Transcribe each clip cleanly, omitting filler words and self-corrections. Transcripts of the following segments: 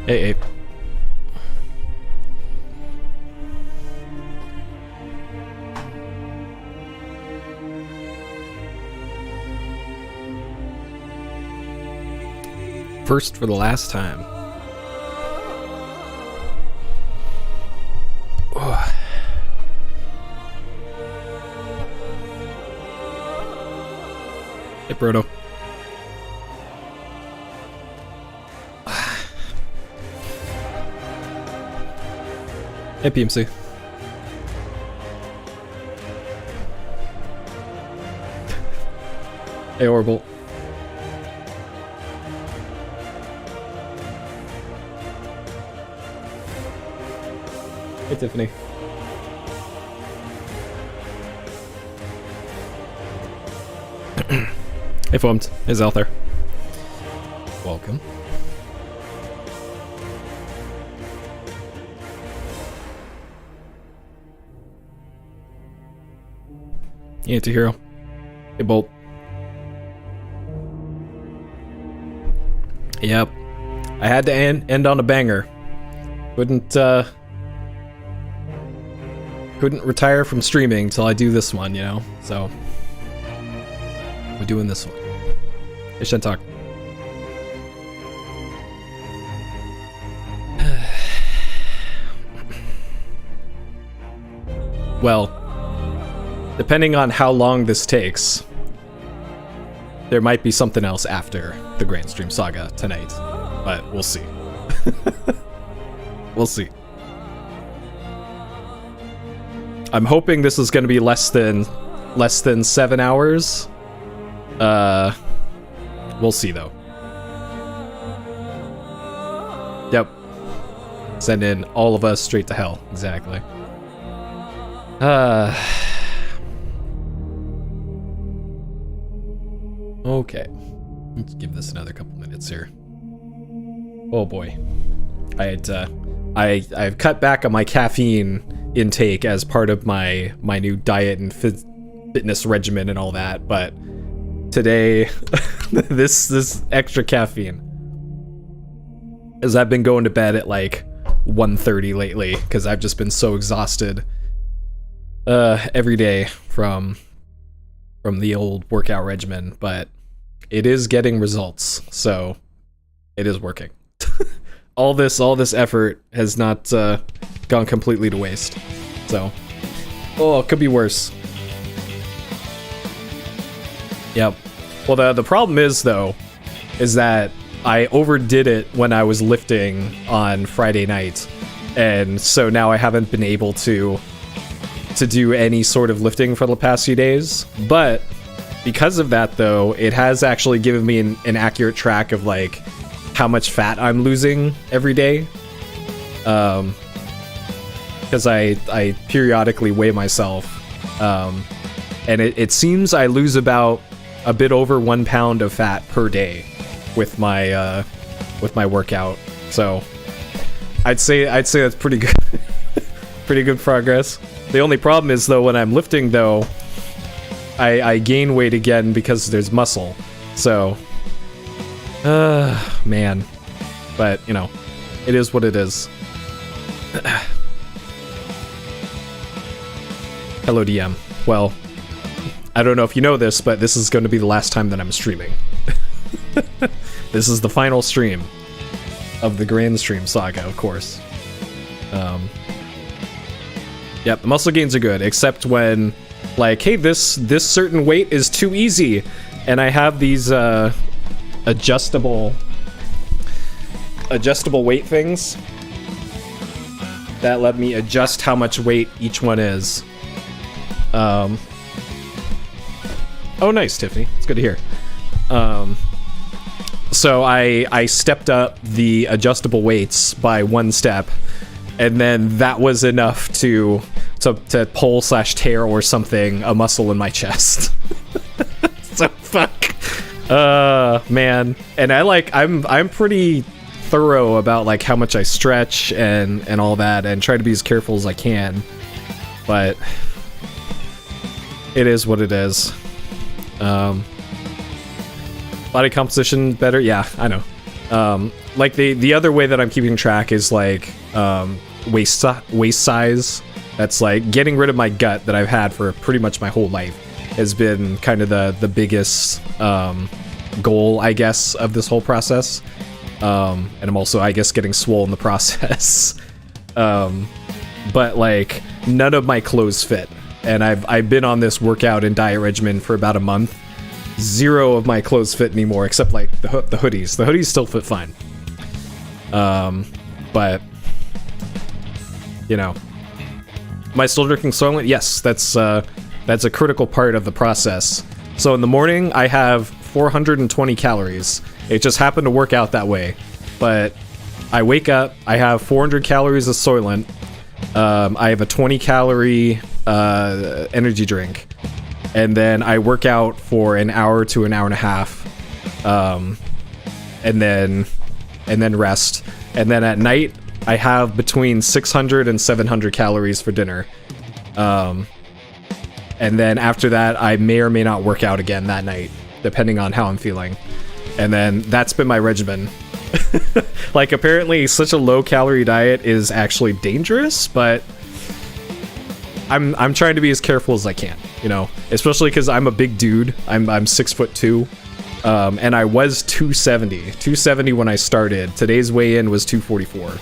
Hey, hey. First for the last time. Oh. Hey, Proto. Hey, PMC. Hey, Orbital. Hey, Tiffany. Hey, Foamed. Is out there. Welcome. Yeah, Anti-hero. Hey, Bolt. Yep. I had to end on a banger. Couldn't retire from streaming till I do this one, you know? So we're doing this one. Hey, Shentok. Well, depending on how long this takes, there might be something else after the Granstream Saga tonight, but we'll see. We'll see. I'm hoping this is going to be less than 7 hours. We'll see though. Yep. Send in all of us straight to hell. Exactly. Okay. Let's give this another couple minutes here. Oh boy. I've cut back on my caffeine intake as part of my new diet and fitness regimen and all that, but today this extra caffeine, as I've been going to bed at like 1:30 lately because I've just been so exhausted every day from the old workout regimen, but it is getting results, so it is working. all this effort has not gone completely to waste. So, oh, it could be worse. Yep. Well, the problem is though, is that I overdid it when I was lifting on Friday night, and so now I haven't been able to do any sort of lifting for the past few days. But because of that though, it has actually given me an accurate track of like how much fat I'm losing every day. Because I periodically weigh myself, and it seems I lose about a bit over 1 pound of fat per day with my workout. So I'd say that's pretty good. Pretty good progress. The only problem is though, when I'm lifting though, I gain weight again because there's muscle. So man, but you know, it is what it is. Hello, DM. Well, I don't know if you know this, but this is going to be the last time that I'm streaming. This is the final stream of the Granstream Saga, of course. Yep, the muscle gains are good, except when, like, hey, this certain weight is too easy, and I have these adjustable weight things that let me adjust how much weight each one is. Oh, nice, Tiffany. It's good to hear. So I stepped up the adjustable weights by 1 step, and then that was enough to pull / tear or something a muscle in my chest. So fuck. Man. And I'm pretty thorough about like how much I stretch and all that, and try to be as careful as I can. But it is what it is. Body composition better, yeah, I know. like the other way that I'm keeping track is like waist size. That's like getting rid of my gut that I've had for pretty much my whole life has been kind of the biggest goal, I guess, of this whole process. And I'm also, I guess, getting swole in the process. But like none of my clothes fit, and I've been on this workout and diet regimen for about a month. Zero of my clothes fit anymore, except like the hoodies. The hoodies still fit fine. But you know, am I still drinking Soylent? Yes, that's a critical part of the process. So in the morning, I have 420 calories. It just happened to work out that way. But I wake up, I have 400 calories of Soylent. I have a 20 calorie energy drink. And then I work out for an hour to an hour and a half. And then rest. And then at night, I have between 600 and 700 calories for dinner. And then after that, I may or may not work out again that night, depending on how I'm feeling. And then that's been my regimen. Like, apparently such a low calorie diet is actually dangerous, but I'm trying to be as careful as I can, you know, especially because I'm a big dude. I'm 6'2", and I was 270 when I started. Today's weigh-in was 244.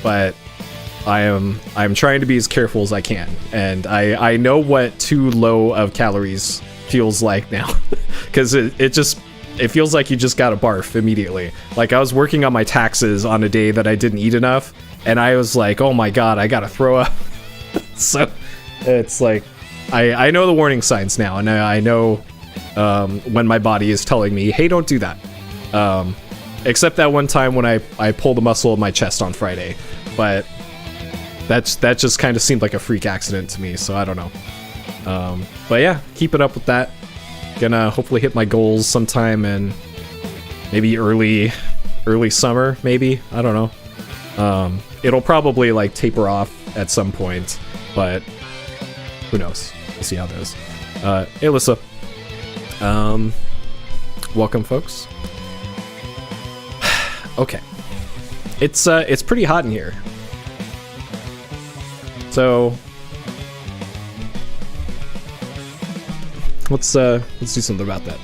But I'm trying to be as careful as I can, and I know what too low of calories feels like now, because it feels like you just gotta barf immediately. Like, I was working on my taxes on a day that I didn't eat enough, and I was like, oh my god, I gotta throw up. So it's like I know the warning signs now, and I know when my body is telling me, hey, don't do that. Except that one time when I pulled a muscle in my chest on Friday, but that just kind of seemed like a freak accident to me, so I don't know. But yeah, keeping up with that. Gonna hopefully hit my goals sometime in maybe early summer, maybe. I don't know. It'll probably like taper off at some point, but who knows? We'll see how it goes. Hey, Alyssa. Welcome, folks. Okay. It's pretty hot in here. So let's do something about that.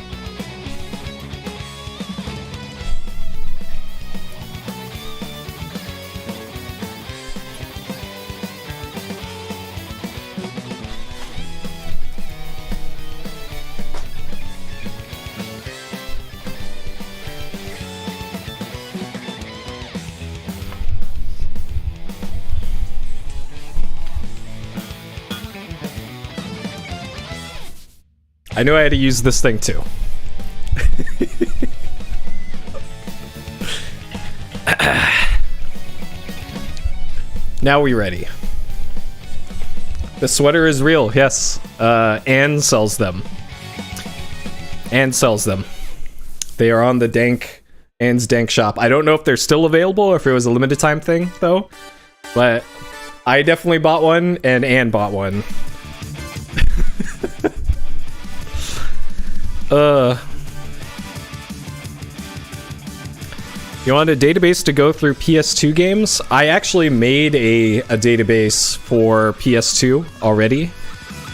I knew I had to use this thing too. Now we ready. The sweater is real, yes. Anne sells them. Anne sells them. They are on the Anne's Dank shop. I don't know if they're still available or if it was a limited time thing, though. But I definitely bought one, and Anne bought one. You want a database to go through PS2 games? I actually made a database for PS2 already.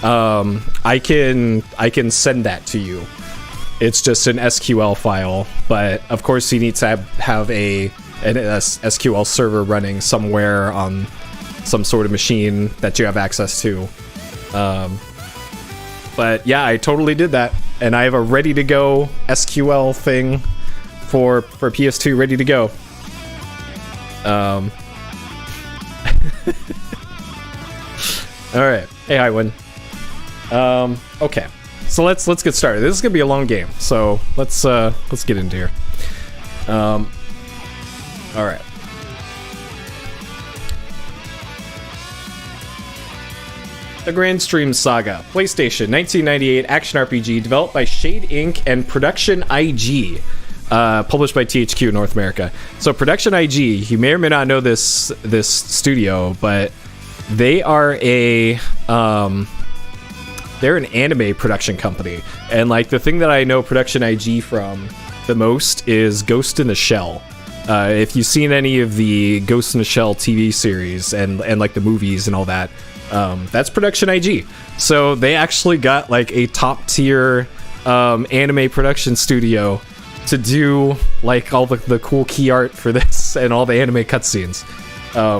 I can send that to you. It's just an SQL file, but of course you need to have an SQL server running somewhere on some sort of machine that you have access to. But yeah, I totally did that. And I have a ready-to-go SQL thing for PS2 ready to go. Alright. Hey, Highwind. Okay. So let's get started. This is gonna be a long game, so let's get into here. Alright. The Granstream Saga, PlayStation, 1998 action RPG, developed by Shade Inc. and Production IG, published by THQ North America. So Production IG, you may or may not know this studio, but they are they're an anime production company, and like the thing that I know Production IG from the most is Ghost in the Shell. If you've seen any of the Ghost in the Shell TV series and like the movies and all that, that's Production IG. So they actually got like a top tier anime production studio to do like all the cool key art for this and all the anime cutscenes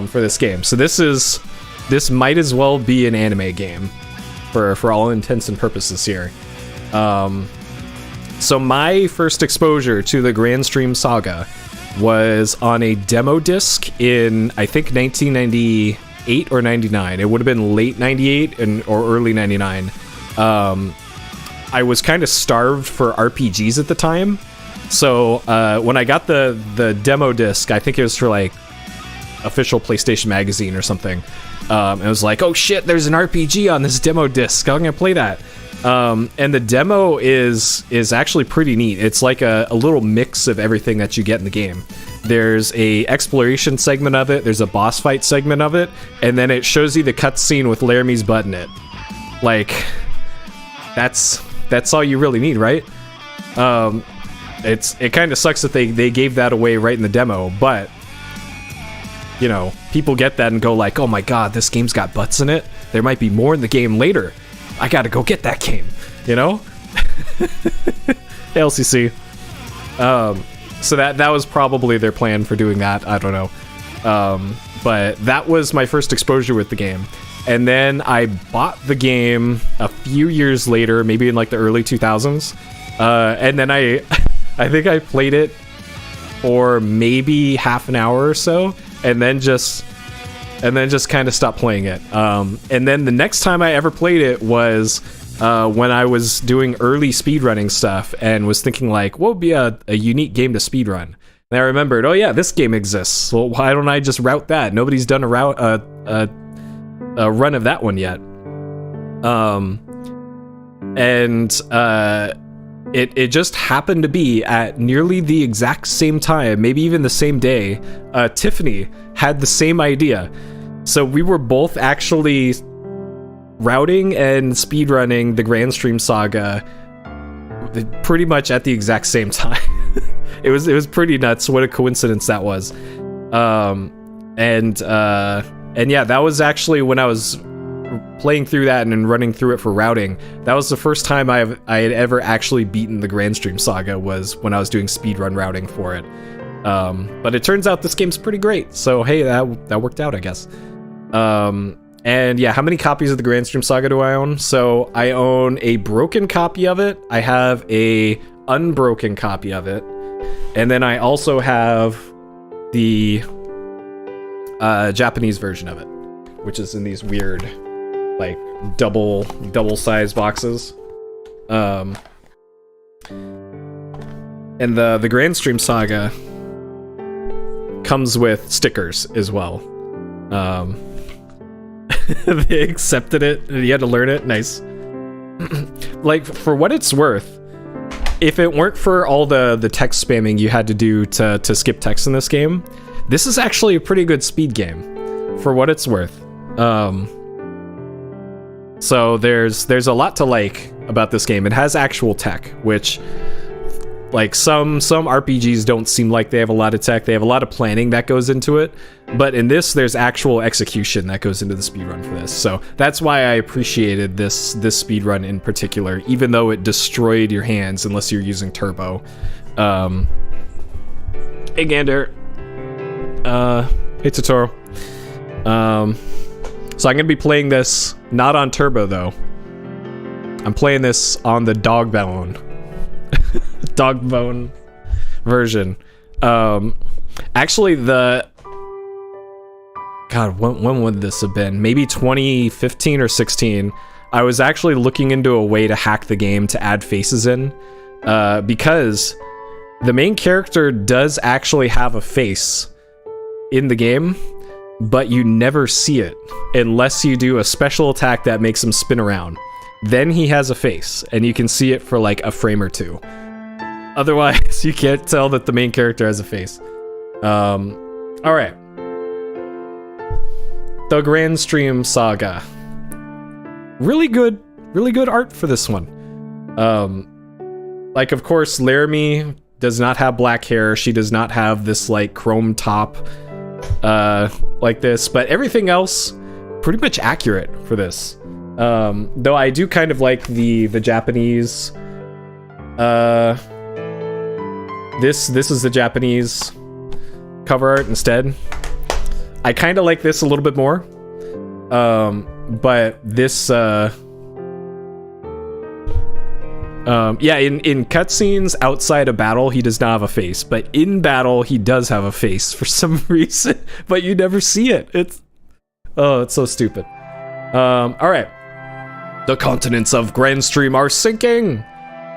for this game. So this might as well be an anime game for all intents and purposes here. So my first exposure to the Granstream Saga was on a demo disc in, I think, 1998 or 99. It would have been late 98 or early 99. I was kind of starved for RPGs at the time. So when I got the demo disc, I think it was for like official PlayStation Magazine or something. It was like, oh shit, there's an RPG on this demo disc. I'm gonna play that. And the demo is actually pretty neat. It's like a little mix of everything that you get in the game. There's a exploration segment of it, there's a boss fight segment of it, and then it shows you the cutscene with Laramie's butt in it. Like, that's all you really need, right? It kind of sucks that they gave that away right in the demo, but you know, people get that and go like, oh my god, this game's got butts in it. There might be more in the game later. I gotta go get that game, you know? LCC. So that was probably their plan for doing that. I don't know. But that was my first exposure with the game. And then I bought the game a few years later, maybe in like the early 2000s. And then I think I played it for maybe half an hour or so, and then just kind of stopped playing it. And then the next time I ever played it was when I was doing early speedrunning stuff and was thinking like, what would be a unique game to speedrun? And I remembered, oh yeah, this game exists. Well, why don't I just route that? Nobody's done a run of that one yet. It just happened to be at nearly the exact same time, maybe even the same day, Tiffany had the same idea. So we were both actually routing and speedrunning the Granstream Saga pretty much at the exact same time. It was pretty nuts. What a coincidence that was. And yeah, that was actually when I was playing through that and then running through it for routing. That was the first time I had ever actually beaten the Granstream Saga, was when I was doing speedrun routing for it. But it turns out this game's pretty great, so hey, that worked out, I guess. And yeah, how many copies of the Granstream Saga do I own? So I own a broken copy of it, I have a unbroken copy of it, and then I also have the Japanese version of it, which is in these weird like double size boxes. And the Granstream Saga comes with stickers as well. They accepted it, and you had to learn it. Nice. Like, for what it's worth, if it weren't for all the text spamming you had to do to skip text in this game, this is actually a pretty good speed game, for what it's worth. So there's a lot to like about this game. It has actual tech, which, like, some RPGs don't seem like they have a lot of tech. They have a lot of planning that goes into it, but in this, there's actual execution that goes into the speedrun for this. So that's why I appreciated this speedrun in particular, even though it destroyed your hands unless you're using turbo. Hey Gander. Hey Totoro. So I'm gonna be playing this not on turbo though. I'm playing this on the dog bone version. Actually, when would this have been? Maybe 2015 or 16. I was actually looking into a way to hack the game to add faces in, because the main character does actually have a face in the game, but you never see it unless you do a special attack that makes him spin around. Then he has a face, and you can see it for like a frame or two. Otherwise, you can't tell that the main character has a face. Alright. The Granstream Saga. Really good art for this one. Like, of course, Laramie does not have black hair. She does not have this like chrome top like this, but everything else pretty much accurate for this. Though I do kind of like the Japanese. This is the Japanese cover art instead. I kind of like this a little bit more. But this yeah, in cutscenes outside of battle, he does not have a face, but in battle, he does have a face for some reason, but you never see it. It's so stupid. All right. The continents of Granstream are sinking.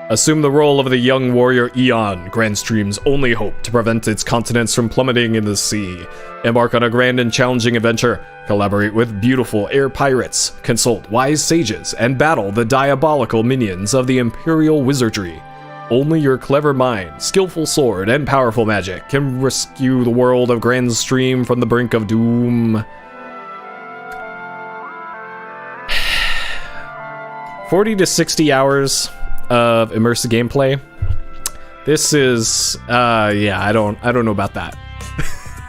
Assume the role of the young warrior Eon, Granstream's only hope to prevent its continents from plummeting in the sea. Embark on a grand and challenging adventure. Collaborate with beautiful air pirates, consult wise sages, and battle the diabolical minions of the Imperial Wizardry. Only your clever mind, skillful sword, and powerful magic can rescue the world of Granstream from the brink of doom. 40 to 60 hours of immersive gameplay. This is yeah, I don't know about that.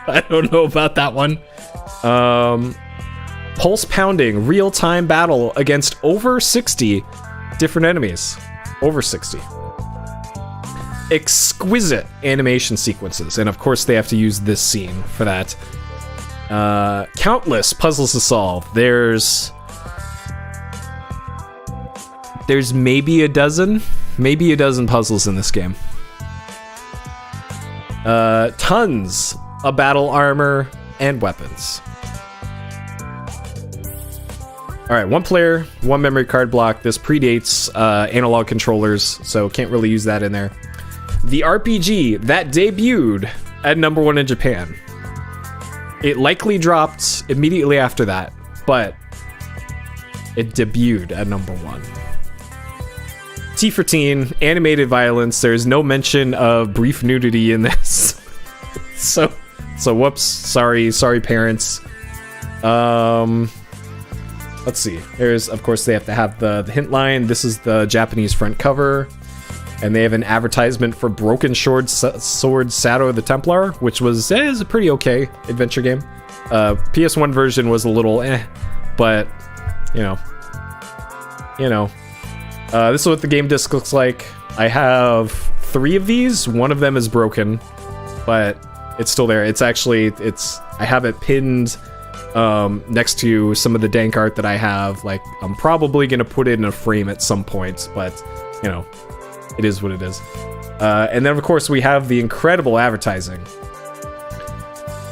I don't know about that one. Pulse pounding real-time battle against over 60 different enemies. Over 60. Exquisite animation sequences, and of course they have to use this scene for that. Countless puzzles to solve. There's maybe a dozen puzzles in this game. Tons of battle armor and weapons. All right, one player, one memory card block. This predates analog controllers, so can't really use that in there. The RPG that debuted at #1 in Japan. It likely dropped immediately after that, but it debuted at #1. T for teen, animated violence. There's no mention of brief nudity in this. so whoops, sorry parents. Let's see. There's, of course, they have to have the hint line. This is the Japanese front cover, and they have an advertisement for Broken Sword Sado the Templar, which is a pretty okay adventure game. PS1 version was a little but you know. This is what the game disc looks like. I have 3 of these. One of them is broken, but it's still there. It's actually, I have it pinned next to some of the dank art that I have. Like, I'm probably gonna put it in a frame at some point, but you know, it is what it is. And then of course we have the incredible advertising.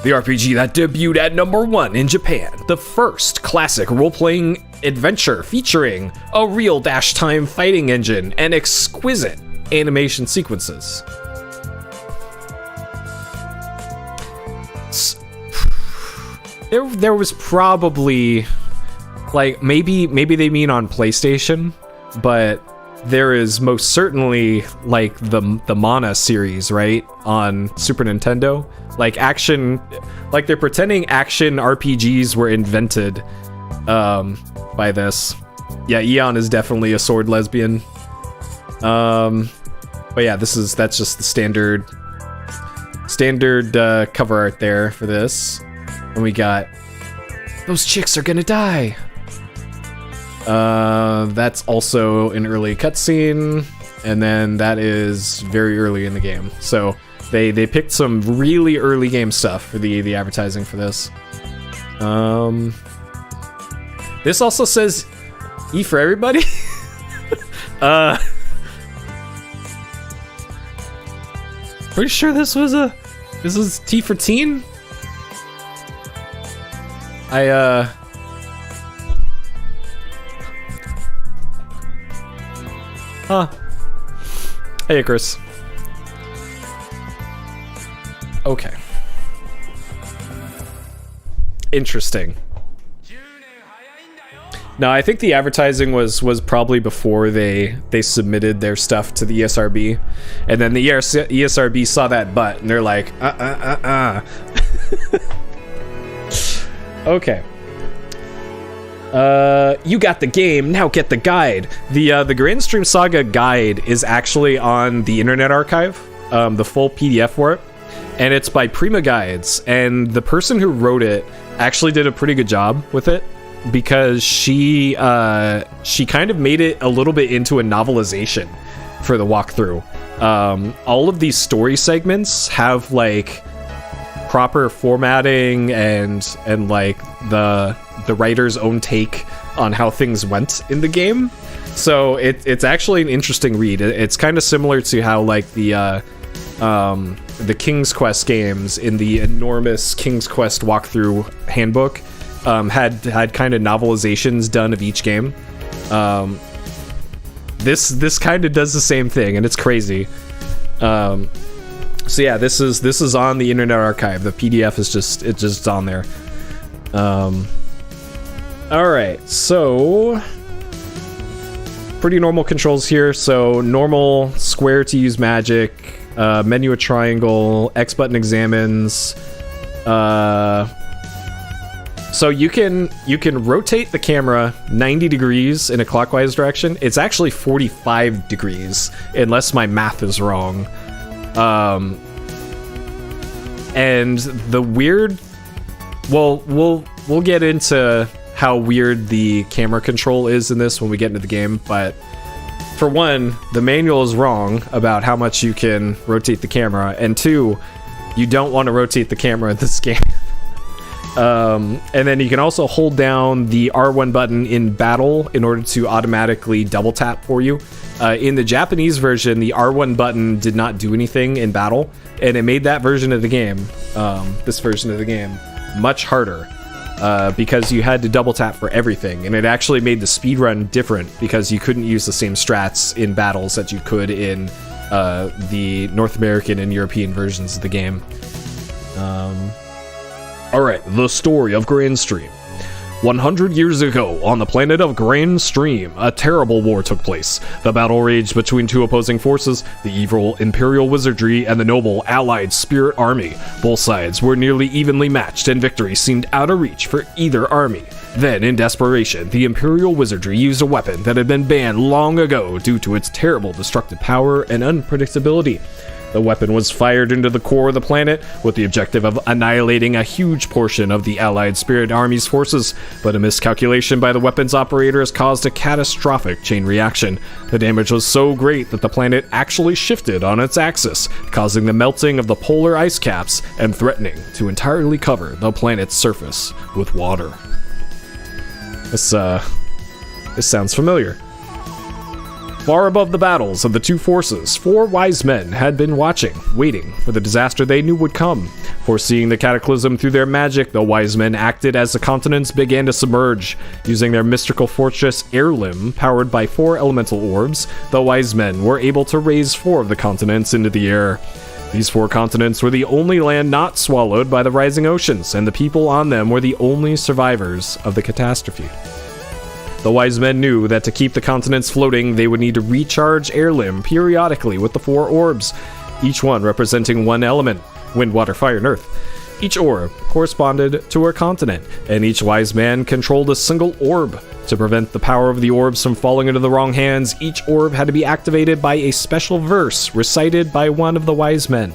The RPG that debuted at #1 in Japan. The first classic role-playing adventure featuring a real dash time fighting engine and exquisite animation sequences. There was probably, like, maybe they mean on PlayStation, but there is most certainly like the Mana series, right, on Super Nintendo. Like action, like they're pretending action RPGs were invented by this. Yeah, Eon is definitely a sword lesbian. But yeah, that's just the standard cover art there for this. And we got those chicks are gonna die. That's also an early cutscene, and then that is very early in the game. So they picked some really early game stuff for the advertising for this. This also says E for everybody. Pretty sure this was T for teen. Huh. Hey, Chris. Okay. Interesting. No, I think the advertising was probably before they submitted their stuff to the ESRB, and then the ESRB saw that butt and they're like, Okay. You got the game, now get the guide. The Granstream Saga guide is actually on the Internet Archive. the full PDF for it, and it's by Prima Guides, and the person who wrote it actually did a pretty good job with it, because she kind of made it a little bit into a novelization for the walkthrough. All of these story segments have like proper formatting and like the writer's own take on how things went in the game. So it's actually an interesting read. It's kind of similar to how like the King's Quest games in the enormous King's Quest walkthrough handbook had kind of novelizations done of each game. This kind of does the same thing, and it's crazy. So yeah, this is on the Internet Archive. The PDF is just on there. All right, so pretty normal controls here. So normal, square to use magic, menu a triangle, X button examines. So you can rotate the camera 90 degrees in a clockwise direction. It's actually 45 degrees, unless my math is wrong. And the weird, well, we'll get into how weird the camera control is in this when we get into the game, but for one, the manual is wrong about how much you can rotate the camera, and two, you don't want to rotate the camera in this game. And then you can also hold down the R1 button in battle in order to automatically double tap for you. In the Japanese version, the R1 button did not do anything in battle, and it made that version of the game, this version of the game, much harder. Because you had to double tap for everything, and it actually made the speedrun different because you couldn't use the same strats in battles that you could in the North American and European versions of the game. Alright, the story of Granstream. 100 years ago, on the planet of Granstream, a terrible war took place. The battle raged between two opposing forces, the evil Imperial Wizardry and the noble Allied Spirit Army. Both sides were nearly evenly matched, and victory seemed out of reach for either army. Then, in desperation, the Imperial Wizardry used a weapon that had been banned long ago due to its terrible destructive power and unpredictability. The weapon was fired into the core of the planet with the objective of annihilating a huge portion of the Allied Spirit Army's forces, but a miscalculation by the weapon's operators caused a catastrophic chain reaction. The damage was so great that the planet actually shifted on its axis, causing the melting of the polar ice caps and threatening to entirely cover the planet's surface with water. This sounds familiar. Far above the battles of the two forces, 4 wise men had been watching, waiting for the disaster they knew would come. Foreseeing the cataclysm through their magic, the wise men acted as the continents began to submerge. Using their mystical fortress Heirloom, powered by 4 elemental orbs, the wise men were able to raise 4 of the continents into the air. These 4 continents were the only land not swallowed by the rising oceans, and the people on them were the only survivors of the catastrophe. The wise men knew that to keep the continents floating, they would need to recharge Heirloom periodically with the 4 orbs, each one representing one element: wind, water, fire, and earth. Each orb corresponded to a continent, and each wise man controlled a single orb. To prevent the power of the orbs from falling into the wrong hands, each orb had to be activated by a special verse recited by one of the wise men.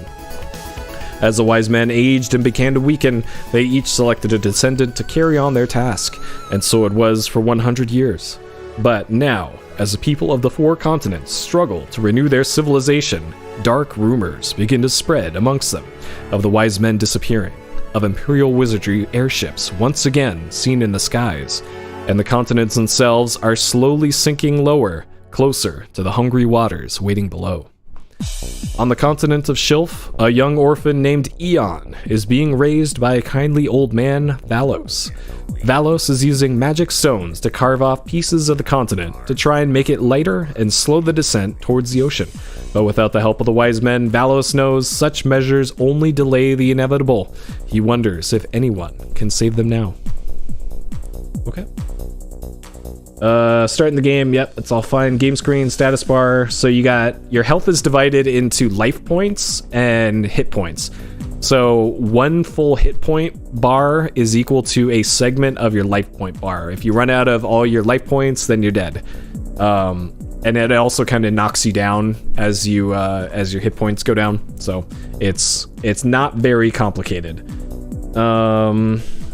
As the wise men aged and began to weaken, they each selected a descendant to carry on their task, and so it was for 100 years. But now, as the people of the 4 continents struggle to renew their civilization, dark rumors begin to spread amongst them of the wise men disappearing, of Imperial Wizardry airships once again seen in the skies, and the continents themselves are slowly sinking lower, closer to the hungry waters waiting below. On the continent of Shilf, a young orphan named Eon is being raised by a kindly old man, Valos. Valos is using magic stones to carve off pieces of the continent to try and make it lighter and slow the descent towards the ocean. But without the help of the wise men, Valos knows such measures only delay the inevitable. He wonders if anyone can save them now. Okay. Starting the game, yep, it's all fine. Game screen, status bar. So you got, your health is divided into life points and hit points. So 1 full hit point bar is equal to a segment of your life point bar. If you run out of all your life points, then you're dead. and it also kind of knocks you down as your hit points go down. So it's not very complicated.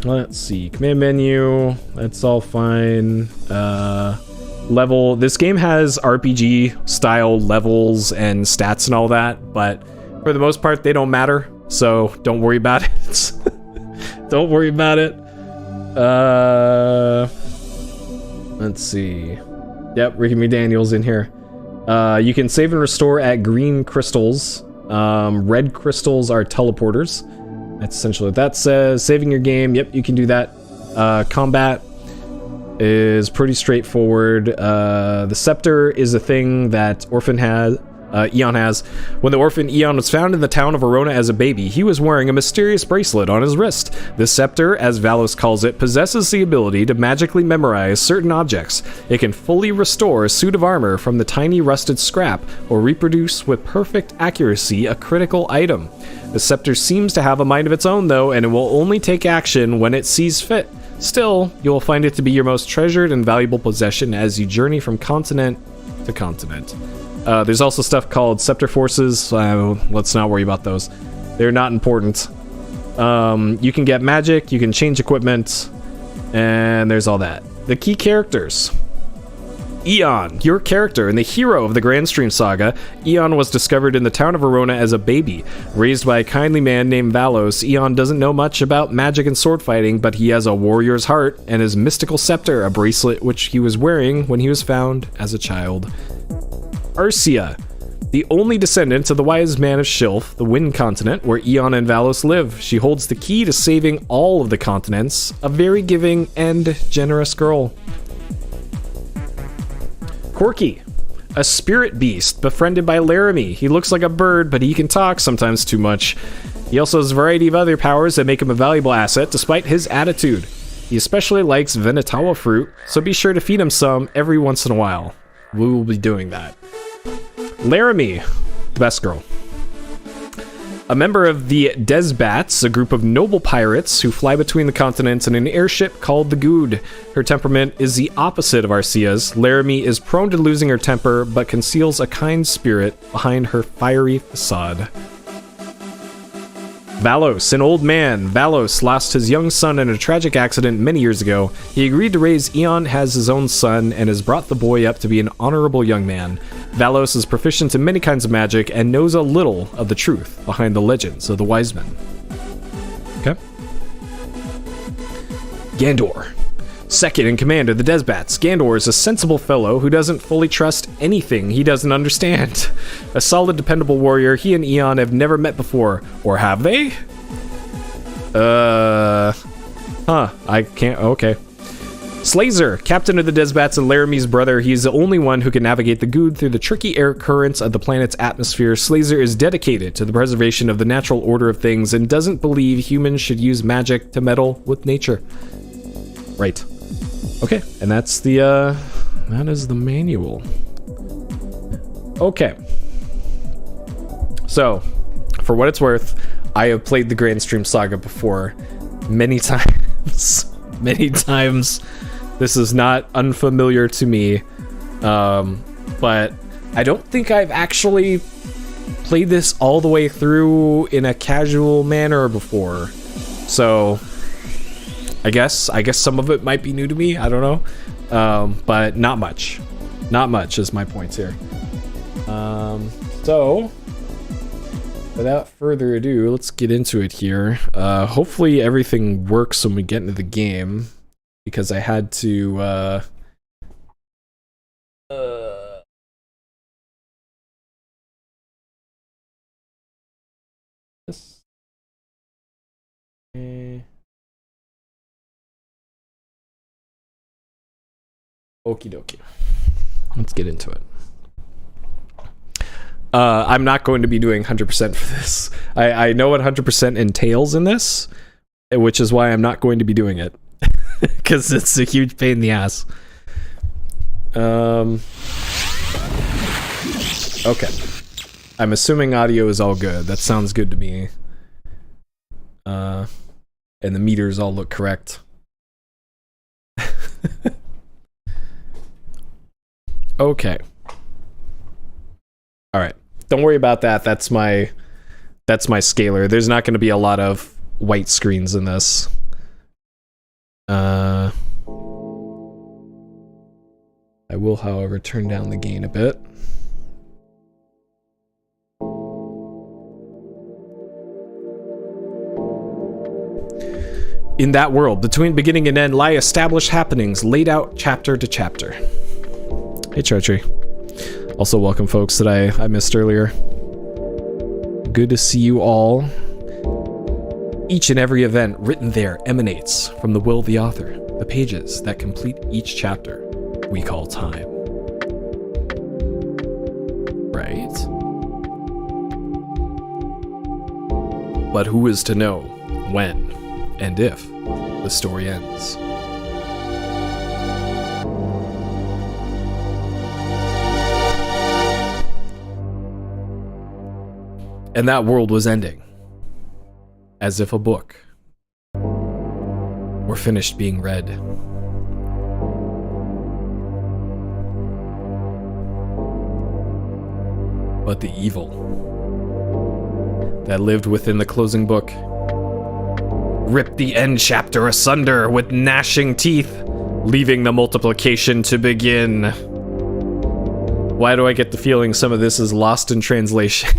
Let's see, command menu, that's all fine. Level, this game has RPG style levels and stats and all that, but for the most part they don't matter, so don't worry about it. Don't worry about it. Let's see. Yep, Ricky McDaniel's in here. You can save and restore at green crystals. Red crystals are teleporters. That's essentially what that says. Saving your game, yep, you can do that. Combat is pretty straightforward. The scepter is a thing that Eon has. When the orphan Eon was found in the town of Arona as a baby, he was wearing a mysterious bracelet on his wrist. The scepter, as Valos calls it, possesses the ability to magically memorize certain objects. It can fully restore a suit of armor from the tiny rusted scrap, or reproduce with perfect accuracy a critical item. The scepter seems to have a mind of its own, though, and it will only take action when it sees fit. Still, you will find it to be your most treasured and valuable possession as you journey from continent to continent. There's also stuff called scepter forces. Let's not worry about those. They're not important. You can get magic, you can change equipment, and there's all that. The key characters. Eon, your character and the hero of the Granstream saga. Eon was discovered in the town of Arona as a baby. Raised by a kindly man named Valos, Eon doesn't know much about magic and sword fighting, but he has a warrior's heart and his mystical scepter, a bracelet which he was wearing when he was found as a child. Arcia, the only descendant of the Wiseman of Shilf, the Wind Continent, where Eon and Valos live. She holds the key to saving all of the continents. A very giving and generous girl. Corky, a spirit beast befriended by Laramie. He looks like a bird, but he can talk, sometimes too much. He also has a variety of other powers that make him a valuable asset, despite his attitude. He especially likes Venetawa fruit, so be sure to feed him some every once in a while. We will be doing that. Laramie, the best girl. A member of the Desbats, a group of noble pirates who fly between the continents in an airship called the Good. Her temperament is the opposite of Arcia's. Laramie is prone to losing her temper, but conceals a kind spirit behind her fiery facade. Valos, an old man. Valos lost his young son in a tragic accident many years ago. He agreed to raise Eon as his own son and has brought the boy up to be an honorable young man. Valos is proficient in many kinds of magic and knows a little of the truth behind the legends of the Wiseman. Okay. Gandor, second in command of the Desbats. Gandor is a sensible fellow who doesn't fully trust anything he doesn't understand. A solid, dependable warrior, he and Eon have never met before. Or have they? I can't, okay. Slazer, captain of the Desbats and Laramie's brother. He's the only one who can navigate the Good through the tricky air currents of the planet's atmosphere. Slazer is dedicated to the preservation of the natural order of things and doesn't believe humans should use magic to meddle with nature. Right. Okay, and that's the, that is the manual. Okay. So, for what it's worth, I have played the Granstream Saga before many times. Many times. This is not unfamiliar to me, but I don't think I've actually played this all the way through in a casual manner before. So, I guess some of it might be new to me, I don't know, but not much. Not much is my point here. So, without further ado, let's get into it here. Hopefully everything works when we get into the game, because I had to, this. Okie dokie. Let's get into it. I'm not going to be doing 100% for this. I know what 100% entails in this, which is why I'm not going to be doing it. Because it's a huge pain in the ass. Okay. I'm assuming audio is all good. That sounds good to me. And the meters all look correct. Okay. All right. Don't worry about that. That's my scaler. There's not going to be a lot of white screens in this. I will, however, turn down the gain a bit. In that world, between beginning and end, lie established happenings laid out chapter to chapter. Hey, Chartry. Also, welcome folks that I missed earlier. Good to see you all. Each and every event written there emanates from the will of the author. The pages that complete each chapter we call time. Right? But who is to know when and if the story ends? And that world was ending, as if a book were finished being read. But the evil that lived within the closing book ripped the end chapter asunder with gnashing teeth, leaving the multiplication to begin. Why do I get the feeling some of this is lost in translation?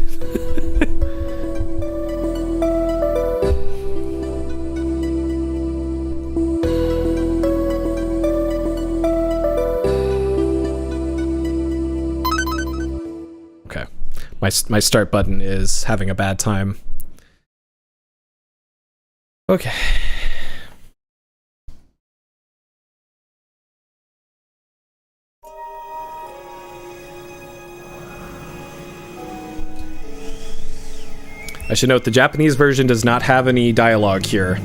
Okay. My start button is having a bad time. Okay. I should note the Japanese version does not have any dialogue here.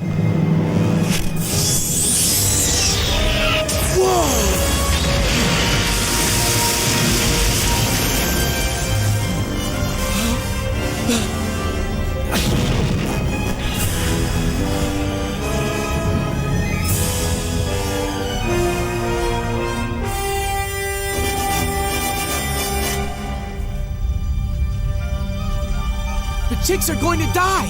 Chicks are going to die!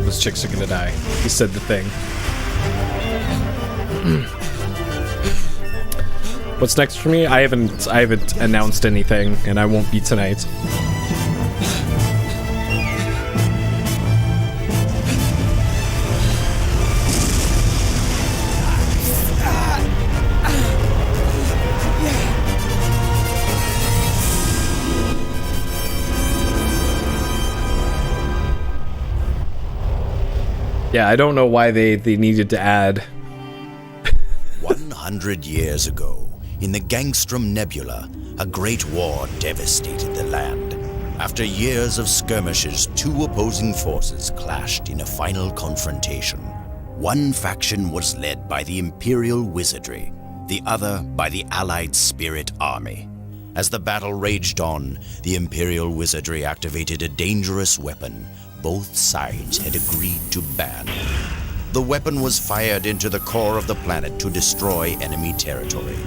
Those chicks are gonna die. He said the thing. What's next for me? I haven't announced anything, and I won't be tonight. Yeah, I don't know why they needed to add. 100 years ago, in the Gangstrom Nebula, a great war devastated the land. After years of skirmishes, two opposing forces clashed in a final confrontation. One faction was led by the Imperial Wizardry, the other by the Allied Spirit Army. As the battle raged on, the Imperial Wizardry activated a dangerous weapon both sides had agreed to ban. The weapon was fired into the core of the planet to destroy enemy territory.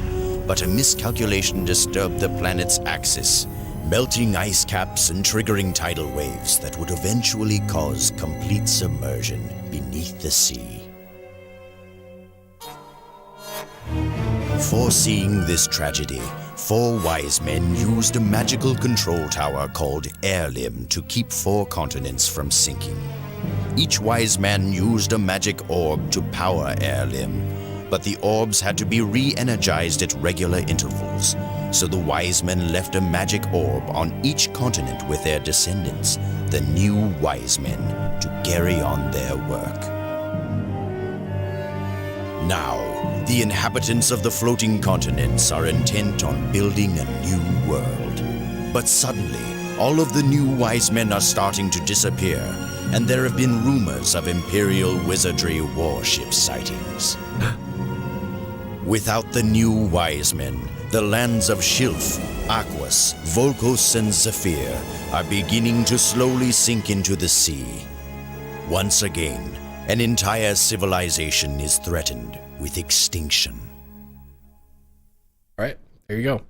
But a miscalculation disturbed the planet's axis, melting ice caps and triggering tidal waves that would eventually cause complete submersion beneath the sea. Foreseeing this tragedy, 4 wise men used a magical control tower called Air Limb to keep 4 continents from sinking. Each wise man used a magic orb to power Air Limb, but the orbs had to be re-energized at regular intervals, so the wise men left a magic orb on each continent with their descendants, the new wise men, to carry on their work. Now, the inhabitants of the floating continents are intent on building a new world. But suddenly, all of the new wise men are starting to disappear, and there have been rumors of Imperial Wizardry warship sightings. Without the new wise men, the lands of Shilf, Aquas, Volcos, and Zephyr are beginning to slowly sink into the sea. Once again, an entire civilization is threatened with extinction. All right, there you go.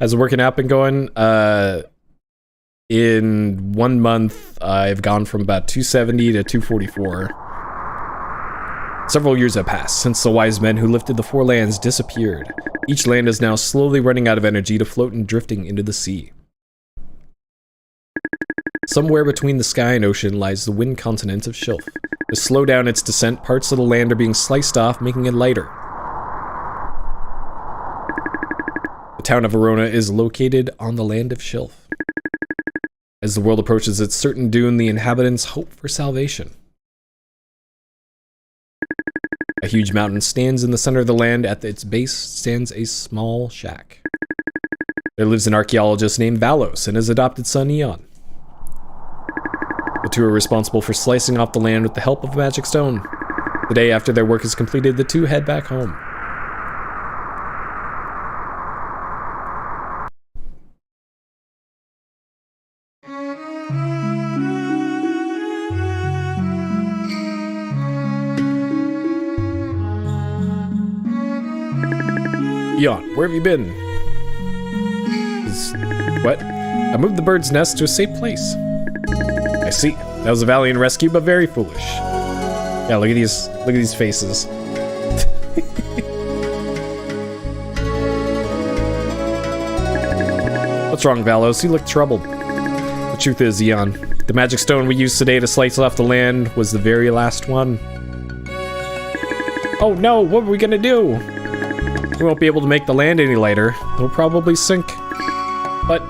How's the working out been going? In 1 month, I've gone from about 270 to 244. Several years have passed since the Wisemen who lifted the four lands disappeared. Each land is now slowly running out of energy to float and drifting into the sea. Somewhere between the sky and ocean lies the wind continent of Shilf. To slow down its descent, parts of the land are being sliced off, making it lighter. The town of Verona is located on the land of Shilf. As the world approaches its certain doom, the inhabitants hope for salvation. A huge mountain stands in the center of the land. At its base stands a small shack. There lives an archaeologist named Valos and his adopted son Eon. The two are responsible for slicing off the land with the help of a magic stone. The day after their work is completed, the two head back home. Eon, where have you been? What? I moved the bird's nest to a safe place. I see. That was a valiant rescue, but very foolish. Yeah, look at these faces. What's wrong, Valos? You look troubled. The truth is, Eon, the magic stone we used today to slice off the land was the very last one. Oh no, what are we gonna do? We won't be able to make the land any lighter. It'll probably sink. But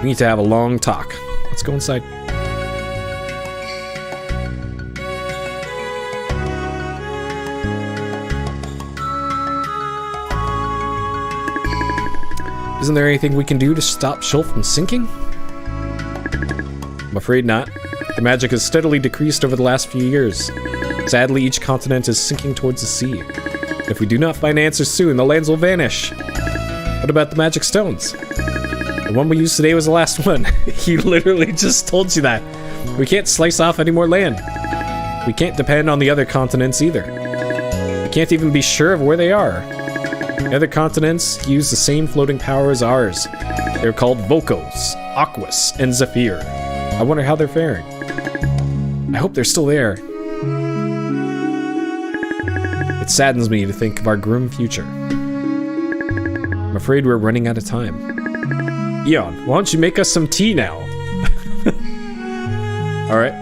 we need to have a long talk. Let's go inside. Isn't there anything we can do to stop Shilf from sinking? I'm afraid not. The magic has steadily decreased over the last few years. Sadly, each continent is sinking towards the sea. If we do not find answers soon, the lands will vanish. What about the magic stones? The one we used today was the last one. He literally just told you that. We can't slice off any more land. We can't depend on the other continents either. We can't even be sure of where they are. The other continents use the same floating power as ours. They're called Volcos, Aquas, and Zephyr. I wonder how they're faring. I hope they're still there. It saddens me to think of our grim future. I'm afraid we're running out of time. Eon, why don't you make us some tea now? Alright.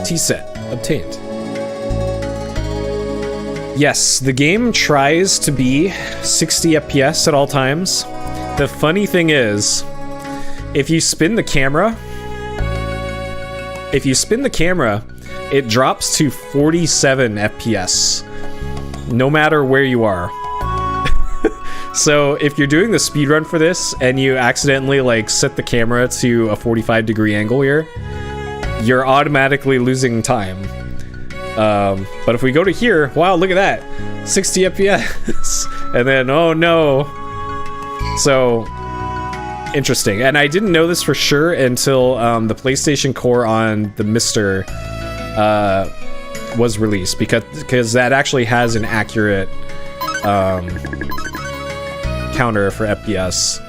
Tea set obtained. Yes, the game tries to be 60 FPS at all times. The funny thing is, if you spin the camera, it drops to 47 FPS, no matter where you are. So if you're doing the speedrun for this and you accidentally like set the camera to a 45-degree angle here, you're automatically losing time. But if we go to here, wow, look at that, 60 FPS, and then oh no. So interesting, and I didn't know this for sure until the PlayStation Core on the Mister was released, because that actually has an accurate counter for FPS.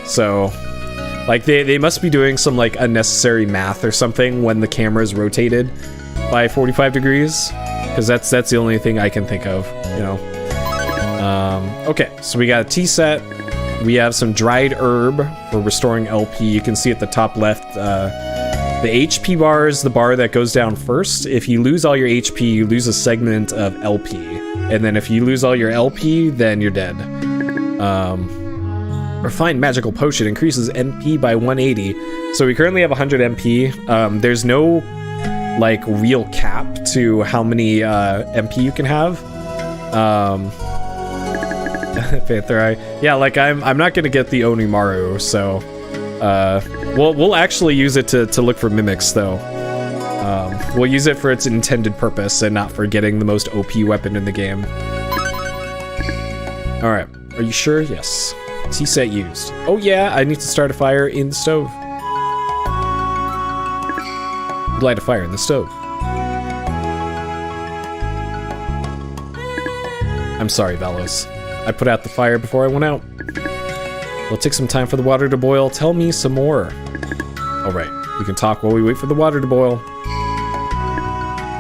So like they must be doing some like unnecessary math or something when the camera is rotated by 45 degrees, because that's the only thing I can think of, you know. Okay, so we got a tea set. We have some dried herb for restoring LP. You can see at the top left, the HP bar is the bar that goes down first. If you lose all your HP, you lose a segment of LP. And then if you lose all your LP, then you're dead. Refined magical potion increases MP by 180. So we currently have 100 MP. There's no like real cap to how many MP you can have. Panther Eye. Yeah, like I'm not gonna get the Onimaru, so we'll actually use it to look for mimics though. We'll use it for its intended purpose and not for getting the most OP weapon in the game. Alright, are you sure? Yes. Tea set used. Oh yeah, I need to start a fire in the stove. Light a fire in the stove. I'm sorry, Valos. I put out the fire before I went out. It'll take some time for the water to boil. Tell me some more. Alright, we can talk while we wait for the water to boil.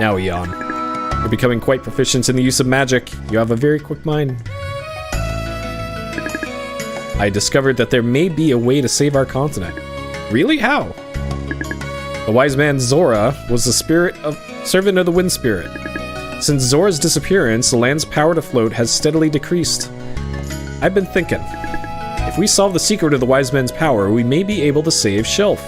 Now, Eon. You're becoming quite proficient in the use of magic. You have a very quick mind. I discovered that there may be a way to save our continent. Really? How? The wise man Zora was the servant of the wind spirit. Since Zora's disappearance, the land's power to float has steadily decreased. I've been thinking, if we solve the secret of the wise man's power, we may be able to save Shelf.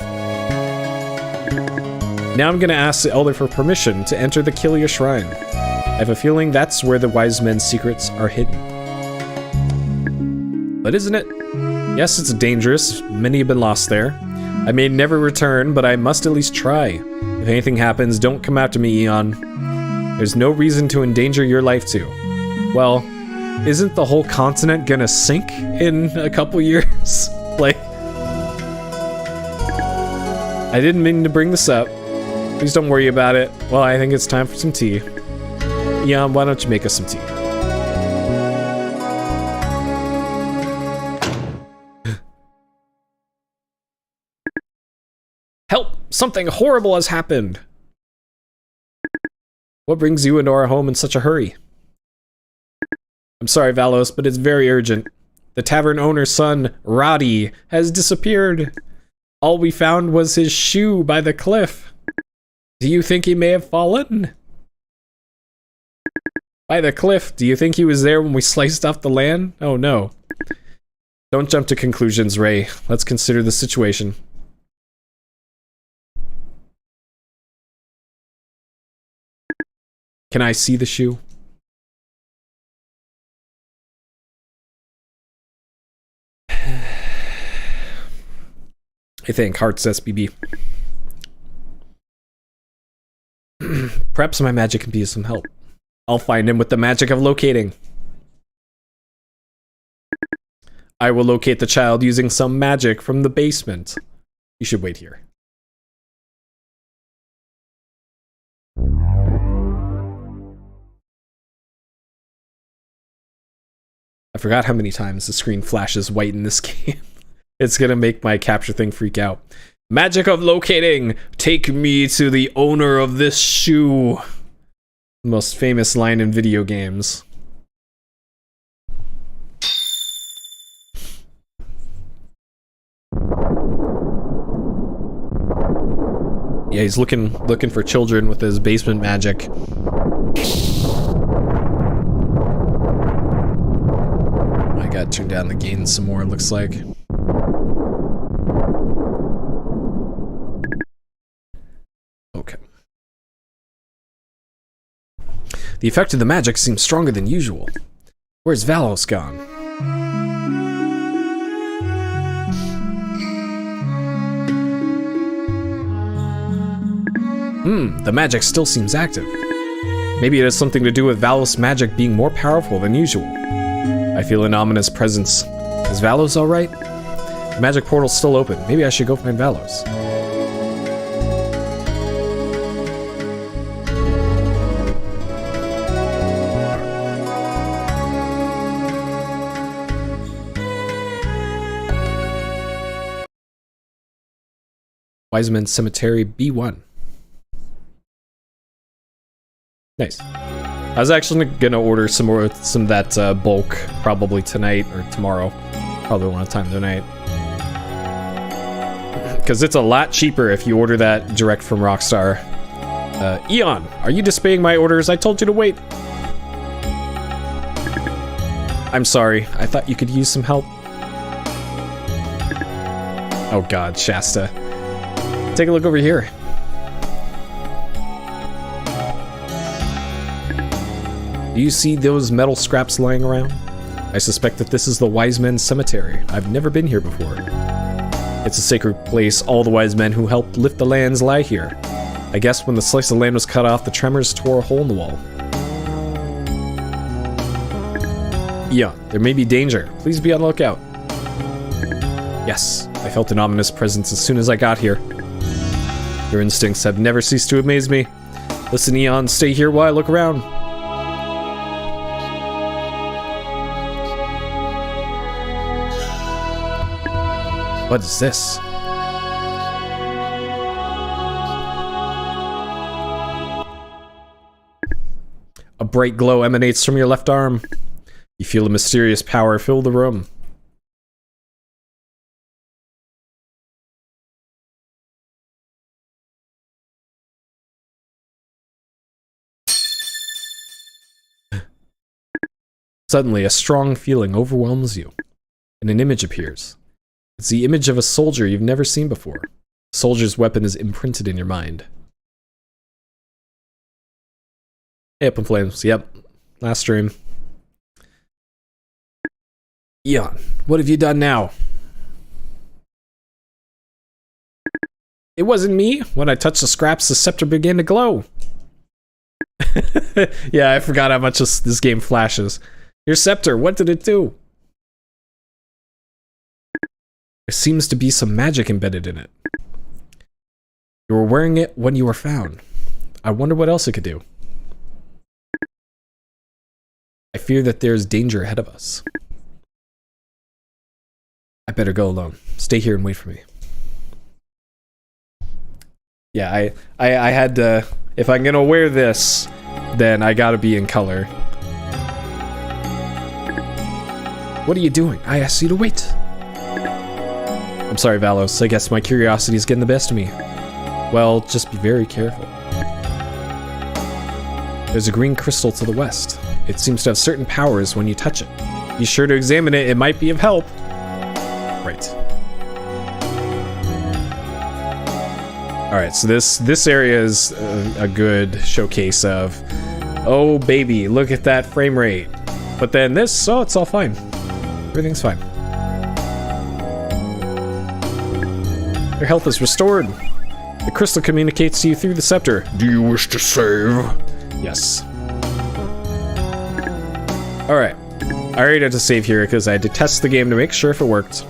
Now I'm gonna ask the Elder for permission to enter the Kilia Shrine. I have a feeling that's where the wise men's secrets are hidden. But isn't it? Yes, it's dangerous. Many have been lost there. I may never return, but I must at least try. If anything happens, don't come after me, Eon. There's no reason to endanger your life too. Well, isn't the whole continent gonna sink in a couple years? Like, I didn't mean to bring this up. Please don't worry about it. Well, I think it's time for some tea. Eon, why don't you make us some tea? Help! Something horrible has happened! What brings you into our home in such a hurry? I'm sorry, Valos, but it's very urgent. The tavern owner's son, Roddy, has disappeared. All we found was his shoe by the cliff. Do you think he may have fallen? By the cliff, do you think he was there when we sliced off the land? Oh no. Don't jump to conclusions, Ray. Let's consider the situation. Can I see the shoe? I think Hearts SBB. Perhaps my magic can be of some help. I'll find him with the magic of locating. I will locate the child using some magic from the basement. You should wait here. I forgot how many times the screen flashes white in this game. It's gonna make my capture thing freak out. Magic of locating! Take me to the owner of this shoe. The most famous line in video games. Yeah, he's looking for children with his basement magic. I gotta turn down the gain some more, it looks like. Okay. The effect of the magic seems stronger than usual. Where's Valos gone? The magic still seems active. Maybe it has something to do with Valos' magic being more powerful than usual. I feel an ominous presence. Is Valos alright? The magic portal's still open. Maybe I should go find Valos. Wiseman Cemetery B1. Nice. I was actually gonna order some of that bulk probably tonight or tomorrow. Probably one time tonight. Because it's a lot cheaper if you order that direct from Rockstar. Eon, are you disobeying my orders? I told you to wait. I'm sorry. I thought you could use some help. Oh god, Shasta. Take a look over here. Do you see those metal scraps lying around? I suspect that this is the Wiseman Cemetery. I've never been here before. It's a sacred place. All the wise men who helped lift the lands lie here. I guess when the slice of land was cut off, the tremors tore a hole in the wall. Yeah, there may be danger. Please be on the lookout. Yes, I felt an ominous presence as soon as I got here. Your instincts have never ceased to amaze me. Listen, Eon, stay here while I look around. What is this? A bright glow emanates from your left arm. You feel a mysterious power fill the room. Suddenly, a strong feeling overwhelms you, and an image appears. It's the image of a soldier you've never seen before. The soldier's weapon is imprinted in your mind. Hey, up in flames. Yep. Last stream. Eon, what have you done now? It wasn't me. When I touched the scraps, the scepter began to glow. Yeah, I forgot how much this game flashes. Your scepter, what did it do? There seems to be some magic embedded in it. You were wearing it when you were found. I wonder what else it could do. I fear that there's danger ahead of us. I better go alone. Stay here and wait for me. Yeah, I had to... If I'm gonna wear this, then I gotta be in color. What are you doing? I asked you to wait. I'm sorry, Valos. I guess my curiosity is getting the best of me. Well, just be very careful. There's a green crystal to the west. It seems to have certain powers when you touch it. Be sure to examine it. It might be of help. Right. Alright, so this area is a good showcase of, oh baby, look at that frame rate. But then this, oh, it's all fine. Everything's fine. Your health is restored. The crystal communicates to you through the scepter. Do you wish to save? Yes. Alright. I already had to save here because I had to test the game to make sure if it worked.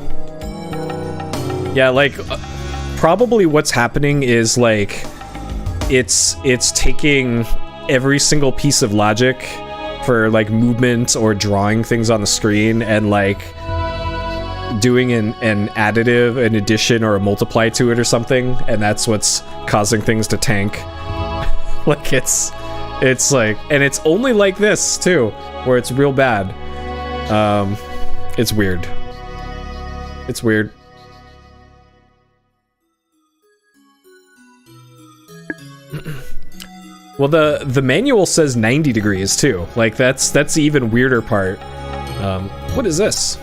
Yeah, like, probably what's happening is, like, it's taking every single piece of logic for, like, movement or drawing things on the screen and, like, doing an additive, an addition, or a multiply to it or something, and that's what's causing things to tank. Like, it's like, and it's only like this, too, where it's real bad. It's weird. It's weird. Well, the manual says 90 degrees too. Like that's the even weirder part. What is this?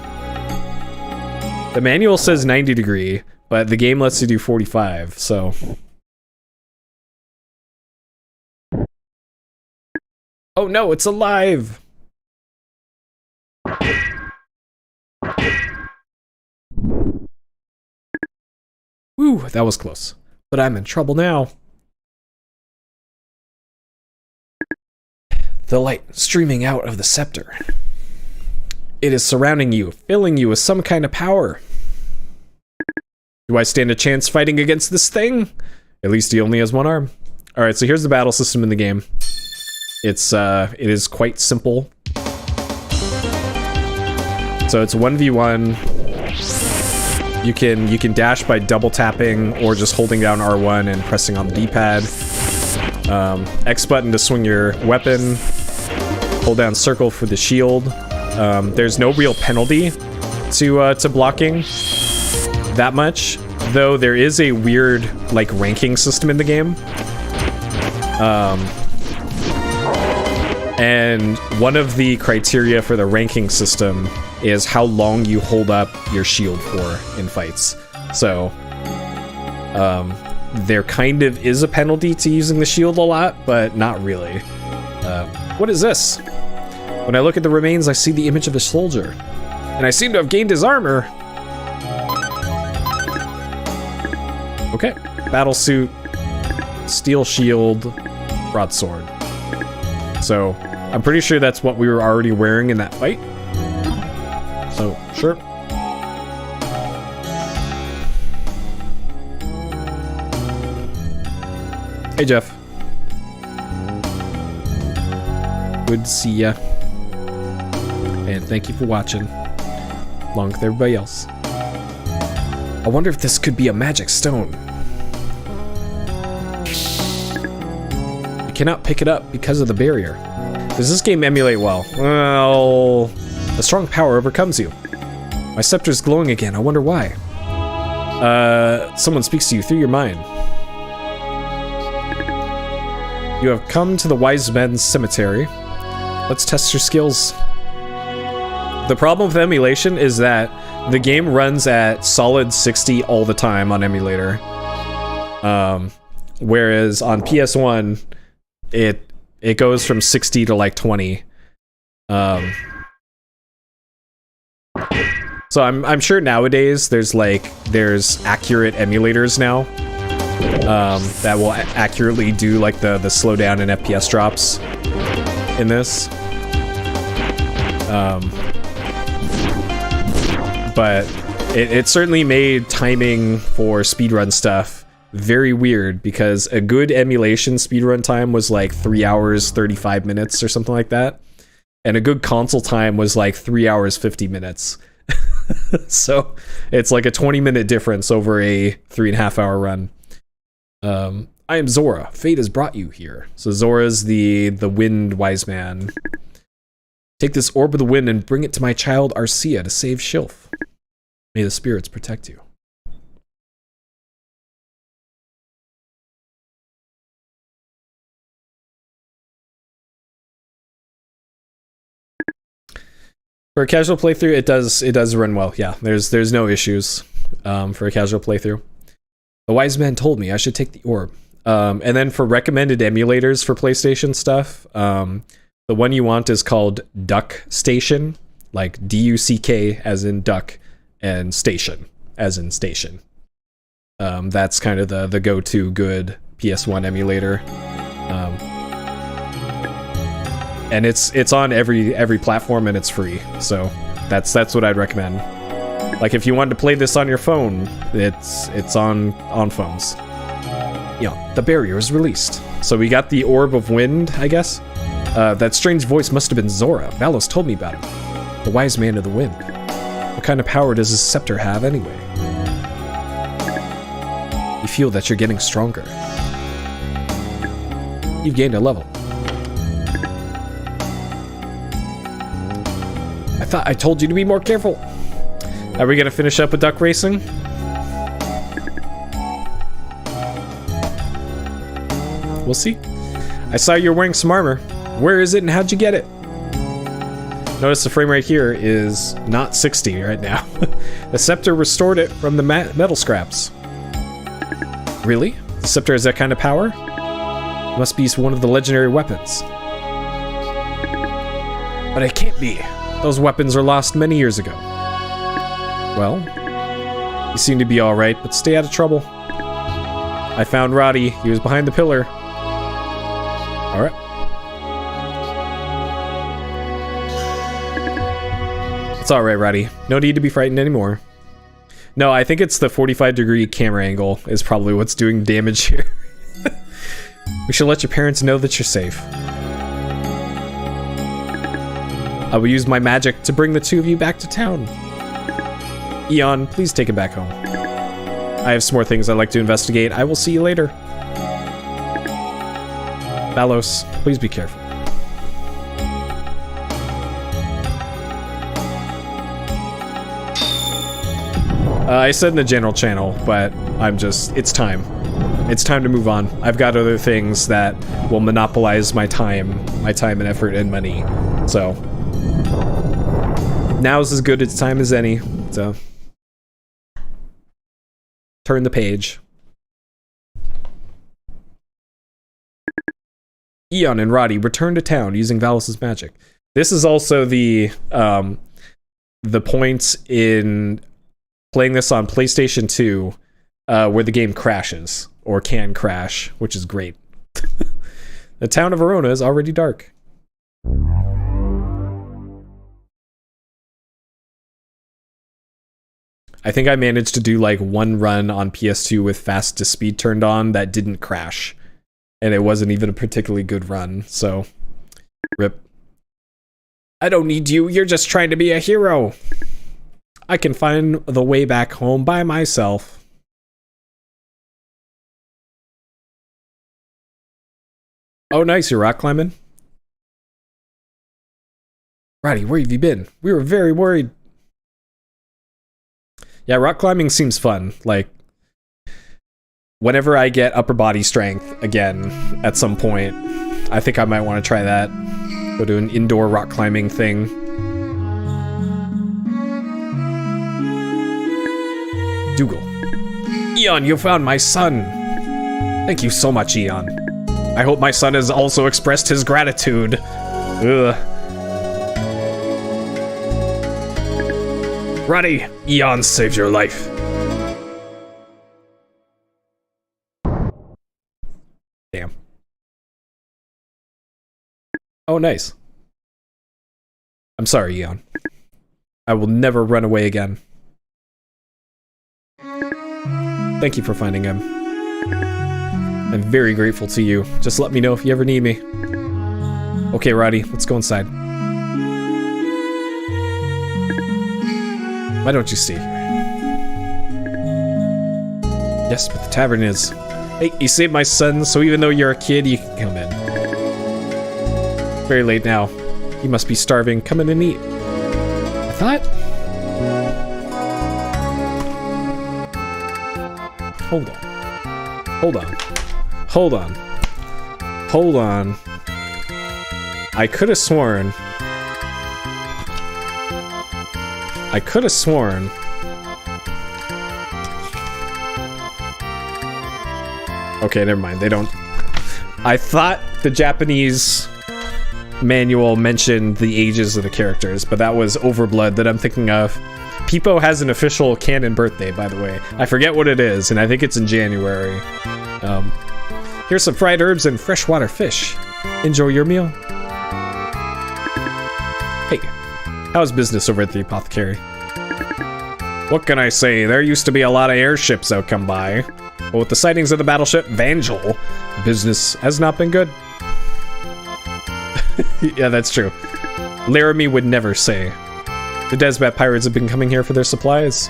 The manual says 90 degree, but the game lets you do 45. So. Oh no, it's alive. Woo, that was close. But I'm in trouble now. The light streaming out of the scepter. It is surrounding you, filling you with some kind of power. Do I stand a chance fighting against this thing? At least he only has one arm. Alright, so here's the battle system in the game. It is quite simple. So it's 1v1. You can dash by double tapping or just holding down R1 and pressing on the D-pad. X button to swing your weapon. Hold down circle for the shield. There's no real penalty to blocking that much, though there is a weird like ranking system in the game. And one of the criteria for the ranking system is how long you hold up your shield for in fights. So there kind of is a penalty to using the shield a lot, but not really. What is this? When I look at the remains, I see the image of a soldier, and I seem to have gained his armor. Okay, battle suit, steel shield, broadsword. So I'm pretty sure that's what we were already wearing in that fight. So sure. Hey Jeff. Good to see ya. And thank you for watching. Along with everybody else. wonder if this could be a magic stone. You cannot pick it up because of the barrier. Does this game emulate well? Well, a strong power overcomes you. My scepter's glowing again. I wonder why. Someone speaks to you through your mind. You have come to the Wiseman cemetery. Let's test your skills. The problem with emulation is that the game runs at solid 60 all the time on emulator. Whereas on PS1, it goes from 60 to like 20. So I'm sure nowadays there's accurate emulators now that will accurately do like the slowdown and FPS drops in this. But it certainly made timing for speedrun stuff very weird, because a good emulation speedrun time was like 3 hours 35 minutes or something like that, and a good console time was like 3 hours 50 minutes. So it's like a 20-minute difference over a 3.5 hour run. I am Zora. Fate has brought you here. So Zora's the wind wise man. Take this orb of the wind and bring it to my child Arcia to save Shilf. May the spirits protect you. For a casual playthrough, it does run well. Yeah, there's no issues for a casual playthrough. The wise man told me I should take the orb. And then for recommended emulators for PlayStation stuff, the one you want is called Duck Station, like D-U-C-K as in duck, and station as in station. That's kind of the go-to good PS1 emulator. And it's on every platform, and it's free. So that's what I'd recommend. Like if you wanted to play this on your phone, it's on phones. Yeah, the barrier is released. So we got the Orb of Wind, I guess. That strange voice must have been Zora. Valos told me about him. The wise man of the wind. What kind of power does his scepter have anyway? You feel that you're getting stronger. You've gained a level. I thought I told you to be more careful. Are we gonna finish up with duck racing? We'll see. I saw you're wearing some armor. Where is it and how'd you get it? Notice the frame rate here is not 60 right now. The scepter restored it from the metal scraps. Really? The scepter has that kind of power? It must be one of the legendary weapons. But it can't be. Those weapons were lost many years ago. Well, you seem to be alright, but stay out of trouble. I found Roddy. He was behind the pillar. Alright. It's alright, Roddy. No need to be frightened anymore. No, I think it's the 45-degree camera angle is probably what's doing damage here. We should let your parents know that you're safe. I will use my magic to bring the two of you back to town. Eon, please take him back home. I have some more things I'd like to investigate. I will see you later. Valos, please be careful. I said in the general channel, but it's time. It's time to move on. I've got other things that will monopolize my time and effort and money. So now's as good a time as any. So turn the page. Eon and Roddy return to town using Valos' magic. This is also the point in playing this on PlayStation 2 where the game crashes, or can crash, which is great. The town of Verona is already dark. I think I managed to do like one run on PS2 with fastest speed turned on that didn't crash. And it wasn't even a particularly good run, so rip. I don't need you, you're just trying to be a hero. I can find the way back home by myself. Oh, nice, you're rock climbing? Roddy, where have you been? We were very worried. Yeah, rock climbing seems fun. Like, whenever I get upper body strength again at some point, I think I might want to try that. Go to an indoor rock climbing thing. Dougal. Eon, you found my son. Thank you so much, Eon. I hope my son has also expressed his gratitude. Ugh. Roddy, Eon saved your life. Damn. Oh, nice. I'm sorry, Eon. I will never run away again. Thank you for finding him. I'm very grateful to you. Just let me know if you ever need me. Okay, Roddy, let's go inside. Why don't you stay here? Yes, but the tavern is... Hey, you saved my son, so even though you're a kid, you can come in. Very late now. You must be starving. Come in and eat. I thought... Hold on. Hold on. Hold on. Hold on. I could have sworn... Okay, never mind. They don't... I thought the Japanese manual mentioned the ages of the characters, but that was Overblood that I'm thinking of. Peepo has an official canon birthday, by the way. I forget what it is, and I think it's in January. Here's some fried herbs and freshwater fish. Enjoy your meal. Hey, how's business over at the apothecary? What can I say? There used to be a lot of airships that come by. But with the sightings of the battleship Evangel, business has not been good. Yeah, that's true. Laramie would never say. The Desbat pirates have been coming here for their supplies.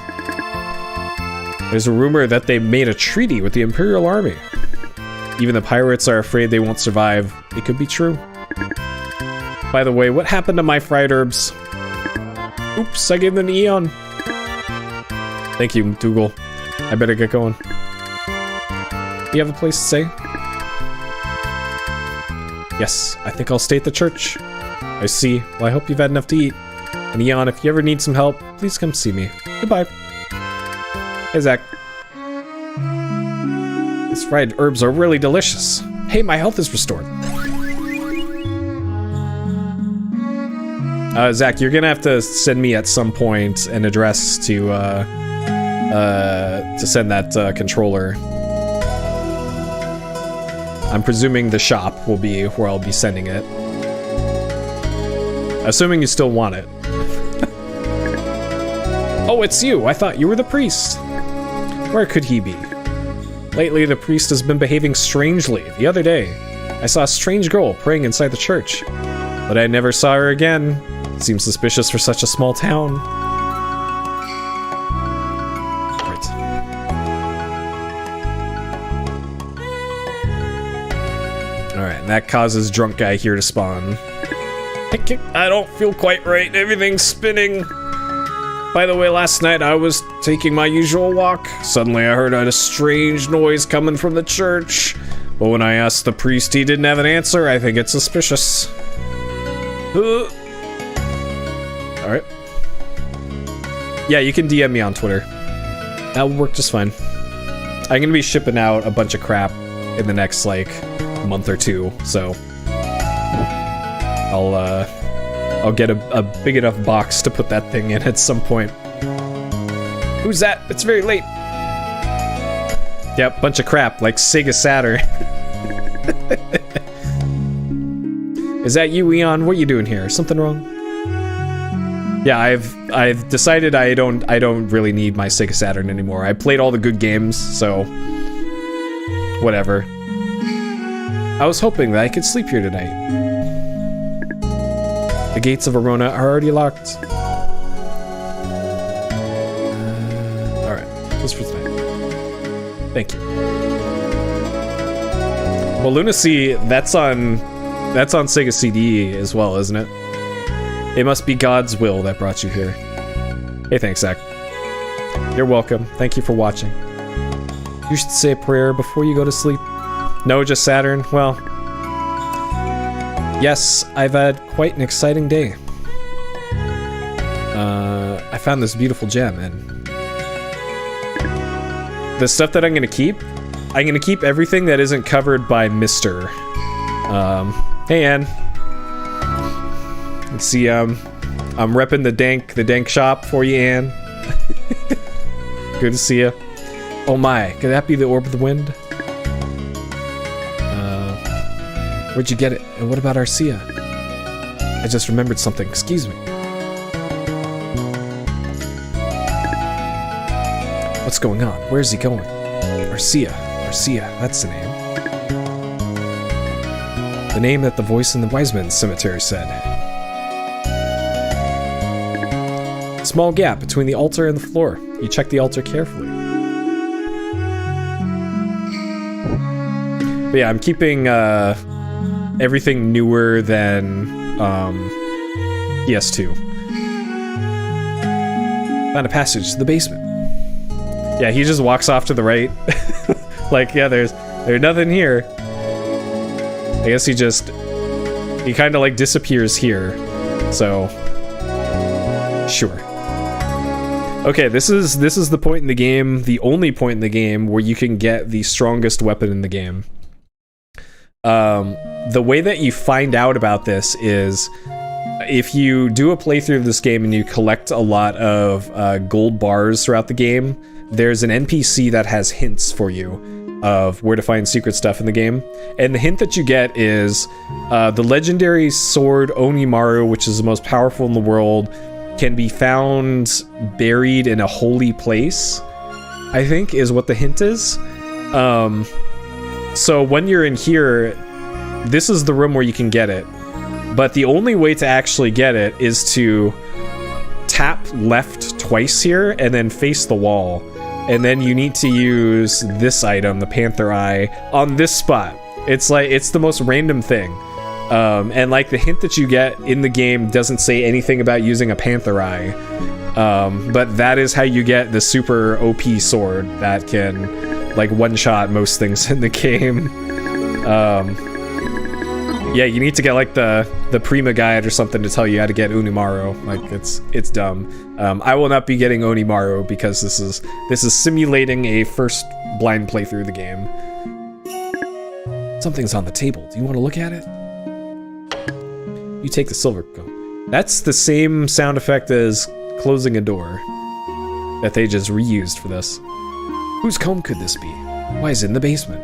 There's a rumor that they made a treaty with the Imperial Army. Even the pirates are afraid they won't survive. It could be true. By the way, what happened to my fried herbs? Oops, I gave them to Eon. Thank you, Dougal. I better get going. You have a place to stay? Yes, I think I'll stay at the church. I see. Well, I hope you've had enough to eat. And Eon, if you ever need some help, please come see me. Goodbye. Hey, Zach. These fried herbs are really delicious. Hey, my health is restored. Zach, you're gonna have to send me at some point an address to send that controller. I'm presuming the shop will be where I'll be sending it. Assuming you still want it. Oh, it's you! I thought you were the priest. Where could he be? Lately, the priest has been behaving strangely. The other day, I saw a strange girl praying inside the church, but I never saw her again. Seems suspicious for such a small town. Right. Alright, that causes drunk guy here to spawn. I don't feel quite right. Everything's spinning. By the way, last night I was taking my usual walk. Suddenly I heard a strange noise coming from the church. But when I asked the priest, he didn't have an answer. I think it's suspicious. Alright. Yeah, you can DM me on Twitter. That will work just fine. I'm gonna be shipping out a bunch of crap in the next, like, month or two, so... I'll get a big enough box to put that thing in at some point. Who's that? It's very late. Yep, bunch of crap, like Sega Saturn. Is that you, Eon? What are you doing here? Something wrong? Yeah, I've decided I don't really need my Sega Saturn anymore. I played all the good games, so whatever. I was hoping that I could sleep here tonight. The gates of Arona are already locked. just for tonight. Thank you. Well, Lunacy, that's on Sega CD as well, isn't it? It must be God's will that brought you here. Hey, thanks, Zach. You're welcome. Thank you for watching. You should say a prayer before you go to sleep. No, just Saturn? Well, yes, I've had quite an exciting day. I found this beautiful gem, and the stuff that I'm gonna keep everything that isn't covered by Mr. Hey, Ann. Let's see, I'm repping the dank shop for you, Ann. Good to see you. Oh my, could that be the Orb of the Wind? Where'd you get it? And what about Arcia? I just remembered something, excuse me. What's going on? Where's he going? Arcia, that's the name. The name that the voice in the Wiseman cemetery said. Small gap between the altar and the floor. You check the altar carefully. But yeah, I'm keeping everything newer than PS2. Found a passage to the basement. Yeah, he just walks off to the right. Like, yeah, there's nothing here. I guess he kind of like disappears here. So, sure. Okay, this is the point in the game, the only point in the game where you can get the strongest weapon in the game. The way that you find out about this is if you do a playthrough of this game and you collect a lot of gold bars throughout the game, there's an NPC that has hints for you of where to find secret stuff in the game. And the hint that you get is the legendary sword Onimaru, which is the most powerful in the world, can be found buried in a holy place, I think is what the hint is. So when you're in here, this is the room where you can get it. But the only way to actually get it is to tap left twice here and then face the wall. And then you need to use this item, the Panther Eye, on this spot. It's the most random thing. And like the hint that you get in the game doesn't say anything about using a Panther Eye. But that is how you get the super OP sword that can like one-shot most things in the game. Yeah, you need to get like the Prima guide or something to tell you how to get Onimaru. Like it's dumb. I will not be getting Onimaru because this is simulating a first blind playthrough of the game. Something's on the table. Do you want to look at it? You take the silver comb. That's the same sound effect as closing a door that they just reused for this. Whose comb could this be? Why is it in the basement?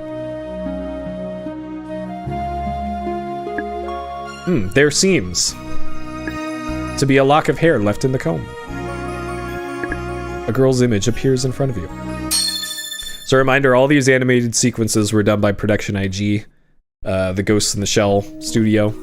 There seems to be a lock of hair left in the comb. A girl's image appears in front of you. So a reminder, all these animated sequences were done by Production IG, the Ghost in the Shell studio.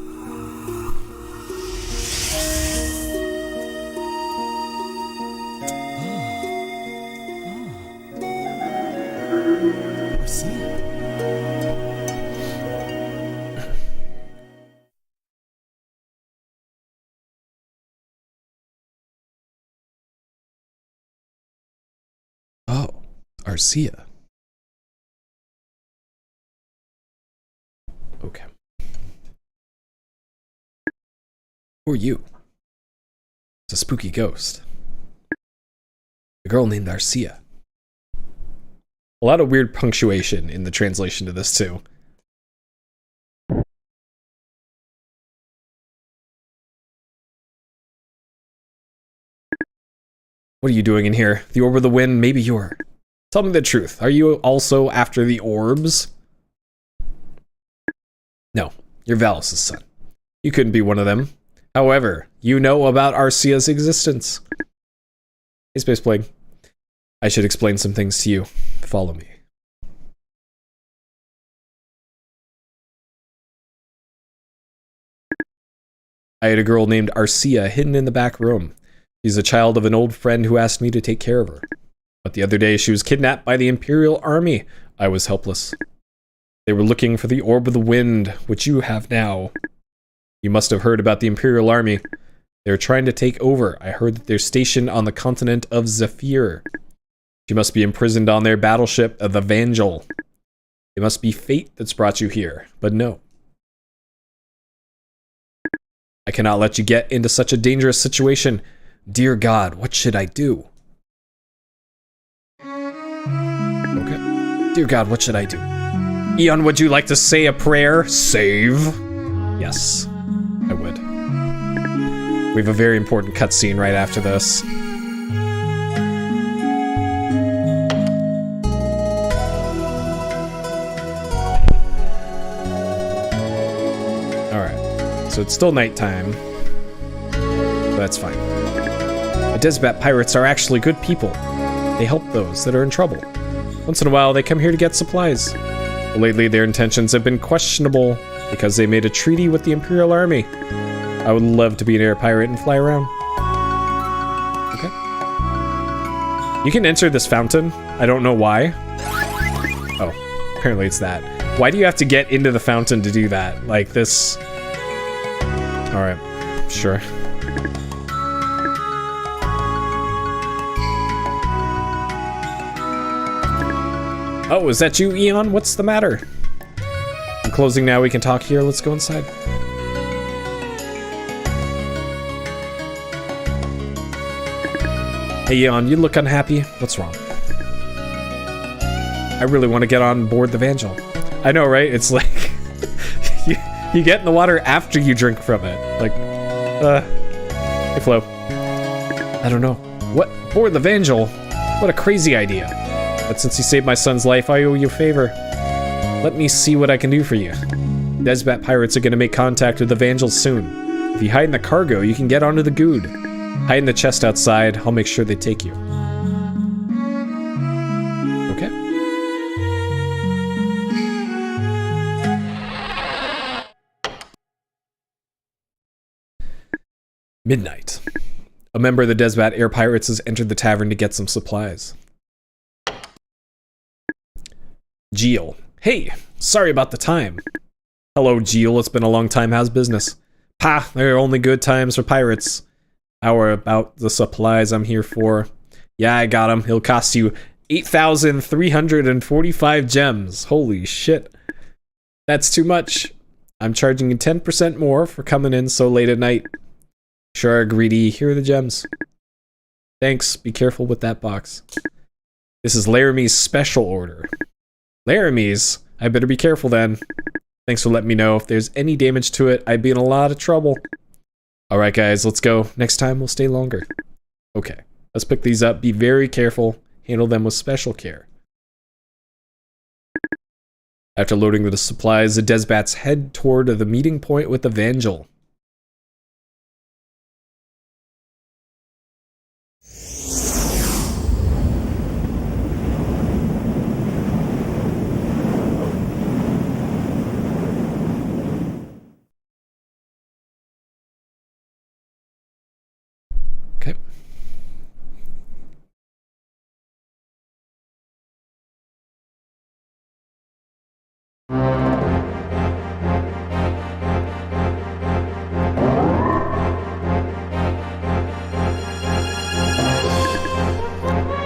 Arcia. Okay. Who are you? It's a spooky ghost. A girl named Arcia. A lot of weird punctuation in the translation to this too. What are you doing in here? The Orb of the Wind? Maybe you're... Tell me the truth. Are you also after the orbs? No, you're Valos' son. You couldn't be one of them. However, you know about Arcia's existence. Hey, Space Plague. I should explain some things to you. Follow me. I had a girl named Arcia hidden in the back room. She's a child of an old friend who asked me to take care of her. But the other day, she was kidnapped by the Imperial Army. I was helpless. They were looking for the Orb of the Wind, which you have now. You must have heard about the Imperial Army. They're trying to take over. I heard that they're stationed on the continent of Zephyr. She must be imprisoned on their battleship, the Evangel. It must be fate that's brought you here, but no. I cannot let you get into such a dangerous situation. Dear God, what should I do? Okay. Dear God, what should I do? Eon, would you like to say a prayer? Save? Yes, I would. We have a very important cutscene right after this. Alright, so it's still nighttime. But that's fine. The Desbat pirates are actually good people. They help those that are in trouble. Once in a while, they come here to get supplies. But lately, their intentions have been questionable because they made a treaty with the Imperial Army. I would love to be an air pirate and fly around. Okay. You can enter this fountain. I don't know why. Oh, apparently it's that. Why do you have to get into the fountain to do that? Like this... Alright, sure. Oh, is that you, Eon? What's the matter? I'm closing now, we can talk here. Let's go inside. Hey, Eon, you look unhappy. What's wrong? I really want to get on board the Evangel. I know, right? It's like... you get in the water after you drink from it. Like, hey, Flo. I don't know. What? Board the Evangel? What a crazy idea. But since you saved my son's life, I owe you a favor. Let me see what I can do for you. Desbat pirates are going to make contact with the Evangel soon. If you hide in the cargo, you can get onto the Good. Hide in the chest outside. I'll make sure they take you. Okay. Midnight. A member of the Desbat Air Pirates has entered the tavern to get some supplies. Geel. Hey, sorry about the time. Hello, Geel. It's been a long time. How's business? Pa, there are only good times for pirates. How are about the supplies I'm here for? Yeah, I got them. It'll cost you 8,345 gems. Holy shit. That's too much. I'm charging you 10% more for coming in so late at night. Sure, greedy. Here are the gems. Thanks. Be careful with that box. This is Laramie's special order. Laramie's? I better be careful then. Thanks for letting me know. If there's any damage to it, I'd be in a lot of trouble. Alright guys, let's go. Next time we'll stay longer. Okay, let's pick these up. Be very careful. Handle them with special care. After loading the supplies, the Desbats head toward the meeting point with Evangel. Okay.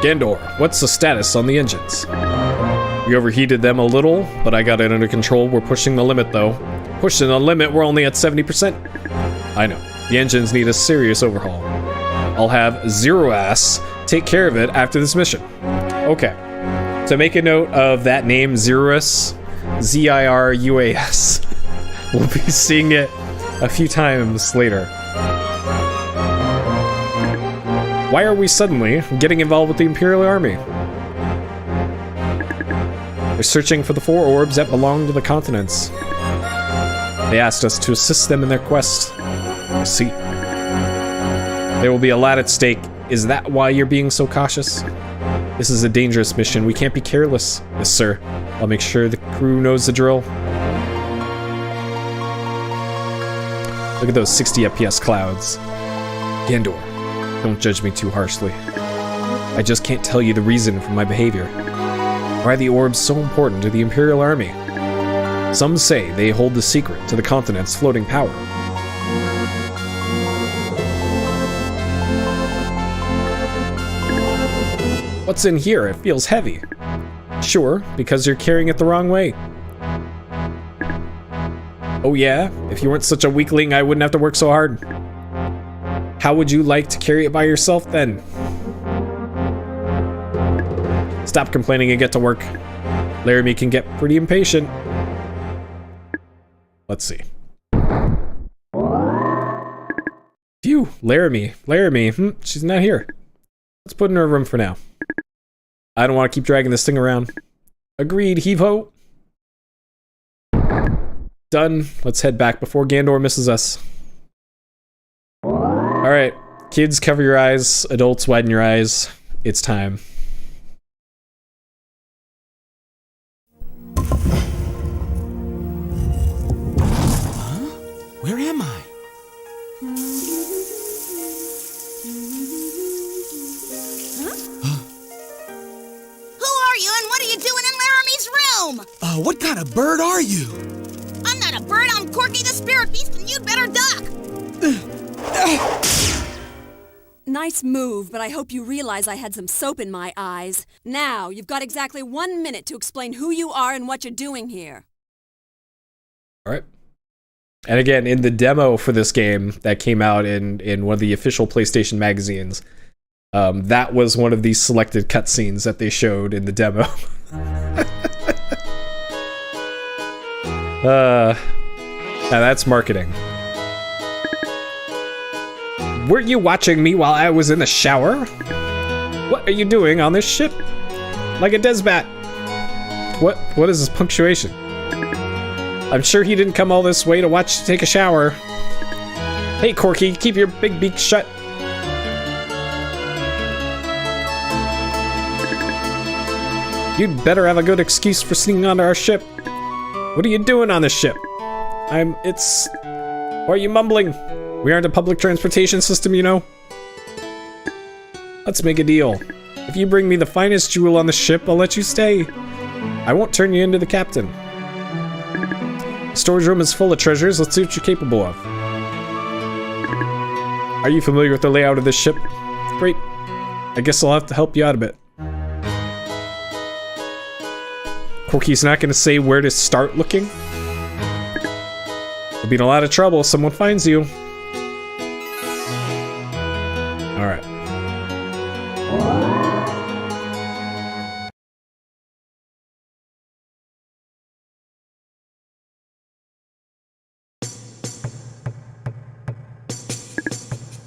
Gandor, what's the status on the engines? We overheated them a little, but I got it under control. We're pushing the limit though. Pushing the limit, we're only at 70%. I know, the engines need a serious overhaul. I'll have Zero Ass take care of it after this mission. Okay, so make a note of that name, Zirus, Z-I-R-U-A-S. We'll be seeing it a few times later. Why are we suddenly getting involved with the Imperial Army? They're searching for the 4 orbs that belong to the continents. They asked us to assist them in their quest. I see. There will be a lot at stake. Is that why you're being so cautious? This is a dangerous mission. We can't be careless. Yes, sir. I'll make sure the crew knows the drill. Look at those 60 FPS clouds. Gandor, don't judge me too harshly. I just can't tell you the reason for my behavior. Why are the orbs so important to the Imperial Army? Some say they hold the secret to the continent's floating power. What's in here? It feels heavy. Sure, because you're carrying it the wrong way. Oh yeah? If you weren't such a weakling, I wouldn't have to work so hard. How would you like to carry it by yourself then? Stop complaining and get to work. Laramie can get pretty impatient. Let's see. Phew, Laramie. She's not here. Let's put in her room for now. I don't want to keep dragging this thing around. Agreed, heave-ho. Done. Let's head back before Gandor misses us. Alright, kids, cover your eyes. Adults, widen your eyes. It's time. Where am I? Who are you and what are you doing in Laramie's room? What kind of bird are you? I'm not a bird, I'm Corky the Spirit Beast, and you'd better duck! Nice move, but I hope you realize I had some soap in my eyes. Now, you've got exactly 1 minute to explain who you are and what you're doing here. Alright. And again, in the demo for this game that came out in one of the official PlayStation magazines, that was one of these selected cutscenes that they showed in the demo. Now that's marketing. Weren't you watching me while I was in the shower? What are you doing on this ship? Like a desbat. What is this punctuation? I'm sure he didn't come all this way to watch you take a shower. Hey, Corky, keep your big beak shut. You'd better have a good excuse for sneaking onto our ship. What are you doing on this ship? Why are you mumbling? We aren't a public transportation system, you know. Let's make a deal. If you bring me the finest jewel on the ship, I'll let you stay. I won't turn you into the captain. Storage room is full of treasures. Let's see what you're capable of. Are you familiar with the layout of this ship? Great. I guess I'll have to help you out a bit. Corky's not going to say where to start looking. You'll be in a lot of trouble if someone finds you. Alright.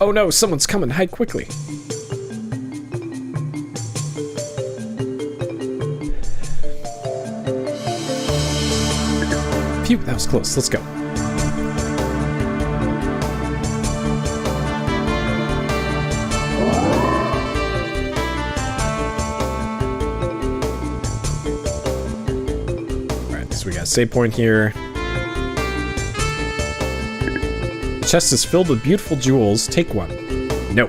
Oh no, someone's coming. Hide quickly. Phew, that was close. Let's go. Alright, so we got a save point here. The chest is filled with beautiful jewels. Take one. No.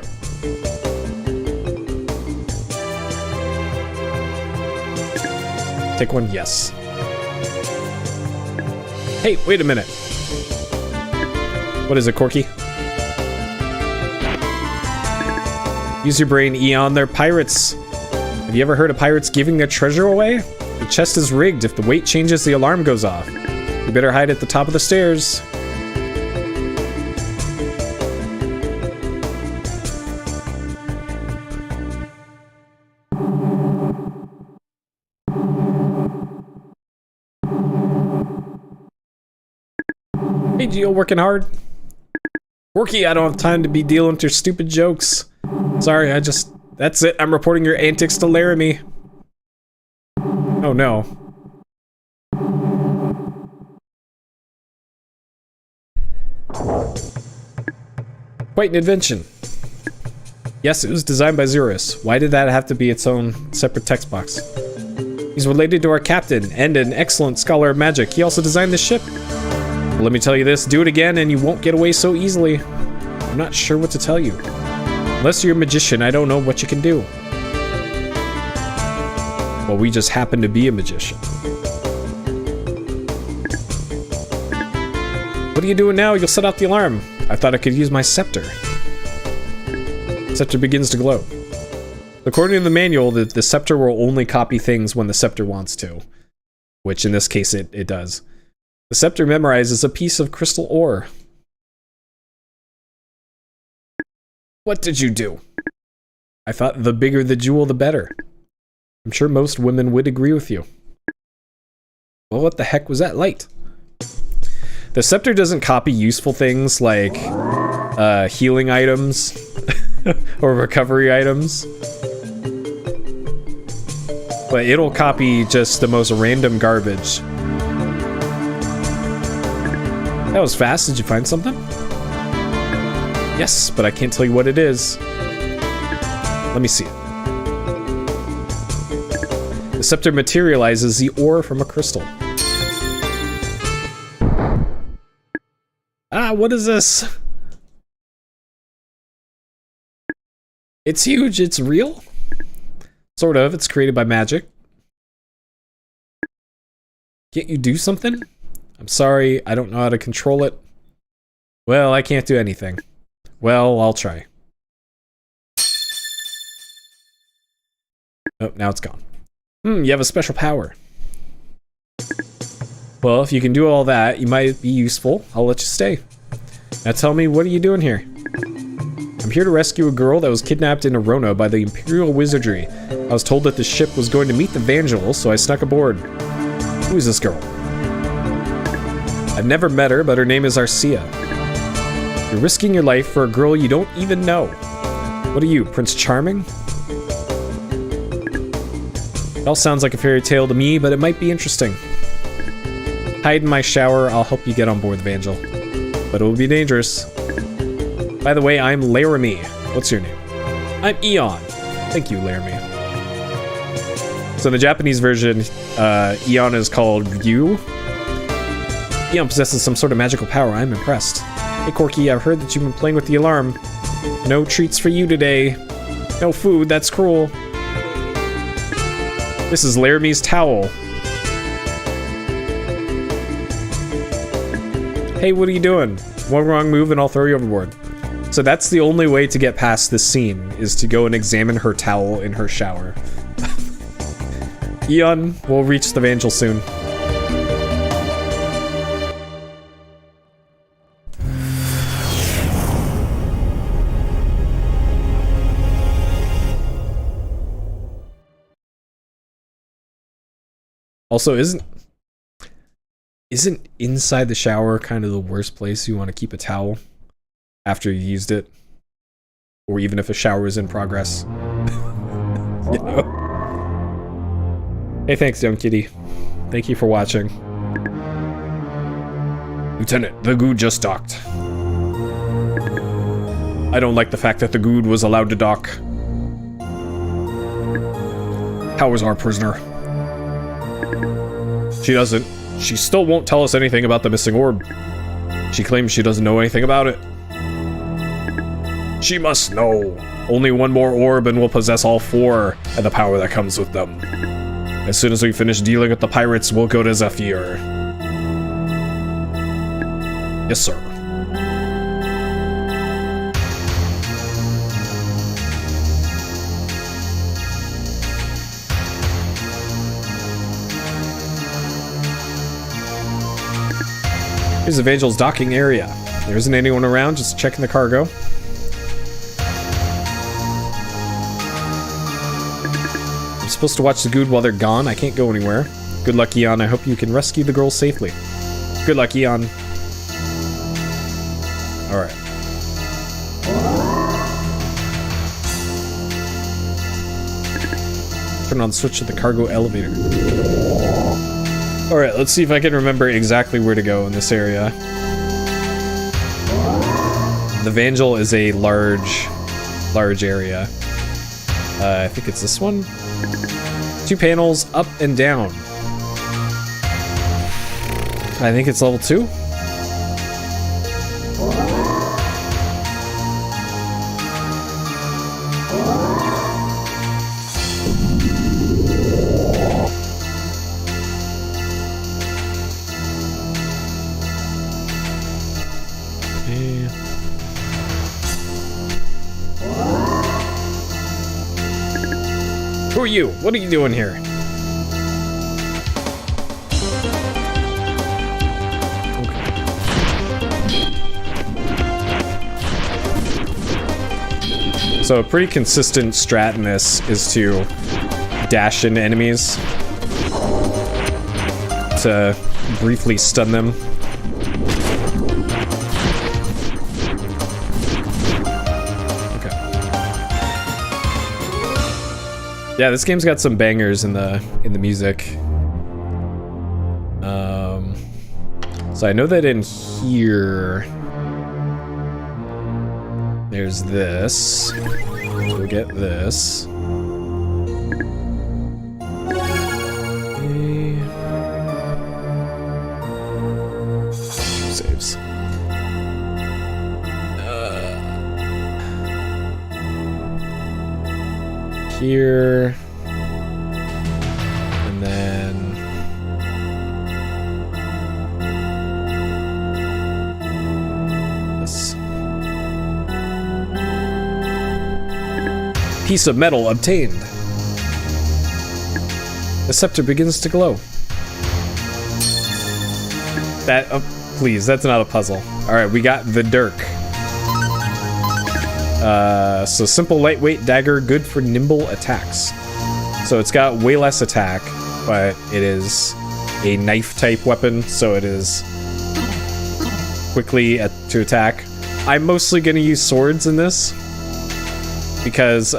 Take one, yes. Hey, wait a minute. What is it, Corky? Use your brain, Eon. They're pirates. Have you ever heard of pirates giving their treasure away? The chest is rigged. If the weight changes, the alarm goes off. You better hide at the top of the stairs. Hey, Geo, working hard? Corky, I don't have time to be dealing with your stupid jokes. Sorry, that's it. I'm reporting your antics to Laramie. Oh no. Quite an invention. Yes, it was designed by Zurus. Why did that have to be its own separate text box? He's related to our captain and an excellent scholar of magic. He also designed this ship. But let me tell you this, do it again and you won't get away so easily. I'm not sure what to tell you. Unless you're a magician, I don't know what you can do. Well, we just happen to be a magician. What are you doing now? You'll set off the alarm. I thought I could use my scepter. Scepter begins to glow. According to the manual, the scepter will only copy things when the scepter wants to. Which in this case it does. The scepter memorizes a piece of crystal ore. What did you do? I thought the bigger the jewel, the better. I'm sure most women would agree with you. Well, what the heck was that light? The scepter doesn't copy useful things like healing items or recovery items. But it'll copy just the most random garbage. That was fast. Did you find something? Yes, but I can't tell you what it is. Let me see it. The scepter materializes the ore from a crystal. Ah, what is this? It's huge. It's real? Sort of. It's created by magic. Can't you do something? I'm sorry. I don't know how to control it. Well, I can't do anything. Well, I'll try. Oh, now it's gone. You have a special power. Well, if you can do all that, you might be useful. I'll let you stay. Now tell me, what are you doing here? I'm here to rescue a girl that was kidnapped in Arona by the Imperial Wizardry. I was told that the ship was going to meet the Evangel, so I snuck aboard. Who is this girl? I've never met her, but her name is Arcia. You're risking your life for a girl you don't even know. What are you, Prince Charming? It all sounds like a fairy tale to me, but it might be interesting. Hide in my shower, I'll help you get on board the Evangel. But it will be dangerous. By the way, I'm Laramie. What's your name? I'm Eon. Thank you, Laramie. So in the Japanese version, Eon is called Ryu. Eon possesses some sort of magical power. I'm impressed. Hey, Corky, I've heard that you've been playing with the alarm. No treats for you today. No food, that's cruel. This is Laramie's towel. Hey, what are you doing? One wrong move and I'll throw you overboard. So that's the only way to get past this scene, is to go and examine her towel in her shower. Eon, we'll reach the Evangel soon. Also, isn't inside the shower kind of the worst place you want to keep a towel after you used it? Or even if a shower is in progress. You know? Hey, thanks, young kitty. Thank you for watching. Lieutenant, the Good just docked. I don't like the fact that the Good was allowed to dock. How is our prisoner? She still won't tell us anything about the missing orb. She claims she doesn't know anything about it. She must know. Only one more orb and we'll possess all four and the power that comes with them. As soon as we finish dealing with the pirates, we'll go to Zephyr. Yes, sir. Here's Evangel's docking area. There isn't anyone around, just checking the cargo. I'm supposed to watch the Good while they're gone. I can't go anywhere. Good luck, Eon. I hope you can rescue the girl safely. Good luck, Eon. Alright. Turn on the switch to the cargo elevator. Alright, let's see if I can remember exactly where to go in this area. The Evangel is a large area. I think it's this one. 2 panels up and down. I think it's level 2. Who are you? What are you doing here? Okay. So a pretty consistent strat in this is to dash into enemies to briefly stun them. Yeah, this game's got some bangers in the music. So I know that in here there's this. We'll get this. Okay. Saves. Here, and then this piece of metal obtained. The scepter begins to glow. That, oh, please, that's not a puzzle. All right, we got the Dirk. So simple lightweight dagger, good for nimble attacks. So it's got way less attack, but it is a knife type weapon, so it is quickly to attack. I'm mostly gonna use swords in this because,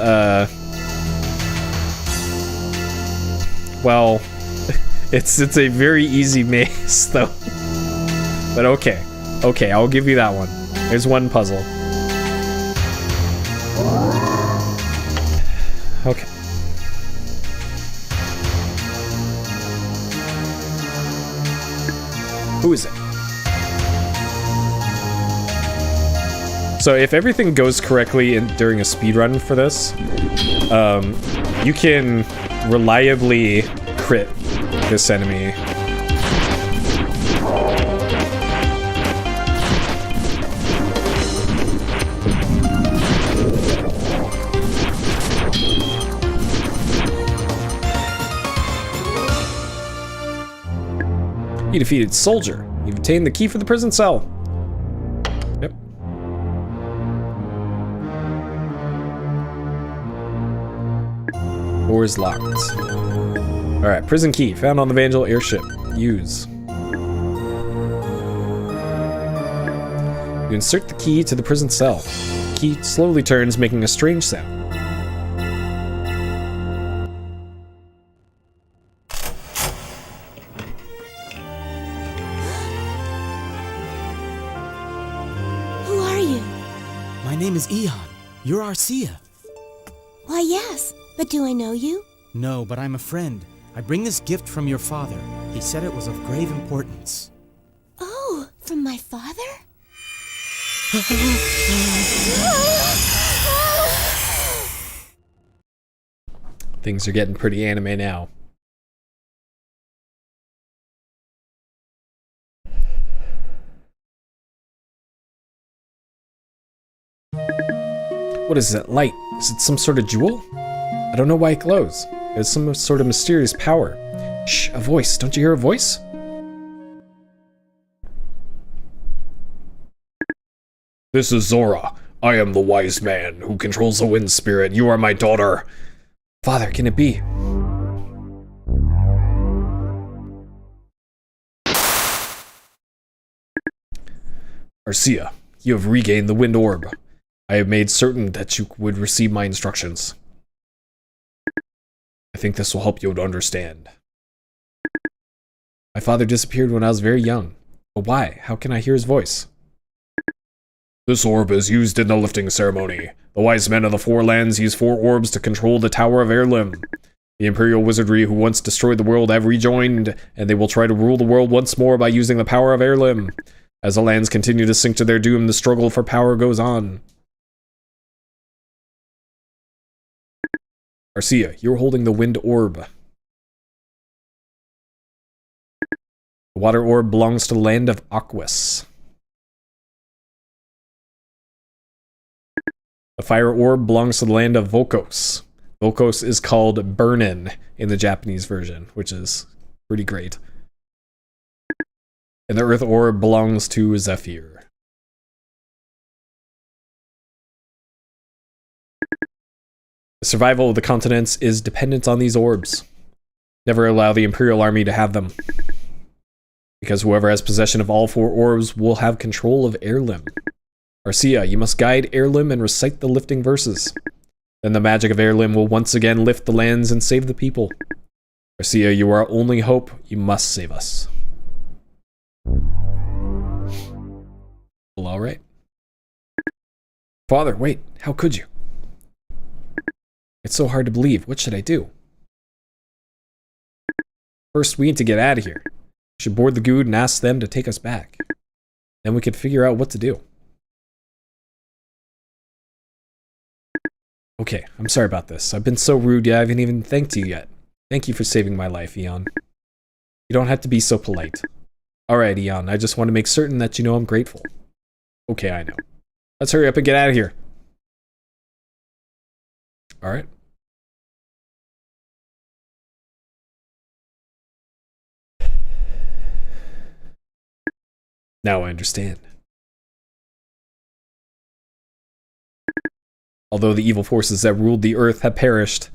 well, it's a very easy maze though. But okay, I'll give you that one. There's one puzzle. Okay. Who is it? So if everything goes correctly during a speedrun for this, you can reliably crit this enemy. You defeated Soldier. You've obtained the key for the prison cell. Yep. Doors locked. Alright, prison key. Found on the Evangel airship. Use. You insert the key to the prison cell. The key slowly turns, making a strange sound. My name is Eon. You're Arcia. Why, yes. But do I know you? No, but I'm a friend. I bring this gift from your father. He said it was of grave importance. Oh, from my father? Things are getting pretty anime now. What is that light? Is it some sort of jewel? I don't know why it glows. It has some sort of mysterious power. Shh, a voice. Don't you hear a voice? This is Zora. I am the wise man who controls the wind spirit. You are my daughter. Father, can it be? Arcia, you have regained the wind orb. I have made certain that you would receive my instructions. I think this will help you to understand. My father disappeared when I was very young. But why? How can I hear his voice? This orb is used in the lifting ceremony. The wise men of the Four Lands use 4 orbs to control the Tower of Heirloom. The Imperial Wizardry who once destroyed the world have rejoined, and they will try to rule the world once more by using the power of Heirloom. As the lands continue to sink to their doom, the struggle for power goes on. Arcia, you're holding the wind orb. The water orb belongs to the land of Aquas. The fire orb belongs to the land of Volcos. Volkos is called Burnin in the Japanese version, which is pretty great. And the Earth Orb belongs to Zephyr. The survival of the continents is dependent on these orbs. Never allow the Imperial Army to have them. Because whoever has possession of all 4 orbs will have control of Heirloom. Arcia, you must guide Heirloom and recite the lifting verses. Then the magic of Heirloom will once again lift the lands and save the people. Arcia, you are our only hope. You must save us. Well, alright. Father, wait. How could you? It's so hard to believe. What should I do? First, we need to get out of here. We should board the Good and ask them to take us back. Then we can figure out what to do. Okay, I'm sorry about this. I've been so rude, I haven't even thanked you yet. Thank you for saving my life, Eon. You don't have to be so polite. Alright, Eon, I just want to make certain that you know I'm grateful. Okay, I know. Let's hurry up and get out of here. Alright. Now I understand. Although the evil forces that ruled the Earth have perished,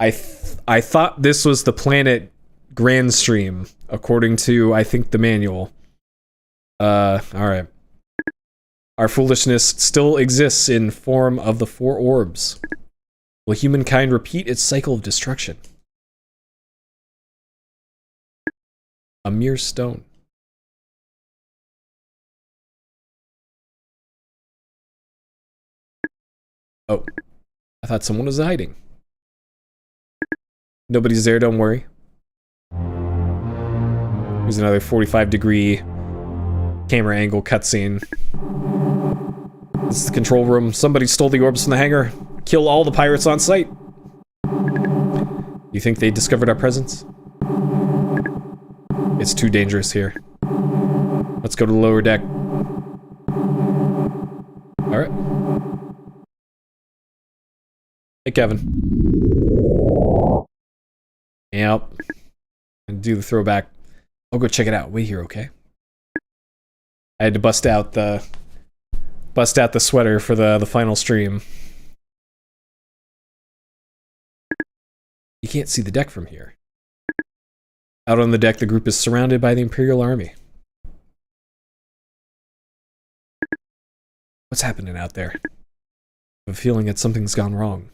I thought this was the planet Granstream, according to, I think, the manual. Alright. Our foolishness still exists in form of the 4 orbs. Will humankind repeat its cycle of destruction? A mere stone. Oh, I thought someone was hiding. Nobody's there, don't worry. Here's another 45-degree camera angle cutscene. This is the control room. Somebody stole the orbs from the hangar. Kill all the pirates on sight. You think they discovered our presence? It's too dangerous here. Let's go to the lower deck. Alright. Hey, Kevin. Yep. And do the throwback. I'll go check it out. Wait here, okay? I had to bust out the sweater for the final stream. You can't see the deck from here. Out on the deck, the group is surrounded by the Imperial Army. What's happening out there? I have a feeling that something's gone wrong.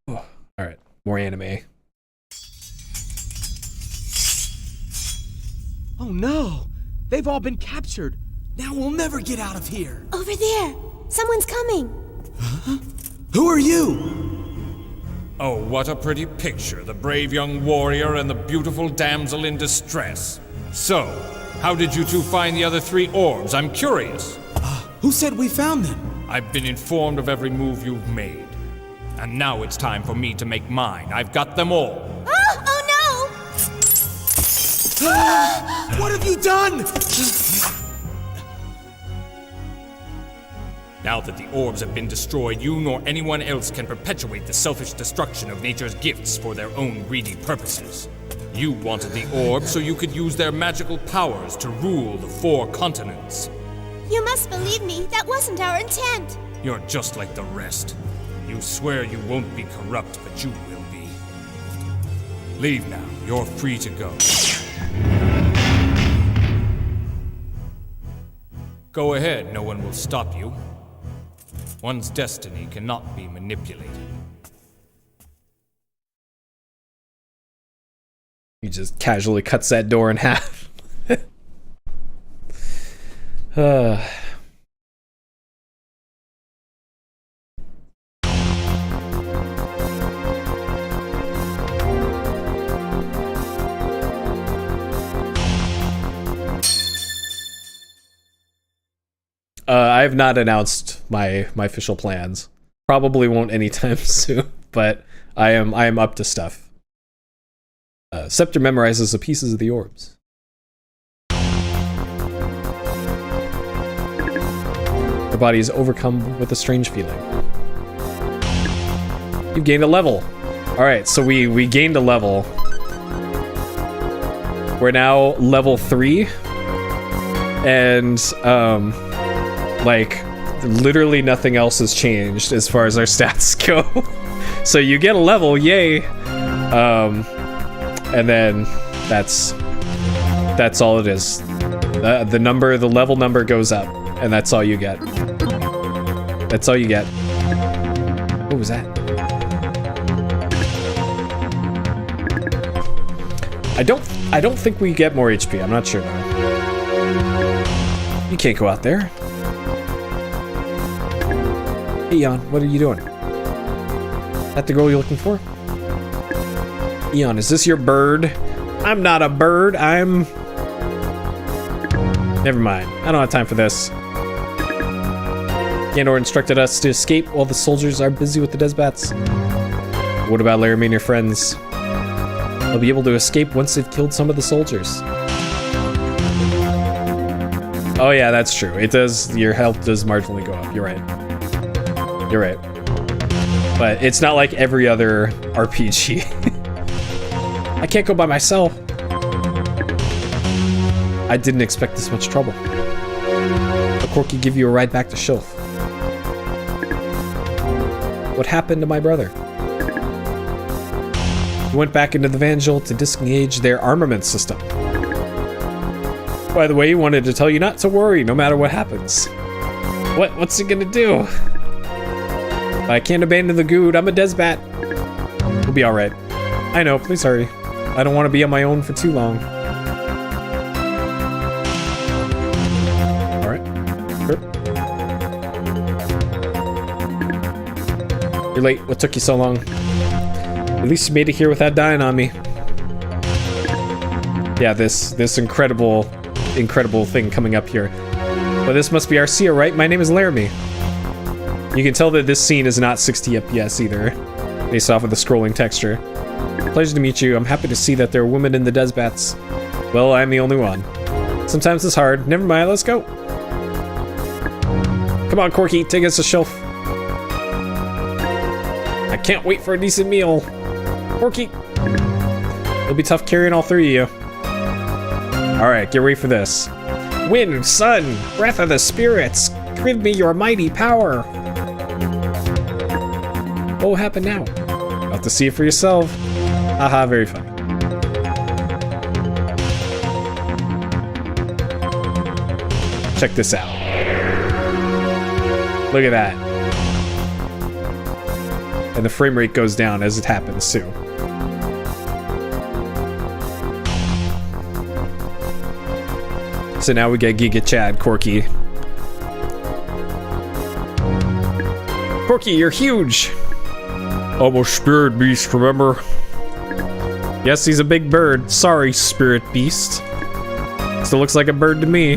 Oh, alright, more anime. Oh no! They've all been captured! Now we'll never get out of here! Over there! Someone's coming! Huh? Who are you? Oh, what a pretty picture. The brave young warrior and the beautiful damsel in distress. So, how did you two find the other 3 orbs? I'm curious. Who said we found them? I've been informed of every move you've made. And now it's time for me to make mine. I've got them all. Oh no! What have you done? Now that the orbs have been destroyed, you nor anyone else can perpetuate the selfish destruction of nature's gifts for their own greedy purposes. You wanted the orbs so you could use their magical powers to rule the 4 continents. You must believe me, that wasn't our intent. You're just like the rest. You swear you won't be corrupt, but you will be. Leave now. You're free to go. Go ahead, no one will stop you. One's destiny cannot be manipulated. He just casually cuts that door in half. I have not announced my official plans. Probably won't anytime soon, but I am up to stuff. Scepter memorizes the pieces of the orbs. The body is overcome with a strange feeling. You've gained a level. Alright, so we gained a level. We're now level 3. And, like, literally nothing else has changed as far as our stats go. So you get a level, yay! And then that's all it is. The level number goes up, and that's all you get. That's all you get. What was that? I don't think we get more HP. I'm not sure though. You can't go out there. Hey, Eon, what are you doing? Is that the girl you're looking for? Eon, is this your bird? I'm not a bird, I'm... Never mind, I don't have time for this. Gandor instructed us to escape while the soldiers are busy with the Desbats. What about Laramie and your friends? They'll be able to escape once they've killed some of the soldiers. Oh yeah, that's true. It does, your health does marginally go up, you're right. You're right. But it's not like every other RPG. I can't go by myself. I didn't expect this much trouble. But Corky give you a ride back to Shilf. What happened to my brother? He went back into the Evangel to disengage their armament system. By the way, he wanted to tell you not to worry, no matter what happens. What's he gonna do? I can't abandon the Good, I'm a Desbat. We'll be alright. I know, please hurry. I don't want to be on my own for too long. Alright. Sure. You're late. What took you so long? At least you made it here without dying on me. Yeah, this incredible thing coming up here. Well, this must be Arcia, right? My name is Laramie. You can tell that this scene is not 60 FPS either, based off of the scrolling texture. Pleasure to meet you. I'm happy to see that there are women in the Desbats. Well, I'm the only one. Sometimes it's hard. Never mind, let's go. Come on, Corky, take us to Shelf. I can't wait for a decent meal. Corky. It'll be tough carrying all three of you. Alright, get ready for this. Wind, sun, breath of the spirits, give me your mighty power. What will happen now? You'll have to see it for yourself. Haha, very funny. Check this out. Look at that. And the frame rate goes down as it happens too. So now we get Giga Chad, Corky. Corky, you're huge! I'm a spirit beast, remember? Yes, he's a big bird. Sorry, spirit beast. Still looks like a bird to me.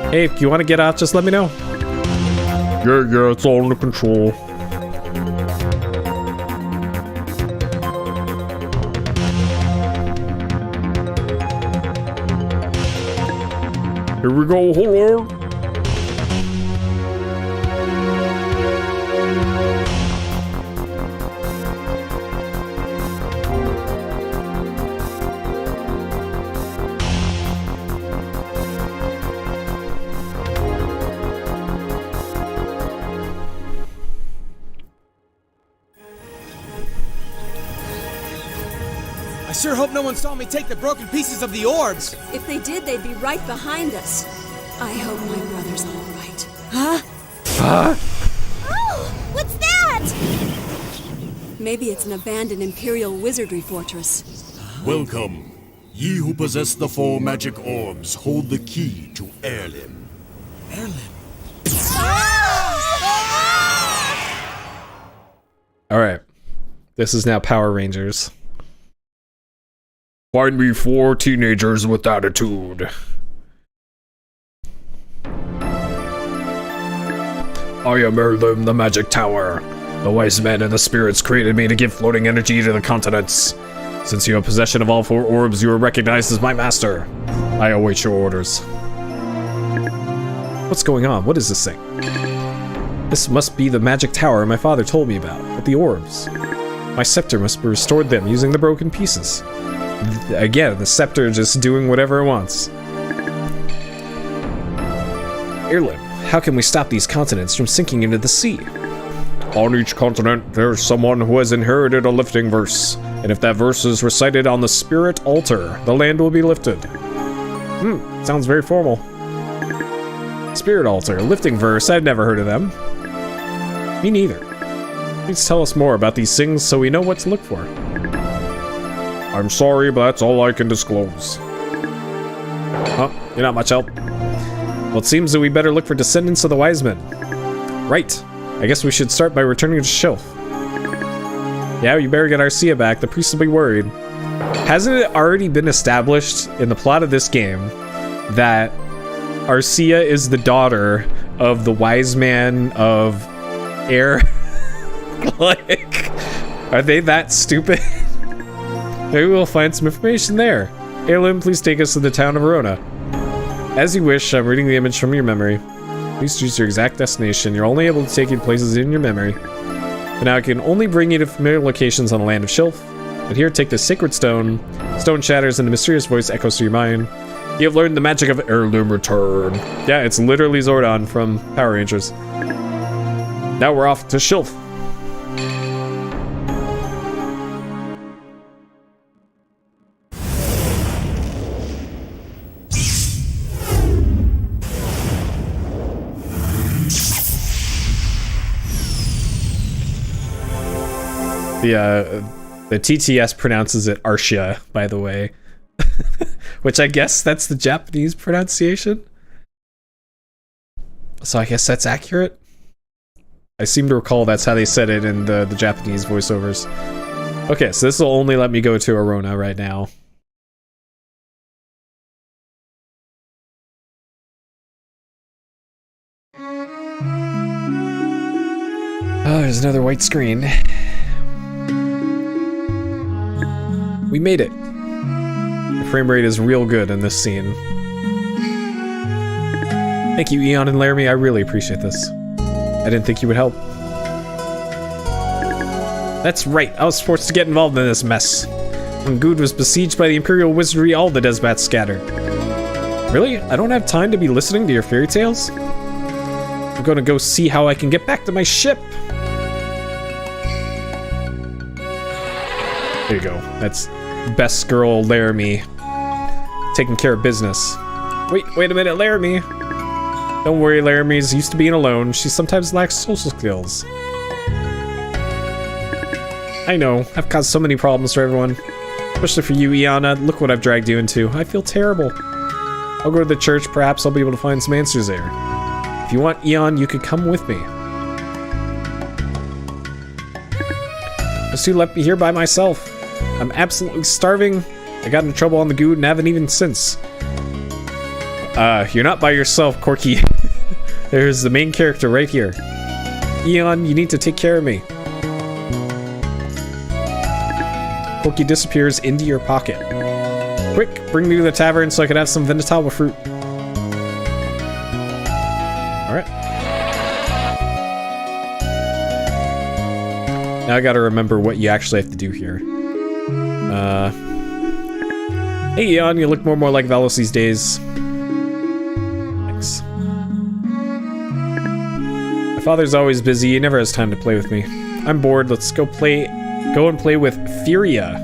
Hey, if you want to get out, just let me know. Yeah, it's all under control. Here we go, hold on. I sure hope no one saw me take the broken pieces of the orbs. If they did, they'd be right behind us. I hope my brother's all right. Huh? Oh, what's that? Maybe it's an abandoned Imperial wizardry fortress. Welcome. Ye who possess the 4 magic orbs hold the key to Erlim. Alright. This is now Power Rangers. Find me 4 teenagers with attitude. I am Erlim, the Magic Tower. The Wiseman and the spirits created me to give floating energy to the continents. Since you have possession of all 4 orbs, you are recognized as my master. I await your orders. What's going on? What is this thing? This must be the magic tower my father told me about, with the orbs. My scepter must be restored them using the broken pieces. Again, the scepter just doing whatever it wants. Heirloom, how can we stop these continents from sinking into the sea? On each continent, there's someone who has inherited a lifting verse. And if that verse is recited on the spirit altar, the land will be lifted. Sounds very formal. Spirit altar, lifting verse, I've never heard of them. Me neither. Please tell us more about these things so we know what to look for. I'm sorry, but that's all I can disclose. Oh, you're not much help. Well, it seems that we better look for descendants of the Wiseman. Right. I guess we should start by returning to Shelf. Yeah, you better get Arcia back. The priest will be worried. Hasn't it already been established in the plot of this game that Arcia is the daughter of the Wiseman of Air? Like, are they that stupid? Maybe we'll find some information there. Heirloom, please take us to the town of Verona. As you wish, I'm reading the image from your memory. Please choose your exact destination. You're only able to take you to places in your memory. But now I can only bring you to familiar locations on the land of Shilf. But here, take the sacred stone. Stone shatters and a mysterious voice echoes through your mind. You have learned the magic of Heirloom Return. Yeah, it's literally Zordon from Power Rangers. Now we're off to Shilf. The TTS pronounces it Arcia, by the way. Which I guess that's the Japanese pronunciation. So I guess that's accurate. I seem to recall that's how they said it in the Japanese voiceovers. Okay, so this will only let me go to Arona right now. Oh, there's another white screen. We made it. The frame rate is real good in this scene. Thank you, Eon and Laramie. I really appreciate this. I didn't think you would help. That's right. I was forced to get involved in this mess. When Good was besieged by the Imperial Wizardry, all the Desbats scattered. Really? I don't have time to be listening to your fairy tales? I'm gonna go see how I can get back to my ship. There you go. That's best girl Laramie taking care of business. Wait a minute, Laramie. Don't worry, Laramie's used to being alone. She sometimes lacks social skills. I know, I've caused so many problems for everyone. Especially for you, Iana. Look what I've dragged you into. I feel terrible. I'll go to the church. Perhaps I'll be able to find some answers there. If you want, Eon, you could come with me. Just you let me here by myself. I'm absolutely starving. I got into trouble on the Good and haven't even since. You're not by yourself, Corky. There's the main character right here. Eon, you need to take care of me. Corky disappears into your pocket. Quick, bring me to the tavern so I can have some Venetaba fruit. Alright. Now I gotta remember what you actually have to do here. Hey Eon, you look more and more like Valos these days. Thanks. My father's always busy, he never has time to play with me. I'm bored, let's go and play with Furia.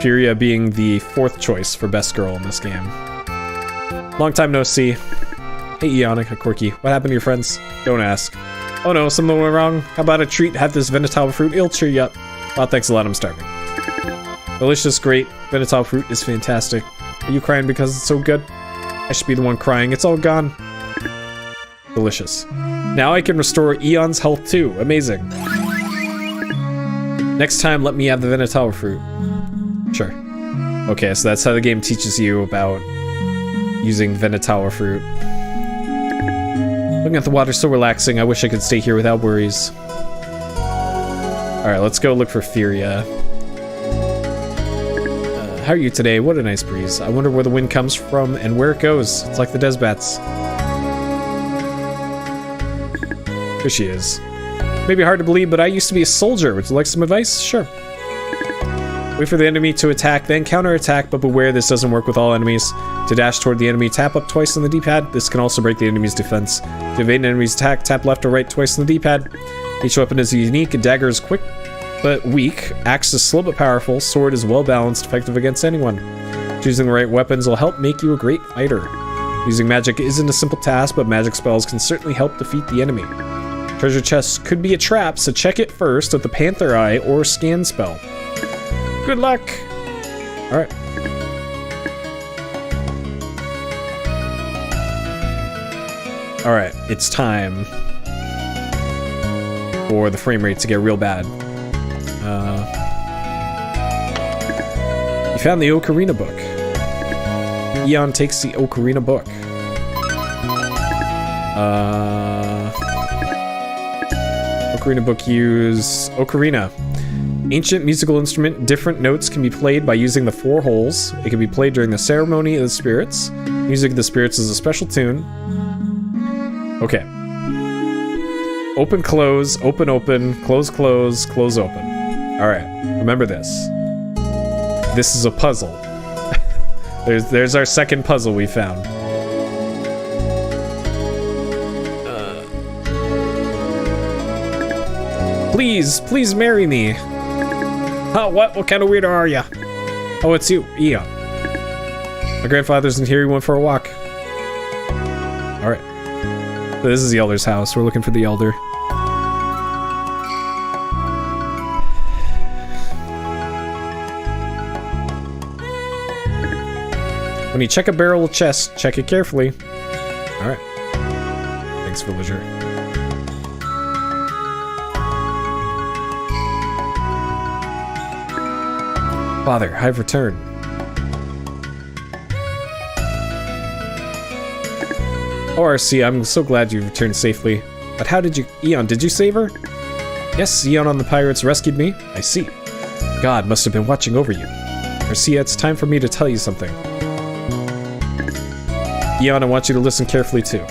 Furia being the 4th choice for best girl in this game. Long time no see. Hey Ionica, Corky, what happened to your friends? Don't ask. Oh no, something went wrong? How about a treat? Have this Venetaba fruit, it'll cheer you up. Well, thanks a lot, I'm starving. Delicious, great. Venetaba fruit is fantastic. Are you crying because it's so good? I should be the one crying, it's all gone. Delicious. Now I can restore Eon's health too, amazing. Next time, let me have the Venetaba fruit. Sure. Okay, so that's how the game teaches you about using Venetaba fruit. Looking at the water so relaxing, I wish I could stay here without worries. Alright, let's go look for Furia. How are you today? What a nice breeze. I wonder where the wind comes from and where it goes. It's like the Desbats. Here she is. Maybe hard to believe, but I used to be a soldier. Would you like some advice? Sure. Wait for the enemy to attack, then counterattack, but beware this doesn't work with all enemies. To dash toward the enemy, tap up twice on the D-pad. This can also break the enemy's defense. To evade an enemy's attack, tap left or right twice on the D-pad. Each weapon is unique. A dagger is quick but weak. Axe is slow but powerful. Sword is well balanced, effective against anyone. Choosing the right weapons will help make you a great fighter. Using magic isn't a simple task, but magic spells can certainly help defeat the enemy. Treasure chests could be a trap, so check it first with the Panther Eye or Scan spell. Good luck! Alright. Alright, it's time for the frame rate to get real bad. You found the Ocarina book. Eon takes the Ocarina book. Ocarina book use Ocarina. Ancient musical instrument. Different notes can be played by using the 4 holes. It can be played during the ceremony of the spirits. Music of the spirits is a special tune. Okay. Open, close, open, open, close, close, close, open. Alright, remember this. This is a puzzle. There's our second puzzle we found. Please marry me. Oh, what? What kind of weirdo are you? Oh, it's you, Eon. My grandfather's in here. He went for a walk. Alright. So this is the Elder's house. We're looking for the Elder. When you check a barrel of chest, check it carefully. Alright. Thanks, villager. Father, I've returned. Oh, Arcia, I'm so glad you returned safely. But how did you... Eon, did you save her? Yes, Eon on the pirates rescued me. I see. God must have been watching over you. Arcia, it's time for me to tell you something. Eon, I want you to listen carefully too.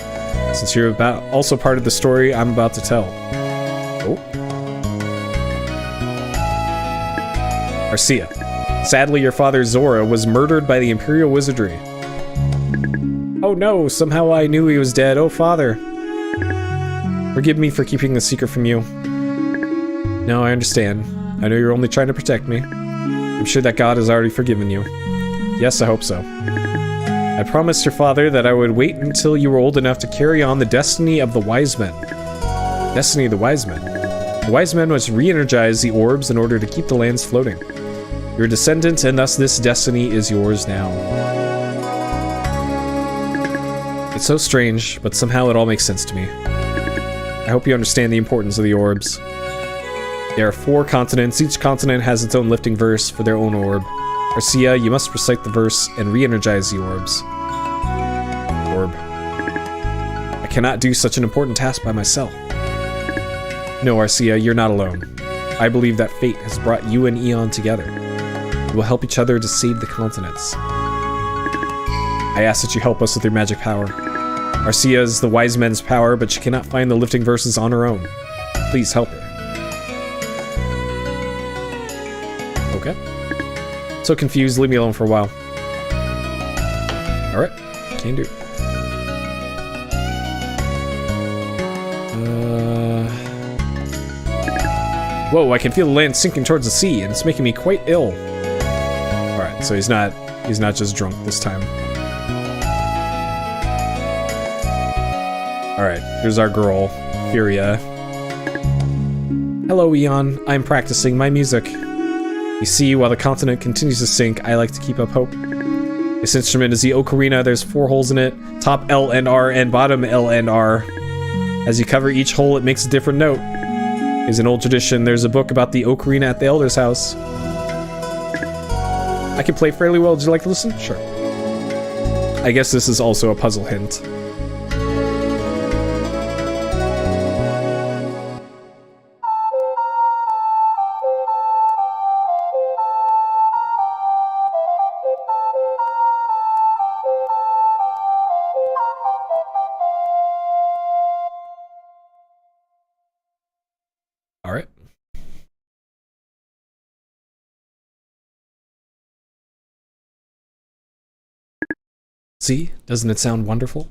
Since you're also part of the story I'm about to tell. Oh. Arcia. Sadly, your father Zora was murdered by the Imperial Wizardry. Oh no, somehow I knew he was dead. Oh, father. Forgive me for keeping the secret from you. No, I understand. I know you're only trying to protect me. I'm sure that God has already forgiven you. Yes, I hope so. I promised your father that I would wait until you were old enough to carry on the destiny of the Wiseman. Destiny of the Wiseman. The Wiseman must re-energize the orbs in order to keep the lands floating. You're a descendant, and thus this destiny is yours now. It's so strange, but somehow it all makes sense to me. I hope you understand the importance of the orbs. There are 4 continents. Each continent has its own lifting verse for their own orb. Arcia, you must recite the verse and re-energize the orbs. Orb. I cannot do such an important task by myself. No, Arcia, you're not alone. I believe that fate has brought you and Eon together. We will help each other to save the continents. I ask that you help us with your magic power. Arcia is the wise men's power, but she cannot find the lifting verses on her own. Please help her. Okay. So confused, leave me alone for a while. Alright, can do. Whoa, I can feel the land sinking towards the sea, and it's making me quite ill. Alright, so he's not just drunk this time. Alright, here's our girl, Kilia. Hello, Eon. I'm practicing my music. You see, while the continent continues to sink, I like to keep up hope. This instrument is the ocarina. There's 4 holes in it. Top L and R and bottom L and R. As you cover each hole, it makes a different note. It's an old tradition. There's a book about the ocarina at the Elder's house. I can play fairly well. Would you like to listen? Sure. I guess this is also a puzzle hint. See? Doesn't it sound wonderful?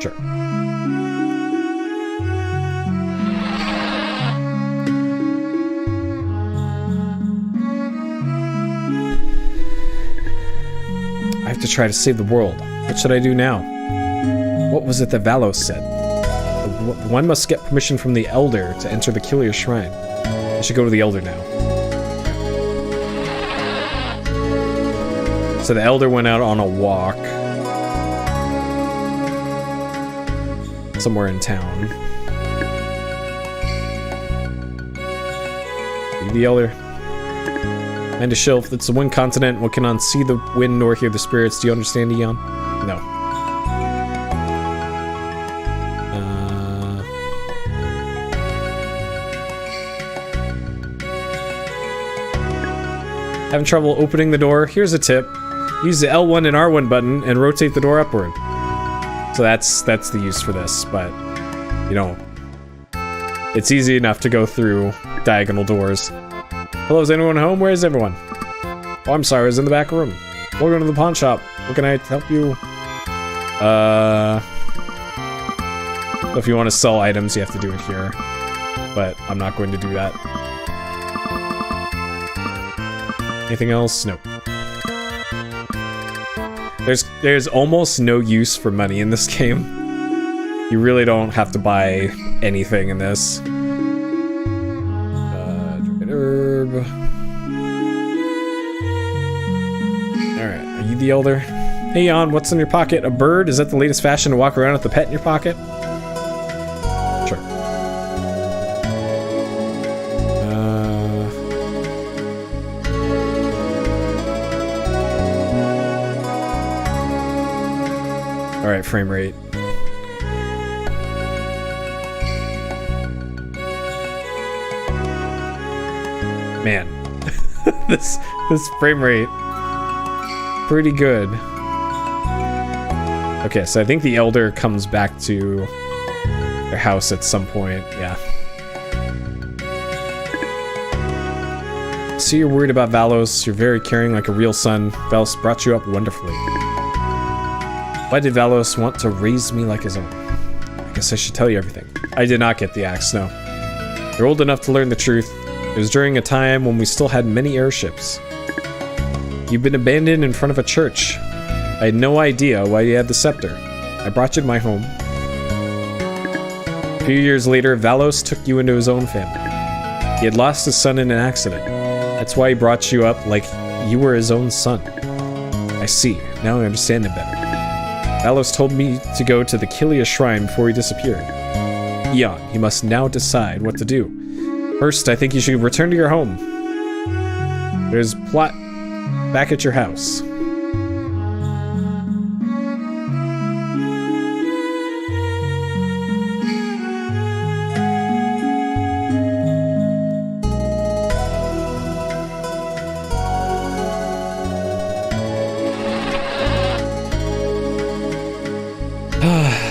Sure. I have to try to save the world. What should I do now? What was it that Valos said? One must get permission from the Elder to enter the Kilia Shrine. I should go to the Elder now. So the Elder went out on a walk. Somewhere in town. The Elder. And a shelf that's the one continent, one cannot see the wind nor hear the spirits. Do you understand, Eon? No. Having trouble opening the door? Here's a tip. Use the L1 and R1 button and rotate the door upward. So that's the use for this, but you know, it's easy enough to go through diagonal doors. Hello, is anyone home? Where is everyone? Oh, I'm sorry, I was in the back room. Welcome to the pawn shop. What can I help you? If you want to sell items, you have to do it here. But I'm not going to do that. Anything else? Nope. There's almost no use for money in this game. You really don't have to buy anything in this. Herb. Alright, are you the Elder? Hey, Eon, what's in your pocket? A bird? Is that the latest fashion to walk around with a pet in your pocket? Sure. Alright, frame rate. Man, this frame rate, pretty good. Okay, so I think the Elder comes back to their house at some point, yeah. See, you're worried about Valos. You're very caring like a real son. Valos brought you up wonderfully. Why did Valos want to raise me like his own? I guess I should tell you everything. I did not get the axe, no. You're old enough to learn the truth. It was during a time when we still had many airships. You've been abandoned in front of a church. I had no idea why you had the scepter. I brought you to my home. A few years later, Valos took you into his own family. He had lost his son in an accident. That's why he brought you up like you were his own son. I see. Now I understand it better. Valos told me to go to the Kilia Shrine before he disappeared. Eon, you must now decide what to do. First, I think you should return to your home. There's plot back at your house.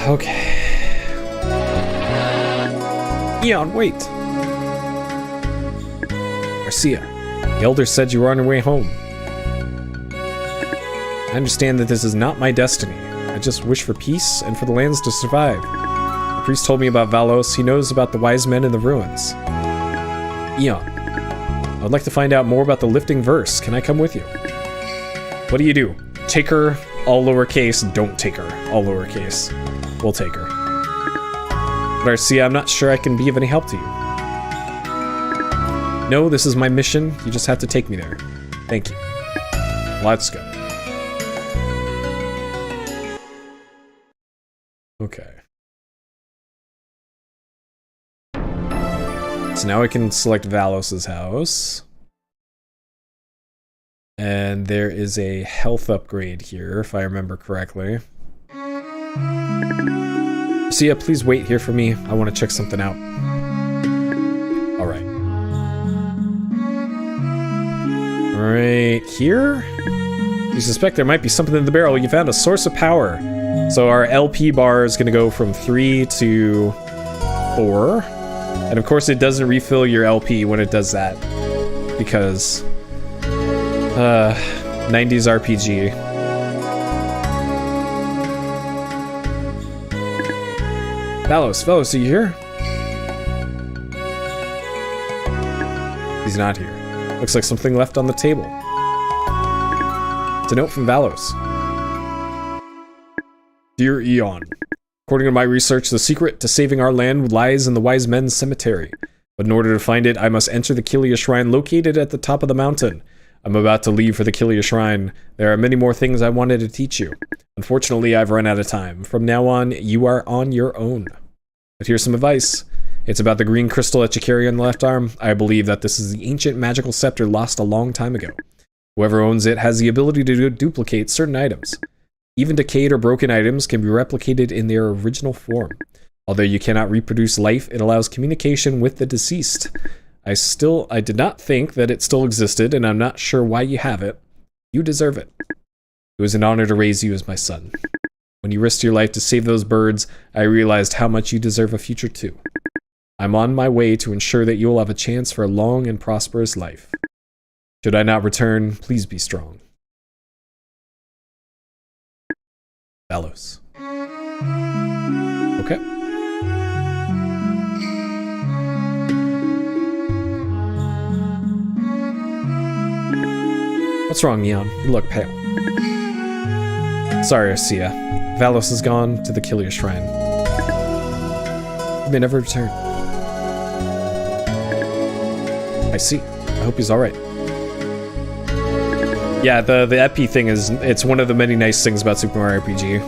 Okay. Eon, wait. Arcia, the Elder said you were on your way home. I understand that this is not my destiny. I just wish for peace and for the lands to survive. The priest told me about Valos. He knows about the Wiseman and the ruins. Eon, I would like to find out more about the lifting verse. Can I come with you? What do? Take her, all lowercase. Don't take her, all lowercase. We'll take her. But Arcia, I'm not sure I can be of any help to you. No, this is my mission. You just have to take me there. Thank you. Let's go. Okay. So now I can select Valos's house. And there is a health upgrade here, if I remember correctly. Arcia, please wait here for me. I want to check something out. Alright. Right here? You suspect there might be something in the barrel. You found a source of power. So our LP bar is going to go from 3 to 4. And of course it doesn't refill your LP when it does that. Because... 90s RPG. Valos, are you here? He's not here. Looks like something left on the table. It's a note from Valos. Dear Eon, according to my research, the secret to saving our land lies in the Wiseman cemetery. But in order to find it, I must enter the Kilia shrine located at the top of the mountain. I'm about to leave for the Kilia shrine. There are many more things I wanted to teach you. Unfortunately, I've run out of time. From now on, you are on your own. But here's some advice. It's about the green crystal that you carry on the left arm. I believe that this is the ancient magical scepter lost a long time ago. Whoever owns it has the ability to duplicate certain items. Even decayed or broken items can be replicated in their original form. Although you cannot reproduce life, it allows communication with the deceased. I did not think that it still existed, and I'm not sure why you have it. You deserve it. It was an honor to raise you as my son. When you risked your life to save those birds, I realized how much you deserve a future too. I'm on my way to ensure that you will have a chance for a long and prosperous life. Should I not return, please be strong. Valos. Okay. What's wrong, Eon? You look pale. Sorry, Arcia. Valos has gone to the Kilia shrine. He may never return. I see. I hope he's alright. Yeah, the EP thing it's one of the many nice things about Super Mario RPG.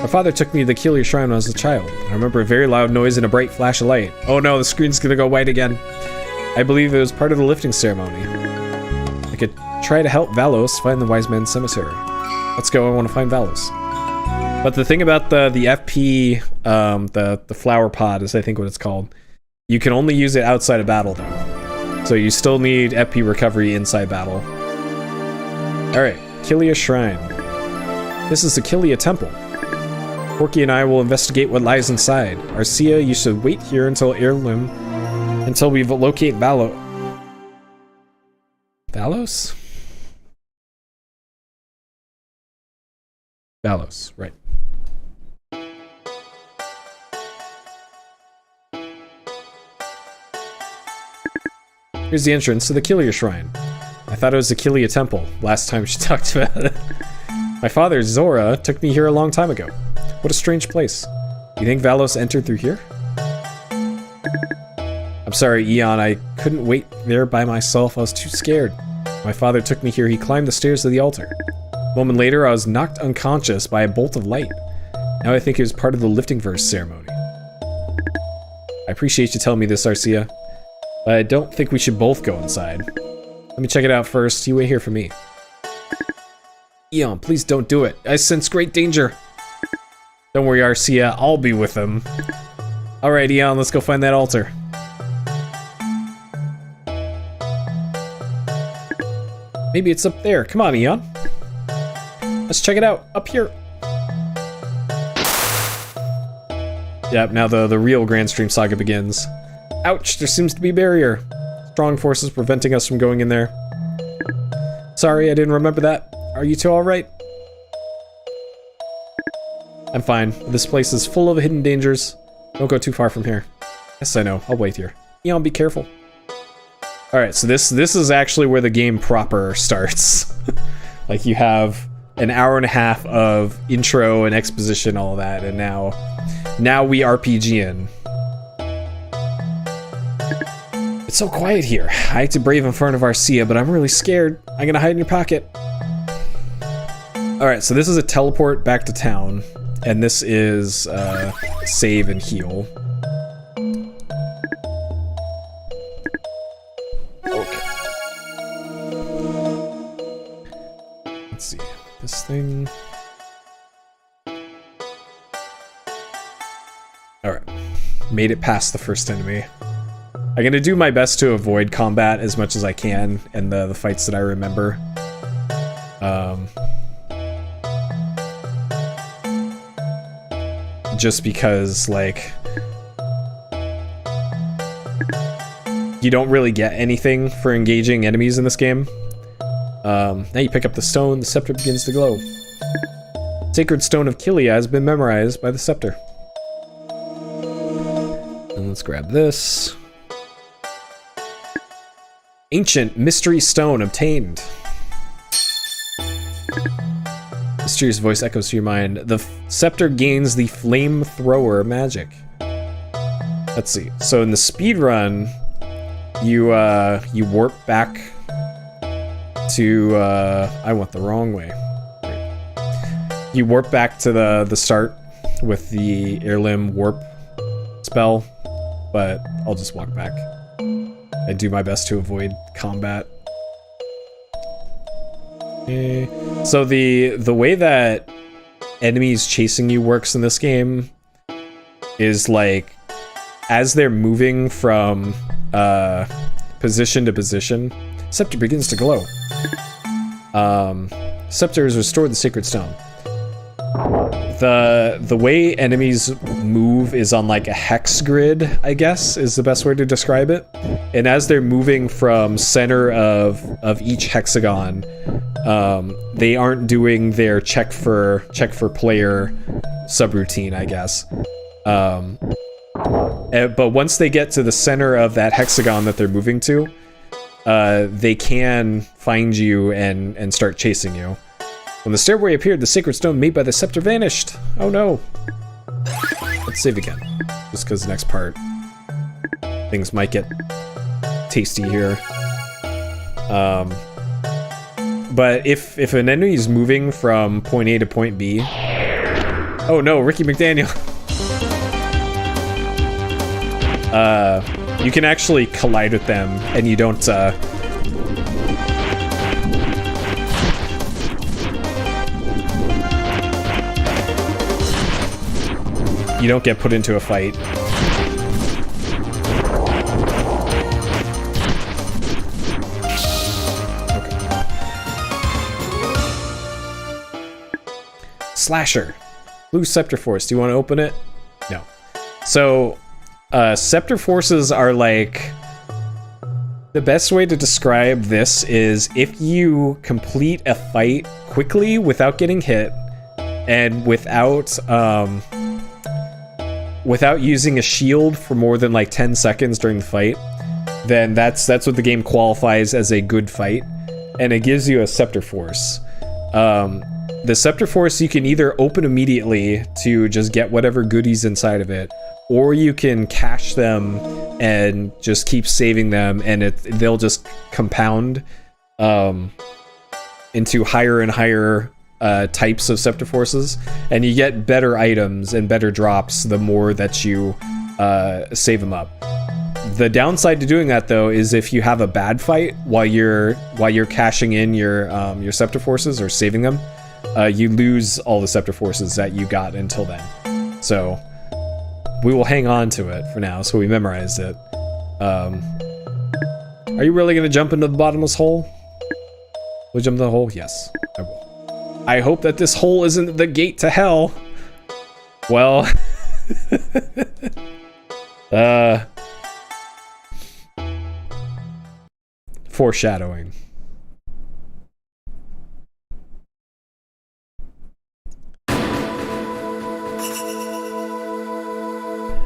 My father took me to the Kilia shrine when I was a child. I remember a very loud noise and a bright flash of light. Oh no, the screen's gonna go white again. I believe it was part of the lifting ceremony. I could try to help Valos find the Wiseman cemetery. Let's go, I want to find Valos. But the thing about the FP, the flower pod is I think what it's called. You can only use it outside of battle though. So you still need FP recovery inside battle. Alright, Kilia Shrine. This is the Kilia Temple. Porky and I will investigate what lies inside. Arcia, you should wait here until we locate Valos. Valos? Valos, right. Here's the entrance to the Kilia Shrine. I thought it was the Kilia Temple last time she talked about it. My father, Zora, took me here a long time ago. What a strange place. You think Valos entered through here? I'm sorry, Eon, I couldn't wait there by myself. I was too scared. My father took me here. He climbed the stairs to the altar. A moment later, I was knocked unconscious by a bolt of light. Now I think it was part of the lifting verse ceremony. I appreciate you telling me this, Arcia, but I don't think we should both go inside. Let me check it out first. You wait here for me. Eon, please don't do it. I sense great danger. Don't worry, Arcia. I'll be with them. Alright, Eon, let's go find that altar. Maybe it's up there. Come on, Eon. Let's check it out. Up here. Yep, now the real Granstream saga begins. Ouch, there seems to be a barrier. Strong forces preventing us from going in there. Sorry, I didn't remember that. Are you two alright? I'm fine. This place is full of hidden dangers. Don't go too far from here. Yes, I know. I'll wait here. Eon, be careful. Alright, so this is actually where the game proper starts. Like, you have an hour and a half of intro and exposition, all that, and now we RPG in. It's so quiet here. I hate to brave in front of Arcia, but I'm really scared. I'm gonna hide in your pocket. Alright, so this is a teleport back to town, and this is save and heal. Okay. Let's see. This thing. Alright. Made it past the first enemy. I'm gonna do my best to avoid combat as much as I can in the fights that I remember. Just because, like, you don't really get anything for engaging enemies in this game. Now you pick up the stone, the scepter begins to glow. Sacred Stone of Kilia has been memorized by the scepter. let's grab this. Ancient Mystery Stone obtained. Mysterious voice echoes through your mind. The scepter gains the flamethrower magic. Let's see. So in the speed run, you warp back to I went the wrong way. You warp back to the start with the heirloom warp spell, but I'll just walk back. I do my best to avoid combat. So the way that enemies chasing you works in this game is like as they're moving from position to position, scepter begins to glow. Scepter has restored the sacred stone. The way enemies move is on like a hex grid, I guess, is the best way to describe it. And as they're moving from center of each hexagon, they aren't doing their check for player subroutine, I guess. But once they get to the center of that hexagon that they're moving to, they can find you and start chasing you. When the stairway appeared, the sacred stone made by the scepter vanished. Oh no. Let's save again. Just because the next part, things might get tasty here. But if an enemy is moving from point A to point B... Oh no, Ricky McDaniel. You can actually collide with them, and you don't... you don't get put into a fight. Okay. Slasher. Blue Scepter Force. Do you want to open it? No. So, Scepter Forces are like... The best way to describe this is if you complete a fight quickly without getting hit, and without using a shield for more than like 10 seconds during the fight, then that's what the game qualifies as a good fight, and it gives you a Scepter Force. The Scepter Force you can either open immediately to just get whatever goodies inside of it, or you can cache them and just keep saving them, and they'll just compound into higher and higher types of Scepter Forces, and you get better items and better drops the more that you save them up. The downside to doing that, though, is if you have a bad fight while you're cashing in your Scepter Forces or saving them, you lose all the Scepter Forces that you got until then. So we will hang on to it for now, so we memorized it. Are you really gonna jump into the bottomless hole? Will you jump into the hole? Yes, I will. I hope that this hole isn't the gate to hell. Well... foreshadowing.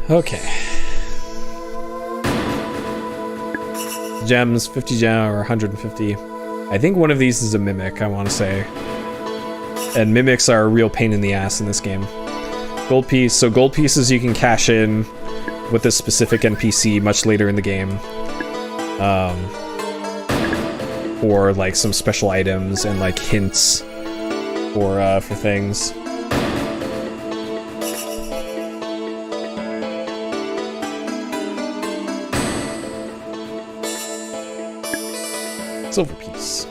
Okay. Gems, 50 gem or 150. I think one of these is a mimic, I want to say. And mimics are a real pain in the ass in this game. Gold piece. So gold pieces you can cash in with a specific NPC much later in the game. Or like some special items and like hints for things. Silver piece.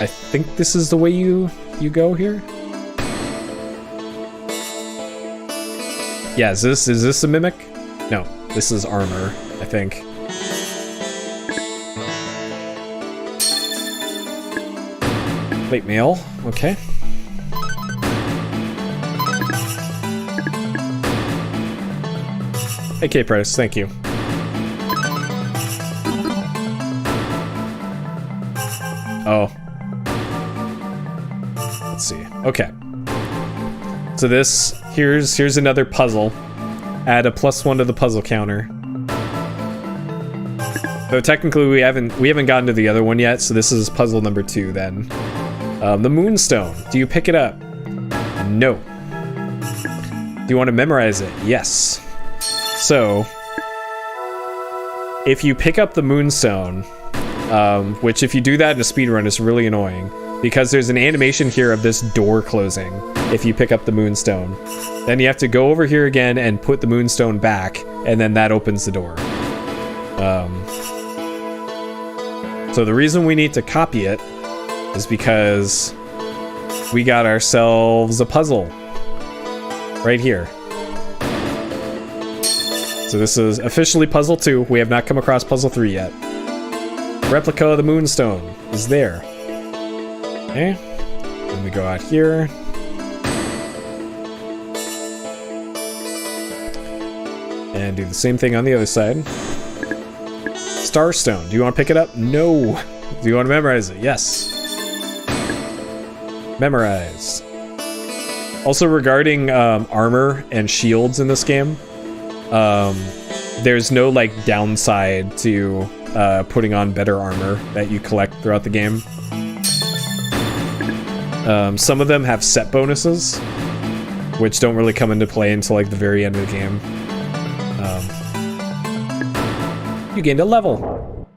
I think this is the way you go here. Yeah, is this a mimic? No, this is armor, I think. Plate mail, okay. AK price, thank you. Oh. Let's see. Okay. So here's another puzzle. Add a +1 to the puzzle counter. So technically we haven't gotten to the other one yet, so this is puzzle number 2 then. The Moonstone. Do you pick it up? No. Do you want to memorize it? Yes. So, if you pick up the Moonstone, which if you do that in a speedrun is really annoying, because there's an animation here of this door closing if you pick up the Moonstone. Then you have to go over here again and put the Moonstone back, and then that opens the door. So the reason we need to copy it is because we got ourselves a puzzle right here. So this is officially puzzle 2. We have not come across puzzle 3 yet. Replica of the Moonstone is there. Okay. Then we go out here. And do the same thing on the other side. Starstone. Do you want to pick it up? No. Do you want to memorize it? Yes. Memorize. Also regarding armor and shields in this game, there's no like downside to putting on better armor that you collect throughout the game. Some of them have set bonuses, which don't really come into play until like the very end of the game. You gained a level.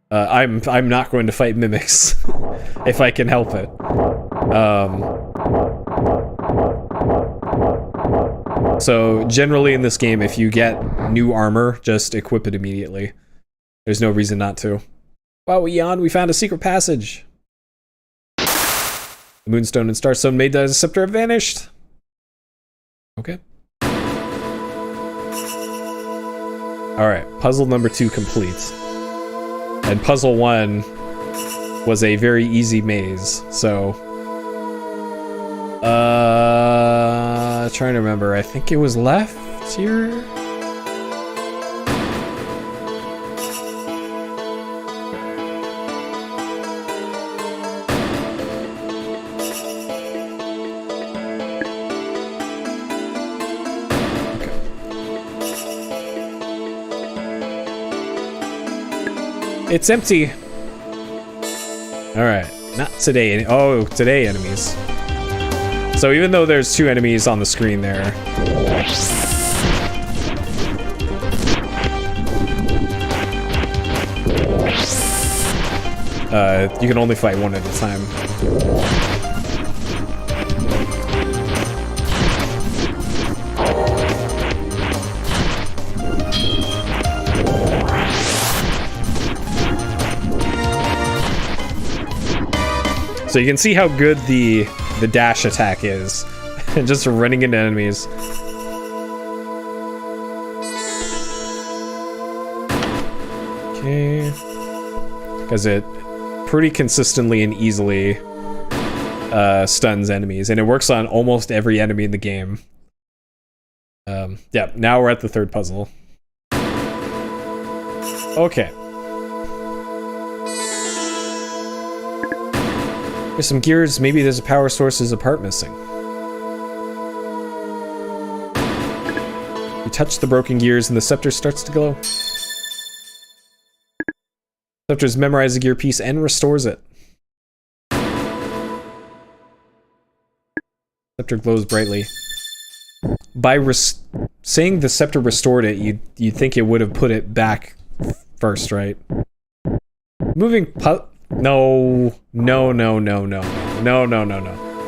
I'm not going to fight mimics if I can help it. So generally in this game, if you get new armor, just equip it immediately. There's no reason not to. Wow, Eon, we found a secret passage. The Moonstone and Starstone made the scepter have vanished. Okay. Alright, puzzle number 2 complete. And puzzle 1 was a very easy maze, so... trying to remember, I think it was left here? It's empty. All right, not today. Oh, today enemies. So even though there's 2 enemies on the screen there, you can only fight one at a time. So you can see how good the dash attack is, and just running into enemies. Okay, because it pretty consistently and easily stuns enemies, and it works on almost every enemy in the game. Yeah, now we're at the 3rd puzzle. Okay. There's some gears, maybe there's a power source's a part missing. You touch the broken gears and the scepter starts to glow. Scepters memorize the gear piece and restores it. Scepter glows brightly. By saying the scepter restored it, you'd think it would have put it back first, right? Moving No.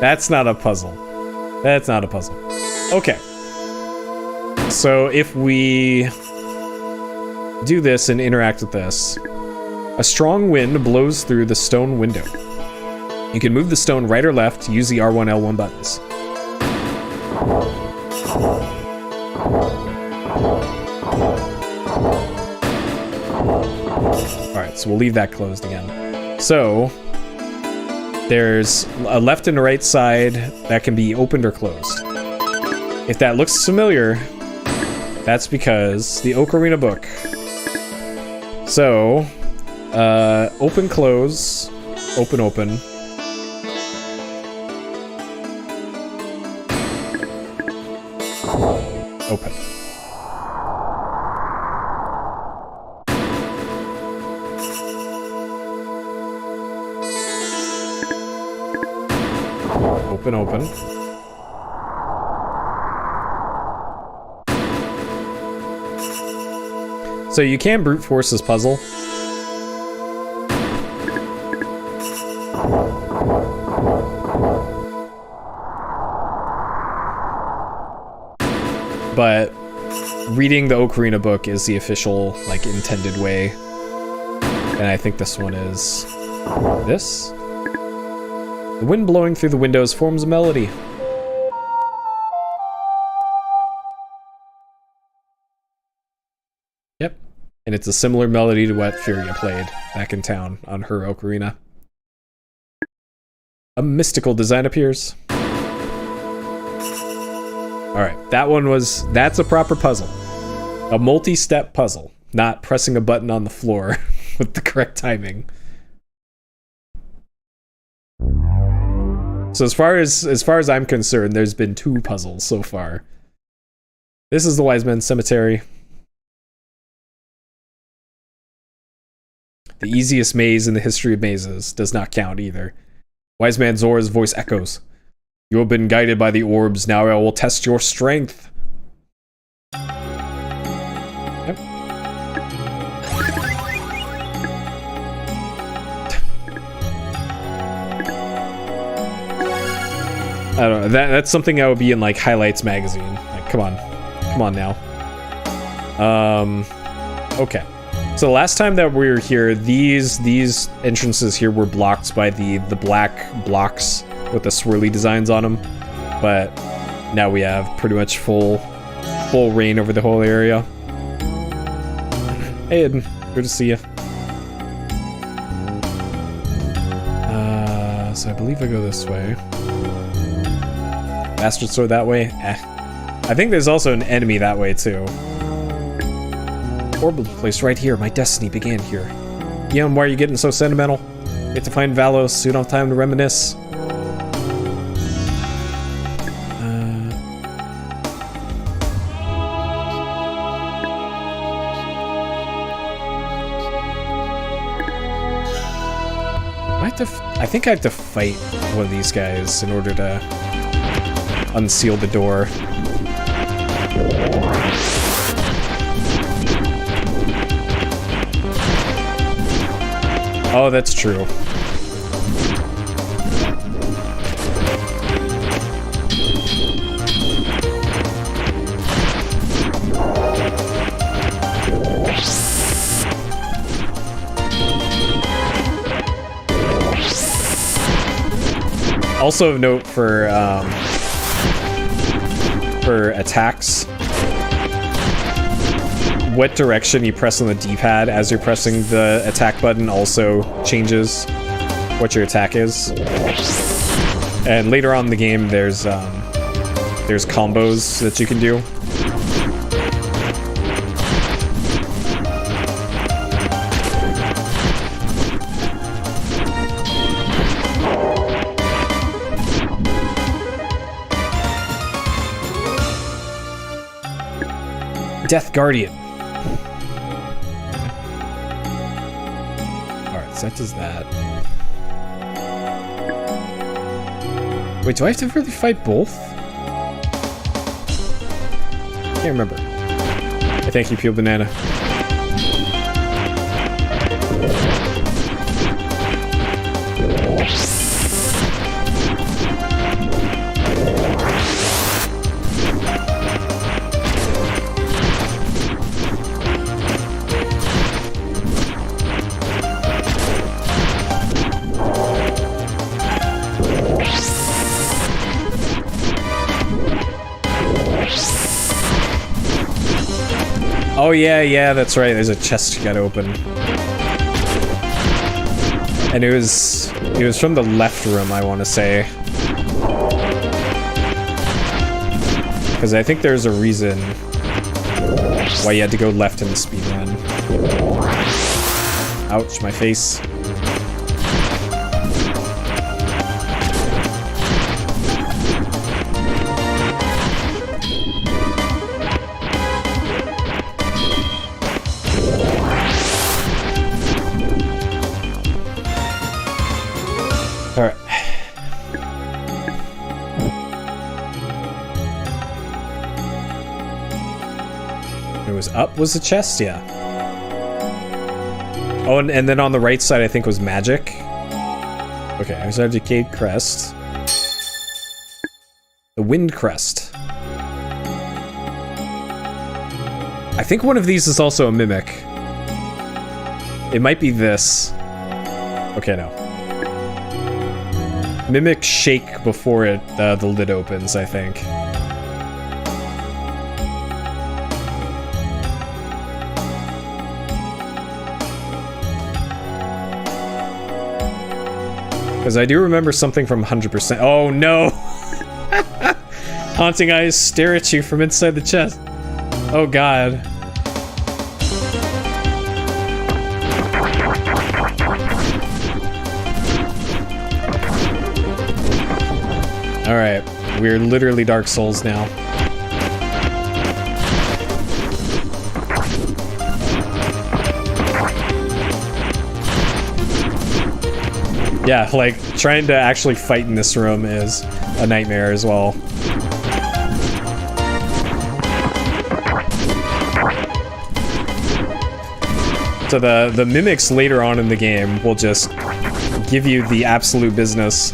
That's not a puzzle. That's not a puzzle. Okay. So if we do this and interact with this, a strong wind blows through the stone window. You can move the stone right or left, use the R1, L1 buttons. Alright, so we'll leave that closed again. So, there's a left and a right side that can be opened or closed. If that looks familiar, that's because the Ocarina book. So, open, close, open, open. Open. Open, open. So you can brute force this puzzle. But reading the Ocarina book is the official, like, intended way. And I think this one is this. The wind blowing through the windows forms a melody. Yep. And it's a similar melody to what Furia played back in town on her Ocarina. A mystical design appears. Alright, that's a proper puzzle. A multi-step puzzle, not pressing a button on the floor with the correct timing. So as far as I'm concerned, there's been 2 puzzles so far. This is the Wiseman Cemetery. The easiest maze in the history of mazes does not count either. Wiseman Zora's voice echoes. You have been guided by the orbs, now I will test your strength. Yep. I don't know, that's something that would be in, like, Highlights magazine. Like, come on now. Okay. So the last time that we were here, these entrances here were blocked by the black blocks with the swirly designs on them, but now we have pretty much full reign over the whole area. Hey Eden, good to see you. So I believe I go this way. Bastard sword that way? I think there's also an enemy that way too. Orbital place right here. My destiny began here. Eon, why are you getting so sentimental? You have to find Valos, so you don't have time to reminisce. I think I have to fight one of these guys in order to unseal the door. Oh, that's true. Also of note for attacks, what direction you press on the D-pad as you're pressing the attack button also changes what your attack is. And later on in the game, there's combos that you can do. Death Guardian. Alright, so that does that. Wait, do I have to really fight both? Can't remember. I thank you, Peel Banana. Oh yeah, that's right. There's a chest you gotta open. And it was from the left room, I want to say. Because I think there's a reason why you had to go left in the speedrun. Ouch, my face. It was up was the chest, yeah. Oh, and then on the right side I think was magic. Okay, I was at Decayed Crest. The Wind Crest. I think one of these is also a mimic. It might be this. Okay, no. Mimic shake before it the lid opens, I think. Because I do remember something from 100%. Oh no! Haunting eyes stare at you from inside the chest. Oh god. Alright, we're literally Dark Souls now. Yeah, like, trying to actually fight in this room is a nightmare as well. So the mimics later on in the game will just give you the absolute business.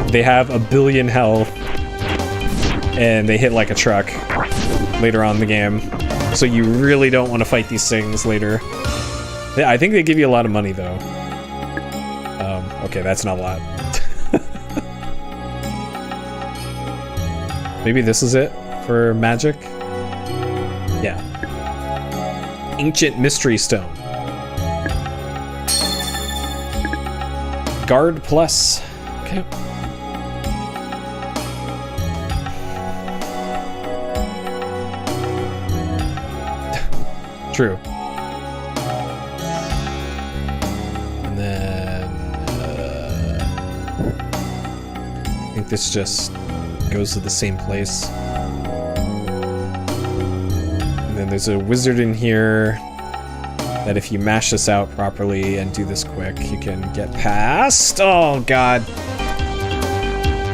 They have a billion health, and they hit like a truck later on in the game. So you really don't want to fight these things later. I think they give you a lot of money, though. Okay, that's not a lot. Maybe this is it for magic? Yeah. Ancient Mystery Stone. Guard plus. Okay. True. And then I think this just goes to the same place. And then there's a wizard in here that if you mash this out properly and do this quick, you can get past. Oh god.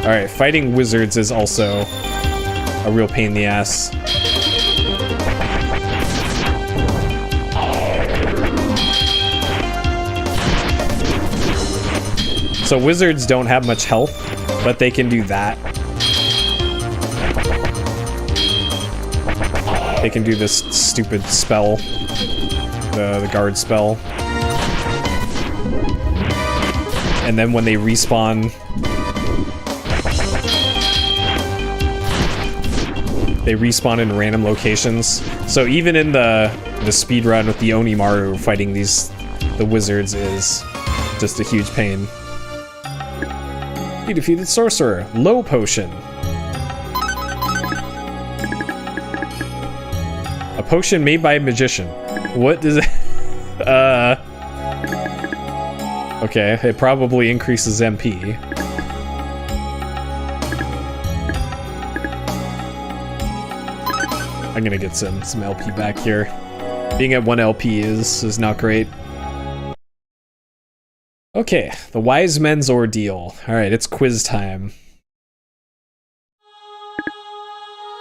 Alright, fighting wizards is also a real pain in the ass. So wizards don't have much health, but they can do that. They can do this stupid spell, the guard spell. And then when they respawn, they respawn in random locations. So even in the speedrun with the Onimaru, fighting the wizards is just a huge pain. You defeated Sorcerer. Low potion. A potion made by a magician. What does it... Okay, it probably increases MP. I'm gonna get some LP back here. Being at 1 LP is not great. Okay, the Wise Men's Ordeal. Alright, it's quiz time.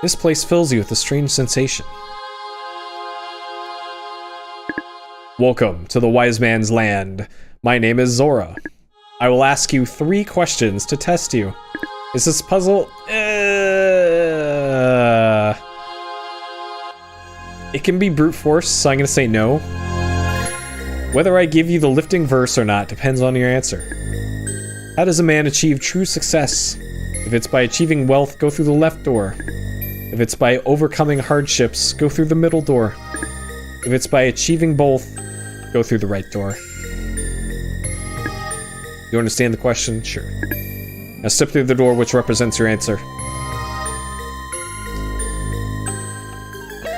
This place fills you with a strange sensation. Welcome to the Wise Man's Land. My name is Zora. I will ask you 3 questions to test you. Is this puzzle... It can be brute force, so I'm gonna say no. Whether I give you the lifting verse or not depends on your answer. How does a man achieve true success? If it's by achieving wealth, go through the left door. If it's by overcoming hardships, go through the middle door. If it's by achieving both, go through the right door. You understand the question? Sure. Now step through the door which represents your answer.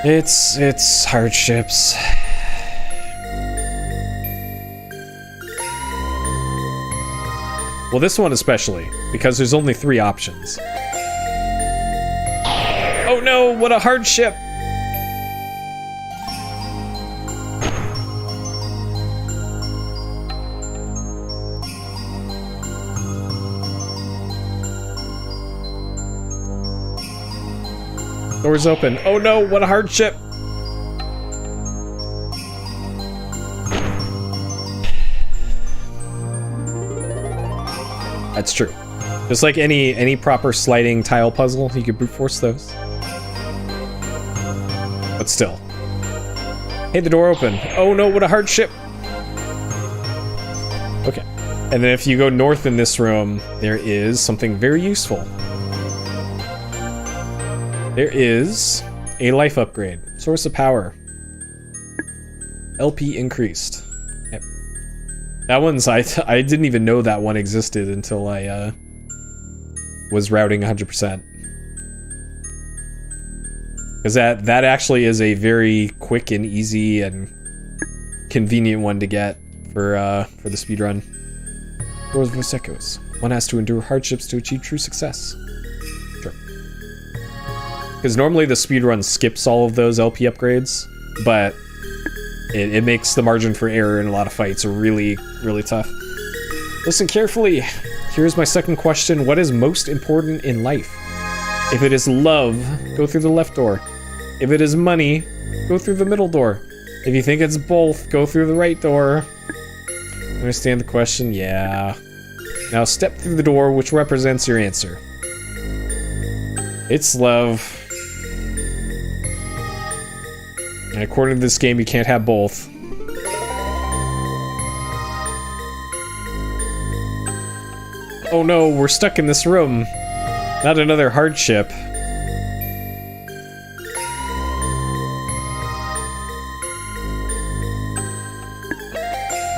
It's hardships. Well, this one especially, because there's only 3 options. Oh no, what a hardship! Door's open. Oh no, what a hardship! That's true. Just like any proper sliding tile puzzle, you could brute force those. But still. Hey, the door open. Oh no, what a hardship! Okay. And then if you go north in this room, there is something very useful. There is a life upgrade. Source of power. LP increased. Yep. That one's, I didn't even know that one existed until I was routing 100%. Because that actually is a very quick and easy and convenient one to get for the speedrun. Doors voice echoes. One has to endure hardships to achieve true success. Sure. Because normally the speedrun skips all of those LP upgrades, but it makes the margin for error in a lot of fights really, really tough. Listen carefully. Here's my second question. What is most important in life? If it is love, go through the left door. If it is money, go through the middle door. If you think it's both, go through the right door. Understand the question? Yeah. Now step through the door which represents your answer. It's love. And according to this game, you can't have both. Oh no, we're stuck in this room. Not another hardship.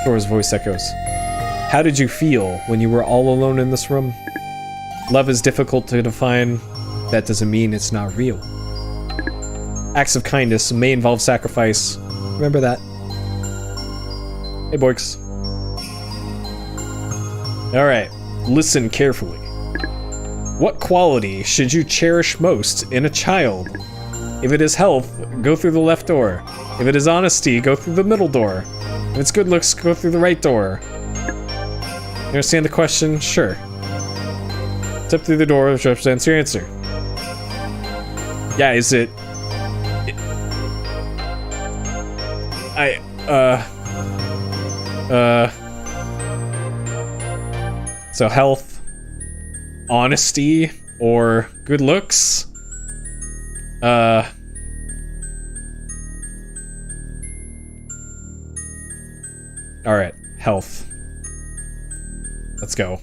Dora's voice echoes. How did you feel when you were all alone in this room? Love is difficult to define. That doesn't mean it's not real. Acts of kindness may involve sacrifice. Remember that. Hey, boys. Alright, listen carefully. What quality should you cherish most in a child? If it is health, go through the left door. If it is honesty, go through the middle door. If it's good looks, go through the right door. You understand the question? Sure. Step through the door which represents your answer. Yeah, is it... So health, honesty, or good looks? Alright, health. Let's go.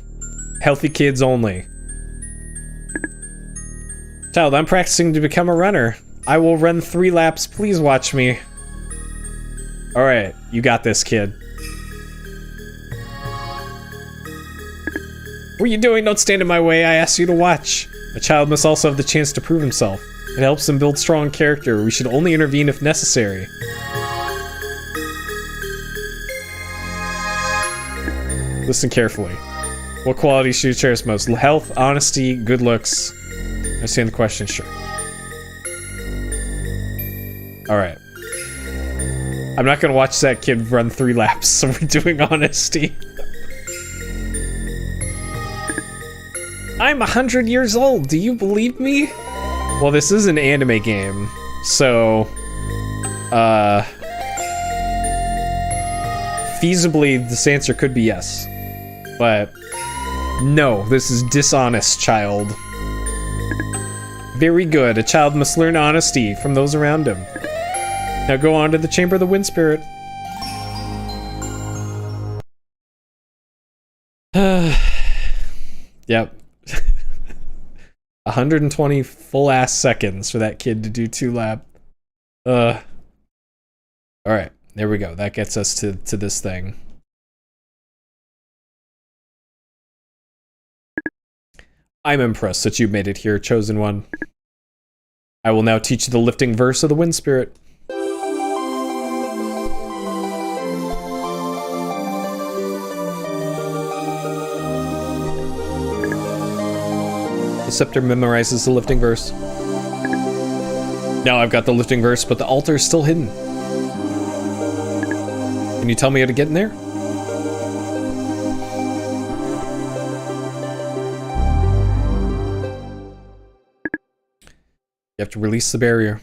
Healthy kids only. Child, I'm practicing to become a runner. I will run 3 laps, please watch me. Alright, you got this, kid. What are you doing? Don't stand in my way, I asked you to watch. A child must also have the chance to prove himself. It helps him build strong character. We should only intervene if necessary. Listen carefully. What qualities should you cherish most? Health, honesty, good looks. Understand the question? Sure. Alright. I'm not gonna watch that kid run 3 laps, so we're doing honesty. I'm 100 years old, do you believe me? Well, this is an anime game, so... feasibly, this answer could be yes. But... no, this is dishonest, child. Very good, a child must learn honesty from those around him. Now go on to the Chamber of the Wind Spirit. Yep. 120 full-ass seconds for that kid to do 2 lap. Alright, there we go. That gets us to this thing. I'm impressed that you made it here, Chosen One. I will now teach you the lifting verse of the Wind Spirit. The scepter memorizes the lifting verse. Now I've got the lifting verse, but the altar is still hidden. Can you tell me how to get in there? You have to release the barrier.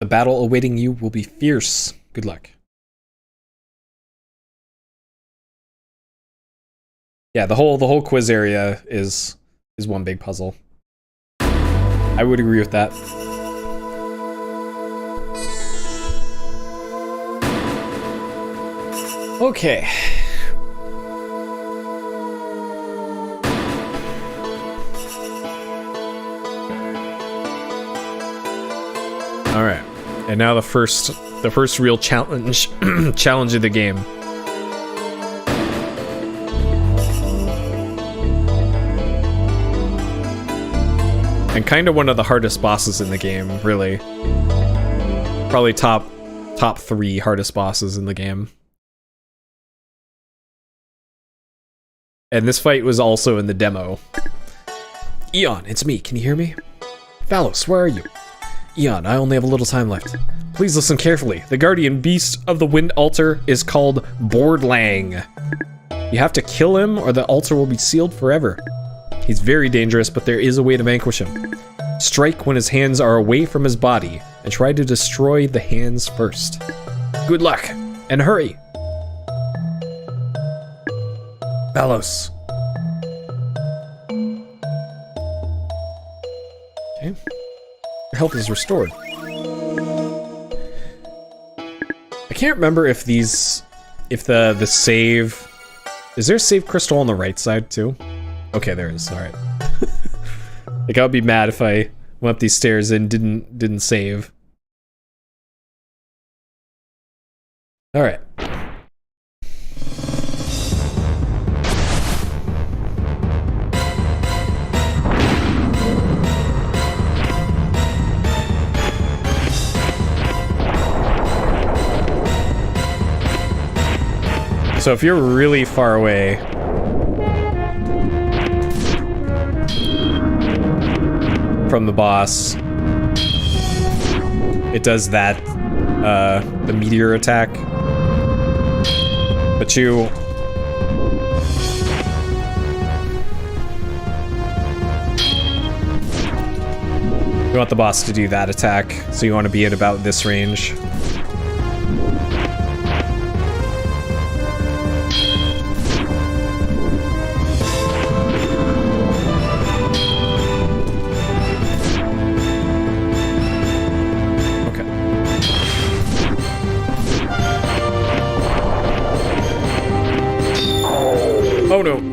The battle awaiting you will be fierce. Good luck. Yeah, the whole quiz area is one big puzzle. I would agree with that. Okay. All right. And now the first real challenge challenge of the game. And kind of one of the hardest bosses in the game, really. Probably top 3 hardest bosses in the game. And this fight was also in the demo. Eon, it's me. Can you hear me? Valos, where are you? Eon, I only have a little time left. Please listen carefully. The guardian beast of the wind altar is called Bordlang. You have to kill him or the altar will be sealed forever. He's very dangerous, but there is a way to vanquish him. Strike when his hands are away from his body, and try to destroy the hands first. Good luck, and hurry! Valos. Okay. Your health is restored. I can't remember if the save... Is there a save crystal on the right side, too? Okay, there is. All right. Like, I would be mad if I went up these stairs and didn't save. All right. So if you're really far away, from the boss, it does that, the meteor attack. But you want the boss to do that attack, so you want to be at about this range. Oh no.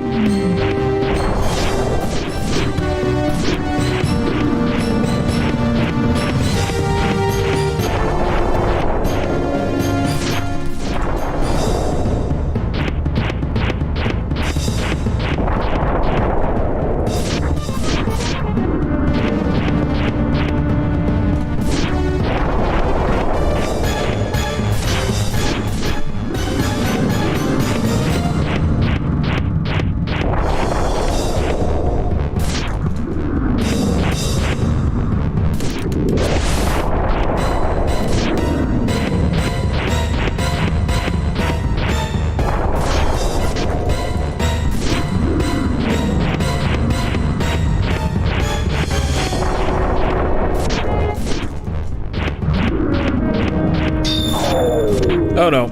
Oh no.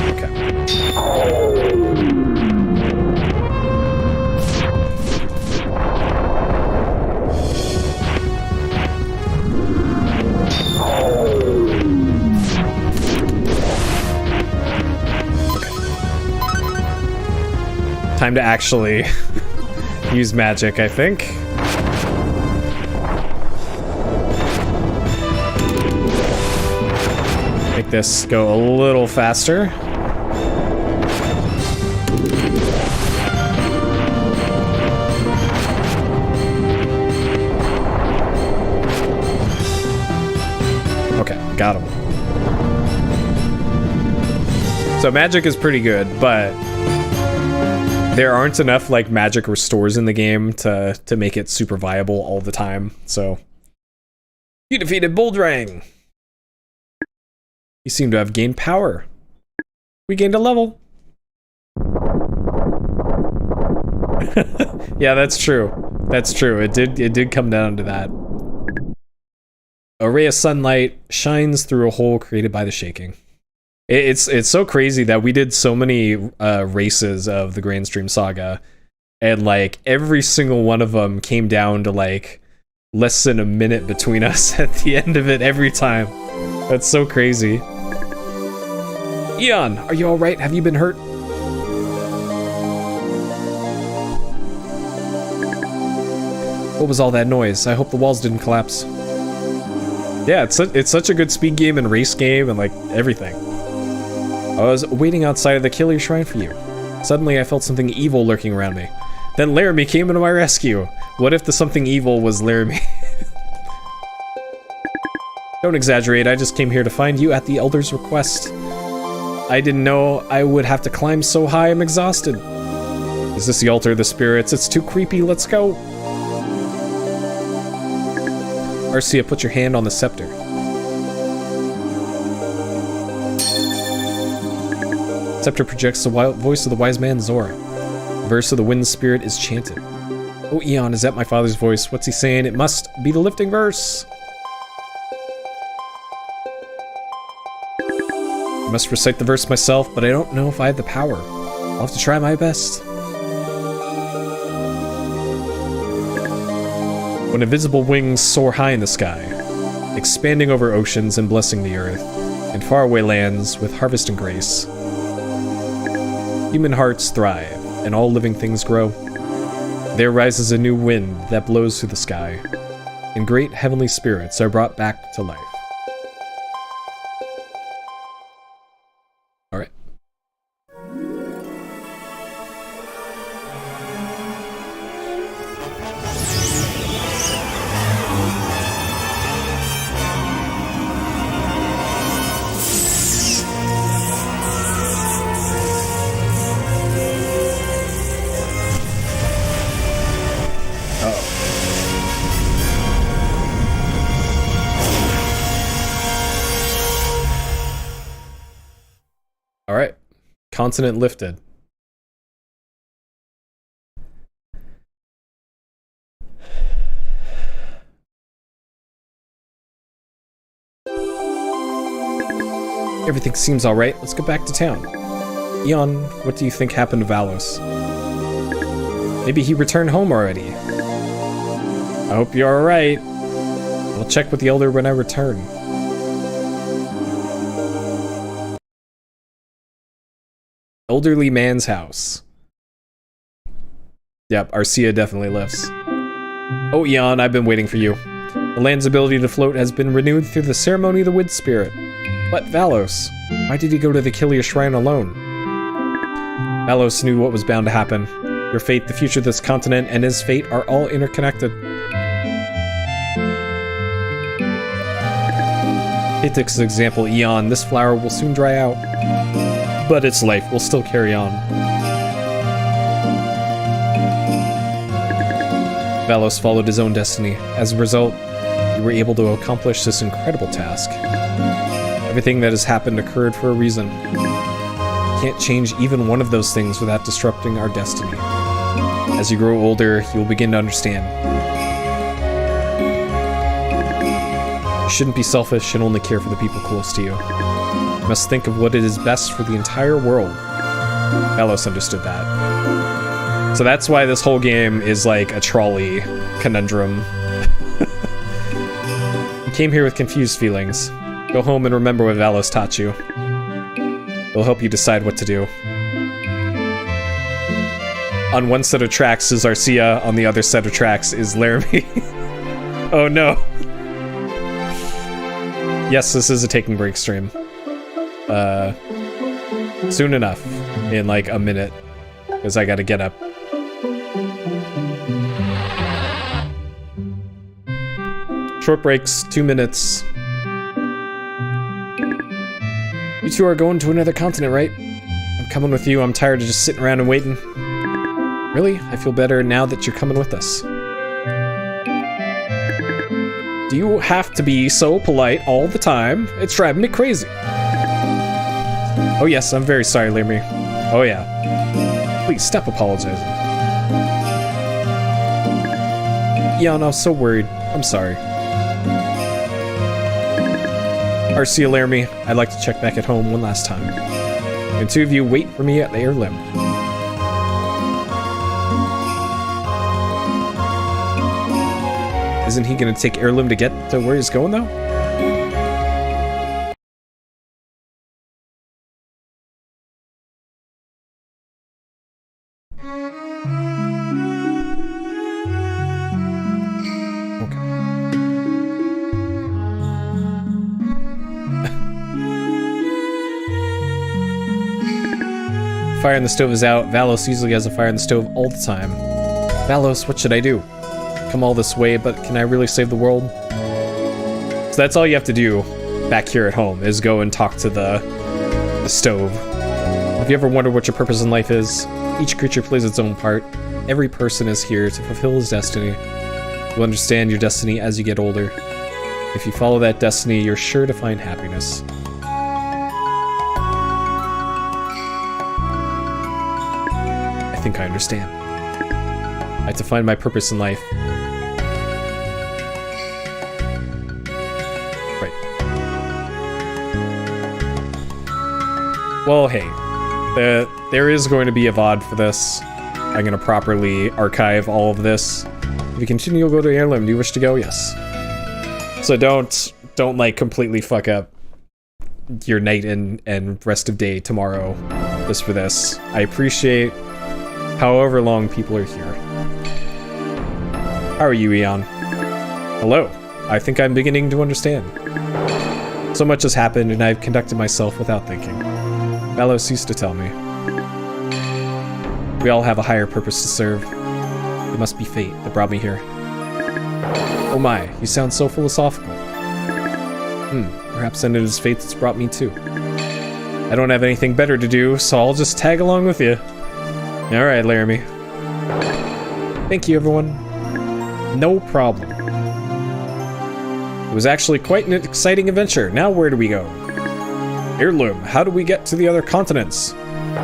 Okay. Time to actually use magic, I think. Make this go a little faster. Okay, got him. So magic is pretty good, but there aren't enough like magic restores in the game to make it super viable all the time. So you defeated Boldrang. You seem to have gained power. We gained a level. Yeah, that's true. That's true. It did come down to that. A ray of sunlight shines through a hole created by the shaking. It's so crazy that we did so many races of the Granstream Saga, and like every single one of them came down to like less than a minute between us at the end of it every time. That's so crazy. Eon, are you all right? Have you been hurt? What was all that noise? I hope the walls didn't collapse. Yeah, it's such a good speed game and race game and like everything. I was waiting outside of the Kilia shrine for you. Suddenly I felt something evil lurking around me. Then Laramie came to my rescue. What if the something evil was Laramie? Don't exaggerate, I just came here to find you at the Elder's request. I didn't know I would have to climb so high, I'm exhausted. Is this the altar of the spirits? It's too creepy, let's go. Arcia, put your hand on the scepter. Scepter projects the voice of the wise man Zora. The verse of the wind spirit is chanted. Oh, Eon, is that my father's voice? What's he saying? It must be the lifting verse. I must recite the verse myself, but I don't know if I have the power. I'll have to try my best. When invisible wings soar high in the sky, expanding over oceans and blessing the earth, and faraway lands with harvest and grace, human hearts thrive, and all living things grow. There rises a new wind that blows through the sky, and great heavenly spirits are brought back to life. Alright. Alright. Continent lifted. Everything seems alright. Let's go back to town. Eon, what do you think happened to Valos? Maybe he returned home already. I hope you're alright. I'll check with the Elder when I return. Elderly man's house. Yep, Arcia definitely lifts. Oh, Eon, I've been waiting for you. The land's ability to float has been renewed through the ceremony of the Wind Spirit. But Valos, why did he go to the Kilia shrine alone? Valos knew what was bound to happen. Your fate, the future of this continent, and his fate are all interconnected. Take this example, Eon. This flower will soon dry out. But its life will still carry on. Valos followed his own destiny. As a result, you were able to accomplish this incredible task. Everything that has happened occurred for a reason. You can't change even one of those things without disrupting our destiny. As you grow older, you will begin to understand. You shouldn't be selfish and only care for the people close to you. You must think of what is best for the entire world. Valos understood that. So that's why this whole game is like a trolley conundrum. You came here with confused feelings. Go home and remember what Valos taught you. It'll help you decide what to do. On one set of tracks is Arcia, on the other set of tracks is Laramie. Oh no. Yes, this is a Taking Break stream. Soon enough. In like a minute. Because I gotta get up. Short breaks, 2 minutes. You two are going to another continent, right? I'm coming with you. I'm tired of just sitting around and waiting. Really? I feel better now that you're coming with us. Do you have to be so polite all the time? It's driving me crazy. Oh yes, I'm very sorry, Laramie. Oh yeah. Please, stop apologizing. Eon, I was so worried. I'm sorry. Arcia, Laramie, I'd like to check back at home one last time. And two of you wait for me at the air limb. Isn't he gonna take air limb to get to where he's going, though? Fire in the stove is out. Valos usually has a fire in the stove all the time. Valos, what should I do? Come all this way, but can I really save the world? So that's all you have to do back here at home, is go and talk to the stove. Have you ever wondered what your purpose in life is? Each creature plays its own part. Every person is here to fulfill his destiny. You'll understand your destiny as you get older. If you follow that destiny, you're sure to find happiness. I think I understand. I have to find my purpose in life. Right. Well, hey. There is going to be a VOD for this. I'm going to properly archive all of this. If you continue, you'll go to Airlim. Do you wish to go? Yes. So don't like completely fuck up your night and rest of day tomorrow just for this. I appreciate however long people are here. How are you, Eon? Hello. I think I'm beginning to understand. So much has happened, and I've conducted myself without thinking. Valos used to tell me. We all have a higher purpose to serve. It must be fate that brought me here. Oh my, you sound so philosophical. Perhaps then it is fate that's brought me too. I don't have anything better to do, so I'll just tag along with you. Alright, Laramie. Thank you, everyone. No problem. It was actually quite an exciting adventure. Now where do we go? Heirloom, how do we get to the other continents?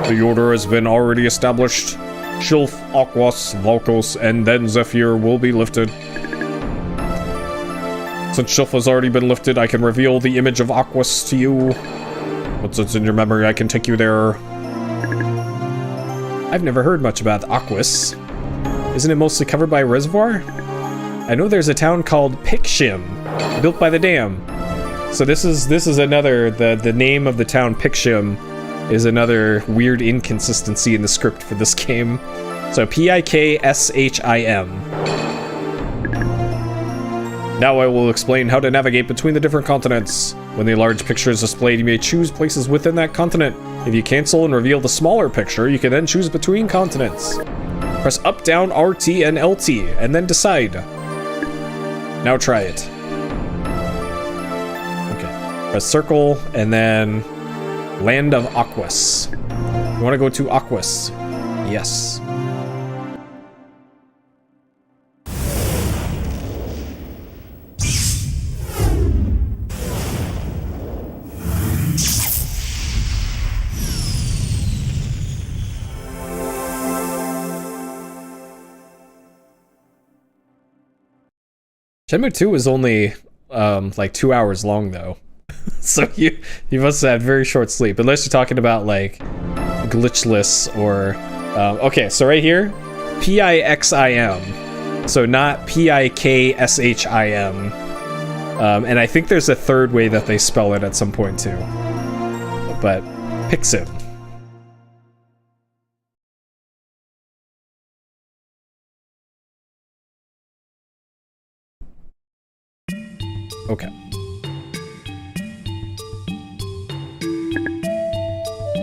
The order has been already established. Shilf, Aquas, Valkos, and then Zephyr will be lifted. Since Shilf has already been lifted, I can reveal the image of Aquas to you. Once it's in your memory, I can take you there. I've never heard much about Aquas. Isn't it mostly covered by a reservoir? I know there's a town called Pikshim, built by the dam. So this is another, the name of the town Pikshim is another weird inconsistency in the script for this game. So Pikshim. Now I will explain how to navigate between the different continents. When the large picture is displayed, you may choose places within that continent. If you cancel and reveal the smaller picture, you can then choose between continents. Press up, down, RT, and LT, and then decide. Now try it. Okay. Press circle, and then Land of Aquas. You want to go to Aquas? Yes. Shenmue 2 was only like 2 hours long though. So you must have had very short sleep, unless you're talking about like glitchless or okay, so right here, Pixim, so not Pikshim. And I think there's a third way that they spell it at some point too, but Pixim. Okay.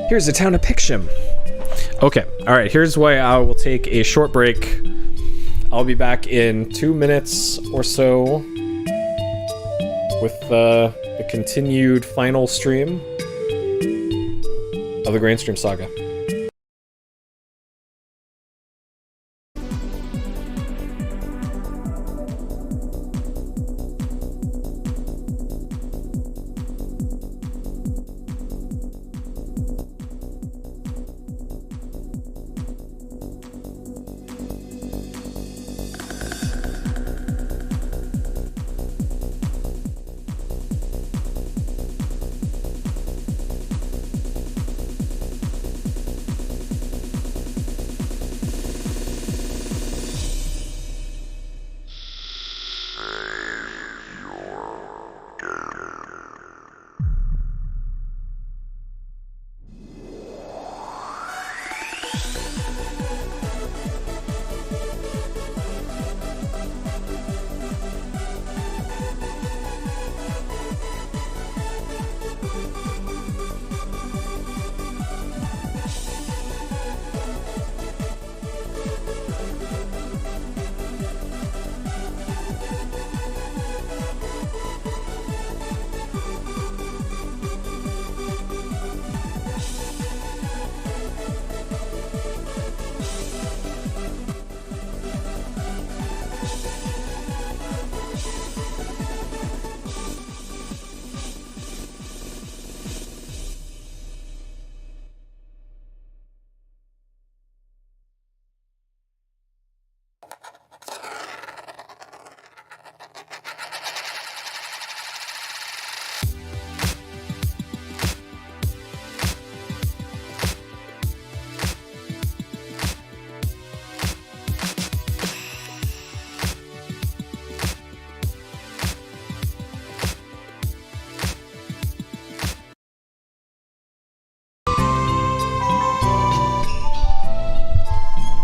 Here's the town of Pikshim. Okay, alright, here's why I will take a short break. I'll be back in 2 minutes or so with the continued final stream of the Granstream Saga.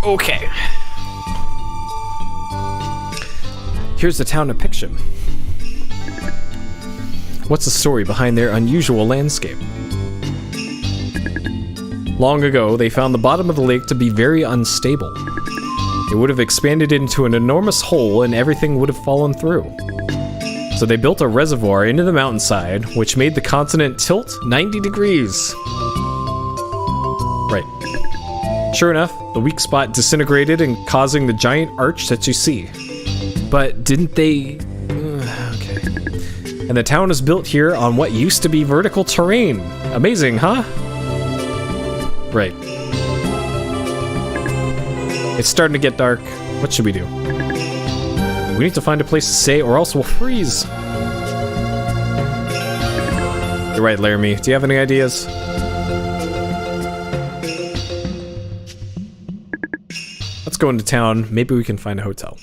Okay. Here's the town of Picsham. What's the story behind their unusual landscape? Long ago, they found the bottom of the lake to be very unstable. It would have expanded into an enormous hole and everything would have fallen through. So they built a reservoir into the mountainside, which made the continent tilt 90 degrees. Right. Sure enough, the weak spot disintegrated and causing the giant arch that you see. But didn't they... okay. And the town is built here on what used to be vertical terrain. Amazing, huh? Right. It's starting to get dark. What should we do? We need to find a place to stay or else we'll freeze. You're right, Laramie. Do you have any ideas? Let's go into town. Maybe we can find a hotel.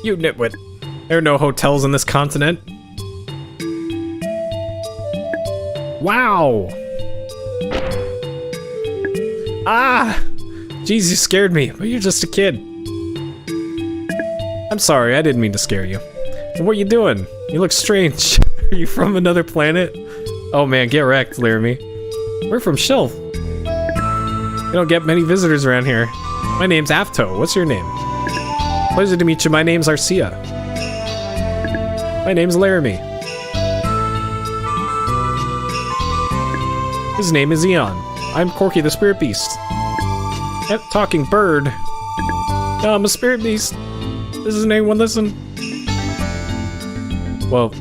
You nitwit. There are no hotels on this continent. Wow! Ah! Jeez, you scared me, but you're just a kid. I'm sorry, I didn't mean to scare you. What are you doing? You look strange. Are you from another planet? Oh man, get wrecked, Laramie. We're from Shelf. We don't get many visitors around here. My name's Afto. What's your name? Pleasure to meet you. My name's Arcia. My name's Laramie. His name is Eon. I'm Corky the Spirit Beast. Yep, talking bird. No, I'm a spirit beast. Doesn't anyone listen? Well,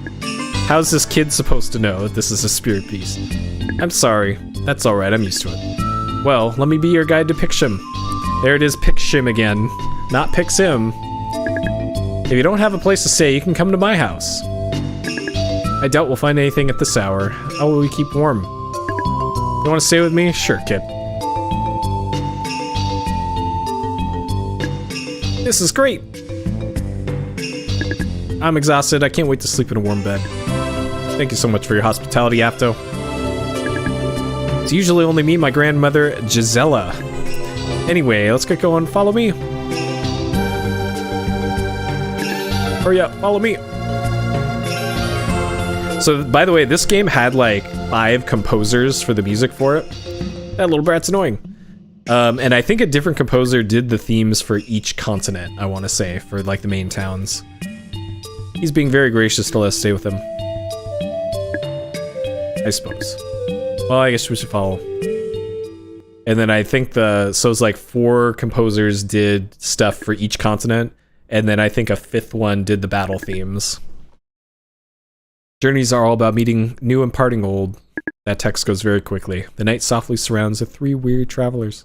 how's this kid supposed to know that this is a spirit beast? I'm sorry. That's alright, I'm used to it. Well, let me be your guide to Picsham. There it is, Picsham again. Not Pixim. If you don't have a place to stay, you can come to my house. I doubt we'll find anything at this hour. How will we keep warm? You want to stay with me? Sure, kid. This is great! I'm exhausted. I can't wait to sleep in a warm bed. Thank you so much for your hospitality, Apto. It's usually only me and my grandmother, Gisela. Anyway, let's get going. Follow me. Hurry up, follow me. So, by the way, this game had like 5 composers for the music for it. That little brat's annoying. And I think a different composer did the themes for each continent, I want to say, for like the main towns. He's being very gracious to let us stay with him. I suppose. Well, I guess we should follow. And then I think so it's like 4 composers did stuff for each continent, and then I think a 5th one did the battle themes. Journeys are all about meeting new and parting old. That text goes very quickly. The night softly surrounds the 3 weary travelers.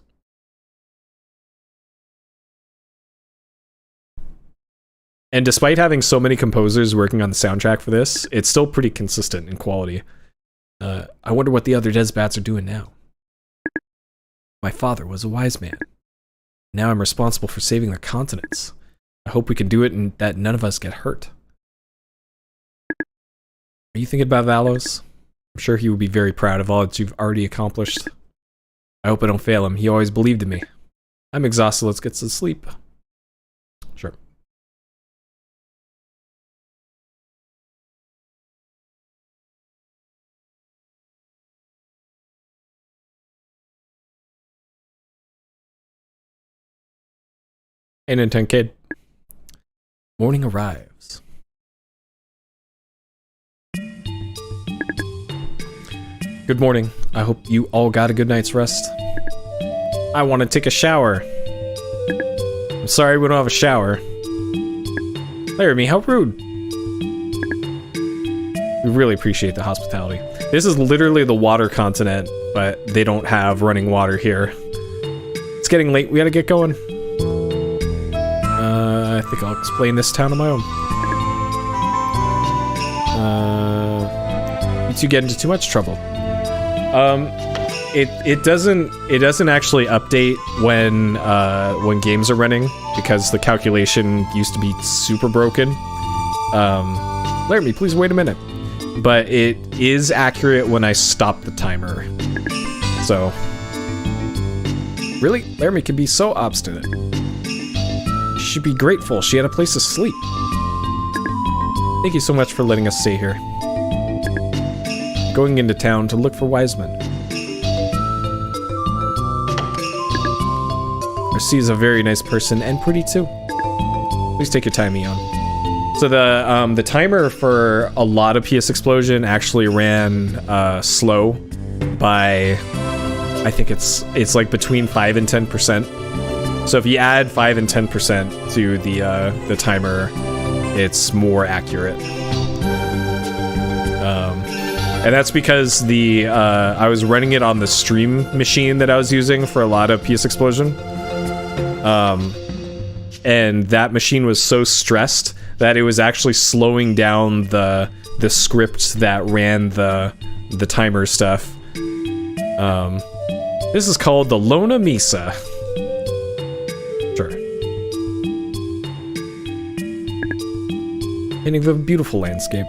And despite having so many composers working on the soundtrack for this, it's still pretty consistent in quality. I wonder what the other Desbats are doing now. My father was a wise man. Now I'm responsible for saving the continents. I hope we can do it and that none of us get hurt. Are you thinking about Valos? I'm sure he would be very proud of all that you've already accomplished. I hope I don't fail him. He always believed in me. I'm exhausted. Let's get some sleep. Sure. And intent kid. Morning arrives. Good morning. I hope you all got a good night's rest. I want to take a shower. I'm sorry we don't have a shower. Laramie, how rude. We really appreciate the hospitality. This is literally the water continent, but they don't have running water here. It's getting late. We gotta get going. I think I'll explain this town on my own. You two get into too much trouble. It doesn't actually update when games are running because the calculation used to be super broken. Laramie, please wait a minute. But it is accurate when I stop the timer. So Really? Laramie can be so obstinate. She should be grateful she had a place to sleep. Thank you so much for letting us stay here. Going into town to look for Wiseman. Arcia is a very nice person, and pretty too. Please take your time, Eon. So the timer for a lot of PSXplosion actually ran slow by, I think it's like between 5 and 10%. So if you add 5 and 10% to the timer, it's more accurate. And that's because I was running it on the stream machine that I was using for a lot of PSXplosion. And that machine was so stressed that it was actually slowing down the script that ran the timer stuff. This is called the Lona Misa. Sure. Painting of a beautiful landscape.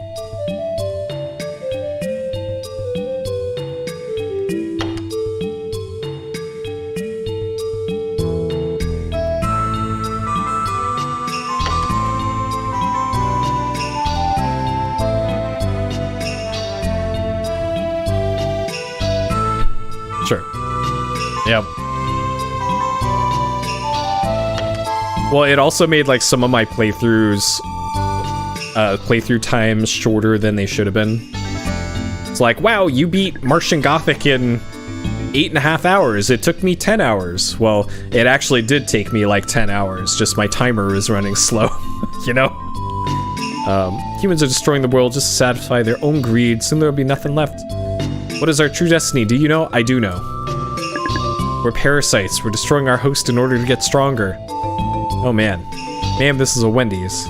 Yep. Well, it also made like some of my playthrough times shorter than they should have been. It's like, wow, you beat Martian Gothic in 8.5 hours. It took me 10 hours. Well, it actually did take me like 10 hours. Just my timer was running slow, you know? Humans are destroying the world just to satisfy their own greed. Soon there'll be nothing left. What is our true destiny? Do you know? I do know. We're parasites. We're destroying our host in order to get stronger. Oh man. Ma'am, this is a Wendy's.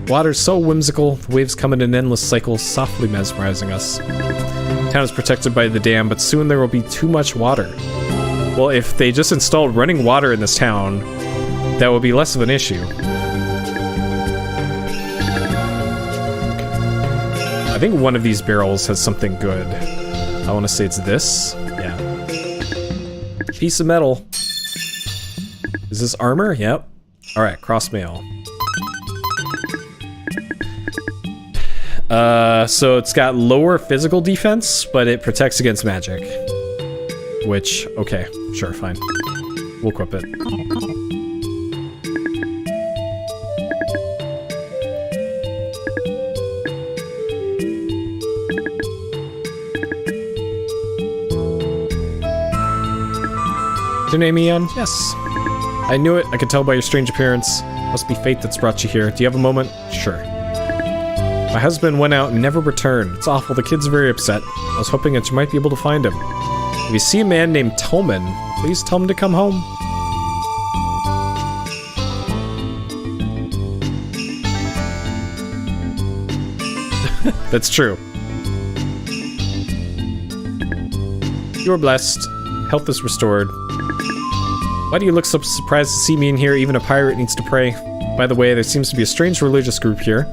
Water's so whimsical. The waves come in an endless cycle, softly mesmerizing us. The town is protected by the dam, but soon there will be too much water. Well, if they just installed running water in this town, that would be less of an issue. I think one of these barrels has something good. I want to say it's this. Yeah. Piece of metal. Is this armor? Yep. Alright, cross mail. So it's got lower physical defense, but it protects against magic. Which, okay, sure, fine. We'll equip it. Your name, Eon? Yes. I knew it. I could tell by your strange appearance. Must be fate that's brought you here. Do you have a moment? Sure. My husband went out and never returned. It's awful. The kid's very upset. I was hoping that you might be able to find him. If you see a man named Tolman, please tell him to come home. That's true. You're blessed. Health is restored. Why do you look so surprised to see me in here? Even a pirate needs to pray. By the way, there seems to be a strange religious group here.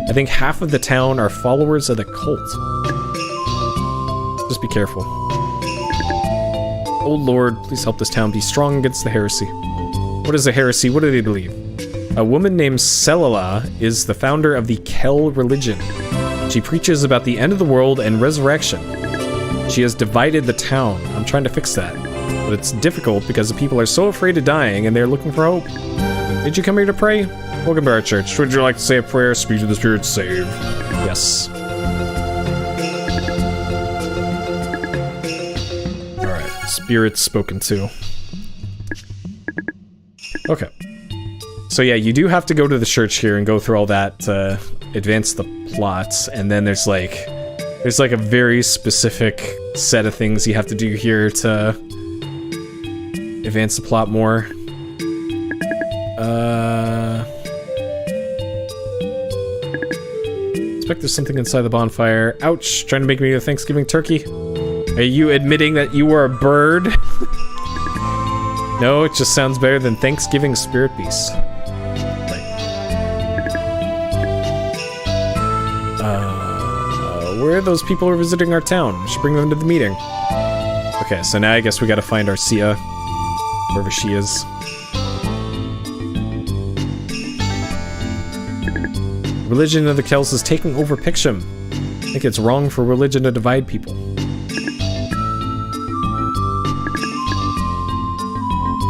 I think half of the town are followers of the cult. Just be careful. Oh Lord, please help this town be strong against the heresy. What is a heresy? What do they believe? A woman named Selala is the founder of the Kel religion. She preaches about the end of the world and resurrection. She has divided the town. I'm trying to fix that. But it's difficult because the people are so afraid of dying and they're looking for hope. Did you come here to pray? Welcome to our church. Would you like to say a prayer? Speak to the Spirit, save. Yes. Alright, Spirit spoken to. Okay. So yeah, you do have to go to the church here and go through all that to advance the plots, and then there's like a very specific set of things you have to do here to advance the plot more. Expect there's something inside the bonfire. Ouch, trying to make me a Thanksgiving turkey. Are you admitting that you were a bird? No, it just sounds better than Thanksgiving spirit beast. Where are those people who are visiting our town? We should bring them to the meeting. Okay. Okay, so now I guess we gotta find Arcia, wherever she is. Religion of the Kells is taking over Pictium. I think it's wrong for religion to divide people.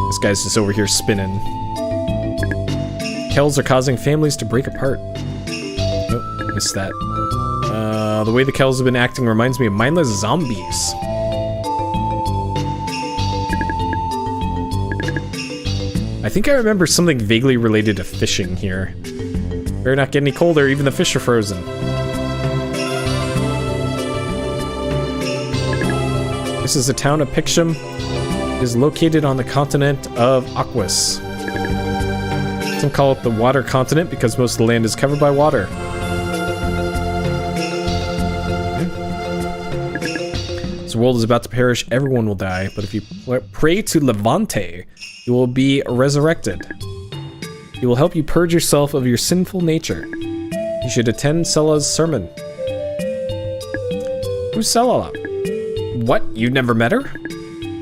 This guy's just over here spinning. Kells are causing families to break apart. Oh, missed that. The way the Kells have been acting reminds me of mindless zombies. I think I remember something vaguely related to fishing here. Better not get any colder, even the fish are frozen. This is the town of Pictium. It is located on the continent of Aquas. Some call it the water continent because most of the land is covered by water. This world is about to perish, everyone will die, but if you pray to Levante, you will be resurrected. He will help you purge yourself of your sinful nature. You should attend Sela's sermon. Who's Sela? What? You never met her?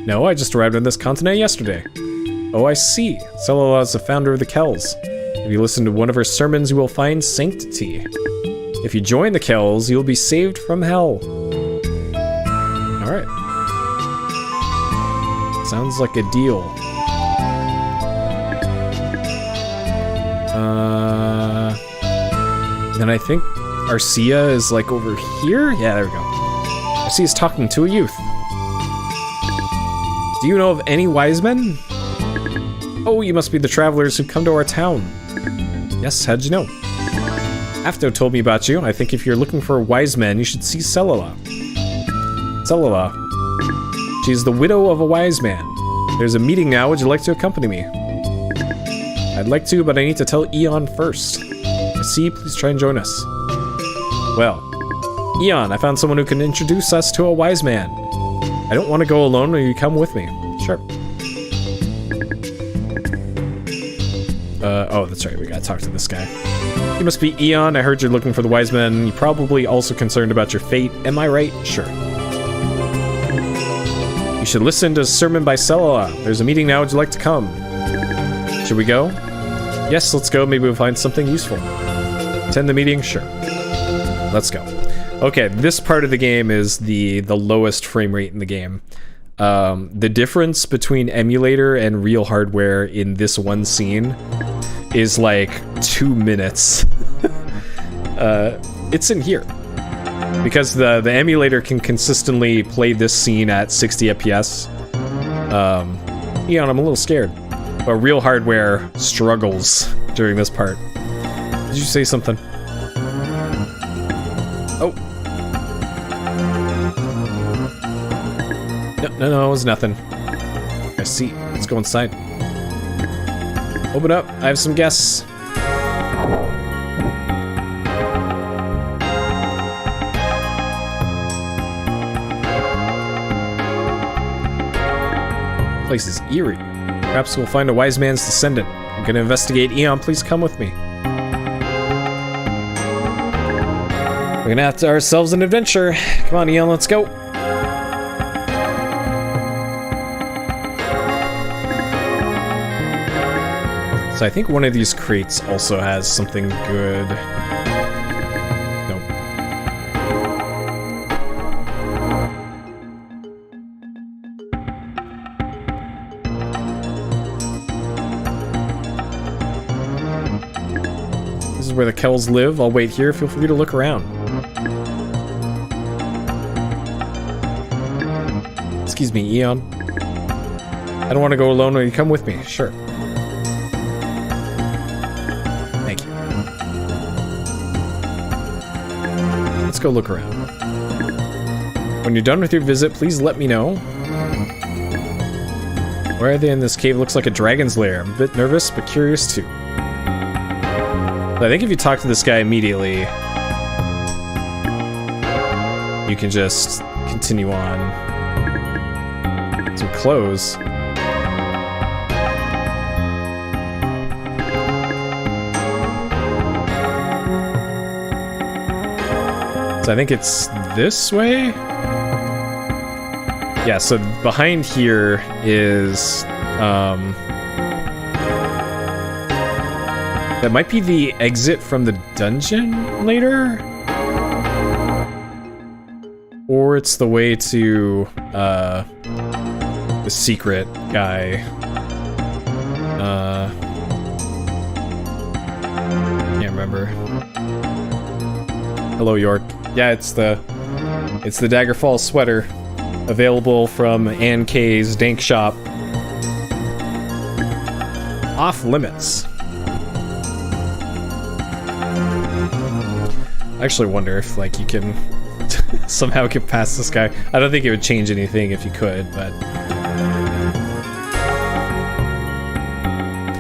No, I just arrived on this continent yesterday. Oh, I see. Sela is the founder of the Kells. If you listen to one of her sermons, you will find sanctity. If you join the Kells, you will be saved from hell. Alright. Sounds like a deal. Then I think Arcia is like over here? Yeah, there we go. Arcia's talking to a youth. Do you know of any Wiseman? Oh, you must be the travelers who come to our town. Yes, how'd you know? Afto told me about you. I think if you're looking for a Wiseman, you should see Selala. Selala. She's the widow of a wise man. There's a meeting now. Would you like to accompany me? I'd like to, but I need to tell Eon first. I see. Please try and join us. Well, Eon, I found someone who can introduce us to a wise man. I don't want to go alone. Will you come with me? Sure. Oh, that's right. We gotta talk to this guy. You must be Eon. I heard you're looking for the wise man. You're probably also concerned about your fate. Am I right? Sure. You should listen to a sermon by Sela. There's a meeting now. Would you like to come? Should we go? Yes, let's go. Maybe we'll find something useful. Attend the meeting? Sure. Let's go. Okay, this part of the game is the lowest frame rate in the game. The difference between emulator and real hardware in this one scene is like 2 minutes. It's in here. Because the emulator can consistently play this scene at 60 FPS. Eon, I'm a little scared. But real hardware struggles during this part. Did you say something? Oh. No, it was nothing. I see. Let's go inside. Open up. I have some guests. The place is eerie. Perhaps we'll find a wise man's descendant. I'm gonna investigate. Eon, please come with me. We're gonna have to ourselves an adventure. Come on, Eon, let's go. So I think one of these crates also has something good. Nope. This is where the Kells live. I'll wait here. Feel free to look around. Excuse me, Eon. I don't want to go alone. Will you come with me? Sure. Thank you. Let's go look around. When you're done with your visit, please let me know. Why are they in this cave? Looks like a dragon's lair. I'm a bit nervous, but curious too. I think if you talk to this guy immediately, you can just continue on. Some clothes. So I think it's this way? Yeah, so behind here is that might be the exit from the dungeon later? Or it's the way to the secret guy. Can't remember. Hello, York. Yeah, it's the Daggerfall sweater, available from Ann K's Dank Shop. Off limits. I actually wonder if like you can somehow get past this guy. I don't think it would change anything if you could, but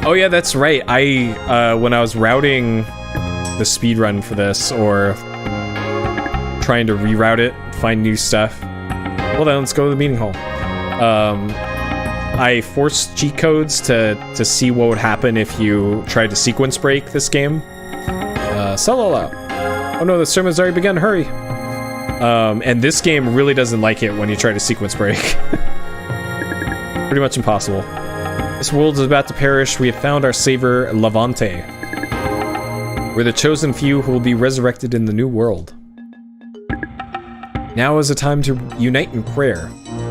oh yeah, that's right. I when I was routing the speedrun for this, or trying to reroute it, find new stuff. Well then, let's go to the meeting hall. I forced cheat codes to see what would happen if you tried to sequence break this game. Salala. Oh no, the sermon's already begun, hurry! And this game really doesn't like it when you try to sequence break. Pretty much impossible. This world is about to perish. We have found our savior, Levante. We're the chosen few who will be resurrected in the new world. Now is the time to unite in prayer.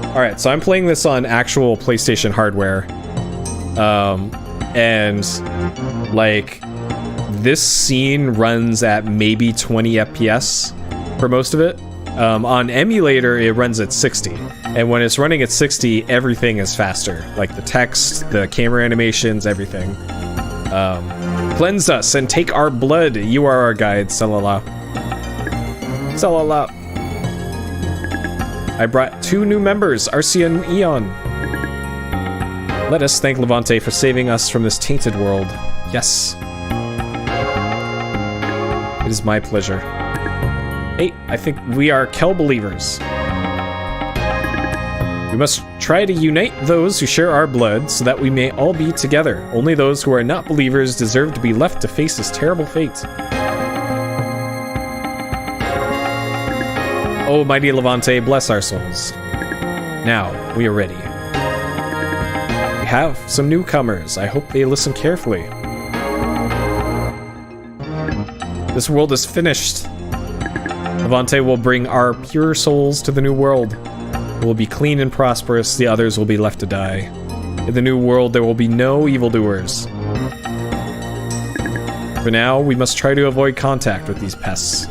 Alright, so I'm playing this on actual PlayStation hardware. And, like, this scene runs at maybe 20 FPS for most of it. On emulator, it runs at 60. And when it's running at 60, everything is faster. Like the text, the camera animations, everything. Cleanse us and take our blood. You are our guide, Salala. Salala. I brought 2 new members, Arcia and Eon. Let us thank Levante for saving us from this tainted world. Yes. It is my pleasure. Hey, I think we are Kel believers. We must try to unite those who share our blood so that we may all be together. Only those who are not believers deserve to be left to face this terrible fate. Oh, mighty Levante, bless our souls. Now, we are ready. We have some newcomers. I hope they listen carefully. This world is finished. Levante will bring our pure souls to the new world. It will be clean and prosperous, the others will be left to die. In the new world, there will be no evildoers. For now, we must try to avoid contact with these pests.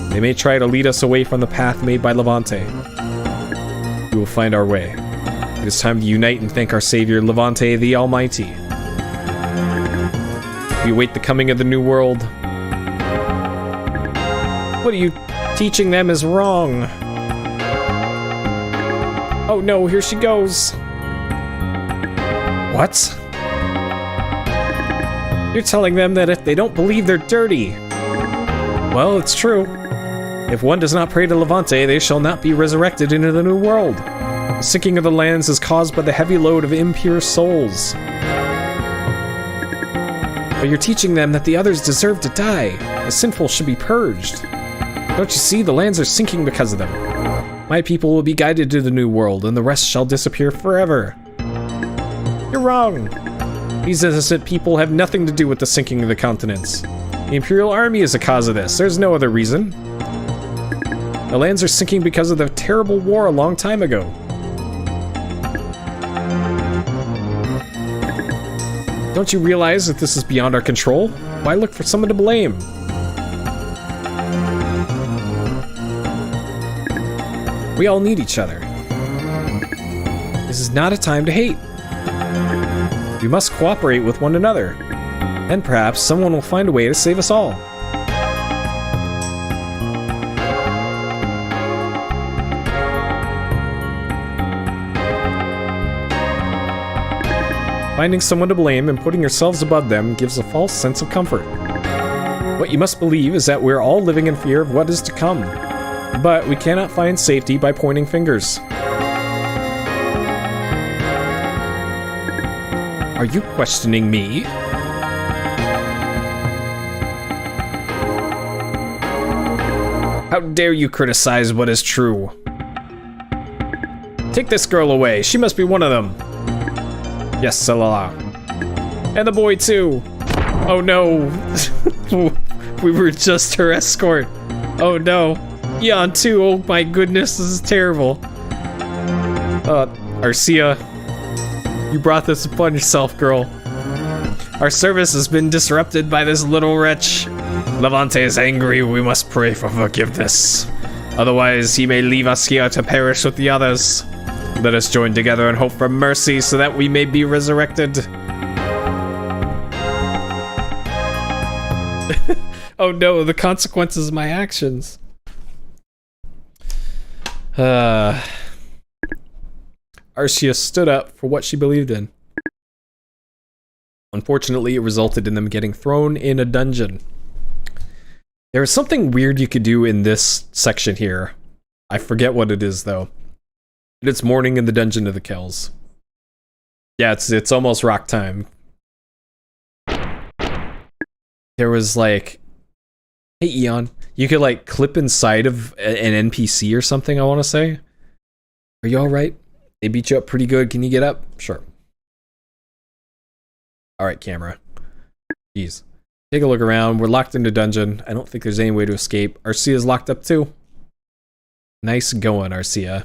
They may try to lead us away from the path made by Levante. We will find our way. It is time to unite and thank our savior, Levante the Almighty. We await the coming of the new world. What are you teaching them is wrong? Oh no, here she goes. What? You're telling them that if they don't believe, they're dirty. Well, it's true. If one does not pray to Levante, they shall not be resurrected into the new world. The sinking of the lands is caused by the heavy load of impure souls. But you're teaching them that the others deserve to die. The sinful should be purged. Don't you see, the lands are sinking because of them. My people will be guided to the new world, and the rest shall disappear forever. You're wrong. These innocent people have nothing to do with the sinking of the continents. The Imperial Army is the cause of this. There's no other reason. The lands are sinking because of the terrible war a long time ago. Don't you realize that this is beyond our control? Why look for someone to blame? We all need each other. This is not a time to hate. We must cooperate with one another. And perhaps someone will find a way to save us all. Finding someone to blame and putting yourselves above them gives a false sense of comfort. What you must believe is that we're all living in fear of what is to come. But we cannot find safety by pointing fingers. Are you questioning me? How dare you criticize what is true? Take this girl away. She must be one of them. Yes, Salala. And the boy, too. Oh, no. We were just her escort. Oh, no. Eon, too. Oh, my goodness. This is terrible. Arcia. You brought this upon yourself, girl. Our service has been disrupted by this little wretch. Levante is angry. We must pray for forgiveness. Otherwise, he may leave us here to perish with the others. Let us join together and hope for mercy so that we may be resurrected. Oh no, the consequences of my actions. Arcia stood up for what she believed in. Unfortunately, it resulted in them getting thrown in a dungeon. There was something weird you could do in this section here. I forget what it is, though. It's morning in the Dungeon of the Kells. Yeah, it's almost rock time. There was like... Hey, Eon. You could like clip inside of an NPC or something, I want to say. Are you alright? They beat you up pretty good. Can you get up? Sure. Alright, camera. Jeez. Take a look around. We're locked in a dungeon. I don't think there's any way to escape. Arcia's locked up too. Nice going, Arcia.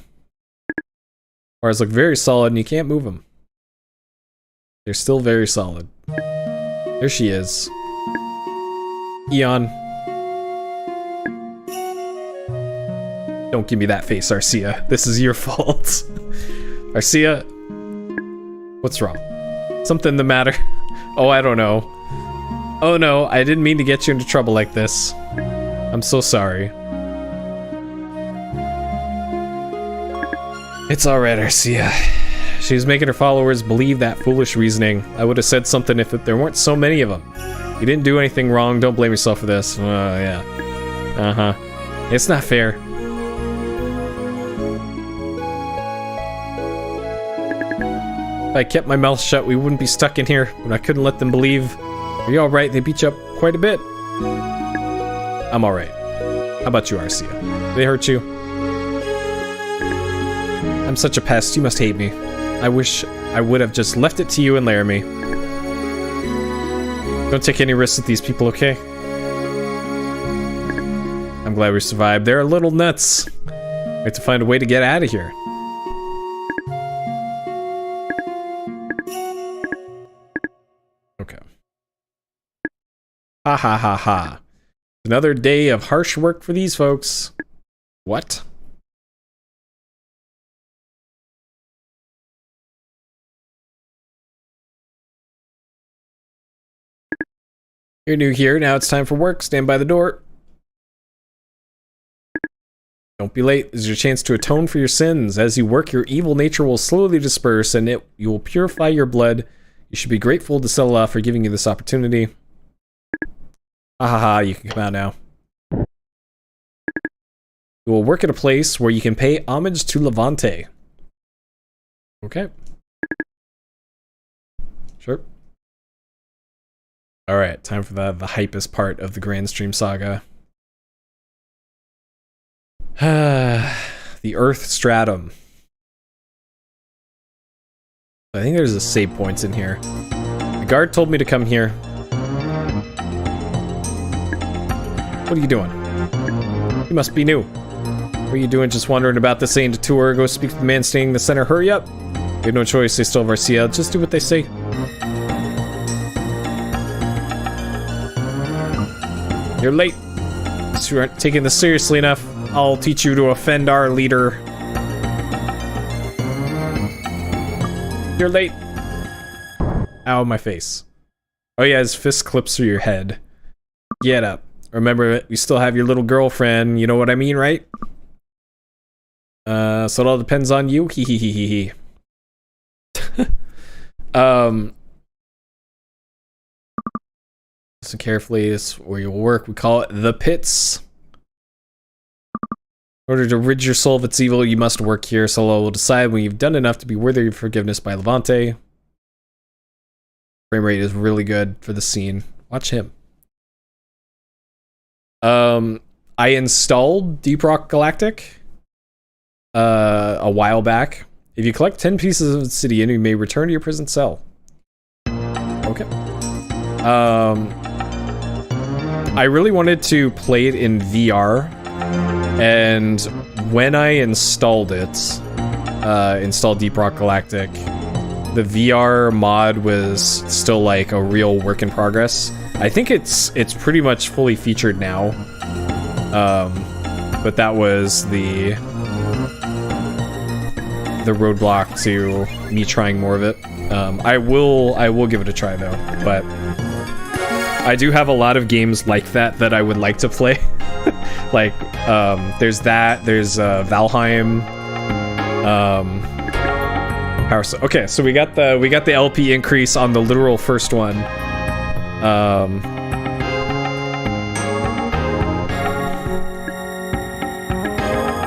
Bars look very solid and you can't move them. They're still very solid. There she is. Eon. Don't give me that face, Arcia. This is your fault. Arcia. What's wrong? Something the matter? Oh, I don't know. Oh no, I didn't mean to get you into trouble like this. I'm so sorry. It's alright, Arcia. She's making her followers believe that foolish reasoning. I would have said something if there weren't so many of them. You didn't do anything wrong, don't blame yourself for this. Yeah. Uh-huh. It's not fair. If I kept my mouth shut, we wouldn't be stuck in here, but I couldn't let them believe. Are you alright? They beat you up quite a bit. I'm alright. How about you, Arcia? Did they hurt you? I'm such a pest, you must hate me. I wish I would have just left it to you and Laramie. Don't take any risks with these people, okay? I'm glad we survived. They're a little nuts. We have to find a way to get out of here. Okay. Ha ha ha ha. Another day of harsh work for these folks. What? You're new here, now it's time for work. Stand by the door. Don't be late. This is your chance to atone for your sins. As you work, your evil nature will slowly disperse and you will purify your blood. You should be grateful to Selah for giving you this opportunity. Ha ha ha, you can come out now. You will work at a place where you can pay homage to Levante. Okay. Sure. Alright, time for the hypest part of the Granstream saga. The Earth Stratum. I think there's a save points in here. The guard told me to come here. What are you doing? You must be new. What are you doing just wandering about this ain't a tour? Go speak to the man staying in the center. Hurry up! You have no choice, they still have Arcia. Just do what they say. You're late. You aren't taking this seriously enough. I'll teach you to offend our leader. You're late. Ow, my face. Oh yeah, his fist clips through your head. Get up. Remember, you still have your little girlfriend. You know what I mean, right? So it all depends on you. Hee hee hee hee hee. Listen carefully, this is where you'll work. We call it the pits. In order to rid your soul of its evil, you must work here. Solo will decide when you've done enough to be worthy of forgiveness by Levante. Frame rate is really good for the scene. Watch him. I installed Deep Rock Galactic a while back, If you collect 10 pieces of obsidian, you may return to your prison cell. Okay. I really wanted to play it in VR, and when I installed it, installed Deep Rock Galactic, the VR mod was still like a real work in progress. I think it's pretty much fully featured now. But that was the roadblock to me trying more of it. I will give it a try though, but I do have a lot of games like that I would like to play. Like there's Valheim. Okay, so we got the LP increase on the literal first one.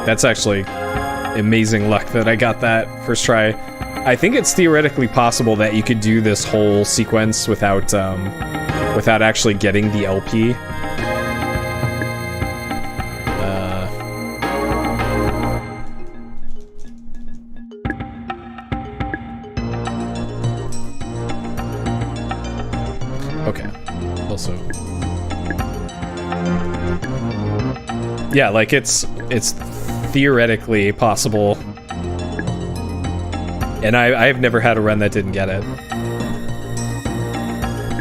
That's actually amazing luck that I got that first try. I think it's theoretically possible that you could do this whole sequence without actually getting the LP. Okay. Also, yeah, like it's theoretically possible, and I've never had a run that didn't get it,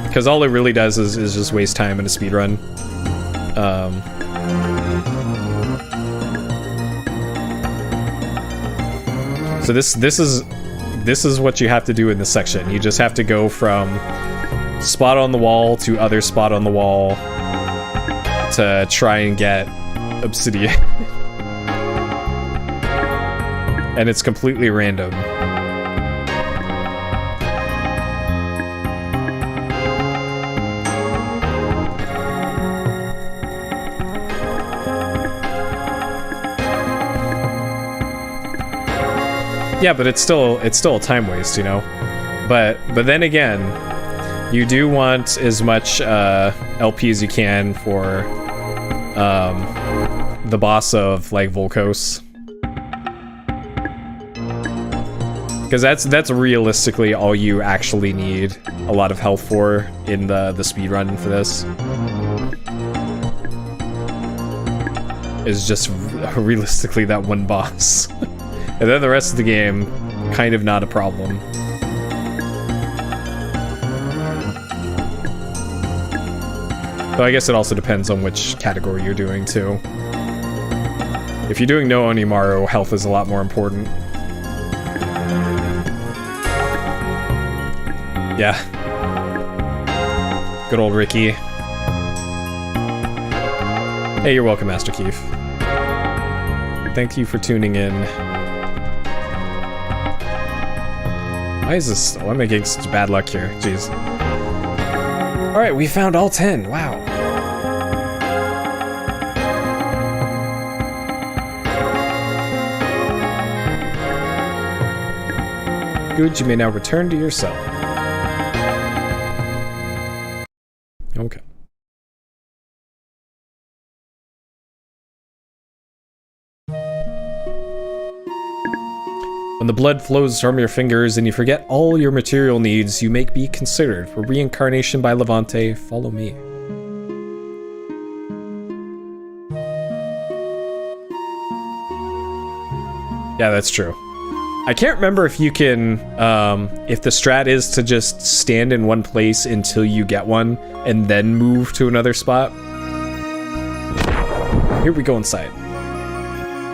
because all it really does is just waste time in a speed run. So this is what you have to do in this section. You just have to go from spot on the wall to other spot on the wall to try and get obsidian. And it's completely random. Yeah, but it's still a time waste, you know. But then again, you do want as much LP as you can for the boss of like Volkos, because that's realistically all you actually need a lot of health for in the speed run for this. Is just realistically that one boss. And then the rest of the game, kind of not a problem. So I guess it also depends on which category you're doing, too. If you're doing no Onimaru, health is a lot more important. Yeah. Good old Ricky. Hey, you're welcome, Master Keith. Thank you for tuning in. Why is this? Why am I getting such bad luck here? Jeez. Alright, we found all 10. Wow. Good, you may now return to your cell. Okay. When the blood flows from your fingers and you forget all your material needs, you may be considered for reincarnation by Levante. Follow me. Yeah, that's true. I can't remember if you can, if the strat is to just stand in one place until you get one and then move to another spot. Here we go inside.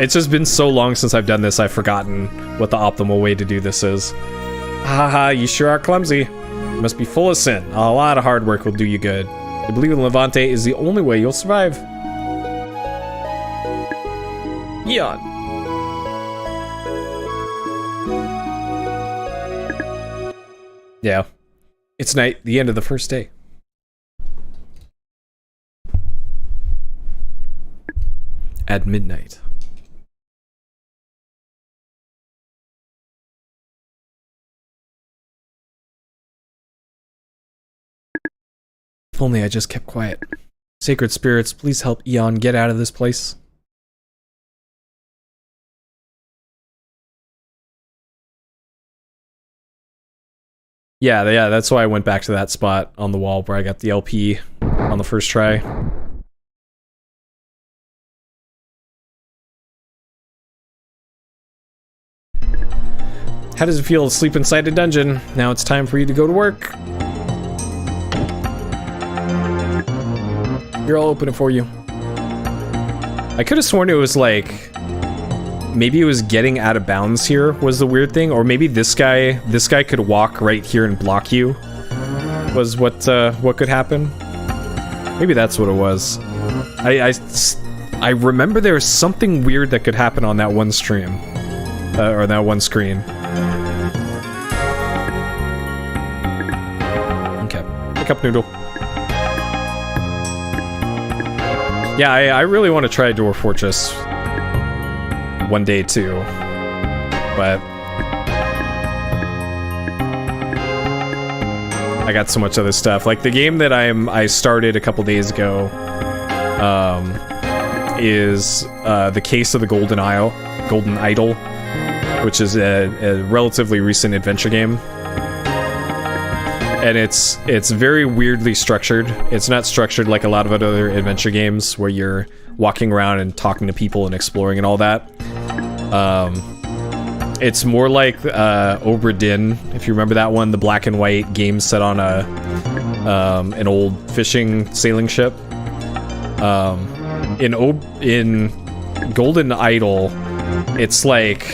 It's just been so long since I've done this, I've forgotten what the optimal way to do this is. Haha, you sure are clumsy. You must be full of sin. A lot of hard work will do you good. I believe in Levante is the only way you'll survive. Eon. Yeah. It's night, the end of the first day. At midnight. If only I just kept quiet. Sacred spirits, please help Eon get out of this place. Yeah, that's why I went back to that spot on the wall where I got the LP on the first try. How does it feel to sleep inside a dungeon? Now it's time for you to go to work. Here, I'll open it for you. I could have sworn it was like... Maybe it was getting out of bounds here was the weird thing, or maybe this guy could walk right here and block you. Was what could happen? Maybe that's what it was. I remember there was something weird that could happen on that one stream, or that one screen. Okay, pick up noodle. Yeah, I really want to try Dwarf Fortress one day too, but I got so much other stuff. Like the game that I started a couple days ago is The Case of the Golden Idol, which is a relatively recent adventure game. And it's very weirdly structured. It's not structured like a lot of other adventure games where you're walking around and talking to people and exploring and all that. It's more like Obra Dinn, if you remember that one, the black and white game set on an old fishing sailing ship. In Golden Idol, it's like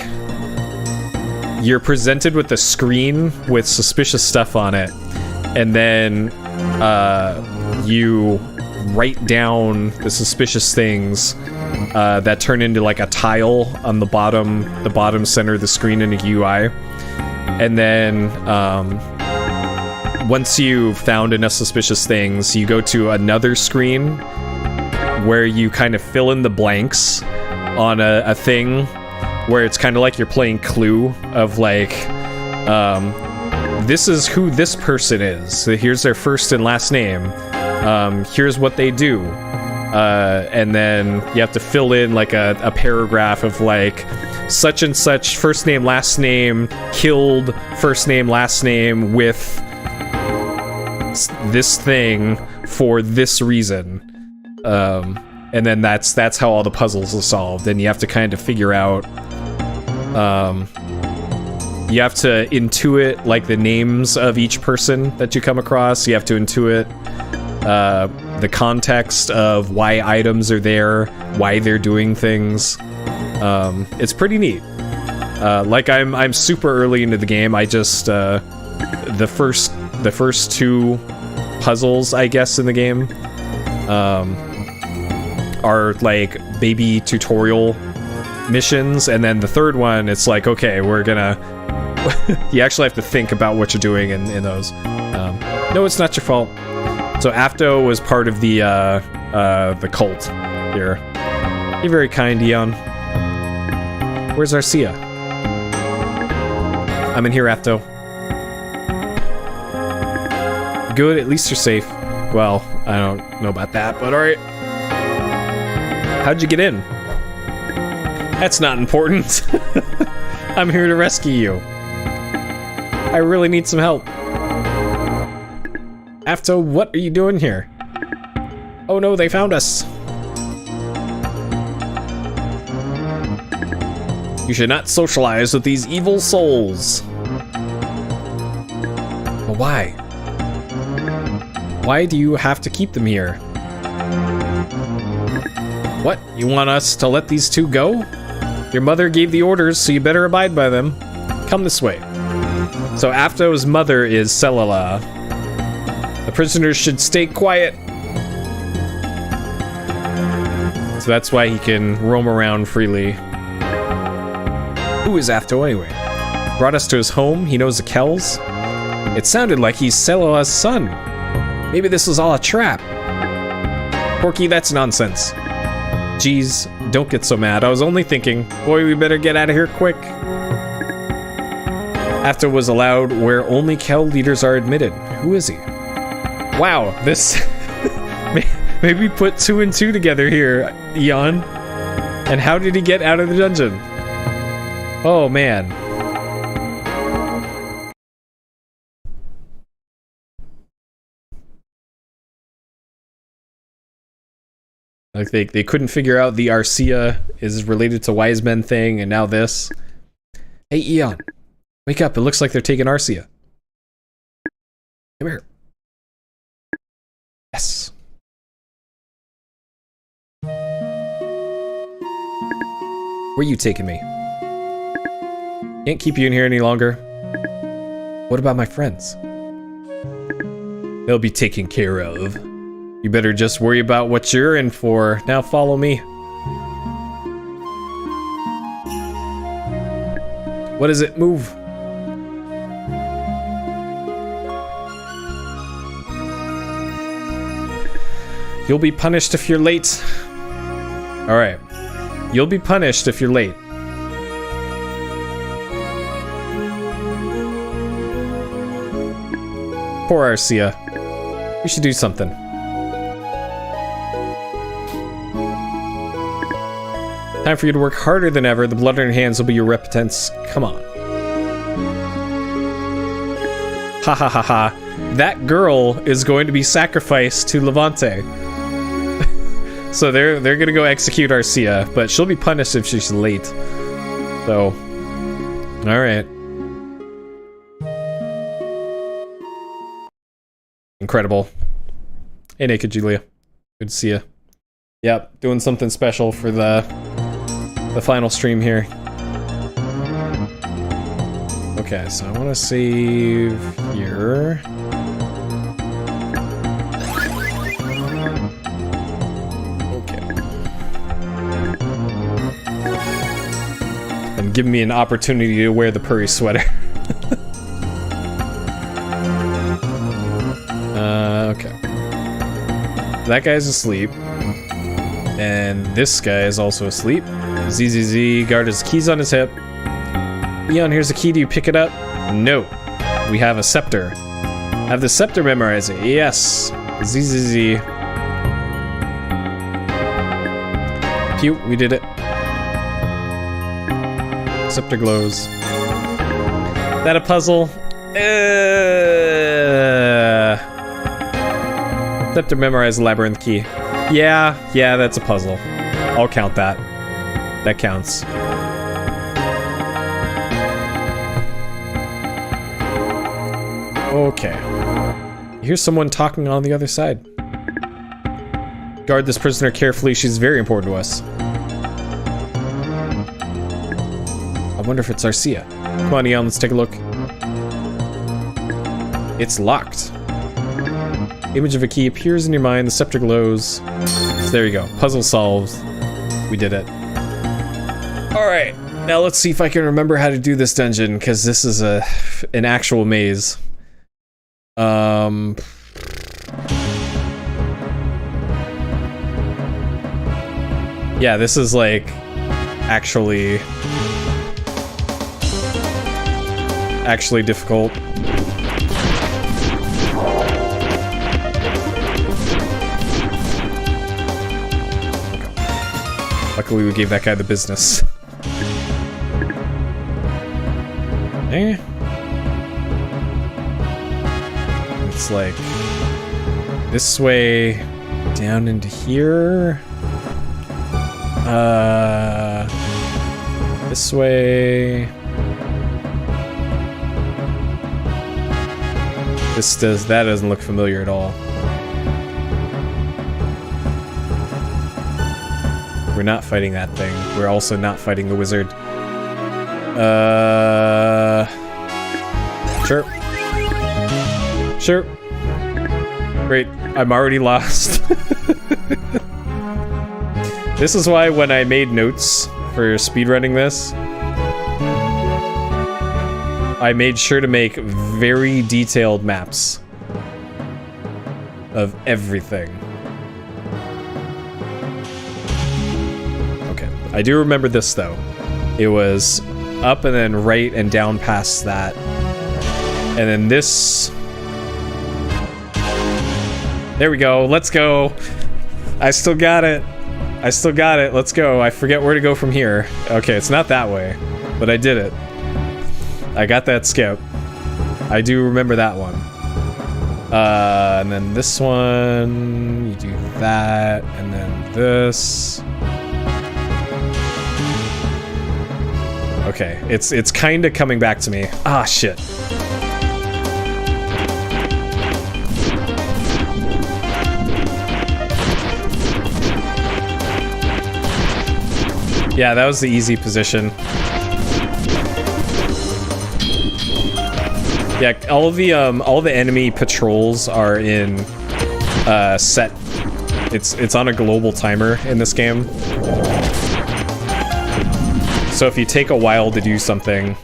you're presented with a screen with suspicious stuff on it, and then you write down the suspicious things that turn into like a tile on the bottom center of the screen in a UI. And then once you've found enough suspicious things, you go to another screen where you kind of fill in the blanks on a thing where it's kind of like you're playing Clue of like, this is who this person is. So here's their first and last name. Here's what they do. And then you have to fill in like a paragraph of like such and such first name last name killed first name last name with this thing for this reason, and then that's how all the puzzles are solved. And you have to kind of figure out, you have to intuit like the names of each person that you come across. You have to intuit the context of why items are there, why they're doing things. It's pretty neat. Like I'm super early into the game. I just the first two puzzles, I guess, in the game are like baby tutorial missions, and then the third one, it's like, okay, we're gonna you actually have to think about what you're doing in those. No, it's not your fault. So Afto was part of the cult here. You're very kind, Eon. Where's Arcia? I'm in here, Afto. Good, at least you're safe. Well, I don't know about that, but alright. How'd you get in? That's not important. I'm here to rescue you. I really need some help. Afto, what are you doing here? Oh no, they found us. You should not socialize with these evil souls. But why? Why do you have to keep them here? What? You want us to let these two go? Your mother gave the orders, so you better abide by them. Come this way. So Afto's mother is Selala. The prisoners should stay quiet. So that's why he can roam around freely. Who is Afto anyway? Brought us to his home, he knows the Kells. It sounded like he's Selala's son. Maybe this was all a trap. Porky, that's nonsense. Geez, don't get so mad. I was only thinking, boy, we better get out of here quick. Afto was allowed where only Kell leaders are admitted. Who is he? Wow, this... Maybe put 2 and 2 together here, Eon. And how did he get out of the dungeon? Oh, man. Like they couldn't figure out the Arcia is related to Wiseman thing, and now this. Hey Eon, wake up! It looks like they're taking Arcia. Come here. Yes. Where are you taking me? Can't keep you in here any longer. What about my friends? They'll be taken care of. You better just worry about what you're in for. Now follow me. What is it? Move. You'll be punished if you're late. Alright. You'll be punished if you're late. Poor Arcia. We should do something. Time for you to work harder than ever. The blood on your hands will be your repentance. Come on. Ha ha ha ha. That girl is going to be sacrificed to Levante. So they're gonna go execute Arcia, but she'll be punished if she's late. So, alright. Incredible. Hey, Naked Julia. Good to see you. Yep, doing something special for the final stream here. Okay, so I want to save here. Okay. And give me an opportunity to wear the Puri sweater. Okay. That guy's asleep. And this guy is also asleep. ZZZ, guard his keys on his hip. Eon, here's a key. Do you pick it up? No. We have a scepter. Have the scepter memorize it. Yes. ZZZ. Pew, we did it. Scepter glows. That a puzzle? Scepter memorize labyrinth key. Yeah, that's a puzzle. I'll count that. That counts. Okay. Here's someone talking on the other side. Guard this prisoner carefully. She's very important to us. I wonder if it's Arcia. Come on, Eon, let's take a look. It's locked. Image of a key appears in your mind. The scepter glows. So there you go. Puzzle solved. We did it. Alright. Now let's see if I can remember how to do this dungeon, because this is an actual maze. Yeah, this is like actually difficult. Luckily we gave that guy the business. It's like this way down into here. This way. That doesn't look familiar at all. We're not fighting that thing. We're also not fighting the wizard. Sure. Sure. Great. I'm already lost. This is why when I made notes for speedrunning this, I made sure to make very detailed maps of everything. Okay, I do remember this though. It was up and then right and down past that. And then this... There we go, let's go! I still got it! I still got it, let's go. I forget where to go from here. Okay, it's not that way, but I did it. I got that skip. I do remember that one. And then this one, you do that, and then this. Okay, it's kind of coming back to me. Ah, shit. Yeah, that was the easy position. Yeah, all the enemy patrols are in set. It's on a global timer in this game. So if you take a while to do something,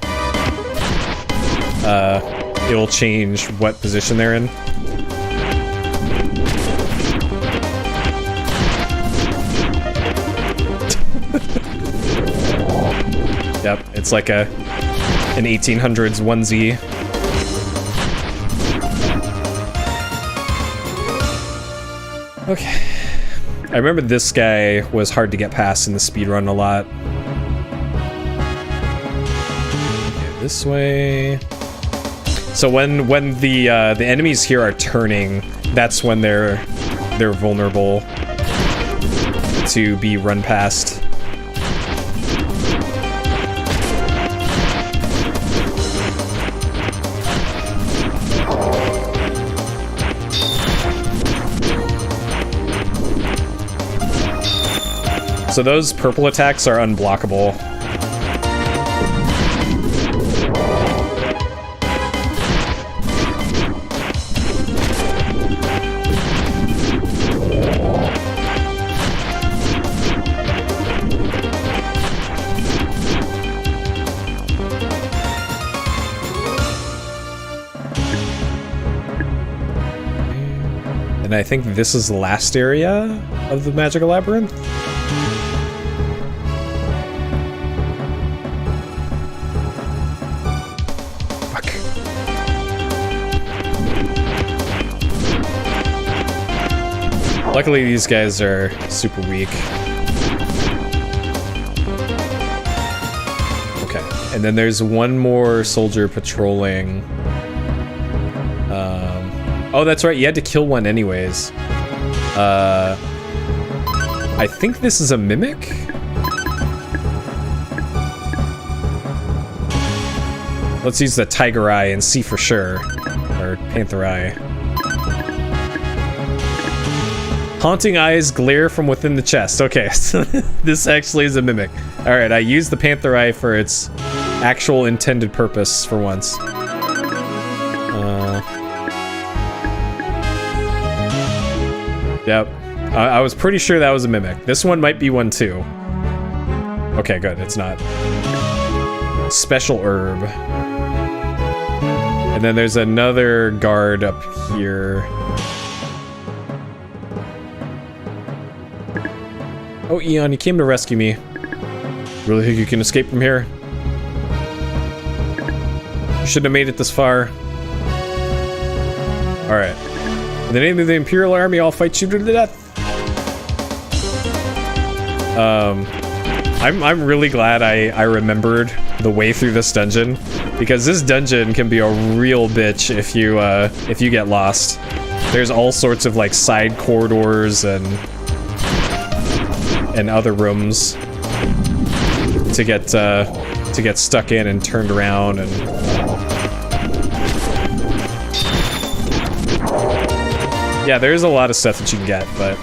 it'll change what position they're in. Yep, it's like an 1800s onesie. Okay. I remember this guy was hard to get past in the speedrun a lot. Okay, this way. So when the enemies here are turning, that's when they're vulnerable to be run past. So those purple attacks are unblockable. And I think this is the last area of the Magical Labyrinth. Luckily, these guys are super weak. Okay, and then there's one more soldier patrolling. Oh, that's right, you had to kill one anyways. I think this is a mimic? Let's use the tiger eye and see for sure. Or panther eye. Haunting eyes glare from within the chest. Okay, so this actually is a mimic. Alright, I used the panther eye for its actual intended purpose for once. Yep. I was pretty sure that was a mimic. This one might be one too. Okay, good. It's not. Special herb. And then there's another guard up here. Oh, Eon, you came to rescue me. Really think you can escape from here? You shouldn't have made it this far. Alright. In the name of the Imperial Army, I'll fight you to the death. I'm really glad I remembered the way through this dungeon, because this dungeon can be a real bitch if you get lost. There's all sorts of like side corridors and other rooms to get stuck in and turned around and. Yeah, there's a lot of stuff that you can get, but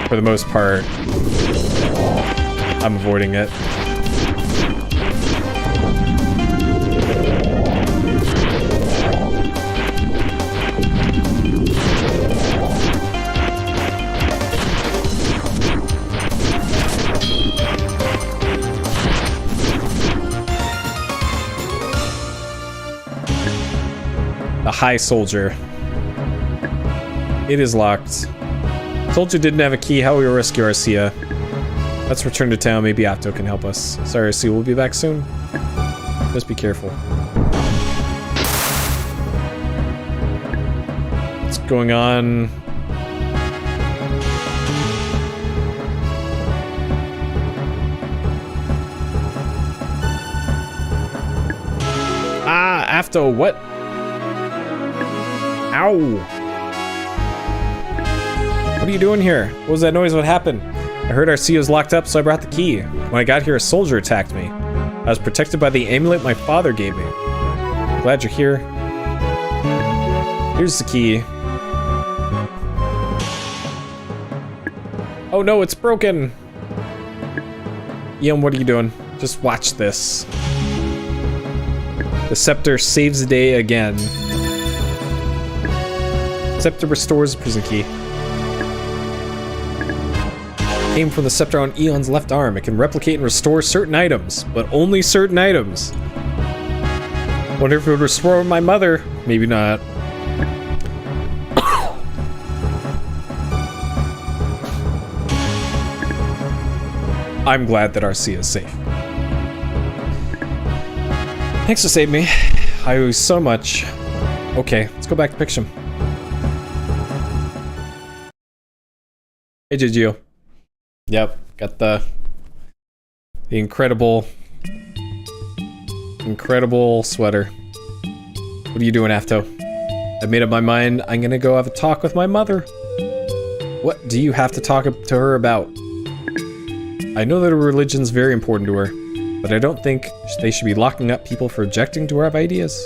for the most part, I'm avoiding it. The High Soldier. It is locked. Told you didn't have a key. How we will rescue Arcia. Let's return to town. Maybe Otto can help us. Sorry, Arcia. We'll be back soon. Just be careful. What's going on? Ah, after what? Ow. What are you doing here? What was that noise? What happened? I heard Arcia was locked up, so I brought the key. When I got here, a soldier attacked me. I was protected by the amulet my father gave me. Glad you're here. Here's the key. Oh no, it's broken! Eon, what are you doing? Just watch this. The scepter saves the day again. Scepter restores the prison key. Came from the scepter on Eon's left arm. It can replicate and restore certain items, but only certain items. Wonder if it would restore my mother. Maybe not. I'm glad that Arcia is safe. Thanks for saving me. I owe you so much. Okay, let's go back to Pictium. Hey, Gigio. Yep, got the incredible sweater. What are you doing, Afto? I've made up my mind. I'm gonna go have a talk with my mother. What do you have to talk to her about? I know that her religion's very important to her, but I don't think they should be locking up people for objecting to her ideas.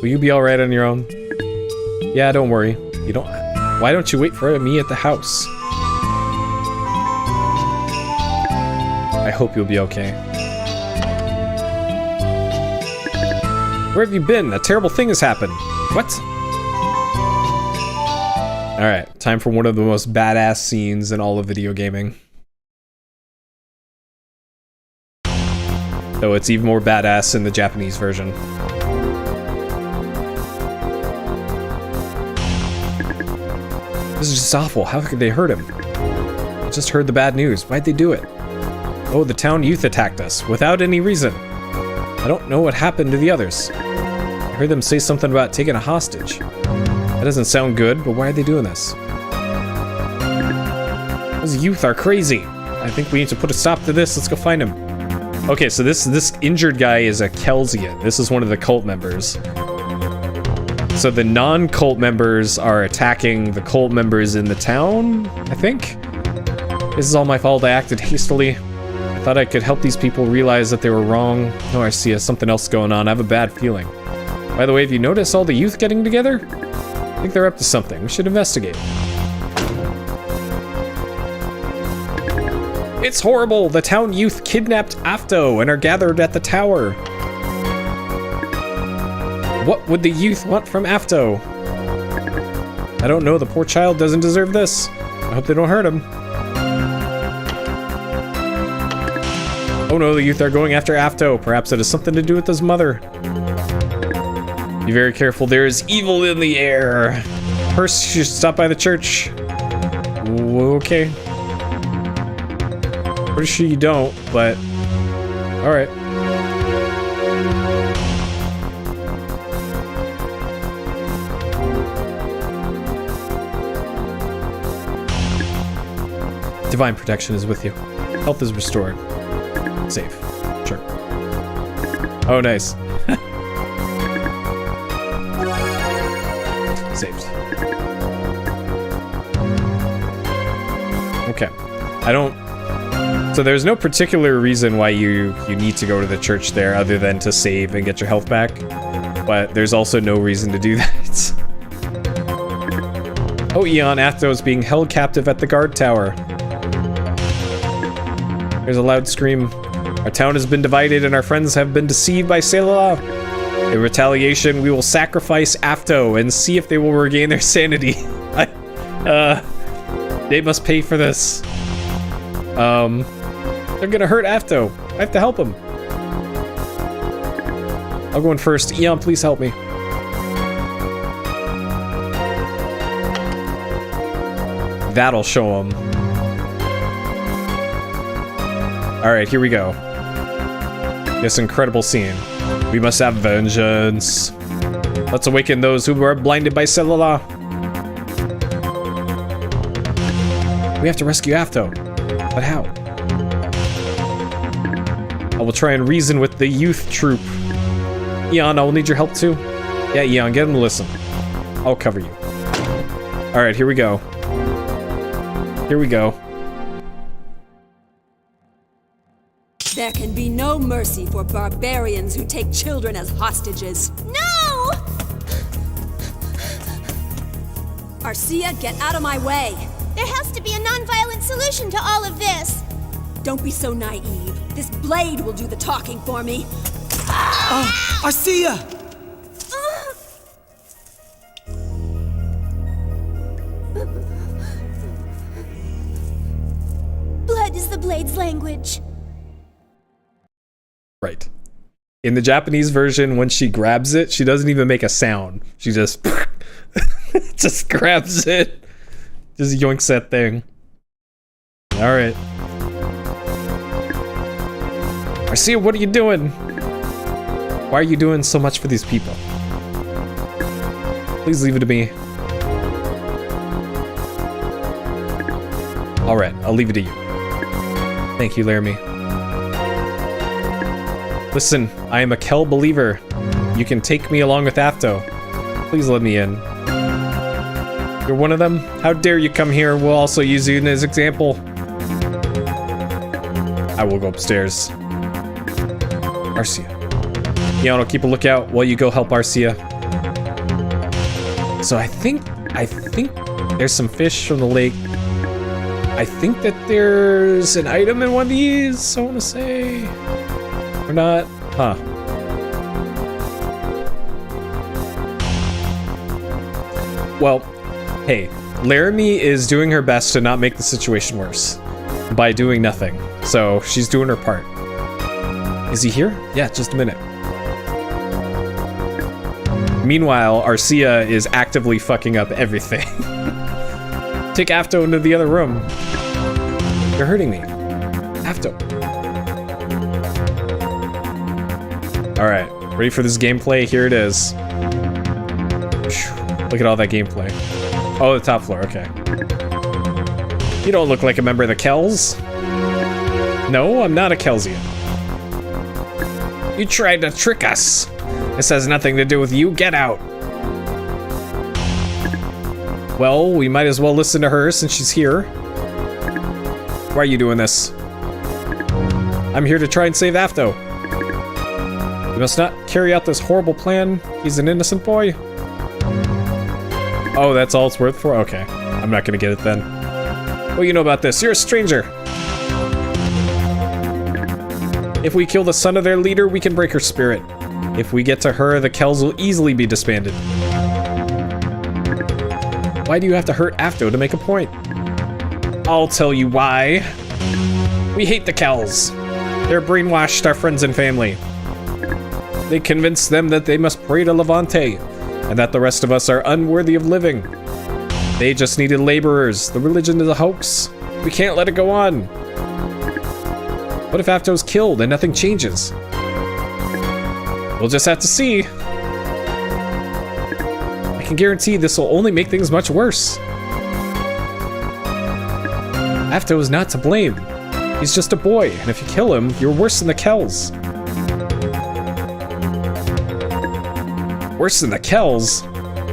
Will you be alright on your own? Yeah, don't worry. Why don't you wait for me at the house? I hope you'll be okay. Where have you been? A terrible thing has happened. What? Alright, time for one of the most badass scenes in all of video gaming. Though it's even more badass in the Japanese version. This is just awful. How could they hurt him? I just heard the bad news. Why'd they do it? Oh, the town youth attacked us, without any reason. I don't know what happened to the others. I heard them say something about taking a hostage. That doesn't sound good, but why are they doing this? Those youth are crazy. I think we need to put a stop to this. Let's go find him. Okay, so this injured guy is a Kelsian. This is one of the cult members. So the non-cult members are attacking the cult members in the town, I think? This is all my fault. I acted hastily. I thought I could help these people realize that they were wrong. No, I see something else going on. I have a bad feeling. By the way, have you noticed all the youth getting together? I think they're up to something. We should investigate. It's horrible! The town youth kidnapped Afto and are gathered at the tower. What would the youth want from Afto? I don't know. The poor child doesn't deserve this. I hope they don't hurt him. Oh no, the youth are going after Afto. Perhaps it has something to do with his mother. Be very careful, there is evil in the air. First, you should stop by the church. Okay. Pretty sure you don't, but... Alright. Divine protection is with you. Health is restored. Safe. Sure. Oh, nice. Saved. Okay. I don't... So there's no particular reason why you need to go to the church there other than to save and get your health back. But there's also no reason to do that. Oh, Eon, Afto is being held captive at the guard tower. There's a loud scream. Our town has been divided and our friends have been deceived by Sailala. In retaliation, we will sacrifice Afto and see if they will regain their sanity. They must pay for this. They're gonna hurt Afto. I have to help him. I'll go in first. Eon, please help me. That'll show him. Alright, here we go. This incredible scene. We must have vengeance. Let's awaken those who were blinded by Sailala. We have to rescue Afto. But how? I will try and reason with the youth troop. Eon, I will need your help too. Yeah, Eon, get him to listen. I'll cover you. Alright, here we go. Here we go. There can be no mercy for barbarians who take children as hostages. No! Arcia, get out of my way! There has to be a non-violent solution to all of this. Don't be so naive. This blade will do the talking for me. Arcia! Blood is the blade's language. Right. In the Japanese version, when she grabs it, she doesn't even make a sound. She just just grabs it. Just yoinks that thing. Alright. Arcia, what are you doing? Why are you doing so much for these people? Please leave it to me. Alright, I'll leave it to you. Thank you, Laramie. Listen, I am a Kel believer. You can take me along with Afto. Please let me in. You're one of them? How dare you come here? We'll also use you as example. I will go upstairs. Arcia. Eon will keep a lookout while you go help Arcia. So I think there's some fish from the lake. I think that there's an item in one of these, I want to say. Or not? Huh. Well, hey, Laramie is doing her best to not make the situation worse by doing nothing. So she's doing her part. Is he here? Yeah, just a minute. Meanwhile, Arcia is actively fucking up everything. Take Afto into the other room. You're hurting me. Afto. Alright, ready for this gameplay? Here it is. Look at all that gameplay. Oh, the top floor, okay. You don't look like a member of the Kells. No, I'm not a Kelsian. You tried to trick us. This has nothing to do with you. Get out. Well, we might as well listen to her since she's here. Why are you doing this? I'm here to try and save Afto. You must not carry out this horrible plan. He's an innocent boy. Oh, that's all it's worth for? Okay. I'm not gonna get it then. Well, you know about this. You're a stranger. If we kill the son of their leader, we can break her spirit. If we get to her, the Kells will easily be disbanded. Why do you have to hurt Afto to make a point? I'll tell you why. We hate the Kells. They're brainwashed our friends and family. They convinced them that they must pray to Levante, and that the rest of us are unworthy of living. They just needed laborers. The religion is a hoax. We can't let it go on. What if Afto's killed and nothing changes? We'll just have to see. I can guarantee this will only make things much worse. Afto is not to blame. He's just a boy, and if you kill him, you're worse than the Kells. Worse than the Kells?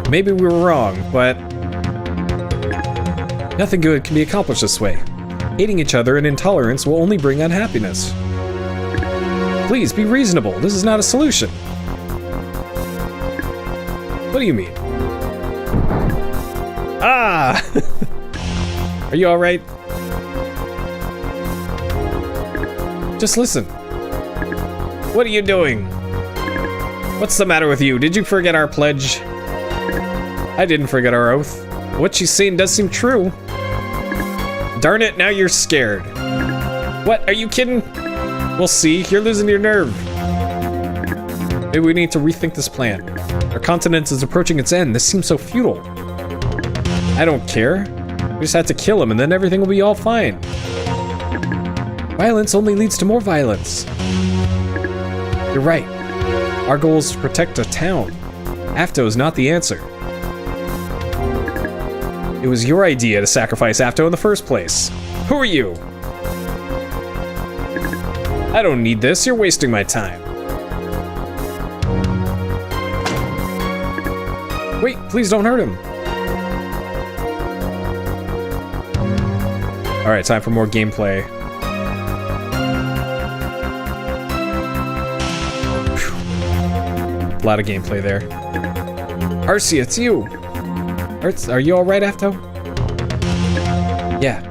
Maybe we were wrong, but nothing good can be accomplished this way. Hating each other and intolerance will only bring unhappiness. Please, be reasonable. This is not a solution. What do you mean? Ah! Are you alright? Just listen. What are you doing? What's the matter with you? Did you forget our pledge? I didn't forget our oath. What she's saying does seem true. Darn it, now you're scared. What, are you kidding? We'll see, you're losing your nerve. Maybe we need to rethink this plan. Our continent is approaching its end. This seems so futile. I don't care. We just have to kill him and then everything will be all fine. Violence only leads to more violence. You're right. Our goal is to protect a town. Afto is not the answer. It was your idea to sacrifice Afto in the first place. Who are you? I don't need this. You're wasting my time. Wait, please don't hurt him. Alright, time for more gameplay. Whew. A lot of gameplay there. Arcia, it's you! Are you alright, Afto? Yeah.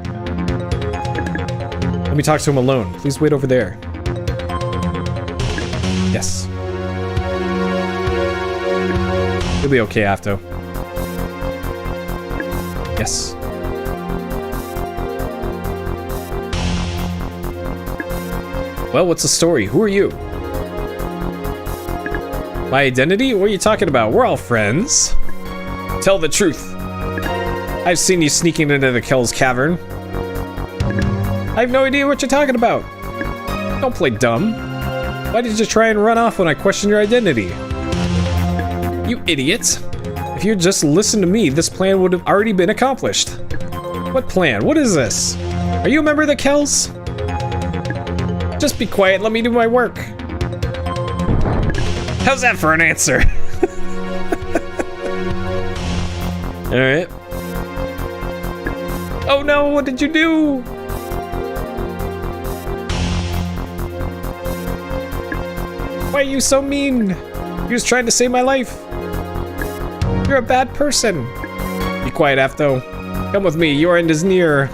Let me talk to him alone. Please wait over there. Yes. You'll be okay, Afto. Yes. Well, what's the story? Who are you? My identity? What are you talking about? We're all friends. Tell the truth. I've seen you sneaking into the Kel's cavern. I have no idea what you're talking about. Don't play dumb. Why did you try and run off when I questioned your identity? You idiot. If you'd just listened to me, this plan would have already been accomplished. What plan? What is this? Are you a member of the Kells? Just be quiet, let me do my work. How's that for an answer? Alright. Oh no, what did you do? Why are you so mean? He was trying to save my life. You're a bad person. Be quiet, Afto. Come with me, your end is near.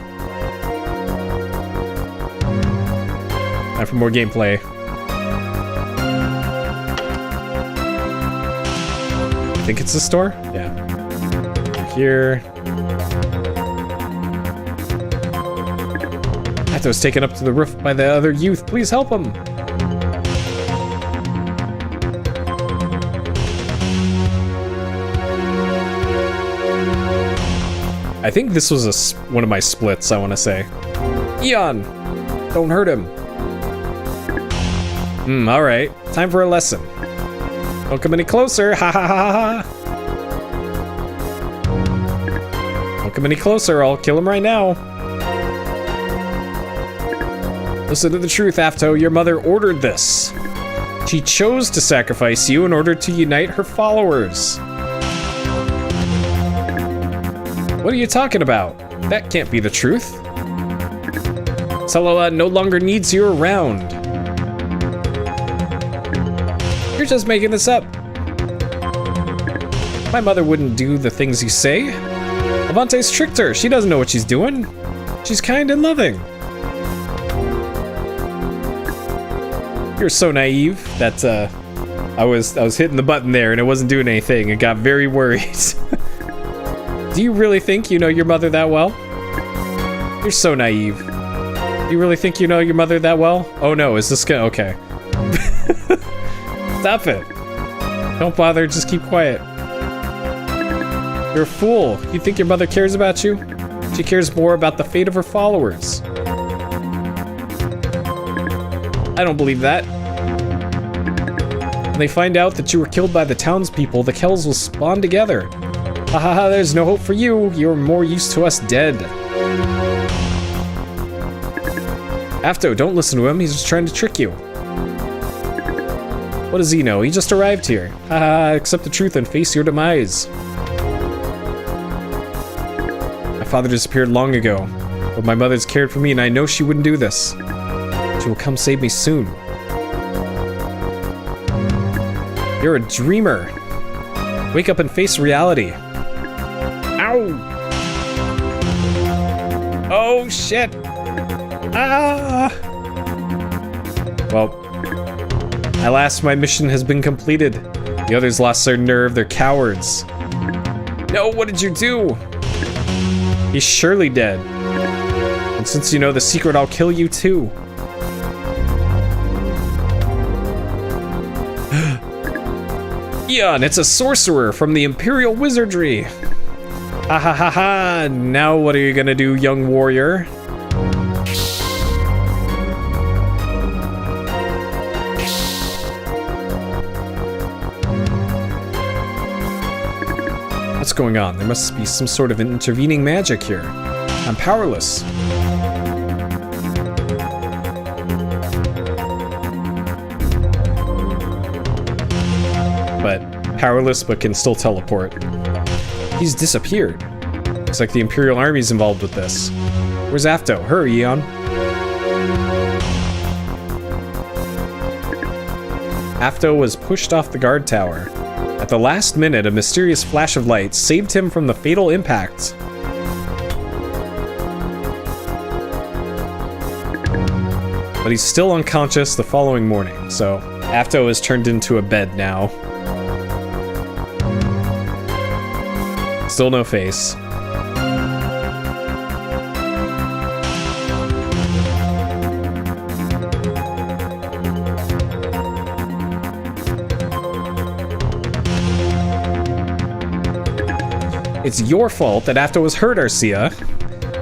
Time for more gameplay. I think it's the store? Yeah. Here. Afto's taken up to the roof by the other youth. Please help him. I think this was one of my splits, I want to say. Eon! Don't hurt him. Alright. Time for a lesson. Don't come any closer. Ha ha ha ha. Don't come any closer. I'll kill him right now. Listen to the truth, Afto. Your mother ordered this. She chose to sacrifice you in order to unite her followers. What are you talking about? That can't be the truth. Salala no longer needs you around. You're just making this up. My mother wouldn't do the things you say. Avante's tricked her. She doesn't know what she's doing. She's kind and loving. You're so naive that I was hitting the button there and it wasn't doing anything. And got very worried. Do you really think you know your mother that well? You're so naive. Do you really think you know your mother that well? Oh no, is this gonna... Okay. Stop it. Don't bother, just keep quiet. You're a fool. You think your mother cares about you? She cares more about the fate of her followers. I don't believe that. When they find out that you were killed by the townspeople, the Kells will spawn together. Ha ha ha, there's no hope for you. You're more used to us dead. Afto, don't listen to him. He's just trying to trick you. What does he know? He just arrived here. Ha ha, accept the truth and face your demise. My father disappeared long ago, but my mother's cared for me and I know she wouldn't do this. She will come save me soon. You're a dreamer. Wake up and face reality. Ow! Oh shit! Ah! Well, at last my mission has been completed. The others lost their nerve, they're cowards. No, what did you do? He's surely dead. And since you know the secret, I'll kill you too. Eon, it's a sorcerer from the Imperial Wizardry. Ha ha ha ha, now what are you gonna do, young warrior? What's going on? There must be some sort of intervening magic here. I'm powerless. But powerless, but can still teleport. He's disappeared. Looks like the Imperial Army's involved with this. Where's Afto? Hurry, Eon. Afto was pushed off the guard tower. At the last minute, a mysterious flash of light saved him from the fatal impact. But he's still unconscious the following morning, so Afto is turned into a bed now. Still no face. It's your fault that Afto was hurt, Arcia.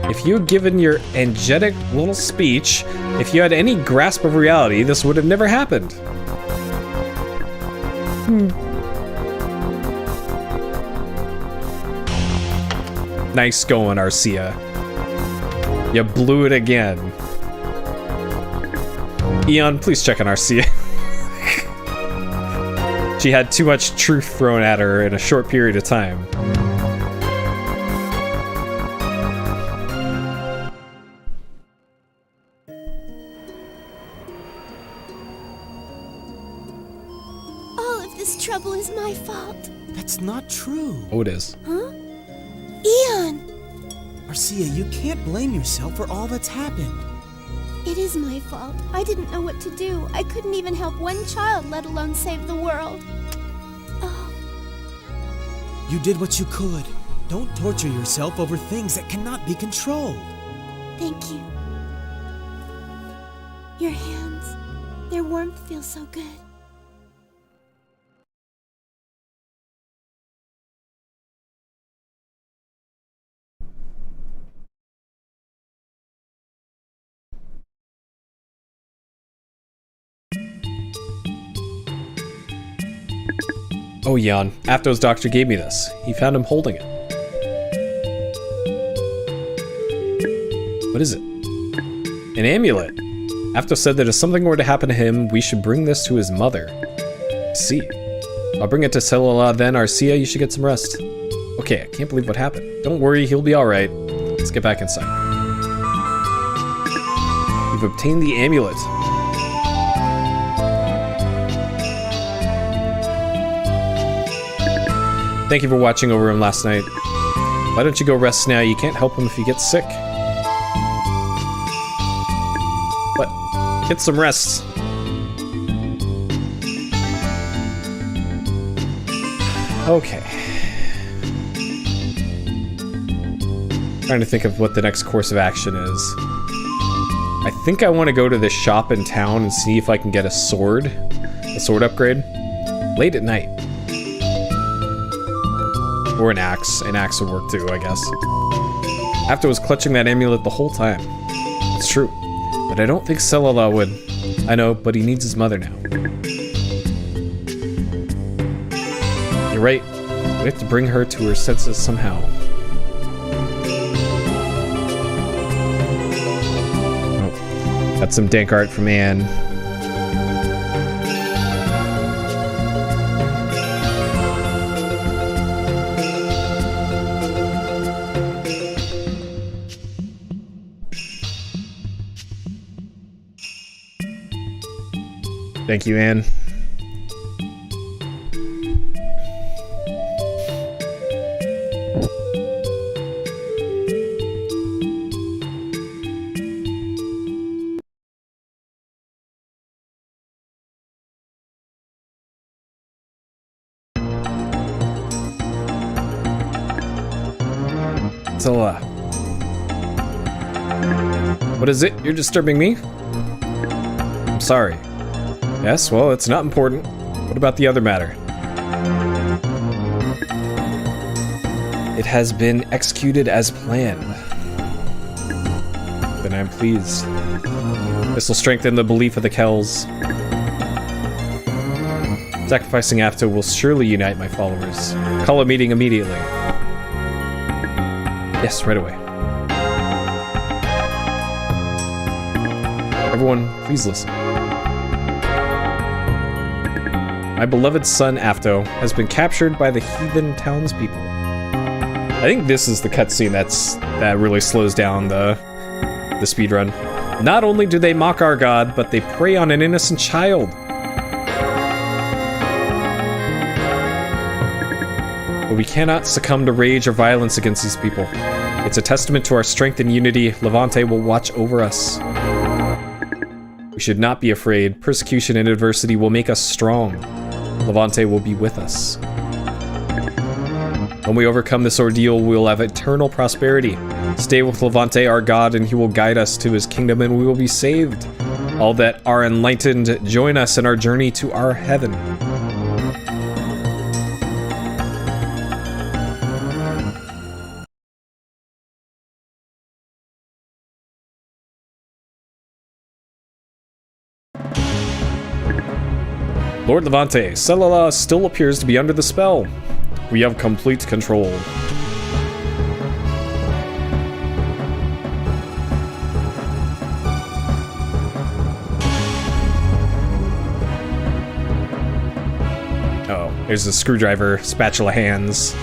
If you had given your angelic little speech, if you had any grasp of reality, this would have never happened. Nice going, Arcia. You blew it again. Eon, please check on Arcia. She had too much truth thrown at her in a short period of time. Trouble is my fault. That's not true. Oh, it is. Huh? Eon! Arcia, you can't blame yourself for all that's happened. It is my fault. I didn't know what to do. I couldn't even help one child, let alone save the world. Oh. You did what you could. Don't torture yourself over things that cannot be controlled. Thank you. Your hands. Their warmth feels so good. Oh, Eon. Afto's doctor gave me this. He found him holding it. What is it? An amulet. Afto said that if something were to happen to him, we should bring this to his mother. I see. I'll bring it to Selala then. Arcia, you should get some rest. Okay, I can't believe what happened. Don't worry, he'll be alright. Let's get back inside. You've obtained the amulet. Thank you for watching over him last night. Why don't you go rest now? You can't help him if he gets sick. But get some rest. Okay. Trying to think of what the next course of action is. I think I want to go to this shop in town and see if I can get a sword upgrade. Late at night. Or an axe. An axe would work too, I guess. After was clutching that amulet the whole time. It's true. But I don't think Selala would. I know, but he needs his mother now. You're right. We have to bring her to her senses somehow. Oh. Got some dank art from Anne. Thank you, Anne. Zilla. What is it? You're disturbing me? I'm sorry. Yes, well, it's not important. What about the other matter? It has been executed as planned. Then I'm pleased. This will strengthen the belief of the Kells. Sacrificing Afto will surely unite my followers. Call a meeting immediately. Yes, right away. Everyone, please listen. My beloved son Afto has been captured by the heathen townspeople. I think this is the cutscene that really slows down the speedrun. Not only do they mock our god, but they prey on an innocent child. But we cannot succumb to rage or violence against these people. It's a testament to our strength and unity. Levante will watch over us. We should not be afraid. Persecution and adversity will make us strong. Levante will be with us. When we overcome this ordeal, we will have eternal prosperity. Stay with Levante, our god, and he will guide us to his kingdom, and we will be saved. All that are enlightened, join us in our journey to our heaven. Lord Levante, Selala still appears to be under the spell. We have complete control. Oh, there's a screwdriver, spatula hands.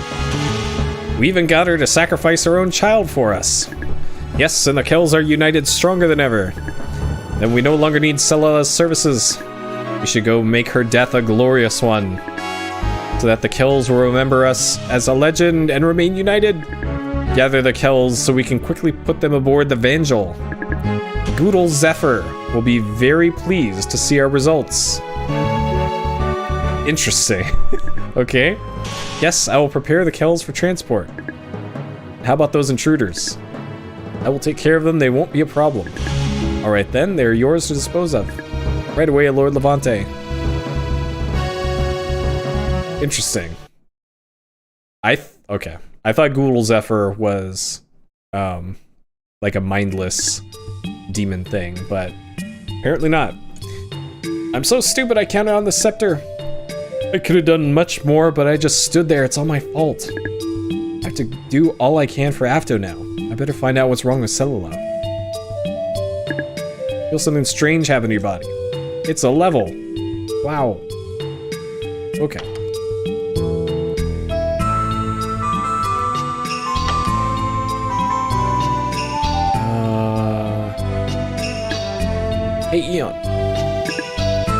We even got her to sacrifice her own child for us. Yes, and the Kells are united stronger than ever. Then we no longer need Selala's services. We should go make her death a glorious one, so that the Kells will remember us as a legend and remain united. Gather the Kells so we can quickly put them aboard the Evangel. Goodle Zephyr will be very pleased to see our results. Interesting. Okay. Yes, I will prepare the Kells for transport. How about those intruders? I will take care of them, they won't be a problem. Alright then, they're yours to dispose of. Right away, Lord Levante. Interesting. Okay. I thought Goodle Zephyr was, like a mindless demon thing, but apparently not. I'm so stupid I counted on the scepter. I could have done much more, but I just stood there. It's all my fault. I have to do all I can for Afto now. I better find out what's wrong with Selala. Feel something strange happen to your body. It's a level. Wow. Okay. Hey, Eon.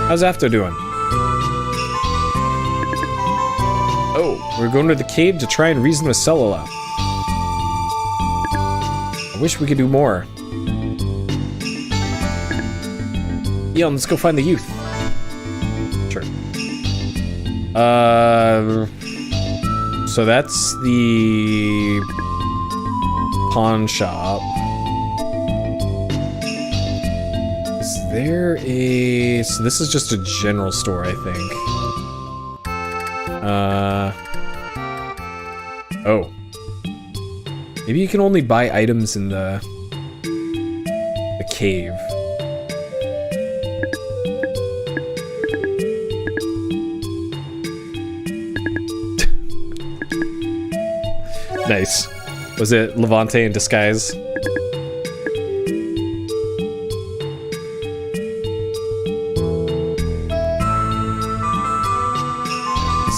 How's Afto doing? Oh, we're going to the cave to try and reason with Selala. I wish we could do more. Eon, let's go find the youth. Sure. So that's the pawn shop. Is there a... So this is just a general store, I think. Oh. Maybe you can only buy items in the cave. Nice. Was it Levante in disguise? This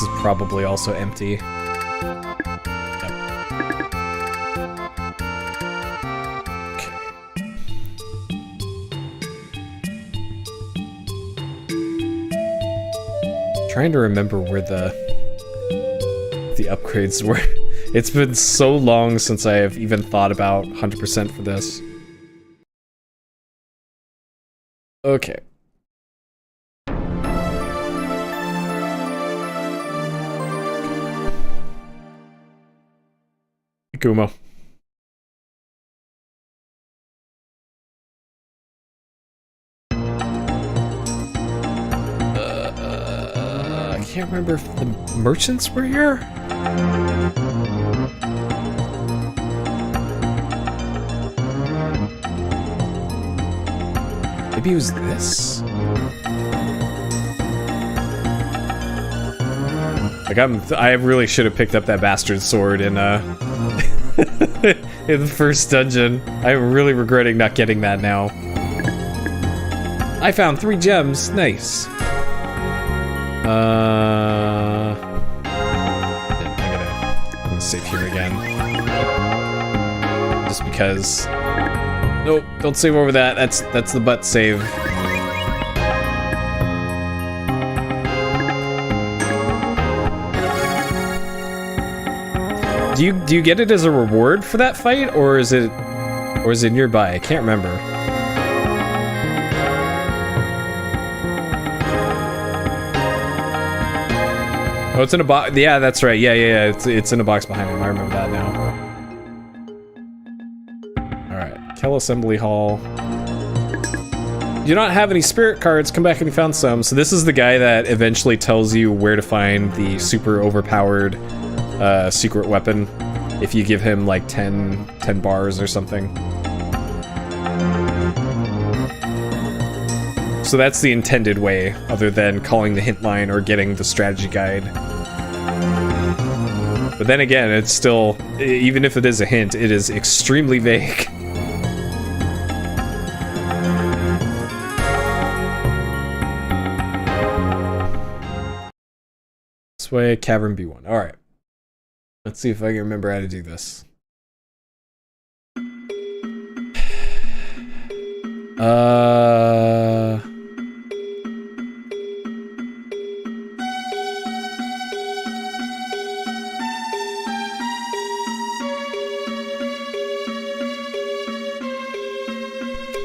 is probably also empty. Yep. Okay. Trying to remember where the upgrades were. It's been so long since I have even thought about 100% for this. Okay. Gumo. I can't remember if the merchants were here? Maybe it was this? Like I really should have picked up that bastard sword in in the first dungeon. I'm really regretting not getting that now. I found 3 gems. Nice. I'm gonna save here again. just because. Nope, don't save over that. That's the butt save. Do you get it as a reward for that fight, or is it nearby? I can't remember. Oh, it's in a box. Yeah, that's right. Yeah. It's in a box behind him. I remember that now. All right, Kel Assembly Hall. You don't have any spirit cards. Come back and you found some. So this is the guy that eventually tells you where to find the super overpowered secret weapon if you give him like 10 bars or something. So that's the intended way, other than calling the hint line or getting the strategy guide. But then again, it's still, even if it is a hint, it is extremely vague. This way, Cavern B1. Alright. Let's see if I can remember how to do this.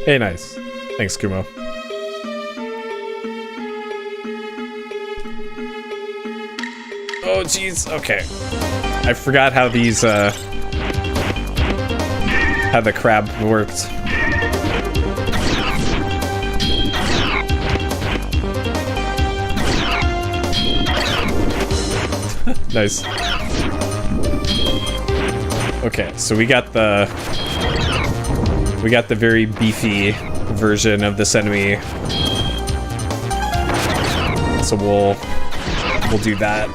Hey, nice. Thanks, Kumo. Oh, jeez. Okay. I forgot how these, how the crab worked. Nice. Okay, so we got the very beefy version of this enemy. So we'll do that.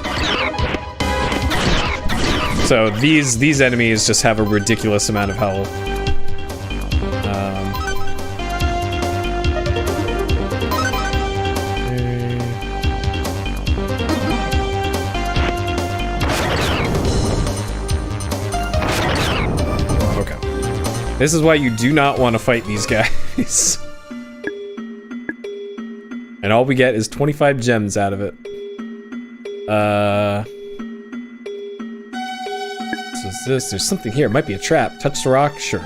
So these enemies just have a ridiculous amount of health. This is why you do not want to fight these guys. And all we get is 25 gems out of it. So is this? There's something here. It might be a trap. Touch the rock? Sure.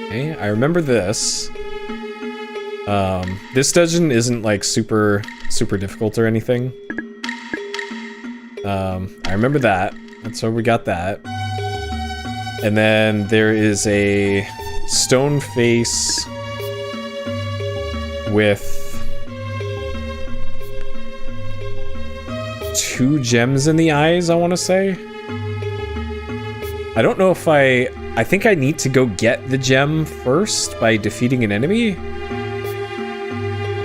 Okay, I remember this. This dungeon isn't like super difficult or anything. I remember that. That's where we got that. And then there is a stone face with 2 gems in the eyes, I want to say. I don't know if I think I need to go get the gem first by defeating an enemy.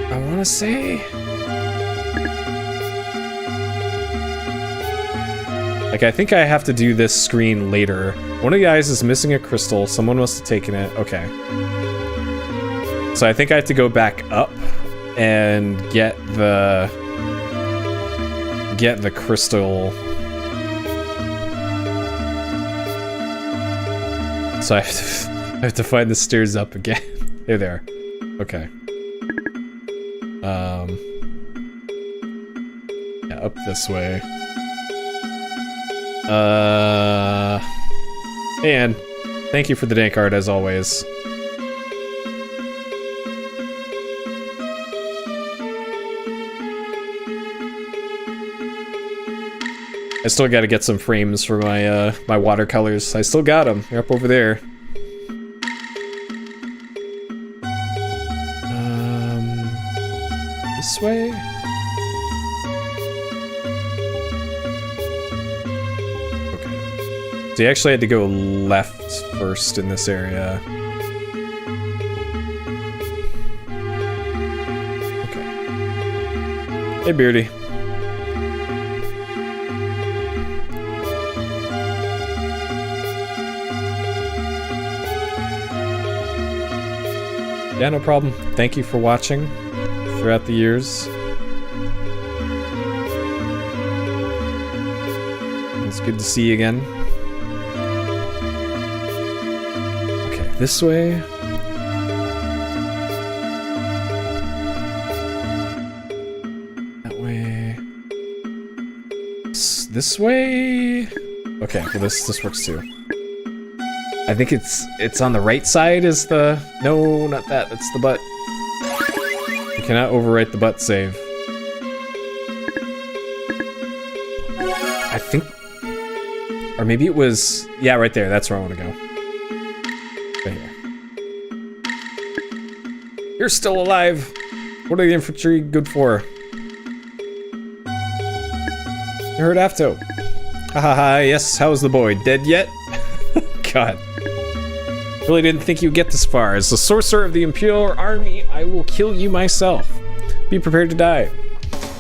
I want to say. Like, I think I have to do this screen later. One of the eyes is missing a crystal. Someone must have taken it. Okay. So I think I have to go back up and get the crystal. So I have to find the stairs up again. They're there. Okay. Yeah, up this way. And thank you for the dank art as always. I still got to get some frames for my my watercolors. I still got them. They're up over there. This way. So you actually had to go left first in this area. Okay. Hey, Beardy. Yeah, no problem. Thank you for watching throughout the years. It's good to see you again. Okay, this way. That way. This way. Okay, well this works too. I think it's on the right side is the... No, not that. That's the butt. You cannot overwrite the butt save. I think... Or maybe it was... Yeah, right there. That's where I want to go. Right here. You're still alive! What are the infantry good for? You heard Afto. Hahaha, yes, how's the boy? Dead yet? God. Really didn't think you'd get this far. As the sorcerer of the Imperial Army, I will kill you myself. Be prepared to die.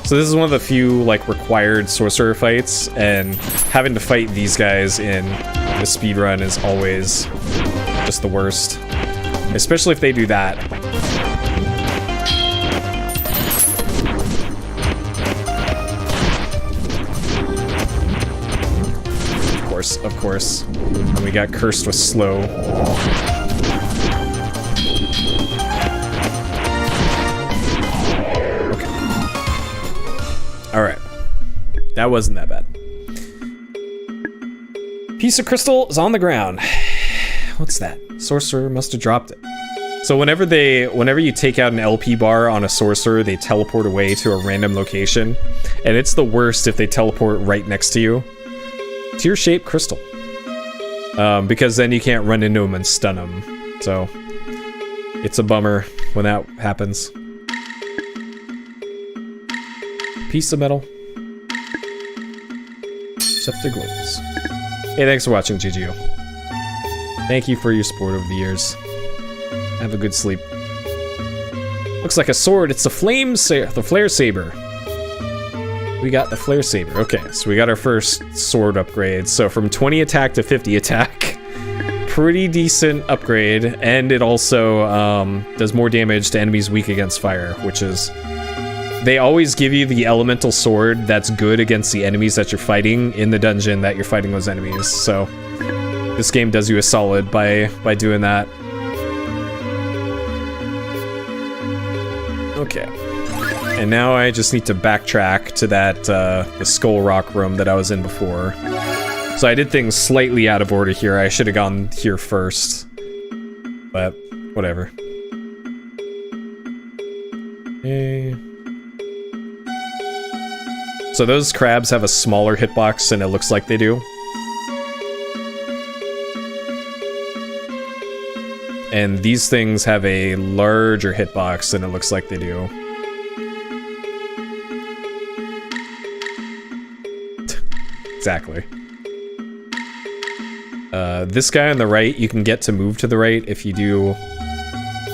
So this is one of the few, like, required sorcerer fights, and having to fight these guys in the speedrun is always just the worst. Especially if they do that. Of course. And we got cursed with slow. Okay. Alright. That wasn't that bad. Piece of crystal is on the ground. What's that? Sorcerer must have dropped it. So whenever you take out an LP bar on a sorcerer, they teleport away to a random location. And it's the worst if they teleport right next to you. Tear-shaped crystal. Because then you can't run into them and stun them. So, it's a bummer when that happens. Piece of metal. Scepter glows. Hey, thanks for watching, GGO. Thank you for your support over the years. Have a good sleep. Looks like a sword. It's the flare saber. We got the flare saber. Okay, so we got our first sword upgrade. So from 20 attack to 50 attack. Pretty decent upgrade. And it also does more damage to enemies weak against fire, which is... They always give you the elemental sword that's good against the enemies that you're fighting in the dungeon that you're fighting those enemies. So this game does you a solid by doing that. Okay. And now I just need to backtrack to that, the Skull Rock room that I was in before. So I did things slightly out of order here. I should have gone here first. But, whatever. Okay. So those crabs have a smaller hitbox than it looks like they do. And these things have a larger hitbox than it looks like they do. Exactly. This guy on the right, you can get to move to the right if you do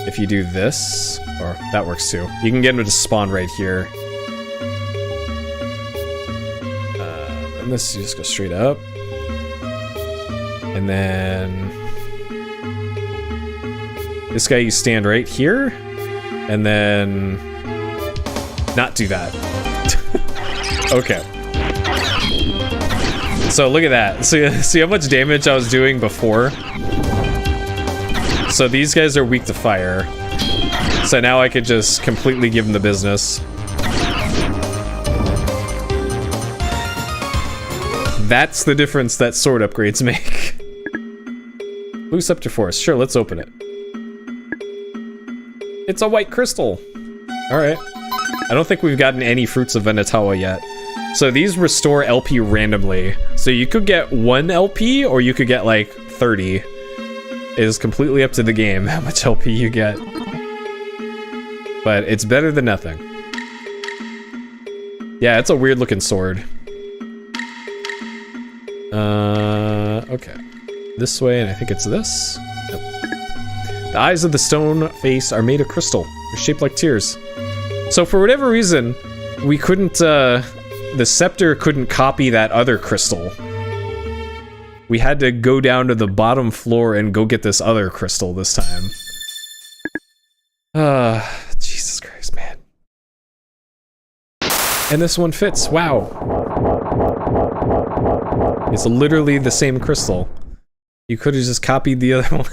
this, or that works too. You can get him to spawn right here. And this, you just go straight up. And then this guy, you stand right here, and then not do that. Okay. So look at that. See how much damage I was doing before? So these guys are weak to fire. So now I could just completely give them the business. That's the difference that sword upgrades make. Blue Scepter Force. Sure, let's open it. It's a white crystal. Alright. I don't think we've gotten any Fruits of Venetawa yet. So these restore LP randomly. So you could get 1 LP or you could get like 30. It is completely up to the game how much LP you get. But it's better than nothing. Yeah, it's a weird looking sword. Okay. This way, and I think it's this. Yep. The eyes of the stone face are made of crystal. They're shaped like tears. So for whatever reason, we couldn't, the scepter couldn't copy that other crystal. We had to go down to the bottom floor and go get this other crystal this time. Jesus Christ, man. And this one fits. Wow. It's literally the same crystal. You could have just copied the other one.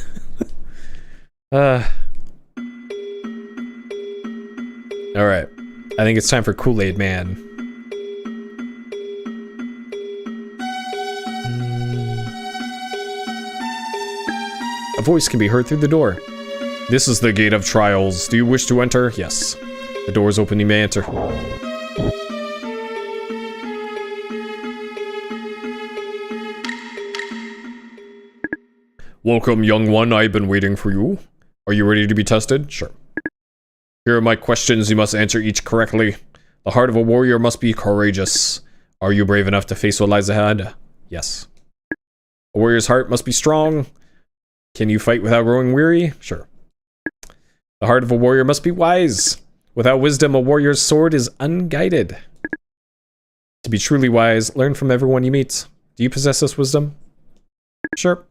Alright. I think it's time for Kool-Aid Man. A voice can be heard through the door. This is the Gate of Trials. Do you wish to enter? Yes. The door is open, you may enter. Welcome, young one. I've been waiting for you. Are you ready to be tested? Sure. Here are my questions. You must answer each correctly. The heart of a warrior must be courageous. Are you brave enough to face what lies ahead? Yes. A warrior's heart must be strong. Can you fight without growing weary? Sure. The heart of a warrior must be wise. Without wisdom, a warrior's sword is unguided. To be truly wise, learn from everyone you meet. Do you possess this wisdom? Sure.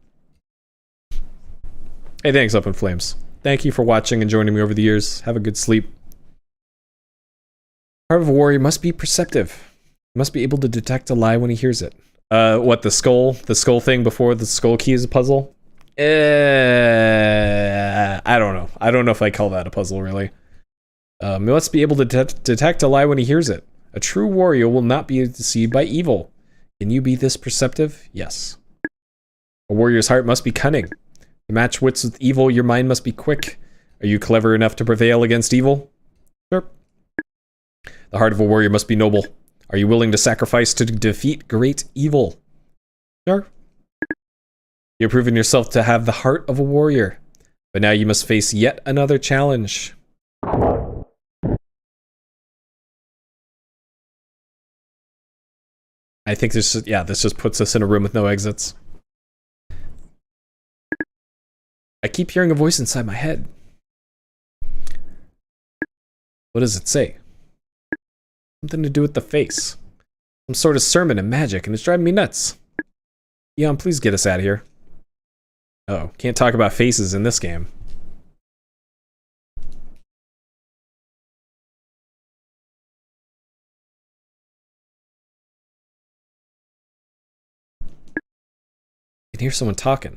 Hey, thanks, Up in Flames. Thank you for watching and joining me over the years. Have a good sleep. Heart of a warrior must be perceptive. He must be able to detect a lie when he hears it. What, the skull? The skull thing before the skull key is a puzzle? I don't know. I don't know if I call that a puzzle, really. He must be able to detect a lie when he hears it. A true warrior will not be deceived by evil. Can you be this perceptive? Yes. A warrior's heart must be cunning. To match wits with evil, your mind must be quick. Are you clever enough to prevail against evil? Sure. The heart of a warrior must be noble. Are you willing to sacrifice to defeat great evil? Sure. You've proven yourself to have the heart of a warrior, but now you must face yet another challenge. I think this just puts us in a room with no exits. I keep hearing a voice inside my head. What does it say? Something to do with the face. Some sort of sermon and magic, and it's driving me nuts. Eon, please get us out of here. Uh-oh, can't talk about faces in this game. I can hear someone talking.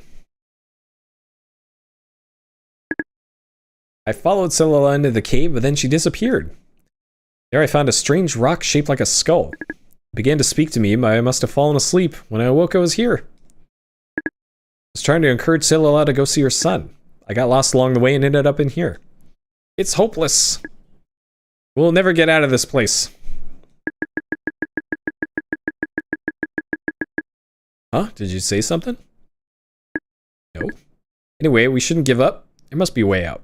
I followed Celila into the cave, but then she disappeared. There I found a strange rock shaped like a skull. It began to speak to me, but I must have fallen asleep. When I awoke, I was here. I was trying to encourage Celila to go see her son. I got lost along the way and ended up in here. It's hopeless. We'll never get out of this place. Huh? Did you say something? No. Anyway, we shouldn't give up. There must be a way out.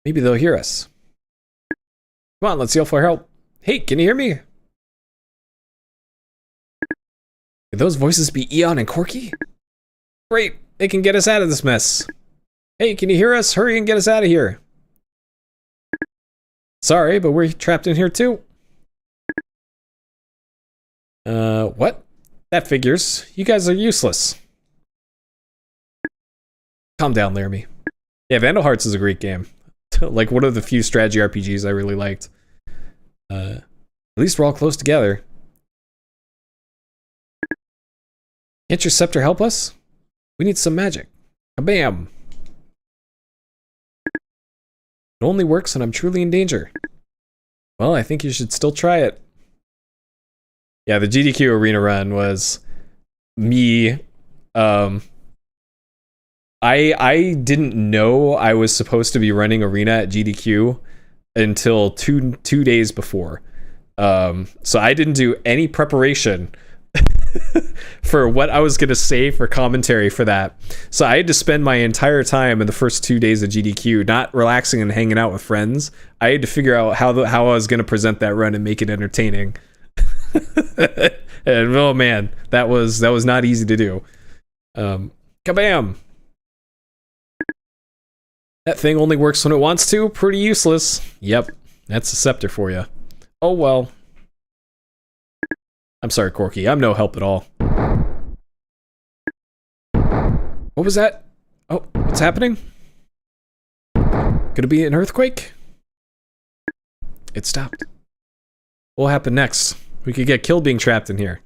Maybe they'll hear us. Come on, let's yell for help. Hey, can you hear me? Could those voices be Eon and Corky? Great, they can get us out of this mess. Hey, can you hear us? Hurry and get us out of here. Sorry, but we're trapped in here too. What? That figures. You guys are useless. Calm down, Laramie. Yeah, Vandal Hearts is a great game. Like one of the few strategy RPGs I really liked. At least we're all close together. Can't your scepter help us? We need some magic. Kabam! It only works when I'm truly in danger. Well, I think you should still try it. Yeah, the GDQ arena run was me. I didn't know I was supposed to be running arena at GDQ until two days before. So I didn't do any preparation for what I was going to say for commentary for that. So I had to spend my entire time in the first 2 days of GDQ not relaxing and hanging out with friends. I had to figure out how I was going to present that run and make it entertaining. And oh man, that was not easy to do. Kabam! That thing only works when it wants to. Pretty useless. Yep, that's a scepter for you. Oh well. I'm sorry, Corky. I'm no help at all. What was that? Oh, what's happening? Could it be an earthquake? It stopped. What will happen next? We could get killed being trapped in here.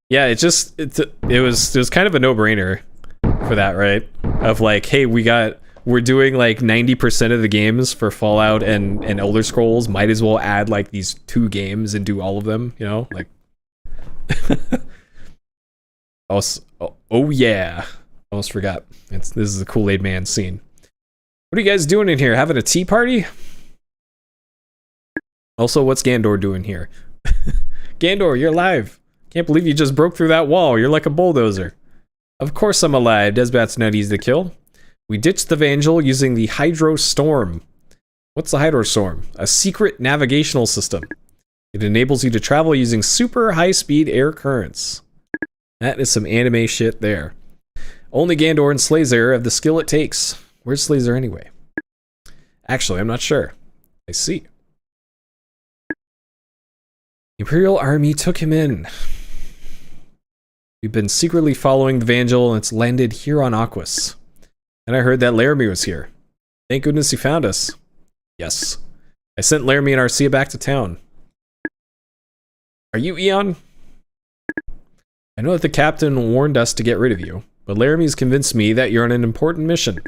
Yeah, it was kind of a no-brainer for that, right? Of like, hey, we're doing like 90% of the games for Fallout and Elder Scrolls. Might as well add like these 2 games and do all of them, you know? Like oh yeah. Almost forgot. This is a Kool-Aid Man scene. What are you guys doing in here? Having a tea party? Also, what's Gandor doing here? Gandor, you're alive. Can't believe you just broke through that wall. You're like a bulldozer. Of course I'm alive. Desbat's not easy to kill. We ditched the Evangel using the Hydro Storm. What's the Hydro Storm? A secret navigational system. It enables you to travel using super high-speed air currents. That is some anime shit there. Only Gandor and Slazer have the skill it takes. Where's Slazer anyway? Actually, I'm not sure. I see. The Imperial Army took him in. We've been secretly following the Evangel, and it's landed here on Aquas. And I heard that Laramie was here. Thank goodness he found us. Yes. I sent Laramie and Arcia back to town. Are you Eon? I know that the captain warned us to get rid of you, but Laramie's convinced me that you're on an important mission.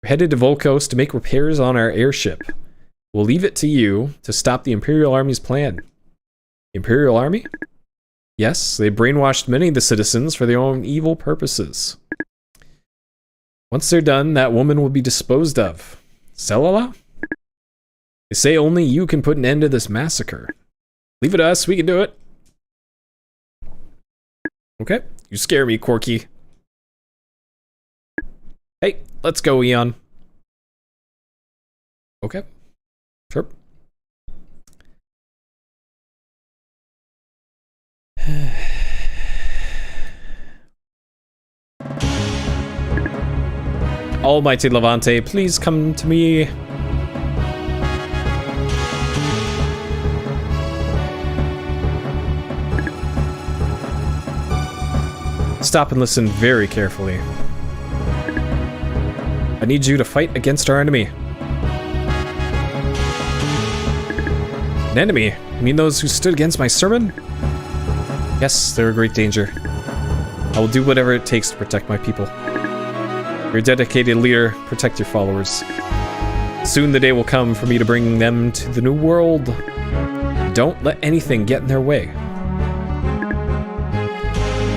We're headed to Volkos to make repairs on our airship. We'll leave it to you to stop the Imperial Army's plan. Imperial Army? Yes, they brainwashed many of the citizens for their own evil purposes. Once they're done, that woman will be disposed of. Selala? They say only you can put an end to this massacre. Leave it to us, we can do it. Okay, you scare me, Corky. Hey, let's go, Eon. Okay, sure. Almighty Levante, please come to me. Stop and listen very carefully. I need you to fight against our enemy. An enemy? You mean those who stood against my sermon? Yes, they're a great danger. I will do whatever it takes to protect my people. You're a dedicated leader. Protect your followers. Soon the day will come for me to bring them to the new world. Don't let anything get in their way.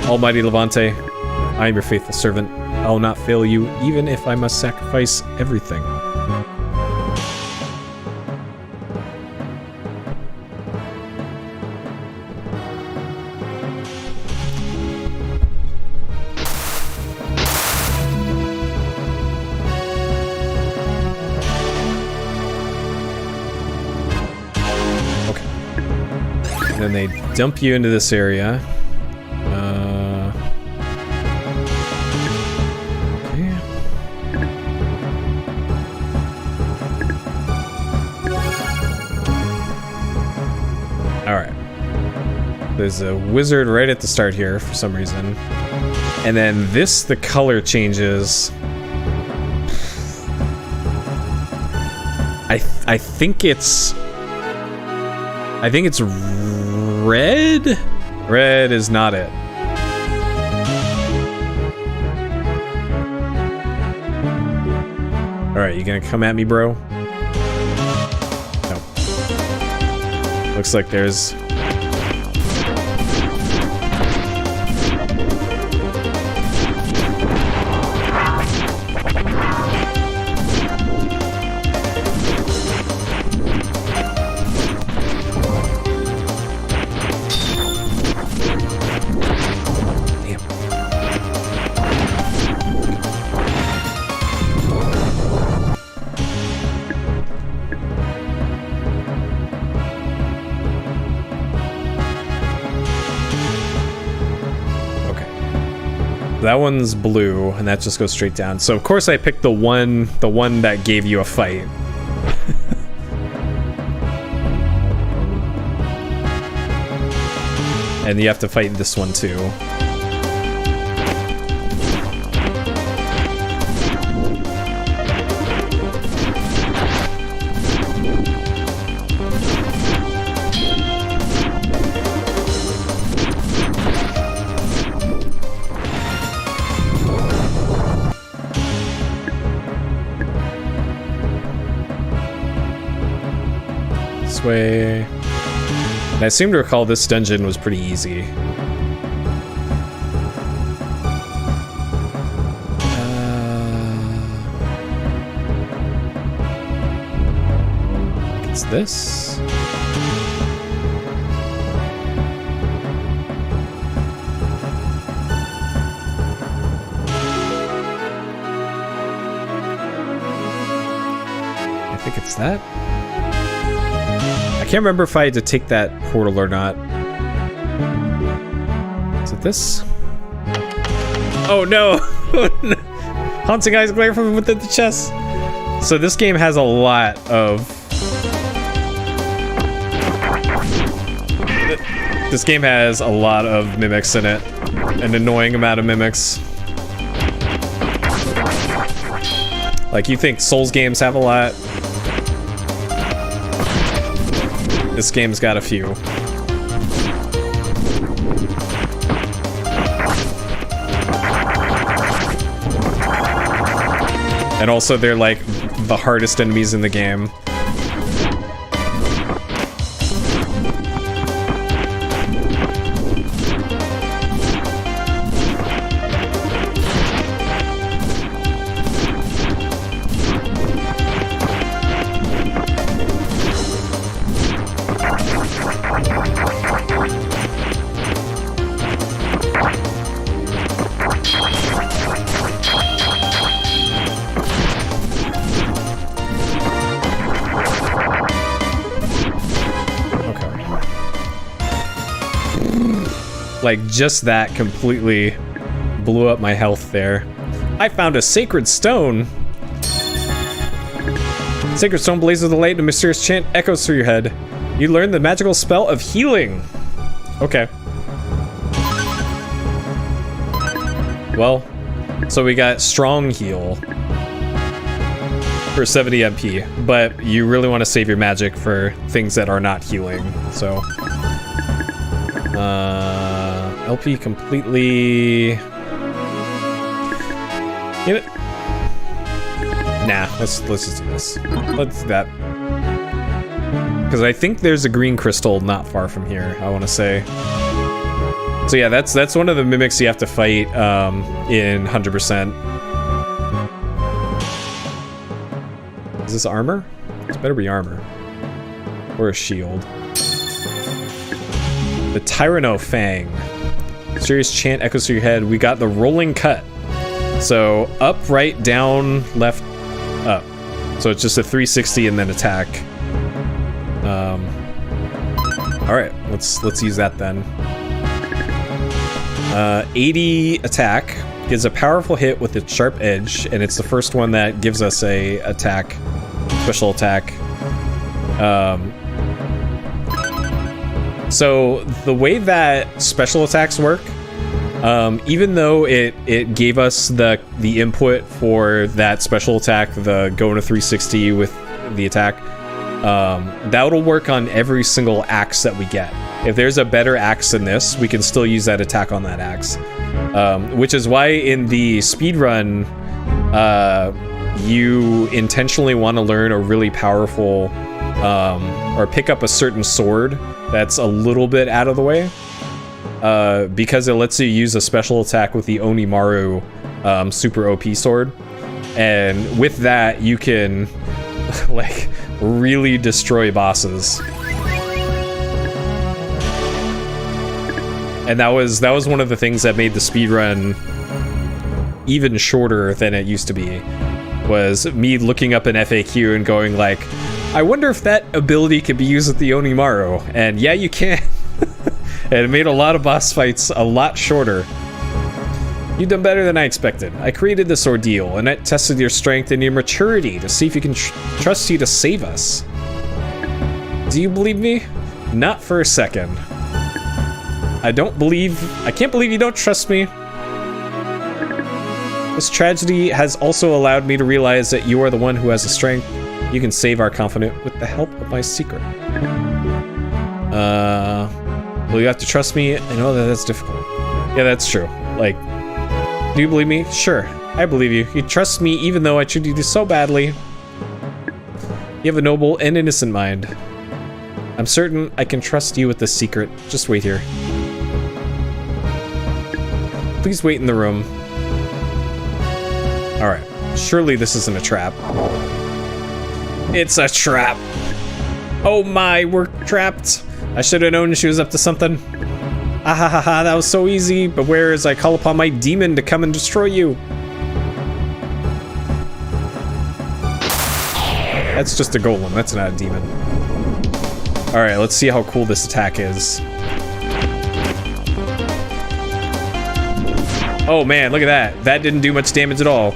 Almighty Levante, I am your faithful servant. I will not fail you, even if I must sacrifice everything. Then they dump you into this area. Okay. Alright. There's a wizard right at the start here for some reason. And then this, the color changes. I think it's red? Red is not it. Alright, you gonna come at me, bro? No. Looks like there's... That one's blue, and that just goes straight down. So of course I picked the one that gave you a fight. And you have to fight this one too. this way. And I seem to recall this dungeon was pretty easy. It's this. I think it's that. I can't remember if I had to take that portal or not. Is it this? Oh no! Haunting eyes glare from within the chest. So this game has a lot of... This game has a lot of mimics in it. An annoying amount of mimics. Like, you think Souls games have a lot? This game's got a few. And also, they're like the hardest enemies in the game. Like, just that completely blew up my health there. I found a sacred stone. Sacred stone blazes the light and a mysterious chant echoes through your head. You learn the magical spell of healing. Okay. Well, so we got strong heal for 70 MP, but you really want to save your magic for things that are not healing, so... LP completely... Get it? Nah, let's just do this. Let's do that. Because I think there's a green crystal not far from here, I want to say. So yeah, that's one of the mimics you have to fight in 100%. Is this armor? This better be armor. Or a shield. The Tyranno Fang. Mysterious chant echoes through your head. We got the rolling cut. So up, right, down, left, up. So it's just a 360 and then attack. All right, let's use that then. 80 attack gives a powerful hit with its sharp edge, and it's the first one that gives us a attack, special attack. So the way that special attacks work, even though it gave us the input for that special attack, the go into 360 with the attack, that'll work on every single axe that we get. If there's a better axe than this, we can still use that attack on that axe. Which is why in the speedrun, you intentionally want to learn a really powerful, or pick up a certain sword that's a little bit out of the way, because it lets you use a special attack with the Onimaru super OP sword, and with that you can like really destroy bosses. And that was one of the things that made the speedrun even shorter than it used to be, was me looking up an FAQ and going like, I wonder if that ability could be used with the Onimaru, and yeah, you can. And it made a lot of boss fights a lot shorter. You've done better than I expected. I created this ordeal, and it tested your strength and your maturity to see if you can trust you to save us. Do you believe me? Not for a second. I can't believe you don't trust me. This tragedy has also allowed me to realize that you are the one who has the strength. You can save our confidant with the help of my secret. Well, you have to trust me. I know that that's difficult. Yeah, that's true. Like, do you believe me? Sure, I believe you. You trust me even though I treated you so badly. You have a noble and innocent mind. I'm certain I can trust you with this secret. Just wait here. Please wait in the room. Alright. Surely this isn't a trap. It's a trap. Oh my, we're trapped. I should have known she was up to something. Ah ha ha ha, that was so easy. Beware as I call upon my demon to come and destroy you. That's just a golem, that's not a demon. Alright, let's see how cool this attack is. Oh man, look at that. That didn't do much damage at all.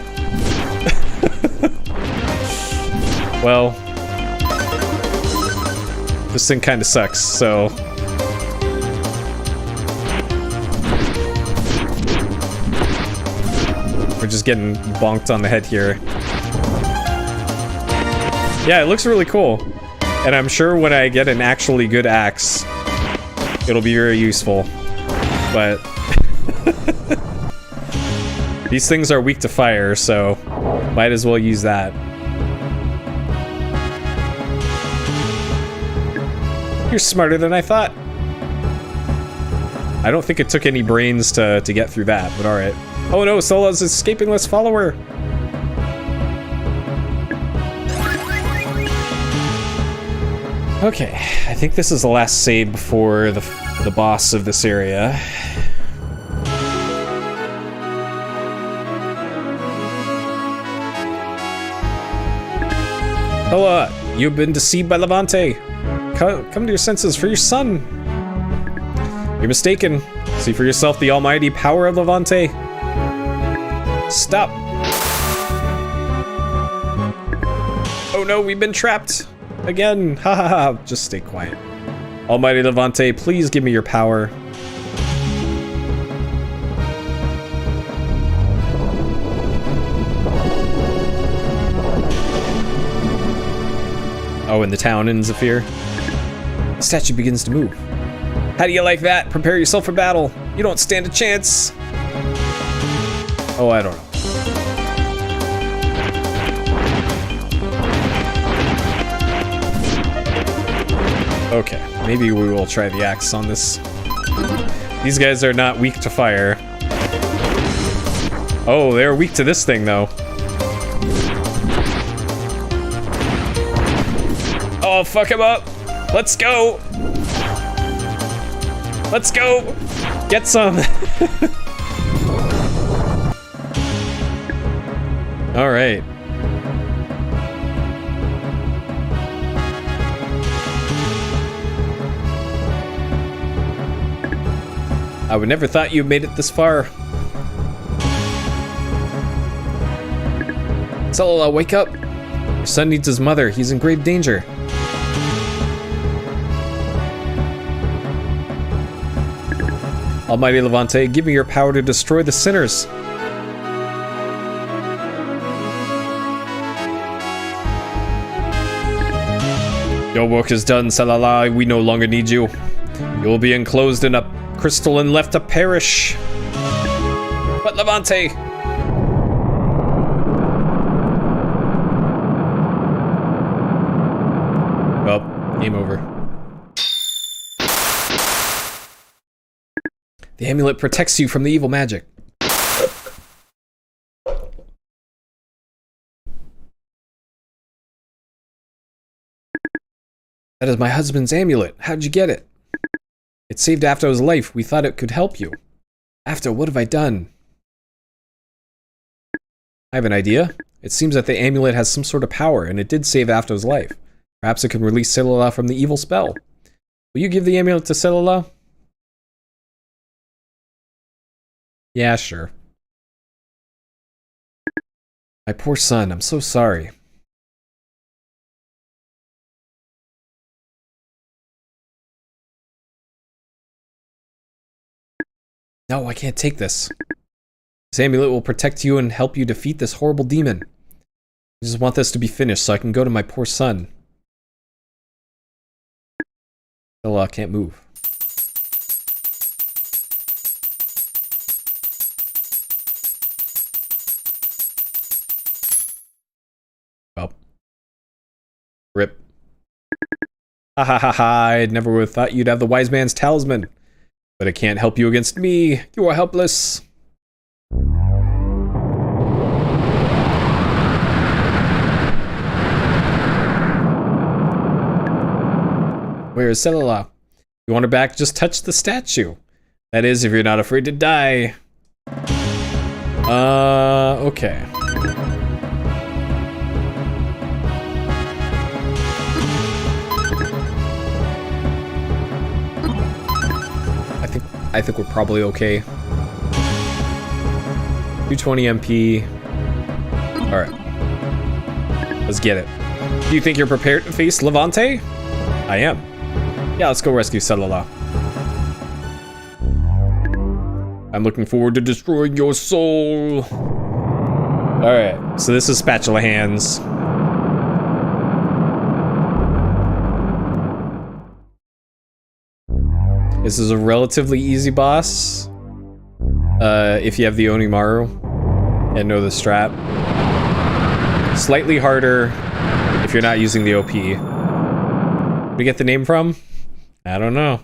Well, this thing kind of sucks, so... We're just getting bonked on the head here. Yeah, it looks really cool. And I'm sure when I get an actually good axe, it'll be very useful. But... these things are weak to fire, so might as well use that. You're smarter than I thought. I don't think it took any brains to get through that, but alright. Oh no, Sola's escaping, let's follow her! Okay, I think this is the last save before the boss of this area. Hello, you've been deceived by Levante. Come to your senses for your son. You're mistaken. See for yourself the almighty power of Levante. Stop. Oh no, we've been trapped. Again. Ha ha ha. Just stay quiet. Almighty Levante, please give me your power. Oh, and the town in Zephyr. The statue begins to move. How do you like that? Prepare yourself for battle. You don't stand a chance. Oh, I don't know. Okay, maybe we will try the axe on this. These guys are not weak to fire. Oh, they're weak to this thing, though. Oh, fuck him up. Let's go. Let's go. Get some. All right. I would never thought you made it this far. Solala, wake up. Your son needs his mother. He's in grave danger. Almighty Levante, give me your power to destroy the sinners. Your work is done, Salala. We no longer need you. You will be enclosed in a crystal and left to perish. But Levante! Well, game over. The amulet protects you from the evil magic. That is my husband's amulet. How'd you get it? It saved Afto's life. We thought it could help you. Afto, what have I done? I have an idea. It seems that the amulet has some sort of power, and it did save Afto's life. Perhaps it can release Silala from the evil spell. Will you give the amulet to Silala? Yeah, sure. My poor son, I'm so sorry. No, I can't take this. This amulet will protect you and help you defeat this horrible demon. I just want this to be finished so I can go to my poor son. Still, can't move. Well. Rip. Ha ha ha ha, I never would have thought you'd have the Wiseman's talisman. But it can't help you against me. You are helpless. Where is Celila? You want her back? Just touch the statue. That is, if you're not afraid to die. Okay. I think we're probably okay. 220 MP. Alright. Let's get it. Do you think you're prepared to face Levante? I am. Yeah, let's go rescue Celila. I'm looking forward to destroying your soul. Alright, so this is Spatula Hands. This is a relatively easy boss. If you have the Onimaru and know the strat. Slightly harder if you're not using the OP. Where we get the name from? I don't know.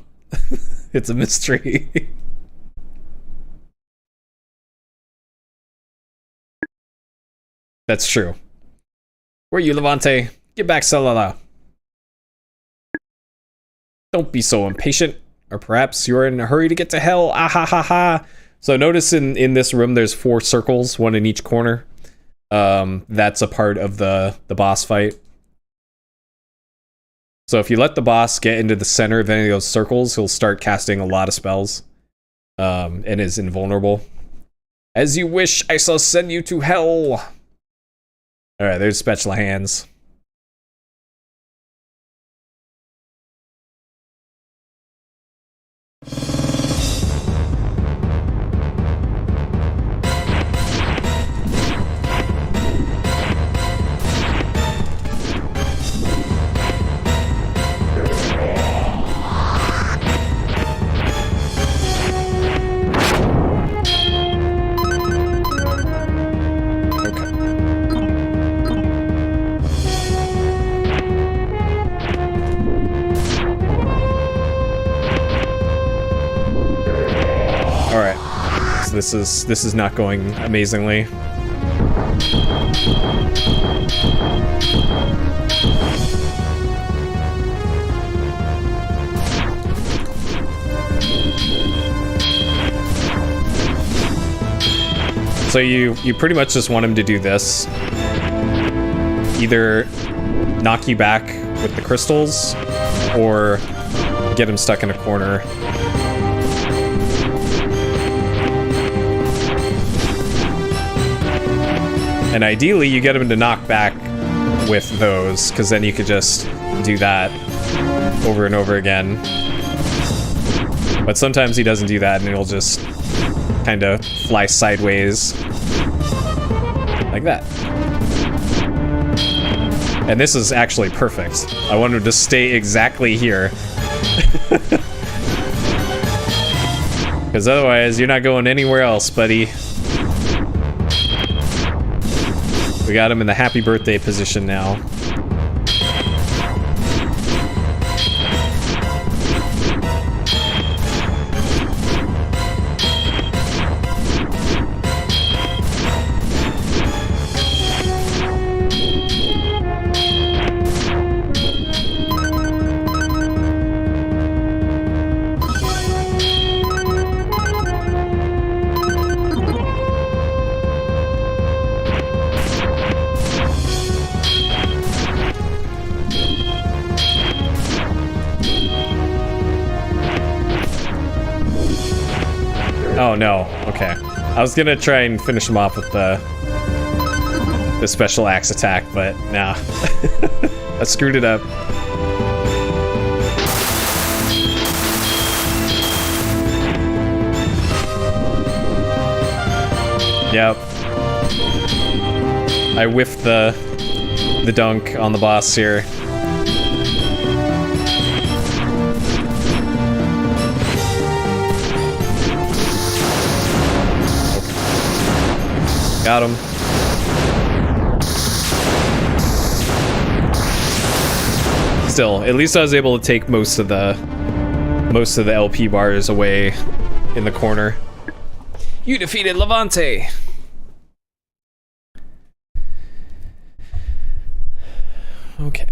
It's a mystery. That's true. Where are you, Levante? Get back, Celila. Don't be so impatient. Or perhaps you're in a hurry to get to hell. Ah ha ha ha. So notice in this room there's 4 circles, 1 in each corner. That's a part of the boss fight. So if you let the boss get into the center of any of those circles, he'll start casting a lot of spells. And is invulnerable. As you wish, I shall send you to hell. Alright, there's Spatula Hands. This is not going amazingly. So you pretty much just want him to do this. Either knock you back with the crystals or get him stuck in a corner. And ideally, you get him to knock back with those, because then you could just do that over and over again. But sometimes he doesn't do that, and he'll just kind of fly sideways. Like that. And this is actually perfect. I want him to stay exactly here. Because otherwise, you're not going anywhere else, buddy. We got him in the happy birthday position now. Oh no, okay. I was gonna try and finish him off with the special axe attack, but nah. I screwed it up. Yep. I whiffed the dunk on the boss here. Got him. still, at least I was able to take most of the LP bars away in the corner. You defeated Levante. Okay.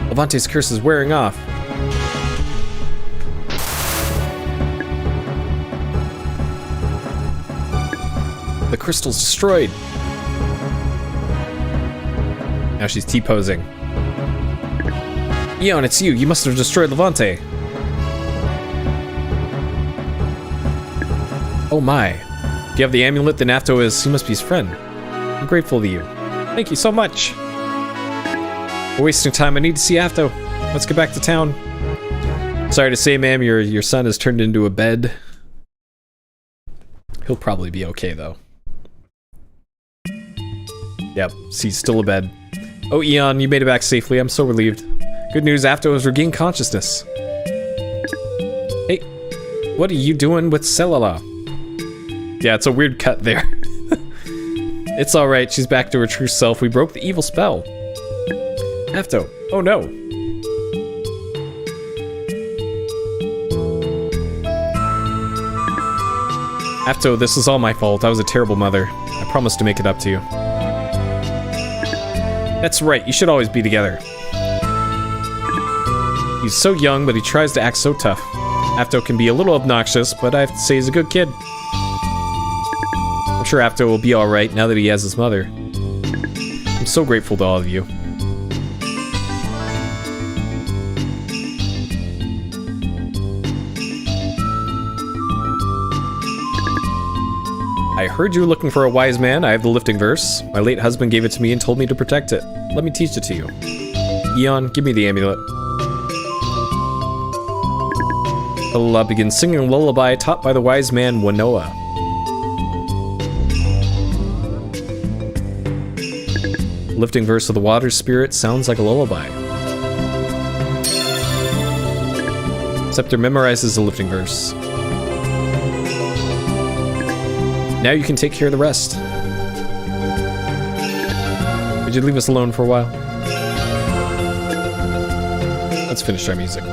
Levante's curse is wearing off. The crystal's destroyed. Now she's T-posing. Eon, it's you. You must have destroyed Levante. Oh my. If you have the amulet, then Afto he must be his friend. I'm grateful to you. Thank you so much. We're wasting time. I need to see Afto. Let's get back to town. Sorry to say, ma'am, your son has turned into a bed. He'll probably be okay, though. Yep, he's still a bed. Oh, Eon, you made it back safely. I'm so relieved. Good news, Afto has regained consciousness. Hey, what are you doing with Selala? Yeah, it's a weird cut there. It's alright, she's back to her true self. We broke the evil spell. Afto, oh no. Afto, this is all my fault. I was a terrible mother. I promised to make it up to you. That's right, you should always be together. He's so young, but he tries to act so tough. Afto can be a little obnoxious, but I have to say he's a good kid. I'm sure Afto will be alright now that he has his mother. I'm so grateful to all of you. I heard you were looking for a wise man. I have the lifting verse. My late husband gave it to me and told me to protect it. Let me teach it to you. Eon, give me the amulet. I'll begin singing a lullaby taught by the wise man Wanoa. Lifting verse of the water spirit sounds like a lullaby. Scepter memorizes the lifting verse. Now you can take care of the rest. Would you leave us alone for a while? Let's finish our music.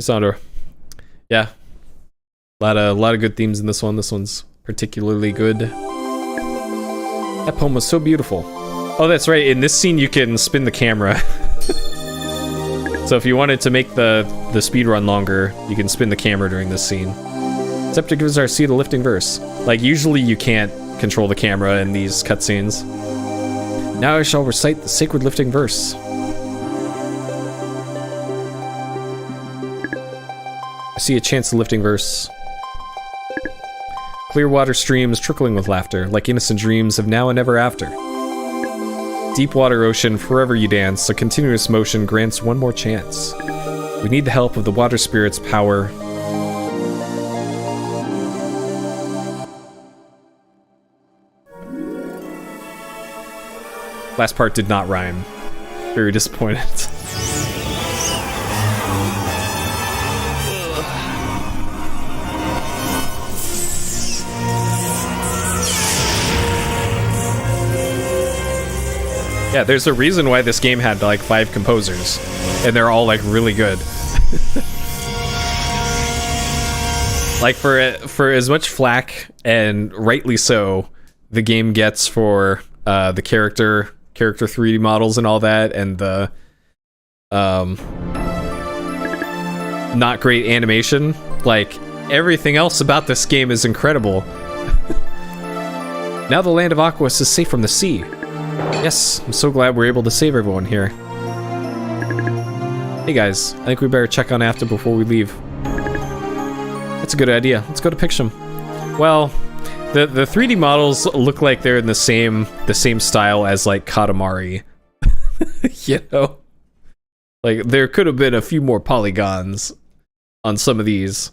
Sandra. Yeah. A lot of good themes in this one. This one's particularly good. That poem was so beautiful. Oh, that's right. In this scene, you can spin the camera. So if you wanted to make the speedrun longer, you can spin the camera during this scene. Scepter gives Arcia the lifting verse. Like, usually you can't control the camera in these cutscenes. Now I shall recite the sacred lifting verse. I see a chance the lifting verse. Clear water streams trickling with laughter, like innocent dreams of now and ever after. Deep water ocean, forever you dance, a continuous motion grants one more chance. We need the help of the water spirit's power. Last part did not rhyme. Very disappointed. Yeah, there's a reason why this game had like 5 composers, and they're all like really good. Like for as much flack, and rightly so, the game gets for the character 3D models and all that, and the not great animation. Like, everything else about this game is incredible. Now the land of Aquas is safe from the sea. Yes, I'm so glad we're able to save everyone here. Hey guys, I think we better check on Afto before we leave. That's a good idea. Let's go to Picsham. Well, the 3D models look like they're in the same style as like Katamari. You know? Like, there could have been a few more polygons on some of these.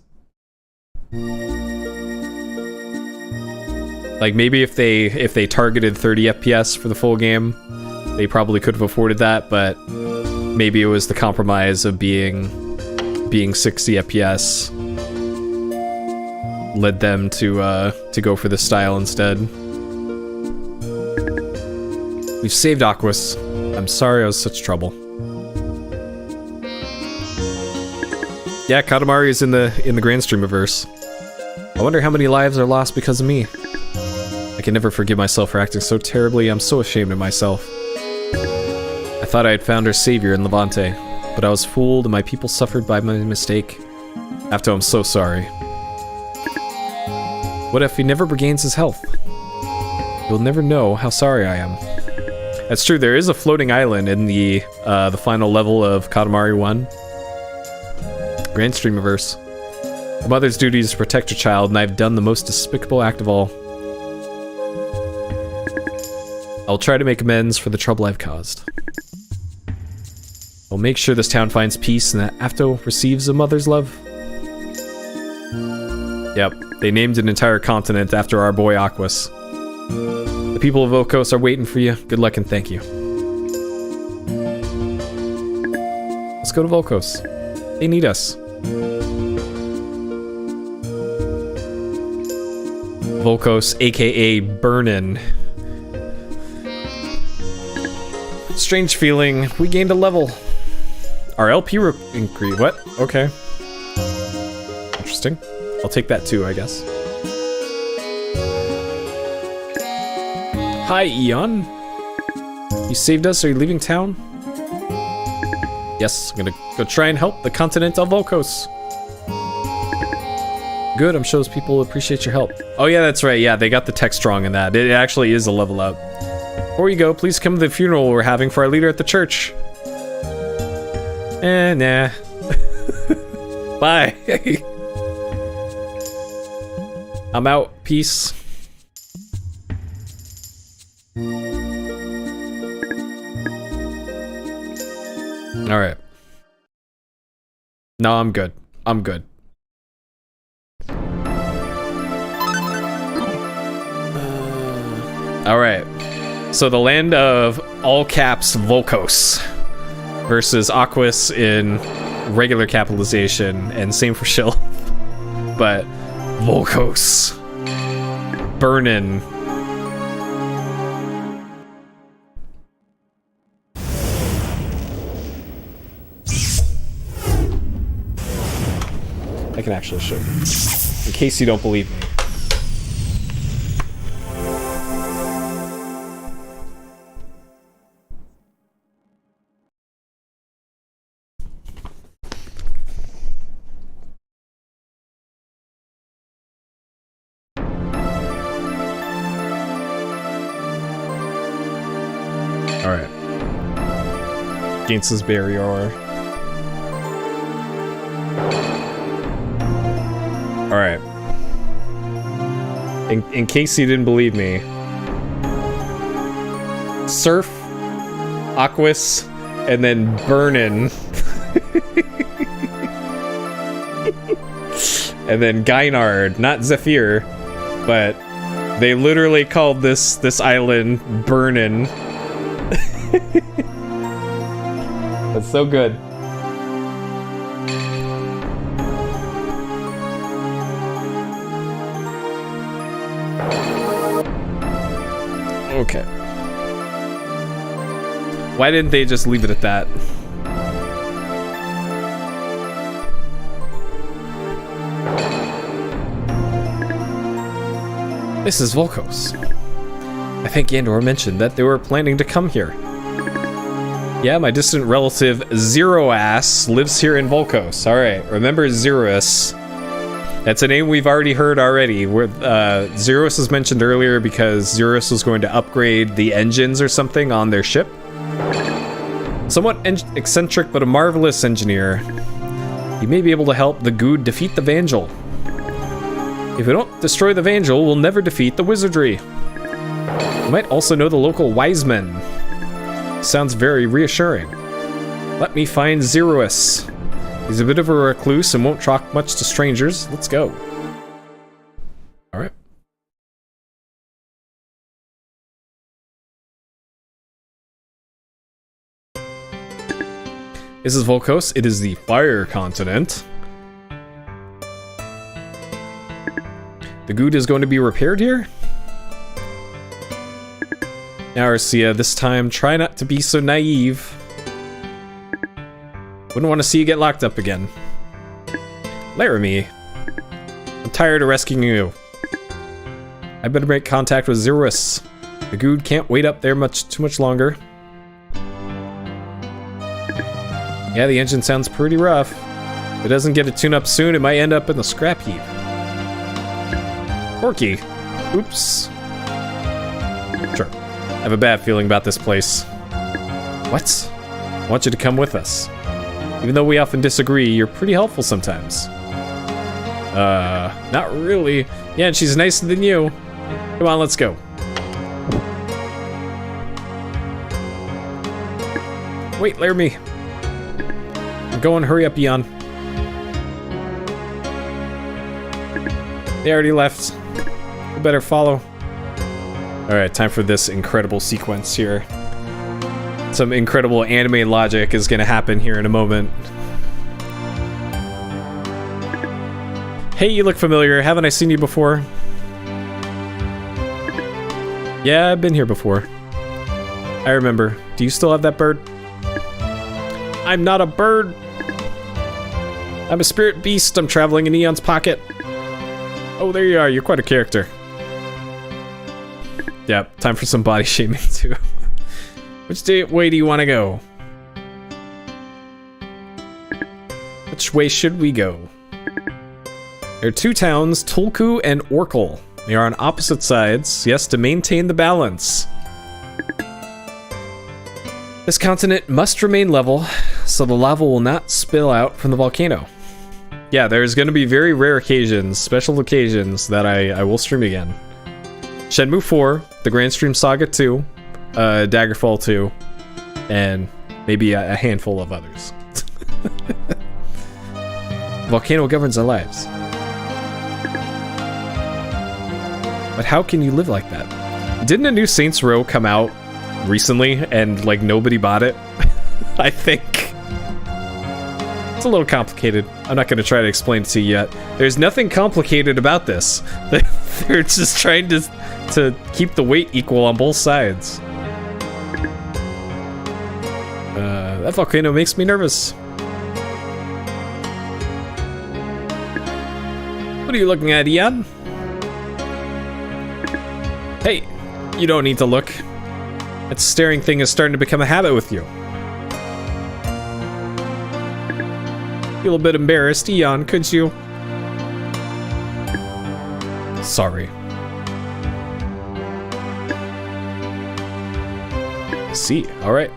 Like, maybe if they targeted 30 FPS for the full game, they probably could have afforded that, but maybe it was the compromise of being 60 FPS led them to go for this style instead. We've saved Aquas. I'm sorry I was such trouble. Yeah, Katamari is in the Granstreamiverse. I wonder how many lives are lost because of me. I can never forgive myself for acting so terribly. I'm so ashamed of myself. I thought I had found our savior in Levante, but I was fooled and my people suffered by my mistake. After I'm so sorry. What if he never regains his health? You'll never know how sorry I am. That's true, there is a floating island in the final level of Katamari 1. Granstreamiverse. A mother's duty is to protect her child, and I've done the most despicable act of all. I'll try to make amends for the trouble I've caused. I'll make sure this town finds peace and that Afto receives a mother's love. Yep, they named an entire continent after our boy Aquas. The people of Volcos are waiting for you. Good luck and thank you. Let's go to Volcos. They need us. Volcos, aka Burnin'. Strange feeling. We gained a level. Our LP increase. What? Okay. Interesting. I'll take that too, I guess. Hi, Eon. You saved us. Are you leaving town? Yes, I'm gonna go try and help the continent of Volcos. Good, I'm sure those people appreciate your help. Oh yeah, that's right. Yeah, they got the tech strong in that. It actually is a level up. Before you go, please come to the funeral we're having for our leader at the church. Nah. Bye. I'm out. Peace. Alright. No, I'm good. I'm good. Alright. So the land of all caps Volcos versus Aquas in regular capitalization, and same for Shill. But Volcos. Burnin'. I can actually show you, in case you don't believe me. Alright. Gains's barrier. Alright. In case you didn't believe me. Surf, Aquas, and then Burnin'. And then Gynard, not Zephyr, but they literally called this island Burnin'. That's so good. Okay. Why didn't they just leave it at that? This is Volcos. I think Andor mentioned that they were planning to come here. Yeah, my distant relative Zeroass lives here in Volcos. Alright, remember Zeroas. That's a name we've already heard already. Zeroas was mentioned earlier because Zeroas was going to upgrade the engines or something on their ship. Somewhat eccentric but a marvelous engineer. He may be able to help the Good defeat the Evangel. If we don't destroy the Evangel, we'll never defeat the wizardry. You might also know the local Wiseman. Sounds very reassuring. Let me find Zeroas. He's a bit of a recluse and won't talk much to strangers. Let's go. Alright. This is Volkos. It is the Fire Continent. The good is going to be repaired here. Now, Arcia, this time, try not to be so naive. Wouldn't want to see you get locked up again. Laramie, I'm tired of rescuing you. I better make contact with Zerus. The good can't wait up there too much longer. Yeah, the engine sounds pretty rough. If it doesn't get a tune-up soon, it might end up in the scrap heap. Porky. Oops. Sure. I have a bad feeling about this place. What? I want you to come with us. Even though we often disagree, you're pretty helpful sometimes. Not really. Yeah, and she's nicer than you. Come on, let's go. Wait, Laramie. Go and hurry up, Eon. They already left. We better follow. Alright, time for this incredible sequence here. Some incredible anime logic is gonna happen here in a moment. Hey, you look familiar. Haven't I seen you before? Yeah, I've been here before. I remember. Do you still have that bird? I'm not a bird. I'm a spirit beast. I'm traveling in Eon's pocket. Oh, there you are. You're quite a character. Yep, time for some body shaming too. Which way do you want to go? Which way should we go? There are two towns, Tulku and Orkle. They are on opposite sides, yes, to maintain the balance. This continent must remain level, so the lava will not spill out from the volcano. Yeah, there's going to be very rare occasions, special occasions, that I will stream again. Shenmue 4, the Granstream Saga 2, Daggerfall 2, and maybe a handful of others. Volcano governs our lives. But how can you live like that? Didn't a new Saints Row come out recently and like nobody bought it? I think. It's a little complicated. I'm not going to try to explain it to you yet. There's nothing complicated about this. They're just trying to keep the weight equal on both sides. That volcano makes me nervous. What are you looking at, Eon? Hey, you don't need to look. That staring thing is starting to become a habit with you. Feel a bit embarrassed, Eon, could you? Sorry. I see, alright.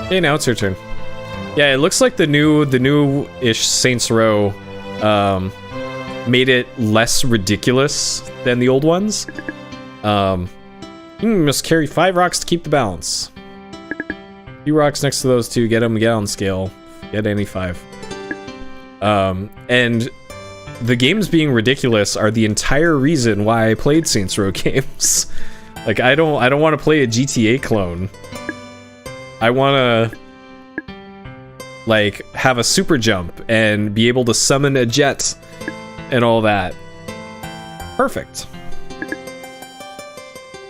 Okay, now it's your turn. Yeah, it looks like the new-ish Saints Row made it less ridiculous than the old ones. You must carry 5 rocks to keep the balance. Few rocks next to those two, get them on scale. Get any 5. And the games being ridiculous are the entire reason why I played Saints Row games. Like, I don't want to play a GTA clone. I want to like have a super jump and be able to summon a jet and all that. Perfect.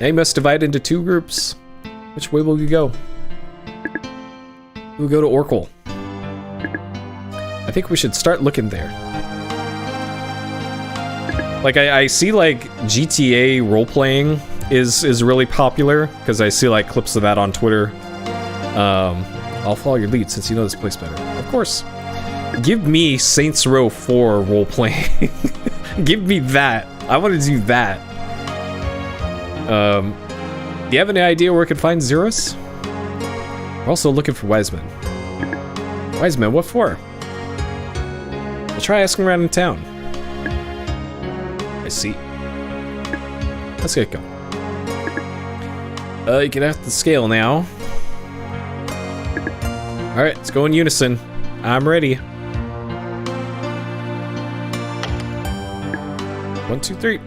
Now you must divide into 2 groups. Which way will we go? We'll go to Orkle. I think we should start looking there. Like I see like GTA role-playing is really popular because I see like clips of that on Twitter. I'll follow your lead since you know this place better. Of course. Give me Saints Row 4 role-playing. Give me that. I want to do that. Do you have any idea where I could find Zerus? We're also looking for Wiseman. Wiseman, what for? I'll try asking around in town. I see. Let's get going. You can have the scale now. Alright, let's go in unison. I'm ready. 1, 2, 3.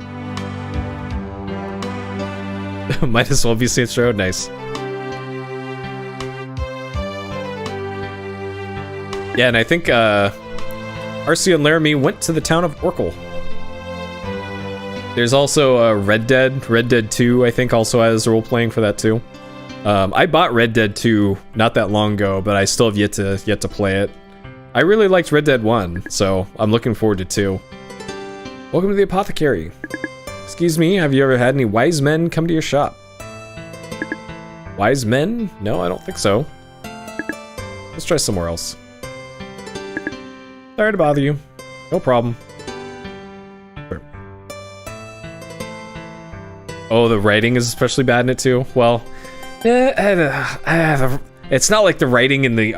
Might as well be Saints Row. Nice. Yeah, and I think Arcia and Laramie went to the town of Orkle. There's also Red Dead. Red Dead 2, I think, also has role-playing for that too. I bought Red Dead 2 not that long ago, but I still have yet to play it. I really liked Red Dead 1, so I'm looking forward to 2. Welcome to the Apothecary. Excuse me, have you ever had any wise men come to your shop? Wise men? No, I don't think so. Let's try somewhere else. Sorry to bother you. No problem. Sure. Oh, the writing is especially bad in it too? Well, it's not like the writing in the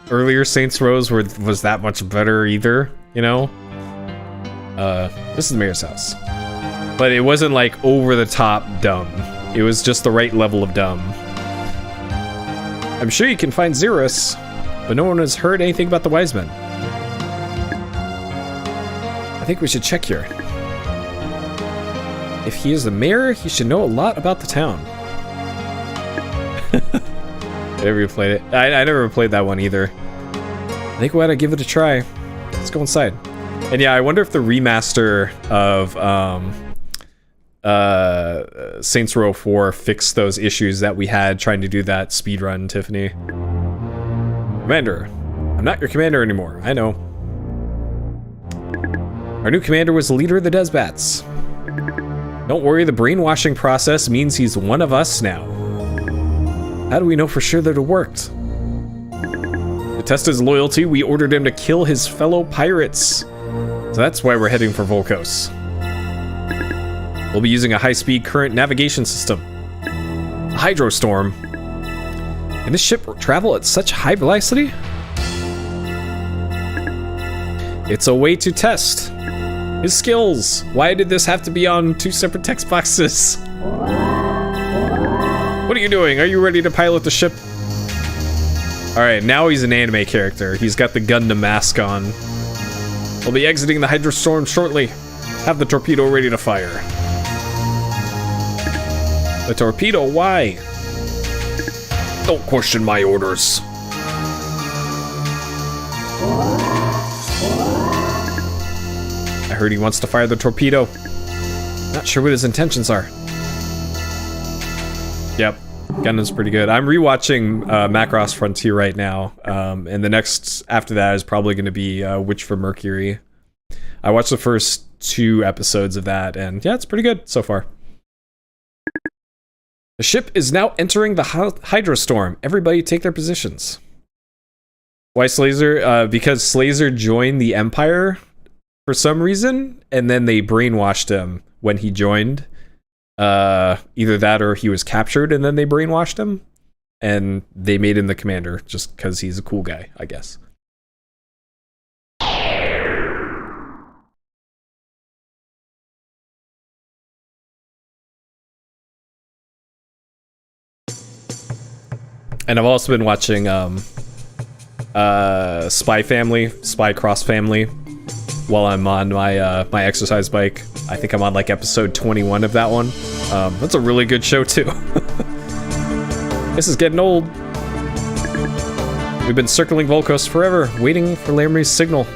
earlier Saints Row was that much better either, you know? This is the mayor's house. But it wasn't like over the top dumb. It was just the right level of dumb. I'm sure you can find Xerus, but no one has heard anything about the Wiseman. I think we should check here. If he is the mayor, he should know a lot about the town. Never played it. I never played that one either. I think we ought to give it a try. Let's go inside. And yeah, I wonder if the remaster of Saints Row 4 fixed those issues that we had trying to do that speedrun, Tiffany. Commander, I'm not your commander anymore. I know. Our new commander was the leader of the Desbats. Don't worry, the brainwashing process means he's one of us now. How do we know for sure that it worked? To test his loyalty, we ordered him to kill his fellow pirates. So that's why we're heading for Volkos. We'll be using a high-speed current navigation system. A hydrostorm. Can this ship travel at such high velocity? It's a way to test his skills. Why did this have to be on 2 separate text boxes? What are you doing? Are you ready to pilot the ship? Alright, now he's an anime character. He's got the Gundam mask on. We'll be exiting the hydrostorm shortly. Have the torpedo ready to fire. The torpedo? Why? Don't question my orders. I heard he wants to fire the torpedo. Not sure what his intentions are. Yep, Gundam's pretty good. I'm rewatching Macross Frontier right now, and the next after that is probably going to be Witch from Mercury. I watched the first 2 episodes of that, and yeah, it's pretty good so far. The ship is now entering the hydrostorm. Everybody take their positions. Why Slazer? Because Slazer joined the Empire for some reason, and then they brainwashed him when he joined. Either that or he was captured and then they brainwashed him, and they made him the commander just because he's a cool guy, I guess. And I've also been watching Spy Cross Family while I'm on my my exercise bike. I think I'm on like episode 21 of that one. That's a really good show too. This is getting old. We've been circling Volkos forever, waiting for Laramie's signal.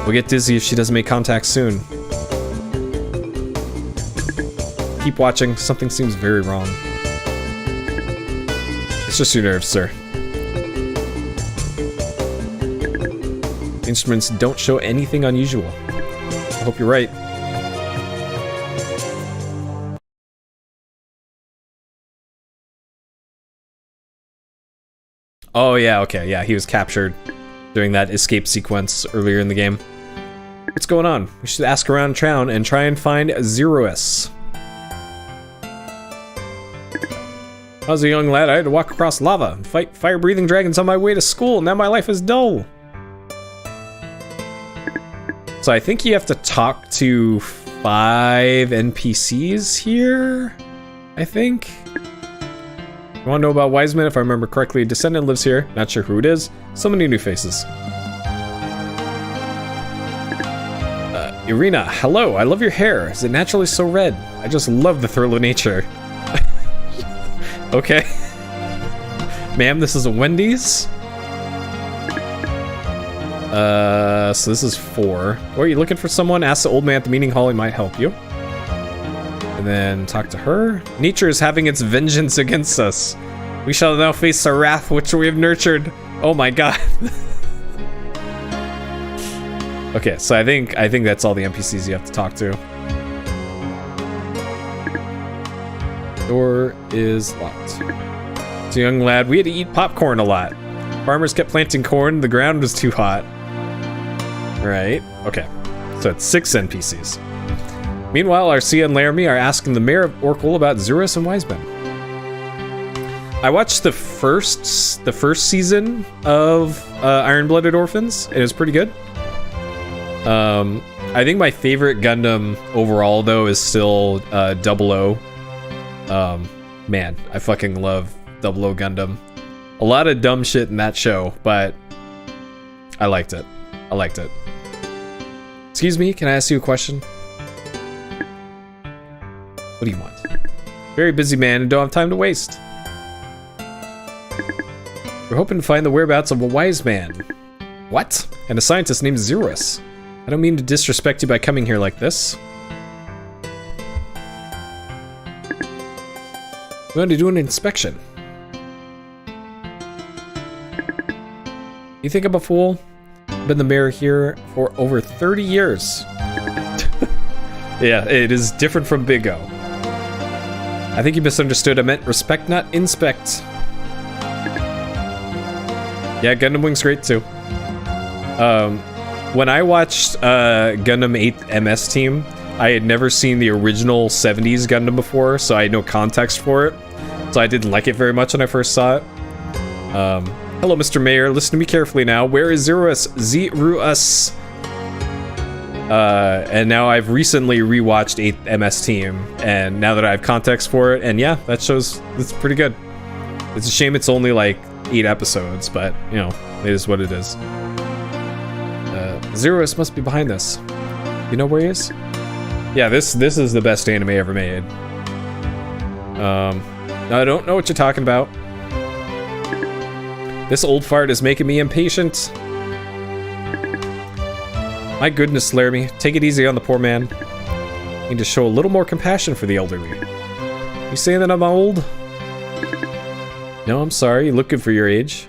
We'll get dizzy if she doesn't make contact soon. Keep watching, something seems very wrong. It's just your nerves, sir. Instruments don't show anything unusual. I hope you're right. Oh yeah, okay, yeah, he was captured during that escape sequence earlier in the game. What's going on? We should ask around town and try and find Xerus. I was a young lad, I had to walk across lava and fight fire-breathing dragons on my way to school, and now my life is dull. So I think you have to talk to 5 NPCs here, I think. You wanna know about Wiseman? If I remember correctly, a descendant lives here. Not sure who it is. So many new faces. Irina, hello, I love your hair. Is it naturally so red? I just love the thrill of nature. Okay. Ma'am, this is a Wendy's. So this is 4. Or are you looking for someone? Ask the old man at the meeting hall, he might help you. And then talk to her. Nature is having its vengeance against us. We shall now face the wrath which we have nurtured. Oh my god. Okay, so I think that's all the NPCs you have to talk to. Door is locked. So young lad, we had to eat popcorn a lot. Farmers kept planting corn, the ground was too hot. Right, okay. So it's 6 NPCs. Meanwhile, Arcia and Laramie are asking the mayor of Orkul about Zurus and Wiseman. I watched the first season of Iron-Blooded Orphans, and it was pretty good. I think my favorite Gundam overall, though, is still 00. Man, I fucking love 00 Gundam. A lot of dumb shit in that show, but I liked it. I liked it. Excuse me, can I ask you a question? What do you want? Very busy man and don't have time to waste. We're hoping to find the whereabouts of a wise man. What? And a scientist named Zerus. I don't mean to disrespect you by coming here like this. We want to do an inspection. You think I'm a fool? I've been the mayor here for over 30 years. Yeah, it is different from Big O. I think you misunderstood. I meant respect, not inspect. Yeah, Gundam Wing's great too. When I watched Gundam 8 MS Team, I had never seen the original 70s Gundam before, so I had no context for it. So I didn't like it very much when I first saw it. Hello, Mr. Mayor. Listen to me carefully now. Where is Zerus? Zerus. And now I've recently rewatched 8 MS Team, and now that I have context for it, and yeah, that shows it's pretty good. It's a shame it's only like 8 episodes, but you know, it is what it is. Zerus must be behind this. You know where he is? Yeah, this is the best anime ever made. I don't know what you're talking about. This old fart is making me impatient. My goodness, Laramie, take it easy on the poor man. You need to show a little more compassion for the elderly. You saying that I'm old? No, I'm sorry. You look good for your age.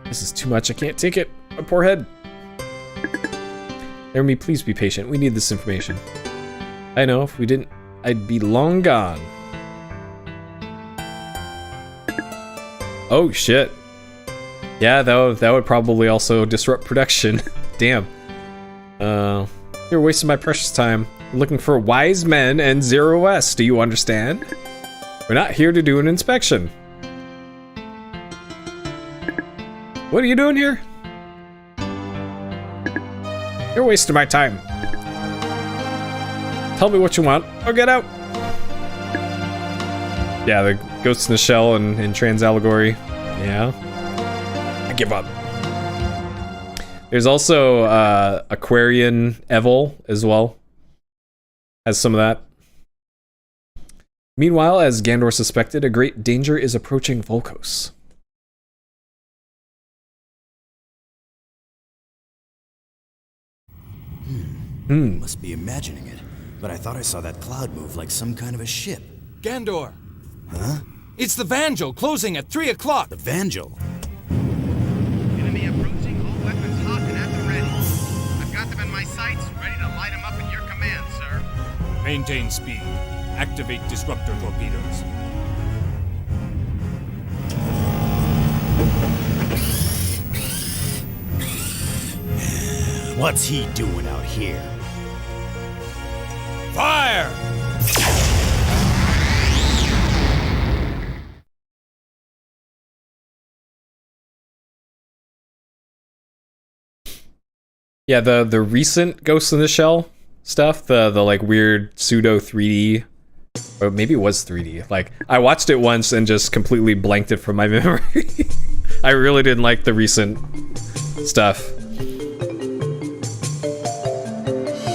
This is too much. I can't take it. My poor head. Laramie, please be patient. We need this information. I know, if we didn't, I'd be long gone. Oh, shit. Yeah, that would probably also disrupt production. Damn. You're wasting my precious time. I'm looking for wise men and Zero S. Do you understand? We're not here to do an inspection. What are you doing here? You're wasting my time. Tell me what you want, or get out. Yeah, the Ghost in the Shell and Trans Allegory. Yeah. I give up. There's also Aquarian Evangel as well. Has some of that. Meanwhile, as Gandor suspected, a great danger is approaching Volkos. Must be imagining it, but I thought I saw that cloud move like some kind of a ship. Gandor! Huh? It's the Evangel, closing at 3 o'clock! The Evangel? Enemy approaching, all weapons hot and at the ready. I've got them in my sights, ready to light them up at your command, sir. Maintain speed. Activate disruptor torpedoes. What's he doing out here? Fire! Yeah, the recent Ghost in the Shell stuff, the like weird pseudo 3D, or maybe it was 3D. Like, I watched it once and just completely blanked it from my memory. I really didn't like the recent stuff.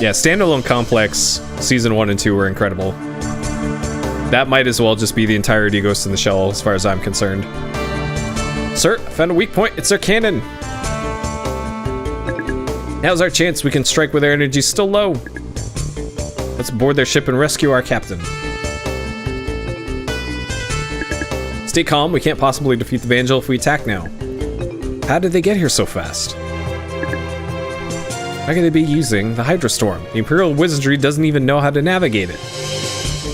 Yeah, Standalone Complex season 1 and 2 were incredible. That might as well just be the entirety of Ghost in the Shell as far as I'm concerned. Sir, I found a weak point. It's their cannon. Now's our chance. We can strike with their energy still low. Let's board their ship and rescue our captain. Stay calm. We can't possibly defeat the Evangel if we attack now. How did they get here so fast? How could they be using the Hydra Storm? The Imperial Wizardry doesn't even know how to navigate it.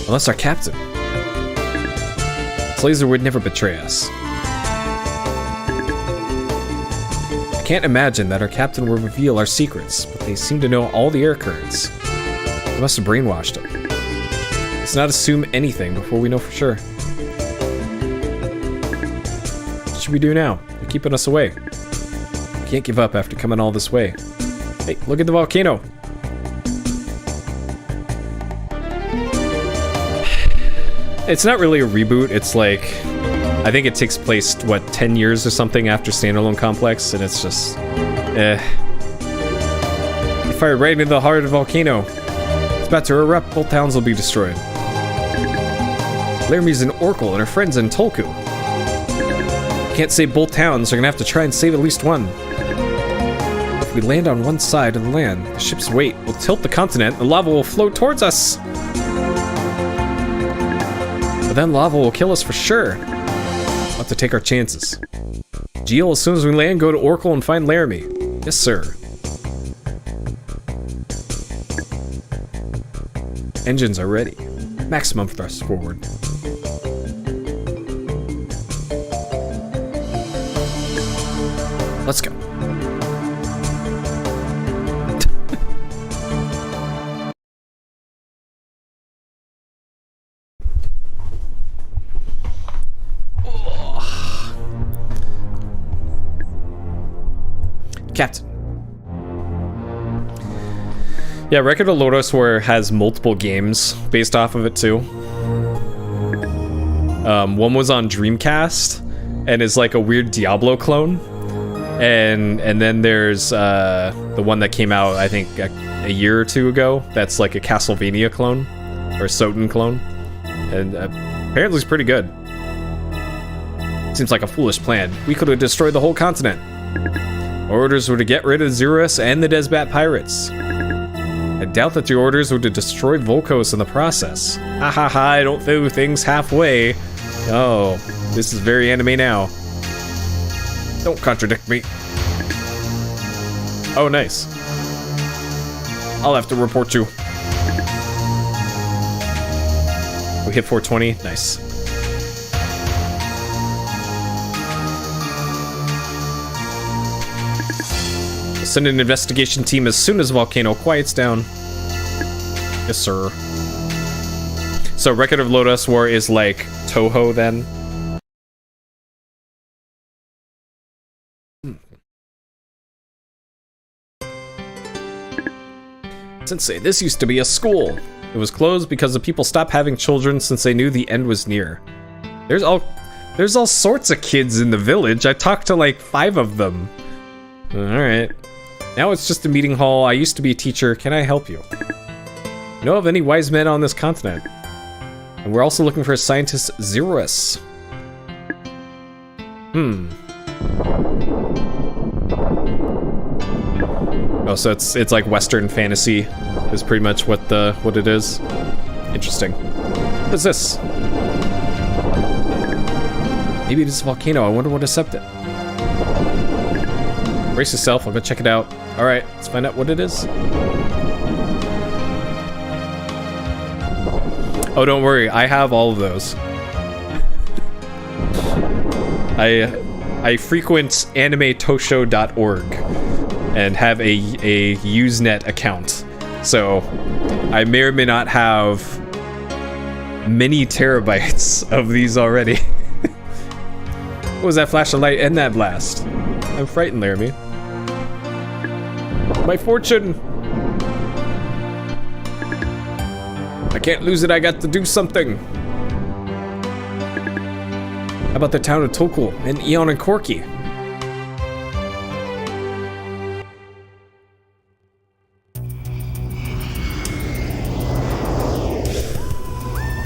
Unless our captain. This laser would never betray us. I can't imagine that our captain will reveal our secrets, but they seem to know all the air currents. We must have brainwashed them. Let's not assume anything before we know for sure. What should we do now? They're keeping us away. We can't give up after coming all this way. Hey, look at the volcano. It's not really a reboot. It's like, I think it takes place, what, 10 years or something after Standalone Complex, and it's just, They fired right into the heart of the volcano. It's about to erupt. Both towns will be destroyed. Laramie's in Oracle and her friends in Tolku. Can't save both towns, so we're gonna have to try and save at least one. If we land on one side of the land, the ship's weight will tilt the continent, the lava will flow towards us. But then lava will kill us for sure. We'll have to take our chances. Geo, as soon as we land, go to Oracle and find Laramie. Yes, sir. Engines are ready. Maximum thrust forward. Let's go. Captain. Yeah, Record of Lodoss War has multiple games based off of it too. One was on Dreamcast and is like a weird Diablo clone. And then there's the one that came out, I think, a year or two ago. That's like a Castlevania clone, or Soten clone, and apparently it's pretty good. Seems like a foolish plan. We could have destroyed the whole continent. Our orders were to get rid of Zerus and the Desbat pirates. I doubt that your orders were to destroy Volkos in the process. Ha ha ha! I don't do things halfway. Oh, this is very anime now. Don't contradict me. Oh, nice. I'll have to report you. We hit 420. Nice. We'll send an investigation team as soon as the volcano quiets down. Yes, sir. So, Record of Lodoss War is like Toho then? Sensei, this used to be a school. It was closed because the people stopped having children since they knew the end was near. There's all sorts of kids in the village. I talked to like 5 of them. Alright. Now it's just a meeting hall. I used to be a teacher. Can I help you? Know of any wise men on this continent? And we're also looking for a scientist, Zerus. Oh, so it's like Western fantasy is pretty much what it is. Interesting. What is this? Maybe it is a volcano. I wonder what accepted it. Brace yourself. I'll go check it out. All right, let's find out what it is. Oh, don't worry. I have all of those. I frequent animetosho.org and have a Usenet account. So I may or may not have many terabytes of these already. What was that flash of light and that blast? I'm frightened, Laramie. My fortune! I can't lose it, I got to do something. How about the town of Tokul and Eon and Corky?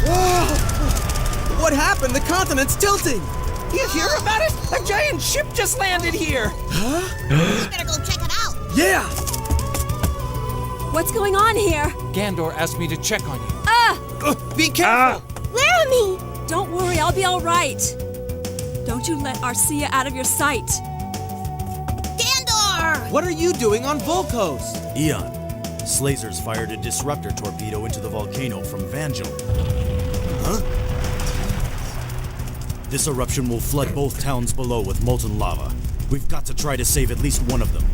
Whoa! What happened? The continent's tilting! You hear about it? A giant ship just landed here! We better go check it out! Yeah! What's going on here? Gandor asked me to check on you. Be careful! Laramie! Don't worry, I'll be all right. Don't you let Arcia out of your sight. Gandor! What are you doing on Volcos? Eon, Slazers fired a disruptor torpedo into the volcano from Evangel. Huh? This eruption will flood both towns below with molten lava. We've got to try to save at least one of them.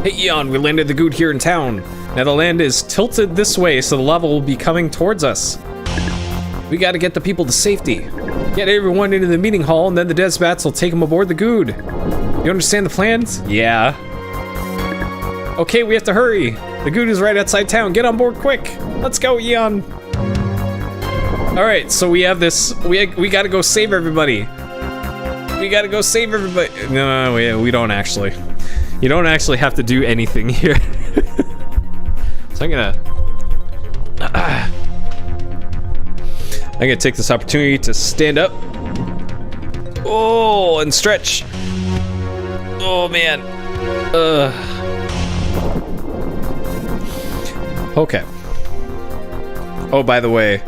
Hey Eon, we landed the good here in town. Now the land is tilted this way, so the lava will be coming towards us. We gotta get the people to safety. Get everyone into the meeting hall, and then the Desbats will take them aboard the good. You understand the plans? Yeah. Okay, we have to hurry. The good is right outside town. Get on board quick. Let's go, Eon. Alright, so we have this. We gotta go save everybody. We gotta go save everybody. No, we don't actually. You don't actually have to do anything here. So I'm gonna take this opportunity to stand up. Oh, and stretch. Oh man. Okay. Oh, by the way,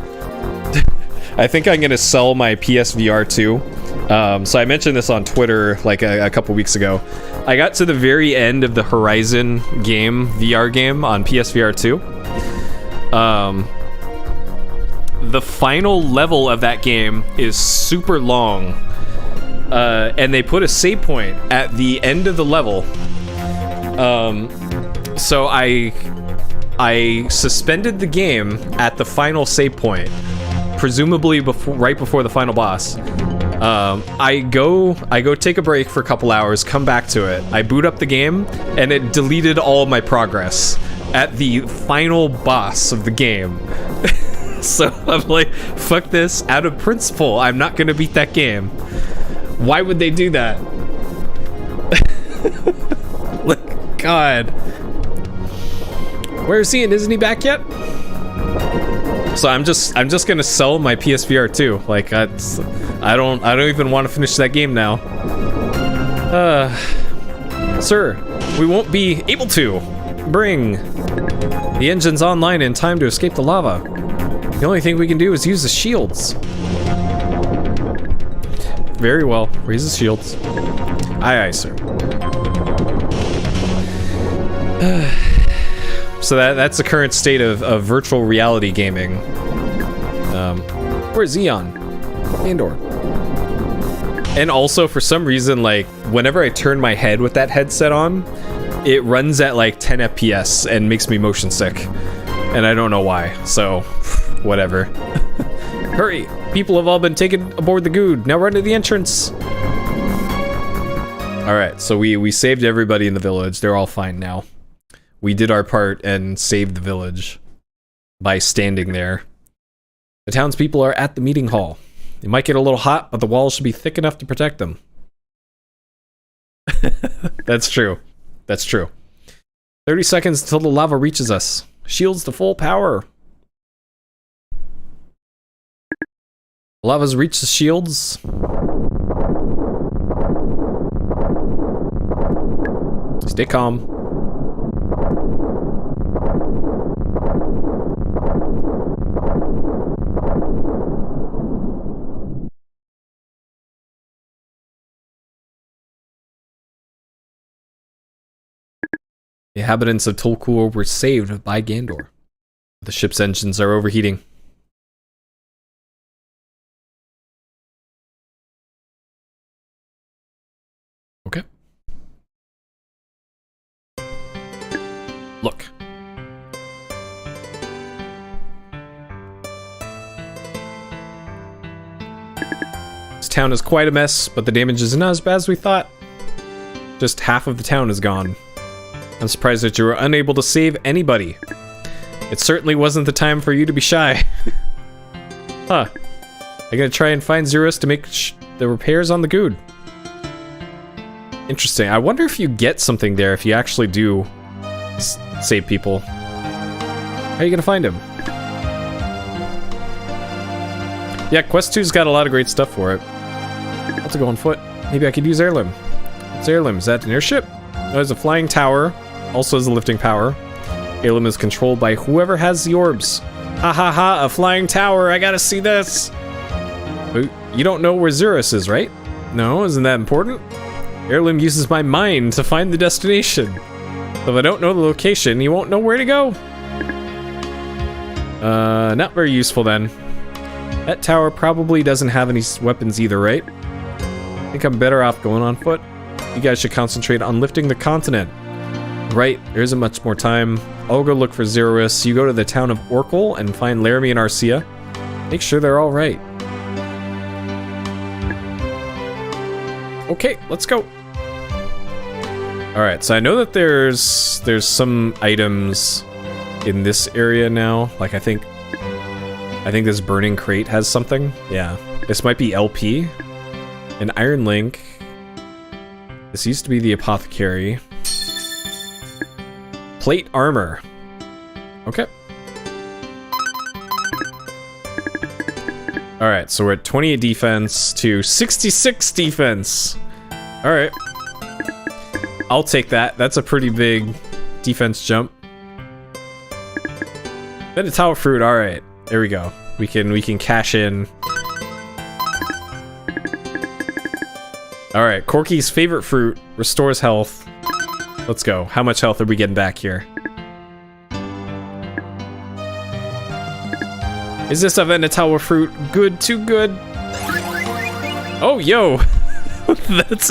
I think I'm gonna sell my PSVR 2. So I mentioned this on Twitter like a couple weeks ago. I got to the very end of the Horizon game, VR game on PSVR 2. The final level of that game is super long. And they put a save point at the end of the level. So I suspended the game at the final save point, presumably right before the final boss. I go take a break for a couple hours, come back to it. I boot up the game, and it deleted all of my progress at the final boss of the game. So I'm like, fuck this. Out of principle, I'm not gonna beat that game. Why would they do that? Like, God. Where's Ian? Isn't he back yet? So I'm just gonna sell my PSVR 2. Like, I don't even want to finish that game now. Sir, we won't be able to bring the engines online in time to escape the lava. The only thing we can do is use the shields. Very well, raise the shields. Aye, aye, sir. So that's the current state of virtual reality gaming. Where's Eon? Andor. And also, for some reason, like, whenever I turn my head with that headset on, it runs at like 10 FPS and makes me motion sick. And I don't know why, so whatever. Hurry! People have all been taken aboard the Good. Now run to the entrance! Alright, so we saved everybody in the village. They're all fine now. We did our part and saved the village by standing there. The townspeople are at the meeting hall. It might get a little hot, but the walls should be thick enough to protect them. That's true. That's true. 30 seconds until the lava reaches us. Shields to full power. Lava's reached the shields. Stay calm. The inhabitants of Tolkur were saved by Gandor. The ship's engines are overheating. Okay. Look. This town is quite a mess, but the damage is not as bad as we thought. Just half of the town is gone. I'm surprised that you were unable to save anybody. It certainly wasn't the time for you to be shy. Huh. I'm gonna try and find Zerus to make the repairs on the Good. Interesting. I wonder if you get something there if you actually do save people. How are you gonna find him? Yeah, Quest 2's got a lot of great stuff for it. I'll have to go on foot. Maybe I could use Heirloom. What's Heirloom? Is that an airship? No, there's a flying tower. Also has a lifting power. Heirloom is controlled by whoever has the orbs. Ha ha ha, a flying tower. I gotta see this. You don't know where Zerus is, right? No, isn't that important? Heirloom uses my mind to find the destination. So if I don't know the location, you won't know where to go. Not very useful then. That tower probably doesn't have any weapons either, right? I think I'm better off going on foot. You guys should concentrate on lifting the continent. Right, there isn't much more time. I'll go look for Zerus. You go to the town of Orkel and find Laramie and Arcia. Make sure they're all right. Okay, let's go. Alright, so I know that there's some items in this area now. Like, I think this burning crate has something. Yeah, this might be LP. An iron link. This used to be the apothecary. Plate armor. Okay. Alright, so we're at 28 defense to 66 defense. Alright. I'll take that. That's a pretty big defense jump. Then a tower fruit. Alright. There we go. We can cash in. Alright, Corky's favorite fruit restores health. Let's go. How much health are we getting back here? Is this Aventatower fruit good? Too good? Oh, yo! That's...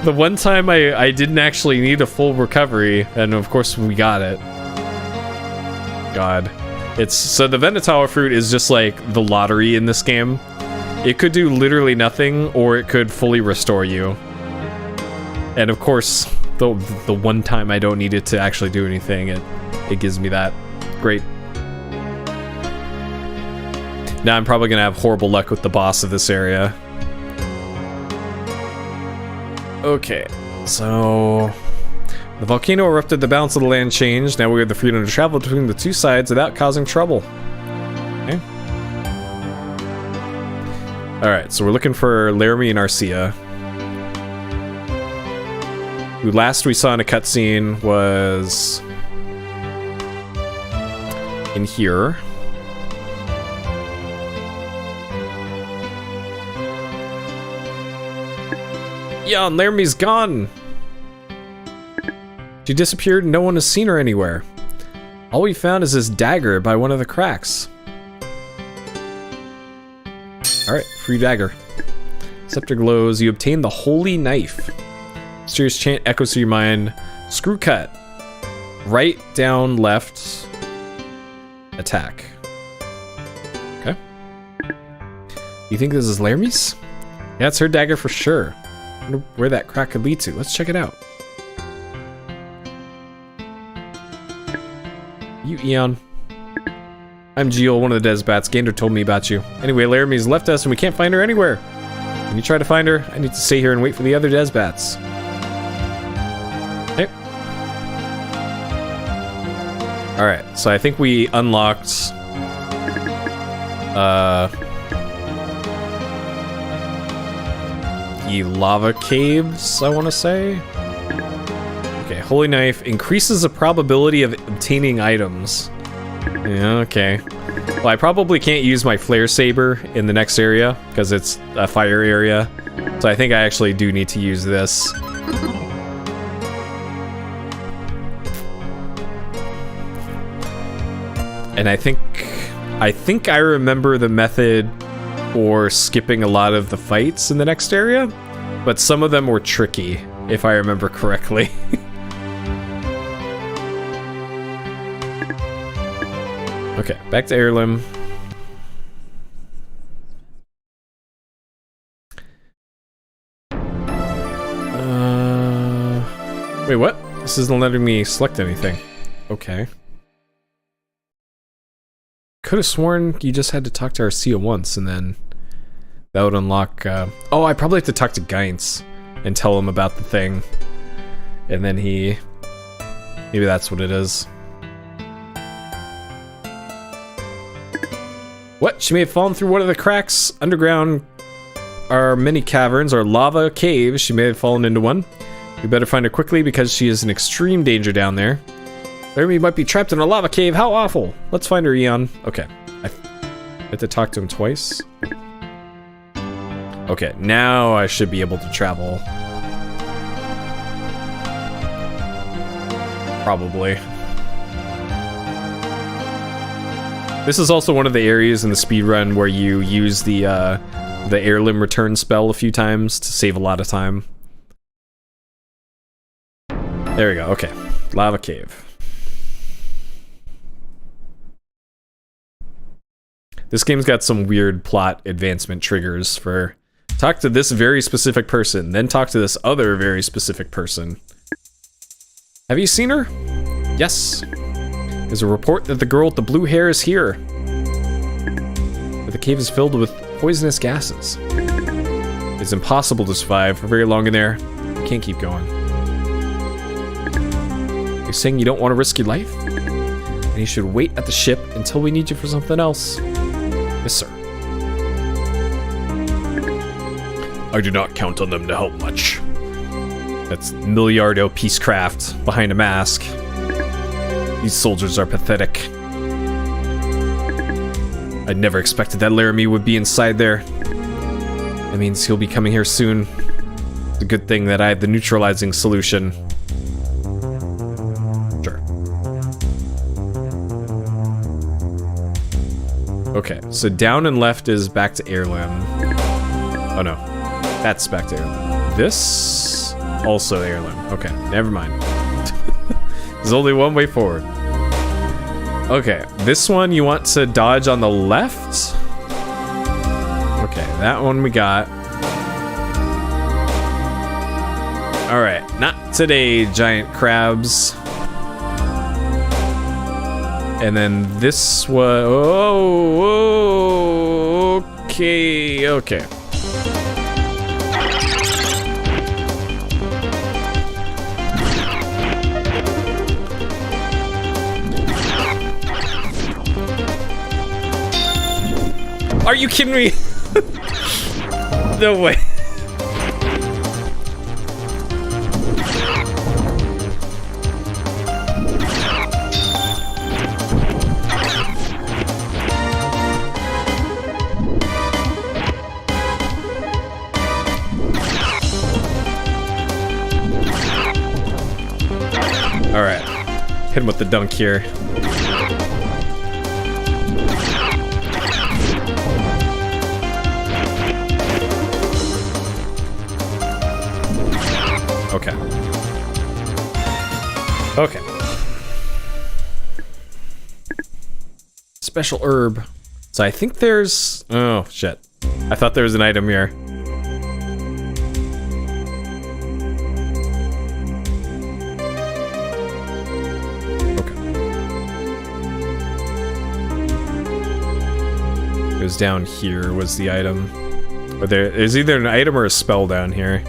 the one time I didn't actually need a full recovery, and of course we got it. God. So the Aventatower fruit is just like the lottery in this game. It could do literally nothing, or it could fully restore you. And of course, the one time I don't need it to actually do anything, it gives me that. Great. Now I'm probably gonna have horrible luck with the boss of this area. Okay, so... the volcano erupted, the balance of the land changed. Now we have the freedom to travel between the two sides without causing trouble. Okay. Alright, so we're looking for Laramie and Arcia. Who last we saw in a cutscene was... in here. Yeah, and Laramie's gone! She disappeared and no one has seen her anywhere. All we found is this dagger by one of the cracks. Alright, free dagger. Scepter glows. You obtain the holy knife. Mysterious chant echoes through your mind. Screw cut. Right, down, left. Attack. Okay. You think this is Laramie's? Yeah, it's her dagger for sure. I wonder where that crack could lead to. Let's check it out. You, Eon. I'm Geel, one of the Desbats. Gander told me about you. Anyway, Laramie's left us and we can't find her anywhere. Can you try to find her? I need to stay here and wait for the other Desbats. Okay. Alright, so I think we unlocked... the lava caves, I want to say? Okay, Holy Knife increases the probability of obtaining items. Yeah, okay. Well, I probably can't use my Flare Saber in the next area, because it's a fire area. So I think I actually do need to use this. And I think I remember the method for skipping a lot of the fights in the next area, but some of them were tricky, if I remember correctly. Okay, back to Heirloom. Wait, what? This isn't letting me select anything. Okay. Could have sworn you just had to talk to Arcia once and then That would unlock... oh, I probably have to talk to Geinz and tell him about the thing. And then he... Maybe that's what it is. What? She may have fallen through one of the cracks. Underground are many caverns or lava caves. She may have fallen into one. We better find her quickly because she is in extreme danger down there. Laramie might be trapped in a lava cave. How awful. Let's find her, Eon. Okay. I have to talk to him twice. Okay, now I should be able to travel. Probably. This is also one of the areas in the speedrun where you use the heirloom return spell a few times to save a lot of time. There we go, okay. Lava cave. This game's got some weird plot advancement triggers for talk to this very specific person, then talk to this other very specific person. Have you seen her? Yes. There's a report that the girl with the blue hair is here. But the cave is filled with poisonous gases. It's impossible to survive for very long in there. You can't keep going. You're saying you don't want to risk your life? And you should wait at the ship until we need you for something else. Yes, sir. I do not count on them to help much. That's Miliardo Peacecraft behind a mask. These soldiers are pathetic. I never expected that Laramie would be inside there. That means he'll be coming here soon. It's a good thing that I had the neutralizing solution. Sure. Okay, so down and left is back to heirloom. Oh no, that's back to heirloom. This also heirloom. Okay, never mind. There's only one way forward. Okay, this one you want to dodge on the left. Okay, that one we got. Alright, not today, giant crabs. And then this one... Oh, okay, okay. Are you kidding me? No way. All right, hit him with the dunk here. Okay. Okay. Special herb. So I think there's... Oh, shit. I thought there was an item here. Okay. It was down here was the item. But there's either an item or a spell down here.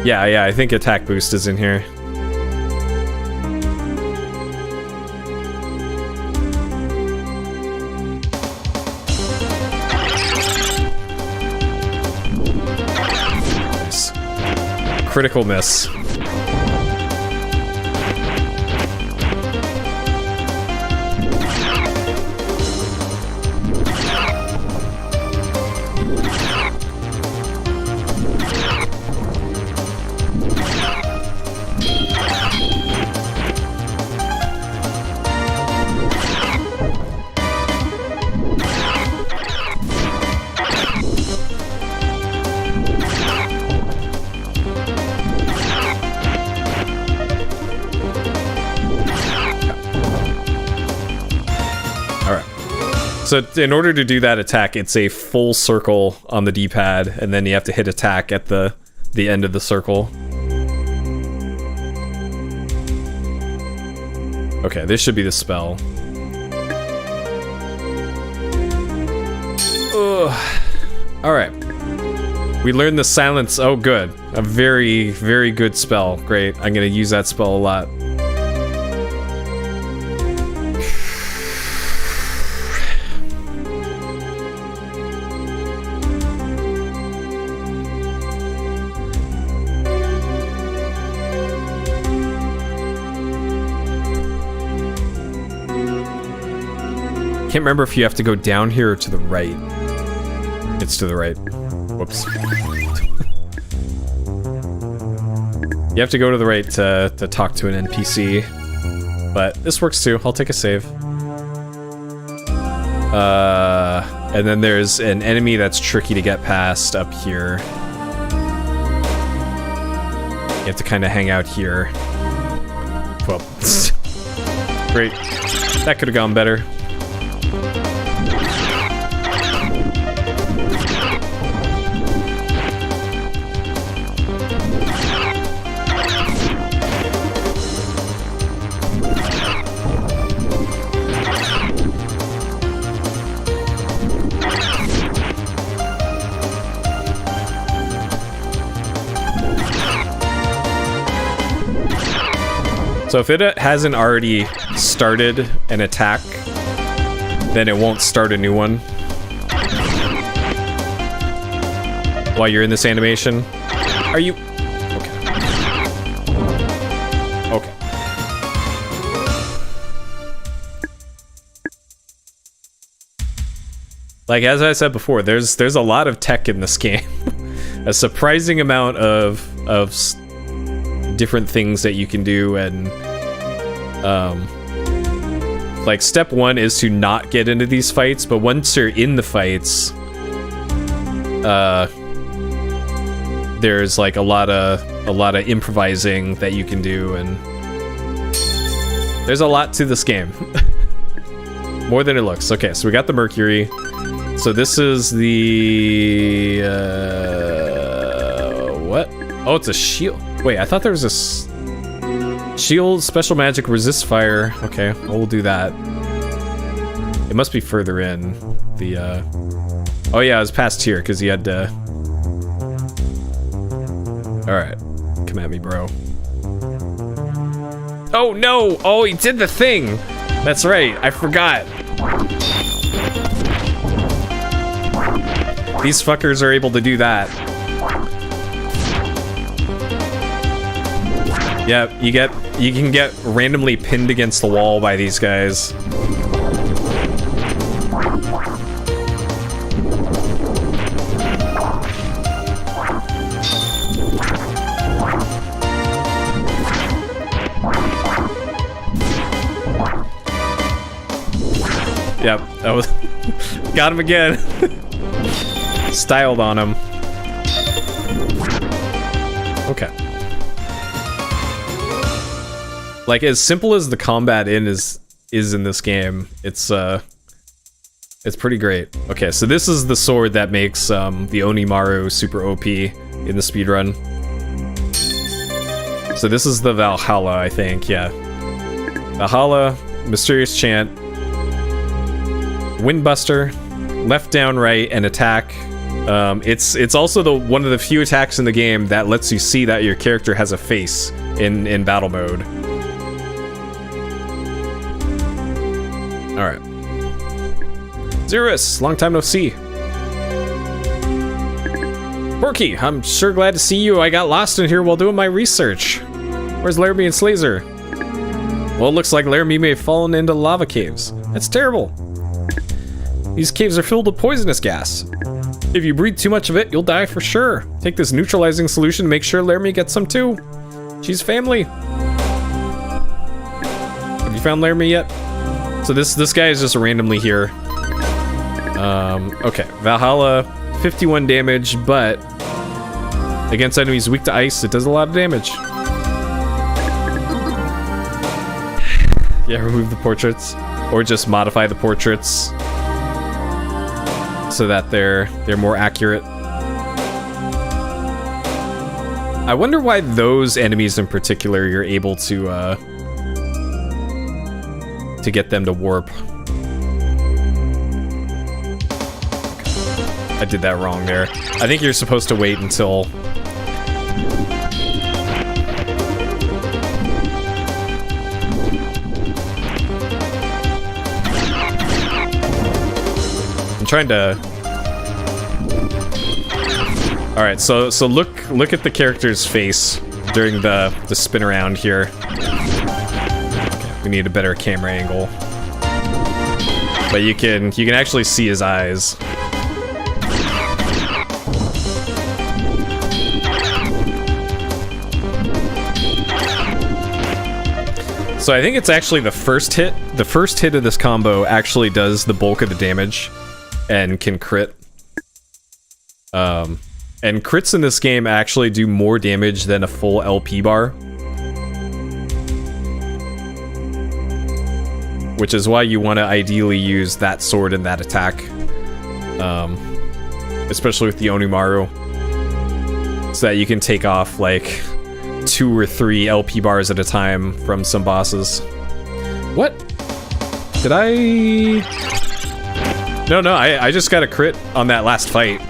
Yeah, I think attack boost is in here. Nice. Critical miss. So in order to do that attack, it's a full circle on the D-pad, and then you have to hit attack at the end of the circle. Okay, this should be the spell. Ugh. All right. We learned the silence. Oh, good. A very, very good spell. Great. I'm going to use that spell a lot. Can't remember if you have to go down here or to the right. It's to the right. Whoops. You have to go to the right to talk to an NPC. But this works too. I'll take a save. And then there's an enemy that's tricky to get past up here. You have to kind of hang out here. Well, great. That could have gone better. So if it hasn't already started an attack, then it won't start a new one while you're in this animation. Are you... Okay. Okay. Like, as I said before, there's a lot of tech in this game. A surprising amount of different things that you can do, and like step one is to not get into these fights, but once you're in the fights, there's like a lot of improvising that you can do, and there's a lot to this game. More than it looks. Okay, so we got the Mercury. So this is the what? Oh, it's a shield. Wait, I thought there was this shield, special magic, resist fire. Okay, well, we'll do that. It must be further in. The, oh yeah, it was past here, because you had to... Alright, come at me, bro. Oh, no! Oh, he did the thing! That's right, I forgot. These fuckers are able to do that. Yeah, you can get randomly pinned against the wall by these guys. Yep, that was got him again. Styled on him. Okay. Like, as simple as the combat is in this game, it's pretty great. Okay, so this is the sword that makes the Onimaru super OP in the speedrun. So this is the Valhalla, I think, yeah. Valhalla, Mysterious Chant, Windbuster, left, down, right, and attack. It's also one of the few attacks in the game that lets you see that your character has a face in battle mode. Alright. Zerus, long time no see. Porky, I'm sure glad to see you. I got lost in here while doing my research. Where's Laramie and Slazer? Well, it looks like Laramie may have fallen into lava caves. That's terrible. These caves are filled with poisonous gas. If you breathe too much of it, you'll die for sure. Take this neutralizing solution to make sure Laramie gets some too. She's family. Have you found Laramie yet? So this guy is just randomly here. Okay, Valhalla, 51 damage, but against enemies weak to ice, it does a lot of damage. Yeah, remove the portraits, or just modify the portraits so that they're more accurate. I wonder why those enemies in particular you're able to get them to warp. I did that wrong there. I think you're supposed to wait until... I'm trying to... Alright, so look at the character's face during the spin around here. Okay, we need a better camera angle. But you can actually see his eyes. So I think it's actually the first hit. The first hit of this combo actually does the bulk of the damage and can crit. And crits in this game actually do more damage than a full LP bar. Which is why you want to ideally use that sword and that attack. Especially with the Onimaru. So that you can take off like 2 or 3 LP bars at a time from some bosses. What? Did I... No, I just got a crit on that last fight.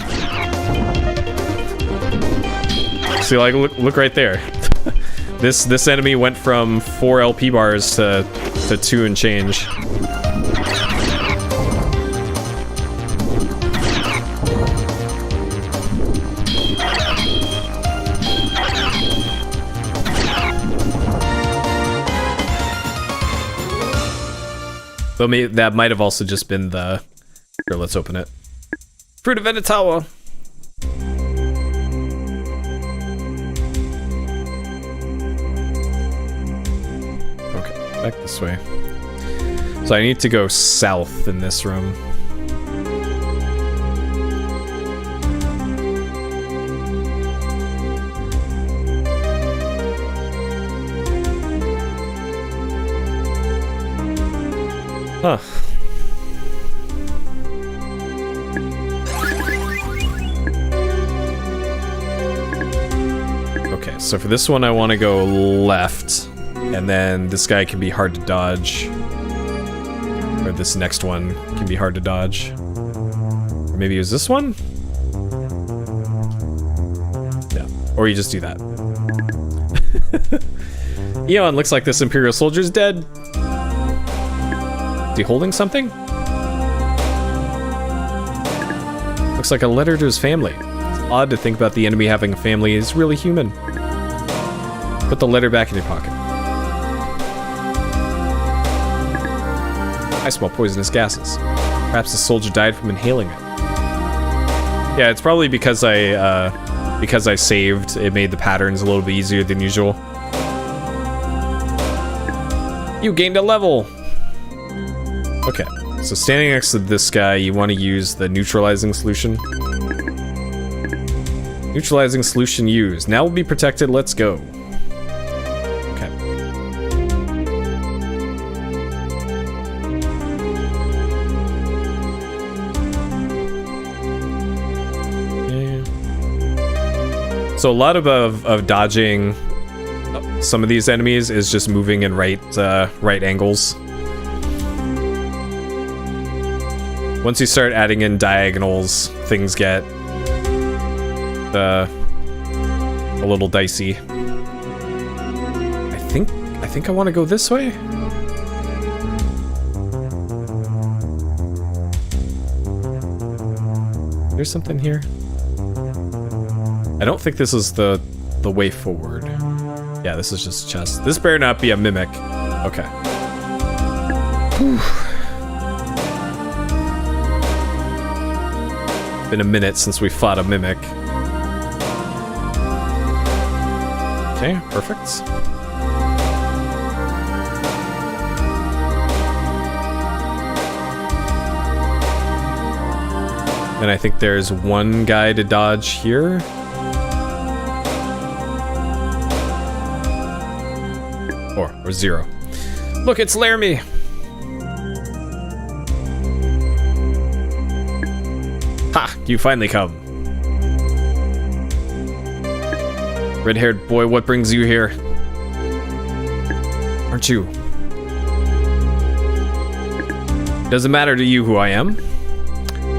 See, like, look right there. This enemy went from 4 LP bars to 2 and change. Though that might have also just been the... Here, let's open it. Fruit of Venetawa! Okay, back this way. So I need to go south in this room. Huh. Okay, so for this one I want to go left, and then this guy can be hard to dodge. Or this next one can be hard to dodge. Or maybe it was this one? Yeah, or you just do that. Eon, looks like this Imperial soldier's dead. Is he holding something? Looks like a letter to his family. It's odd to think about the enemy having a family. It's really human. Put the letter back in your pocket. I smell poisonous gases. Perhaps the soldier died from inhaling it. Yeah, it's probably because I saved. It made the patterns a little bit easier than usual. You gained a level! Okay, so standing next to this guy, you want to use the neutralizing solution. Neutralizing solution used. Now we'll be protected, let's go. Okay. Yeah. So a lot of dodging some of these enemies is just moving in right angles. Once you start adding in diagonals, things get a little dicey. I think I want to go this way. There's something here. I don't think this is the way forward. Yeah, this is just a chest. This better not be a mimic. Okay. Whew. Been a minute since we fought a mimic. Okay, perfect. And I think there's one guy to dodge here. Or 0. Look, it's Laramie! Ha! You finally come. Red-haired boy, what brings you here? Aren't you? Doesn't matter to you who I am.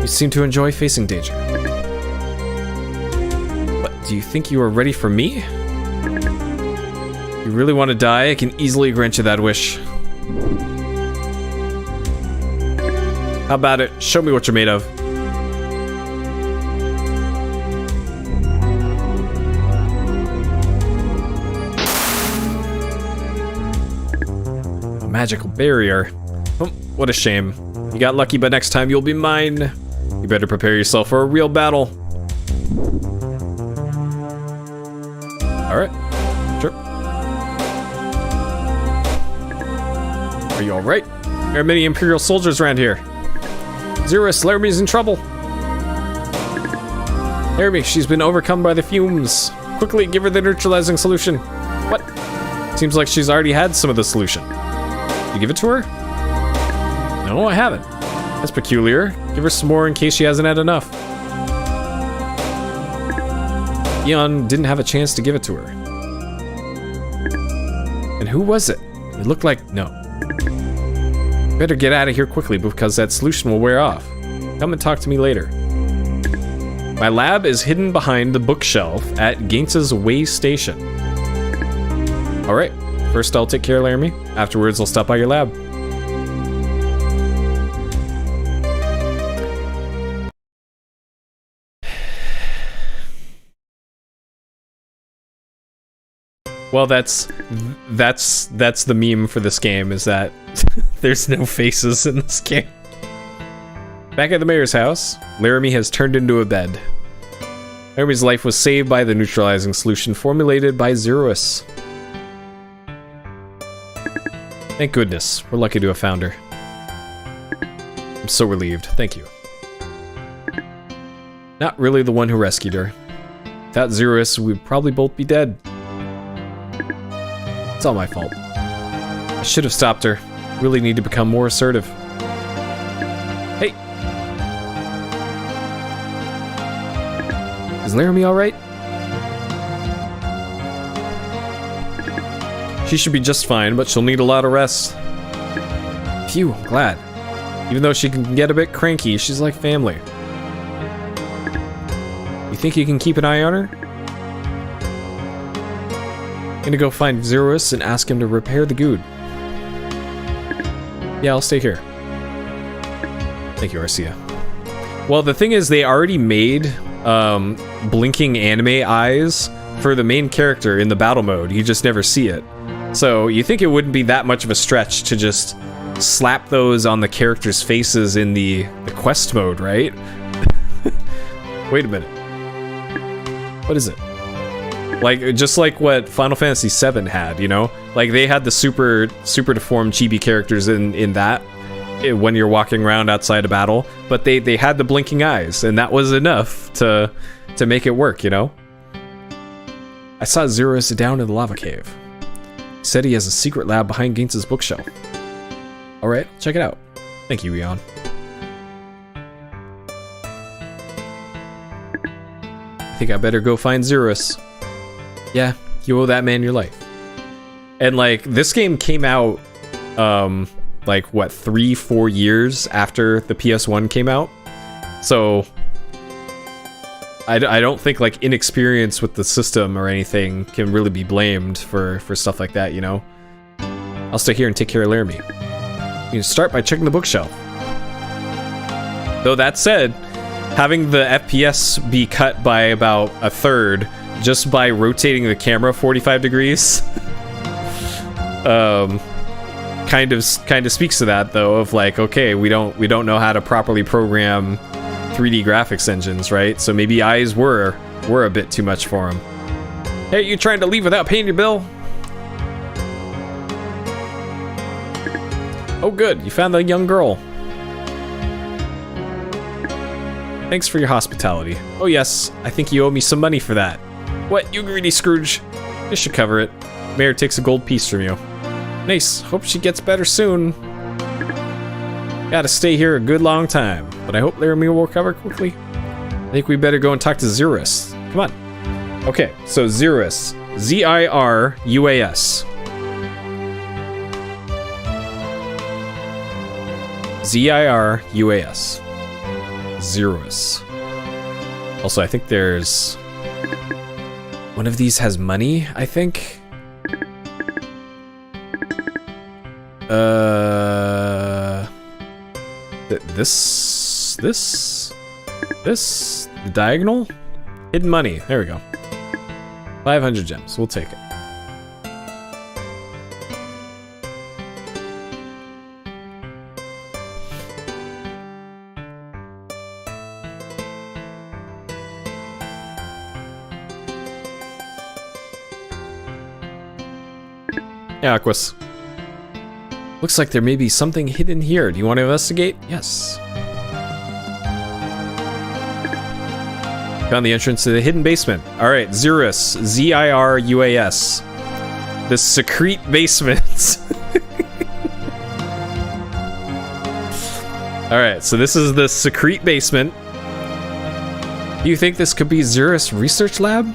You seem to enjoy facing danger. Do you think you are ready for me? You really want to die? I can easily grant you that wish. How about it? Show me what you're made of. A magical barrier. Oh, what a shame. You got lucky, but next time you'll be mine. You better prepare yourself for a real battle. Alright. Sure. Are you alright? There are many Imperial soldiers around here. Zerus, Laramie's in trouble. Laramie, she's been overcome by the fumes. Quickly, give her the neutralizing solution. What? Seems like she's already had some of the solution. You give it to her? No, I haven't. That's peculiar. Give her some more in case she hasn't had enough. Eon didn't have a chance to give it to her. And who was it? It looked like... no. Better get out of here quickly because that solution will wear off. Come and talk to me later. My lab is hidden behind the bookshelf at Gaines's Way Station. Alright, first I'll take care of Laramie. Afterwards I'll stop by your lab. Well, that's the meme for this game, is that there's no faces in this game. Back at the mayor's house, Laramie has turned into a bed. Laramie's life was saved by the neutralizing solution formulated by Zerus. Thank goodness, we're lucky to have found her. I'm so relieved, thank you. Not really the one who rescued her. Without Zerus, we'd probably both be dead. It's all my fault. I should have stopped her. Really need to become more assertive. Hey! Is Laramie alright? She should be just fine, but she'll need a lot of rest. Phew, I'm glad. Even though she can get a bit cranky, she's like family. You think you can keep an eye on her? I'm gonna go find Zerus and ask him to repair the good. Yeah, I'll stay here. Thank you, Arcia. Well, the thing is, they already made blinking anime eyes for the main character in the battle mode. You just never see it. So you think it wouldn't be that much of a stretch to just slap those on the characters' faces in the quest mode, right? Wait a minute. What is it? Like, just like what Final Fantasy VII had, you know? Like, they had the super deformed chibi characters in that, when you're walking around outside a battle, but they had the blinking eyes, and that was enough to make it work, you know? I saw Zerus down in the lava cave. He said he has a secret lab behind Gaines's bookshelf. Alright, check it out. Thank you, Eon. I think I better go find Zerus. Yeah, you owe that man your life. And like, this game came out, like what, 3-4 years after the PS1 came out? So, I don't think like inexperience with the system or anything can really be blamed for stuff like that, you know? I'll stay here and take care of Laramie. You can start by checking the bookshelf. Though that said, having the FPS be cut by about a third just by rotating the camera 45 degrees kind of speaks to that, though, of like, okay, we don't know how to properly program 3D graphics engines, right? So maybe eyes were a bit too much for him. Hey, you trying to leave without paying your bill? Oh good, you found the young girl. Thanks for your hospitality. Oh yes, I think you owe me some money for that. What, you greedy Scrooge? This should cover it. Mayor takes a gold piece from you. Nice, hope she gets better soon. Gotta stay here a good long time, but I hope Laramie will recover quickly. I think we better go and talk to Zerus. Come on. Okay, so Zerus. Z-I-R-U-A-S. Z-I-R-U-A-S. Zerus. Also, I think there's One of these has money, I think. This, the diagonal? Hidden money, there we go. 500 gems, we'll take it. Yeah, Aquas. Looks like there may be something hidden here. Do you want to investigate? Yes. Found the entrance to the hidden basement. Alright, Zirus. Z-I-R-U-A-S. The secrete basement. Alright, so this is the secrete basement. Do you think this could be Zirus Research Lab?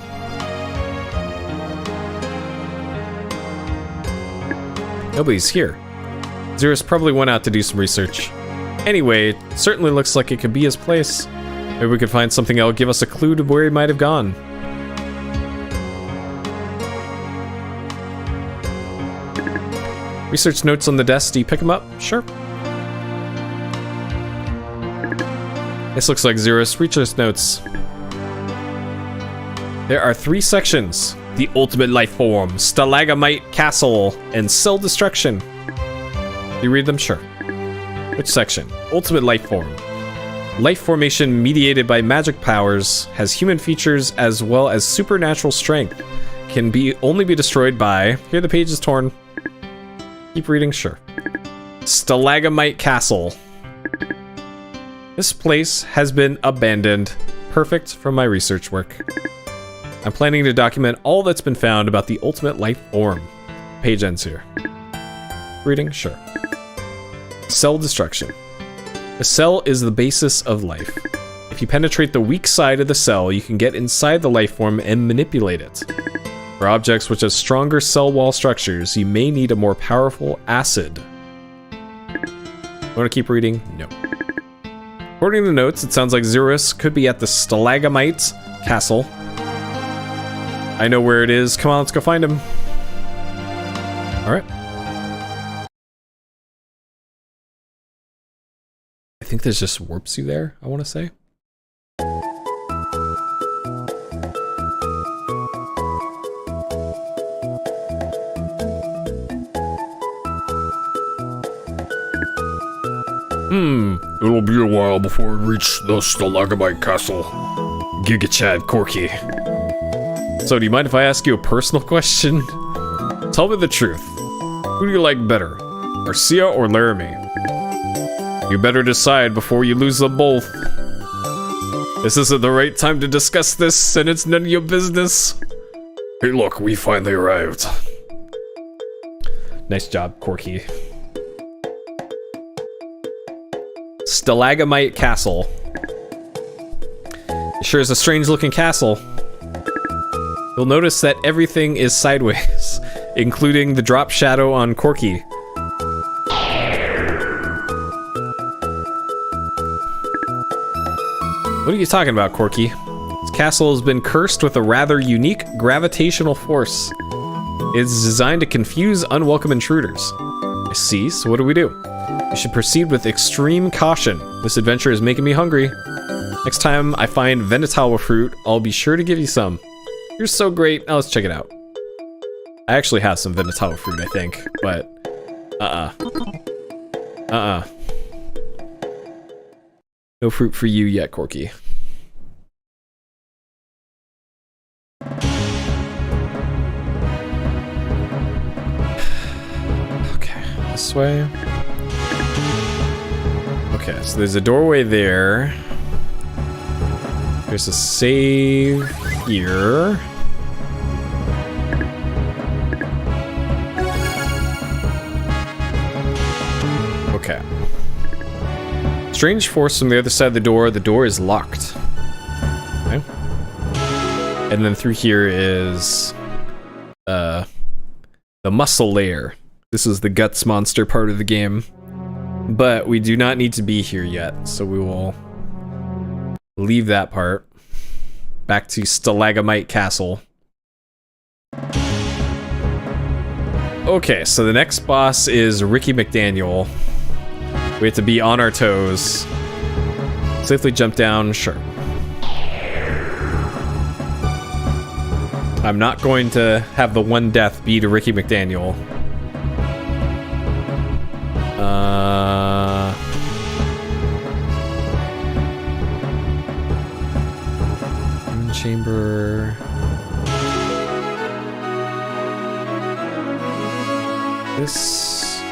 Nobody's here. Zirus probably went out to do some research. Anyway, it certainly looks like it could be his place. Maybe we could find something that'll give us a clue to where he might have gone. Research notes on the desk. Do you pick them up? Sure. This looks like Zirus research notes. There are 3 sections. The ultimate life form, Stalagamite Castle, and Cell Destruction. You read them? Sure. Which section? Ultimate life form. Life formation mediated by magic powers, has human features as well as supernatural strength. Can only be destroyed by... Here the page is torn. Keep reading? Sure. Stalagamite Castle. This place has been abandoned. Perfect for my research work. I'm planning to document all that's been found about the ultimate life form. Page ends here. Reading? Sure. Cell destruction. The cell is the basis of life. If you penetrate the weak side of the cell, you can get inside the life form and manipulate it. For objects which have stronger cell wall structures, you may need a more powerful acid. Want to keep reading? No. According to the notes, it sounds like Zirus could be at the Stalagamite Castle. I know where it is. Come on, let's go find him. Alright. I think there's just warps you there, I want to say. It'll be a while before we reach the Stalagamite Castle. Giga Chad Corky. So, do you mind if I ask you a personal question? Tell me the truth. Who do you like better, Arcia or Laramie? You better decide before you lose them both. This isn't the right time to discuss this, and it's none of your business. Hey look, we finally arrived. Nice job, Corky. Stalagamite Castle. It sure is a strange looking castle. You'll notice that everything is sideways, including the drop shadow on Corky. What are you talking about, Corky? This castle has been cursed with a rather unique gravitational force. It's designed to confuse unwelcome intruders. I see, so what do? We should proceed with extreme caution. This adventure is making me hungry. Next time I find Venetawa fruit, I'll be sure to give you some. You're so great. Now let's check it out. I actually have some Venetawa fruit, I think, but... No fruit for you yet, Corky. Okay, this way. Okay, so there's a doorway there. There's a save here. Okay. Strange force from the other side of the door. The door is locked. Okay. And then through here is the muscle layer. This is the guts monster part of the game. But we do not need to be here yet, so we will leave that part. Back to Stalagamite Castle. Okay, so the next boss is Ricky McDaniel. We have to be on our toes. Safely jump down, sure. I'm not going to have the one death be to Ricky McDaniel. Chamber. This.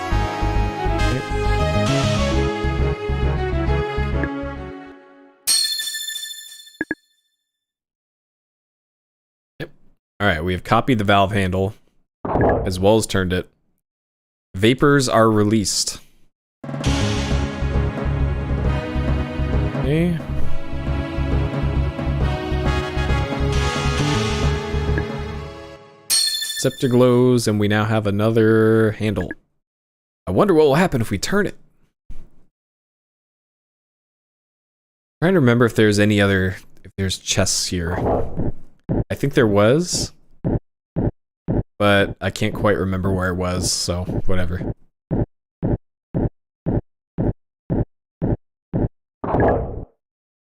Yep. Alright, we have copied the valve handle, as well as turned it. Vapors are released. Okay. Scepter glows, and we now have another handle. I wonder what will happen if we turn it. I'm trying to remember if there's any other, if there's chests here. I think there was, but I can't quite remember where it was, so whatever.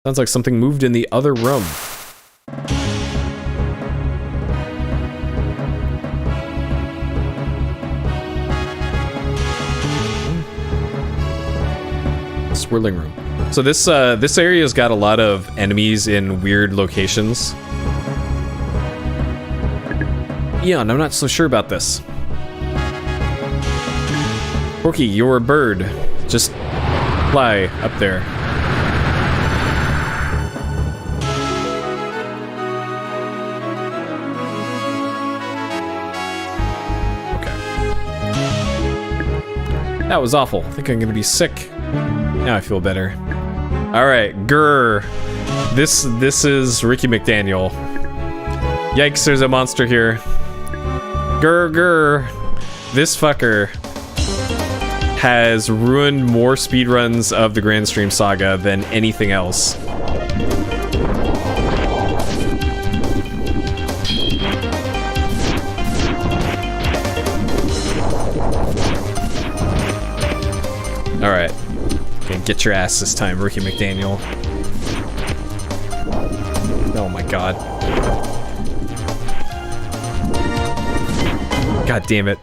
Sounds like something moved in the other room. Swirling room. So this area's got a lot of enemies in weird locations. Eon, I'm not so sure about this. Porky, you're a bird. Just fly up there. Okay. That was awful. I think I'm gonna be sick. Now I feel better. Alright, grr. This is Ricky McDaniel. Yikes, there's a monster here. Grr, grr. This fucker has ruined more speedruns of the Granstream Saga than anything else. Alright. Get your ass this time, Ricky McDaniel. Oh my god. God damn it.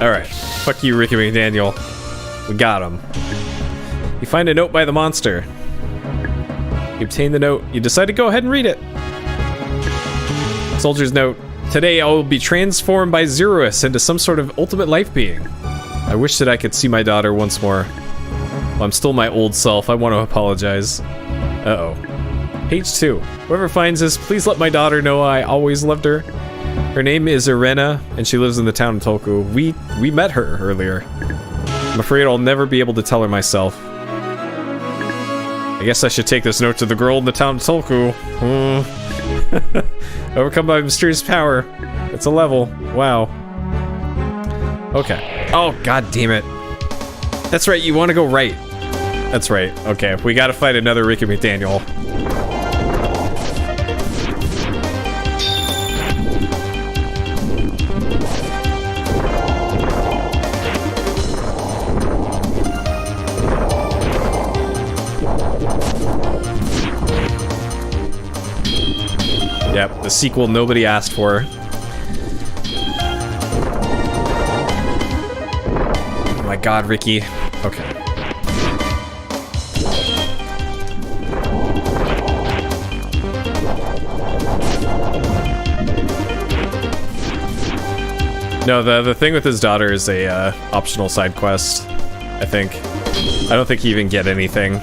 Alright. Fuck you, Ricky McDaniel. We got him. You find a note by the monster. You obtain the note. You decide to go ahead and read it. Soldier's note. Today I will be transformed by Zerus into some sort of ultimate life being. I wish that I could see my daughter once more. Well, I'm still my old self. I want to apologize. Uh-oh. Page 2. Whoever finds this, please let my daughter know I always loved her. Her name is Irena, and she lives in the town of Tolku. We met her earlier. I'm afraid I'll never be able to tell her myself. I guess I should take this note to the girl in the town of Tolku. Overcome by mysterious power. It's a level. Wow. Okay. Oh, god damn it. That's right, you want to go right. That's right. Okay, we gotta fight another Ricky McDaniel. Yep, the sequel nobody asked for. Oh my god, Ricky. Okay. No, the thing with his daughter is a optional side quest, I think. I don't think you even get anything.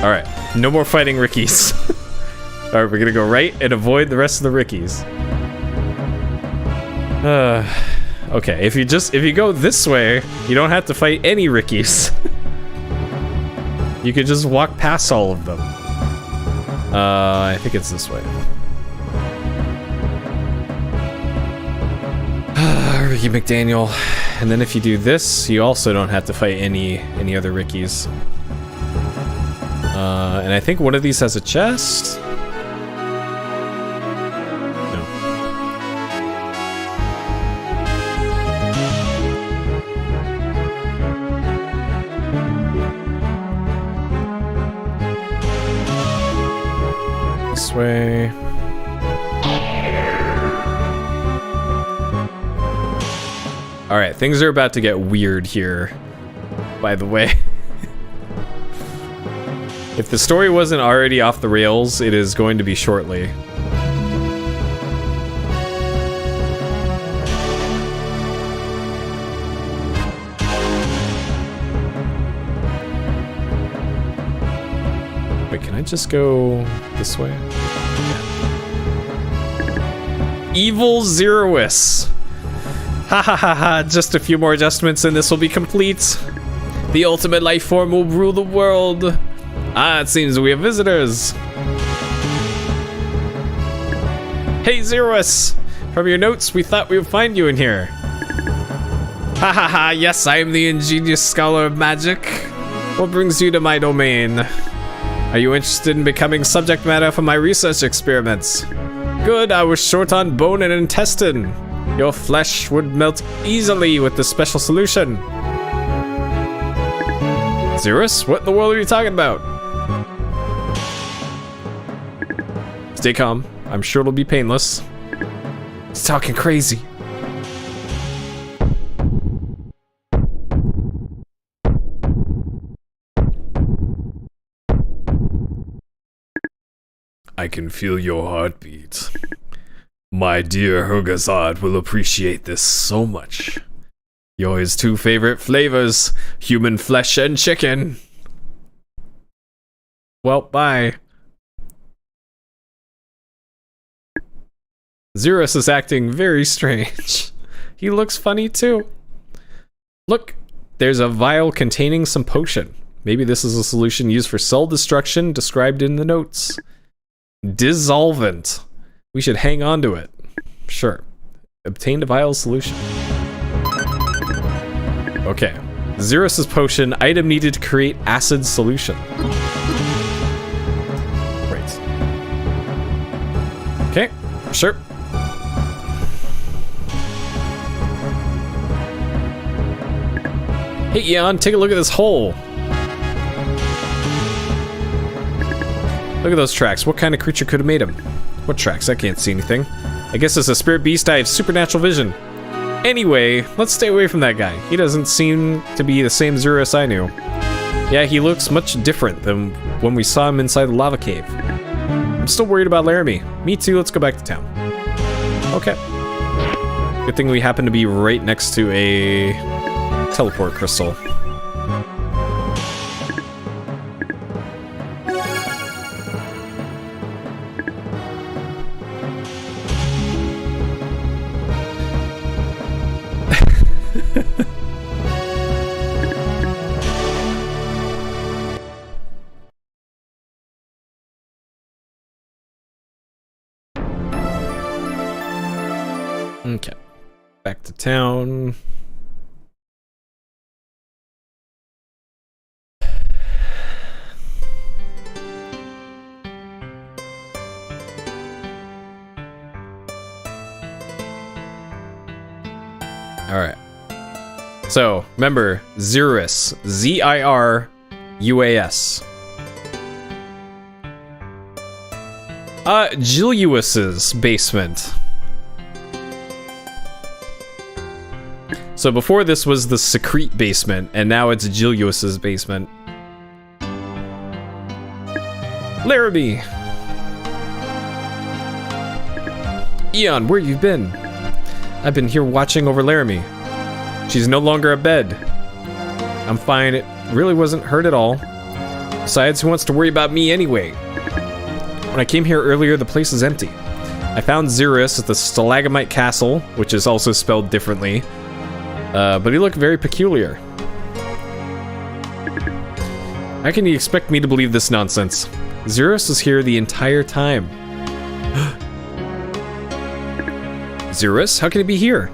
Alright, no more fighting Rickies. Alright, we're gonna go right and avoid the rest of the Rickies. Okay, if you go this way, you don't have to fight any Rickies. You could just walk past all of them. I think it's this way. Ricky McDaniel. And then if you do this, you also don't have to fight any other Rickies. And I think one of these has a chest. No. This way. Alright, things are about to get weird here, by the way. If the story wasn't already off the rails, it is going to be shortly. Wait, can I just go this way? Evil Zerous! Ha ha ha ha, just a few more adjustments and this will be complete. The ultimate life form will rule the world. Ah, it seems we have visitors. Hey Zerous! From your notes, we thought we would find you in here. Ha ha ha, yes, I am the ingenious scholar of magic. What brings you to my domain? Are you interested in becoming subject matter for my research experiments? Good, I was short on bone and intestine. Your flesh would melt easily with this special solution. Zerous, what in the world are you talking about? Stay calm. I'm sure it'll be painless. He's talking crazy. I can feel your heartbeat. My dear Hergazad will appreciate this so much. You're his two favorite flavors, human flesh and chicken. Well, bye. Zerous is acting very strange. He looks funny too. Look, there's a vial containing some potion. Maybe this is a solution used for cell destruction described in the notes. Dissolvent. We should hang on to it. Sure. Obtained a vial solution. Okay. Zerous's potion, item needed to create acid solution. Great. Okay, sure. Hey Eon, take a look at this hole. Look at those tracks. What kind of creature could have made them? What tracks? I can't see anything. I guess it's a spirit beast. I have supernatural vision. Anyway, let's stay away from that guy. He doesn't seem to be the same Zerous I knew. Yeah, he looks much different than when we saw him inside the lava cave. I'm still worried about Laramie. Me too, let's go back to town. Okay. Good thing we happen to be right next to a teleport crystal. Okay, back to town. All right. So remember, Zerous, Z-I-R-U-A-S. Julius's basement. So before this was the Secrete basement, and now it's Julius's basement. Laramie! Eon, where you been? I've been here watching over Laramie. She's no longer abed. I'm fine, it really wasn't hurt at all. Besides, who wants to worry about me anyway? When I came here earlier, the place is empty. I found Xerus at the Stalagmite Castle, which is also spelled differently. But he looked very peculiar. How can you expect me to believe this nonsense? Xerus was here the entire time. Xerus, how can he be here?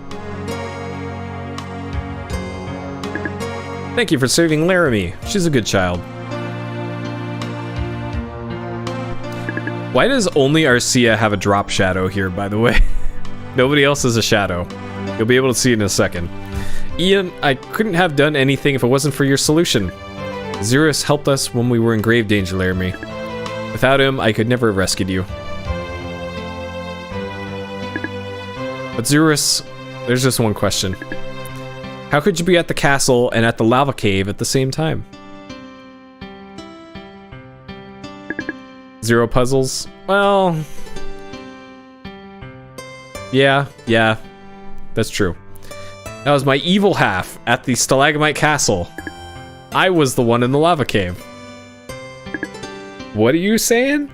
Thank you for saving Laramie. She's a good child. Why does only Arcia have a drop shadow here, by the way? Nobody else has a shadow. You'll be able to see it in a second. Eon, I couldn't have done anything if it wasn't for your solution. Xerus helped us when we were in grave danger, Laramie. Without him, I could never have rescued you. But Xerus, there's just one question. How could you be at the castle and at the lava cave at the same time? 0 puzzles? Well... Yeah, that's true. That was my evil half at the Stalagmite Castle. I was the one in the lava cave. What are you saying?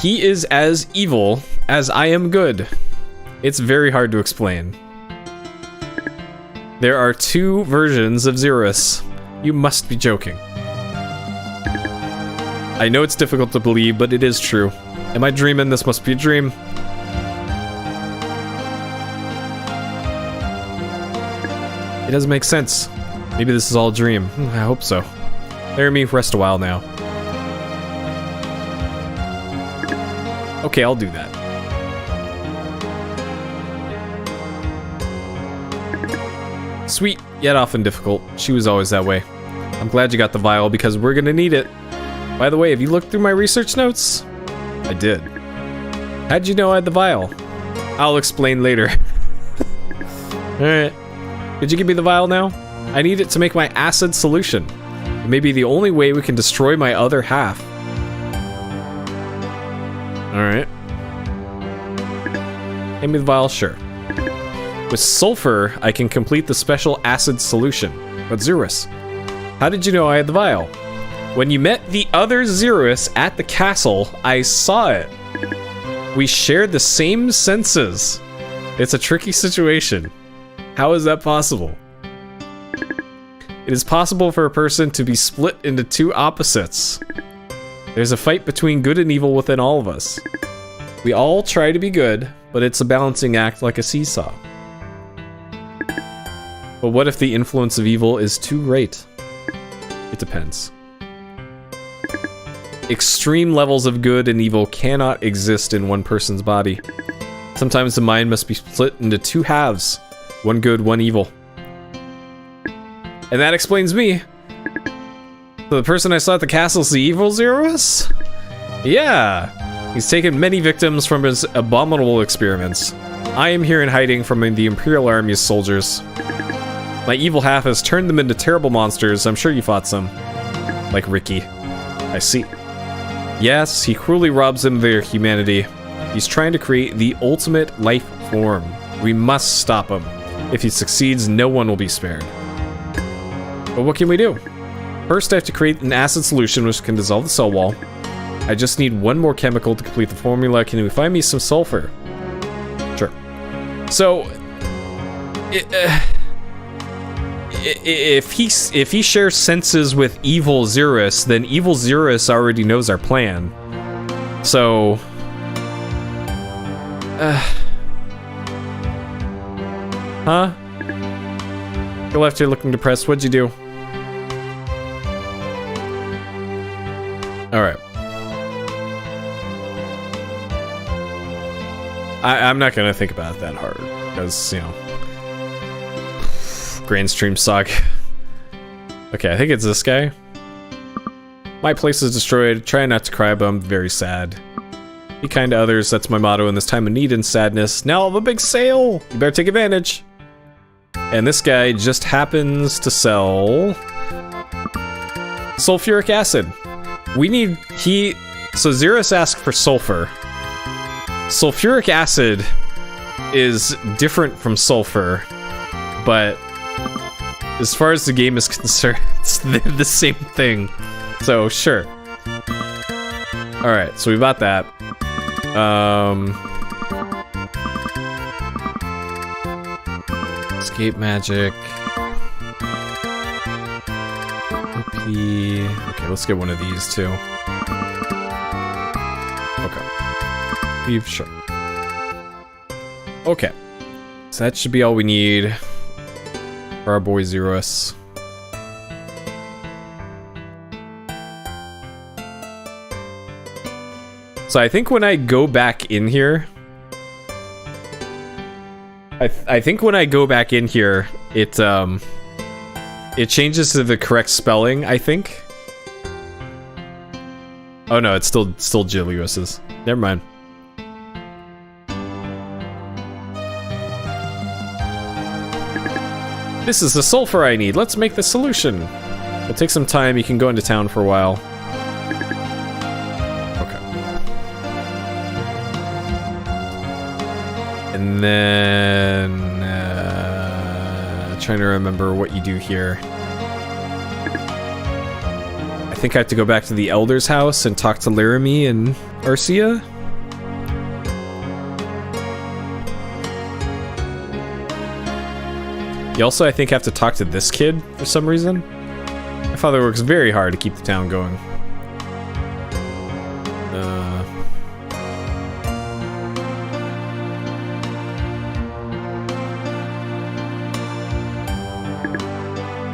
He is as evil as I am good. It's very hard to explain. There are 2 versions of Xerus. You must be joking. I know it's difficult to believe, but it is true. Am I dreaming? This must be a dream. It doesn't make sense. Maybe this is all a dream. I hope so. Laramie, rest a while now. Okay, I'll do that. Sweet, yet often difficult. She was always that way. I'm glad you got the vial because we're gonna need it. By the way, have you looked through my research notes? I did. How'd you know I had the vial? I'll explain later. Alright. Could you give me the vial now? I need it to make my acid solution. It may be the only way we can destroy my other half. Alright. Hand me the vial, sure. With sulfur, I can complete the special acid solution. But Xerus, how did you know I had the vial? When you met the other Xerus at the castle, I saw it. We shared the same senses. It's a tricky situation. How is that possible? It is possible for a person to be split into 2 opposites. There's a fight between good and evil within all of us. We all try to be good, but it's a balancing act like a seesaw. But what if the influence of evil is too great? It depends. Extreme levels of good and evil cannot exist in one person's body. Sometimes the mind must be split into 2 halves. One good, one evil. And that explains me. So the person I saw at the castle is the evil Xerus? Yeah. He's taken many victims from his abominable experiments. I am here in hiding from the Imperial Army's soldiers. My evil half has turned them into terrible monsters. I'm sure you fought some. Like Ricky. I see. Yes, he cruelly robs them of their humanity. He's trying to create the ultimate life form. We must stop him. If he succeeds, no one will be spared. But what can we do? First, I have to create an acid solution which can dissolve the cell wall. I just need 1 more chemical to complete the formula. Can you find me some sulfur? Sure. So, if he shares senses with evil Xerus, then evil Xerus already knows our plan. So, huh? You left here looking depressed. What'd you do? All right. I'm not gonna think about it that hard because, you know, Granstream Saga. Okay, I think it's this guy. My place is destroyed. Try not to cry, but I'm very sad. Be kind to others. That's my motto in this time of need and sadness. Now I have a big sale. You better take advantage. And this guy just happens to sell sulfuric acid. We need so Xerus asked for sulfur. Sulfuric acid is different from sulfur, but as far as the game is concerned, it's the same thing. So, sure. Alright, so we bought that. Escape magic. Okay, let's get one of these too. Okay. Sure. Okay. So that should be all we need for our boy Zerus. So I think when I go back in here, I think when I go back in here, it changes to the correct spelling, I think. Oh no, it's still Julius's. Never mind. This is the sulfur I need. Let's make the solution. It'll take some time. You can go into town for a while. Okay. And then... trying to remember what you do here. I think I have to go back to the Elder's house and talk to Laramie and Arcia. You also, I think, have to talk to this kid for some reason. My father works very hard to keep the town going.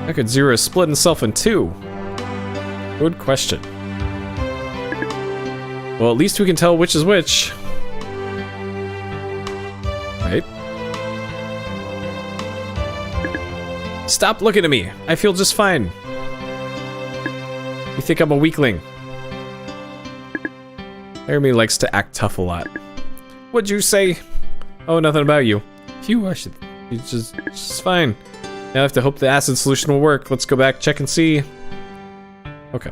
How could Zero split himself in two? Good question. Well, at least we can tell which is which. Right? Stop looking at me. I feel just fine. You think I'm a weakling? Laramie likes to act tough a lot. What'd you say? Oh, nothing about you. Phew, I should... It's just fine. Now I have to hope the acid solution will work. Let's go back, check and see. Okay.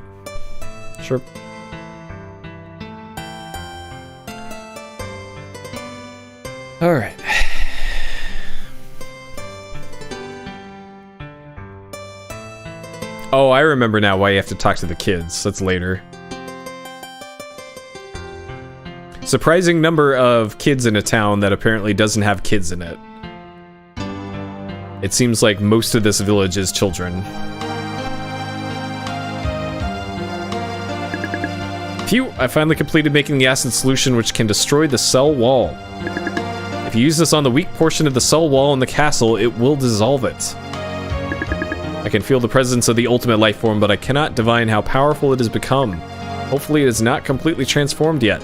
Sure. Alright. Oh, I remember now why you have to talk to the kids. That's later. Surprising number of kids in a town that apparently doesn't have kids in it. It seems like most of this village is children. Phew! I finally completed making the acid solution which can destroy the cell wall. If you use this on the weak portion of the cell wall in the castle, it will dissolve it. I can feel the presence of the ultimate life form, but I cannot divine how powerful it has become. Hopefully it is not completely transformed yet.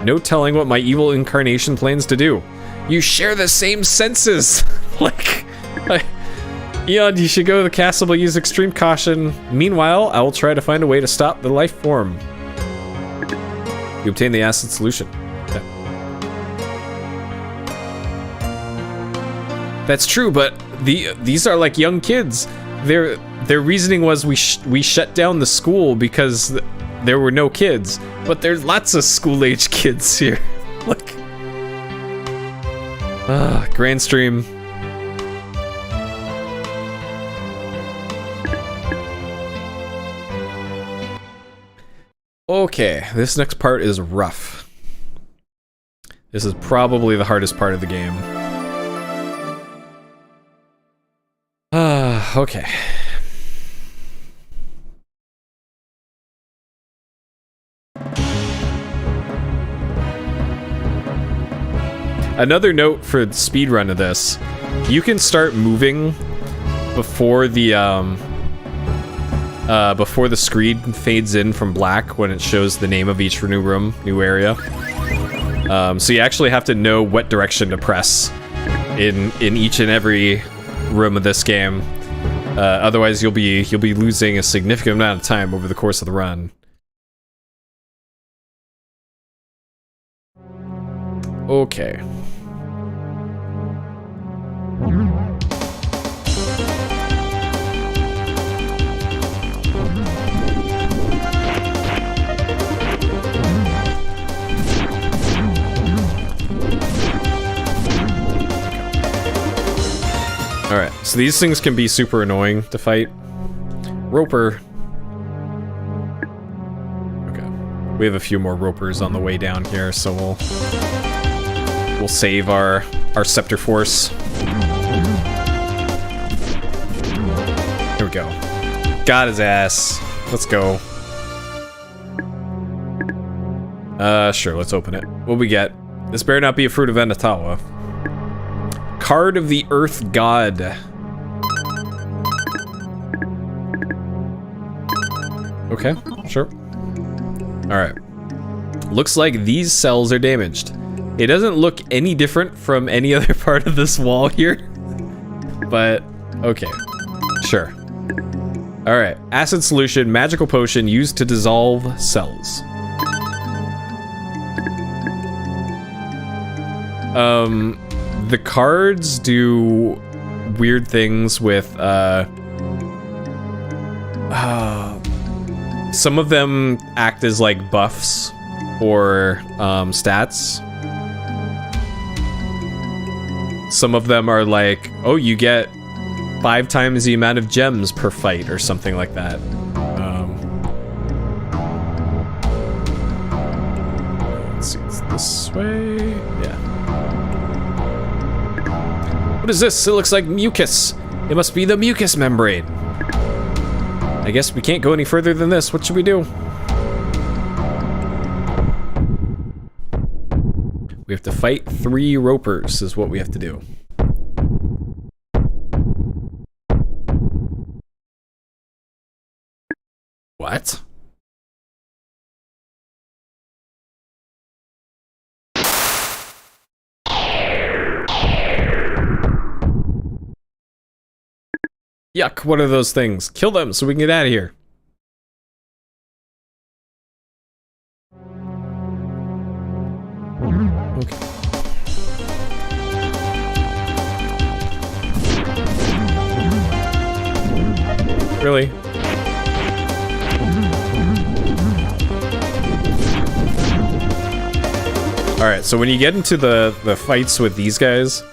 No telling what my evil incarnation plans to do. You share the same senses! Eon, you should go to the castle but use extreme caution. Meanwhile, I will try to find a way to stop the life form. You obtain the acid solution. Okay. That's true, but these are like young kids. Their reasoning was we shut down the school because there were no kids, but there's lots of school-age kids here. Look. Granstream. Okay, this next part is rough. This is probably the hardest part of the game. Okay. Another note for the speedrun of this, you can start moving before the screen fades in from black when it shows the name of each new room, new area. So you actually have to know what direction to press in each and every room of this game. Otherwise, you'll be losing a significant amount of time over the course of the run. Okay. Alright, so these things can be super annoying to fight. Roper. We have a few more ropers on the way down here, so we'll save our scepter force. Here we go. Got his ass. Let's go. Sure, let's open it. What we get? This better not be a fruit of Anatawa. Card of the Earth God. Okay, sure. Alright. Looks like these cells are damaged. It doesn't look any different from any other part of this wall here. But, okay. Sure. Alright. Acid solution, magical potion used to dissolve cells. The cards do weird things with, some of them act as like buffs or stats. Some of them are like, oh, you get 5 times the amount of gems per fight or something like that. Let's see, it's this way. Yeah. What is this? It looks like mucus. It must be the mucus membrane. I guess we can't go any further than this. What should we do? We have to fight 3 ropers is what we have to do. What? Yuck, what are those things? Kill them so we can get out of here. Okay. Really? Alright, so when you get into the fights with these guys,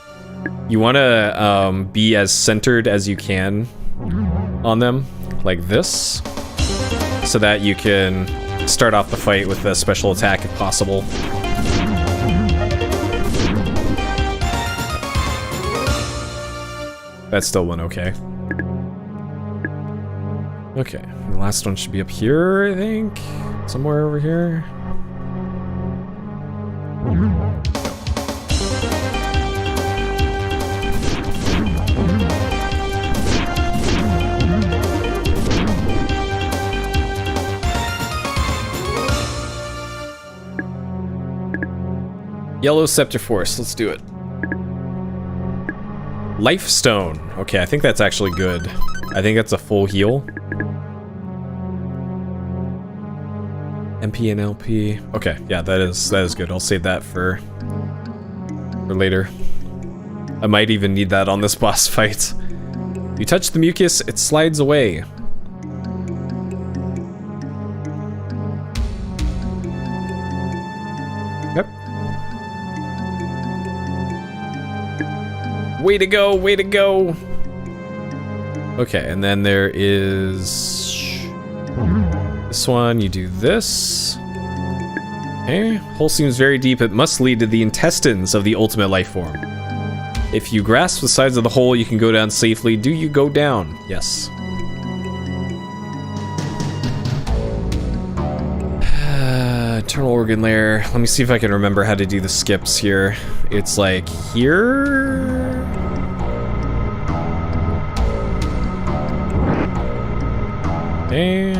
you want to be as centered as you can on them, like this, so that you can start off the fight with a special attack if possible. That still went okay. Okay, the last one should be up here, I think. Somewhere over here. Yellow Scepter Force, let's do it. Life Stone. Okay, I think that's actually good. I think that's a full heal. MP and LP. Okay, yeah, that is good. I'll save that for later. I might even need that on this boss fight. You touch the mucus, it slides away. Yep. Way to go, way to go. Okay, and then there is this one. You do this. Okay, hole seems very deep. It must lead to the intestines of the ultimate life form. If you grasp the sides of the hole, you can go down safely. Do you go down? Yes. Internal organ layer. Let me see if I can remember how to do the skips here. It's like here. Okay.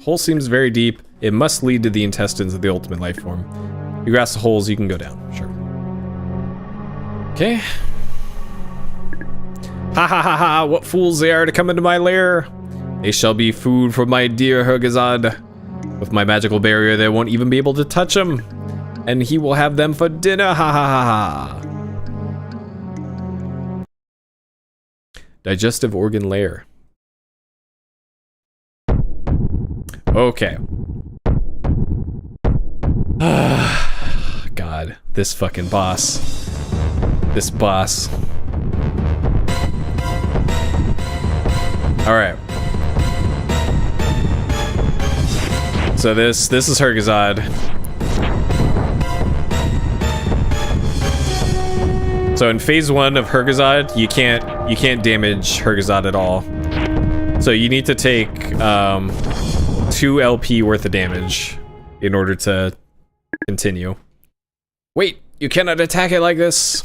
Hole seems very deep. It must lead to the intestines of the ultimate life form. You grasp the holes, you can go down. Sure. Okay. Ha ha ha ha! What fools they are to come into my lair! They shall be food for my dear Hergazad. With my magical barrier, they won't even be able to touch him. And he will have them for dinner. Ha ha ha ha! Digestive organ layer. Okay. God. this fucking boss. This boss. Alright. So this is Hergazad. So in phase 1 of Hergazad, you can't damage Hergazad at all. So you need to take 2 LP worth of damage in order to continue. Wait, you cannot attack it like this.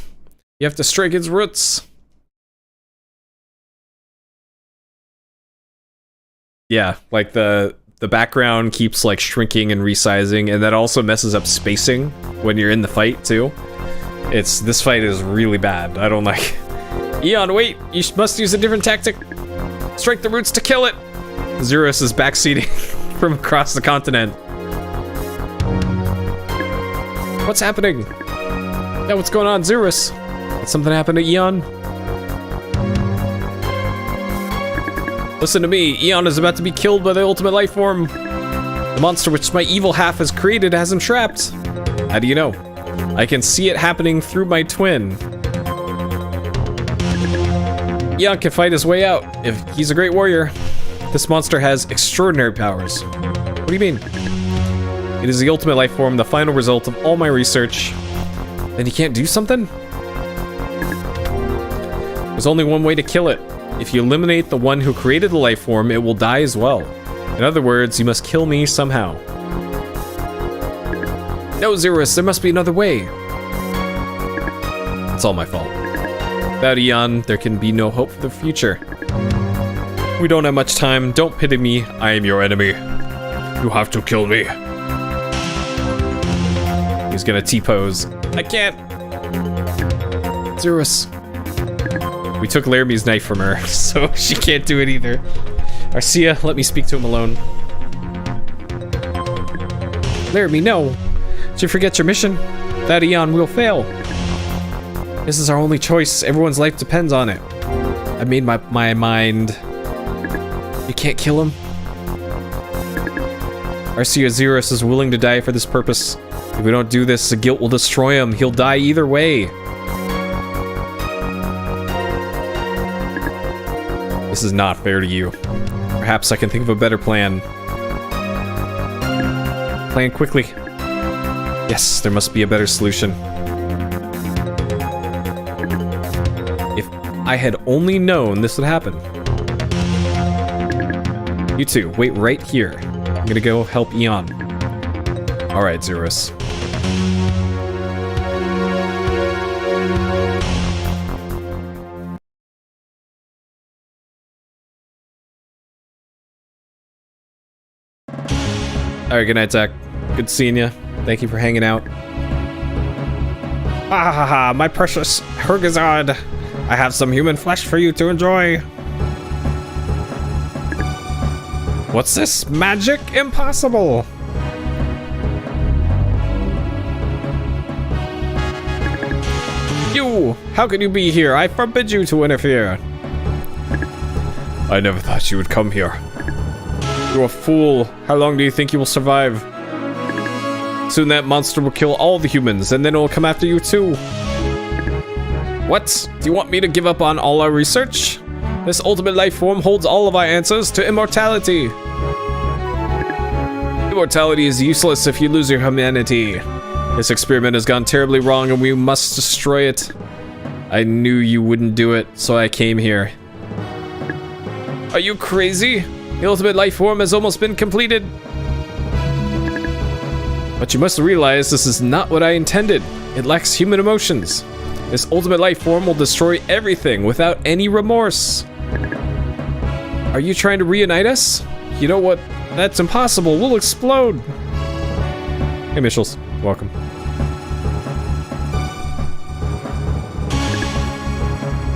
You have to strike its roots. Yeah, like the background keeps like shrinking and resizing, and that also messes up spacing when you're in the fight too. This fight is really bad. I don't like. Eon, wait! You must use a different tactic. Strike the roots to kill it. Zerus is backseating from across the continent. What's happening? Yeah, what's going on, Zerus? Did something happen to Eon? Listen to me. Eon is about to be killed by the ultimate life form. The monster which my evil half has created has him trapped. How do you know? I can see it happening through my twin. Eon can fight his way out if he's a great warrior. This monster has extraordinary powers. What do you mean? It is the ultimate life form, the final result of all my research. Then he can't do something? There's only one way to kill it. If you eliminate the one who created the life form, it will die as well. In other words, you must kill me somehow. No, Zerus, there must be another way. It's all my fault. Without Eon, there can be no hope for the future. We don't have much time. Don't pity me. I am your enemy. You have to kill me. He's gonna T-pose. I can't. Zerus. We took Laramie's knife from her, so she can't do it either. Arcia, let me speak to him alone. Laramie, no. Did you forget your mission? That Eon will fail. This is our only choice. Everyone's life depends on it. I made my mind. You can't kill him? Arcia Zerus is willing to die for this purpose. If we don't do this, the guilt will destroy him. He'll die either way. This is not fair to you. Perhaps I can think of a better plan. Plan quickly. Yes, there must be a better solution. If I had only known this would happen. You two, wait right here. I'm gonna go help Eon. Alright, Zerus. Alright, good night, Zach. Good seeing you. Thank you for hanging out. Ah ha ha, my precious Hergazad. I have some human flesh for you to enjoy. What's this? Magic? Impossible! You! How can you be here? I forbid you to interfere. I never thought you would come here. You're a fool. How long do you think you will survive? Soon that monster will kill all the humans, and then it will come after you too. What? Do you want me to give up on all our research? This ultimate life form holds all of our answers to immortality. Immortality is useless if you lose your humanity. This experiment has gone terribly wrong and we must destroy it. I knew you wouldn't do it, so I came here. Are you crazy? The ultimate life form has almost been completed. But you must realize this is not what I intended. It lacks human emotions. This ultimate life form will destroy everything without any remorse. Are you trying to reunite us? You know what? That's impossible. We'll explode. Hey, Michels. Welcome.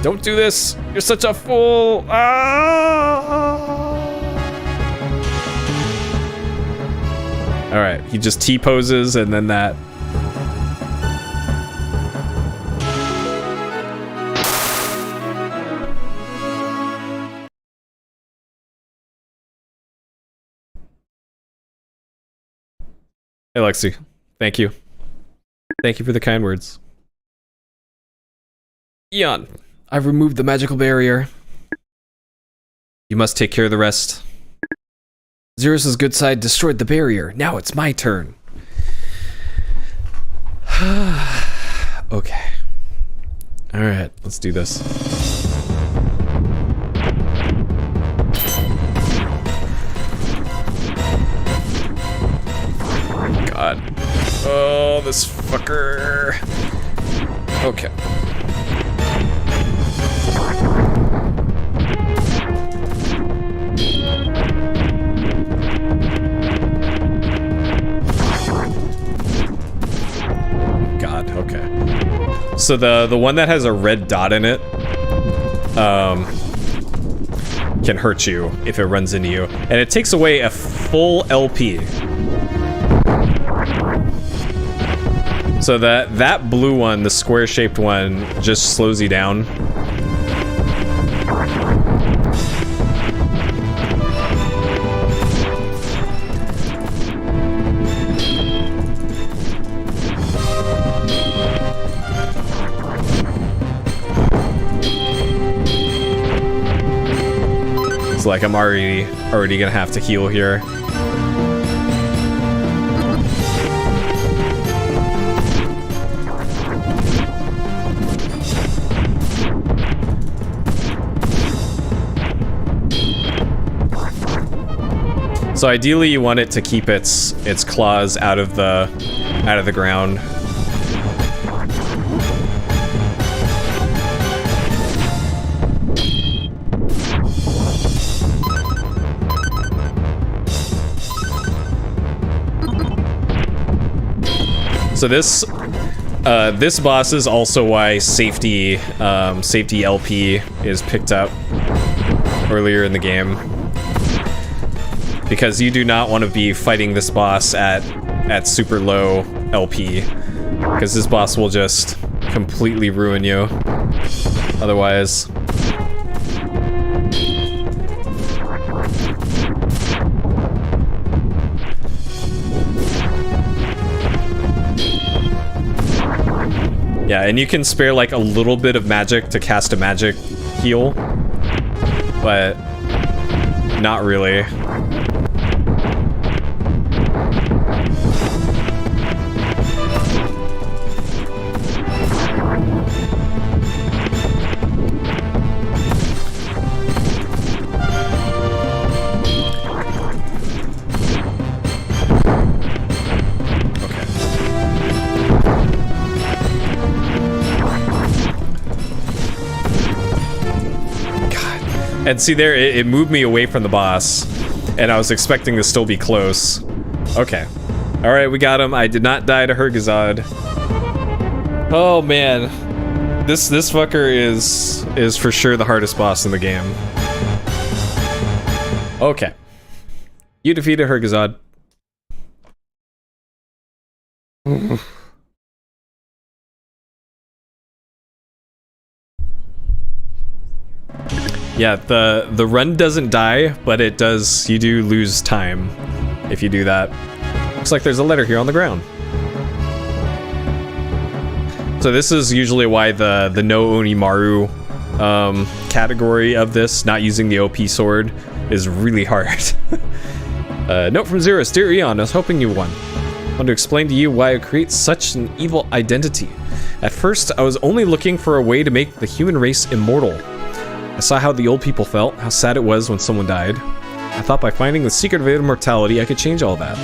Don't do this. You're such a fool. All right, he just T-poses and then that. Hey, Lexi. Thank you. Thank you for the kind words. Eon, I've removed the magical barrier. You must take care of the rest. Xerus' good side destroyed the barrier. Now it's my turn. Okay. Alright, let's do this. God. Oh, this fucker. Okay. God, okay. So the one that has a red dot in it can hurt you if it runs into you. And it takes away a full LP. So that blue one, the square-shaped one, just slows you down. It's like I'm already gonna have to heal here. So ideally you want it to keep its claws out of the ground. So this boss is also why safety LP is picked up earlier in the game. Because you do not want to be fighting this boss at super low LP. Because this boss will just completely ruin you. Otherwise. Yeah, and you can spare like a little bit of magic to cast a magic heal. But not really. And see there, it moved me away from the boss, and I was expecting to still be close. Okay. Alright, we got him. I did not die to Hergazad. Oh man. This fucker is for sure the hardest boss in the game. Okay. You defeated Hergazad. Yeah, the run doesn't die, but it does, you do lose time if you do that. Looks like there's a letter here on the ground. So this is usually why the no Onimaru category of this, not using the OP sword, is really hard. Note from Xerus, dear Eon, I was hoping you won. I want to explain to you why I create such an evil identity. At first, I was only looking for a way to make the human race immortal. I saw how the old people felt, how sad it was when someone died. I thought by finding the secret of immortality, I could change all that.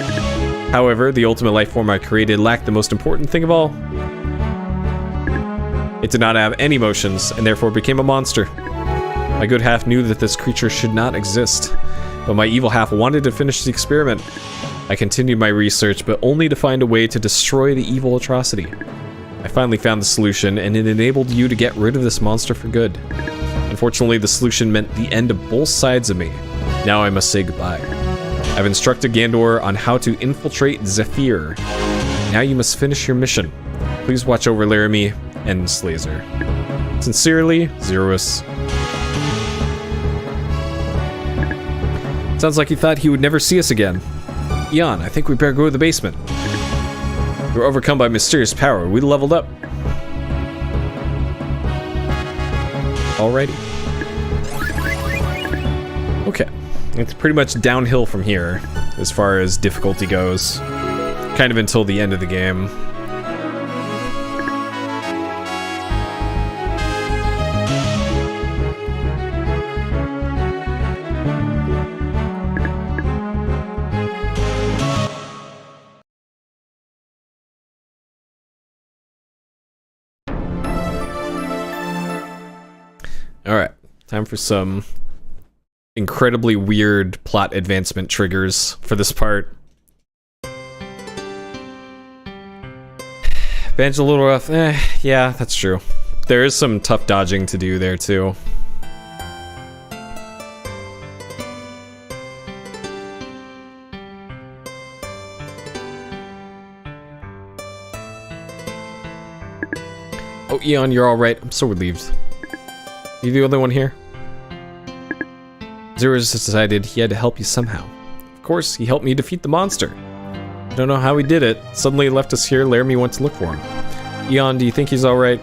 However, the ultimate life form I created lacked the most important thing of all. It did not have any emotions, and therefore became a monster. My good half knew that this creature should not exist, but my evil half wanted to finish the experiment. I continued my research, but only to find a way to destroy the evil atrocity. I finally found the solution, and it enabled you to get rid of this monster for good. Unfortunately, the solution meant the end of both sides of me. Now I must say goodbye. I've instructed Gandor on how to infiltrate Zephyr. Now you must finish your mission. Please watch over Laramie and Slazer. Sincerely, Xerus. Sounds like he thought he would never see us again. Eon, I think we better go to the basement. We were overcome by mysterious power. We leveled up. Alrighty. Okay. It's pretty much downhill from here as far as difficulty goes. Kind of until the end of the game. Alright, time for some incredibly weird plot advancement triggers for this part. Evangel a little rough. Yeah, that's true. There is some tough dodging to do there too. Oh, Eon, you're alright. I'm so relieved. You the only one here? Zerus decided he had to help you somehow. Of course, he helped me defeat the monster. I don't know how he did it. Suddenly he left us here. Laramie went to look for him. Eon, do you think he's alright?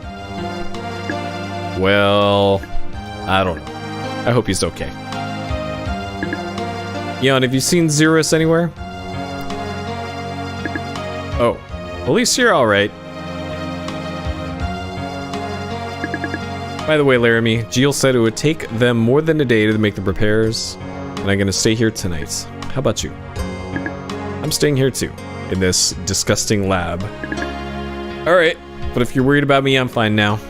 Well, I don't know. I hope he's okay. Eon, have you seen Zerus anywhere? Oh, at least you're alright. By the way, Laramie, Jill said it would take them more than a day to make the repairs, and I'm gonna stay here tonight. How about you? I'm staying here too, in this disgusting lab. Alright, but if you're worried about me, I'm fine now.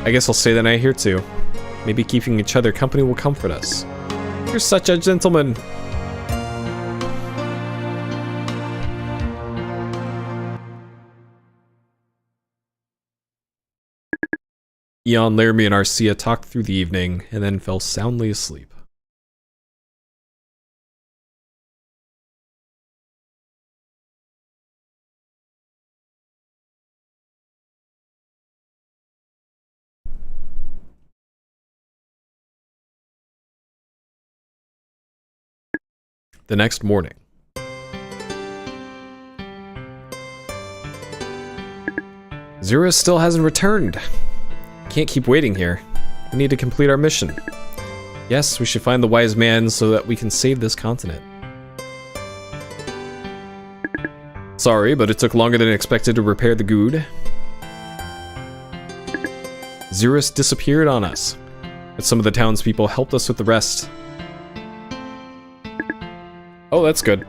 I guess I'll stay the night here too. Maybe keeping each other company will comfort us. You're such a gentleman. Eon, Laramie, and Arcia talked through the evening and then fell soundly asleep. The next morning. Zerus still hasn't returned. Can't keep waiting here. We need to complete our mission. Yes, we should find the wise man so that we can save this continent. Sorry, but it took longer than expected to repair the good. Zerus disappeared on us, but some of the townspeople helped us with the rest. Oh, that's good.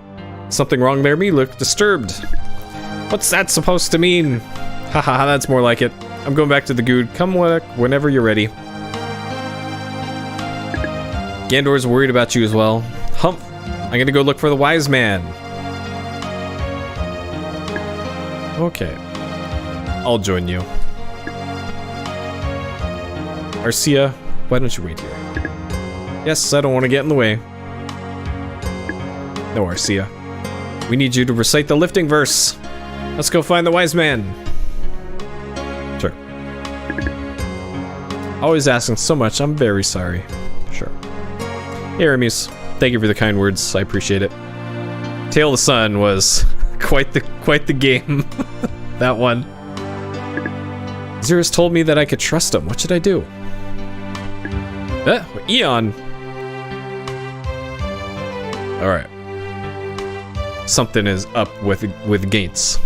Something wrong there? Me look disturbed. What's that supposed to mean? Haha, that's more like it. I'm going back to the Good. Come whenever you're ready. Gandor's worried about you as well. Humph! I'm gonna go look for the wise man. Okay. I'll join you. Arcia, why don't you wait here? Yes, I don't want to get in the way. No, Arcia. We need you to recite the lifting verse. Let's go find the wise man. Sure. Always asking so much. I'm very sorry. Sure. Hey, Hermes. Thank you for the kind words. I appreciate it. Tale of the Sun was quite the game. That one. Zerus told me that I could trust him. What should I do? Eon. All right. Something is up with Gates.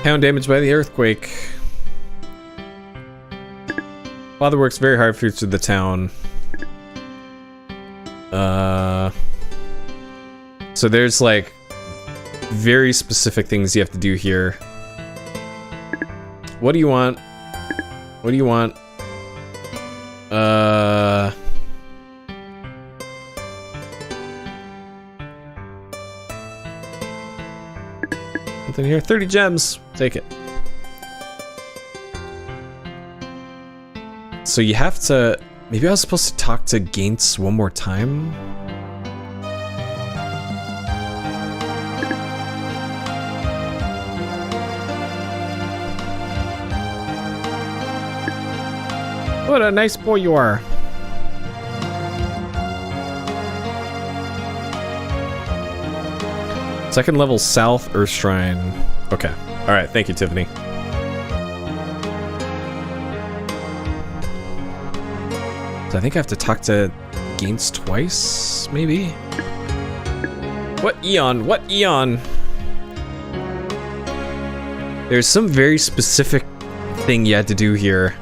Town damaged by the earthquake. Father works very hard for the town. So there's like very specific things you have to do here. What do you want? What do you want? Something here. 30 gems. Take it. So you have to... Maybe I was supposed to talk to Gaints one more time? What a nice boy you are. Second level south, Earth Shrine. Okay. Alright, thank you, Tiffany. So I think I have to talk to Gaines twice, maybe? What Eon? What Eon? There's some very specific thing you had to do here.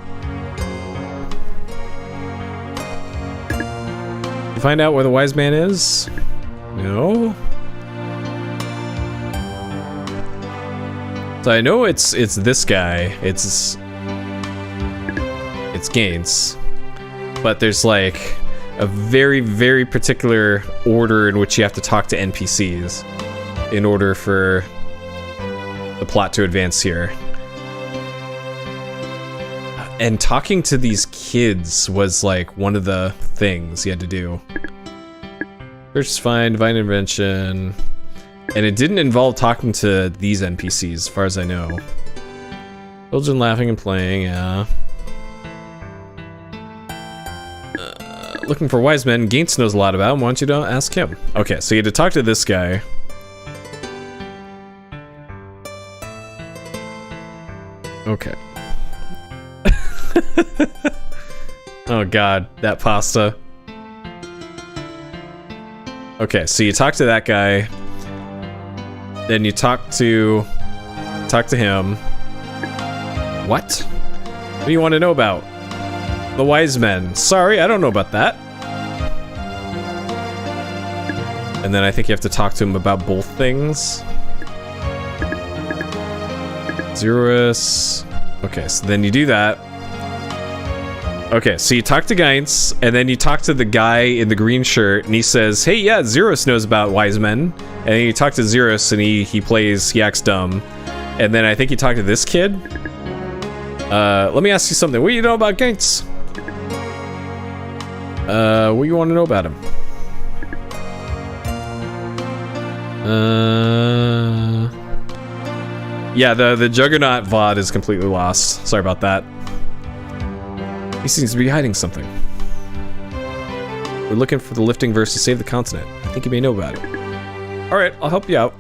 You find out where the Wiseman is? No? So I know it's this guy. It's Gaines. But there's like a very, very particular order in which you have to talk to NPCs in order for the plot to advance here. And talking to these kids was like one of the things you had to do. Search is fine, divine intervention. And it didn't involve talking to these NPCs, as far as I know. Children laughing and playing, yeah. Looking for Wiseman. Gaines knows a lot about him. Why don't you ask him? Okay, so you had to talk to this guy. Okay. Oh god, that pasta. Okay, so you talk to that guy. Then you talk to him. What? What do you want to know about? The Wiseman. Sorry, I don't know about that. And then I think you have to talk to him about both things. Zerus. Okay, so then you do that. Okay, so you talk to Gaines, and then you talk to the guy in the green shirt, and he says, hey, yeah, Zerus knows about Wiseman. And then you talk to Zerus, and he acts dumb. And then I think you talk to this kid. Let me ask you something. What do you know about Gaines? What do you want to know about him? Yeah, the Juggernaut VOD is completely lost. Sorry about that. He seems to be hiding something. We're looking for the lifting verse to save the continent. I think you may know about it. Alright, I'll help you out.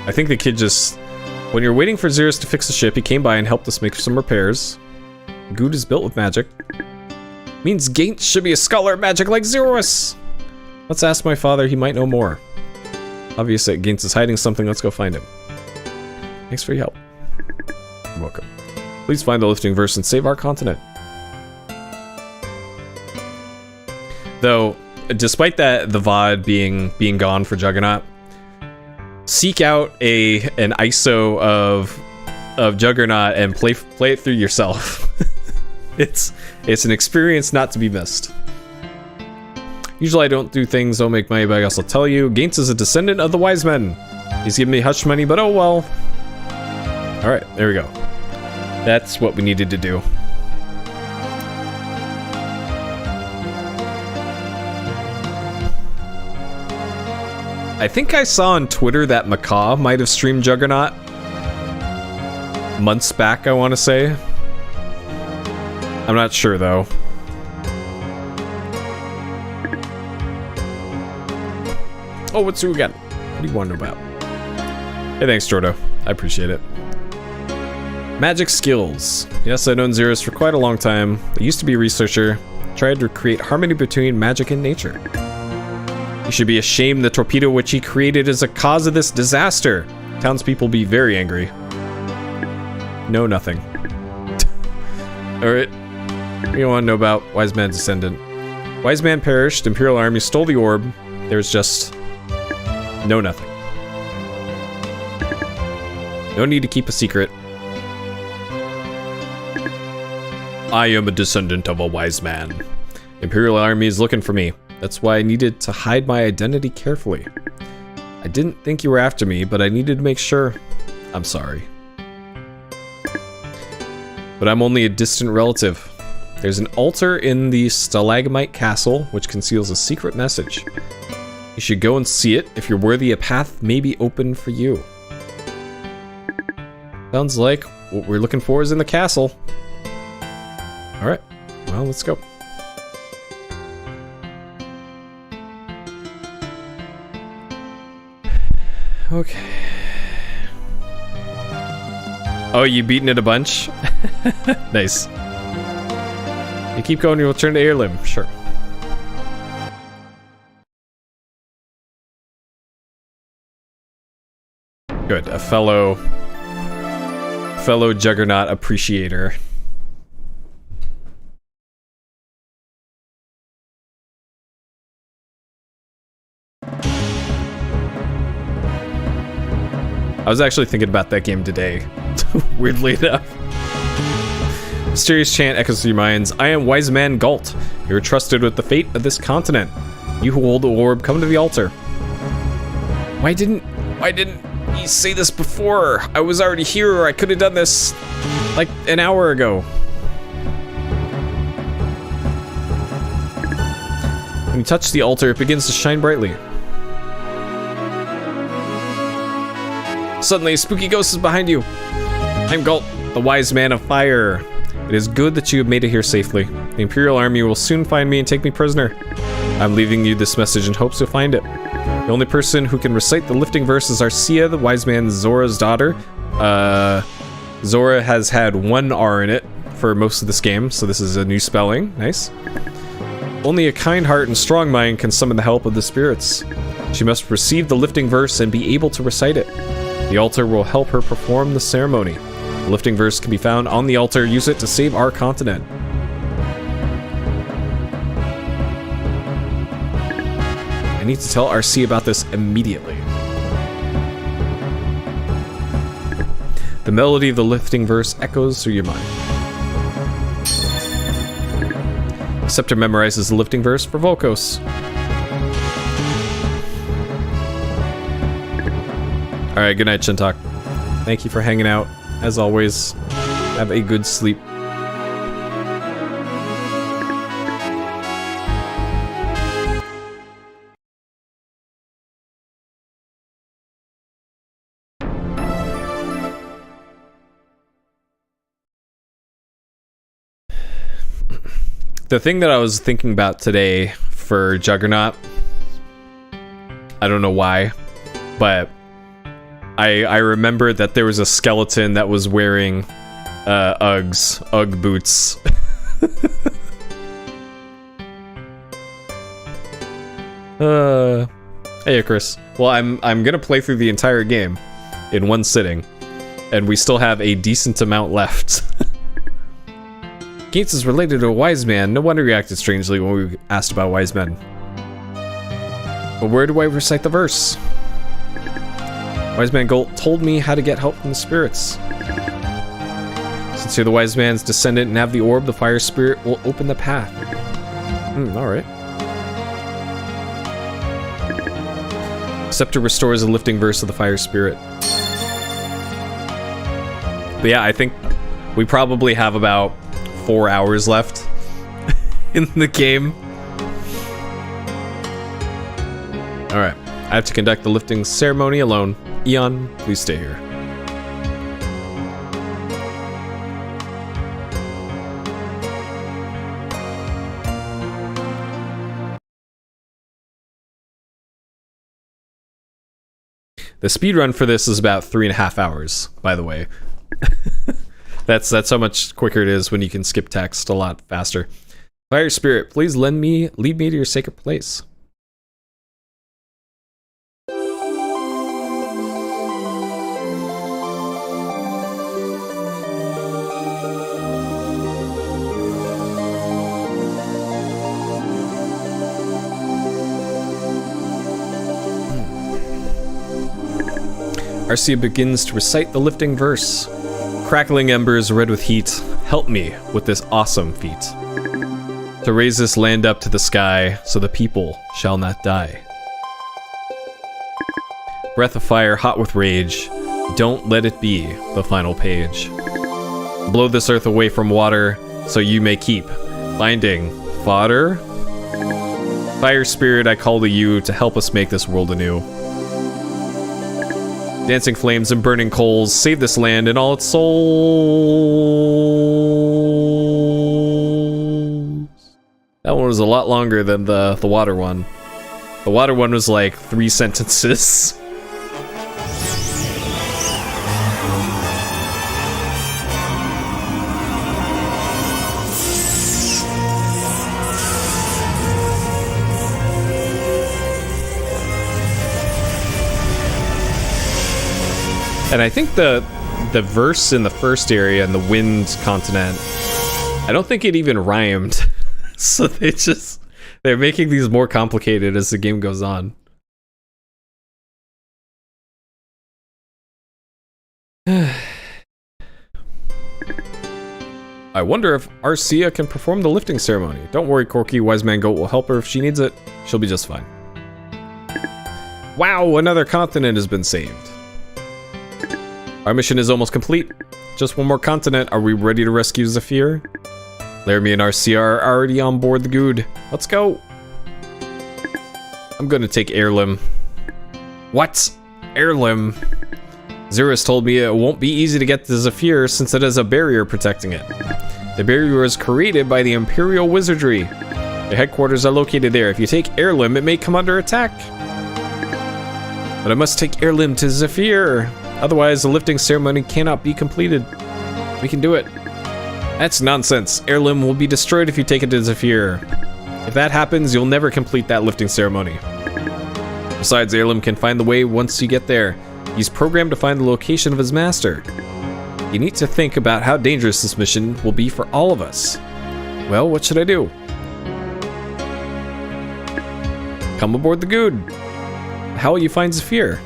I think the kid just... When you're waiting for Zerus to fix the ship, he came by and helped us make some repairs. Good is built with magic. Means Gaines should be a scholar of magic like Zerus! Let's ask my father, he might know more. Obviously, Gaines is hiding something, let's go find him. Thanks for your help. You're welcome. Please find the lifting verse and save our continent. Though, despite that, the VOD being gone for Juggernaut, seek out an ISO of Juggernaut and play it through yourself. It's an experience not to be missed. Usually I don't do things don't make money, but I guess I'll tell you. Gaines is a descendant of the Wiseman. He's giving me hush money, but oh well. Alright, there we go. That's what we needed to do. I think I saw on Twitter that Macaw might have streamed Juggernaut. Months back, I want to say. I'm not sure, though. Oh, what's you got? What do you want to know about? Hey, thanks, Jordo. I appreciate it. Magic skills. Yes, I've known Zerus for quite a long time. I used to be a researcher. Tried to create harmony between magic and nature. You should be ashamed the torpedo which he created is a cause of this disaster. Townspeople be very angry. No, nothing. Alright. What do you want to know about Wiseman's descendant? Wiseman perished, Imperial army stole the orb. There's just... no nothing. No need to keep a secret. I am a descendant of a wise man. Imperial army is looking for me. That's why I needed to hide my identity carefully. I didn't think you were after me, but I needed to make sure. I'm sorry. But I'm only a distant relative. There's an altar in the Stalagmite Castle, which conceals a secret message. You should go and see it. If you're worthy, a path may be open for you. Sounds like what we're looking for is in the castle. Alright, well, let's go. Okay. Oh, you beaten it a bunch? Nice. You keep going, you'll return to Heirloom. Sure. Good. A fellow Juggernaut appreciator. I was actually thinking about that game today, weirdly enough. Mysterious chant echoes through your minds. I am Wiseman Galt. You are trusted with the fate of this continent. You who hold the orb, come to the altar. Why didn't you say this before? I was already here, or I could have done this like an hour ago. When you touch the altar, it begins to shine brightly. Suddenly, a spooky ghost is behind you. I'm Galt, the wise man of fire. It is good that you have made it here safely. The Imperial Army will soon find me and take me prisoner. I'm leaving you this message in hopes you'll find it. The only person who can recite the lifting verse is Arcia, the wise man Zora's daughter. Zora has had one R in it for most of this game, so this is a new spelling. Nice. Only a kind heart and strong mind can summon the help of the spirits. She must receive the lifting verse and be able to recite it. The altar will help her perform the ceremony. The lifting verse can be found on the altar. Use it to save our continent. I need to tell Arcia about this immediately. The melody of the lifting verse echoes through your mind. Scepter memorizes the lifting verse for Volkos. Alright, good night, Shintak. Thank you for hanging out. As always, have a good sleep. The thing that I was thinking about today for Juggernaut, I don't know why, but I remembered that there was a skeleton that was wearing Ugg boots. Hey, Chris. Well, I'm gonna play through the entire game in one sitting, and we still have a decent amount left. Gates is related to a wise man. No wonder he acted strangely when we asked about wise men. But where do I recite the verse? Wise man Galt told me how to get help from the spirits. Since you're the wise man's descendant and have the orb, the fire spirit will open the path. Alright. Scepter restores the lifting verse of the fire spirit. But yeah, I think we probably have about 4 hours left in the game. Alright, I have to conduct the lifting ceremony alone. Eon, please stay here. The speedrun for this is about 3.5 hours, by the way. That's how much quicker it is when you can skip text a lot faster. Fire Spirit, please lead me to your sacred place. Arcia begins to recite the lifting verse. Crackling embers red with heat, help me with this awesome feat. To raise this land up to the sky, so the people shall not die. Breath of fire hot with rage, don't let it be the final page. Blow this earth away from water, so you may keep finding fodder. Fire spirit, I call to you to help us make this world anew. Dancing flames and burning coals, save this land and all its souls. That one was a lot longer than the water one. The water one was like 3 sentences. And I think the verse in the first area and the wind continent, I don't think it even rhymed. So they're making these more complicated as the game goes on. I wonder if Arcia can perform the lifting ceremony. Don't worry, Corky. Wiseman Goat will help her if she needs it. She'll be just fine. Wow, another continent has been saved. Our mission is almost complete. Just one more continent. Are we ready to rescue Zephyr? Laramie and Arcia are already on board the Good. Let's go. I'm gonna take Heirloom. What? Heirloom? Zerus told me it won't be easy to get to Zephyr since it has a barrier protecting it. The barrier was created by the Imperial Wizardry. Their headquarters are located there. If you take Heirloom, it may come under attack. But I must take Heirloom to Zephyr. Otherwise, the lifting ceremony cannot be completed. We can do it. That's nonsense. Heirloom will be destroyed if you take it to Zephyr. If that happens, you'll never complete that lifting ceremony. Besides, Heirloom can find the way once you get there. He's programmed to find the location of his master. You need to think about how dangerous this mission will be for all of us. Well, what should I do? Come aboard the Good. How will you find Zephyr?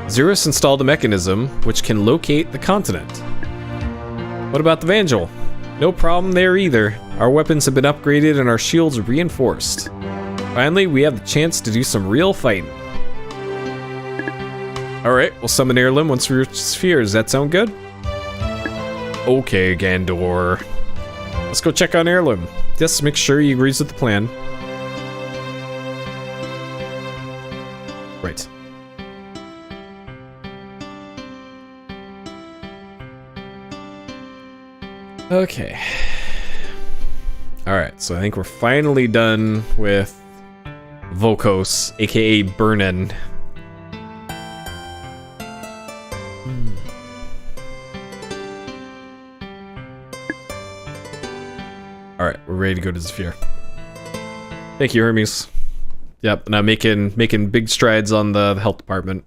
Zerus installed a mechanism which can locate the continent. What about the Evangel? No problem there either. Our weapons have been upgraded and our shields reinforced. Finally, we have the chance to do some real fighting. Alright, we'll summon Heirloom once we reach Zephyr. Does that sound good? Okay, Gandor. Let's go check on Heirloom. Just make sure he agrees with the plan. Right. Okay. Alright, so I think we're finally done with Volkos, aka Burnin. Alright, we're ready to go to Zephyr. Thank you, Hermes. Yep, and I'm making big strides on the health department.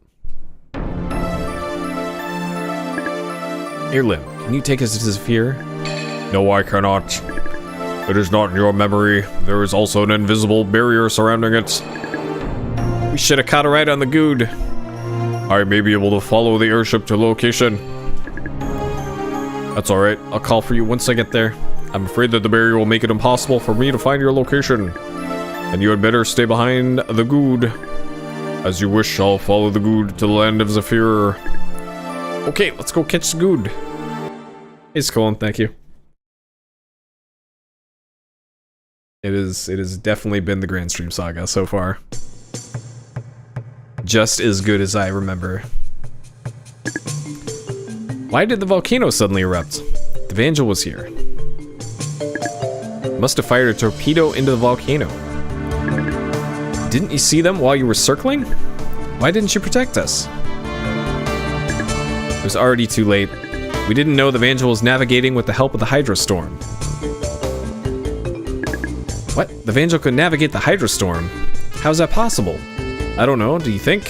Heirloom, can you take us to Zephyr? No, I cannot. It is not in your memory. There is also an invisible barrier surrounding it. We should have caught a ride on the Good. I may be able to follow the airship to location. That's alright. I'll call for you once I get there. I'm afraid that the barrier will make it impossible for me to find your location. And you had better stay behind the Good. As you wish, I'll follow the Good to the land of Zephyr. Okay, let's go catch the Good. It's cool, thank you. It has definitely been the Granstream Saga so far. Just as good as I remember. Why did the volcano suddenly erupt? The Evangel was here. Must have fired a torpedo into the volcano. Didn't you see them while you were circling? Why didn't you protect us? It was already too late. We didn't know the Evangel was navigating with the help of the Hydrostorm. What? The Evangel could navigate the Hydrostorm? How's that possible? I don't know, do you think?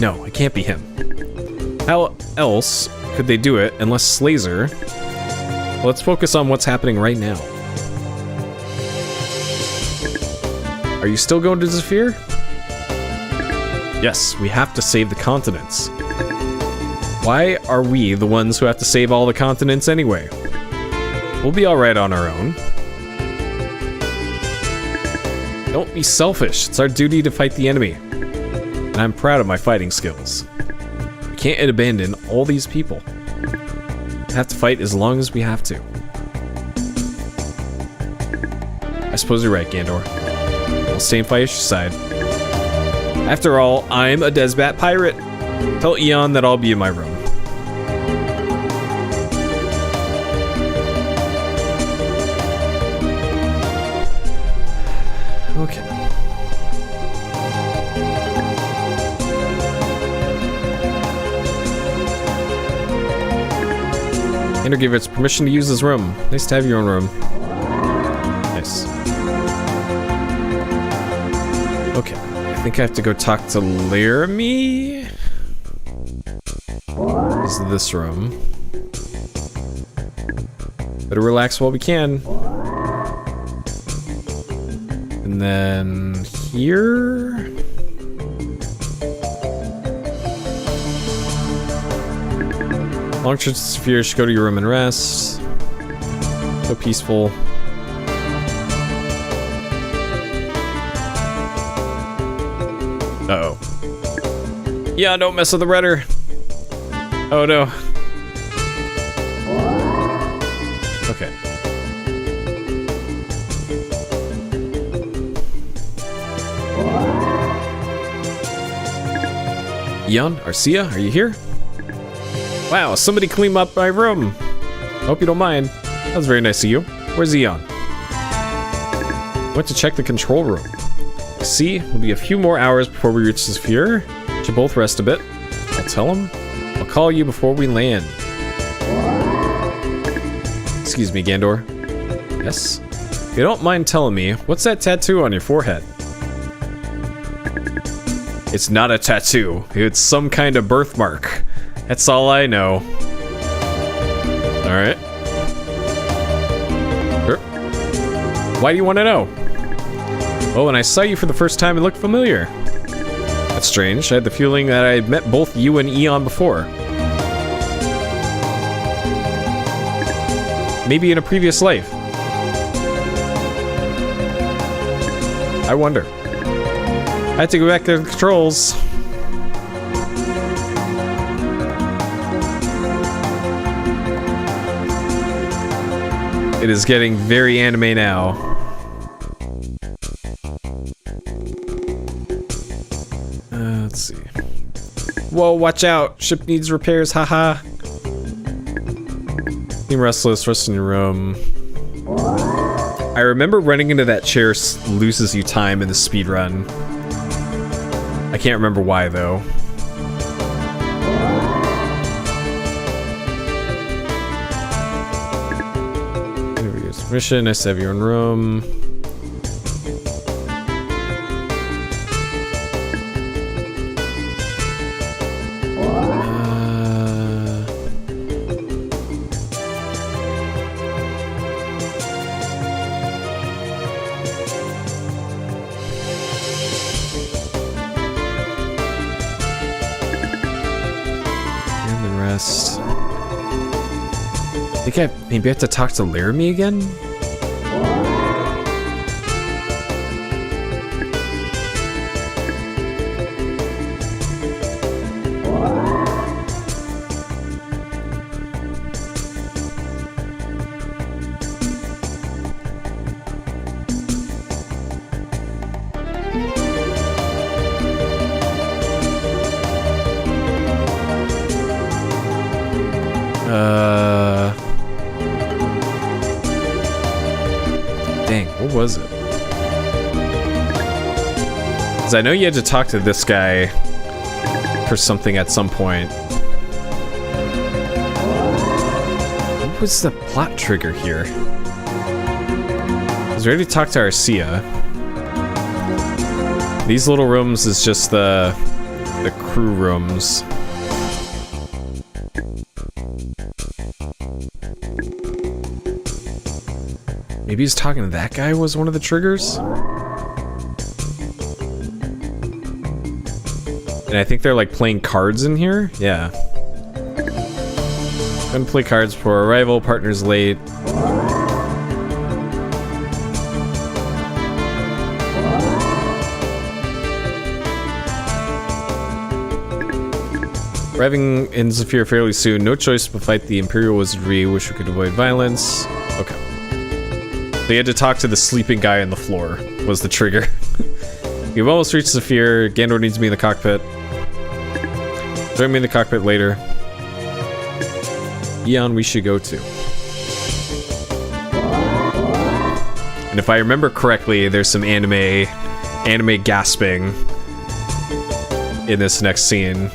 No, it can't be him. How else could they do it unless Slazer? Well, let's focus on what's happening right now. Are you still going to Zephyr? Yes, we have to save the continents. Why are we the ones who have to save all the continents anyway? We'll be alright on our own. Don't be selfish. It's our duty to fight the enemy. And I'm proud of my fighting skills. We can't abandon all these people. We have to fight as long as we have to. I suppose you're right, Gandor. I'll stay and fight at your side. After all, I'm a Desbat pirate. Tell Eon that I'll be in my room. Okay. Enter give its permission to use his room. Nice to have your own room. Nice. Okay, I think I have to go talk to Laramie. This is this room. Better relax while we can. And then here. Long trip to Sphere, should go to your room and rest. So peaceful. Uh-oh. Yeah, don't mess with the rudder. Oh no. Okay. Eon, Arcia, are you here? Wow, somebody clean up my room. Hope you don't mind. That was very nice of you. Where's Eon? Went to check the control room. See, it'll be a few more hours before we reach the sphere. Should both rest a bit. I'll tell him. I'll call you before we land. Excuse me, Gandor. Yes? If you don't mind telling me, what's that tattoo on your forehead? It's not a tattoo. It's some kind of birthmark. That's all I know. Alright. Sure. Why do you want to know? Oh, when I saw you for the first time, it looked familiar. That's strange. I had the feeling that I had met both you and Eon before. Maybe in a previous life. I wonder. I had to go back to the controls. It is getting very anime now. Let's see. Whoa, watch out! Ship needs repairs, haha. Seem restless, rest in your room. I remember running into that chair loses you time in the speedrun. I can't remember why though. Interviews. Mission, nice to have your own room. I think I maybe have to talk to Laramie again? Dang, what was it? Because I know you had to talk to this guy for something at some point. What was the plot trigger here? I was ready to talk to Arcia. These little rooms is just the crew rooms. Maybe he's talking to that guy was one of the triggers? And I think they're like playing cards in here? Yeah. Gonna play cards before arrival, partner's late. Arriving in Zephyr fairly soon, no choice but fight the Imperial Wizardry, wish we could avoid violence. Okay. They had to talk to the sleeping guy on the floor, was the trigger. You've almost reached Zephyr. Gandor needs me in the cockpit. Join me in the cockpit later. Eon, we should go to. And if I remember correctly, there's some anime gasping in this next scene.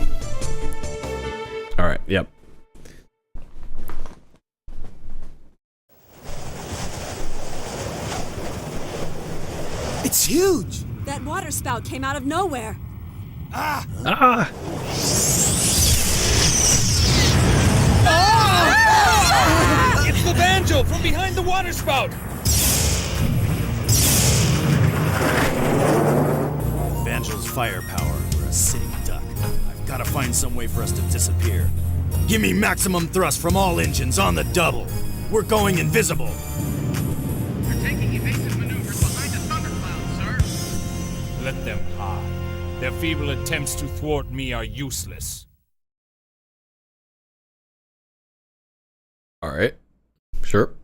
Alright, yep. It's huge! That water spout came out of nowhere. It's the Evangel from behind the water spout! Evangel's firepower. We're a sitting duck. I've got to find some way for us to disappear. Give me maximum thrust from all engines on the double. We're going invisible. You're taking evasive maneuvers behind a thundercloud, sir. Let them hide. Their feeble attempts to thwart me are useless. All right. Sure.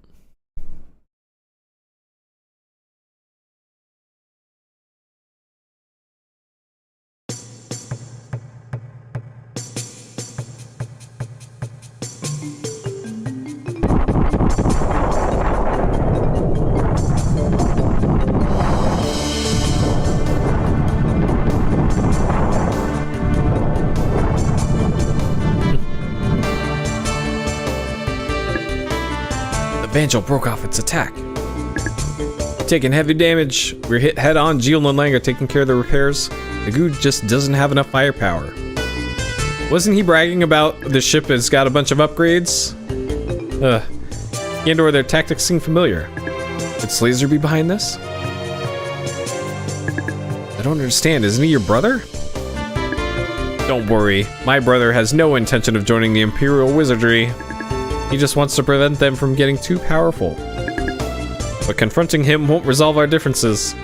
Evangel broke off its attack. Taking heavy damage. We're hit head on. Gil and Lang are taking care of the repairs. The Good just doesn't have enough firepower. Wasn't he bragging about the ship has got a bunch of upgrades? And or their tactics seem familiar. Could Slazer be behind this? I don't understand. Isn't he your brother? Don't worry. My brother has no intention of joining the Imperial Wizardry. He just wants to prevent them from getting too powerful. But confronting him won't resolve our differences.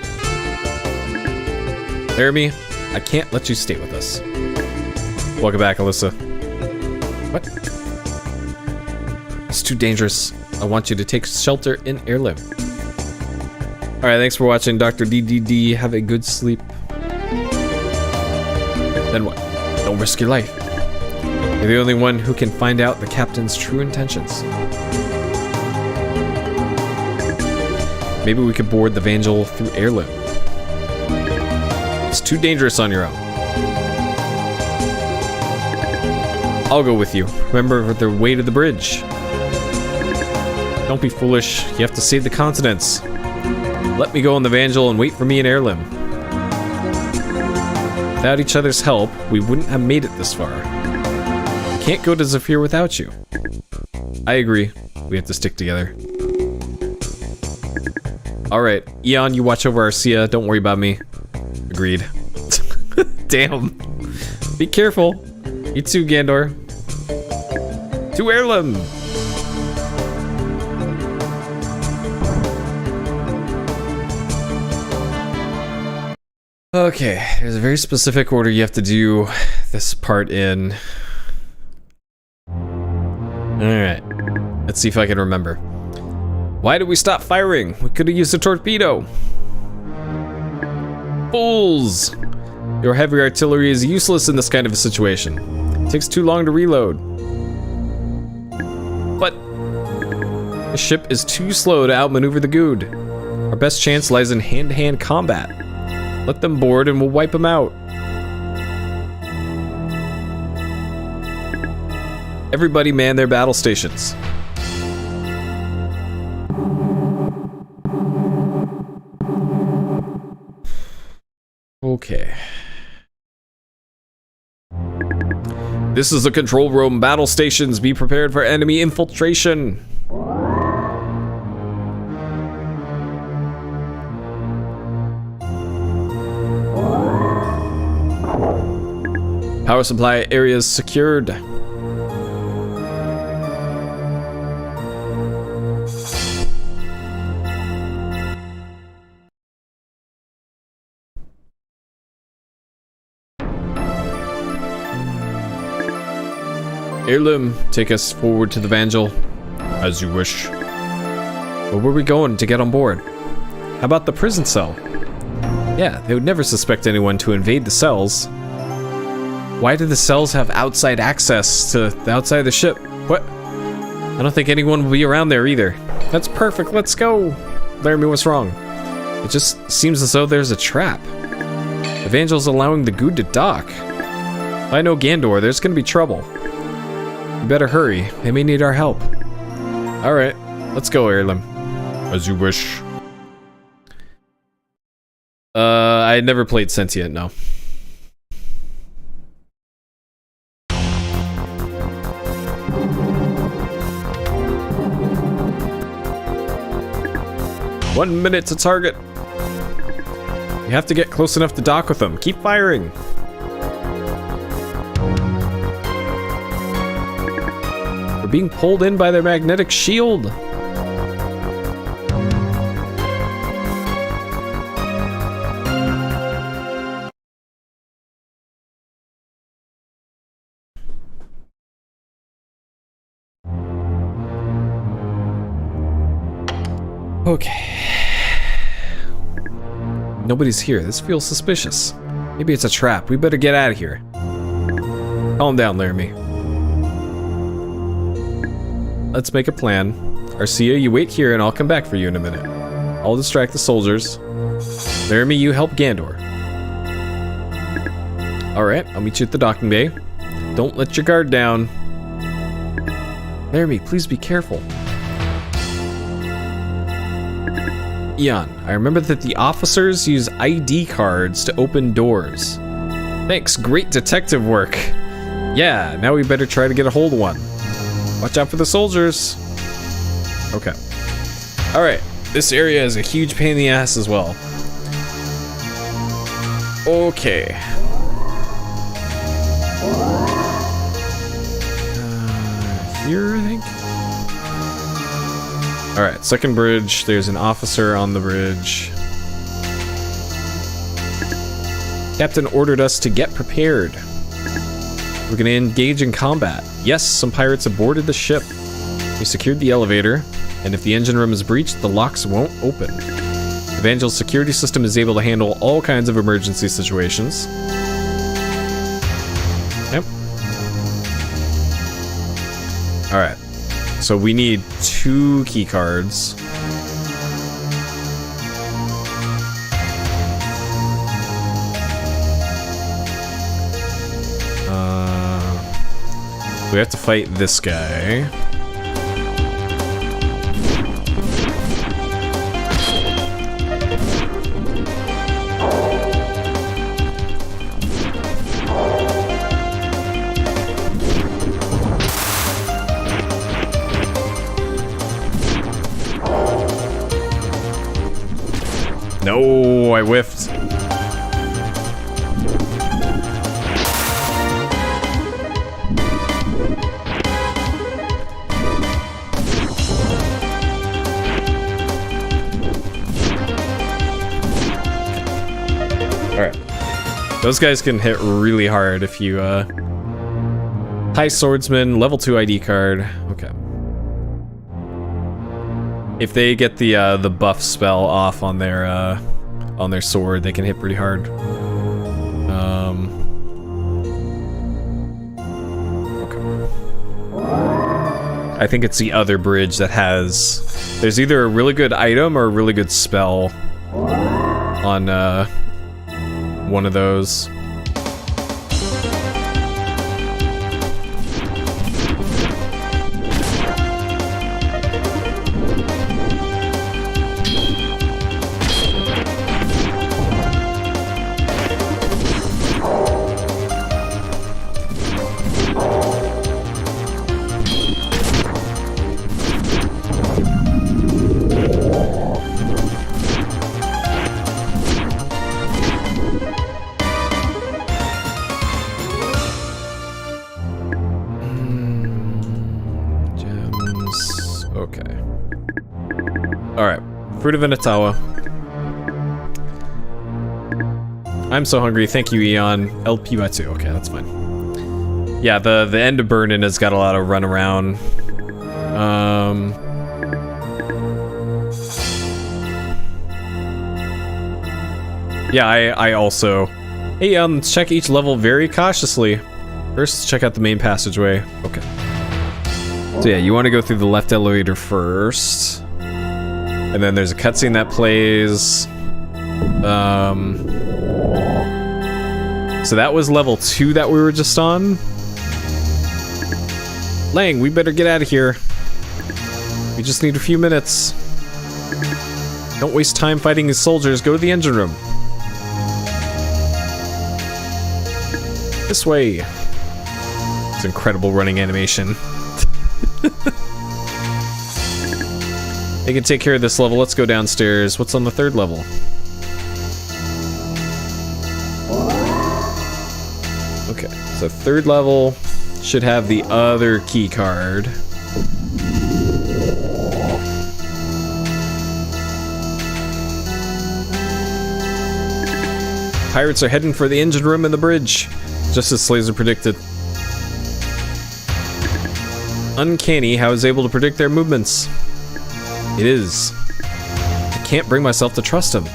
Laramie, I can't let you stay with us. Welcome back, Alyssa. What? It's too dangerous. I want you to take shelter in Heirloom. Alright, thanks for watching, Dr. DDD. Have a good sleep. Then what? Don't risk your life. You're the only one who can find out the captain's true intentions. Maybe we could board the Evangel through Heirloom. It's too dangerous on your own. I'll go with you. Remember the way to the bridge. Don't be foolish. You have to save the continents. Let me go on the Evangel and wait for me in Heirloom. Without each other's help, we wouldn't have made it this far. Can't go to Zephyr without you. I agree. We have to stick together. Alright, Eon, you watch over Arcia. Don't worry about me. Agreed. Damn. Be careful. You too, Gandor. To Heirloom! Okay, there's a very specific order you have to do this part in. Alright, let's see if I can remember. Why did we stop firing? We could have used a torpedo. Fools! Your heavy artillery is useless in this kind of a situation. It takes too long to reload. But the ship is too slow to outmaneuver the Good. Our best chance lies in hand-to-hand combat. Let them board and we'll wipe them out. Everybody man their battle stations. Okay. This is the control room. Battle stations, be prepared for enemy infiltration. Power supply areas secured. Heirloom, take us forward to the Evangel. As you wish. But where are we going to get on board? How about the prison cell? Yeah, they would never suspect anyone to invade the cells. Why do the cells have outside access to the outside of the ship? What? I don't think anyone will be around there either. That's perfect, let's go! Laramie, what's wrong? It just seems as though there's a trap. Evangel's allowing the Good to dock. If I know Gandor, there's gonna be trouble. We better hurry, they may need our help. Alright, let's go, Heirloom. As you wish. I had never played Sentient, no. One minute to target. You have to get close enough to dock with them. Keep firing. We're being pulled in by their magnetic shield. Okay. Nobody's here. This feels suspicious. Maybe it's a trap. We better get out of here. Calm down, Laramie. Let's make a plan. Arcia, you wait here and I'll come back for you in a minute. I'll distract the soldiers. Laramie, you help Gandor. Alright, I'll meet you at the docking bay. Don't let your guard down. Laramie, please be careful. Eon, I remember that the officers use ID cards to open doors. Thanks, great detective work. Yeah, now we better try to get a hold of one. Watch out for the soldiers. Okay. Alright, this area is a huge pain in the ass as well. Okay. Here, I think? Alright, second bridge. There's an officer on the bridge. Captain ordered us to get prepared. We're gonna engage in combat. Yes, some pirates aborted the ship. We secured the elevator, and if the engine room is breached, the locks won't open. Evangel's security system is able to handle all kinds of emergency situations. Yep. Alright. So we need 2 key cards. We have to fight this guy. No, I whiffed. Alright. Those guys can hit really hard if you, High Swordsman, level 2 ID card. Okay. If they get the buff spell off on their sword, they can hit pretty hard. Okay. I think it's the other bridge that has... There's either a really good item or a really good spell on one of those. Fruit of Inatawa. I'm so hungry. Thank you, Eon. LP by 2. Okay, that's fine. Yeah, the end of Burnin has got a lot of run around. Yeah, I also... Hey, let's check each level very cautiously. First, check out the main passageway. Okay. So yeah, you want to go through the left elevator first. And then there's a cutscene that plays. So that was level 2 that we were just on. Lang, we better get out of here. We just need a few minutes. Don't waste time fighting these soldiers. Go to the engine room. This way. It's incredible running animation. They can take care of this level. Let's go downstairs. What's on the 3rd level? Okay, so 3rd level should have the other key card. Pirates are heading for the engine room and the bridge, just as Slazer predicted. Uncanny how I was able to predict their movements. It is. I can't bring myself to trust him.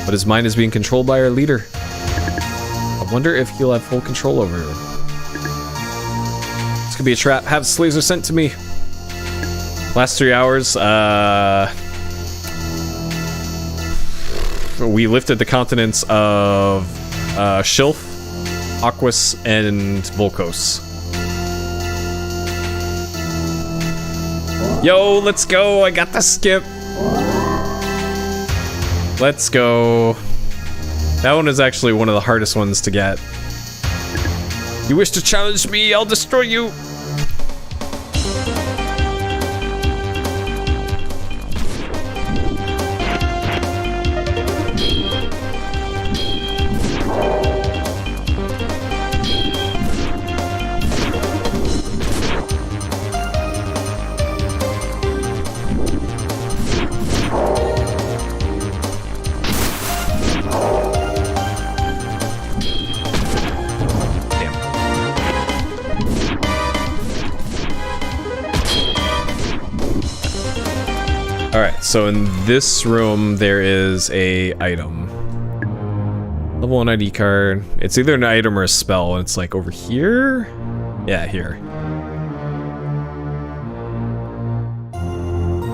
But his mind is being controlled by our leader. I wonder if he'll have full control over her. This could be a trap. Have Slazer sent to me. Last 3 hours, we lifted the continents of Shilf, Aquas, and Volcos. Yo, let's go! I got the skip! Let's go. That one is actually one of the hardest ones to get. You wish to challenge me? I'll destroy you! Alright, so in this room there is a item. Level 1 ID card. It's either an item or a spell, and it's like over here? Yeah, here.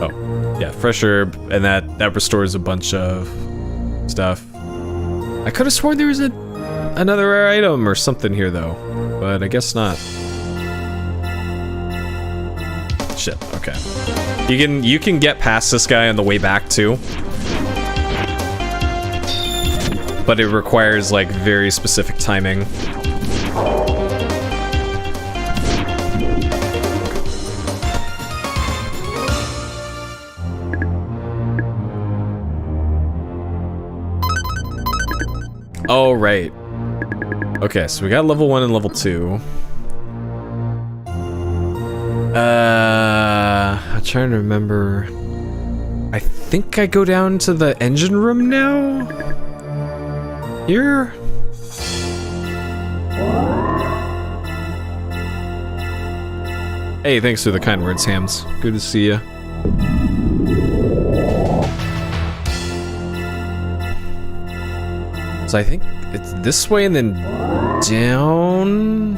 Oh, yeah, fresh herb, and that restores a bunch of stuff. I could have sworn there was another rare item or something here though, but I guess not. Shit, okay. You can get past this guy on the way back too. But it requires like very specific timing. Oh, right. Okay, so we got level 1 and level 2. I'm trying to remember. I think I go down to the engine room now? Here? Hey, thanks for the kind words, Hams. Good to see you. So I think it's this way and then down.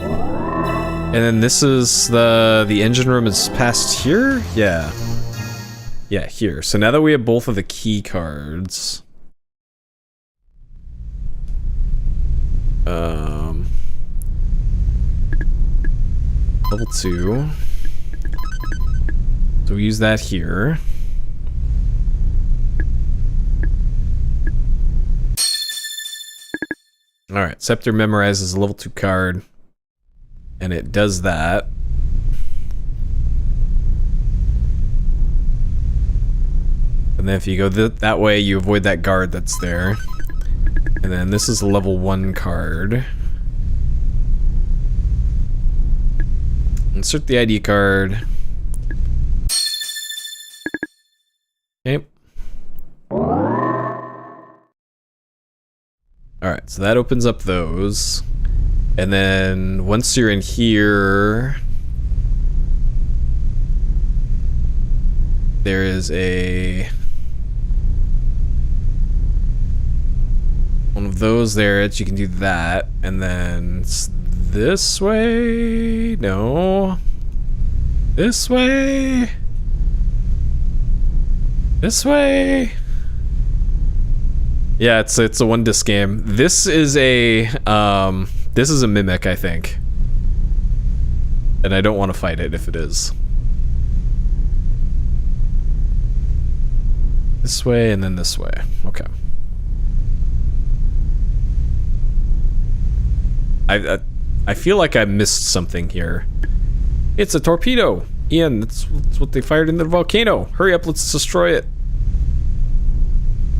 And then this is the engine room is past here? Yeah. Yeah, here. So now that we have both of the key cards. Level 2. So we use that here. Alright, Scepter memorizes a level 2 card. And it does that. And then if you go that way, you avoid that guard that's there. And then this is a level 1 card. Insert the ID card. Okay. Alright, so that opens up those. And then once you're in here, there is one of those there that you can do that, and then it's this way. No, this way. This way. Yeah, it's a 1-disc game. This is a mimic, I think. And I don't want to fight it if it is. This way and then this way. Okay. I feel like I missed something here. It's a torpedo! Ian, that's what they fired in the volcano. Hurry up, let's destroy it.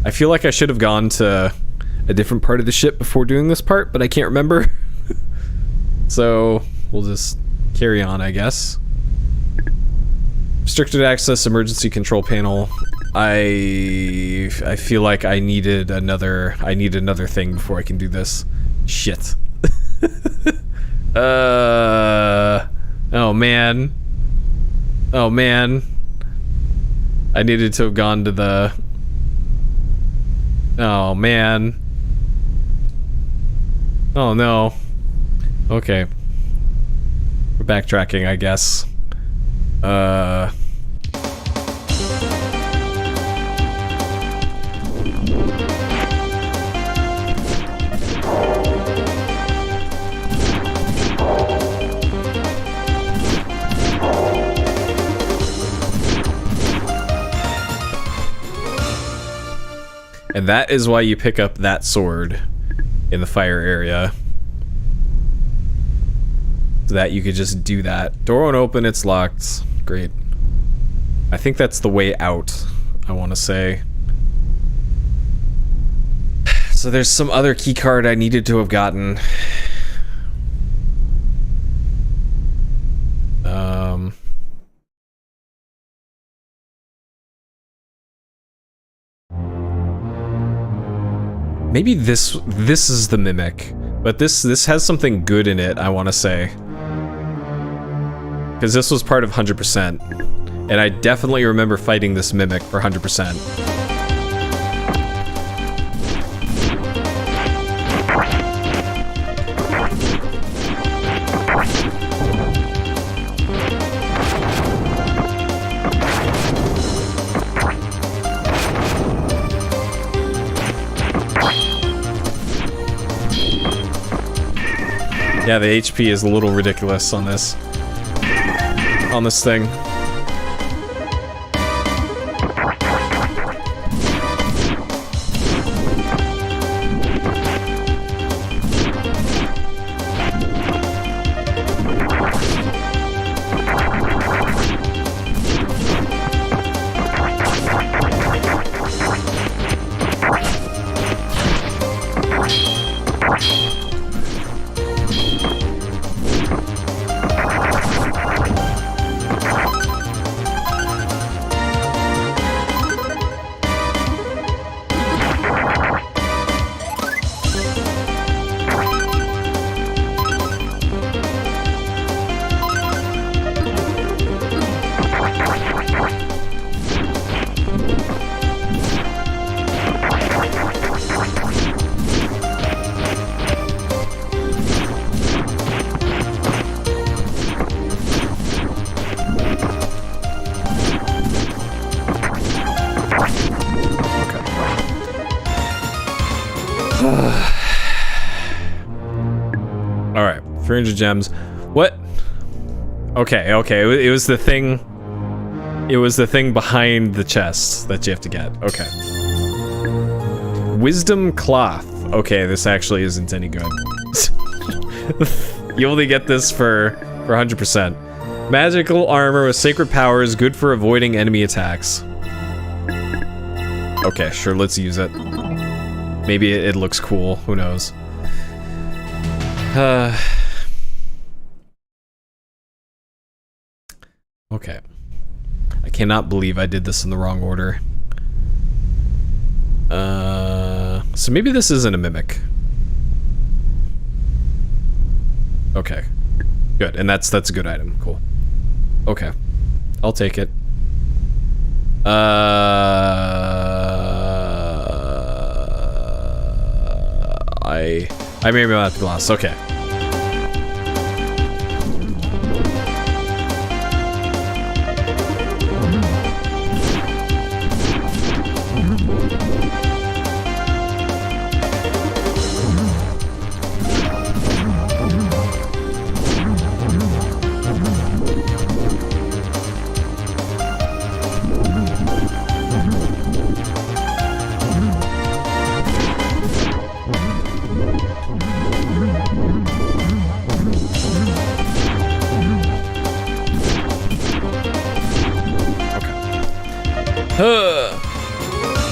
I feel like I should have gone to a different part of the ship before doing this part, but I can't remember. So, we'll just carry on, I guess. Restricted access emergency control panel. I feel like I need another thing before I can do this. Shit. Oh man. Oh man. I needed to have gone to the... Oh man. Oh no. Okay. We're backtracking, I guess. And that is why you pick up that sword in the fire area. So that you could just do that. Door won't open, it's locked. Great. I think that's the way out, I want to say. So there's some other key card I needed to have gotten. Maybe this is the mimic, but this has something good in it, I want to say. Because this was part of 100%, and I definitely remember fighting this mimic for 100%. Yeah, the HP is a little ridiculous on this thing. Alright, 300 gems. What? Okay, it was the thing... It was the thing behind the chest that you have to get. Okay. Wisdom Cloth. Okay, this actually isn't any good. You only get this for 100%. Magical armor with sacred powers, good for avoiding enemy attacks. Okay, sure, let's use it. Maybe it looks cool, who knows. Okay. I cannot believe I did this in the wrong order. So maybe this isn't a mimic. Okay. Good, and that's a good item. Cool. Okay. I'll take it. I maybe not have to glass. Okay.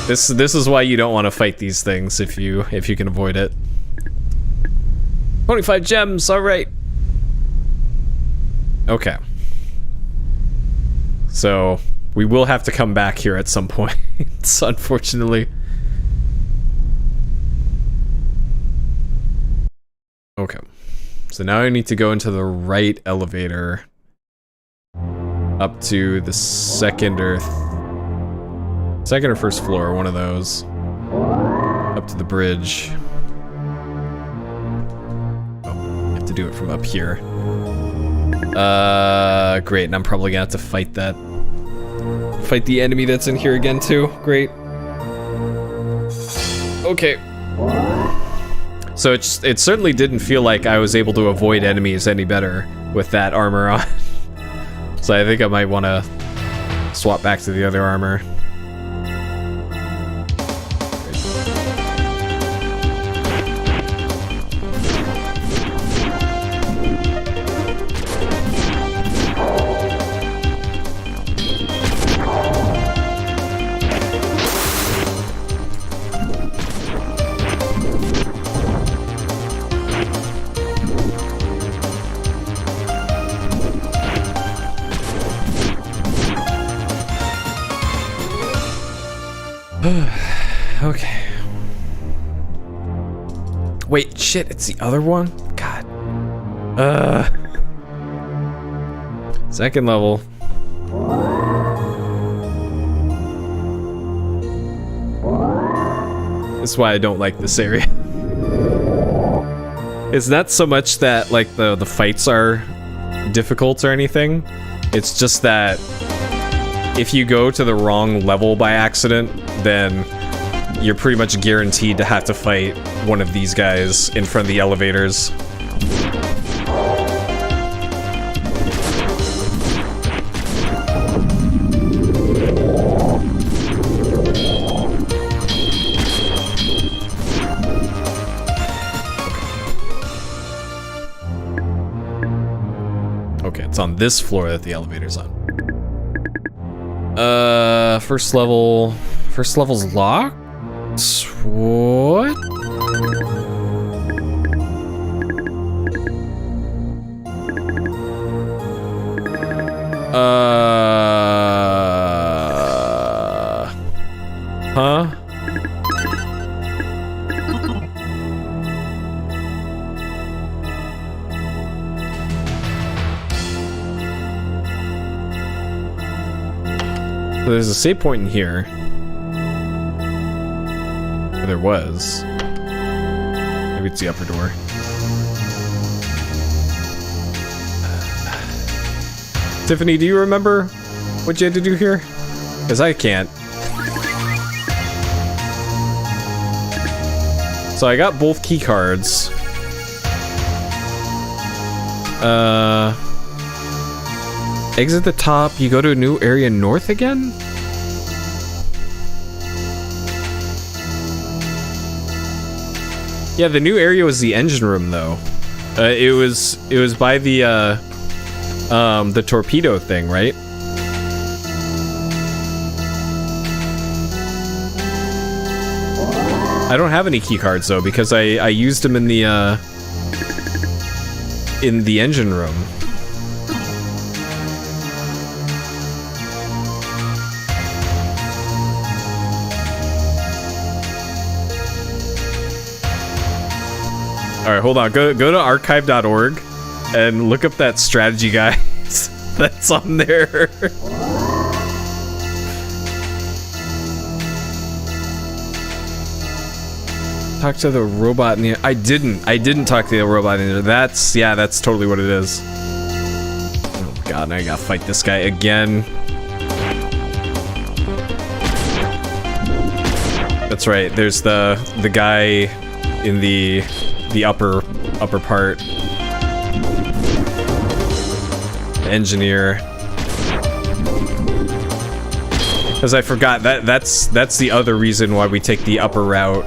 This is why you don't want to fight these things if you can avoid it. 25 gems, alright. Okay. So, we will have to come back here at some point, unfortunately. Okay. So now I need to go into the right elevator up to the second or first floor, one of those. Up to the bridge. Oh, I have to do it from up here. Great, and I'm probably gonna have to fight the enemy that's in here again too. Great. Okay. So it certainly didn't feel like I was able to avoid enemies any better with that armor on. So I think I might want to swap back to the other armor. Okay. Wait, shit, it's the other one? God. Second level. This is why I don't like this area. It's not so much that, like, the fights are difficult or anything. It's just that if you go to the wrong level by accident, then you're pretty much guaranteed to have to fight one of these guys in front of the elevators. Okay, it's on this floor that the elevator's on. First level's locked? What? Huh? So there's a save point in here. Or there was. Maybe it's the upper door. Tiffany, do you remember what you had to do here? Because I can't. So I got both key cards. Exit the top, you go to a new area north again? Yeah, the new area was the engine room though. It was by the torpedo thing, right? I don't have any key cards though because I used them in the engine room. All right, hold on. Go to archive.org and look up that strategy guide that's on there. Talk to the robot in the... I didn't talk to the robot in there. That's totally what it is. Oh god, now I gotta fight this guy again. That's right, there's the guy in the upper part. The engineer. Because I forgot, that's the other reason why we take the upper route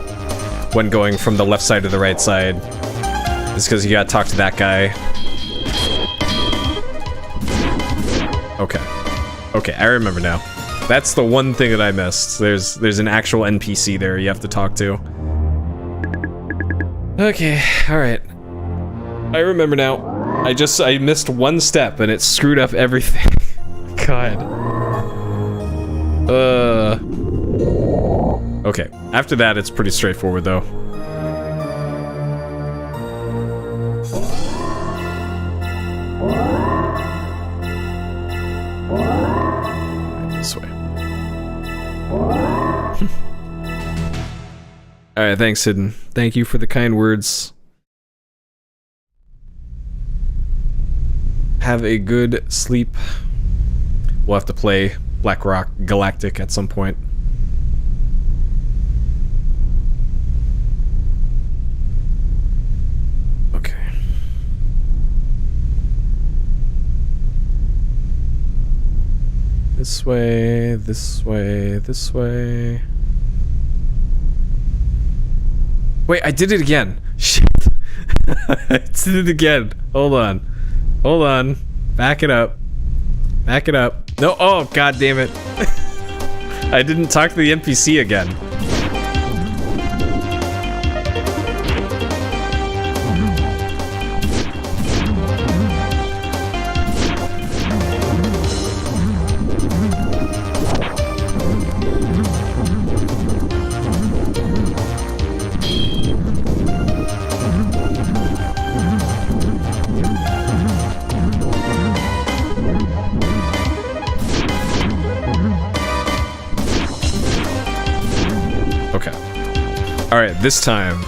when going from the left side to the right side. It's because you gotta talk to that guy. Okay. Okay, I remember now. That's the one thing that I missed. There's an actual NPC there you have to talk to. Okay, alright. I remember now. I missed one step and it screwed up everything. God. Okay, after that it's pretty straightforward though. This way. Alright, thanks, Hidden. Thank you for the kind words. Have a good sleep. We'll have to play Black Rock Galactic at some point. Okay. This way, this way, this way. Wait, I did it again. Shit. I did it again. Hold on. Hold on. Back it up. Back it up. No, oh, god damn it. I didn't talk to the NPC again. Alright, this time.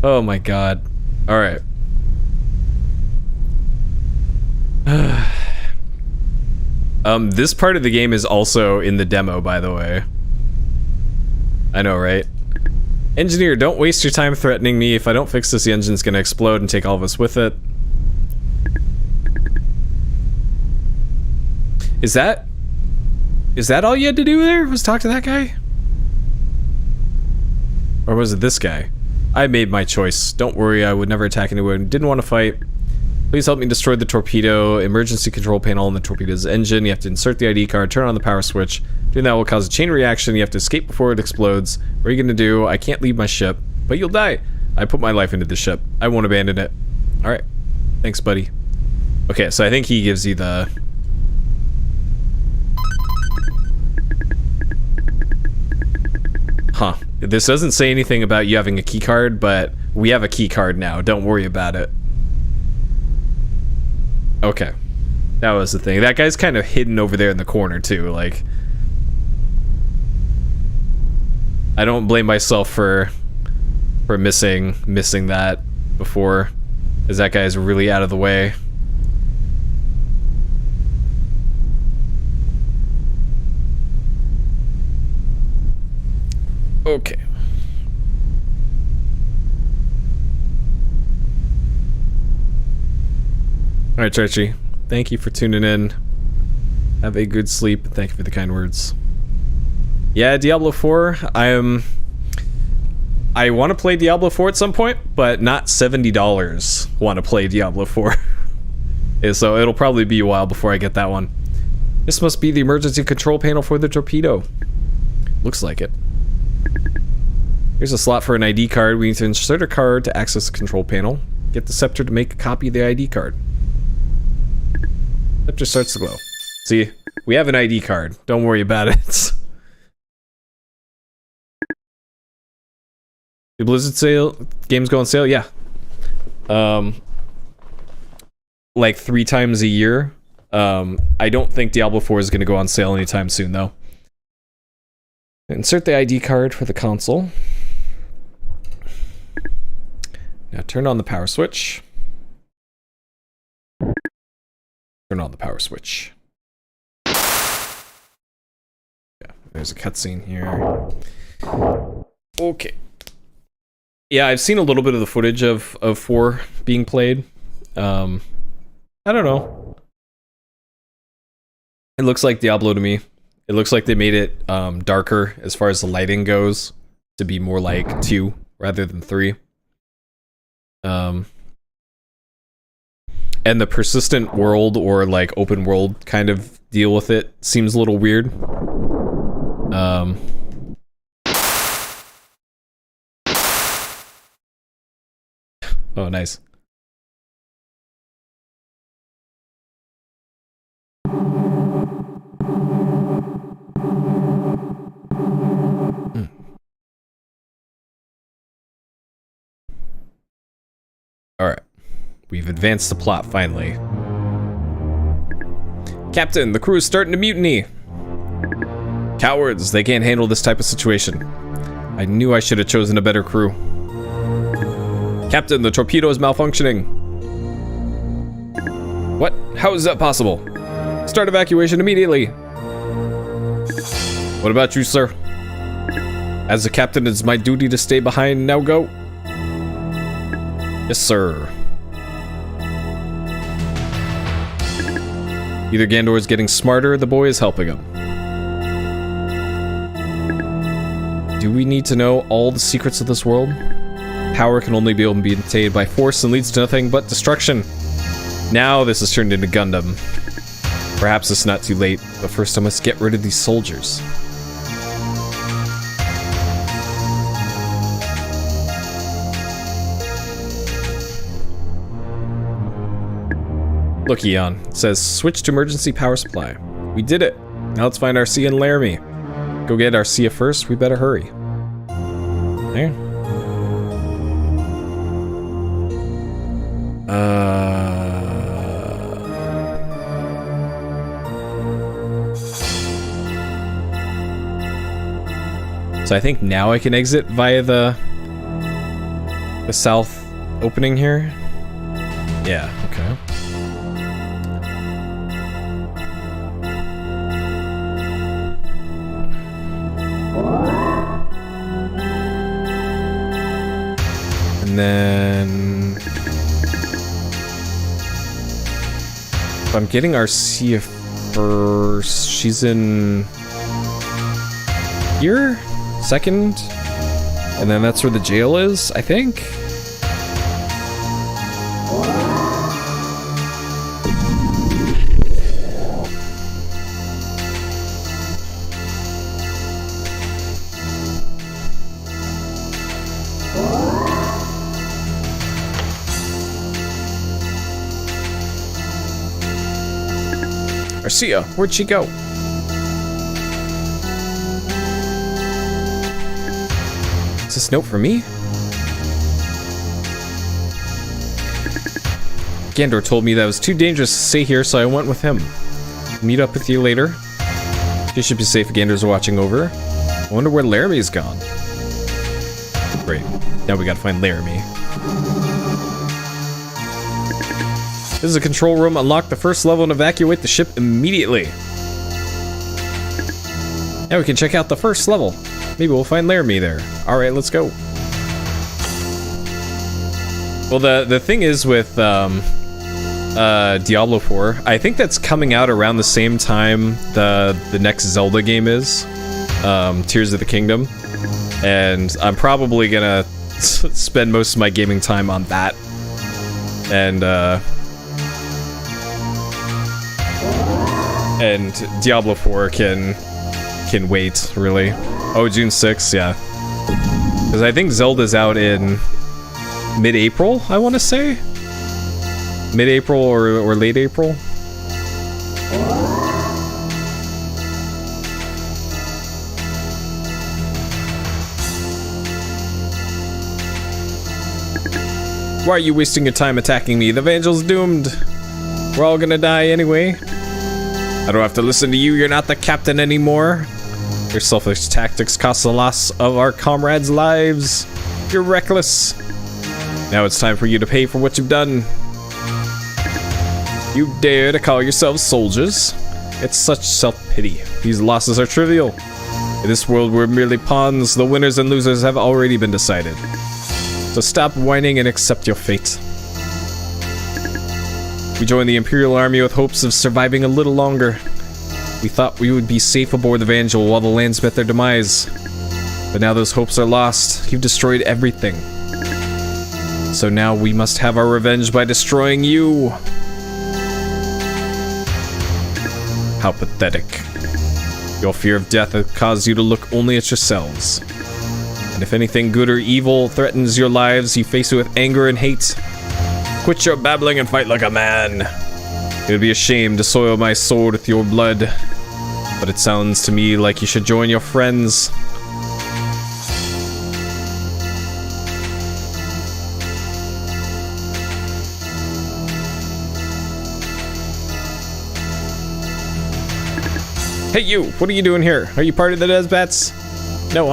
Oh my god. Alright. This part of the game is also in the demo, by the way. I know, right? Engineer, don't waste your time threatening me. If I don't fix this, the engine's gonna explode and take all of us with it. Is that all you had to do there? Was talk to that guy? Or was it this guy? I made my choice. Don't worry, I would never attack anyone. Didn't want to fight. Please help me destroy the torpedo. Emergency control panel in the torpedo's engine. You have to insert the ID card, turn on the power switch. Doing that will cause a chain reaction. You have to escape before it explodes. What are you gonna do? I can't leave my ship. But you'll die. I put my life into the ship. I won't abandon it. Alright. Thanks, buddy. Okay, so I think he gives you the... Huh. This doesn't say anything about you having a key card, but we have a key card now. Don't worry about it. Okay. That was the thing. That guy's kind of hidden over there in the corner, too. Like... I don't blame myself for missing that before, because that guy's really out of the way. Okay. Alright, Churchy. Thank you for tuning in. Have a good sleep. Thank you for the kind words. Yeah, Diablo 4. I want to play Diablo 4 at some point, but not $70 want to play Diablo 4. So it'll probably be a while before I get that one. This must be the emergency control panel for the torpedo. Looks like it. Here's a slot for an ID card. We need to insert a card to access the control panel. Get the scepter to make a copy of the ID card. Scepter starts to glow. See, we have an ID card. Don't worry about it. The Blizzard sale, games go on sale? Yeah. Like 3 times a year. I don't think Diablo 4 is going to go on sale anytime soon, though. Insert the ID card for the console. Now turn on the power switch. Turn on the power switch. Yeah, there's a cutscene here. Okay. Yeah, I've seen a little bit of the footage of 4 being played. I don't know. It looks like Diablo to me. It looks like they made it darker as far as the lighting goes, to be more like 2 rather than 3. And the persistent world or like open world kind of deal with it seems a little weird. Oh, nice. Alright. We've advanced the plot, finally. Captain, the crew is starting to mutiny! Cowards, they can't handle this type of situation. I knew I should have chosen a better crew. Captain, the torpedo is malfunctioning. What? How is that possible? Start evacuation immediately. What about you, sir? As the captain, it's my duty to stay behind. Now go. Yes, sir. Either Gandor is getting smarter or the boy is helping him. Do we need to know all the secrets of this world? Power can only be obtained by force and leads to nothing but destruction. Now this has turned into Gundam. Perhaps it's not too late, but first I must get rid of these soldiers. Look, Eon. It says, switch to emergency power supply. We did it. Now let's find Arcia and Laramie. Go get Arcia first. We better hurry. There. So I think now I can exit via the south opening here. Yeah, okay. And then if I'm getting Arcia first, she's in here, second, and then that's where the jail is, I think. Arcia, where'd she go? Is this note for me? Gandor told me that it was too dangerous to stay here, so I went with him. Meet up with you later. You should be safe if Gandor's watching over. I wonder where Laramie's gone. Great. Now we gotta find Laramie. This is a control room. Unlock the first level and evacuate the ship immediately. Now we can check out the first level. Maybe we'll find Laramie there. Alright, let's go. Well, the thing is with Diablo 4, I think that's coming out around the same time the next Zelda game is. Tears of the Kingdom. And I'm probably gonna spend most of my gaming time on that. And Diablo 4 can wait, really. Oh, June 6th, yeah. Because I think Zelda's out in mid-April, I want to say? Mid-April or late April? Why are you wasting your time attacking me? The Evangel's doomed. We're all gonna die anyway. I don't have to listen to you. You're not the captain anymore. Your selfish tactics cost the loss of our comrades' lives. You're reckless. Now it's time for you to pay for what you've done. You dare to call yourselves soldiers? It's such self-pity. These losses are trivial. In this world, we're merely pawns. The winners and losers have already been decided. So stop whining and accept your fate. We joined the Imperial Army with hopes of surviving a little longer. We thought we would be safe aboard the Evangel while the lands met their demise. But now those hopes are lost. You've destroyed everything. So now we must have our revenge by destroying you. How pathetic. Your fear of death has caused you to look only at yourselves. And if anything good or evil threatens your lives, you face it with anger and hate. Quit your babbling and fight like a man. It would be a shame to soil my sword with your blood. But it sounds to me like you should join your friends. Hey you, what are you doing here? Are you part of the Desbats? No,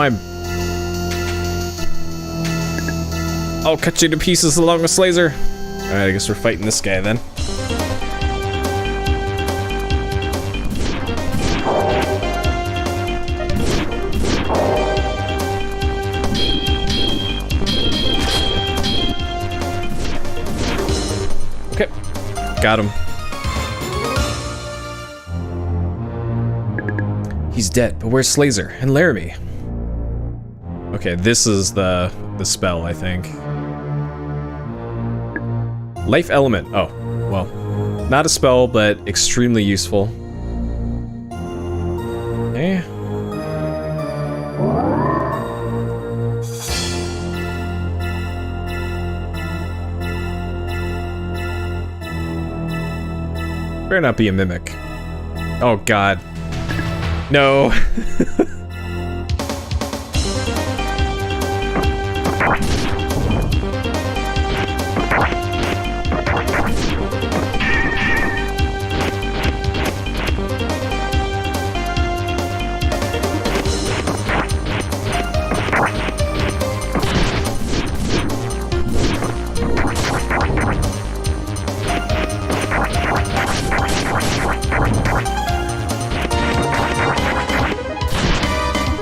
I'll cut you to pieces along with Slazer. Alright, I guess we're fighting this guy then. Okay, got him. He's dead, but where's Slazer and Laramie? Okay, this is the spell, I think. Life element. Oh, well, not a spell, but extremely useful. Okay. Better not be a mimic. Oh God. No.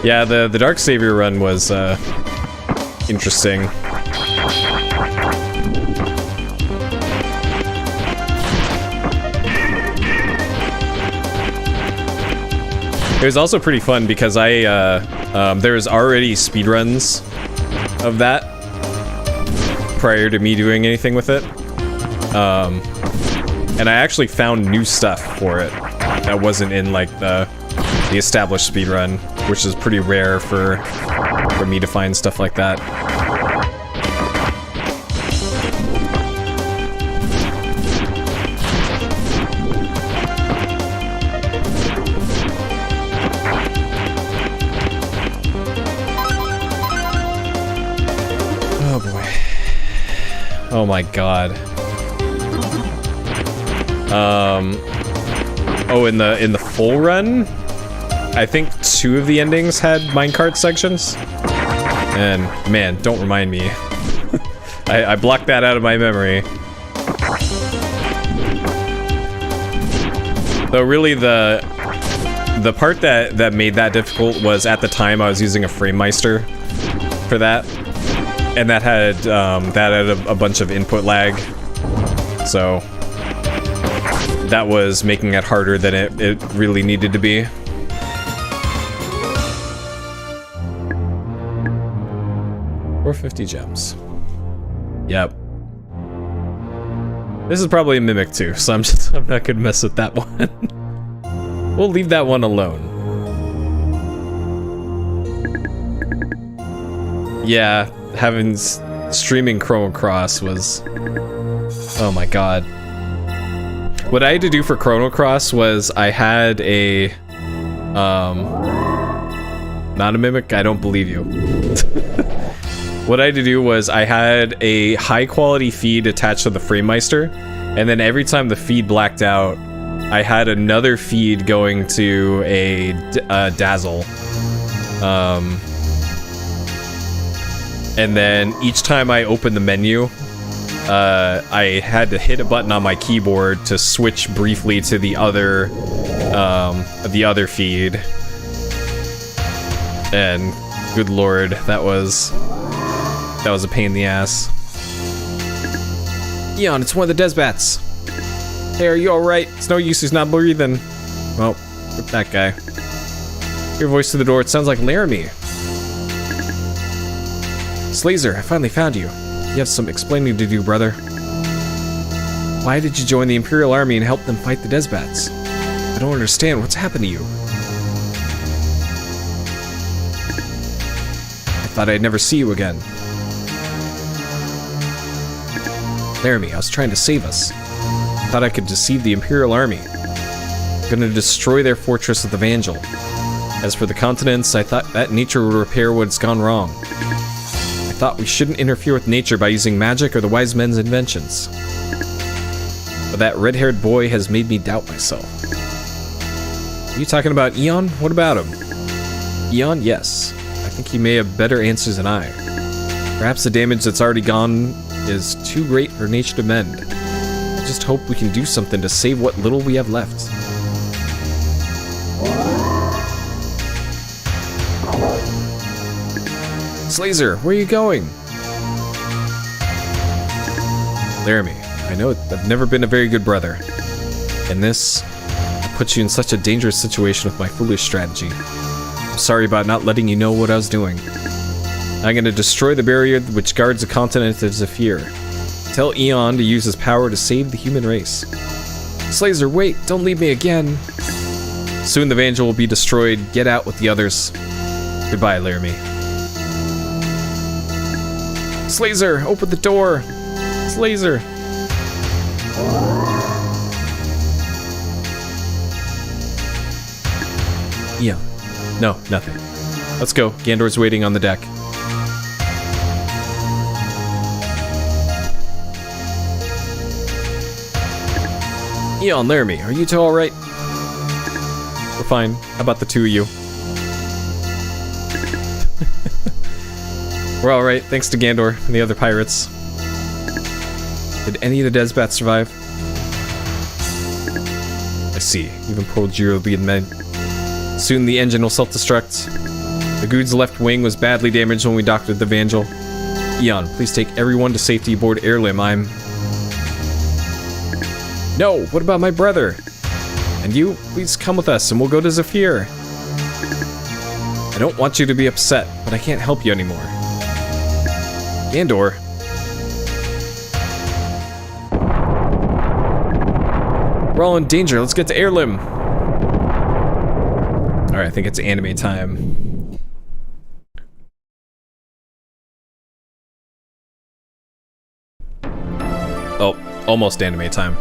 Yeah, the Dark Savior run was interesting. It was also pretty fun because there's already speedruns of that prior to me doing anything with it. And I actually found new stuff for it that wasn't in like the established speedrun, which is pretty rare for me to find stuff like that. Oh boy. Oh my god. Oh, in the full run, I think 2 of the endings had minecart sections. And man, don't remind me. I blocked that out of my memory. Though really the part that made that difficult was at the time I was using a FrameMeister for that. And that had a bunch of input lag. So that was making it harder than it really needed to be. Or 50 gems. Yep. This is probably a mimic too, so I'm not gonna mess with that one. We'll leave that one alone. Yeah, streaming Chrono Cross was, oh my god. What I had to do for Chrono Cross was I had a not a mimic, I don't believe you. What I had to do was I had a high quality feed attached to the FrameMeister, and then every time the feed blacked out, I had another feed going to a Dazzle. And then each time I opened the menu, I had to hit a button on my keyboard to switch briefly to the other feed. And good lord, that was a pain in the ass. Eon, it's one of the Desbats. Hey, are you alright? It's no use, he's not breathing. Well, rip that guy. Your voice through the door, it sounds like Laramie. Slazer, I finally found you. You have some explaining to do, brother. Why did you join the Imperial Army and help them fight the Desbats? I don't understand. What's happened to you? I thought I'd never see you again. Laramie, I was trying to save us. I thought I could deceive the Imperial Army. I'm gonna destroy their fortress with Evangel. As for the continents, I thought that nature would repair what's gone wrong. I thought we shouldn't interfere with nature by using magic or the wise men's inventions. But that red-haired boy has made me doubt myself. Are you talking about Eon? What about him? Eon, yes. I think he may have better answers than I. Perhaps the damage that's already gone is too great for nature to mend. I just hope we can do something to save what little we have left. Slazer, where are you going? Laramie, I know I've never been a very good brother. And this, I put you in such a dangerous situation with my foolish strategy. I'm sorry about not letting you know what I was doing. I'm gonna destroy the barrier which guards the continent of Zephyr. Tell Eon to use his power to save the human race. Slazer, wait, don't leave me again. Soon the Evangel will be destroyed. Get out with the others. Goodbye, Laramie. Slazer, open the door! Slazer! Yeah. No, nothing. Let's go. Gandor's waiting on the deck. Eon, Laramie, are you two alright? We're fine. How about the two of you? We're alright, thanks to Gandor and the other pirates. Did any of the Desbats survive? I see. Even poor Jiro lead men. Soon the engine will self-destruct. The Good's left wing was badly damaged when we docked with the Evangel. Eon, please take everyone to safety aboard Airlim. No, what about my brother? And you, please come with us and we'll go to Zephyr. I don't want you to be upset, but I can't help you anymore. Gandor. We're all in danger. Let's get to Airlim. Alright, I think it's anime time. Oh, almost anime time.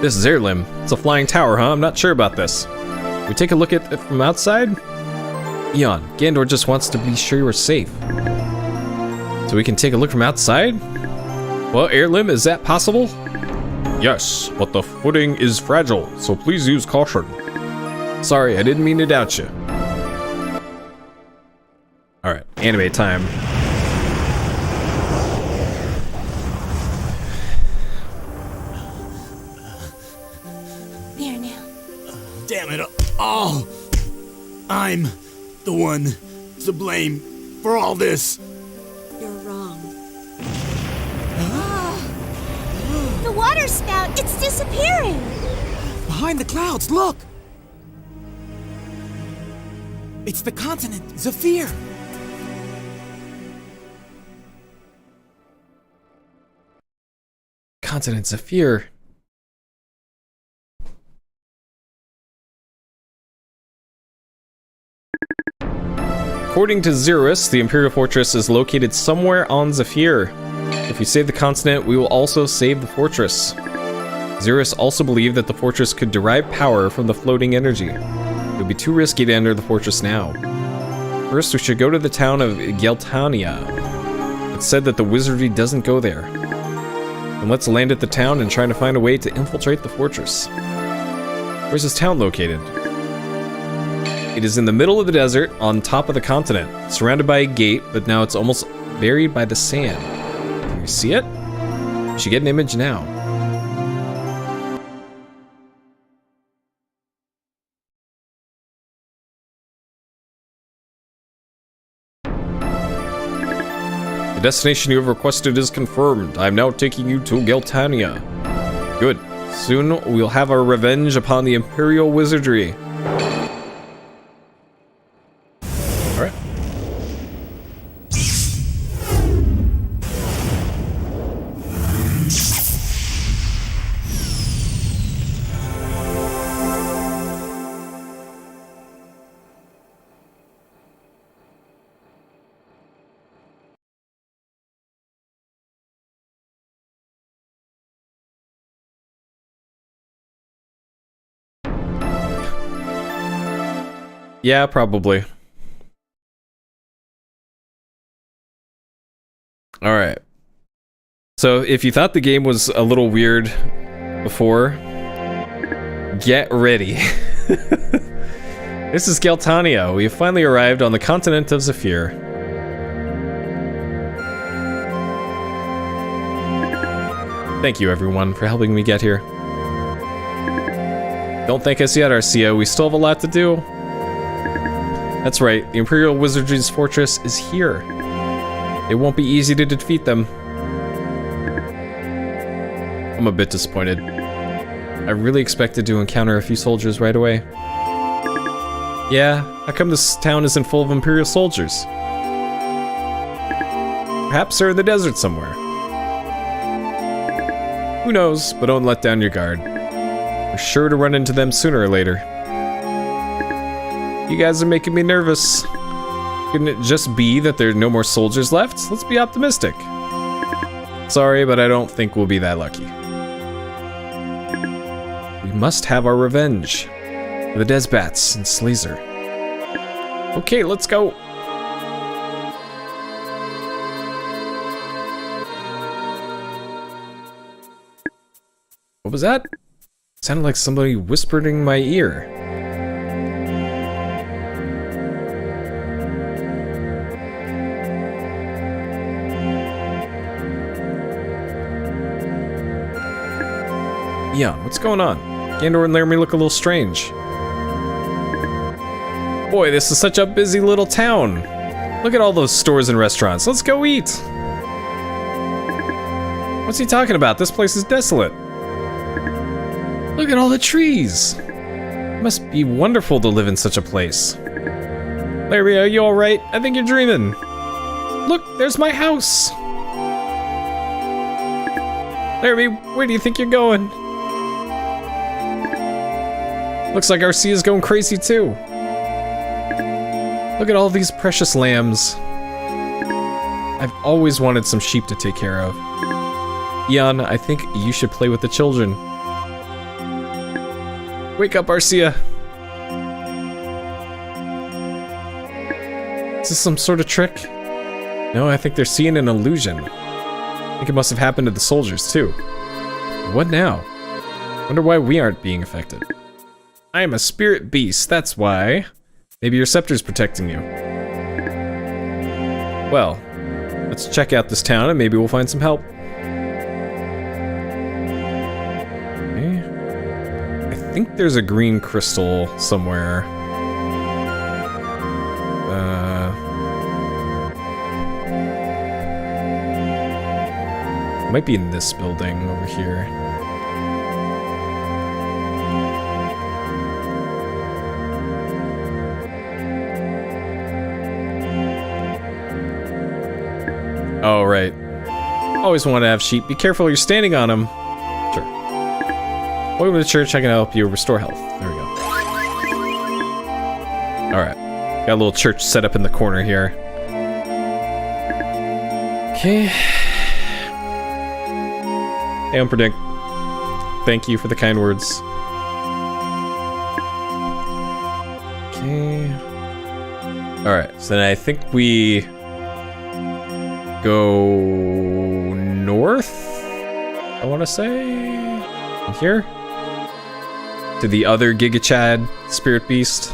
This is Airlim. It's a flying tower, huh? I'm not sure about this. Can we take a look at it from outside? Eon, Gandor just wants to be sure you're safe. So we can take a look from outside? Well, Airlim, is that possible? Yes, but the footing is fragile, so please use caution. Sorry, I didn't mean to doubt you. Alright, anime time. There now. Damn it all! I'm the one to blame for all this. You're wrong. The water spout, it's disappearing! Behind the clouds, look! It's the continent, Zephyr! Continent Zephyr. According to Xerus, the Imperial Fortress is located somewhere on Zephyr. If we save the continent, we will also save the fortress. Xerus also believed that the fortress could derive power from the floating energy. It would be too risky to enter the fortress now. First, we should go to the town of Geltania. It's said that the wizardry doesn't go there. And let's land at the town and try to find a way to infiltrate the fortress. Where's this town located? It is in the middle of the desert, on top of the continent, surrounded by a gate, but now it's almost buried by the sand. Can you see it? We should get an image now. The destination you have requested is confirmed. I am now taking you to Geltania. Good. Soon we'll have our revenge upon the Imperial Wizardry. Alright. Yeah, probably. Alright. So, if you thought the game was a little weird before, get ready. This is Galtania. We have finally arrived on the continent of Zephyr. Thank you, everyone, for helping me get here. Don't thank us yet, Arcia. We still have a lot to do. That's right. The Imperial Wizardry's fortress is here. It won't be easy to defeat them. I'm a bit disappointed. I really expected to encounter a few soldiers right away. Yeah, how come this town isn't full of Imperial soldiers? Perhaps they're in the desert somewhere. Who knows, but don't let down your guard. We're sure to run into them sooner or later. You guys are making me nervous. Couldn't it just be that there are no more soldiers left? Let's be optimistic. Sorry, but I don't think we'll be that lucky. We must have our revenge. For the Desbats and Slazer. Okay, let's go. What was that? Sounded like somebody whispered in my ear. Eon, what's going on? Gandor and Laramie look a little strange. Boy, this is such a busy little town. Look at all those stores and restaurants. Let's go eat. What's he talking about? This place is desolate. Look at all the trees. It must be wonderful to live in such a place. Larry, are you alright? I think you're dreaming. Look, there's my house. Larry, where do you think you're going? Looks like Arcia's going crazy too. Look at all these precious lambs. I've always wanted some sheep to take care of. Eon, I think you should play with the children. Wake up, Arcia. Is this some sort of trick? No, I think they're seeing an illusion. I think it must have happened to the soldiers too. What now? Wonder why we aren't being affected. I am a spirit beast, that's why. Maybe your scepter's protecting you. Well, let's check out this town and maybe we'll find some help. Okay. I think there's a green crystal somewhere. Might be in this building over here. Oh, right. Always want to have sheep. Be careful, you're standing on them. Sure. Welcome to the church. I can help you restore health. There we go. Alright. Got a little church set up in the corner here. Okay. Hey, Umpredict. Thank you for the kind words. Okay. Alright, so then I think we go north, I want to say, from here to the other Giga Chad spirit beast.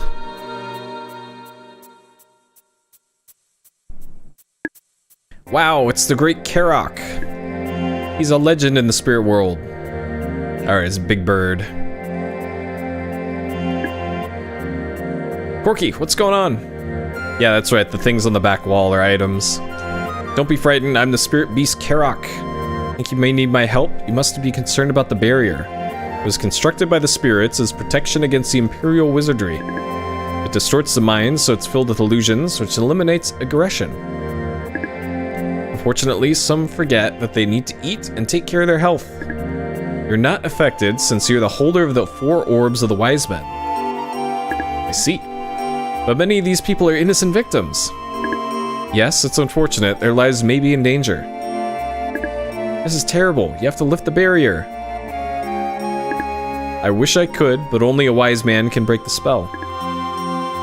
Wow, it's the great Karok. He's a legend in the spirit world. Alright, it's a big bird. Corky, what's going on? Yeah, that's right, the things on the back wall are items. Don't be frightened, I'm the spirit beast Karok. Think you may need my help? You must be concerned about the barrier. It was constructed by the spirits as protection against the Imperial Wizardry. It distorts the mind, so it's filled with illusions, which eliminates aggression. Unfortunately, some forget that they need to eat and take care of their health. You're not affected since you're the holder of the 4 orbs of the Wiseman. I see. But many of these people are innocent victims. Yes, it's unfortunate. Their lives may be in danger. This is terrible. You have to lift the barrier. I wish I could, but only a wise man can break the spell.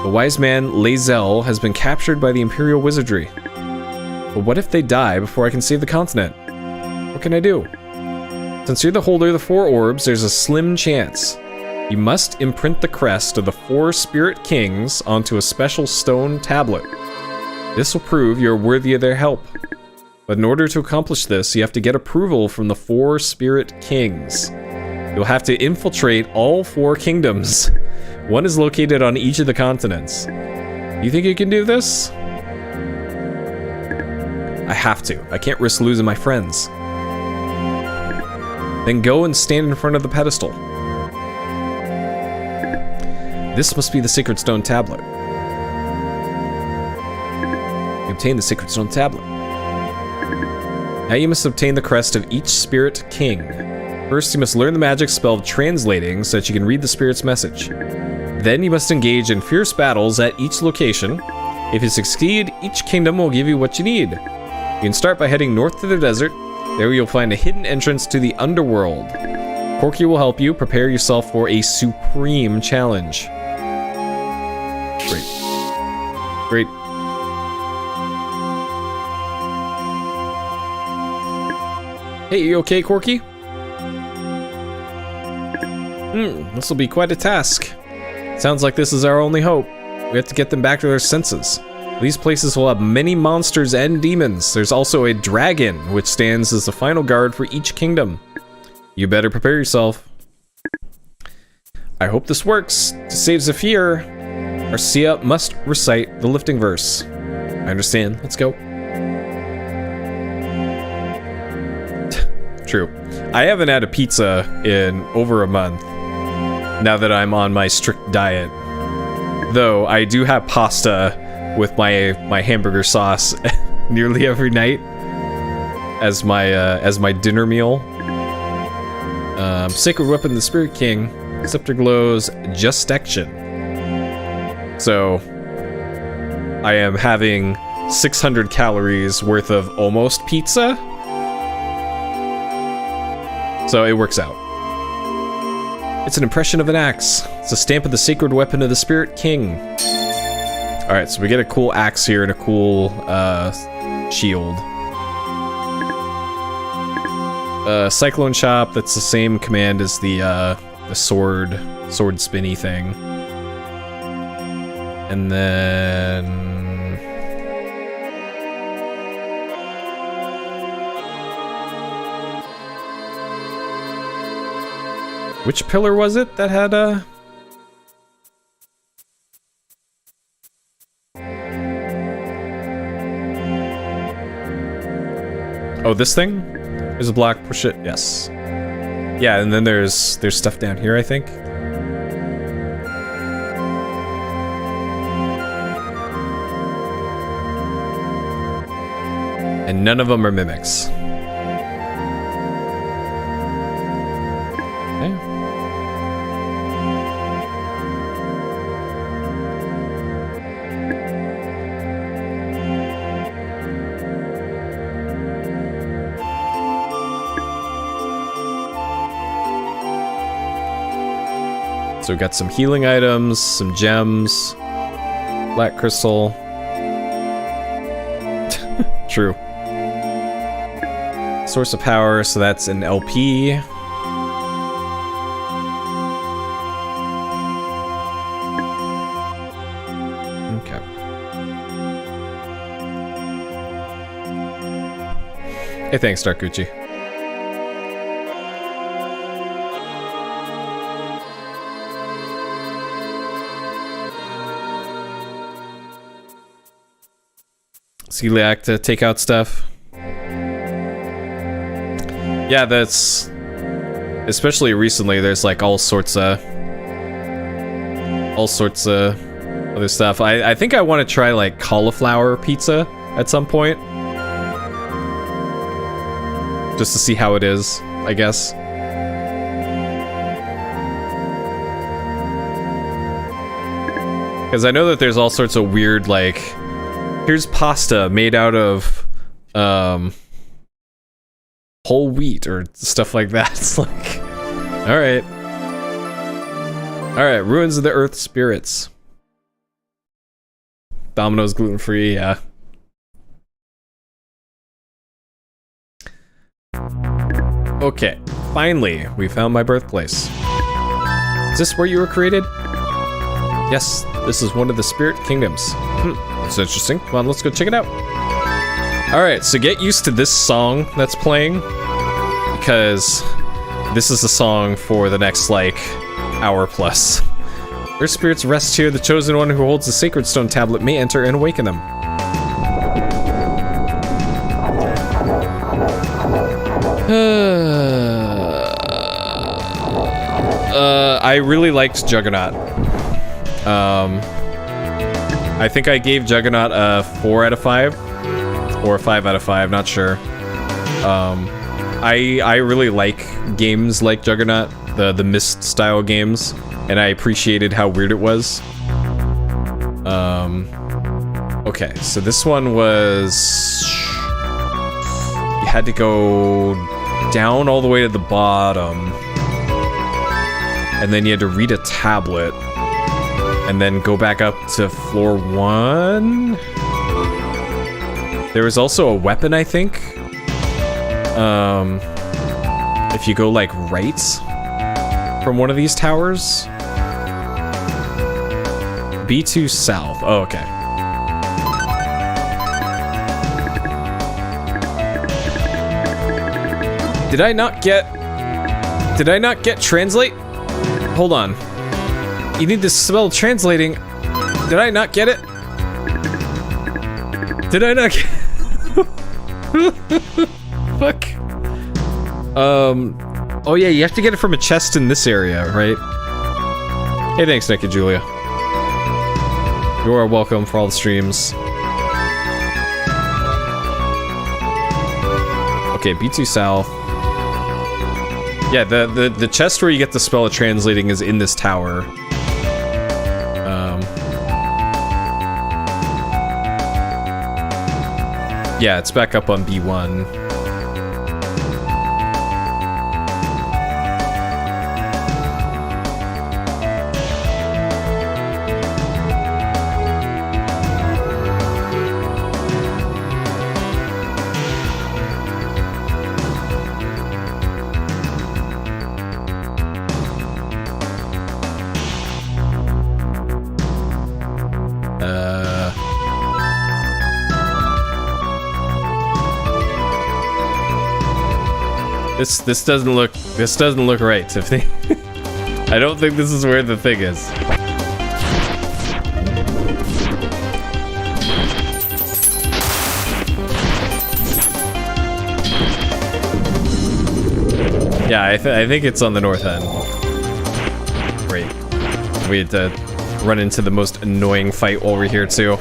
The wise man Lae'zel has been captured by the Imperial Wizardry. But what if they die before I can save the continent? What can I do? Since you're the holder of the 4 orbs, there's a slim chance. You must imprint the crest of the 4 spirit kings onto a special stone tablet. This will prove you're worthy of their help. But in order to accomplish this, you have to get approval from the 4 spirit kings. You'll have to infiltrate all 4 kingdoms. One is located on each of the continents. You think you can do this? I have to. I can't risk losing my friends. Then go and stand in front of the pedestal. This must be the Sacred Stone Tablet. You obtain the Sacred Stone Tablet. Now you must obtain the crest of each Spirit King. First, you must learn the magic spell of translating so that you can read the Spirit's message. Then you must engage in fierce battles at each location. If you succeed, each kingdom will give you what you need. You can start by heading north to the desert. There you'll find a hidden entrance to the underworld. Corky will help you prepare yourself for a supreme challenge. Great. Great. Hey, you okay, Corky? This will be quite a task. Sounds like this is our only hope. We have to get them back to their senses. These places will have many monsters and demons. There's also a dragon, which stands as the final guard for each kingdom. You better prepare yourself. I hope this works. To save Zephyr, Arcia must recite the lifting verse. I understand. Let's go. True. I haven't had a pizza in over a month, now that I'm on my strict diet. Though I do have pasta with my hamburger sauce nearly every night as my dinner meal. Sacred weapon of the Spirit King. Scepter glows justection. So I am having 600 calories worth of almost pizza. So it works out. It's an impression of an axe. It's a stamp of the sacred weapon of the Spirit King. Alright, so we get a cool axe here and a cool shield. Cyclone Chop, that's the same command as the sword spinny thing. And then which pillar was it that had a... Oh, this thing? There's a block, push it, yes. Yeah, and then there's stuff down here, I think. And none of them are mimics. So we got some healing items, some gems, black crystal. True. Source of power, so that's an LP. Okay. Hey, thanks, Darkuchi. Celiac to take out stuff. Yeah, that's... especially recently, there's like all sorts of other stuff. I think I want to try like cauliflower pizza at some point. Just to see how it is, I guess. Because I know that there's all sorts of weird, like... here's pasta made out of whole wheat or stuff like that. It's like, all right, Ruins of the Earth Spirits. Domino's gluten-free, yeah. Okay, finally, we found my birthplace. Is this where you were created? Yes, this is one of the spirit kingdoms. That's interesting. Come on, let's go check it out. Alright, so get used to this song that's playing, because this is the song for the next, like, hour plus. Earth spirits rest here. The chosen one who holds the sacred stone tablet may enter and awaken them. I really liked Juggernaut. I think I gave Juggernaut a 4 out of 5 or a 5 out of 5, not sure. I really like games like Juggernaut, the Myst style games, and I appreciated how weird it was. Okay, so this one was, you had to go down all the way to the bottom, and then you had to read a tablet, and then go back up to floor 1. There was also a weapon, I think. If you go, like, right from one of these towers. B2 south. Oh, okay. Did I not get translate? Hold on. You need to spell translating. Did I not get it? Did I not get Fuck. Oh yeah, you have to get it from a chest in this area, right? Hey, thanks, Nick and Julia. You are welcome for all the streams. Okay, B2 south. Yeah, the chest where you get the spell of translating is in this tower. Yeah, it's back up on B1. This doesn't look right, Tiffany. I don't think this is where the thing is. Yeah, I think it's on the north end. Great. We had to run into the most annoying fight while we're here too.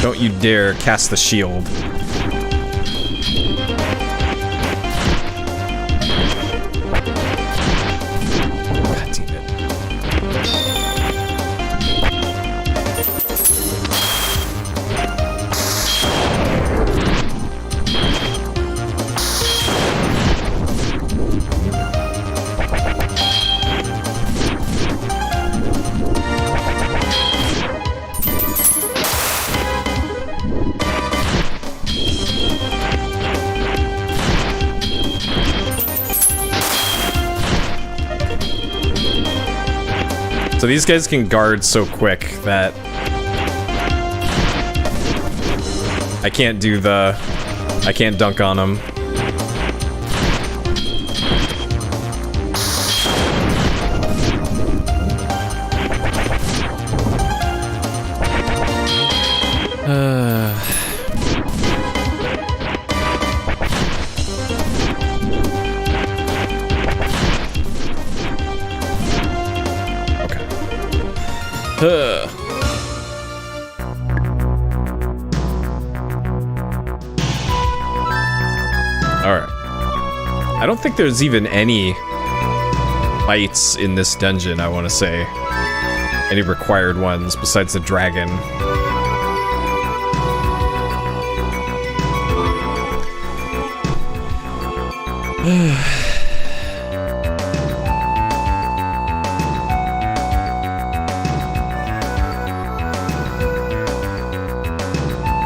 Don't you dare cast the shield. God damn it. So these guys can guard so quick that I can't dunk on them. Alright. I don't think there's even any fights in this dungeon, I want to say. Any required ones besides the dragon.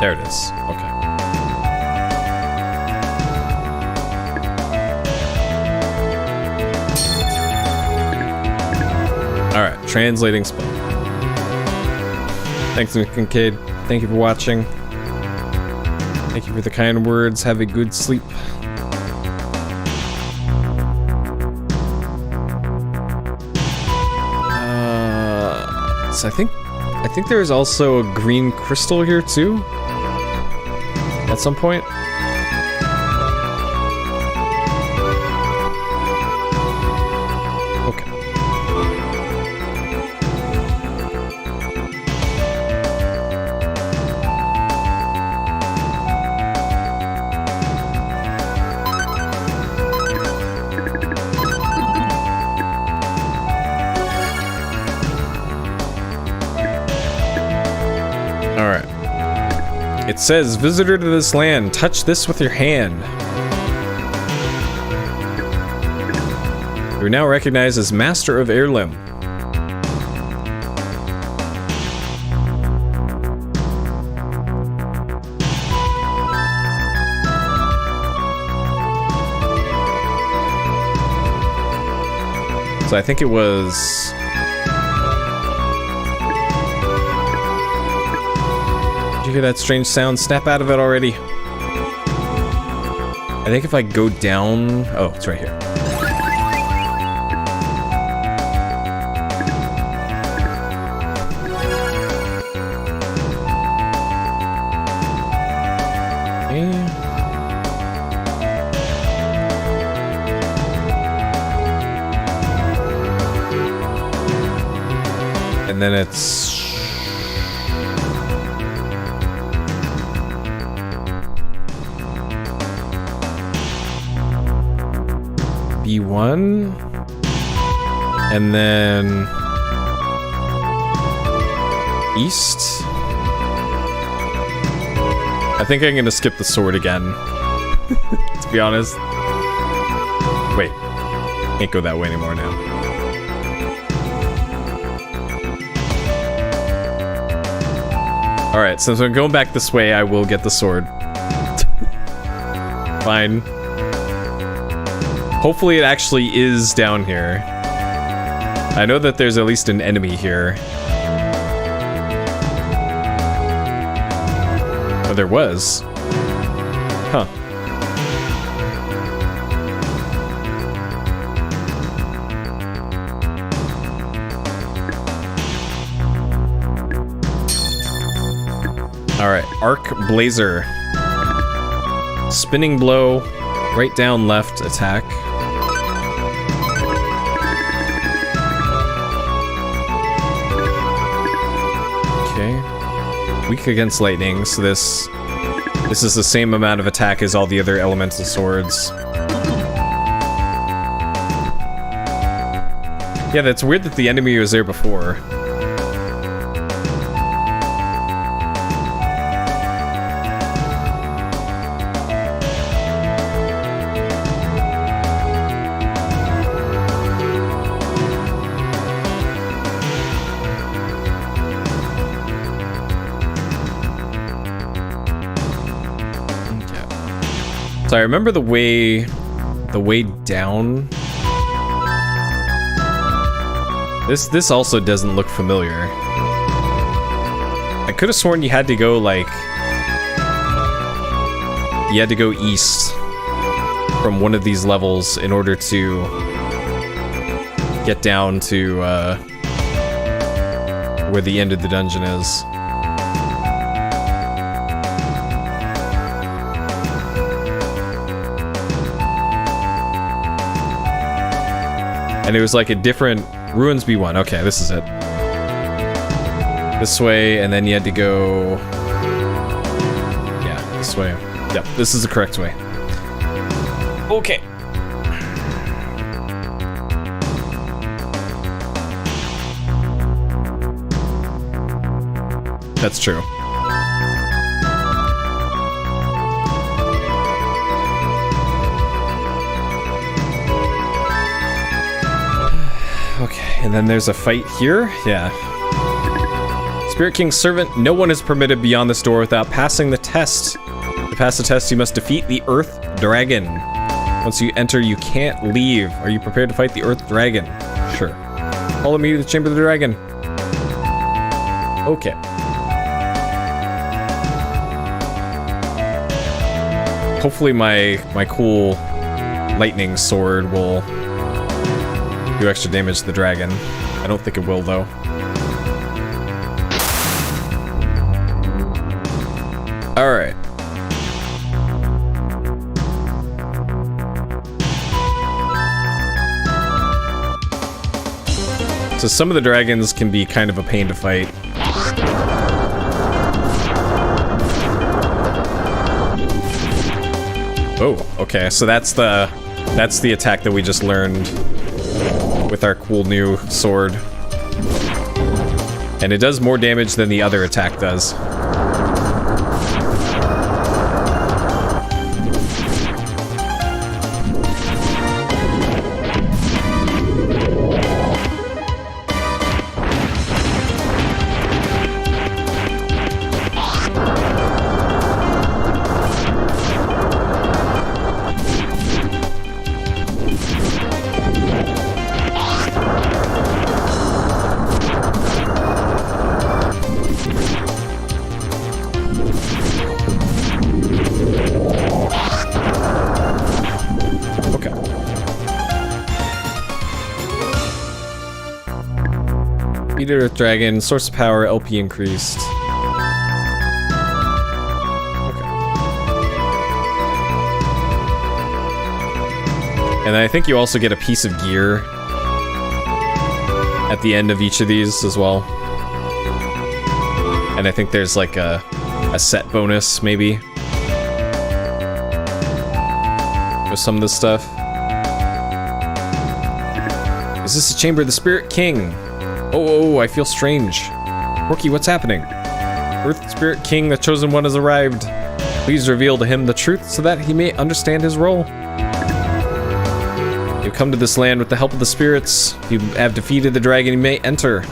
There it is. Okay. Alright, translating spell. Thanks, Kincaid. Thank you for watching. Thank you for the kind words. Have a good sleep. So I think there's also a green crystal here too. At some point. Okay. Alright. It says, visitor to this land, touch this with your hand. You're now recognized as Master of Heirloom. So I think it was... Did you hear that strange sound? Snap out of it already. I think if I go down... Oh, it's right here. And then it's... B1. And then... East. I think I'm gonna skip the sword again. To be honest. Wait. Can't go that way anymore now. Alright, so if I'm going back this way, I will get the sword. Fine. Hopefully it actually is down here. I know that there's at least an enemy here. Oh, there was. Huh. Alright, Arc Blazer. Spinning blow, right down left attack. Okay. Weak against lightning, so this is the same amount of attack as all the other elemental swords. Yeah, that's weird that the enemy was there before. So I remember the way down. This also doesn't look familiar. I could have sworn you had to go like east from one of these levels in order to get down to where the end of the dungeon is. And it was like a different Ruins B1. Okay, this is it. This way, and then you had to go... Yeah, this way. Yep, this is the correct way. Okay. That's true. and then there's a fight here. Yeah. Spirit King's servant, no one is permitted beyond this door without passing the test. To pass the test, you must defeat the Earth Dragon. Once you enter, you can't leave. Are you prepared to fight the Earth Dragon? Sure. Follow me to the Chamber of the Dragon. Okay. Hopefully my cool lightning sword will do extra damage to the dragon. I don't think it will, though. Alright. So some of the dragons can be kind of a pain to fight. Oh, okay, so that's the attack that we just learned with our cool new sword. And it does more damage than the other attack does. Earth Dragon, source of power, LP increased. Okay. And I think you also get a piece of gear at the end of each of these as well. And I think there's like a set bonus, maybe, with some of this stuff. Is this the Chamber of the Spirit King? Oh, I feel strange. Rookie, what's happening? Earth Spirit King, the Chosen One, has arrived. Please reveal to him the truth so that he may understand his role. You've come to this land with the help of the spirits. If you have defeated the dragon, you may enter.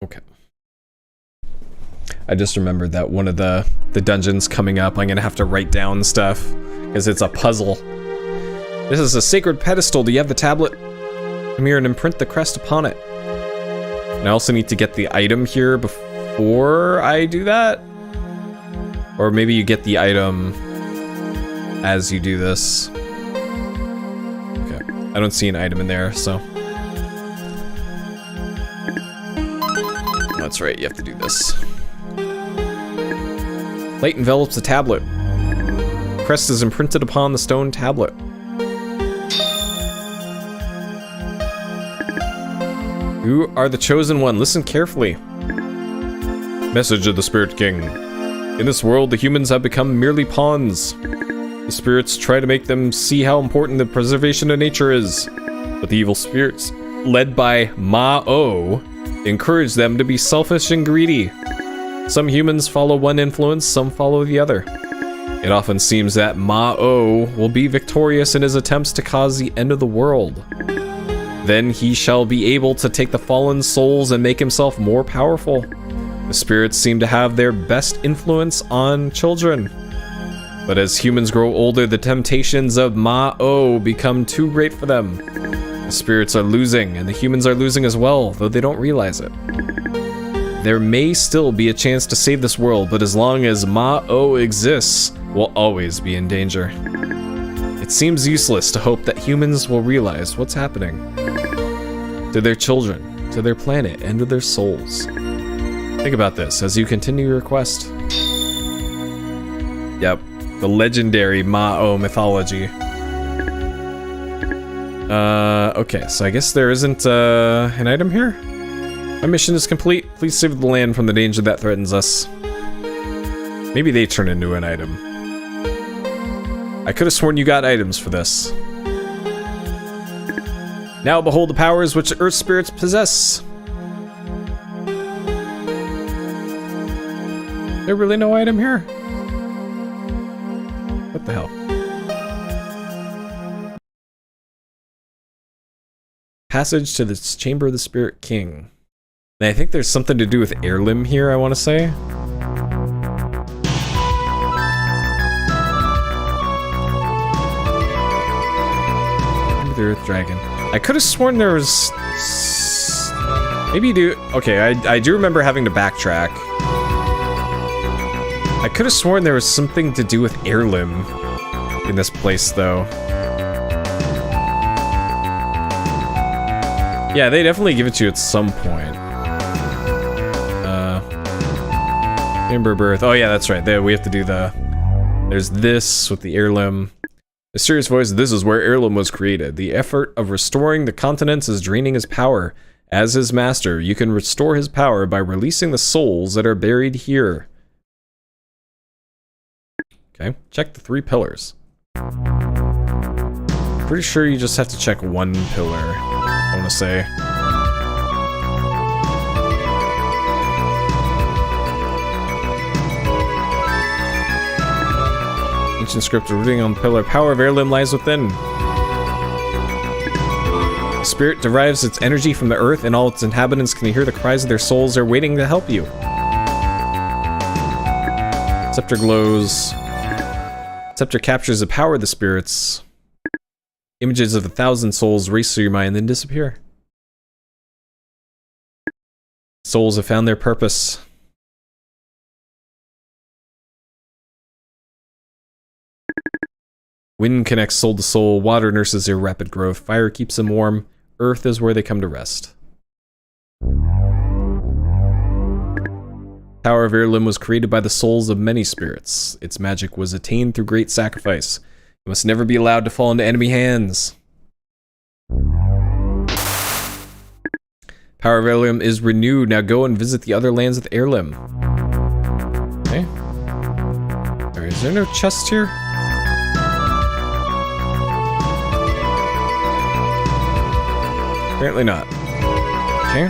Okay. I just remembered that one of the dungeons coming up, I'm gonna have to write down stuff, because it's a puzzle. This is a sacred pedestal. Do you have the tablet? Come here and imprint the crest upon it. And I also need to get the item here before I do that? Or maybe you get the item as you do this. Okay, I don't see an item in there, so. That's right, you have to do this. Light envelops the tablet. Crest is imprinted upon the stone tablet. You are the Chosen One. Listen carefully. Message of the Spirit King. In this world, the humans have become merely pawns. The spirits try to make them see how important the preservation of nature is. But the evil spirits, led by Ma-O, encourage them to be selfish and greedy. Some humans follow one influence, some follow the other. It often seems that Ma-O will be victorious in his attempts to cause the end of the world. Then he shall be able to take the fallen souls and make himself more powerful. The spirits seem to have their best influence on children. But as humans grow older, the temptations of Ma-O become too great for them. The spirits are losing, and the humans are losing as well, though they don't realize it. There may still be a chance to save this world, but as long as Ma-O exists, we'll always be in danger. It seems useless to hope that humans will realize what's happening to their children, to their planet, and to their souls. Think about this as you continue your quest. Yep, the legendary Ma-O mythology. Okay, so I guess there isn't an item here? My mission is complete. Please save the land from the danger that threatens us. Maybe they turn into an item. I could have sworn you got items for this. Now behold the powers which Earth spirits possess. There really no item here? the hell? Passage to the Chamber of the Spirit King. And I think there's something to do with heirloom here, I want to say. The Earth Dragon. I could have sworn there was... Maybe you do... Okay, I do remember having to backtrack. I could have sworn there was something to do with heirloom in this place, though. Yeah, they definitely give it to you at some point. Chamber of Birth. Oh yeah, that's right. We have to do the... There's this with the heirloom. Mysterious voice, this is where heirloom was created. The effort of restoring the continents is draining his power. As his master, you can restore his power by releasing the souls that are buried here. Okay, check the 3 pillars. Pretty sure you just have to check 1 pillar, I want to say. Ancient script rooting on pillar. Power of heirloom lies within. The spirit derives its energy from the earth, and all its inhabitants can hear the cries of their souls. They're waiting to help you. Scepter glows. Scepter captures the power of the spirits. Images of 1,000 souls race through your mind, then disappear. Souls have found their purpose. Wind connects soul to soul, water nurses their rapid growth, fire keeps them warm, earth is where they come to rest. Power of heirloom was created by the souls of many spirits. Its magic was attained through great sacrifice. It must never be allowed to fall into enemy hands. Power of heirloom is renewed. Now go and visit the other lands with heirloom. Okay. Alright, is there no chest here? Apparently not. Okay.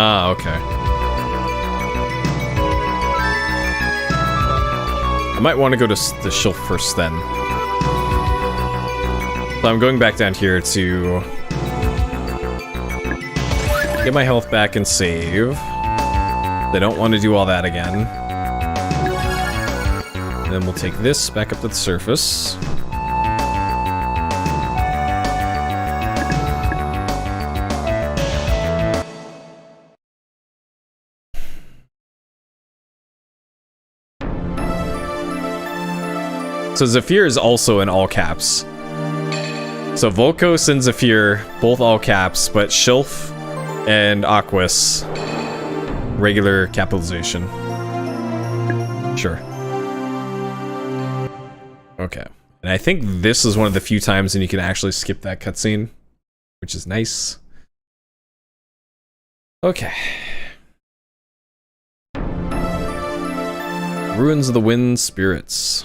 Ah, okay. I might want to go to the Shilf first then. So I'm going back down here to get my health back and save. I don't want to do all that again. And then we'll take this back up to the surface. So Zephyr is also in all caps. So Volkos and Zephyr, both all caps, but Shilf and Aquas, regular capitalization. Sure. Okay. And I think this is one of the few times when you can actually skip that cutscene, which is nice. Okay. Ruins of the Wind Spirits.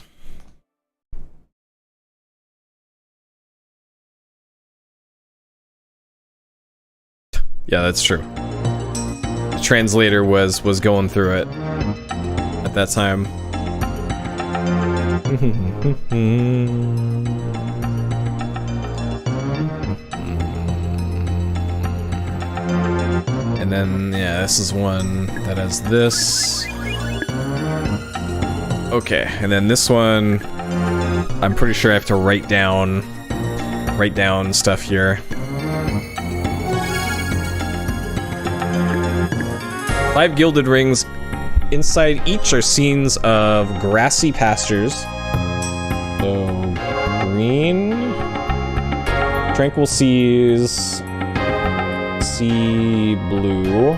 Yeah, that's true. The translator was going through it at that time. And then, yeah, this is one that has this. Okay, and then this one, I'm pretty sure I have to write down stuff here. 5 gilded rings inside each are scenes of grassy pastures. So, green. Tranquil seas. Sea blue.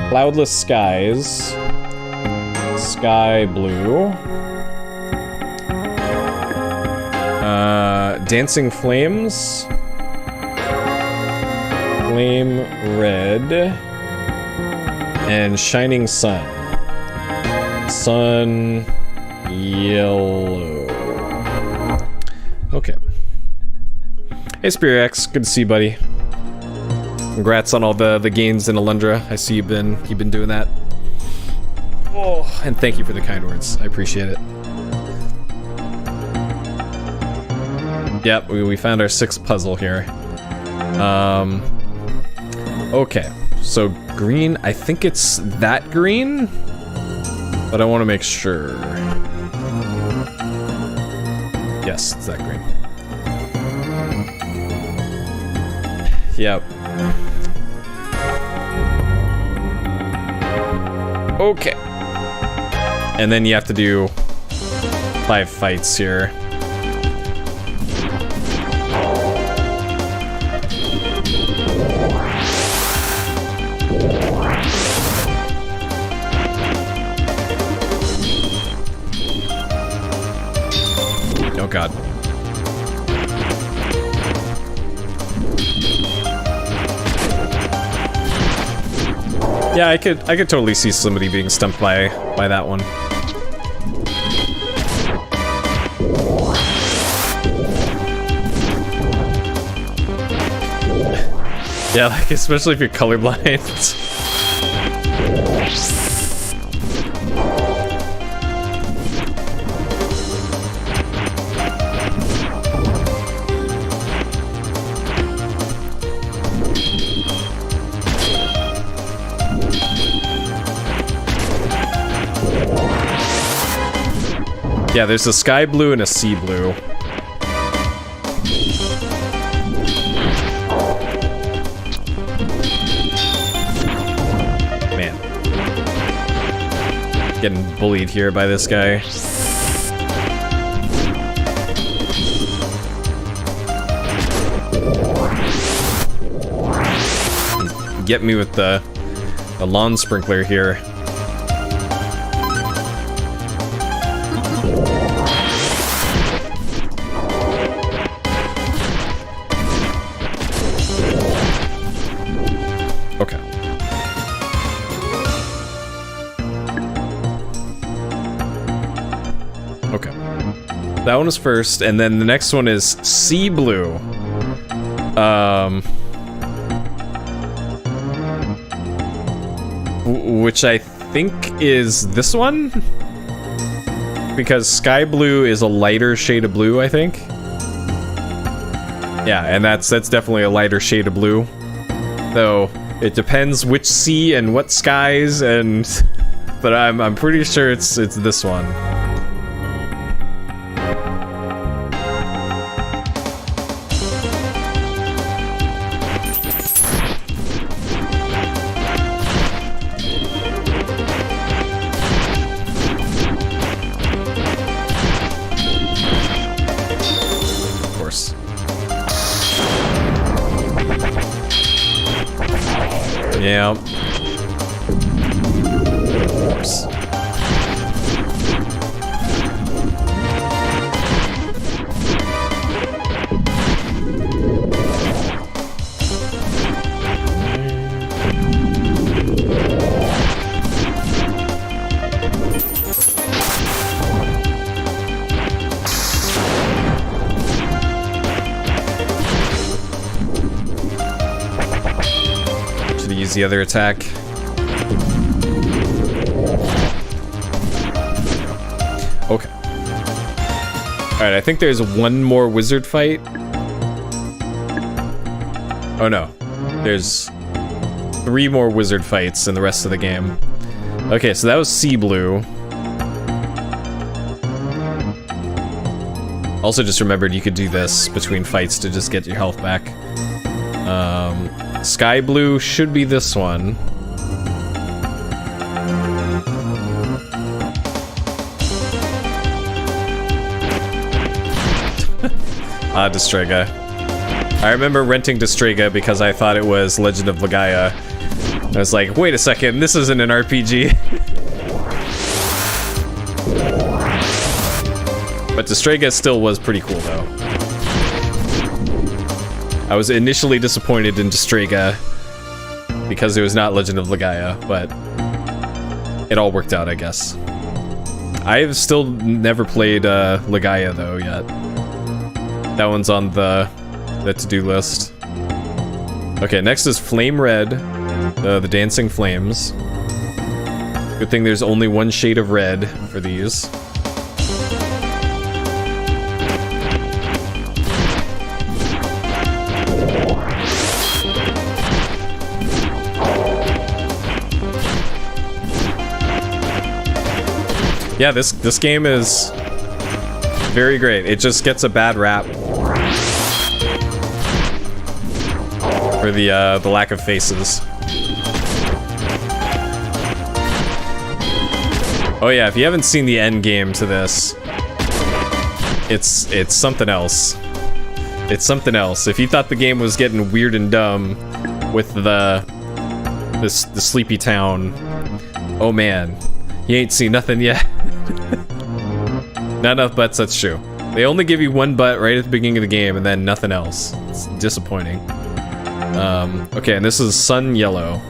Cloudless skies. Sky blue. Dancing flames. Flame red. And shining sun. Sun yellow. Okay. Hey Spear X, good to see you, buddy. Congrats on all the gains in Alundra. I see you've been doing that. Oh, and thank you for the kind words. I appreciate it. Yep, we found our 6th puzzle here. Okay, so green, I think it's that green, but I want to make sure. Yes, it's that green. Yep. Okay. And then you have to do 5 fights here. Oh god. Yeah, I could totally see somebody being stumped by that one. Yeah, like especially if you're colorblind. Yeah, there's a sky blue and a sea blue. Man. Getting bullied here by this guy. Get me with the lawn sprinkler here. That one is first, and then the next one is Sea Blue. Which I think is this one? Because Sky Blue is a lighter shade of blue, I think. Yeah, and that's definitely a lighter shade of blue. Though it depends which sea and what skies, but I'm pretty sure it's this one. Yeah. Of course. Should use the other attack. Okay. Alright, I think there's one more wizard fight. Oh no. There's 3 more wizard fights in the rest of the game. Okay, so that was Sea Blue. Also just remembered you could do this between fights to just get your health back. Sky Blue should be this one. Destrega. I remember renting Destrega because I thought it was Legend of Legaia. I was like, wait a second, this isn't an RPG. But Destrega still was pretty cool, though. I was initially disappointed in Destrega because it was not Legend of Legaia, but it all worked out, I guess. I've still never played Legaia, though, yet. That one's on the to-do list. Okay, next is Flame Red, the Dancing Flames. Good thing there's only one shade of red for these. Yeah, this game is very great. It just gets a bad rap for the lack of faces. Oh yeah, if you haven't seen the end game to this, it's something else. It's something else. If you thought the game was getting weird and dumb with the sleepy town, oh man, you ain't seen nothing yet. Not enough butts, that's true. They only give you one butt right at the beginning of the game and then nothing else. It's disappointing. Okay, and this is Sun Yellow.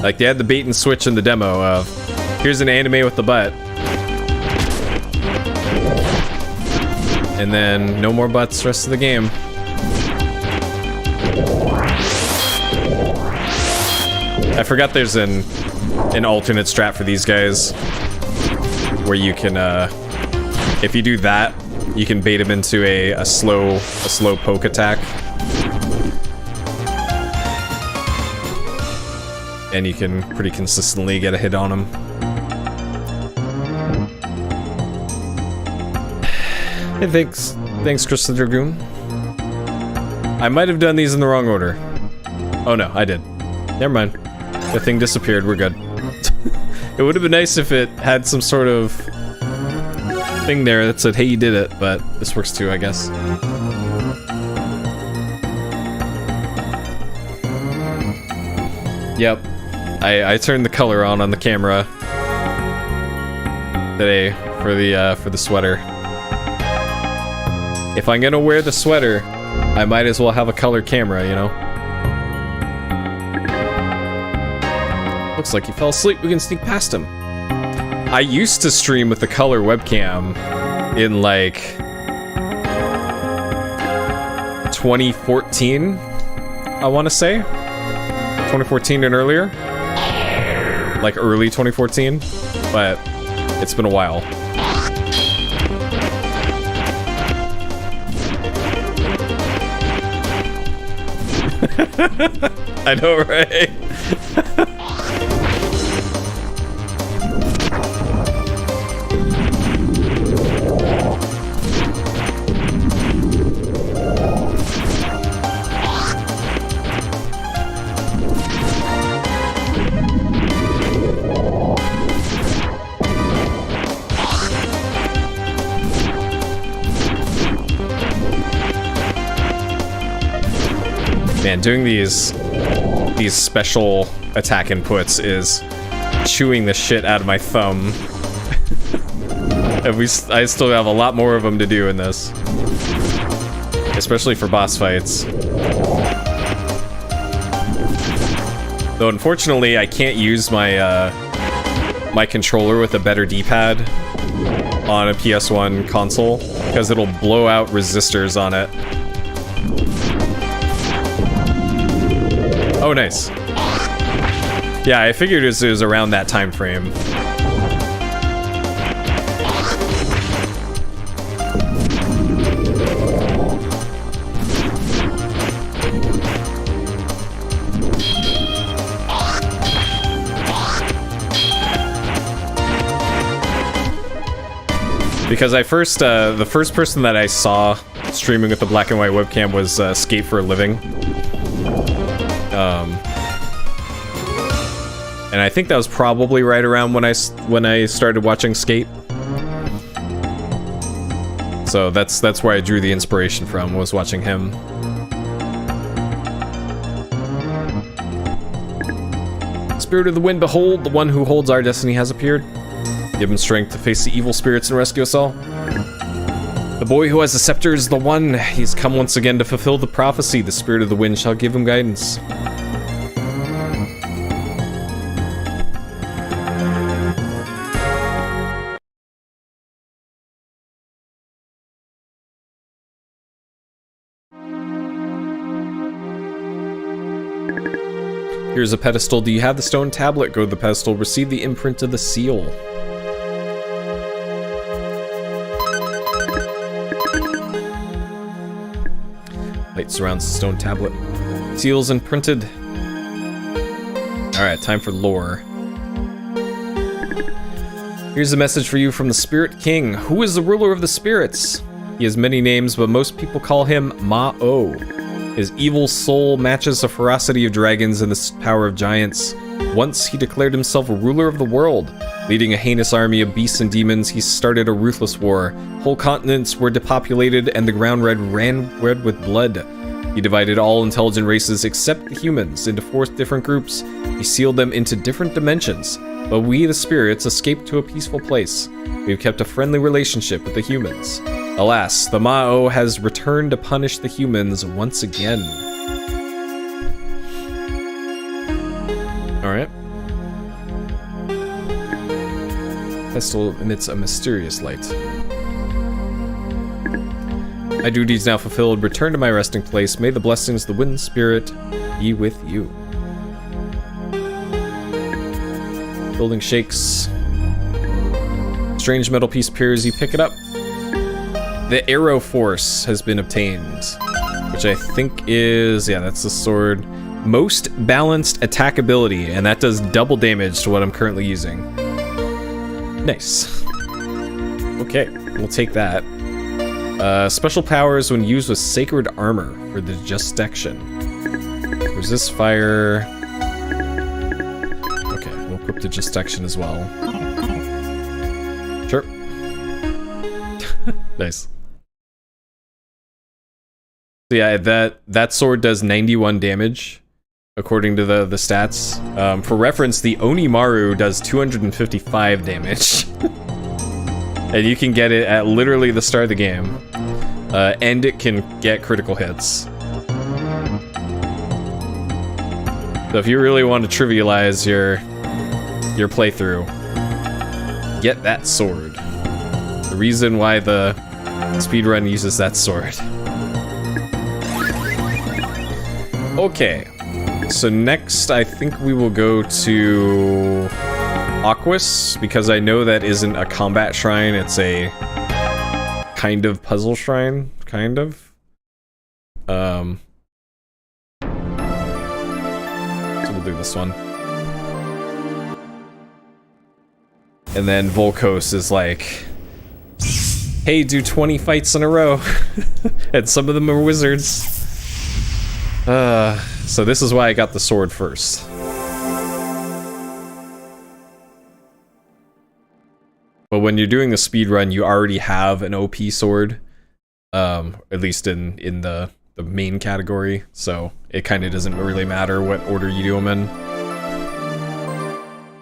Like, they had the bait and switch in the demo of, here's an anime with the butt. And then no more butts the rest of the game. I forgot there's an alternate strat for these guys where you can, if you do that, you can bait him into a slow poke attack. And you can pretty consistently get a hit on him. Hey, thanks, Chris the Dragoon. I might have done these in the wrong order. Oh no, I did. Never mind. The thing disappeared, we're good. It would have been nice if it had some sort of thing there that said, hey, you did it, but this works too, I guess. Yep. I turned the color on the camera today for the sweater. If I'm gonna wear the sweater, I might as well have a color camera, you know? Looks like he fell asleep. We can sneak past him. I used to stream with the color webcam in like 2014, I want to say. 2014 and earlier. Like early 2014, but it's been a while. I know, right? Man, doing these special attack inputs is chewing the shit out of my thumb. And I still have a lot more of them to do in this. Especially for boss fights. Though unfortunately I can't use my my controller with a better D-pad on a PS1 console because it'll blow out resistors on it. Oh, nice. Yeah, I figured it was around that time frame. Because the first person that I saw streaming with the black and white webcam was Skate for a Living. And I think that was probably right around when I started watching Skate. So that's where I drew the inspiration from, was watching him. Spirit of the Wind, behold, the one who holds our destiny has appeared. Give him strength to face the evil spirits and rescue us all. The boy who has the scepter is the one. He's come once again to fulfill the prophecy. The Spirit of the Wind shall give him guidance. Here's a pedestal. Do you have the stone tablet? Go to the pedestal. Receive the imprint of the seal. Light surrounds the stone tablet. Seals imprinted. Alright, time for lore. Here's a message for you from the Spirit King. Who is the ruler of the spirits? He has many names, but most people call him Ma-O. His evil soul matches the ferocity of dragons and the power of giants. Once he declared himself a ruler of the world. Leading a heinous army of beasts and demons, he started a ruthless war. Whole continents were depopulated and the ground ran red with blood. He divided all intelligent races except the humans into 4 different groups. He sealed them into different dimensions. But we, the spirits, escaped to a peaceful place. We've kept a friendly relationship with the humans. Alas, the Ma-O has returned to punish the humans once again. Alright. Pestle emits a mysterious light. My duty is now fulfilled. Return to my resting place. May the blessings of the wind spirit be with you. Building shakes. Strange metal piece appears. You pick it up. The Arrow Force has been obtained, which I think is, yeah, that's the sword. Most balanced attackability, and that does double damage to what I'm currently using. Nice. Okay, we'll take that. Special powers when used with Sacred Armor for the Justiction. Resist fire. Okay, we'll equip the Justiction as well. Sure. Nice. So yeah, that sword does 91 damage, according to the stats. For reference, the Onimaru does 255 damage. And you can get it at literally the start of the game. And it can get critical hits. So if you really want to trivialize your playthrough, get that sword. The reason why the speedrun uses that sword. Okay, so next I think we will go to Aquas, because I know that isn't a combat shrine, it's a kind of puzzle shrine, kind of. So we'll do this one. And then Volkos is like, hey, do 20 fights in a row. And some of them are wizards. So this is why I got the sword first. But when you're doing the speedrun, you already have an OP sword. At least in the main category. So it kind of doesn't really matter what order you do them in.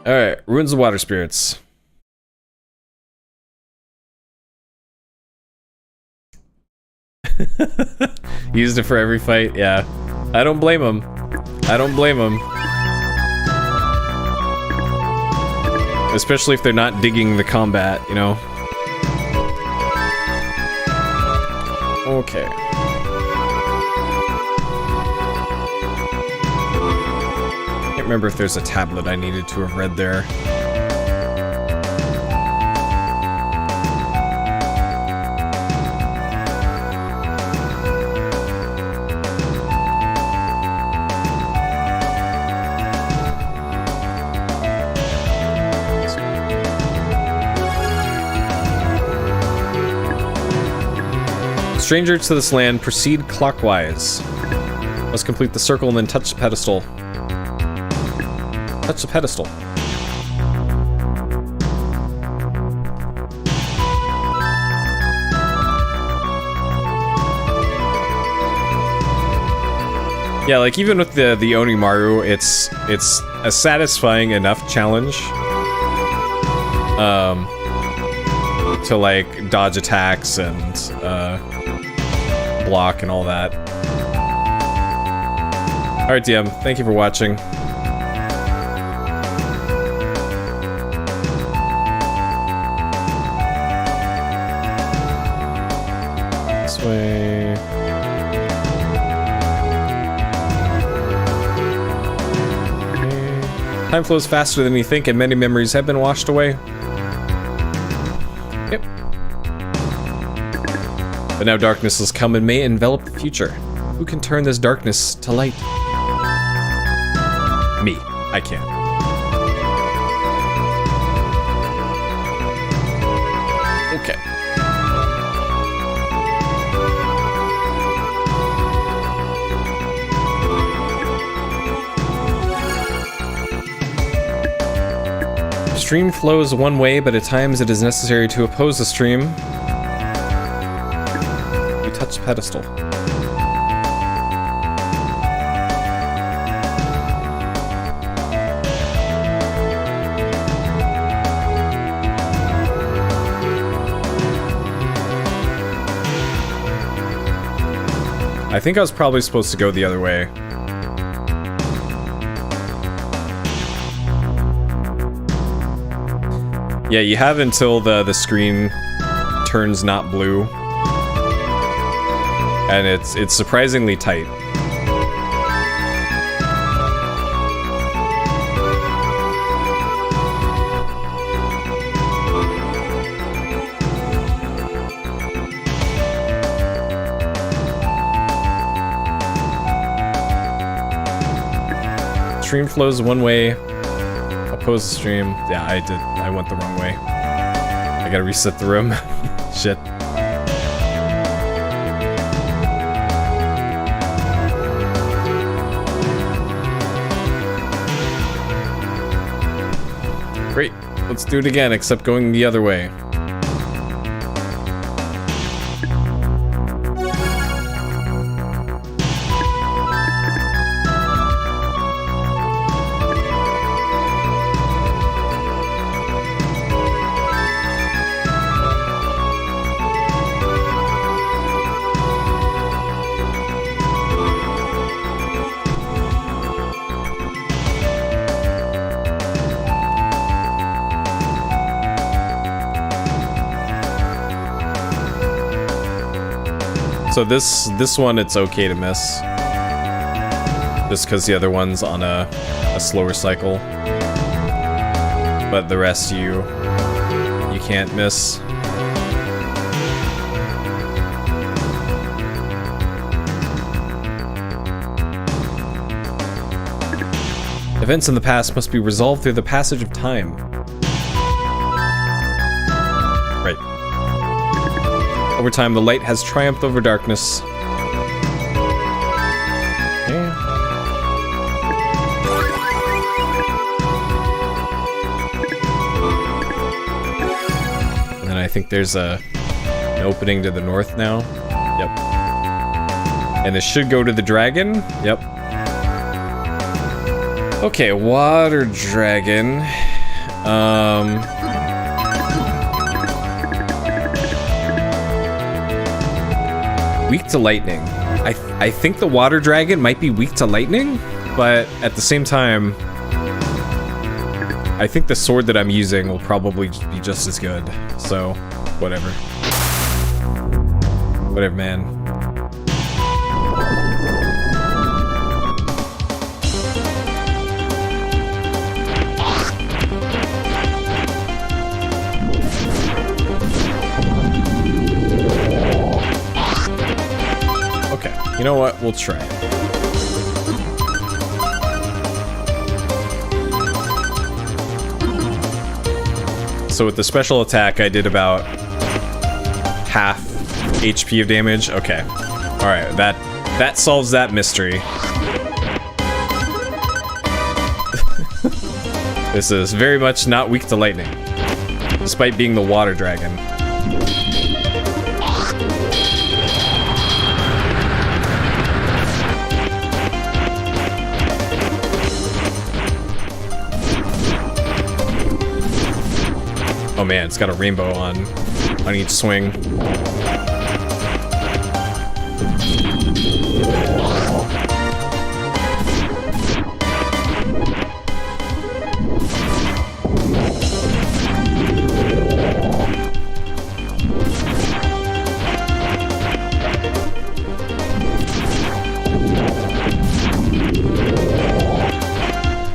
Alright, Ruins of Water Spirits. Used it for every fight, yeah. I don't blame him. I don't blame him. Especially if they're not digging the combat, you know? Okay. Can't remember if there's a tablet I needed to have read there. Stranger to this land, proceed clockwise. Let's complete the circle and then touch the pedestal. Touch the pedestal. Yeah, like even with the Onimaru, it's a satisfying enough challenge to like dodge attacks and block and all that. Alright, DM, thank you for watching. This way. Okay. Time flows faster than you think, and many memories have been washed away. Yep. But now darkness has come and may envelop the future. Who can turn this darkness to light? Me. I can. Okay. Stream flows one way, but at times it is necessary to oppose the stream. You touch the pedestal. I think I was probably supposed to go the other way. Yeah, you have until the screen turns not blue. And it's surprisingly tight. Stream flows one way. Oppose the stream. Yeah, I went the wrong way. I gotta reset the room. Shit. Great. Let's do it again, except going the other way. So this one, it's okay to miss. Just because the other one's on a slower cycle. But the rest you can't miss. Events in the past must be resolved through the passage of time. Right. Over time, the light has triumphed over darkness. Yeah. And then I think there's an opening to the north now. Yep. And this should go to the dragon. Yep. Okay, water dragon. Weak to lightning. I think the water dragon might be weak to lightning, but at the same time, I think the sword that I'm using will probably be just as good. So, whatever. Whatever, man. You know what? We'll try it. So with the special attack, I did about half HP of damage. Okay. Alright, that solves that mystery. This is very much not weak to lightning, despite being the water dragon. Oh man, it's got a rainbow on each swing.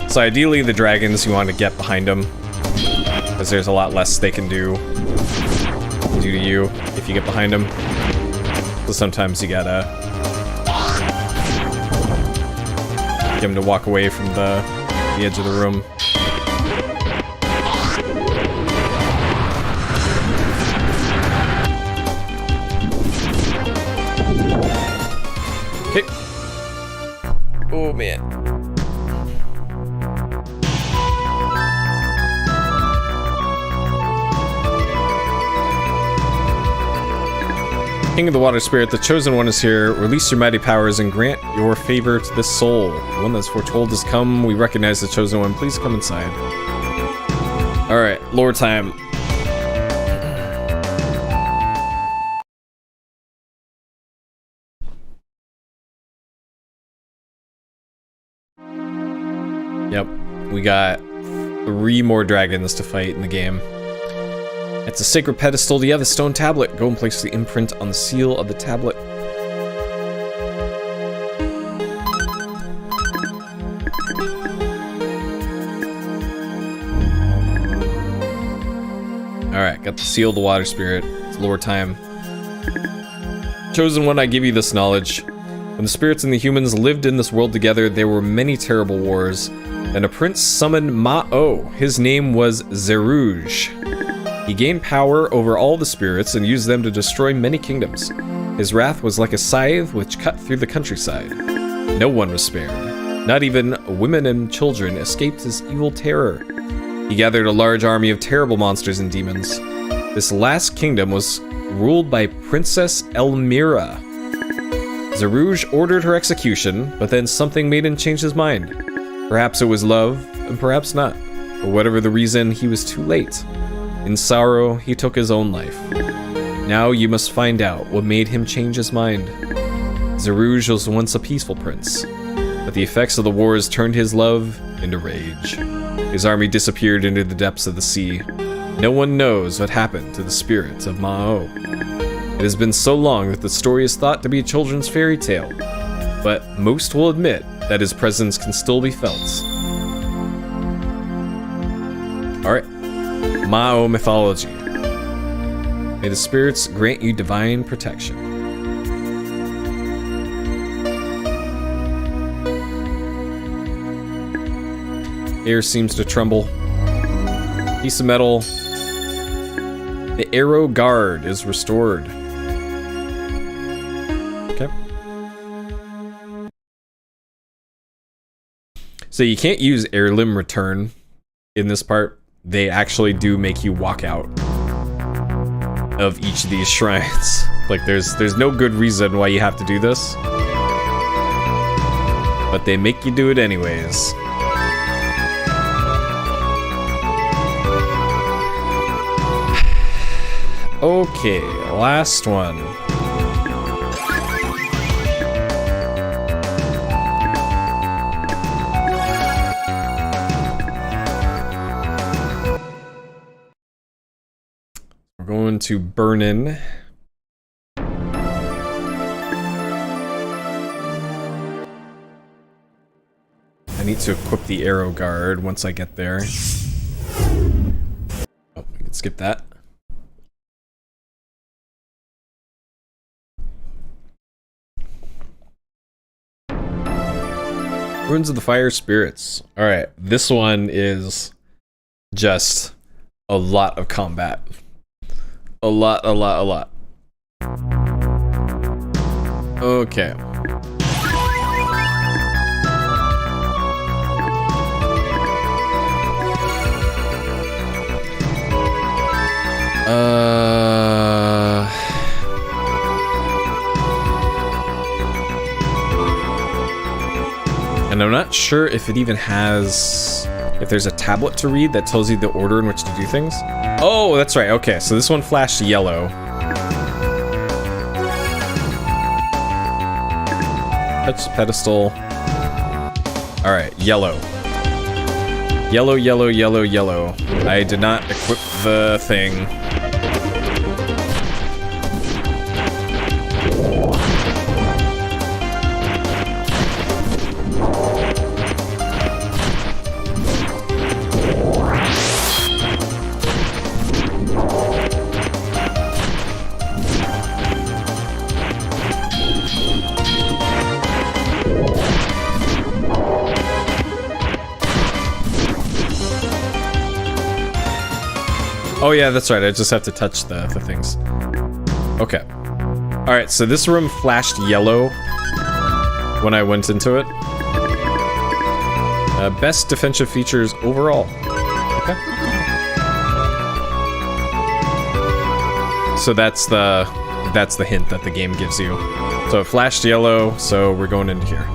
So ideally, the dragons, you want to get behind them, because there's a lot less they can do to you if you get behind them. So sometimes you gotta get them to walk away from the edge of the room. Okay. Oh man. King of the Water Spirit, the Chosen One is here. Release your mighty powers and grant your favor to this soul. The one that's foretold has come. We recognize the Chosen One. Please come inside. Alright, lore time. Yep, we got 3 more dragons to fight in the game. It's a sacred pedestal. Do you have the stone tablet? Go and place the imprint on the seal of the tablet. Alright, got the seal of the water spirit. It's lore time. Chosen One, I give you this knowledge. When the spirits and the humans lived in this world together, there were many terrible wars. Then a prince summoned Ma-O. His name was Zerouge. He gained power over all the spirits and used them to destroy many kingdoms. His wrath was like a scythe which cut through the countryside. No one was spared. Not even women and children escaped his evil terror. He gathered a large army of terrible monsters and demons. This last kingdom was ruled by Princess Elmira. Zerouge ordered her execution, but then something made him change his mind. Perhaps it was love, and perhaps not. For whatever the reason, he was too late. In sorrow, he took his own life. Now you must find out what made him change his mind. Zerouge was once a peaceful prince, but the effects of the wars turned his love into rage. His army disappeared into the depths of the sea. No one knows what happened to the spirit of Ma-O. It has been so long that the story is thought to be a children's fairy tale, but most will admit that his presence can still be felt. Alright. Ma-O mythology. May the spirits grant you divine protection. Air seems to tremble. Piece of metal. The arrow guard is restored. Okay. So you can't use heirloom return in this part. They actually do make you walk out of each of these shrines. Like there's no good reason why you have to do this, but they make you do it anyways. Okay, last one. We're going to Burnin. I need to equip the arrow guard once I get there. Oh, we can skip that. Ruins of the Fire Spirits. Alright, this one is just a lot of combat. A lot. Okay. And I'm not sure if it even has if there's a tablet to read that tells you the order in which to do things. Oh, that's right. Okay, so this one flashed yellow. Touch the pedestal. All right, yellow. Yellow, yellow, yellow, yellow. I did not equip the thing. Oh yeah, that's right. I just have to touch the things. Okay. Alright, so this room flashed yellow when I went into it. Best defensive features overall. Okay. So that's the hint that the game gives you. So it flashed yellow, so we're going into here.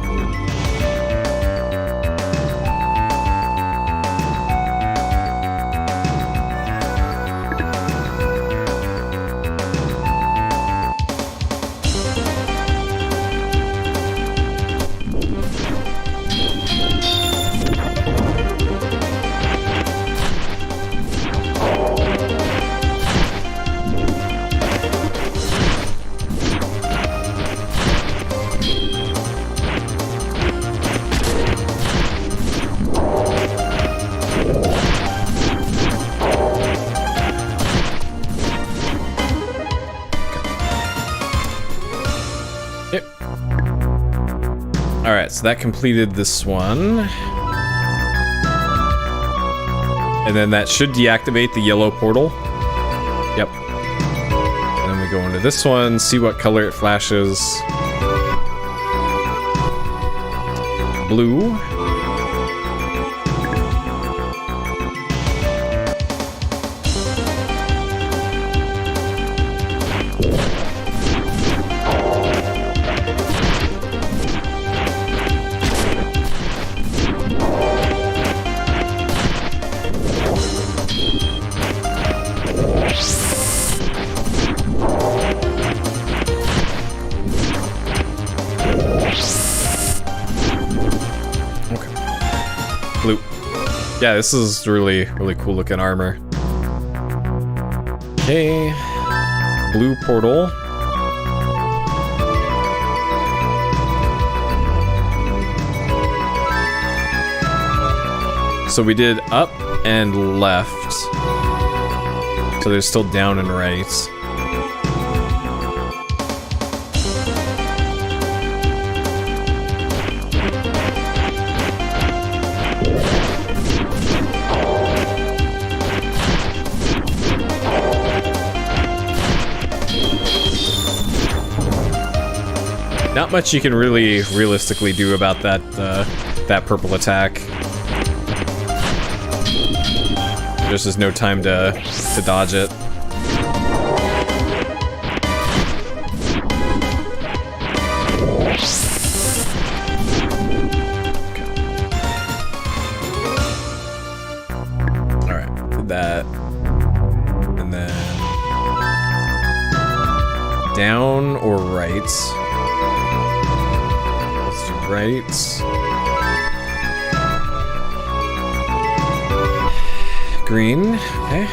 Alright, so that completed this one. And then that should deactivate the yellow portal. Yep. And then we go into this one, see what color it flashes. Blue. Yeah, this is really cool looking armor. Okay. Blue portal. So we did up and left. So there's still down and right. Not much you can really realistically do about that that purple attack. There's just no time to dodge it. Okay. All right, did that, and then down or right. Right. Green. Okay.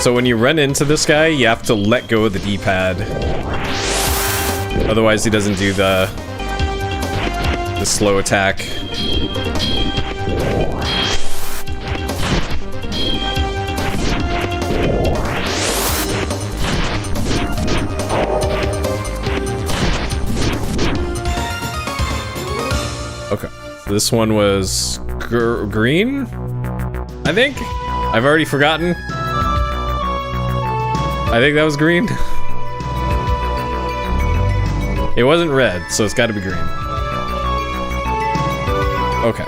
So when you run into this guy, you have to let go of the D-pad. Otherwise he doesn't do the slow attack. Okay. So this one was green, I think? I've already forgotten. I think that was green. It wasn't red, so it's got to be green. Okay.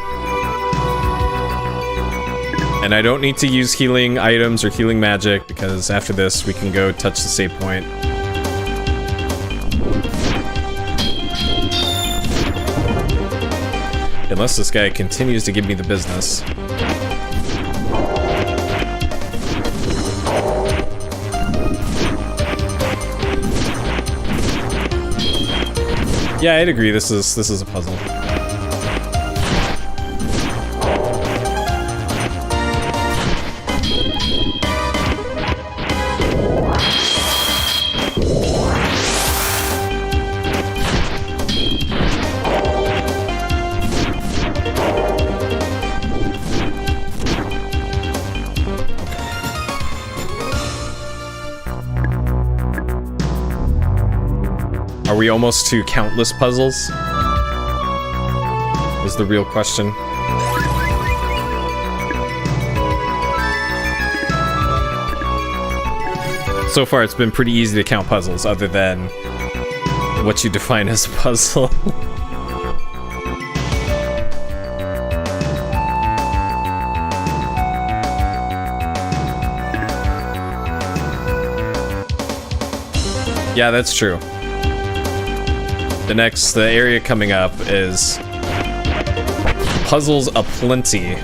And I don't need to use healing items or healing magic, because after this we can go touch the save point. Unless this guy continues to give me the business. Yeah, I'd agree. This is a puzzle. Are we almost to countless puzzles? Is the real question. So far, it's been pretty easy to count puzzles, other than what you define as a puzzle. Yeah, that's true. The area coming up is puzzles aplenty.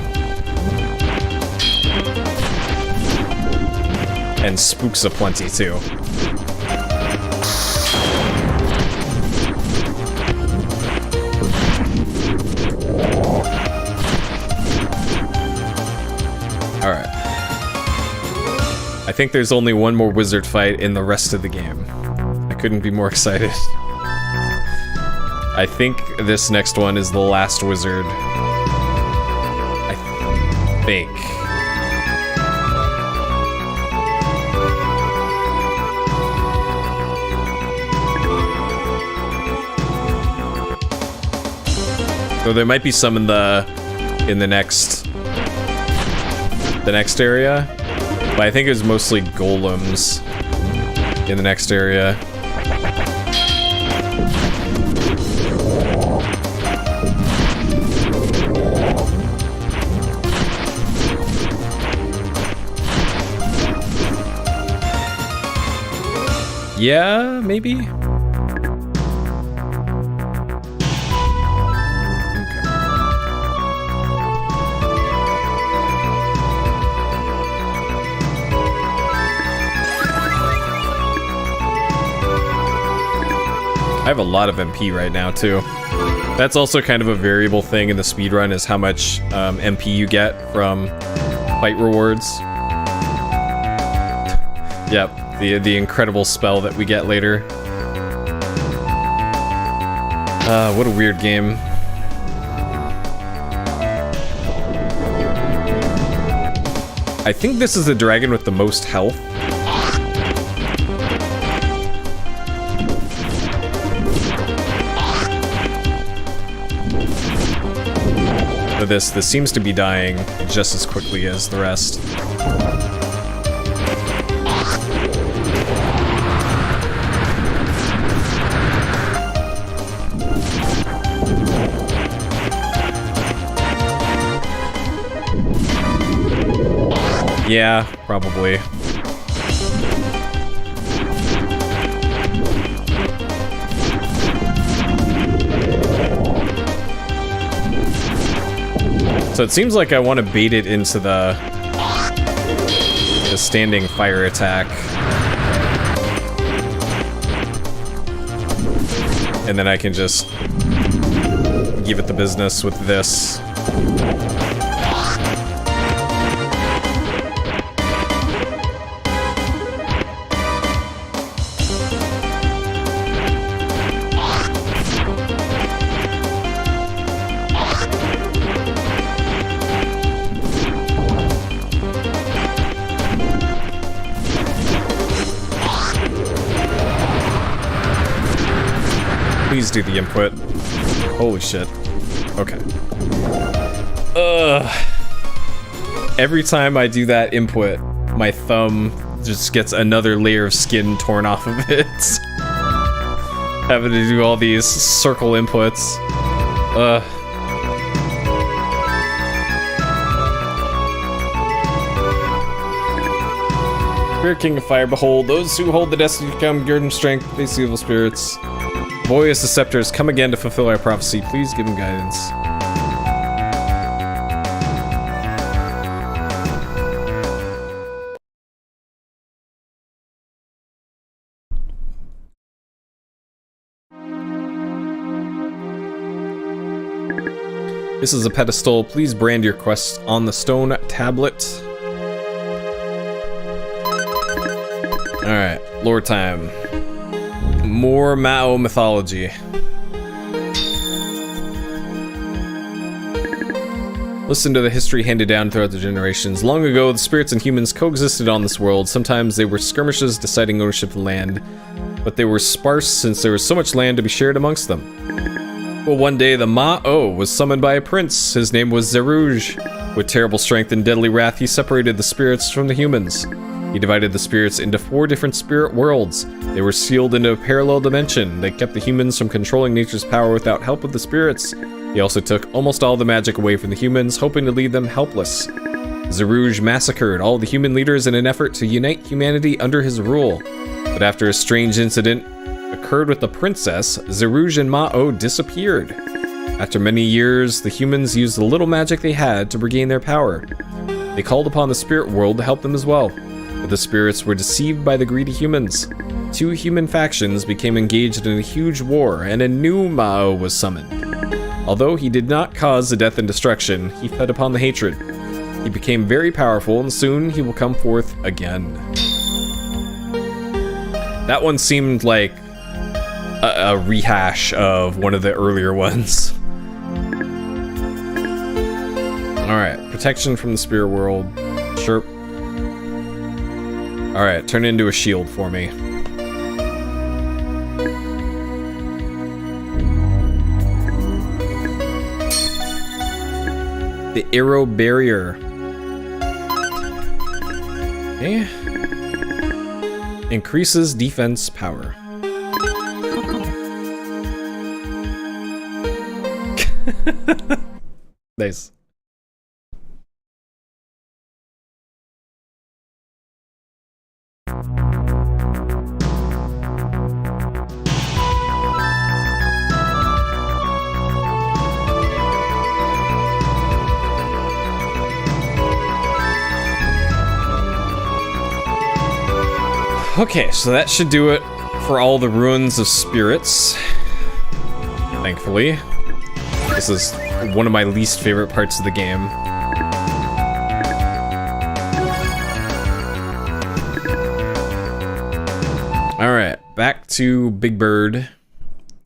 And spooks aplenty too. Alright. I think there's only one more wizard fight in the rest of the game. I couldn't be more excited. I think this next one is the last wizard. I think. So there might be some in the next area, but I think it was mostly golems in the next area. Yeah, maybe? Okay. I have a lot of MP right now, too. That's also kind of a variable thing in the speedrun, is how much MP you get from fight rewards. Yep. The incredible spell that we get later. What a weird game. I think this is the dragon with the most health. But this seems to be dying just as quickly as the rest. Yeah, probably. So it seems like I want to bait it into the standing fire attack. And then I can just give it the business with this. Please do the input. Holy shit. Okay. Every time I do that input, my thumb just gets another layer of skin torn off of it. Having to do all these circle inputs. Spirit King of Fire, behold, those who hold the destiny to become Gurden strength, face the evil spirits. Voice the scepters, come again to fulfill our prophecy. Please give him guidance. This is a pedestal. Please brand your quest on the stone tablet. Alright, lore time. More Mao mythology. Listen to the history handed down throughout the generations. Long ago, the spirits and humans coexisted on this world. Sometimes they were skirmishes deciding ownership of the land, but they were sparse since there was so much land to be shared amongst them. Well, one day the Ma-O was summoned by a prince. His name was Zerouge. With terrible strength and deadly wrath, he separated the spirits from the humans. He divided the spirits into 4 different spirit worlds. They were sealed into a parallel dimension. They kept the humans from controlling nature's power without help of the spirits. He also took almost all the magic away from the humans, hoping to leave them helpless. Zerouge massacred all the human leaders in an effort to unite humanity under his rule. But after a strange incident occurred with the princess, Zerouge and Ma-O disappeared. After many years, the humans used the little magic they had to regain their power. They called upon the spirit world to help them as well. But the spirits were deceived by the greedy humans. 2 human factions became engaged in a huge war, and a new Ma-O was summoned. Although he did not cause the death and destruction, he fed upon the hatred. He became very powerful, and soon he will come forth again. That one seemed like a rehash of one of the earlier ones. Alright, protection from the spirit world. Sure. Alright, turn into a shield for me. The arrow barrier. Okay. Increases defense power. Nice. Okay, so that should do it for all the ruins of spirits. Thankfully. This is one of my least favorite parts of the game. Alright, back to Big Bird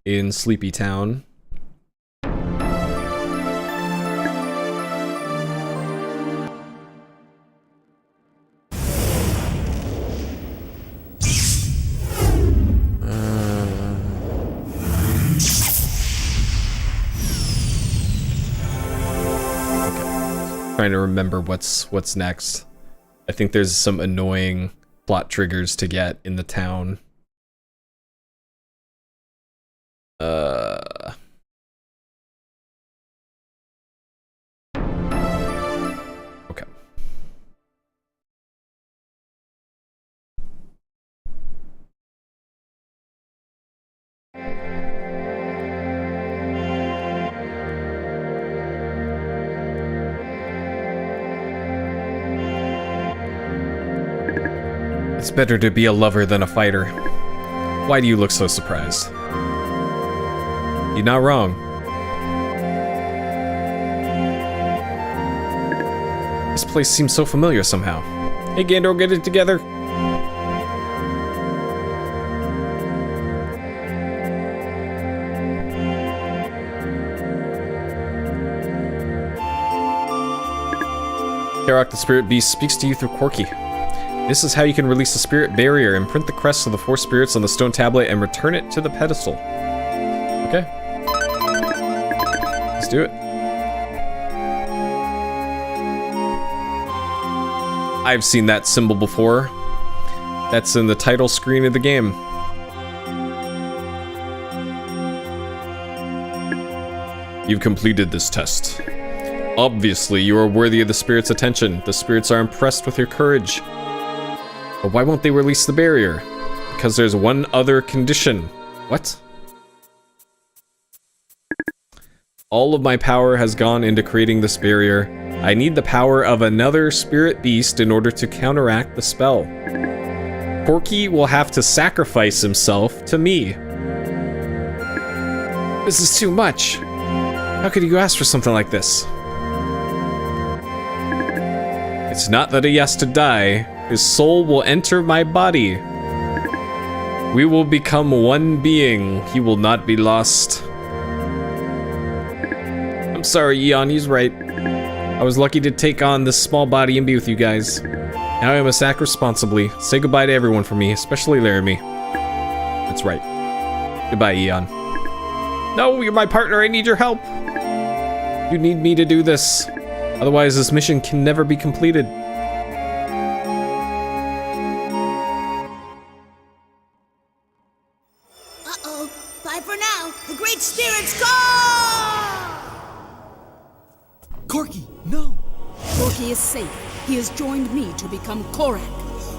in Sleepy Town. Trying to remember what's next. I think there's some annoying plot triggers to get in the town. Okay. It's better to be a lover than a fighter. Why do you look so surprised? You're not wrong. This place seems so familiar somehow. Hey Gandor, get it together. Karok the Spirit Beast speaks to you through Corky. This is how you can release the spirit barrier. Imprint the crests of the 4 spirits on the stone tablet and return it to the pedestal. Okay. Let's do it. I've seen that symbol before. That's in the title screen of the game. You've completed this test. Obviously, you are worthy of the spirits' attention. The spirits are impressed with your courage. But why won't they release the barrier? Because there's one other condition. What? All of my power has gone into creating this barrier. I need the power of another spirit beast in order to counteract the spell. Corky will have to sacrifice himself to me. This is too much. How could you ask for something like this? It's not that he has to die. His soul will enter my body. We will become one being. He will not be lost. I'm sorry, Eon, he's right. I was lucky to take on this small body and be with you guys. Now I must act responsibly. Say goodbye to everyone for me, especially Laramie. That's right. Goodbye, Eon. No, you're my partner. I need your help. You need me to do this. Otherwise, this mission can never be completed. Uh-oh. Bye for now. The Great Spirit's gone! Corky, no! Corky is safe. He has joined me to become Korak.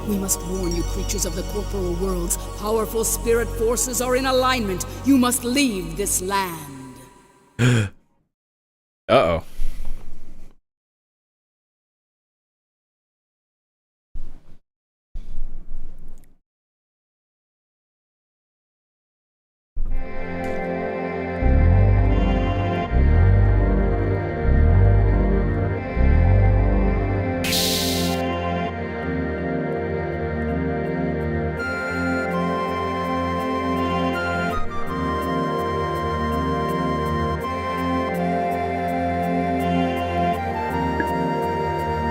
We must warn you creatures of the corporal worlds. Powerful spirit forces are in alignment. You must leave this land. Uh-oh.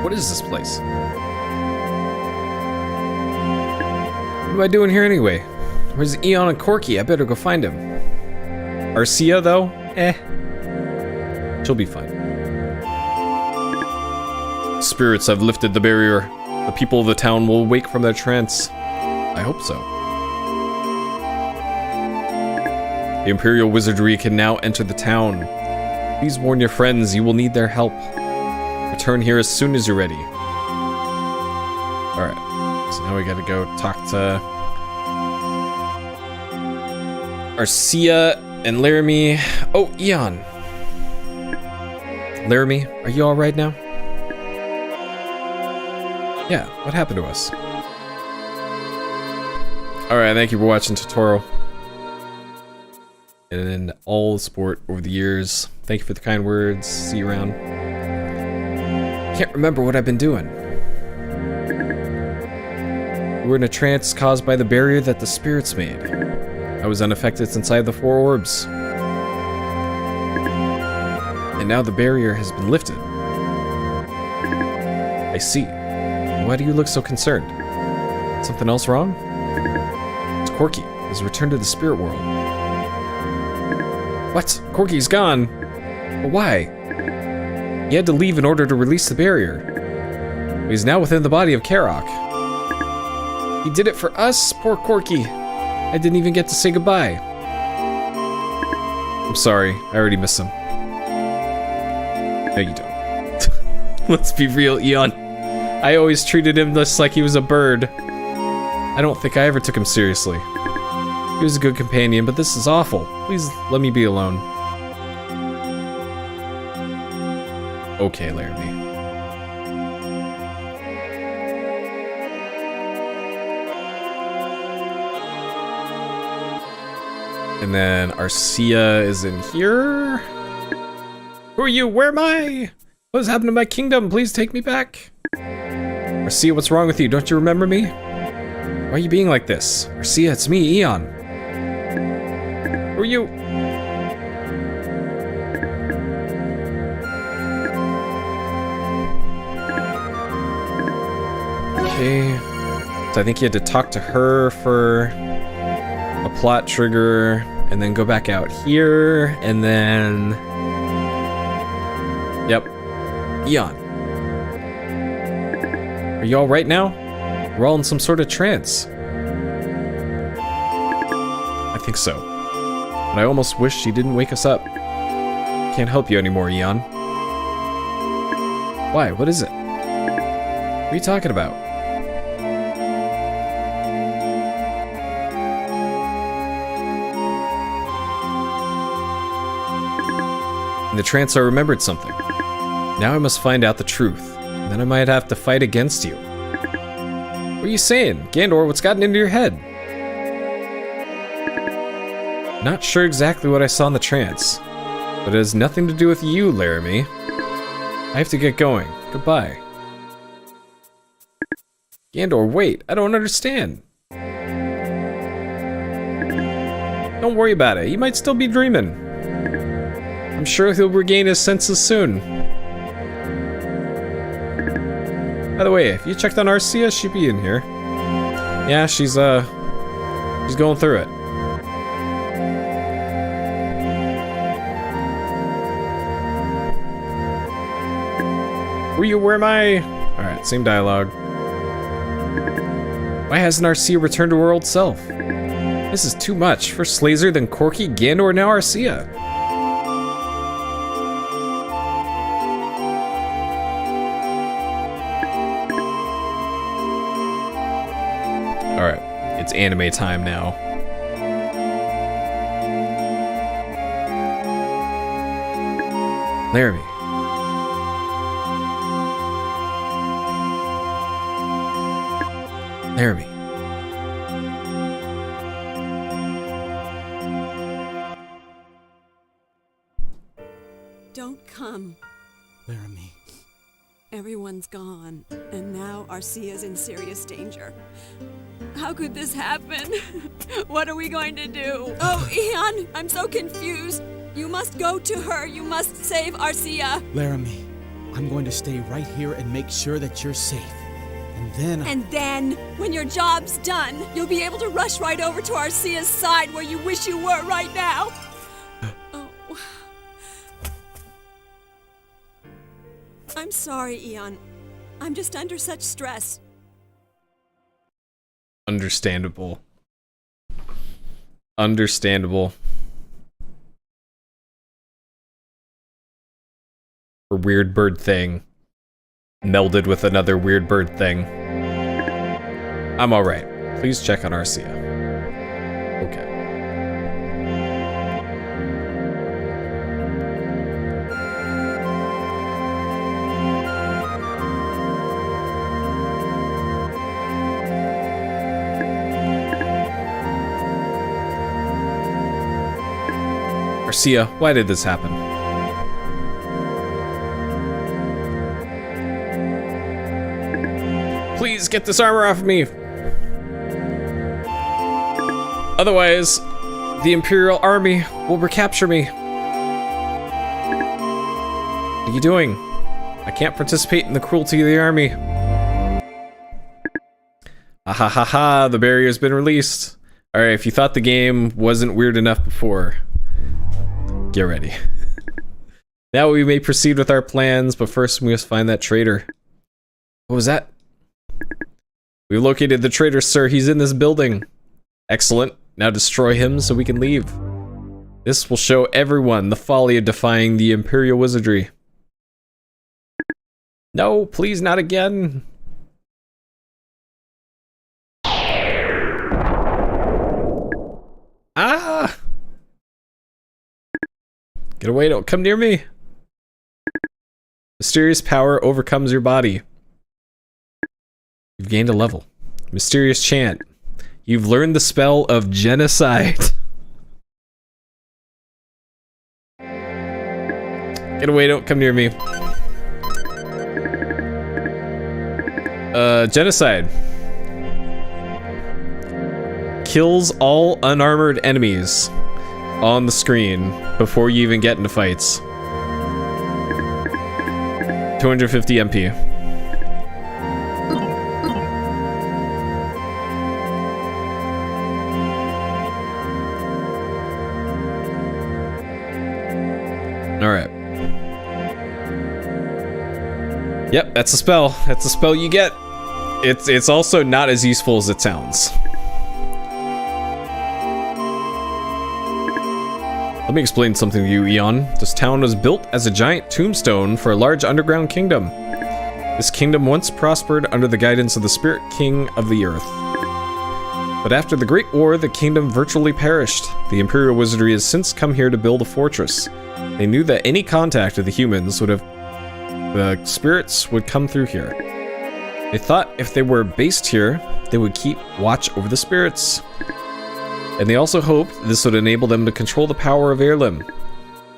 What is this place? What am I doing here anyway? Where's Eon and Corky? I better go find him. Arcia, though? She'll be fine. Spirits have lifted the barrier. The people of the town will wake from their trance. I hope so. The Imperial Wizardry can now enter the town. Please warn your friends, you will need their help. Return here as soon as you're ready. Alright, so now we gotta go talk to Arcia and Laramie. Oh, Eon. Laramie, are you alright now? Yeah, what happened to us? Alright, thank you for watching tutorial. And all the support over the years. Thank you for the kind words. See you around. Can't remember what I've been doing. We were in a trance caused by the barrier that the spirits made. I was unaffected since I had the 4 orbs. And now the barrier has been lifted. I see. Why do you look so concerned? Something else wrong? It's Corky. He's returned to the spirit world. What? Corky's gone? But why? He had to leave in order to release the barrier. He's now within the body of Karok. He did it for us? Poor Corky. I didn't even get to say goodbye. I'm sorry. I already miss him. No, you don't. Let's be real, Eon. I always treated him just like he was a bird. I don't think I ever took him seriously. He was a good companion, but this is awful. Please let me be alone. Okay, Laramie. And then Arcia is in here. Who are you? Where am I? What has happened to my kingdom? Please take me back. Arcia, what's wrong with you? Don't you remember me? Why are you being like this? Arcia, it's me, Eon. Who are you? Okay. So I think you had to talk to her for a plot trigger, and then go back out here, and then Yep. Eon. Are you alright now? We're all in some sort of trance. I think so. But I almost wish she didn't wake us up. Can't help you anymore, Eon. Why? What is it? What are you talking about? In the trance, I remembered something. Now I must find out the truth. And then I might have to fight against you. What are you saying? Gandor, what's gotten into your head? Not sure exactly what I saw in the trance. But it has nothing to do with you, Laramie. I have to get going. Goodbye. Gandor, wait. I don't understand. Don't worry about it. He might still be dreaming. I'm sure he'll regain his senses soon. By the way, if you checked on Arcia, she'd be in here. Yeah, she's going through it. Where am I? Alright, same dialogue. Why hasn't Arcia returned to her old self? This is too much. First Slazer, then Corky, Gandor, now Arcia. Alright, it's anime time now. Laramie. Laramie. Don't come. Laramie. Everyone's gone, and now Arcia's in serious danger. How could this happen? What are we going to do? Oh, Eon, I'm so confused. You must go to her. You must save Arcia. Laramie, I'm going to stay right here and make sure that you're safe. And then, when your job's done, you'll be able to rush right over to Arcia's side where you wish you were right now. Oh. I'm sorry, Eon. I'm just under such stress. Understandable. Understandable. A weird bird thing melded with another weird bird thing. I'm alright. Please check on Arcia. Okay. Arcia, why did this happen? Please get this armor off of me! Otherwise, the Imperial Army will recapture me. What are you doing? I can't participate in the cruelty of the army. Ah ha ha ha, the barrier's been released. Alright, if you thought the game wasn't weird enough before, get ready. Now we may proceed with our plans, but first we must find that traitor. What was that? We located the traitor, sir. He's in this building. Excellent. Now destroy him so we can leave. This will show everyone the folly of defying the Imperial wizardry. No, please, not again. Ah! Get away, don't come near me. Mysterious power overcomes your body. You've gained a level. Mysterious chant. You've learned the spell of genocide. Get away, don't come near me. Genocide. Kills all unarmored enemies on the screen before you even get into fights. 250 MP. Alright. Yep, that's a spell. That's a spell you get. It's also not as useful as it sounds. Let me explain something to you, Eon. This town was built as a giant tombstone for a large underground kingdom. This kingdom once prospered under the guidance of the Spirit King of the Earth. But after the Great War, the kingdom virtually perished. The Imperial Wizardry has since come here to build a fortress. They knew that any contact with the humans would have... the spirits would come through here. They thought if they were based here, they would keep watch over the spirits. And they also hoped this would enable them to control the power of Heirloom.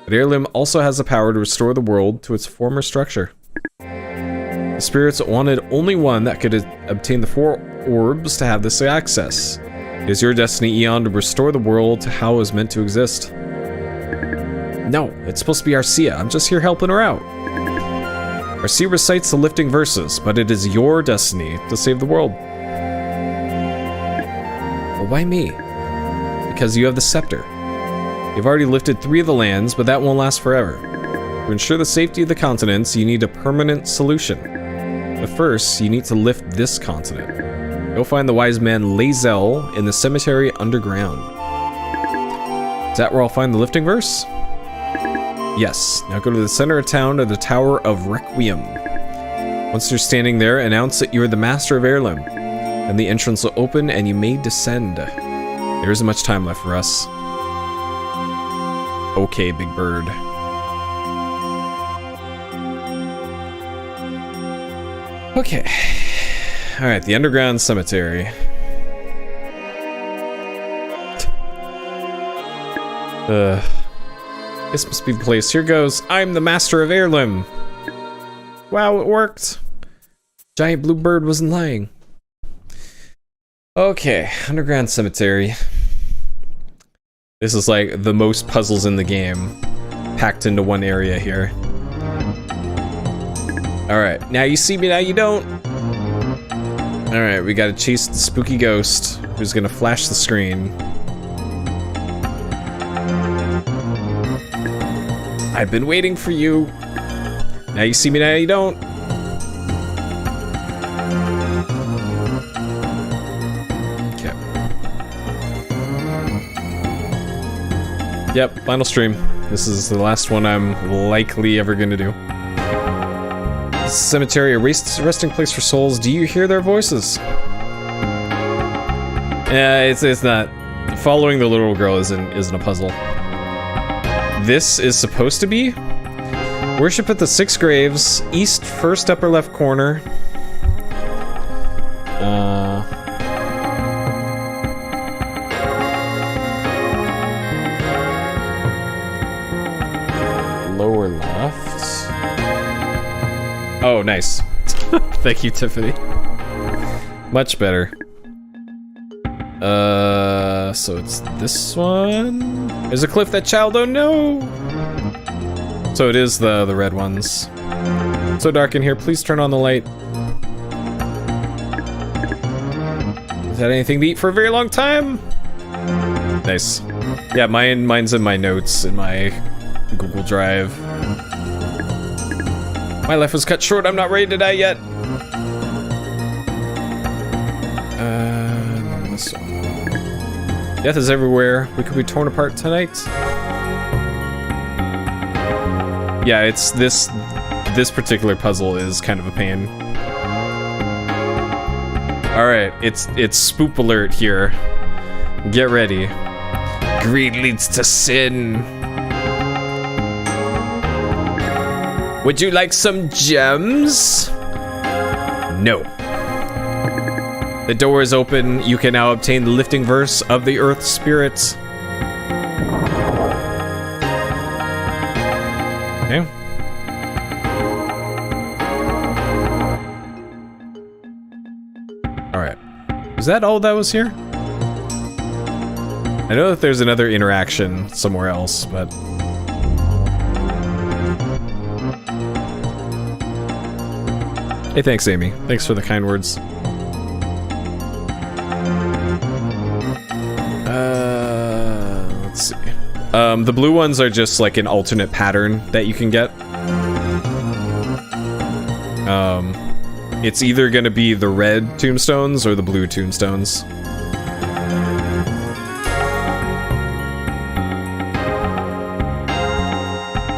But Heirloom also has the power to restore the world to its former structure. The spirits wanted only one that could obtain the 4 orbs to have this access. It is your destiny, Eon, to restore the world to how it was meant to exist. No, it's supposed to be Arcia. I'm just here helping her out. Arcia recites the lifting verses, but it is your destiny to save the world. Well, why me? Because you have the scepter. You've already lifted 3 of the lands, but that won't last forever. To ensure the safety of the continents, you need a permanent solution. But first, you need to lift this continent. Go find the wise man Lae'zel in the cemetery underground. Is that where I'll find the lifting verse? Yes. Now go to the center of town to the Tower of Requiem. Once you're standing there, announce that you're the Master of Heirloom. And the entrance will open and you may descend. There isn't much time left for us. Okay, Big Bird. Okay. Alright, the underground cemetery. This must be the place. Here goes. I'm the Master of Heirloom. Wow, it worked. Giant blue bird wasn't lying. Okay, underground cemetery. This is like the most puzzles in the game packed into one area here. Alright, now you see me, now you don't. Alright, we gotta chase the spooky ghost who's gonna flash the screen. I've been waiting for you. Now you see me, now you don't. Okay. Yep, final stream. This is the last one I'm likely ever gonna do. Cemetery, a resting place for souls. Do you hear their voices? Yeah, it's not. Following the little girl isn't a puzzle. This is supposed to be worship at the 6 graves, east first upper left corner. Lower left. Oh, nice. Thank you, Tiffany. Much better. So it's this one? There's a cliff that child don't know! So it is the red ones. So dark in here, please turn on the light. Is that anything to eat for a very long time? Nice. Yeah, mine's in my notes in my Google Drive. My life was cut short, I'm not ready to die yet. This one. Death is everywhere. We could be torn apart tonight. Yeah, it's this particular puzzle is kind of a pain. Alright, it's spoop alert here. Get ready. Greed leads to sin. Would you like some gems? No. The door is open. You can now obtain the lifting verse of the Earth Spirit. Okay. Alright. Is that all that was here? I know that there's another interaction somewhere else, but... Hey, thanks, Amy. Thanks for the kind words. Let's see. The blue ones are just like an alternate pattern that you can get. It's either gonna be the red tombstones or the blue tombstones.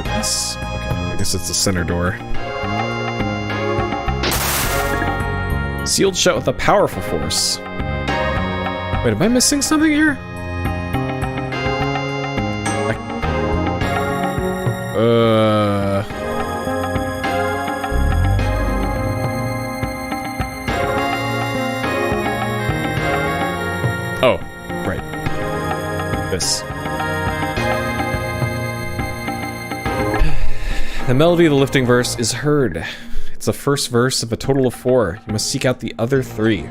Yes. Okay, I guess it's the center door. Sealed shut with a powerful force. Wait, am I missing something here? Oh, right. This. The melody of the lifting verse is heard. It's the first verse of a total of 4. You must seek out the other 3.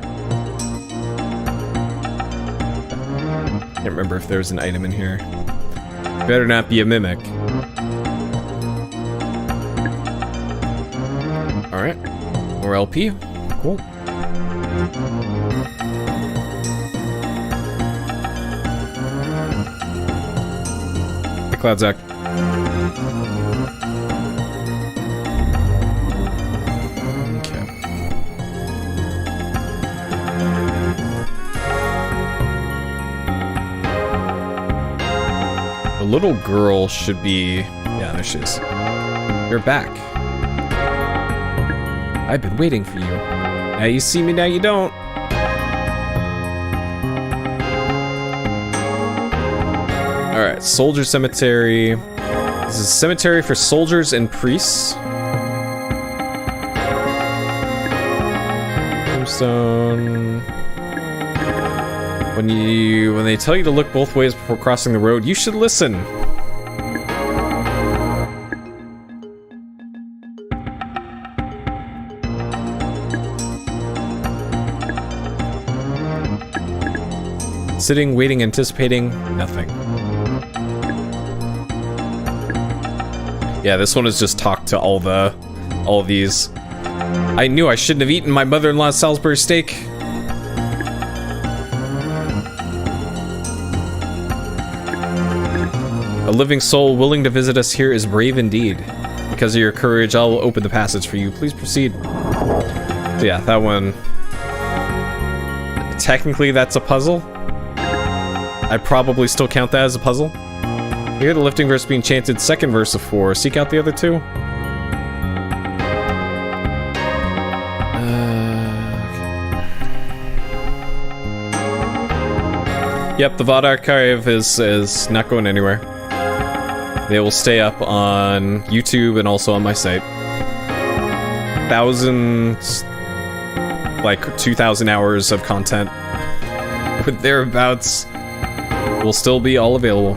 Can't remember if there's an item in here. Better not be a mimic. Alright. More LP. Cool. Hey, Cloud Zach. Okay. The little girl should be... Yeah, there she is. You're back. I've been waiting for you. Now you see me, now you don't. Alright, Soldier Cemetery. This is a cemetery for soldiers and priests. Tombstone. When they tell you to look both ways before crossing the road, you should listen. Sitting, waiting, anticipating, nothing. Yeah, this one is just talk to all of these. I knew I shouldn't have eaten my mother-in-law's Salisbury steak. A living soul willing to visit us here is brave indeed. Because of your courage, I'll open the passage for you. Please proceed. So yeah, that one. Technically, that's a puzzle. I'd probably still count that as a puzzle. You hear the lifting verse being chanted, second verse of 4. Seek out the other 2. Okay. Yep, the VOD archive is not going anywhere. They will stay up on YouTube and also on my site. 2,000 hours of content with thereabouts will still be all available.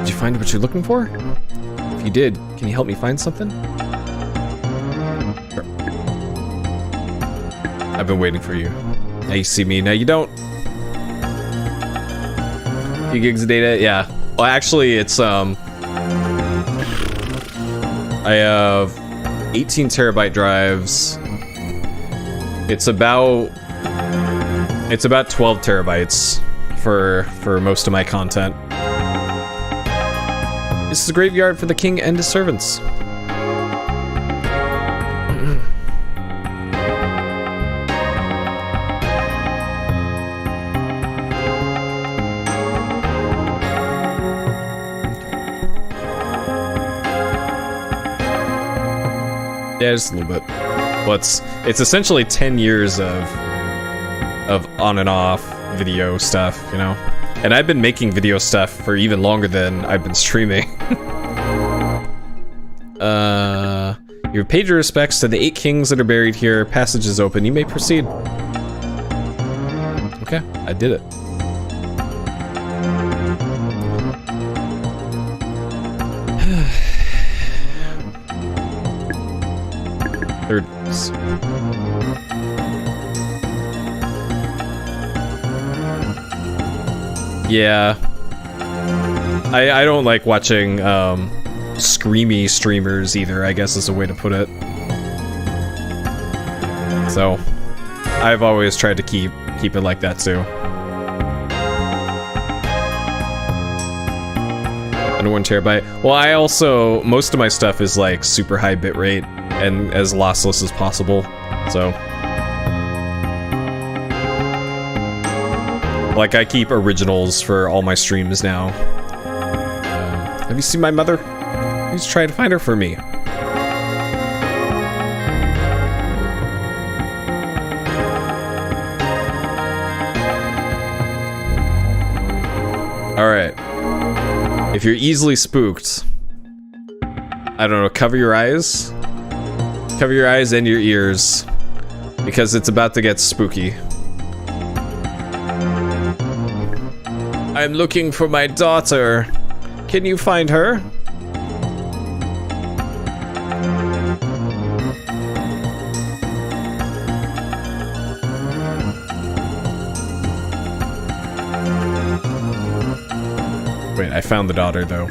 Did you find what you're looking for? If you did, can you help me find something? Sure. I've been waiting for you. Now you see me, now you don't. Few gigs of data, yeah. Well, actually, it's I have 18 terabyte drives. It's about 12 terabytes for most of my content. This is a graveyard for the king and his servants. Yeah, just a little bit. Well, it's essentially 10 years of on and off video stuff, you know? And I've been making video stuff for even longer than I've been streaming. You've paid your respects to the 8 kings that are buried here. Passage is open. You may proceed. Okay, I did it. Third. Yeah. I don't like watching screamy streamers either, I guess is a way to put it. So I've always tried to keep keep it like that too. Under 1 terabyte. Well, I also, most of my stuff is like super high bitrate and as lossless as possible, so. Like, I keep originals for all my streams now. Have you seen my mother? Please try to find her for me. Alright. If you're easily spooked, I don't know, cover your eyes? Cover your eyes and your ears, because it's about to get spooky. I'm looking for my daughter. Can you find her? Wait, I found the daughter though.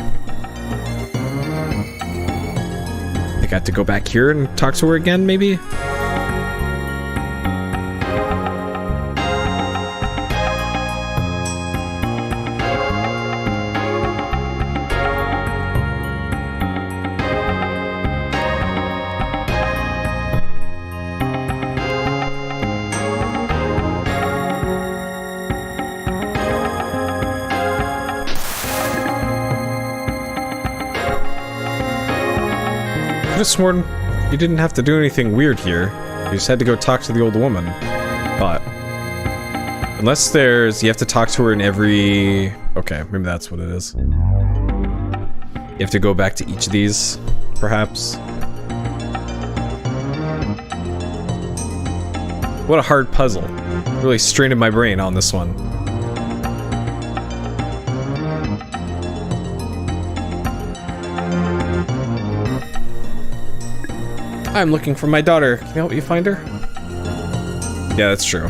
I got to go back here and talk to her again, maybe? I could have sworn you didn't have to do anything weird here. You just had to go talk to the old woman. But unless there's, you have to talk to her in every. Okay, maybe that's what it is. You have to go back to each of these, perhaps. What a hard puzzle. Really straining my brain on this one. I'm looking for my daughter. Can you help me find her? Yeah, that's true.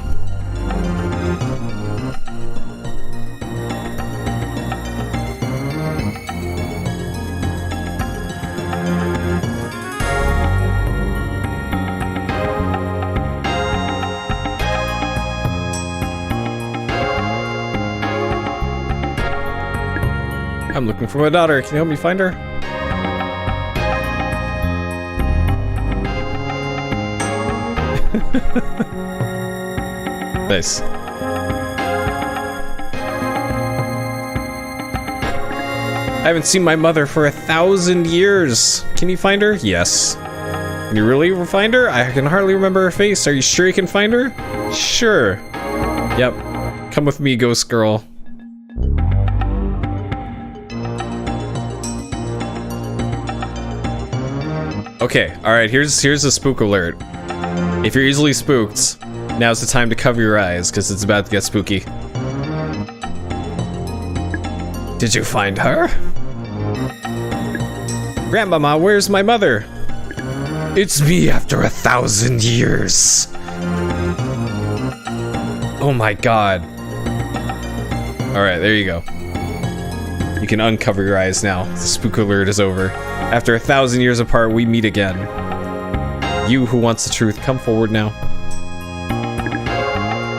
I'm looking for my daughter. Can you help me find her? Nice. I haven't seen my mother for 1,000 years. Can you find her? Yes. Can you really find her? I can hardly remember her face. Are you sure you can find her? Sure. Yep. Come with me, ghost girl. Okay, alright, here's a spook alert. If you're easily spooked, now's the time to cover your eyes, because it's about to get spooky. Did you find her? Grandmama, where's my mother? It's me after 1,000 years. Oh my god. Alright, there you go. You can uncover your eyes now. The spook alert is over. After 1,000 years apart, we meet again. You who wants the truth, come forward now.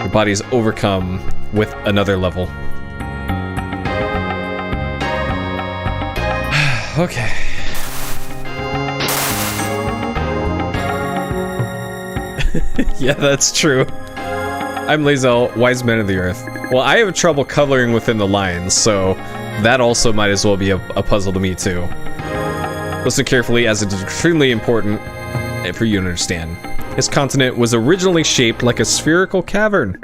Your body is overcome with another level. Okay. Yeah, that's true. I'm Lazel, Wiseman of the Earth. Well, I have trouble coloring within the lines, so that also might as well be a puzzle to me too. Listen carefully, as it is extremely important for you to understand. His continent was originally shaped like a spherical cavern.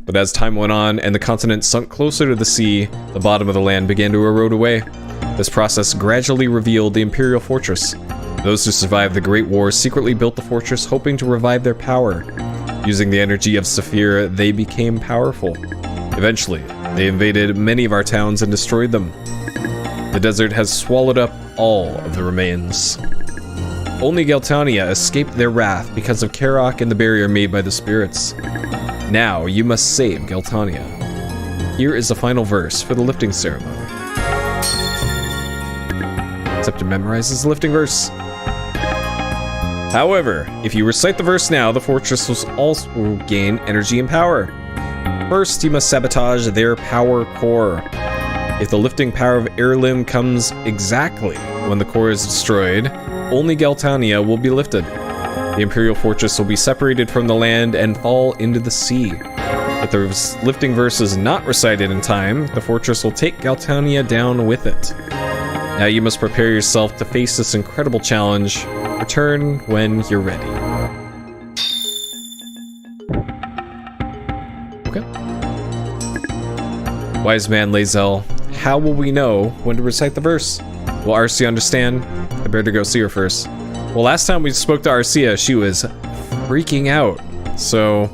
But as time went on and the continent sunk closer to the sea, the bottom of the land began to erode away. This process gradually revealed the Imperial Fortress. Those who survived the Great War secretly built the fortress, hoping to revive their power. Using the energy of Saphir, they became powerful. Eventually, they invaded many of our towns and destroyed them. The desert has swallowed up all of the remains. Only Geltania escaped their wrath because of Karok and the barrier made by the spirits. Now, you must save Geltania. Here is the final verse for the lifting ceremony. Except to memorize this lifting verse. However, if you recite the verse now, the fortress will also gain energy and power. First, you must sabotage their power core. If the lifting power of Heirloom comes exactly when the core is destroyed, only Galtania will be lifted. The Imperial Fortress will be separated from the land and fall into the sea. If the lifting verse is not recited in time, the fortress will take Galtania down with it. Now you must prepare yourself to face this incredible challenge. Return when you're ready. Okay. Wiseman Lae'zel, how will we know when to recite the verse? Will Arcia understand? I better go see her first. Well, last time we spoke to Arcia, she was freaking out, so...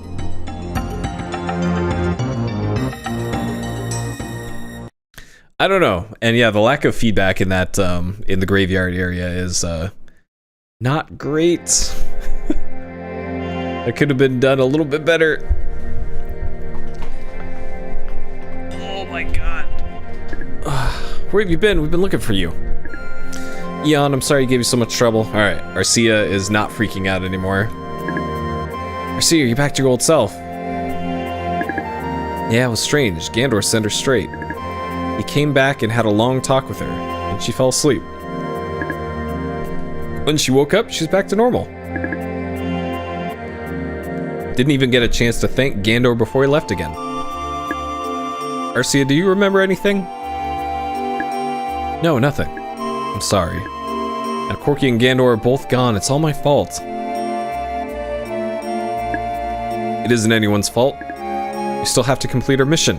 I don't know. And yeah, the lack of feedback in that, in the graveyard area is, not great. It could have been done a little bit better. Oh my god. Where have you been? We've been looking for you. Eon, I'm sorry I gave you so much trouble. Alright, Arcia is not freaking out anymore. Arcia, you're back to your old self. Yeah, it was strange. Gandor sent her straight. He came back and had a long talk with her, and she fell asleep. When she woke up, she's back to normal. Didn't even get a chance to thank Gandor before he left again. Arcia, do you remember anything? No, nothing. I'm sorry. Now Corky and Gandor are both gone. It's all my fault. It isn't anyone's fault. You still have to complete our mission.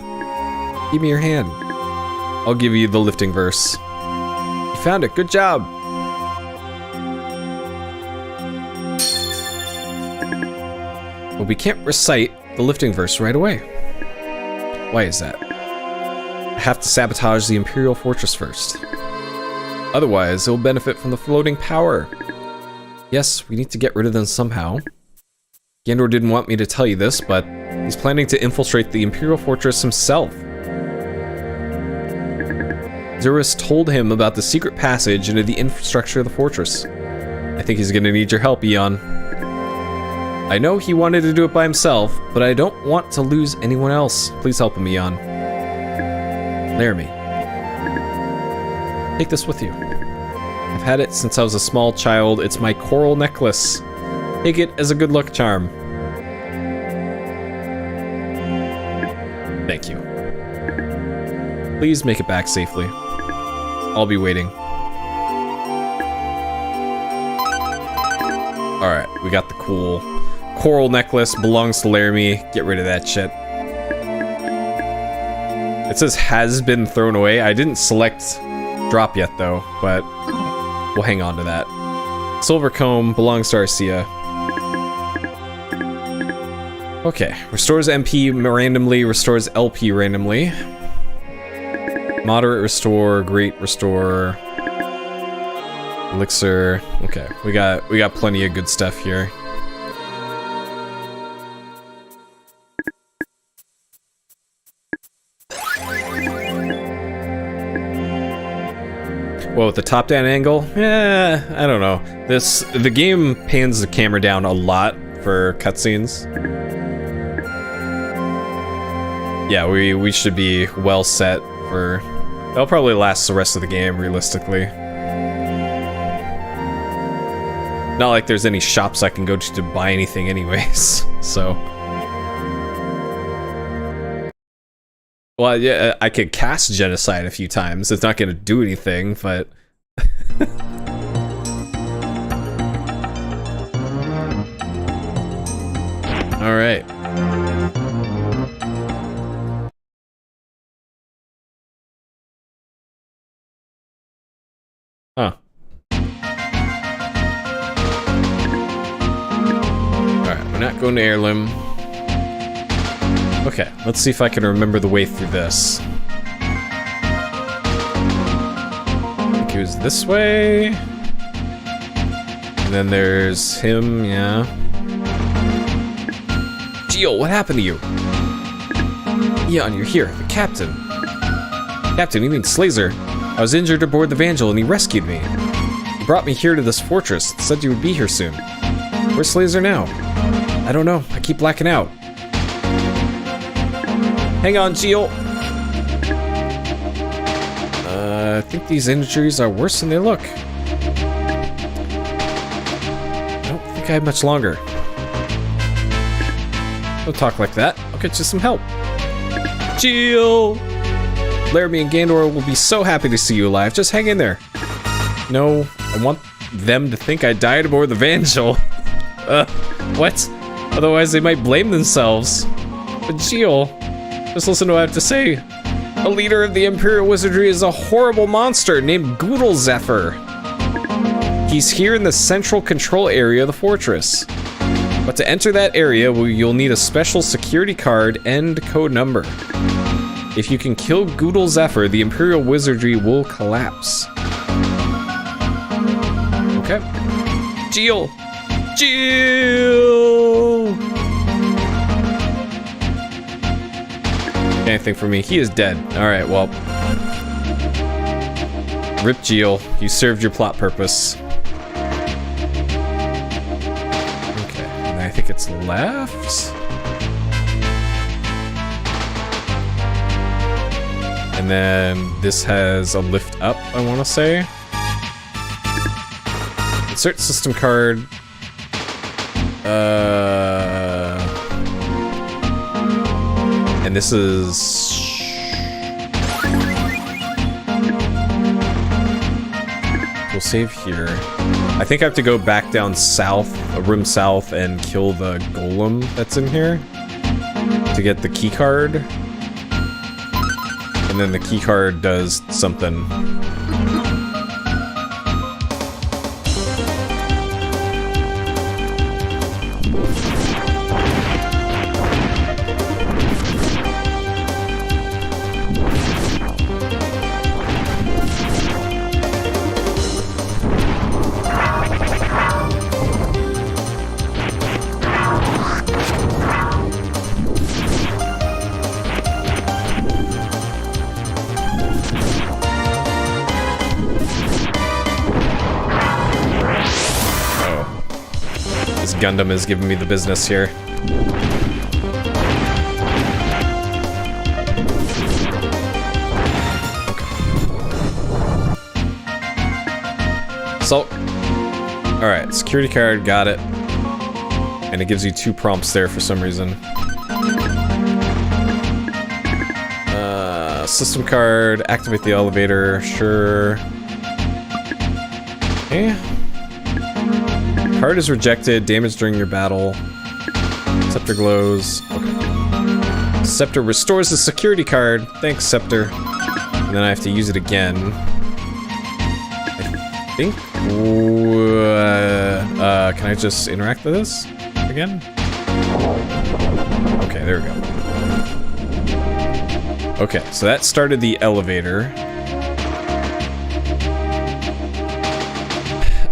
Give me your hand. I'll give you the lifting verse. You found it. Good job. But we can't recite the lifting verse right away. Why is that? I have to sabotage the Imperial Fortress first. Otherwise, it will benefit from the floating power. Yes, we need to get rid of them somehow. Gandor didn't want me to tell you this, but he's planning to infiltrate the Imperial Fortress himself. Zerus told him about the secret passage into the infrastructure of the fortress. I think he's gonna need your help, Eon. I know he wanted to do it by himself, but I don't want to lose anyone else. Please help him, Eon. Laramie. Take this with you. I've had it since I was a small child. It's my coral necklace. Take it as a good luck charm. Thank you. Please make it back safely. I'll be waiting. Alright, we got the cool coral necklace. Belongs to Laramie. Get rid of that shit. It says has been thrown away. I didn't select drop yet though, but we'll hang on to that. Silver comb belongs to Arcia. Okay, restores MP randomly, restores LP randomly. Moderate restore, great restore. Elixir. Okay, we got plenty of good stuff here. Well, with the top-down angle, I don't know. The game pans the camera down a lot for cutscenes. Yeah, we should be well set for... That'll probably last the rest of the game, realistically. Not like there's any shops I can go to buy anything anyways, so... Well, yeah, I could cast Genocide a few times. It's not gonna do anything, but... Alright. Huh. Alright, we're not going to Heirloom. Okay, let's see if I can remember the way through this. I think it was this way. And then there's him, yeah. Geo, what happened to you? Eon, you're here, the captain. Captain, you mean Slazer? I was injured aboard the Evangel and he rescued me. He brought me here to this fortress and said you would be here soon. Where's Slazer now? I don't know. I keep blacking out. Hang on, Geo. I think these injuries are worse than they look. I don't think I have much longer. Don't talk like that. I'll get you some help. Geo! Laramie and Gandor will be so happy to see you alive. Just hang in there. No, I want them to think I died aboard the Evangel. What? Otherwise they might blame themselves. But Geo, just listen to what I have to say. A leader of the Imperial Wizardry is a horrible monster named Goodle Zephyr. He's here in the central control area of the fortress. But to enter that area, you'll need a special security card and code number. If you can kill Goodle Zephyr, the Imperial Wizardry will collapse. Okay. Geo! Geo! Anything for me? He is dead. Alright, well. Rip Geo. You served your plot purpose. Okay, and I think it's left. And then this has a lift up, I want to say. Insert system card. And this is... We'll save here. I think I have to go back down south, a room south, and kill the golem that's in here to get the key card. And then the key card does something. Gundam is giving me the business here. Okay. So, alright, security card, got it. And it gives you 2 prompts there for some reason. System card, activate the elevator, sure. Okay. Card is rejected, damage during your battle. Scepter glows. Okay. Scepter restores the security card. Thanks, Scepter. And then I have to use it again. I think. Can I just interact with this again? Okay, there we go. Okay, so that started the elevator.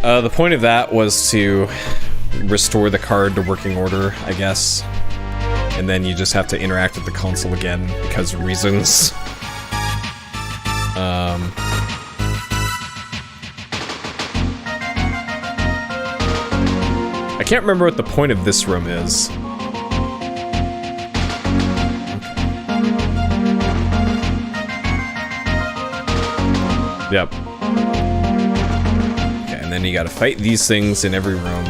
The point of that was to restore the card to working order, I guess. And then you just have to interact with the console again because of reasons. I can't remember what the point of this room is. Yep. And then you gotta fight these things in every room.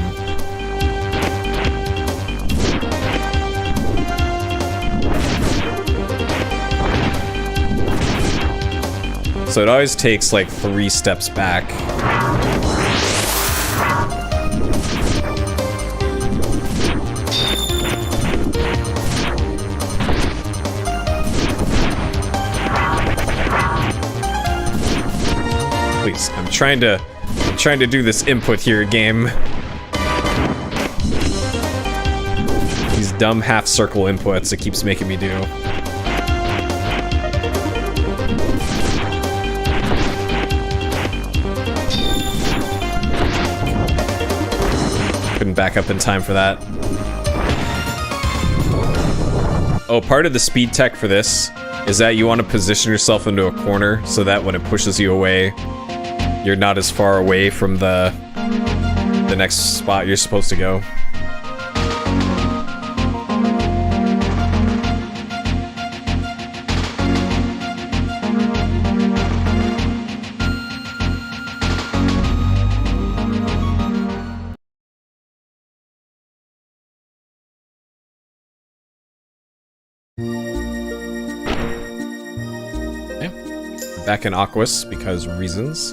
So it always takes like 3 steps back. Please, I'm trying to do this input here, game. These dumb half-circle inputs it keeps making me do. Couldn't back up in time for that. Oh, part of the speed tech for this is that you want to position yourself into a corner so that when it pushes you away, you're not as far away from the the next spot you're supposed to go. Back in Aquas, because reasons.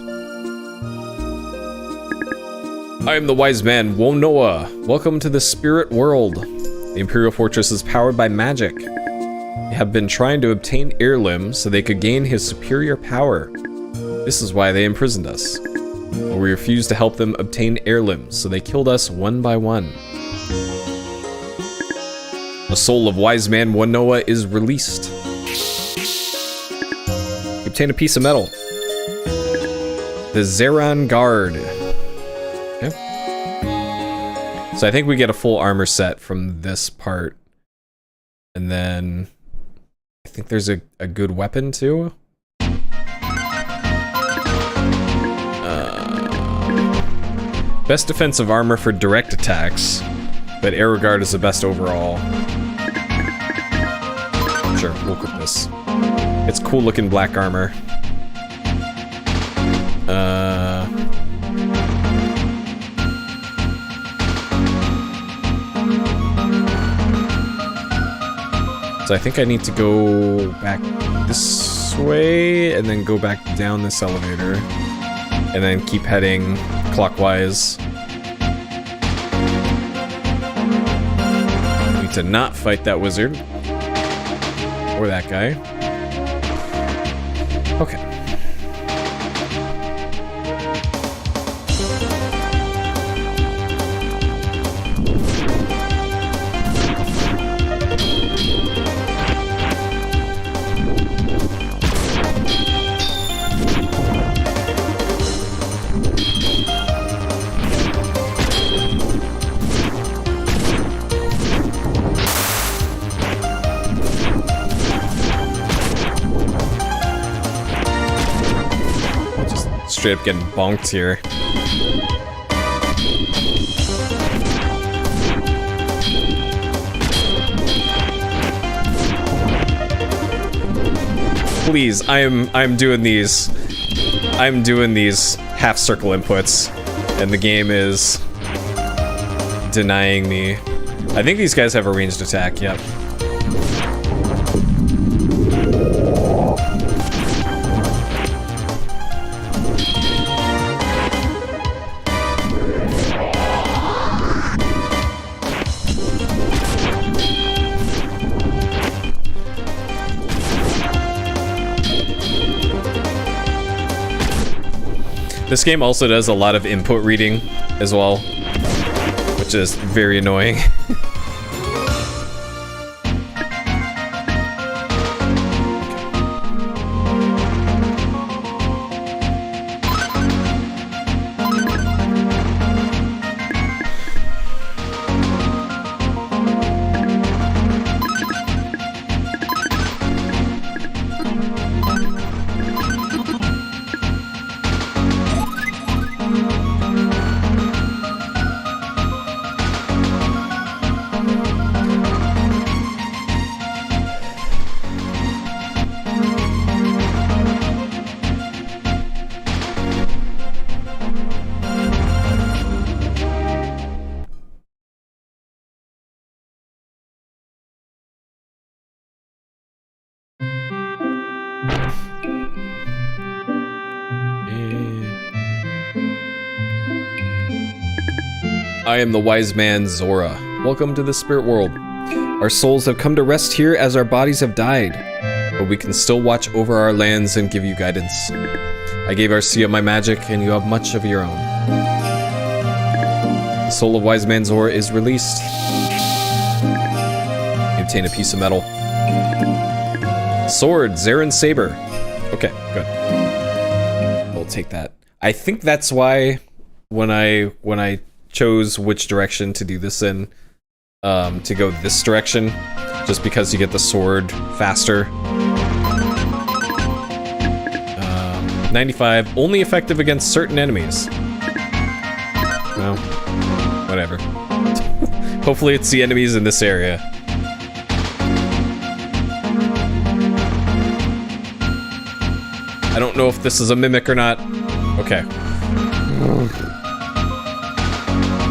I am the wise man, Wonoa. Welcome to the spirit world. The Imperial Fortress is powered by magic. They have been trying to obtain heirlooms so they could gain his superior power. This is why they imprisoned us. But we refused to help them obtain heirlooms, so they killed us one by one. The soul of wise man Wonoa is released. Obtain a piece of metal. The Zeron Guard. Okay. So I think we get a full armor set from this part. And then I think there's a good weapon too. Best defensive armor for direct attacks, but Arrow Guard is the best overall. Sure, we'll equip this. It's cool looking black armor. So I think I need to go back this way and then go back down this elevator and then keep heading clockwise. Need to not fight that wizard or that guy. Okay. Straight up getting bonked here. Please, I'm doing these half circle inputs, and the game is denying me. I think these guys have a ranged attack, yep. This game also does a lot of input reading as well, which is very annoying. I am the wise man Zora. Welcome to the spirit world. Our souls have come to rest here as our bodies have died, but we can still watch over our lands and give you guidance. I gave Arcia my magic, and you have much of your own. The soul of wise man Zora is released. You obtain a piece of metal. Sword, Zarin Saber. Okay, good. We'll take that. I think that's why when I chose which direction to do this in, to go this direction, just because you get the sword faster. 95, only effective against certain enemies. No. whatever. Hopefully it's the enemies in this area. I don't know if this is a mimic or not. Okay.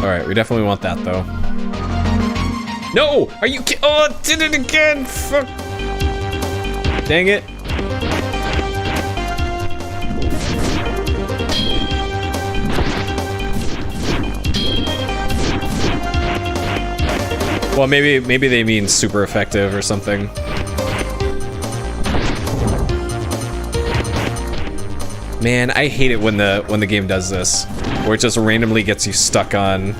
Alright, we definitely want that, though. No! Are you ki- Oh, it did it again! Fuck! Dang it. Well, maybe they mean super effective or something. Man, I hate it when the game does this, where it just randomly gets you stuck on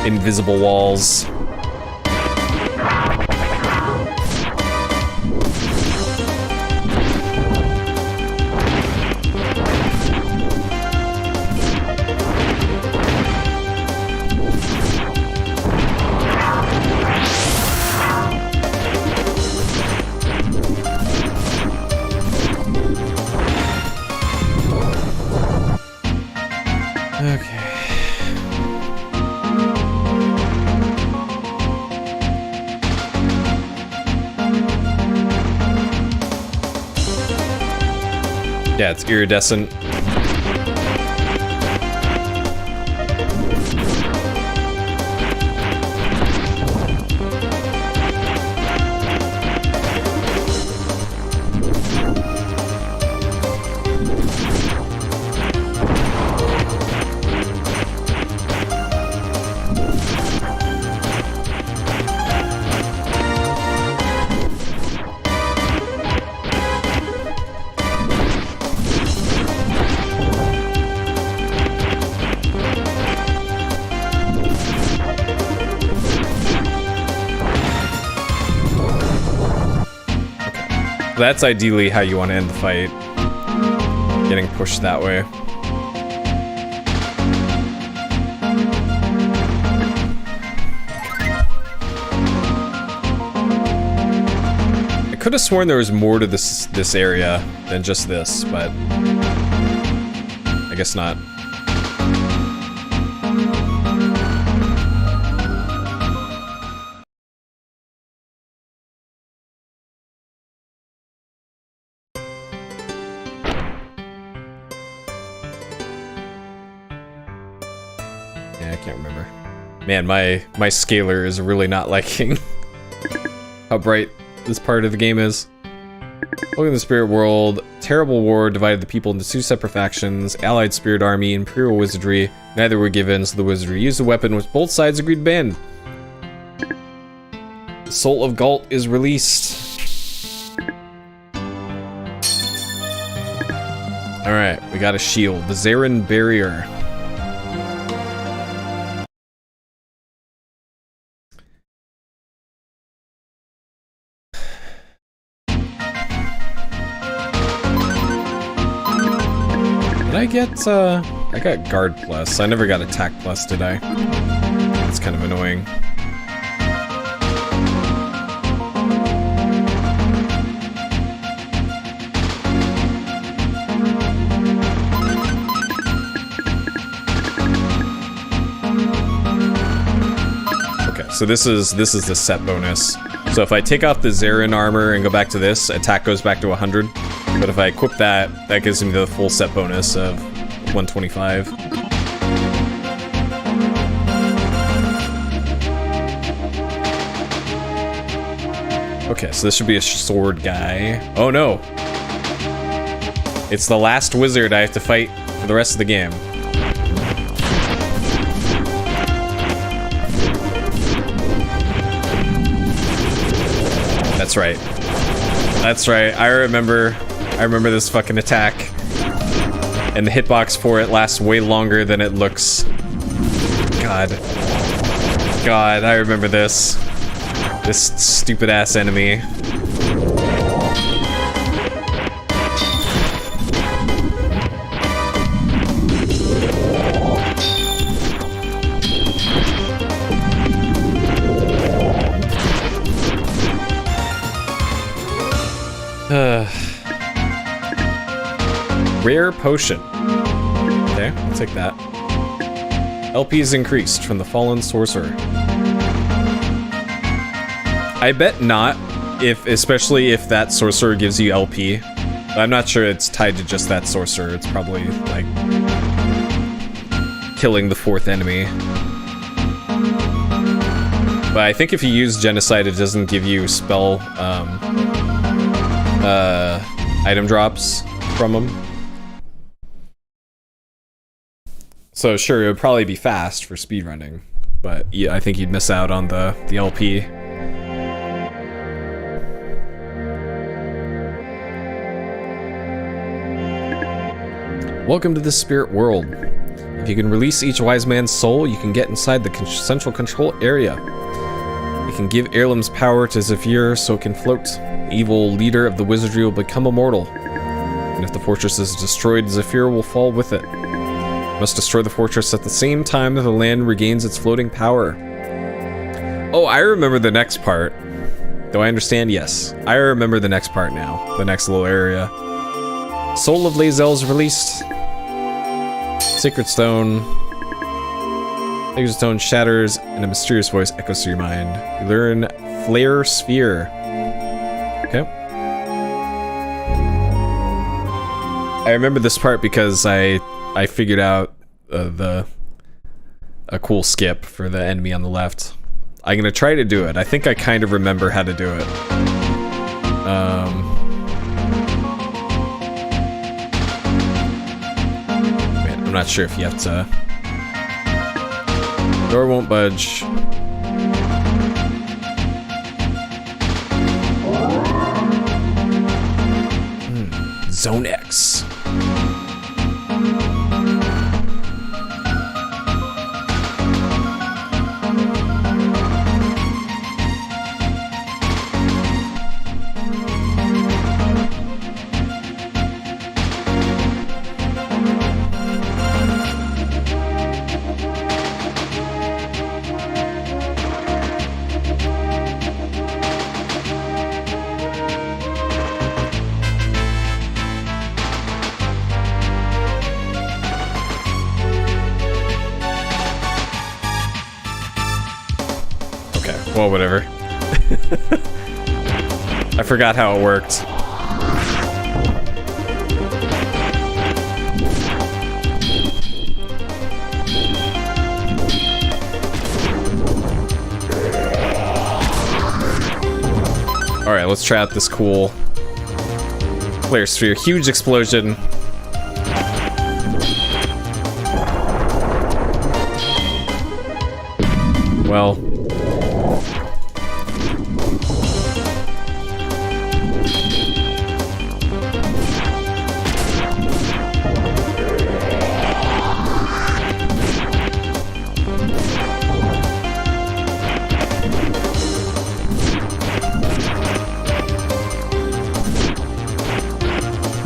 invisible walls. Yeah, it's iridescent. That's ideally how you want to end the fight. Getting pushed that way. I could have sworn there was more to this area than just this, but I guess not. Man, my scaler is really not liking how bright this part of the game is. Look at the spirit world. Terrible war divided the people into two separate factions. Allied spirit army, imperial wizardry. Neither were given, so the wizardry used a weapon which both sides agreed to ban. The Soul of Galt is released. Alright, we got a shield. The Zarin Barrier. I got guard plus. I never got attack plus, did I? That's kind of annoying. Okay, so this is the set bonus. So if I take off the Zarin armor and go back to this, attack goes back to 100. But if I equip that, that gives me the full set bonus of 125. Okay, so this should be a sword guy. Oh no! It's the last wizard I have to fight for the rest of the game. That's right. That's right. I remember this fucking attack. And the hitbox for it lasts way longer than it looks. God, I remember this. This stupid ass enemy. Rare potion. Okay, I'll take that. LP is increased from the fallen sorcerer. I bet not, especially if that sorcerer gives you LP. I'm not sure it's tied to just that sorcerer. It's probably like killing the 4th enemy. But I think if you use Genocide, it doesn't give you spell item drops from them. So sure, it would probably be fast for speedrunning, but yeah, I think you'd miss out on the LP. Welcome to the spirit world. If you can release each wise man's soul, you can get inside the central control area. You can give heirlooms power to Zephyr so it can float. The evil leader of the wizardry will become immortal. And if the fortress is destroyed, Zephyr will fall with it. You must destroy the fortress at the same time that the land regains its floating power. Oh, I remember the next part. Do I understand? Yes. I remember the next part now. The next little area. Soul of Lae'zel is released. Sacred Stone. Sacred Stone shatters and a mysterious voice echoes through your mind. You learn Flare Sphere. Okay. I remember this part because I figured out a cool skip for the enemy on the left. I'm gonna try to do it. I think I kind of remember how to do it. Man, I'm not sure if you have to. Door won't budge. Zone X. Well, whatever. I forgot how it worked. Alright, let's try out this cool Flare Sphere. Huge explosion. Well.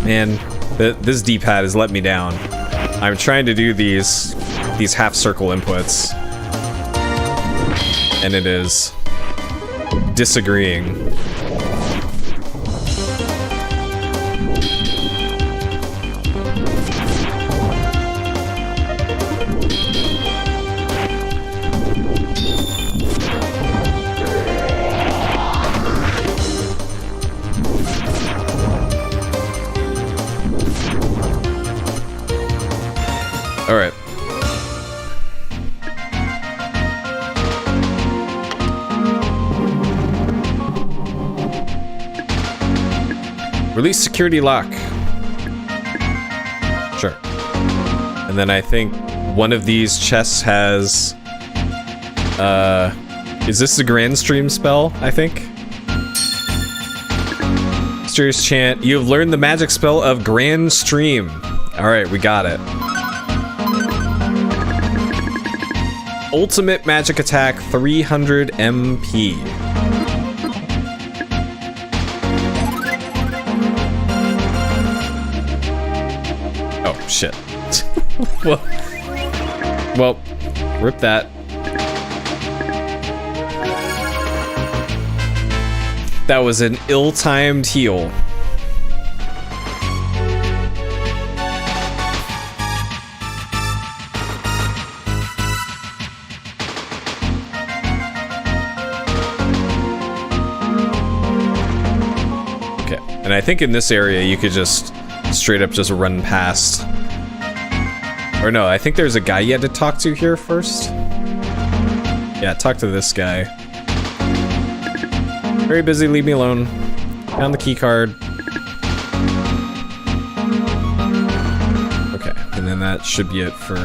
Man, this D-pad has let me down. I'm trying to do these half circle inputs, and it is disagreeing. All right. Release security lock. Sure. And then I think one of these chests has is this the Granstream spell, I think? Mysterious chant. You have learned the magic spell of Granstream. All right, we got it. Ultimate magic attack, 300 MP. Oh, shit. well, rip that. That was an ill-timed heal. And I think in this area you could just straight up just run past. Or no, I think there's a guy you had to talk to here first. Yeah, talk to this guy. Very busy, leave me alone. Found the key card. Okay, and then that should be it for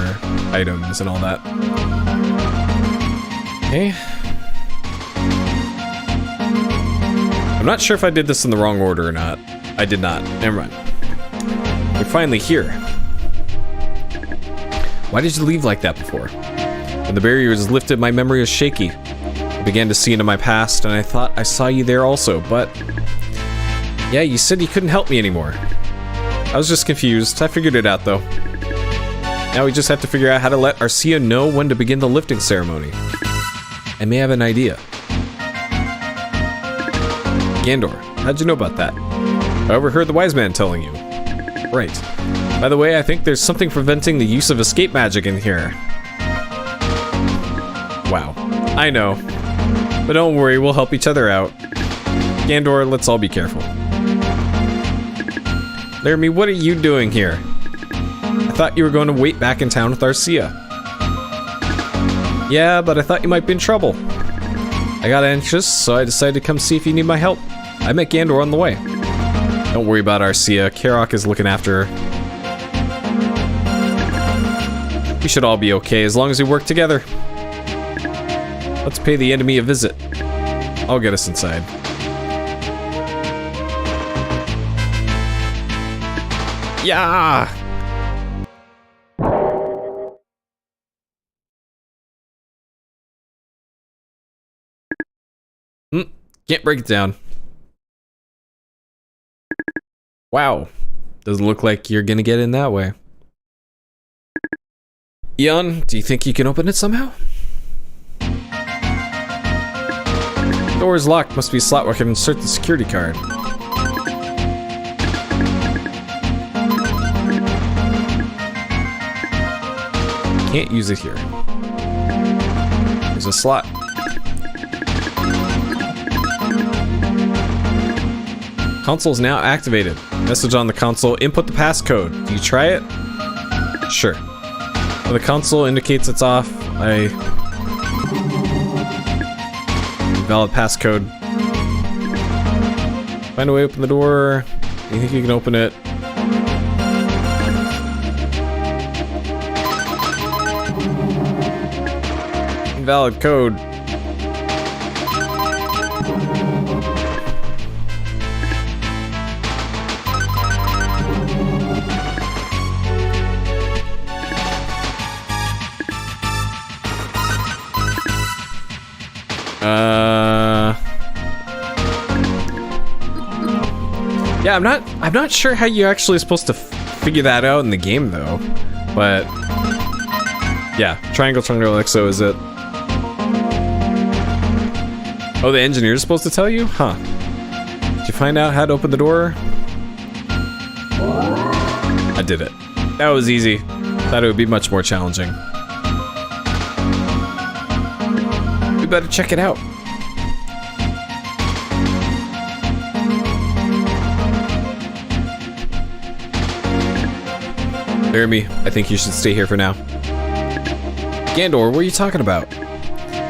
items and all that. Okay. I'm not sure if I did this in the wrong order or not. I did not. Never mind. We're finally here. Why did you leave like that before? When the barrier was lifted, my memory was shaky. I began to see into my past, and I thought I saw you there also, but... Yeah, you said you couldn't help me anymore. I was just confused. I figured it out, though. Now we just have to figure out how to let Arcia know when to begin the lifting ceremony. I may have an idea. Gandor, how'd you know about that? I overheard the Wiseman telling you. Right. By the way, I think there's something preventing the use of escape magic in here. Wow. I know. But don't worry, we'll help each other out. Gandor, let's all be careful. Laramie, what are you doing here? I thought you were going to wait back in town with Arcia. Yeah, but I thought you might be in trouble. I got anxious, so I decided to come see if you need my help. I met Gandor on the way. Don't worry about Arcia. Karok is looking after her. We should all be okay as long as we work together. Let's pay the enemy a visit. I'll get us inside. Yeah! Can't break it down. Wow. Doesn't look like you're gonna get in that way. Eon, do you think you can open it somehow? Door is locked. Must be a slot where I can insert the security card. Can't use it here. There's a slot. Console's now activated. Message on the console. Input the passcode. Do you try it? Sure. When the console indicates it's off, valid passcode. Find a way to open the door. You think you can open it? Invalid code. Yeah, I'm not sure how you're actually supposed to figure that out in the game though. But yeah, triangle XO is it. Oh, the engineer's supposed to tell you? Huh. Did you find out how to open the door? I did it. That was easy. Thought it would be much more challenging. We better check it out. Laramie, I think you should stay here for now. Gandor, what are you talking about?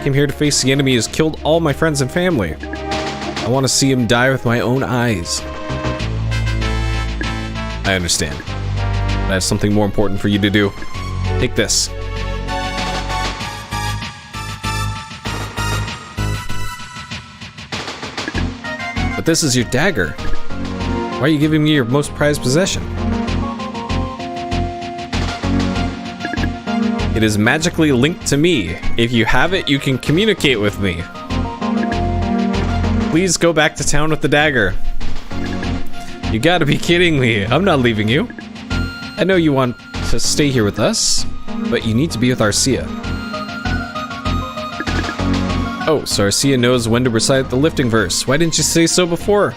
Came here to face the enemy who's killed all my friends and family. I want to see him die with my own eyes. I understand. I have something more important for you to do. Take this. But this is your dagger. Why are you giving me your most prized possession? It is magically linked to me. If you have it, you can communicate with me. Please go back to town with the dagger. You gotta be kidding me. I'm not leaving you. I know you want to stay here with us, but you need to be with Arcia. Oh, so Arcia knows when to recite the lifting verse. Why didn't you say so before?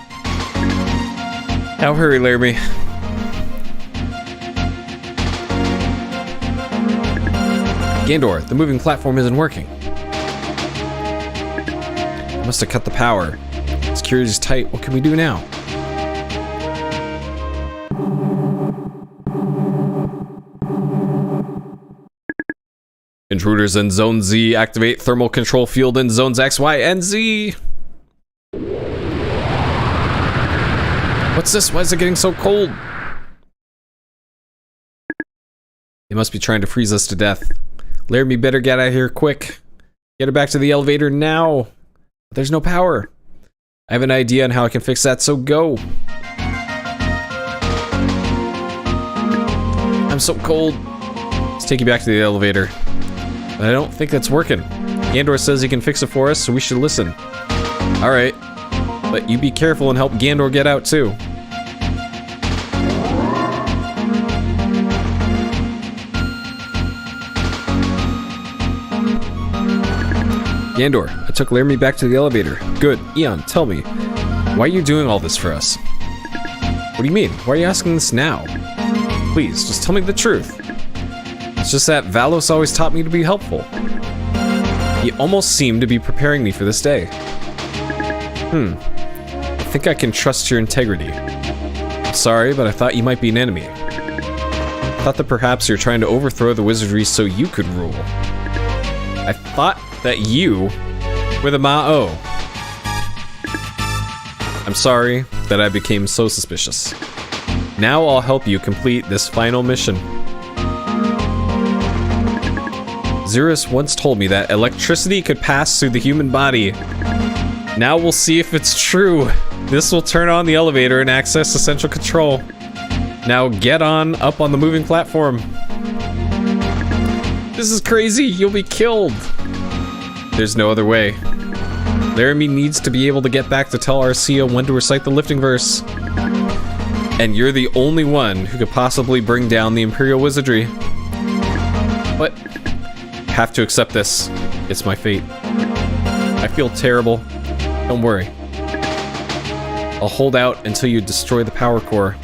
Now hurry, Laramie. Gandor, the moving platform isn't working. I must have cut the power. Security's tight. What can we do now? intruders in Zone Z. Activate thermal control field in Zones X, Y, and Z. What's this? Why is it getting so cold? They must be trying to freeze us to death. Laramie better get out of here quick. Get her back to the elevator now. But there's no power. I have an idea on how I can fix that, so go. I'm so cold. Let's take you back to the elevator. But I don't think that's working. Gandor says he can fix it for us, so we should listen. Alright. But you be careful and help Gandor get out too. Gandor, I took Laramie back to the elevator. Good. Eon, tell me, why are you doing all this for us? What do you mean? Why are you asking this now? Please, just tell me the truth. It's just that Valos always taught me to be helpful. He almost seemed to be preparing me for this day. I think I can trust your integrity. I'm sorry, but I thought you might be an enemy. I thought that perhaps you're trying to overthrow the wizardry so you could rule. I thought that you were the Ma'o. I'm sorry that I became so suspicious. Now I'll help you complete this final mission. Xerus once told me that electricity could pass through the human body. Now we'll see if it's true. This will turn on the elevator and access the central control. Now get on up on the moving platform. This is crazy. You'll be killed. There's no other way. Laramie needs to be able to get back to tell Arcia when to recite the lifting verse. And you're the only one who could possibly bring down the Imperial Wizardry. But I have to accept this. It's my fate. I feel terrible. Don't worry. I'll hold out until you destroy the power core.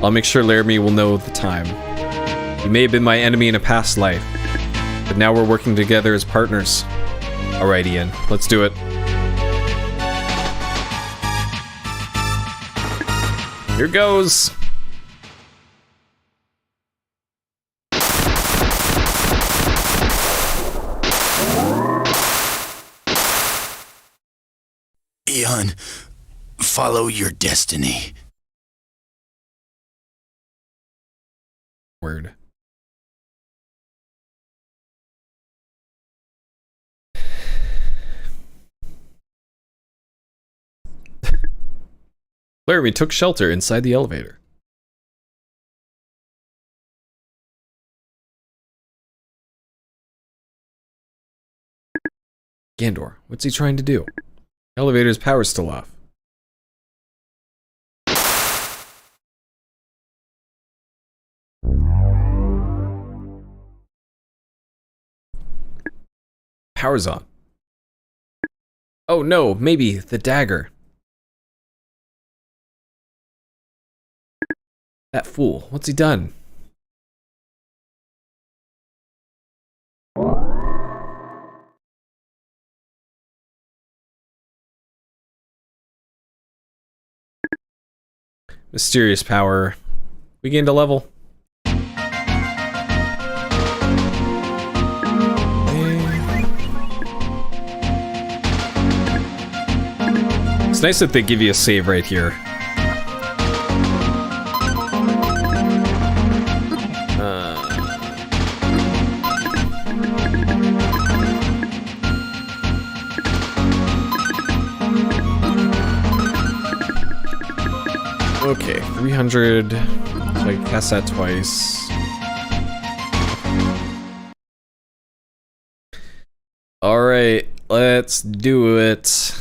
I'll make sure Laramie will know the time. You may have been my enemy in a past life, but now we're working together as partners. Alright, Ian, let's do it. Here goes! Eon, follow your destiny. Word. Laramie took shelter inside the elevator. Gandor, what's he trying to do? Elevator's power's still off. Power's on. Oh no, maybe the dagger. That fool, what's he done? Mysterious power. We gained a level. It's nice that they give you a save right here. Okay, 300. So I can cast that twice. Alright, let's do it.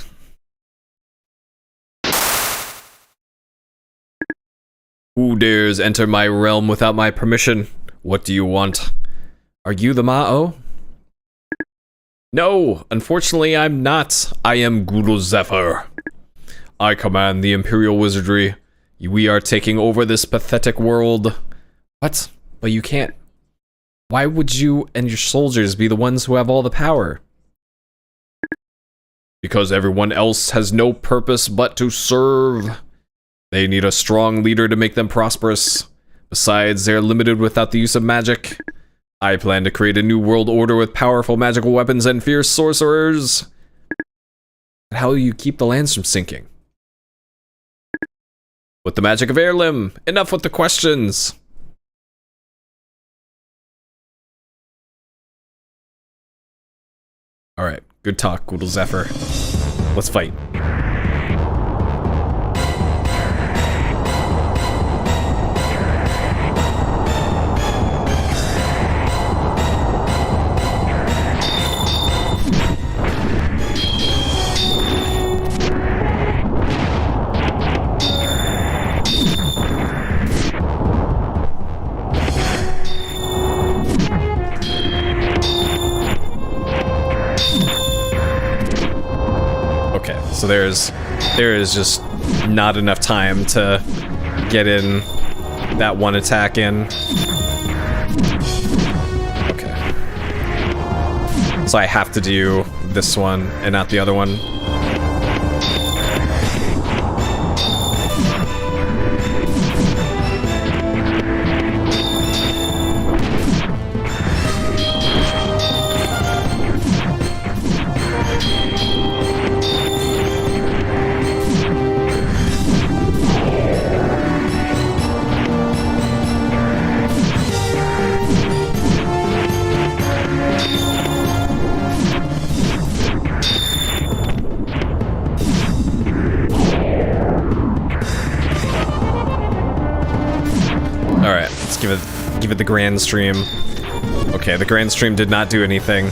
Who dares enter my realm without my permission? What do you want? Are you the Ma'o? No, unfortunately I'm not. I am Guru Zephyr. I command the Imperial Wizardry. We are taking over this pathetic world. What? But you can't. Why would you and your soldiers be the ones who have all the power? Because everyone else has no purpose but to serve. They need a strong leader to make them prosperous. Besides, they're limited without the use of magic. I plan to create a new world order with powerful magical weapons and fierce sorcerers. How will you keep the lands from sinking? With the magic of heirloom. Enough with the questions. Alright, good talk, Goodle Zephyr. Let's fight. So there is just not enough time to get in that one attack in. Okay. So I have to do this one and not the other one. Give it the Granstream. Okay, the Granstream did not do anything.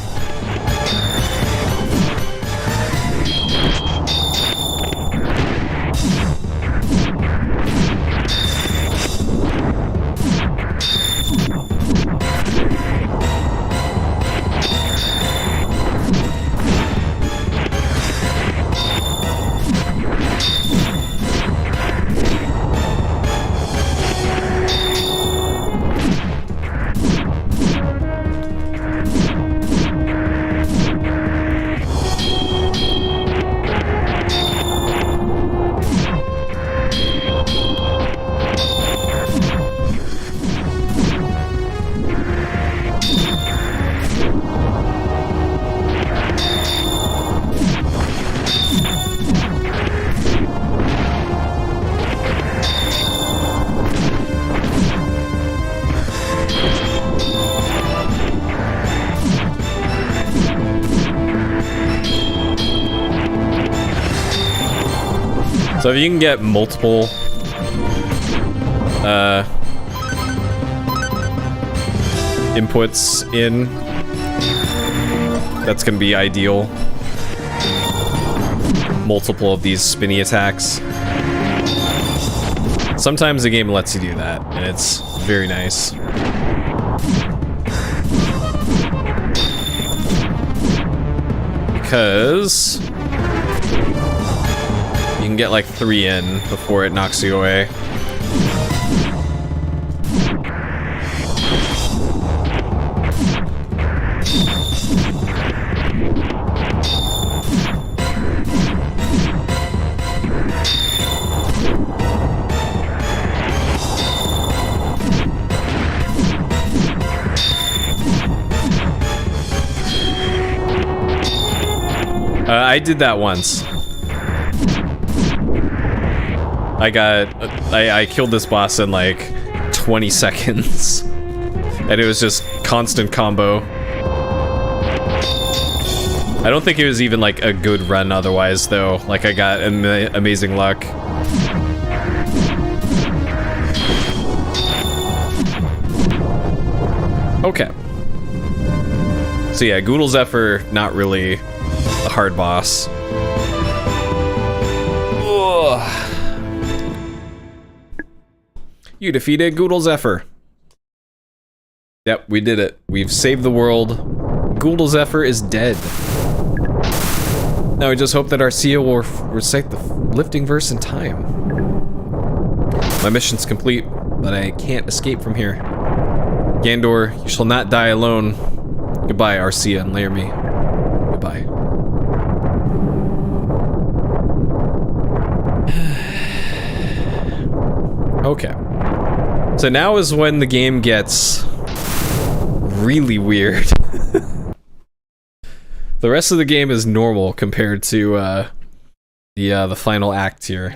So if you can get multiple inputs in, that's gonna be ideal. Multiple of these spinny attacks. Sometimes the game lets you do that, and it's very nice. Because you can get like 3 in before it knocks you away. I did that once. I killed this boss in like 20 seconds. And it was just constant combo. I don't think it was even like a good run otherwise though. Like I got amazing luck. Okay. So yeah, Goodle Zephyr, not really a hard boss. Ugh. You defeated Goodle Zephyr. Yep, we did it. We've saved the world. Goodle Zephyr is dead. Now we just hope that Arcia will recite the lifting verse in time. My mission's complete, but I can't escape from here. Gandor, you shall not die alone. Goodbye, Arcia and Laramie. Goodbye. Okay. So now is when the game gets really weird. The rest of the game is normal compared to the final act here.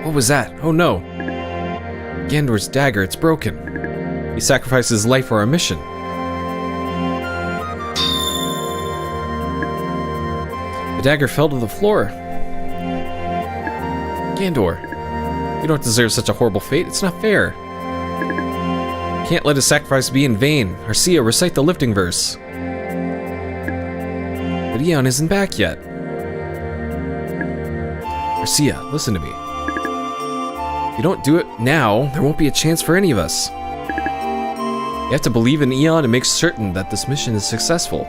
What was that? Oh no. Gandor's dagger, it's broken. He sacrificed his life for our mission. The dagger fell to the floor. Gandor, you don't deserve such a horrible fate. It's not fair. Can't let his sacrifice be in vain. Arcia, recite the lifting verse. But Eon isn't back yet. Arcia, listen to me. If you don't do it now, there won't be a chance for any of us. You have to believe in Eon and make certain that this mission is successful.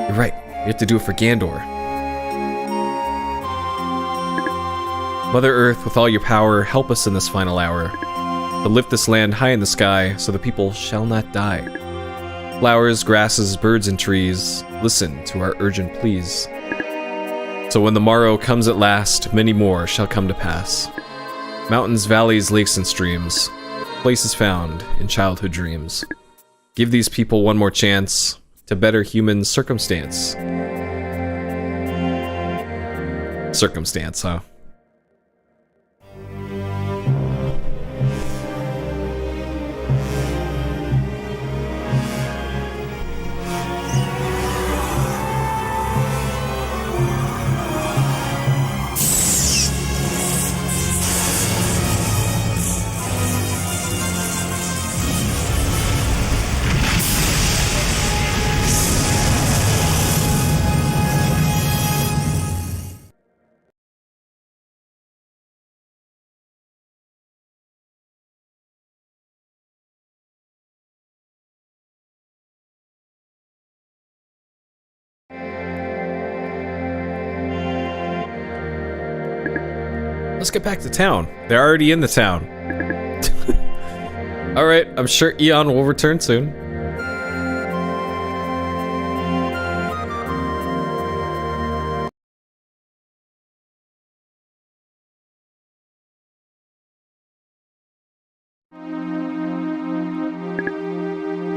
You're right. You have to do it for Gandor. Mother Earth, with all your power, help us in this final hour. To lift this land high in the sky, so the people shall not die. Flowers, grasses, birds, and trees, listen to our urgent pleas. So when the morrow comes at last, many more shall come to pass. Mountains, valleys, lakes, and streams, places found in childhood dreams. Give these people one more chance to better human circumstance. Circumstance, huh? Let's get back to town. They're already in the town. Alright, I'm sure Eon will return soon.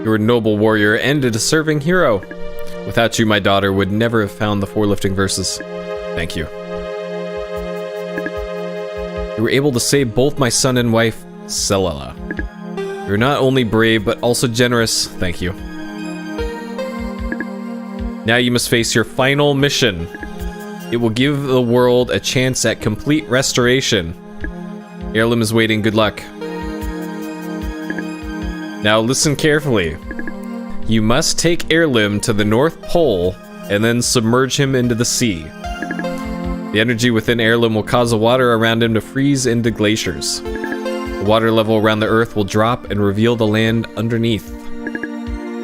You're a noble warrior and a deserving hero. Without you, my daughter would never have found the 4 lifting verses. Thank you. You were able to save both my son and wife, Selala. You're not only brave, but also generous. Thank you. Now you must face your final mission. It will give the world a chance at complete restoration. Heirloom is waiting. Good luck. Now listen carefully. You must take Heirloom to the North Pole and then submerge him into the sea. The energy within Heirloom will cause the water around him to freeze into glaciers. The water level around the Earth will drop and reveal the land underneath.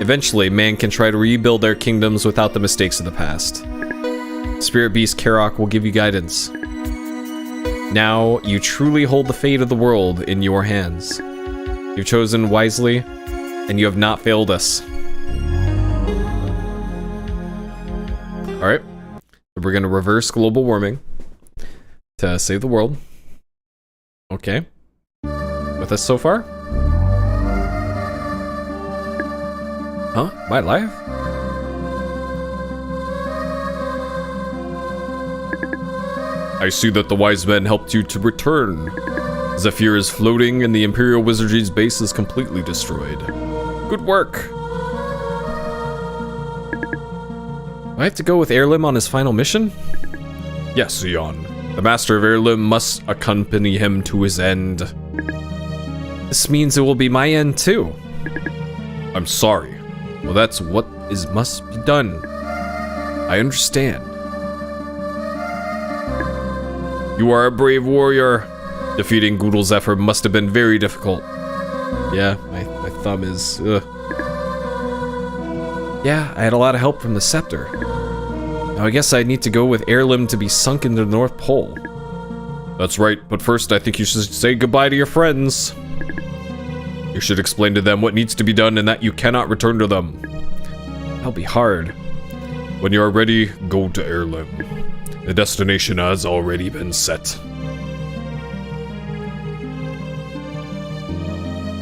Eventually, man can try to rebuild their kingdoms without the mistakes of the past. Spirit Beast Karok will give you guidance. Now, you truly hold the fate of the world in your hands. You've chosen wisely, and you have not failed us. Alright. We're gonna reverse global warming to save the world. Okay. With us so far? Huh? Am I alive? I see that the Wiseman helped you to return. Zephyr is floating and the Imperial Wizardry's base is completely destroyed. Good work. Do I have to go with Heirloom on his final mission? Yes, Eon. The Master of Heirloom must accompany him to his end. This means it will be my end too. I'm sorry. Well, that's what must be done. I understand. You are a brave warrior. Defeating Goodle Zephyr must have been very difficult. Yeah, my thumb is... Yeah, I had a lot of help from the Scepter. Now I guess I need to go with Heirloom to be sunk into the North Pole. That's right, but first I think you should say goodbye to your friends. You should explain to them what needs to be done and that you cannot return to them. That'll be hard. When you are ready, go to Heirloom. The destination has already been set.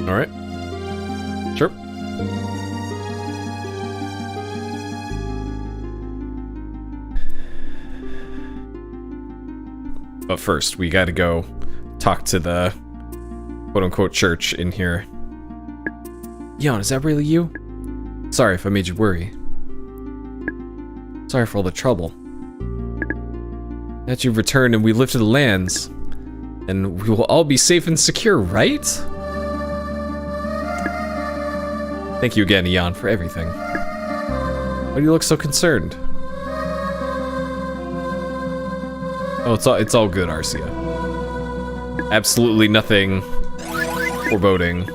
Alright. Sure. But first, we gotta go talk to the quote-unquote church in here. Eon, is that really you? Sorry if I made you worry. Sorry for all the trouble. Now that you've returned and we lifted the lands, and we will all be safe and secure, right? Thank you again, Eon, for everything. Why do you look so concerned? Oh, it's all good, Arcia. Absolutely nothing foreboding.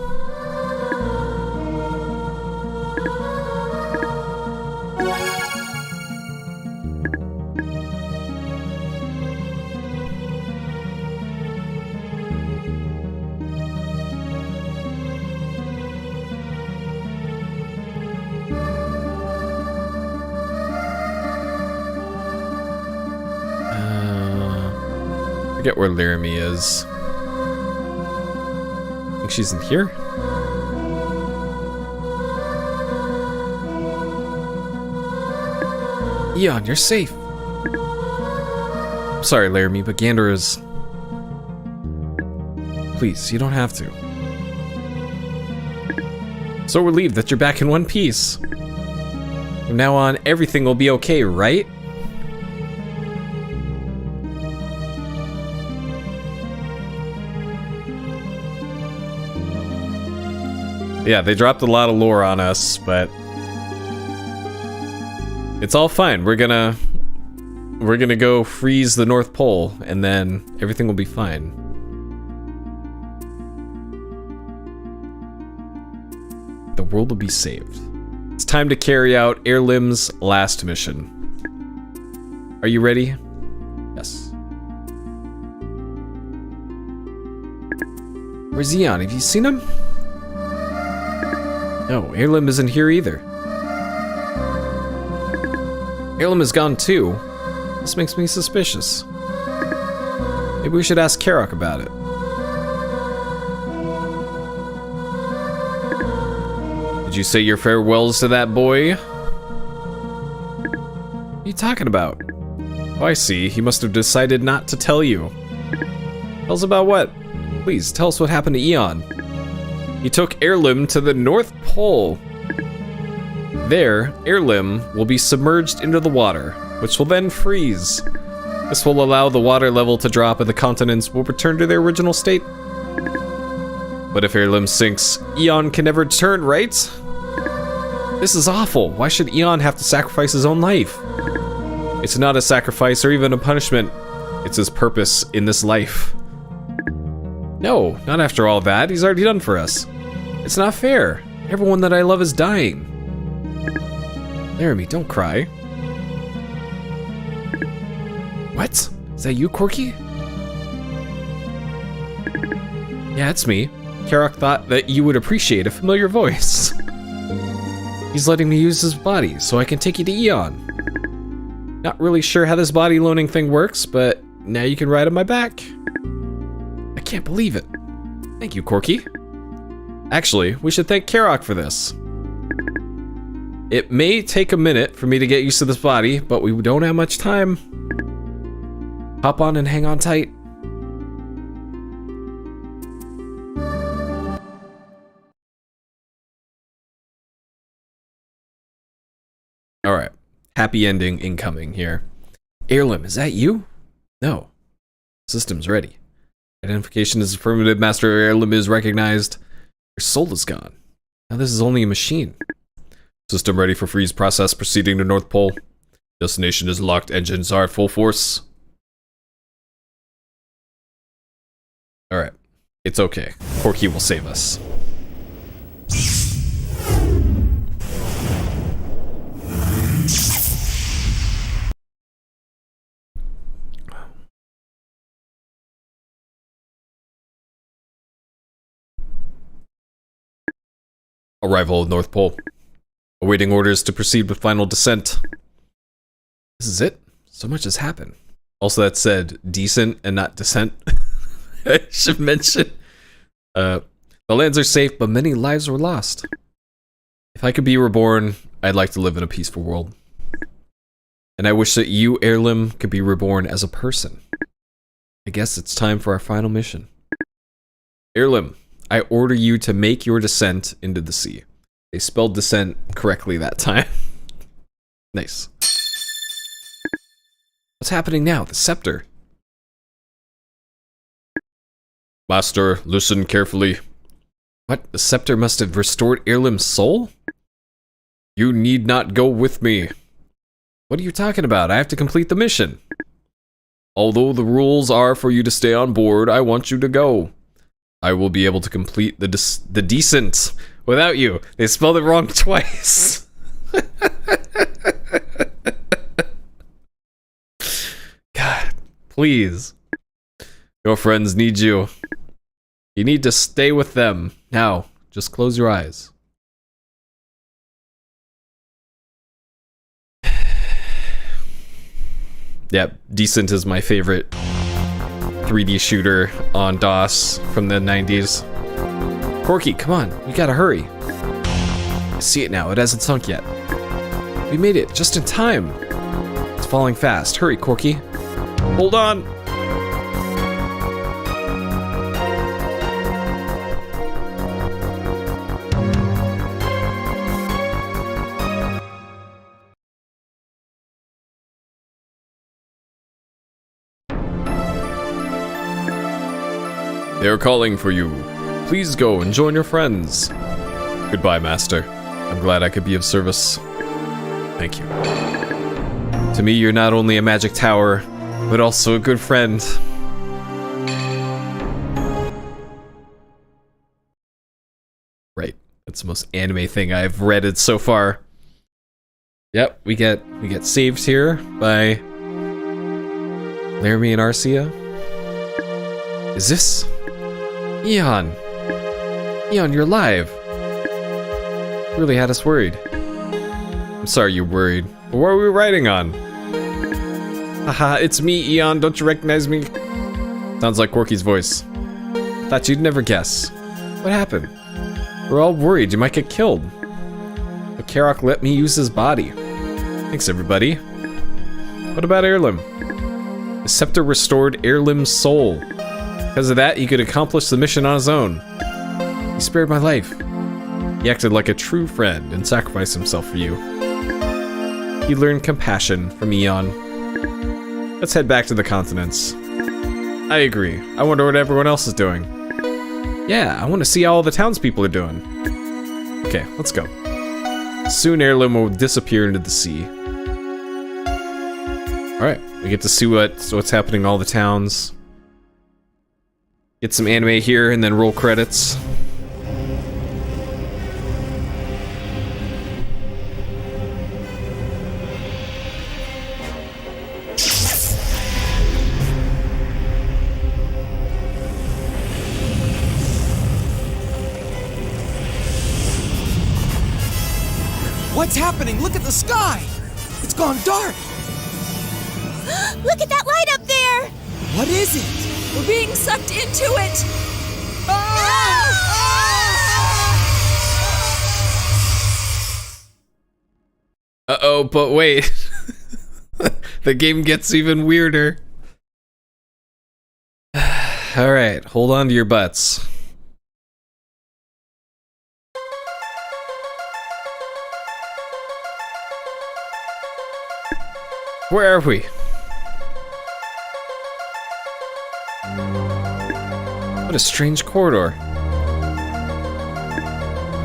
I forget where Laramie is. I think she's in here? Eon, you're safe. I'm sorry, Laramie, but Gander is... Please, you don't have to. So relieved that you're back in one piece. From now on, everything will be okay, right? Yeah, they dropped a lot of lore on us, but it's all fine. We're gonna go freeze the North Pole, and then everything will be fine. The world will be saved. It's time to carry out Heirloom's last mission. Are you ready? Yes. Where's Eon? Have you seen him? No, Heirloom isn't here either. Heirloom is gone too. This makes me suspicious. Maybe we should ask Karok about it. Did you say your farewells to that boy? What are you talking about? Oh, I see. He must have decided not to tell you. Tell us about what? Please, tell us what happened to Eon. He took Heirloom to the North Pole. There, Heirloom will be submerged into the water, which will then freeze. This will allow the water level to drop and the continents will return to their original state. But if Heirloom sinks, Eon can never return, right? This is awful. Why should Eon have to sacrifice his own life? It's not a sacrifice or even a punishment. It's his purpose in this life. No, not after all that. He's already done for us. It's not fair. Everyone that I love is dying. Laramie, don't cry. What? Is that you, Corky? Yeah, it's me. Karok thought that you would appreciate a familiar voice. He's letting me use his body so I can take you to Eon. Not really sure how this body loaning thing works, but now you can ride on my back. I can't believe it. Thank you, Corky. Actually, we should thank Karok for this. It may take a minute for me to get used to this body, but we don't have much time. Hop on and hang on tight. Alright. Happy ending incoming here. Heirloom, is that you? No. System's ready. Identification as affirmative. Master Heirloom is recognized. Your soul is gone. Now this is only a machine. System ready for freeze process. Proceeding to North Pole. Destination is locked. Engines are at full force. Alright. It's okay. Corky will save us. Arrival of North Pole. Awaiting orders to proceed with final descent. This is it? So much has happened. Also, that said decent and not descent. I should mention. The lands are safe, but many lives were lost. If I could be reborn, I'd like to live in a peaceful world. And I wish that you, Heirloom, could be reborn as a person. I guess it's time for our final mission. Heirloom, I order you to make your descent into the sea. They spelled descent correctly that time. Nice. What's happening now? The scepter. Master, listen carefully. What? The scepter must have restored Heirloom's soul? You need not go with me. What are you talking about? I have to complete the mission. Although the rules are for you to stay on board, I want you to go. I will be able to complete the descent without you. They spelled it wrong twice. God, please. Your friends need you. You need to stay with them. Now, just close your eyes. Yeah, Decent is my favorite 3D shooter on DOS from the 90s. Corky, come on, you gotta hurry. I see it now, it hasn't sunk yet. We made it, just in time. It's falling fast. Hurry, Corky. Hold on. They are calling for you. Please go and join your friends. Goodbye, Master. I'm glad I could be of service. Thank you. To me, you're not only a magic tower, but also a good friend. Right. That's the most anime thing I've read so far. Yep, we get saved here by Laramie and Arcia. Is this Eon? Eon, you're alive. Really had us worried. I'm sorry you're worried. But what are we riding on? Haha, it's me, Eon. Don't you recognize me? Sounds like Corky's voice. Thought you'd never guess. What happened? We're all worried you might get killed. But Karok let me use his body. Thanks, everybody. What about Heirloom? The scepter restored Heirloom's soul. Because of that, he could accomplish the mission on his own. He spared my life. He acted like a true friend and sacrificed himself for you. He learned compassion from Eon. Let's head back to the continents. I agree. I wonder what everyone else is doing. Yeah, I want to see how all the townspeople are doing. Okay, let's go. Soon Heirloom will disappear into the sea. Alright, we get to see what's happening in all the towns. Get some anime here and then roll credits. What's happening? Look at the sky! It's gone dark! Look at that light up there! What is it? We're being sucked into it! Uh-oh, but wait. The game gets even weirder. Alright, hold on to your butts. Where are we? What a strange corridor.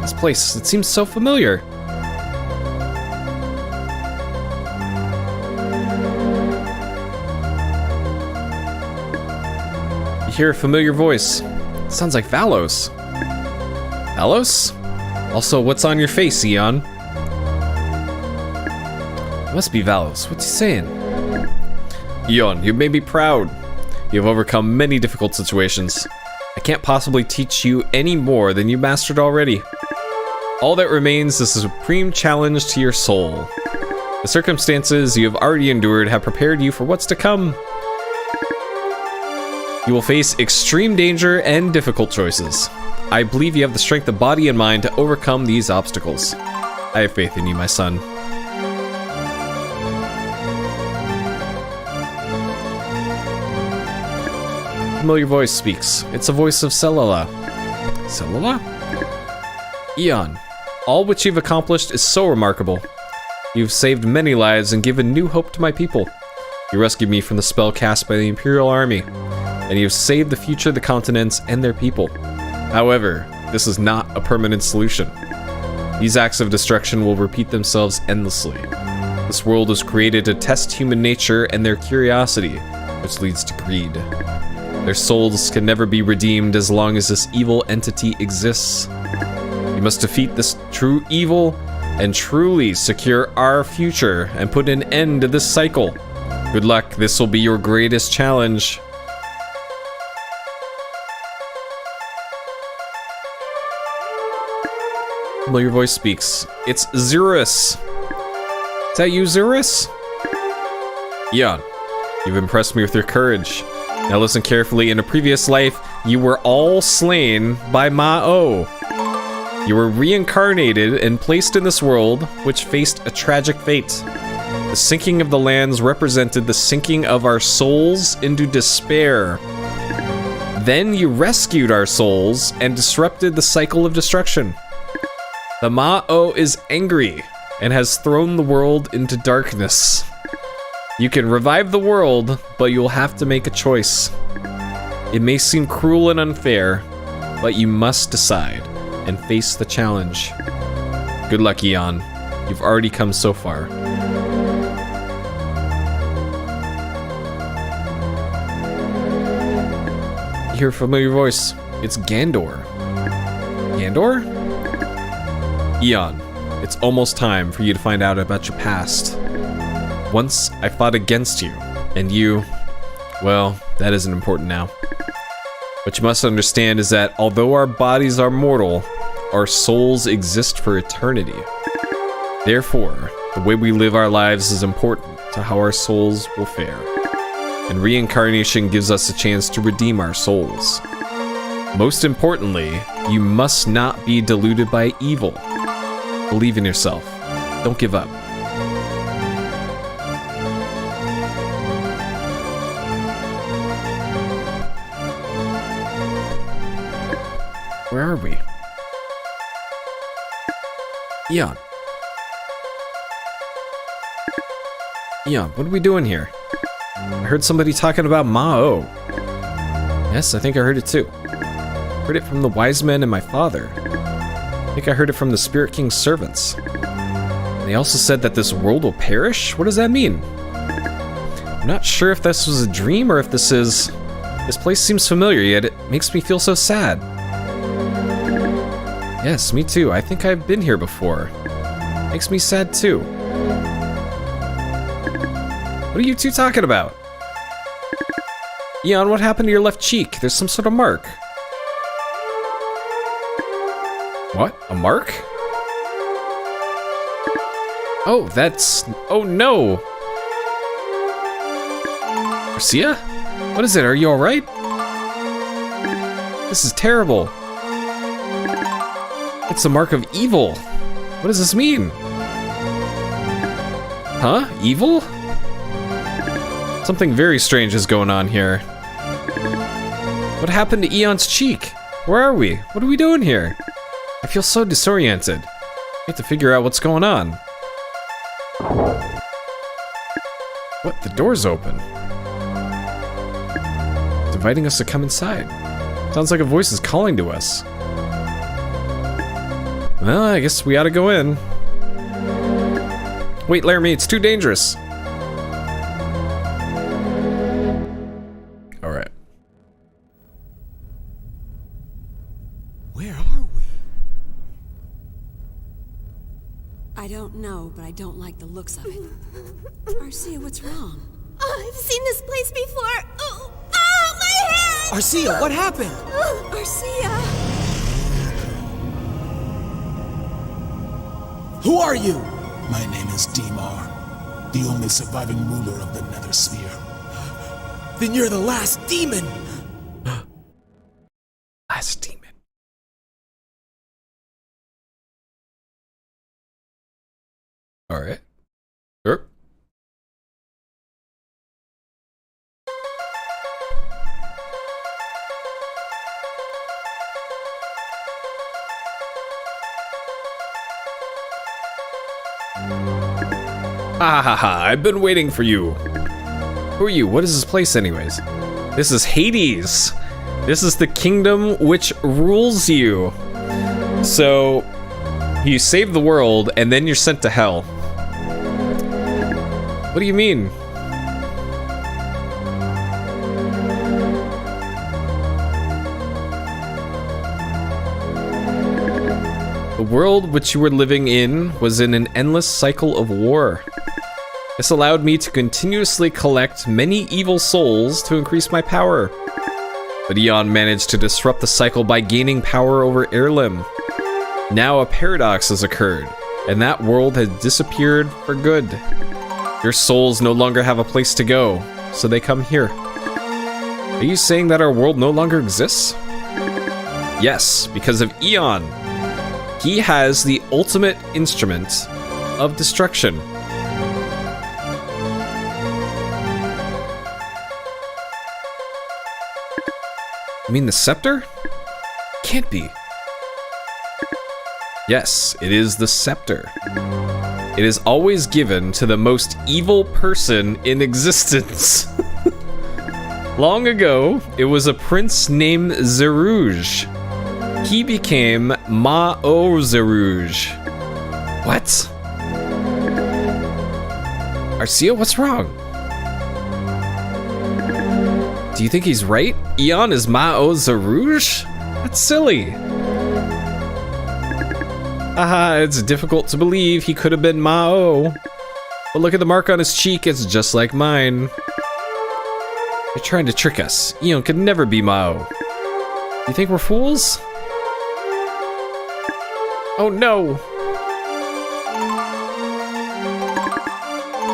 This place, it seems so familiar. You hear a familiar voice. It sounds like Valos. Valos? Also, what's on your face, Eon? It must be Valos. What's he saying? Eon, you made me proud. You have overcome many difficult situations. I can't possibly teach you any more than you mastered already. All that remains is a supreme challenge to your soul. The circumstances you have already endured have prepared you for what's to come. You will face extreme danger and difficult choices. I believe you have the strength of body and mind to overcome these obstacles. I have faith in you, my son. Familiar voice speaks. It's a voice of Selala. Selala? Eon, all which you've accomplished is so remarkable. You've saved many lives and given new hope to my people. You rescued me from the spell cast by the Imperial Army, and you've saved the future of the continents and their people. However, this is not a permanent solution. These acts of destruction will repeat themselves endlessly. This world was created to test human nature and their curiosity, which leads to greed. Their souls can never be redeemed as long as this evil entity exists. You must defeat this true evil and truly secure our future and put an end to this cycle. Good luck, this will be your greatest challenge. Familiar voice speaks. It's Zurus. Is that you, Zurus? Eon, you've impressed me with your courage. Now listen carefully. In a previous life, you were all slain by Ma-O. You were reincarnated and placed in this world, which faced a tragic fate. The sinking of the lands represented the sinking of our souls into despair. Then you rescued our souls and disrupted the cycle of destruction. The Ma-O is angry and has thrown the world into darkness. You can revive the world, but you'll have to make a choice. It may seem cruel and unfair, but you must decide and face the challenge. Good luck, Eon. You've already come so far. You hear a familiar voice. It's Gandor. Gandor? Eon, it's almost time for you to find out about your past. Once I fought against you, and you, well, that isn't important now. What you must understand is that although our bodies are mortal, our souls exist for eternity. Therefore, the way we live our lives is important to how our souls will fare. And reincarnation gives us a chance to redeem our souls. Most importantly, you must not be deluded by evil. Believe in yourself. Don't give up. Where are we? Eon. Eon, what are we doing here? I heard somebody talking about Ma-O. Yes, I think I heard it too. Heard it from the Wiseman and my father. I think I heard it from the Spirit King's servants. And they also said that this world will perish? What does that mean? I'm not sure if this was a dream or if this is... This place seems familiar, yet it makes me feel so sad. Yes, me too. I think I've been here before. Makes me sad too. What are you two talking about? Eon, what happened to your left cheek? There's some sort of mark. What? A mark? Oh, that's... Oh no! Arcia? What is it? Are you alright? This is terrible. It's the mark of evil. What does this mean? Huh? Evil? Something very strange is going on here. What happened to Eon's cheek? Where are we? What are we doing here? I feel so disoriented. I have to figure out what's going on. What? The door's open. It's inviting us to come inside. Sounds like a voice is calling to us. Well, I guess we ought to go in. Wait, Laramie, it's too dangerous. Alright. Where are we? I don't know, but I don't like the looks of it. Arcia, what's wrong? Oh, I've seen this place before. Oh, oh, my head! Arcia, what happened? Arcia! Who are you? My name is Dimar, the only surviving ruler of the Nether Sphere. Then you're the last demon! Alright. Sure. Ha ha ha, I've been waiting for you. Who are you? What is this place anyways? This is Hades. This is the kingdom which rules you. So, you save the world and then you're sent to hell. What do you mean? The world which you were living in was in an endless cycle of war. This allowed me to continuously collect many evil souls to increase my power. But Eon managed to disrupt the cycle by gaining power over Heirloom. Now a paradox has occurred, and that world has disappeared for good. Your souls no longer have a place to go, so they come here. Are you saying that our world no longer exists? Yes, because of Eon. He has the ultimate instrument of destruction. You mean the scepter? Can't be. Yes, it is the scepter. It is always given to the most evil person in existence. Long ago, it was a prince named Zerouge. He became Ma'o Zerouge. What? Arcia, what's wrong? Do you think he's right? Eon is Ma'o Zerouge? That's silly. Haha, it's difficult to believe he could have been Ma'o. But look at the mark on his cheek, it's just like mine. You're trying to trick us. Eon could never be Ma'o. You think we're fools? Oh no!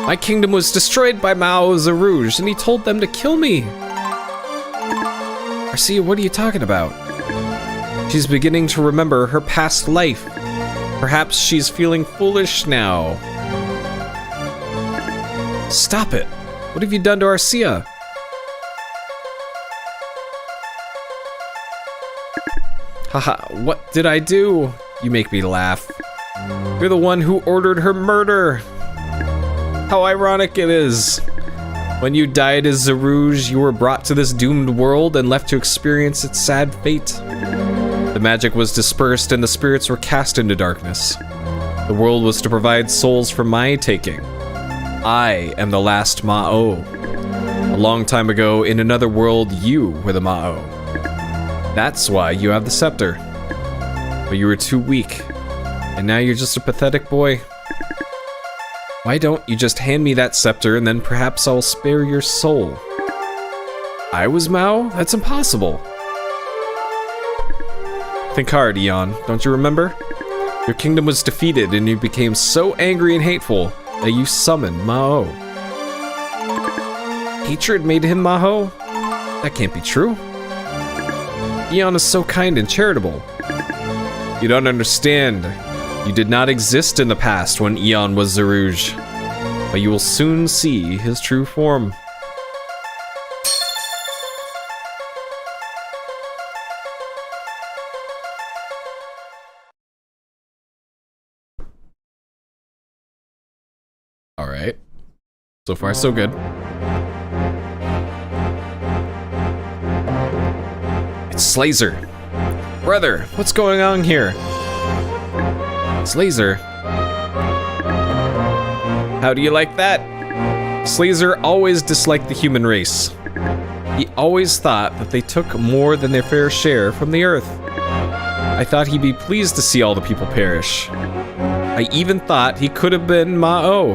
My kingdom was destroyed by Ma'o Zerouge, and he told them to kill me. Arcia, what are you talking about? She's beginning to remember her past life. Perhaps she's feeling foolish now. Stop it. What have you done to Arcia? Haha, what did I do? You make me laugh. You're the one who ordered her murder. How ironic it is. When you died as Zerouge, you were brought to this doomed world and left to experience its sad fate. The magic was dispersed and the spirits were cast into darkness. The world was to provide souls for my taking. I am the last Ma'o. A long time ago, in another world, you were the Ma'o. That's why you have the scepter. But you were too weak, and now you're just a pathetic boy. Why don't you just hand me that scepter and then perhaps I'll spare your soul? I was Mao? That's impossible. Think hard, Eon. Don't you remember? Your kingdom was defeated and you became so angry and hateful that you summoned Mao. Hatred made him Mao? That can't be true. Eon is so kind and charitable. You don't understand. You did not exist in the past when Eon was Zerouge, but you will soon see his true form. Alright. So far, so good. It's Slazer. Brother, what's going on here? Slazer. How do you like that? Slazer always disliked the human race. He always thought that they took more than their fair share from the earth. I thought he'd be pleased to see all the people perish. I even thought he could have been Ma'o.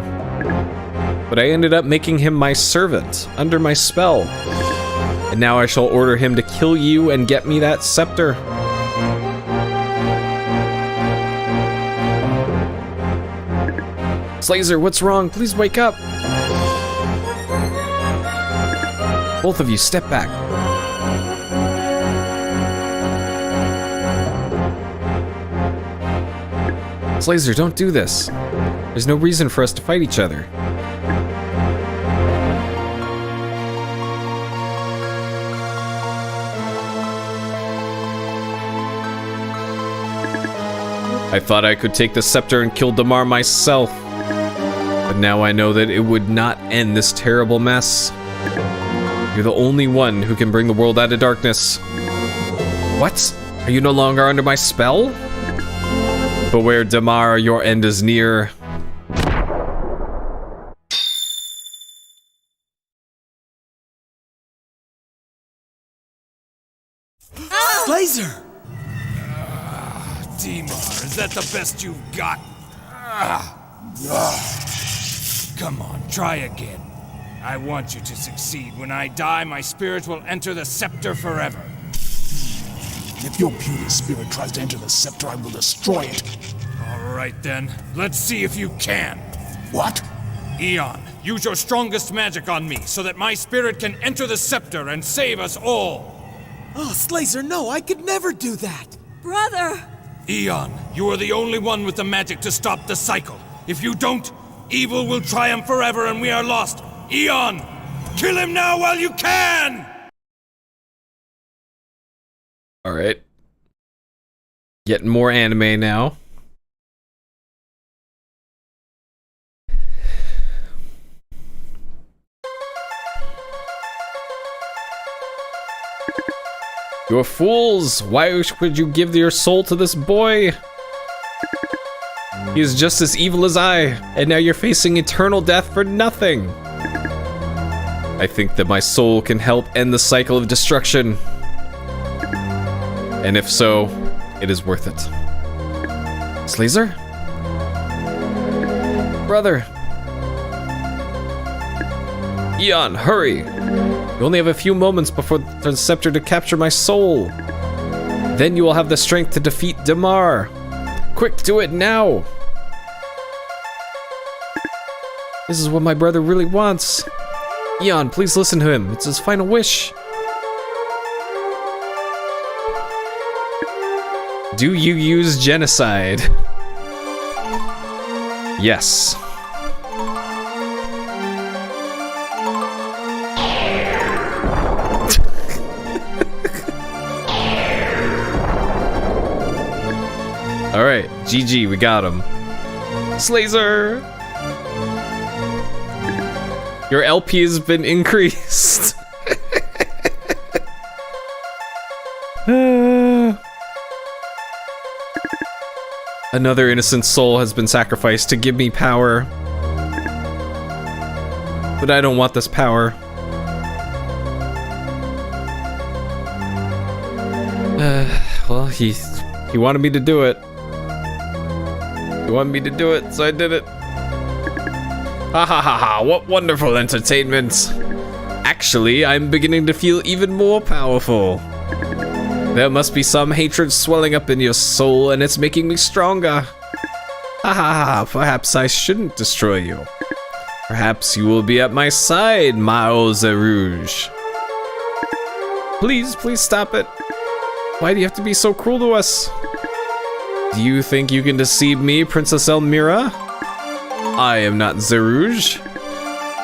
But I ended up making him my servant, under my spell. And now I shall order him to kill you and get me that scepter. Slazer, what's wrong? Please wake up. Both of you, step back. Slazer, don't do this. There's no reason for us to fight each other. I thought I could take the scepter and kill Damar myself. But now I know that it would not end this terrible mess. You're the only one who can bring the world out of darkness. What? Are you no longer under my spell? Beware, Damar, your end is near. Laser! Dimar, is that the best you've got? Come on, try again. I want you to succeed. When I die, my spirit will enter the scepter forever. If your puny spirit tries to enter the scepter, I will destroy it. All right then, let's see if you can. What? Eon, use your strongest magic on me so that my spirit can enter the scepter and save us all. Oh, Slazer, no, I could never do that. Brother! Eon, you are the only one with the magic to stop the cycle. If you don't, evil will triumph forever and we are lost. Eon, kill him now while you can! Alright. Getting more anime now. You're fools! Why would you give your soul to this boy? He is just as evil as I, and now you're facing eternal death for nothing. I think that my soul can help end the cycle of destruction. And if so, it is worth it. Slazer? Brother! Eon, hurry! You only have a few moments before the scepter to capture my soul. Then you will have the strength to defeat Damar. Quick, do it now! This is what my brother really wants. Eon, please listen to him. It's his final wish. Do you use genocide? Yes. Alright, GG, we got him. Slazer! Your LP has been increased. Another innocent soul has been sacrificed to give me power. But I don't want this power. Well, he wanted me to do it. He wanted me to do it, so I did it. Ha ha ha ha, what wonderful entertainment. Actually, I'm beginning to feel even more powerful. There must be some hatred swelling up in your soul, and it's making me stronger. Ha ha ha, perhaps I shouldn't destroy you. Perhaps you will be at my side, Mao Zerouge. Please, please stop it. Why do you have to be so cruel to us? Do you think you can deceive me, Princess Elmira? I am not Zerouge.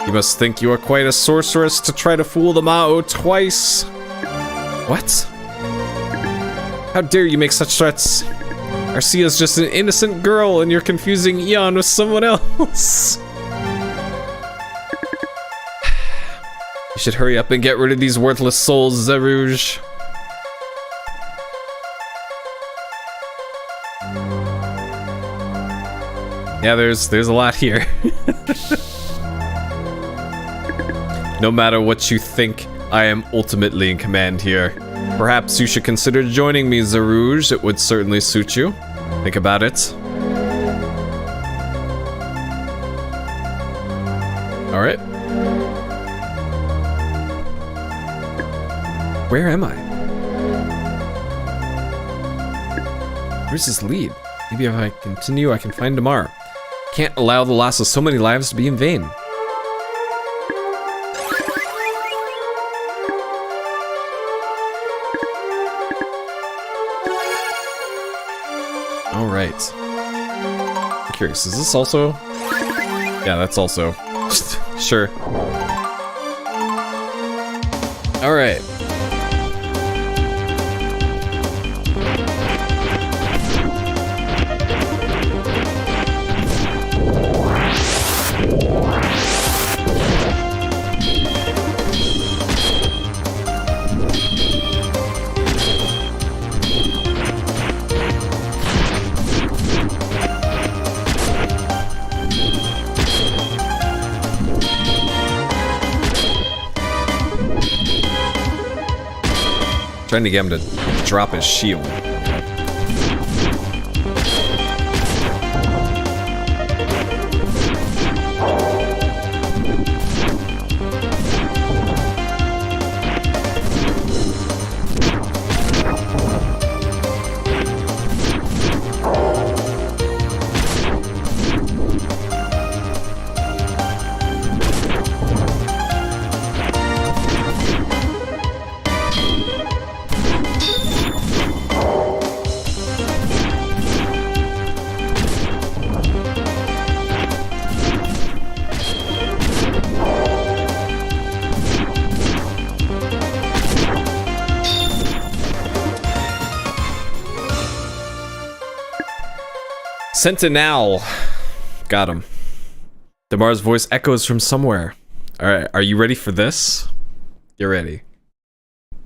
You must think you are quite a sorceress to try to fool the Mao twice. What? How dare you make such threats? Arcia's just an innocent girl and you're confusing Eon with someone else. You should hurry up and get rid of these worthless souls, Zerouge. Yeah, there's a lot here. No matter what you think, I am ultimately in command here. Perhaps you should consider joining me, Zerouge. It would certainly suit you. Think about it. Alright. Where am I? Where's this lead? Maybe if I continue, I can find Damar. Can't allow the loss of so many lives to be in vain. Alright. Curious, is this also? Yeah, that's also. Sure. Alright. Trying to get him to drop his shield. Sentinel. Got him. Damar's voice echoes from somewhere. Alright, are you ready for this? You're ready.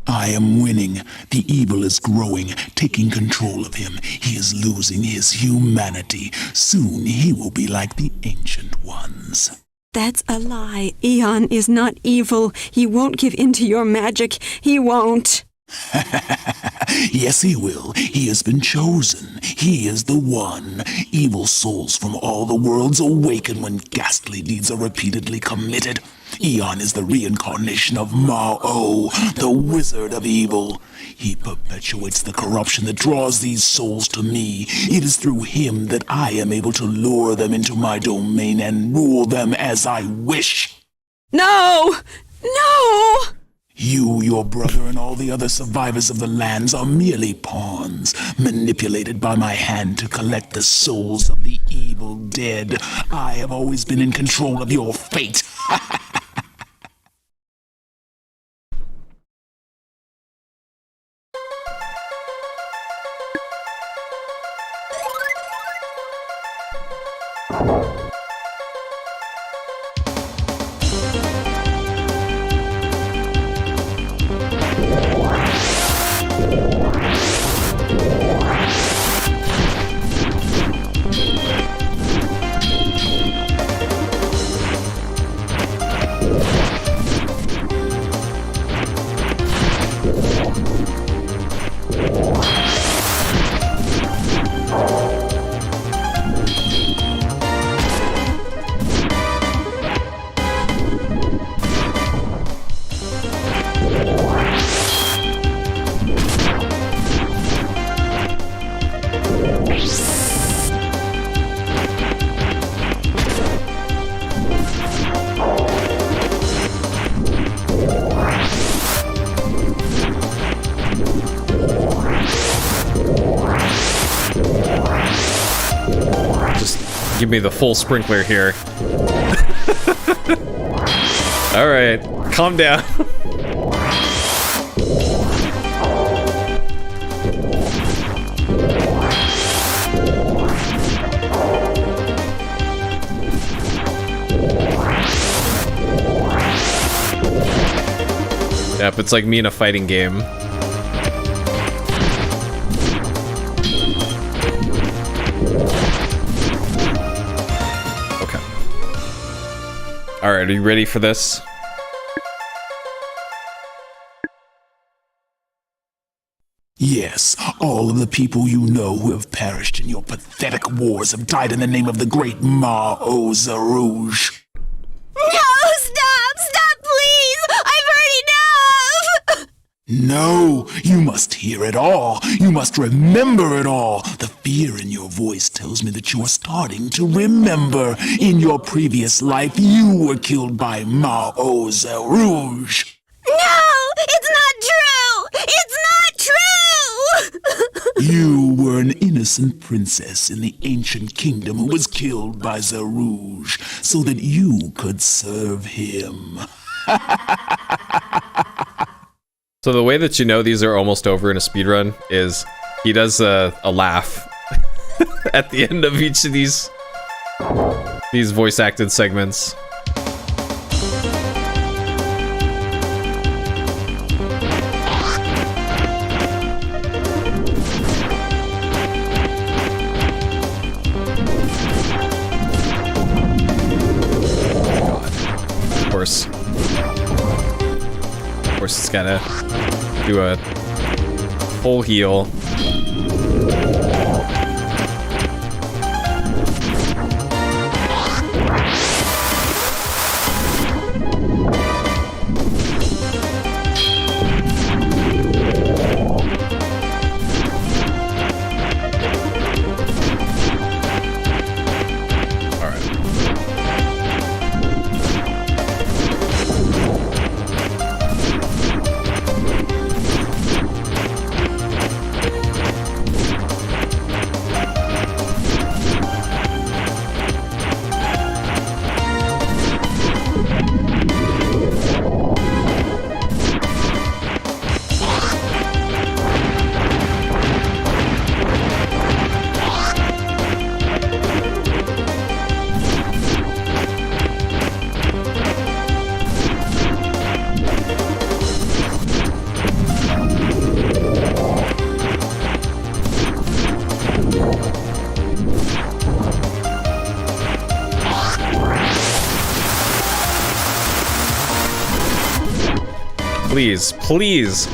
I am winning. The evil is growing, taking control of him. He is losing his humanity. Soon he will be like the ancient ones. That's a lie. Eon is not evil. He won't give in to your magic. He won't. Yes, he will. He has been chosen. He is the one. Evil souls from all the worlds awaken when ghastly deeds are repeatedly committed. Eon is the reincarnation of Ma-O, the wizard of evil. He perpetuates the corruption that draws these souls to me. It is through him that I am able to lure them into my domain and rule them as I wish. No! No! You, your brother, and all the other survivors of the lands are merely pawns, manipulated by my hand to collect the souls of the evil dead. I have always been in control of your fate. Give me the full sprinkler here. Alright, calm down. Yep, it's like me in a fighting game. Alright, are you ready for this? Yes, all of the people you know who have perished in your pathetic wars have died in the name of the great Ma-O Zarouge. No, stop! Stop, please! I've heard enough! No, you must hear it all. You must remember it all. The fear in your voice tells me that you are starting to remember. In your previous life, you were killed by Ma-O Zarouge. No! It's not true! It's not true! You were an innocent princess in the ancient kingdom who was killed by Zarouge so that you could serve him. So the way that you know these are almost over in a speedrun is he does a laugh at the end of each of these voice acted segments. Of course it's gotta do a full heal. Please, please,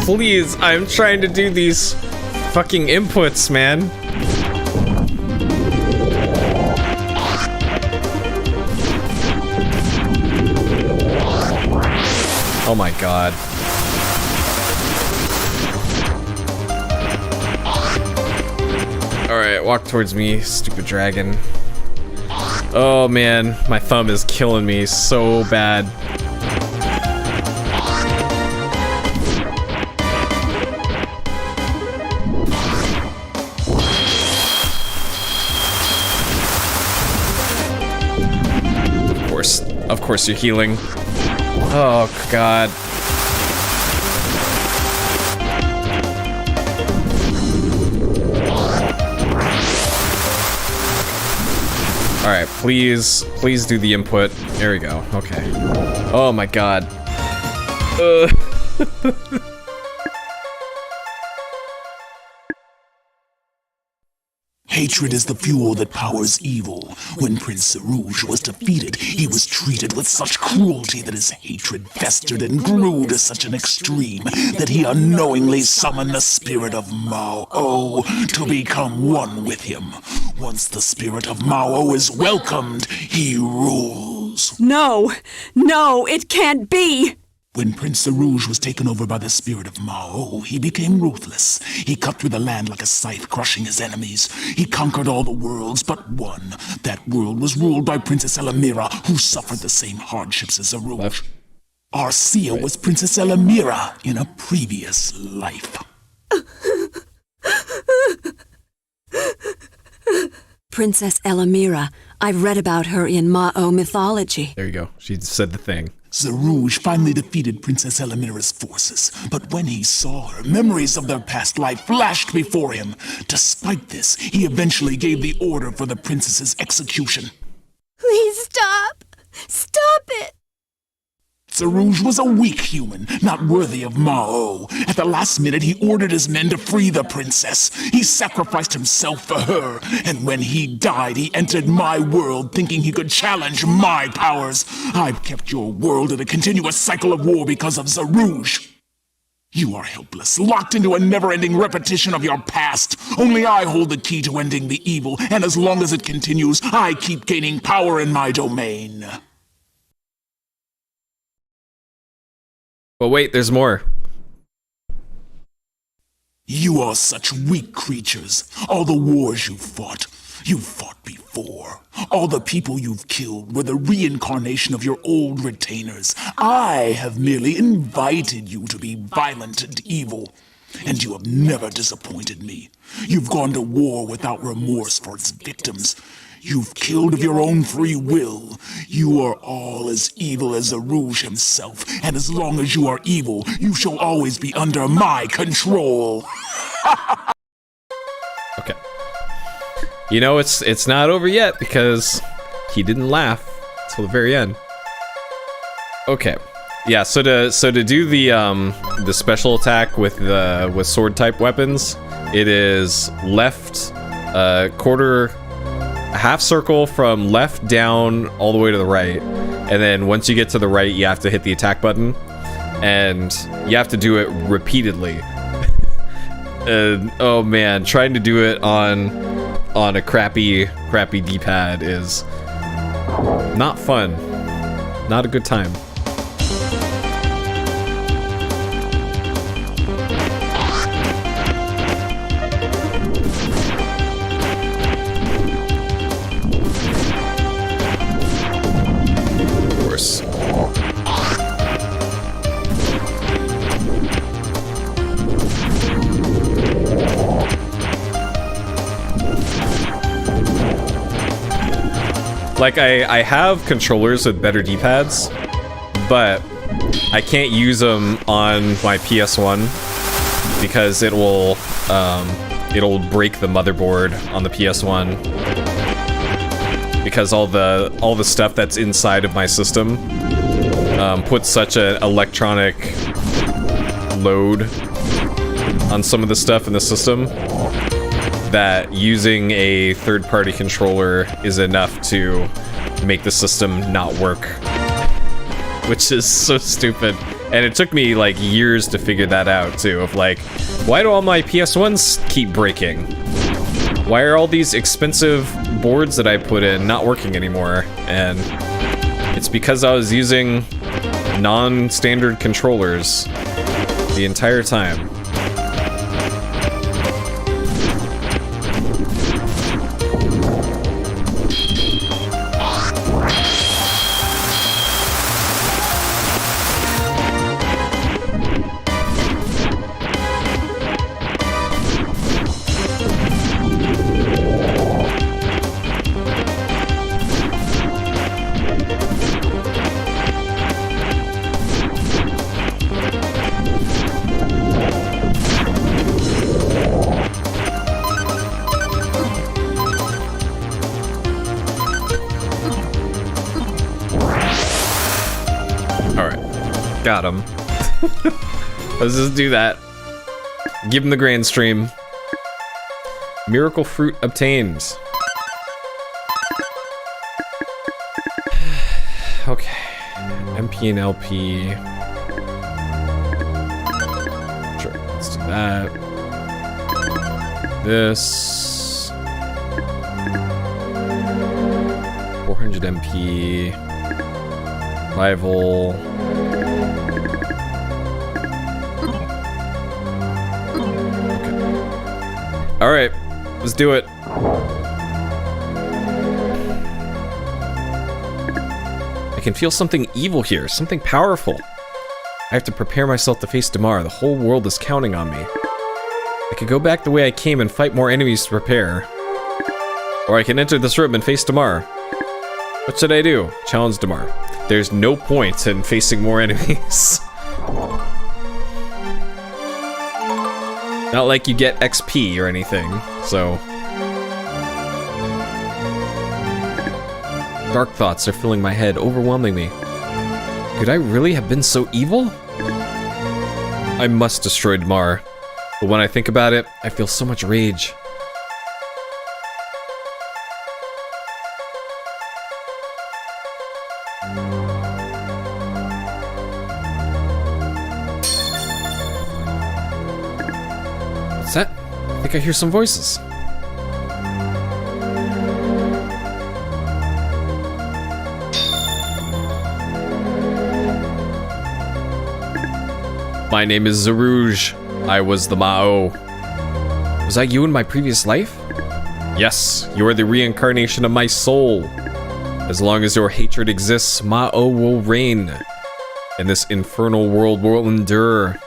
please, I'm trying to do these fucking inputs, man. Oh my god. Alright, walk towards me, stupid dragon. Oh man, my thumb is killing me so bad. Of course you're healing. Oh god. Alright, please do the input. There we go. Okay. Oh my god. Hatred is the fuel that powers evil. When Prince Zarouge was defeated, he was treated with such cruelty that his hatred festered and grew to such an extreme that he unknowingly summoned the spirit of Mao to become one with him. Once the spirit of Mao is welcomed, he rules. No, it can't be! When Prince Zarouge was taken over by the spirit of Mao, he became ruthless. He cut through the land like a scythe, crushing his enemies. He conquered all the worlds but one. That world was ruled by Princess Elamira, who suffered the same hardships as Zarouge. Arcia was Princess Elamira in a previous life. Princess Elamira. I've read about her in Mao mythology. There you go. She said the thing. Zarouge finally defeated Princess Elamira's forces, but when he saw her, memories of their past life flashed before him. Despite this, he eventually gave the order for the princess's execution. Please stop! Stop it! Zarouge was a weak human, not worthy of Mao. At the last minute, he ordered his men to free the princess. He sacrificed himself for her, and when he died, he entered my world thinking he could challenge my powers. I've kept your world in a continuous cycle of war because of Zarouge. You are helpless, locked into a never-ending repetition of your past. Only I hold the key to ending the evil, and as long as it continues, I keep gaining power in my domain. But wait, there's more. You are such weak creatures. All the wars you've fought before. All the people you've killed were the reincarnation of your old retainers. I have merely invited you to be violent and evil. and you have never disappointed me. You've gone to war without remorse for its victims. You've killed of your own free will. You are all as evil as the Rouge himself, and as long as you are evil, you shall always be under my control. Okay. You know, it's not over yet because he didn't laugh till the very end. Okay. Yeah, so to do the special attack with sword type weapons, it is left quarter half circle from left down all the way to the right, and then once you get to the right you have to hit the attack button, and you have to do it repeatedly. Oh man, trying to do it on a crappy D-pad is not fun. Not a good time. Like, I have controllers with better D-pads, but I can't use them on my PS1 because it'll break the motherboard on the PS1, because all the stuff that's inside of my system puts such an electronic load on some of the stuff in the system that using a third-party controller is enough to make the system not work, which is so stupid. And it took me like years to figure that out too, of like, why do all my PS1s keep breaking? Why are all these expensive boards that I put in not working anymore? And it's because I was using non-standard controllers the entire time. Got him. Let's just do that. Give him the Granstream. Miracle fruit obtained. Okay. MP and LP. Sure, let's do that. This. 400 MP. Rival. All right, let's do it. I can feel something evil here, something powerful. I have to prepare myself to face Damar. The whole world is counting on me. I could go back the way I came and fight more enemies to prepare. Or I can enter this room and face Damar. What should I do? Challenge Damar. There's no point in facing more enemies. Not like you get XP or anything, so... Dark thoughts are filling my head, overwhelming me. Could I really have been so evil? I must destroy Damar, but when I think about it, I feel so much rage. What's that? I think I hear some voices. My name is Zarouge. I was the Mao. Was that you in my previous life? Yes, you are the reincarnation of my soul. As long as your hatred exists, Mao will reign, and this infernal world will endure.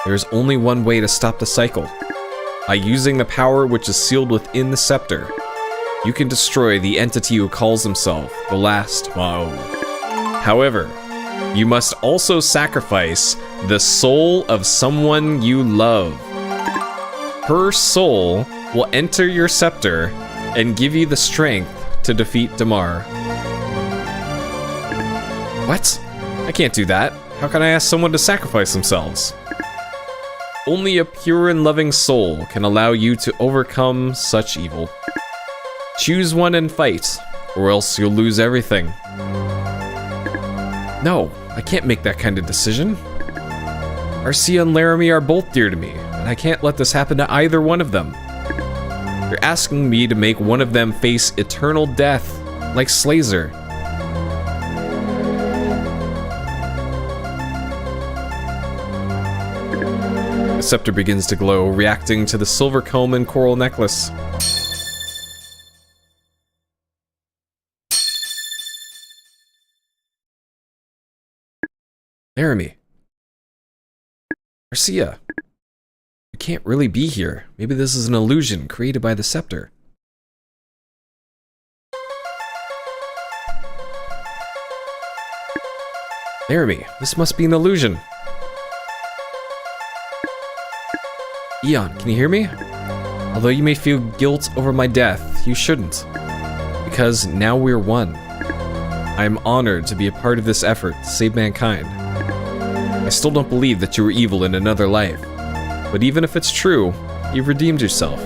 There is only one way to stop the cycle. By using the power which is sealed within the scepter, you can destroy the entity who calls himself the last Mao. However, you must also sacrifice the soul of someone you love. Her soul will enter your scepter and give you the strength to defeat Damar. What? I can't do that. How can I ask someone to sacrifice themselves? Only a pure and loving soul can allow you to overcome such evil. Choose one and fight, or else you'll lose everything. No, I can't make that kind of decision. Arcia and Laramie are both dear to me, and I can't let this happen to either one of them. You're asking me to make one of them face eternal death, like Slazer. The scepter begins to glow, reacting to the silver comb and coral necklace. Laramie. Arcia. You can't really be here. Maybe this is an illusion created by the scepter. Laramie, this must be an illusion. Eon, can you hear me? Although you may feel guilt over my death, you shouldn't. Because now we're one. I am honored to be a part of this effort to save mankind. I still don't believe that you were evil in another life. But even if it's true, you've redeemed yourself.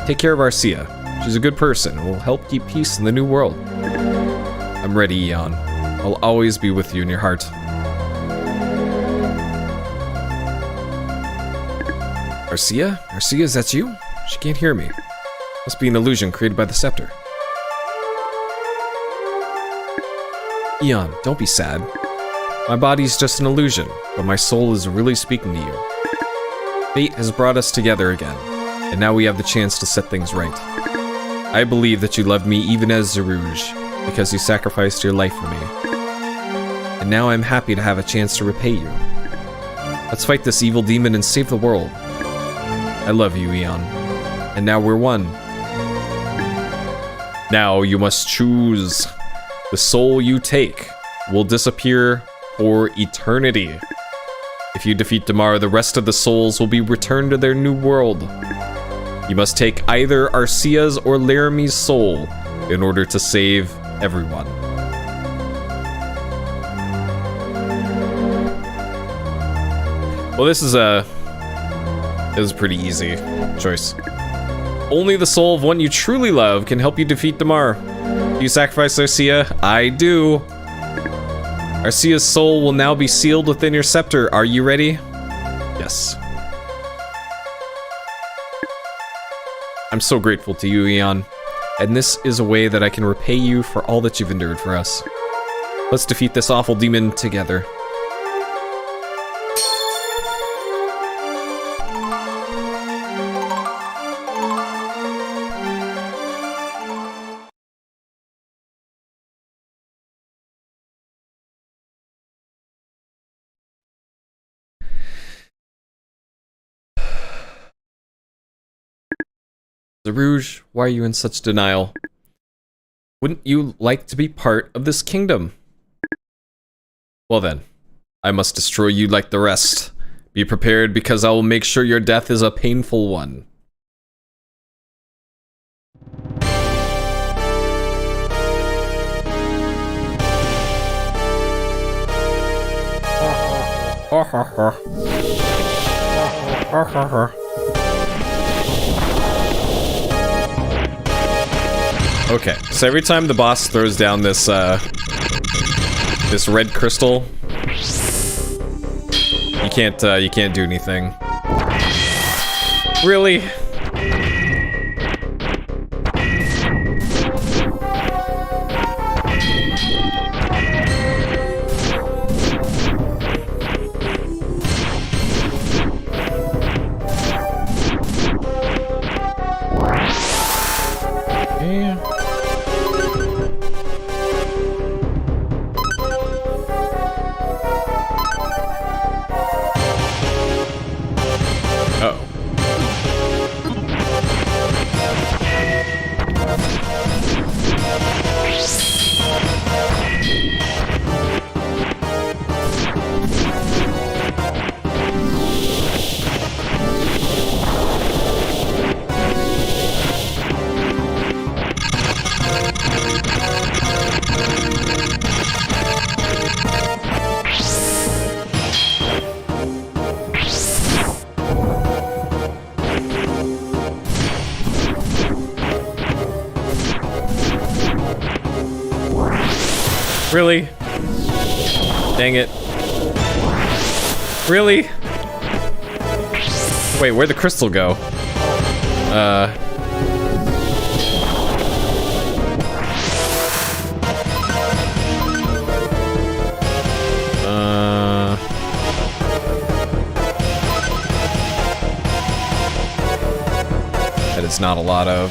Take care of Arcia. She's a good person and will help keep peace in the new world. I'm ready, Eon. I'll always be with you in your heart. Arcia? Arcia, is that you? She can't hear me. Must be an illusion created by the scepter. Eon, don't be sad. My body's just an illusion, but my soul is really speaking to you. Fate has brought us together again, and now we have the chance to set things right. I believe that you loved me even as Zerouge, because you sacrificed your life for me. And now I'm happy to have a chance to repay you. Let's fight this evil demon and save the world. I love you, Eon. And now we're one. Now you must choose. The soul you take will disappear for eternity. If you defeat Damar, the rest of the souls will be returned to their new world. You must take either Arcia's or Laramie's soul in order to save everyone. Well, this is a pretty easy choice. Only the soul of one you truly love can help you defeat Damar. Do you sacrifice Arcia? I do. Arcia's soul will now be sealed within your scepter. Are you ready? Yes. I'm so grateful to you, Eon. And this is a way that I can repay you for all that you've endured for us. Let's defeat this awful demon together. Zerouge, why are you in such denial? Wouldn't you like to be part of this kingdom? Well then, I must destroy you like the rest. Be prepared, because I will make sure your death is a painful one. Okay, so every time the boss throws down this this red crystal, you can't do anything. Really? Really? Dang it. Really? Wait, where'd the crystal go? That is not a lot of.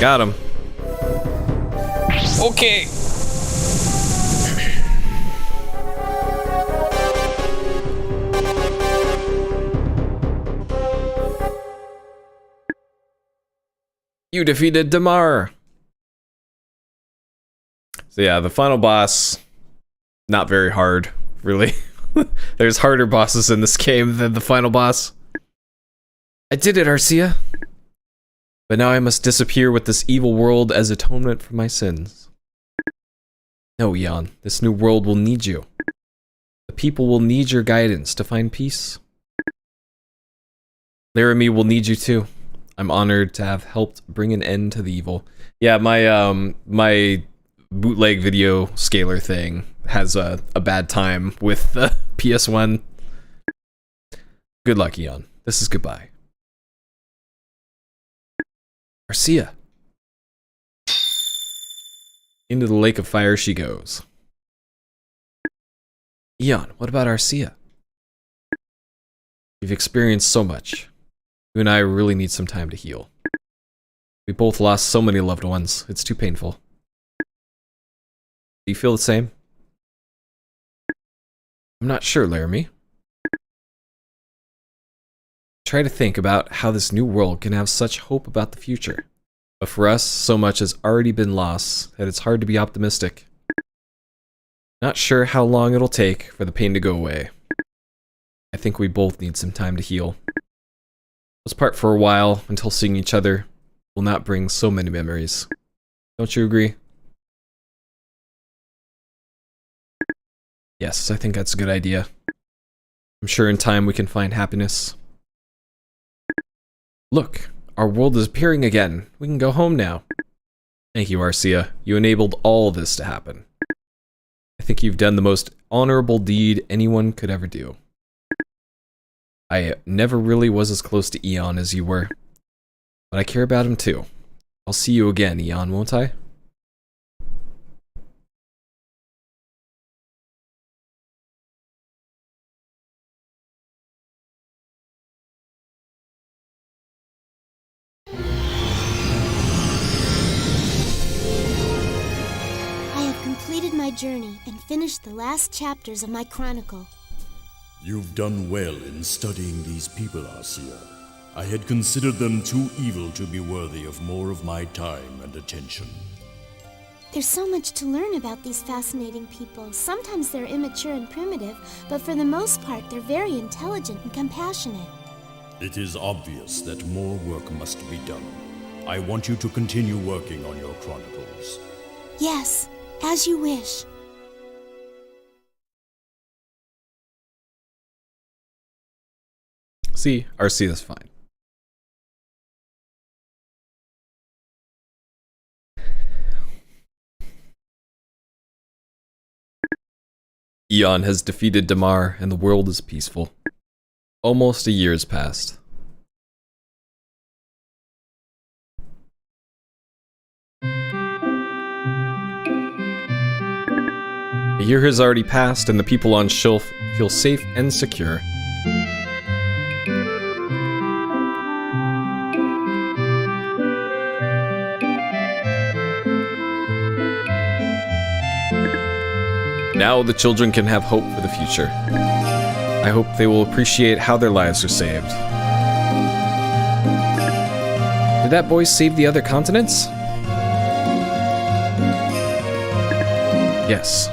Got him. Okay. You defeated Damar. So yeah, the final boss, not very hard, really. There's harder bosses in this game than the final boss. I did it, Arcia. But now I must disappear with this evil world as atonement for my sins. No, Eon, this new world will need you. The people will need your guidance to find peace. Laramie will need you too. I'm honored to have helped bring an end to the evil. Yeah, my bootleg video scaler thing has a bad time with the PS1. Good luck, Eon. This is goodbye. Arcia. Into the lake of fire she goes. Eon, what about Arcia? You've experienced so much. You and I really need some time to heal. We both lost so many loved ones. It's too painful. Do you feel the same? I'm not sure, Laramie. Try to think about how this new world can have such hope about the future. But for us, so much has already been lost that it's hard to be optimistic. Not sure how long it'll take for the pain to go away. I think we both need some time to heal. Let's part for a while until seeing each other will not bring so many memories. Don't you agree? Yes, I think that's a good idea. I'm sure in time we can find happiness. Look, our world is appearing again. We can go home now. Thank you, Arcia. You enabled all this to happen. I think you've done the most honorable deed anyone could ever do. I never really was as close to Eon as you were, but I care about him too. I'll see you again, Eon, won't I? My journey and finished the last chapters of my chronicle. You've done well in studying these people, Arcia. I had considered them too evil to be worthy of more of my time and attention. There's so much to learn about these fascinating people. Sometimes they're immature and primitive, but for the most part, they're very intelligent and compassionate. It is obvious that more work must be done. I want you to continue working on your chronicles. Yes. As you wish. See, Arcia's fine. Eon has defeated Damar and the world is peaceful. Almost a year has passed. A year has already passed, and the people on Shelf feel safe and secure. Now the children can have hope for the future. I hope they will appreciate how their lives are saved. Did that boy save the other continents? Yes.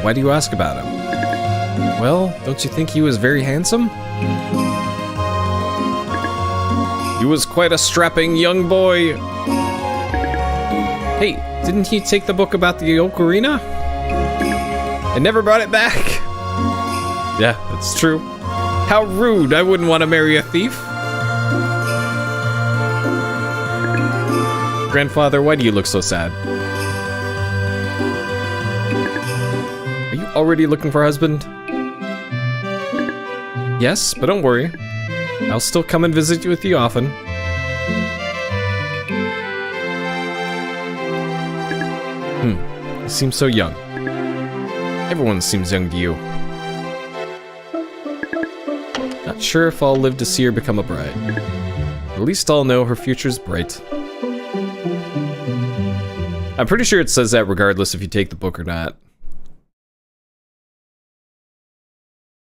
Why do you ask about him? Well, don't you think he was very handsome? He was quite a strapping young boy. Hey, didn't he take the book about the ocarina? And never brought it back? Yeah, that's true. How rude, I wouldn't want to marry a thief. Grandfather, why do you look so sad? Already looking for a husband? Yes, but don't worry. I'll still come and visit you with you often. You seem so young. Everyone seems young to you. Not sure if I'll live to see her become a bride. At least I'll know her future's bright. I'm pretty sure it says that regardless if you take the book or not.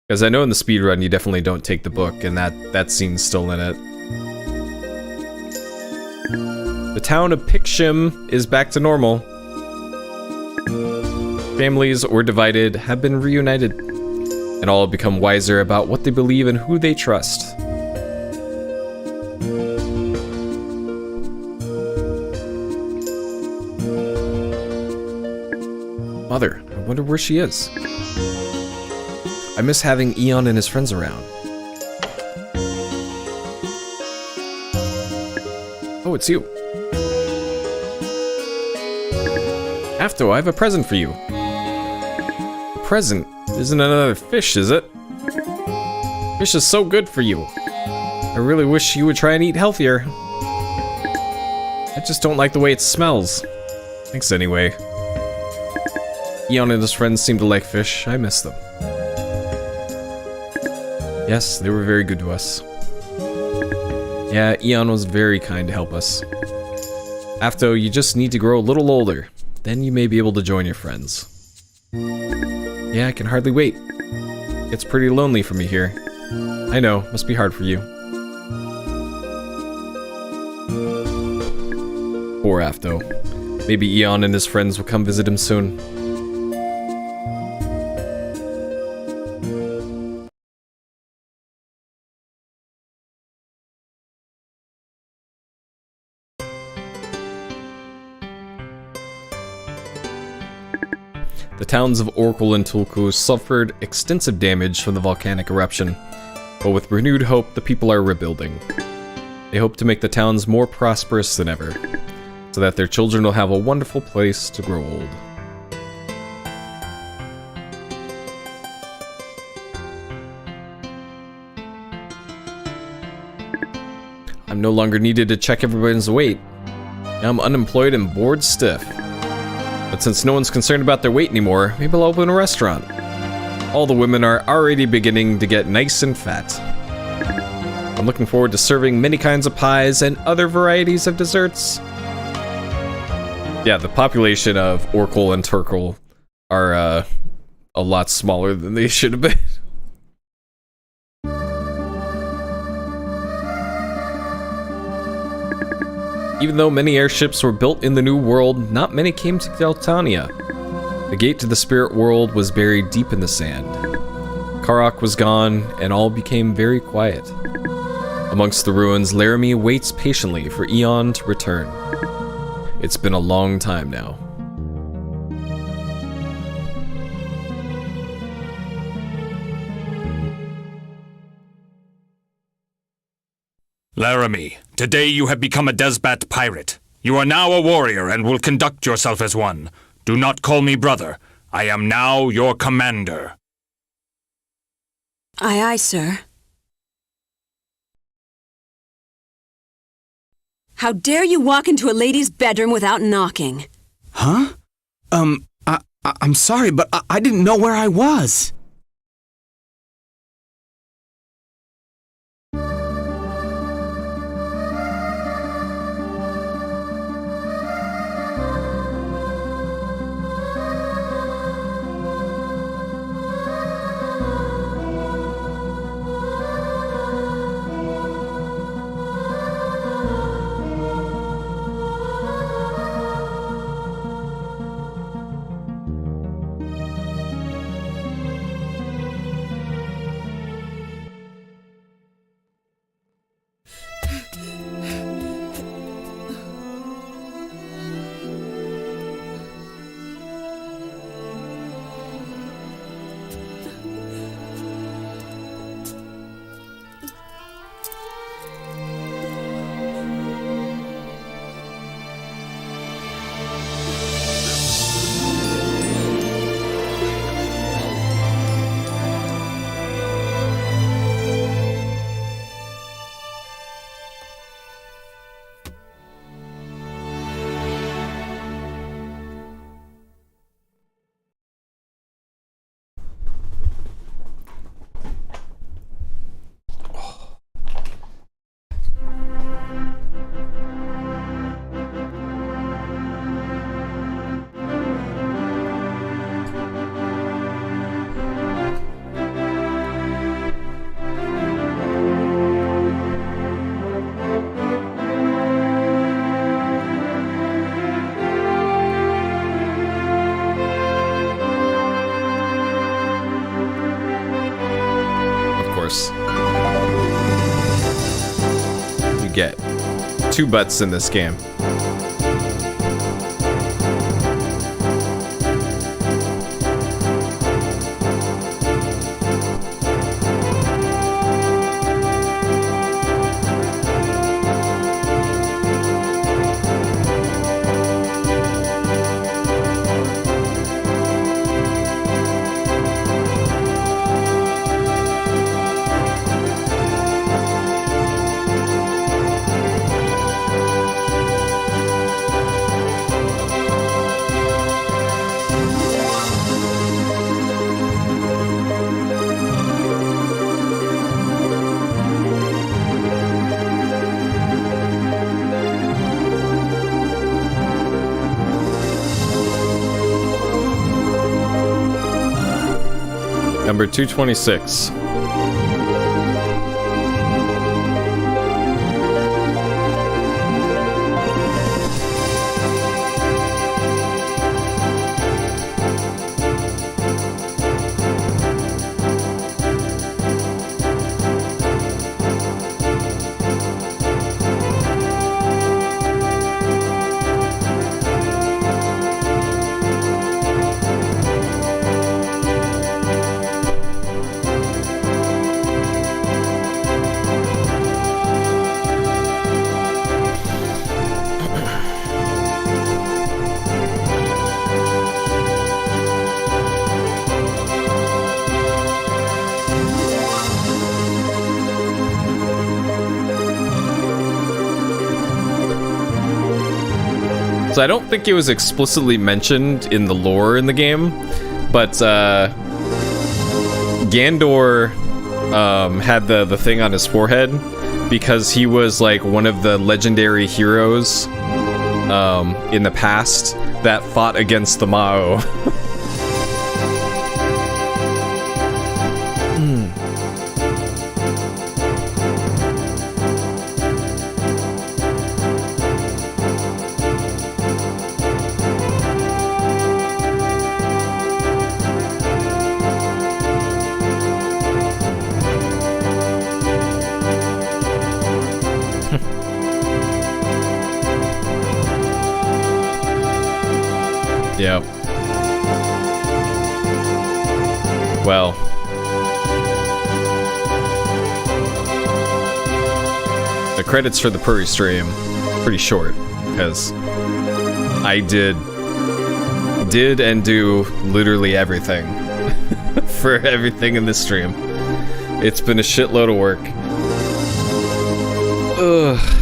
Because I know in the speedrun you definitely don't take the book, and that scene's still in it. The town of Pikshim is back to normal. Families were divided, have been reunited, and all have become wiser about what they believe and who they trust. Mother, I wonder where she is. I miss having Eon and his friends around. Oh, it's you. Afto, I have a present for you. A present? Isn't another fish, is it? Fish is so good for you. I really wish you would try and eat healthier. I just don't like the way it smells. Thanks anyway. Eon and his friends seem to like fish. I miss them. Yes, they were very good to us. Yeah, Eon was very kind to help us. Afto, you just need to grow a little older. Then you may be able to join your friends. Yeah, I can hardly wait. It's pretty lonely for me here. I know, must be hard for you. Poor Afto. Maybe Eon and his friends will come visit him soon. The towns of Oracle and Tulku suffered extensive damage from the volcanic eruption, but with renewed hope, the people are rebuilding. They hope to make the towns more prosperous than ever, so that their children will have a wonderful place to grow old. I'm no longer needed to check everyone's weight. Now I'm unemployed and bored stiff. But since no one's concerned about their weight anymore, maybe I'll open a restaurant. All the women are already beginning to get nice and fat. I'm looking forward to serving many kinds of pies and other varieties of desserts. Yeah, the population of Oracle and Turkle are a lot smaller than they should have been. Even though many airships were built in the New World, not many came to Deltania. The gate to the spirit world was buried deep in the sand. Karak was gone, and all became very quiet. Amongst the ruins, Laramie waits patiently for Eon to return. It's been a long time now. Laramie, today you have become a Desbat pirate. You are now a warrior and will conduct yourself as one. Do not call me brother. I am now your commander. Aye, aye, sir. How dare you walk into a lady's bedroom without knocking? Huh? I'm sorry, but I didn't know where I was. You get 2 butts in this game. Number 226. So I don't think it was explicitly mentioned in the lore in the game, but Gandor had the thing on his forehead because he was like one of the legendary heroes in the past that fought against the Mao. Yep. Well. The credits for the Puri stream, pretty short, because I did and do literally everything for everything in this stream. It's been a shitload of work. Ugh.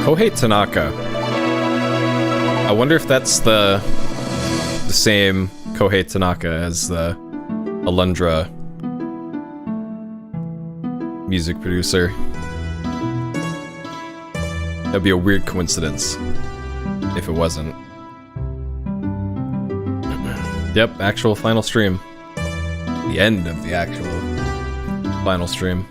Kohei Tanaka. I wonder if that's the same Kohei Tanaka as the Alundra music producer. That'd be a weird coincidence if it wasn't. Yep, actual final stream. The end of the actual final stream.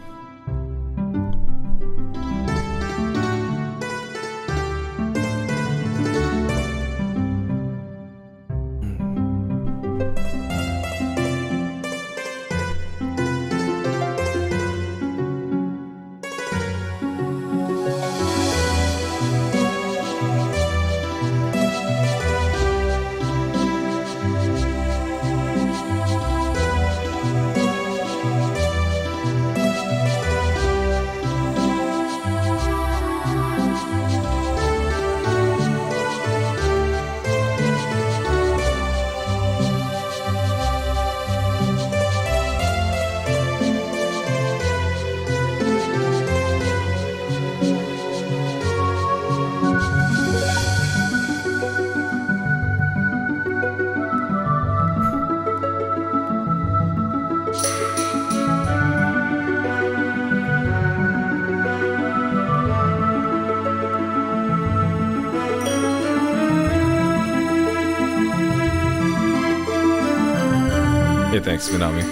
Hey, thanks, Minami.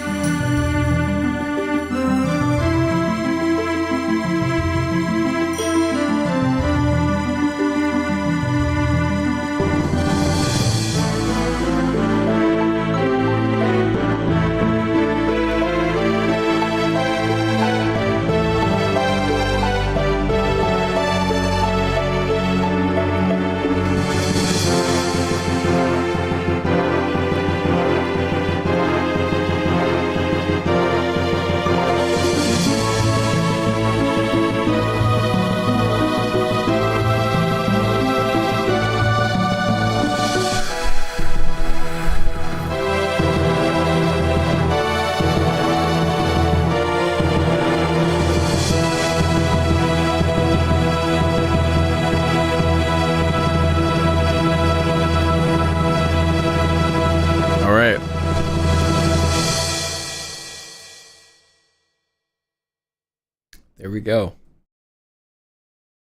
There we go.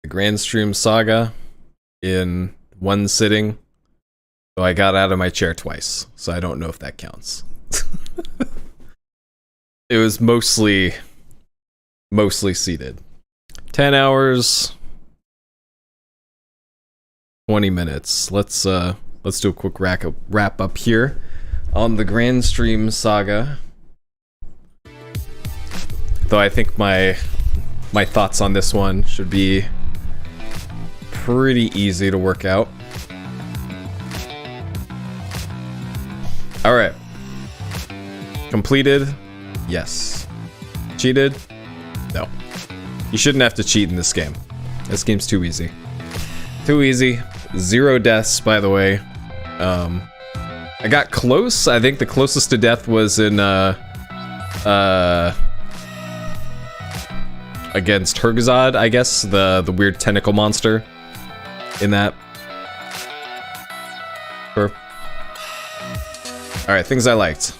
The Granstream Saga in one sitting. So I got out of my chair twice, so I don't know if that counts. It was mostly seated. 10 hours, 20 minutes. Let's do a quick wrap up here on the Granstream Saga. Though I think my thoughts on this one should be pretty easy to work out. All right. Completed? Yes. Cheated? No. You shouldn't have to cheat in this game. This game's too easy. Too easy. 0 deaths, by the way. I got close. I think the closest to death was in against Hergazad, I guess, the weird tentacle monster in that. Sure. All right, things I liked.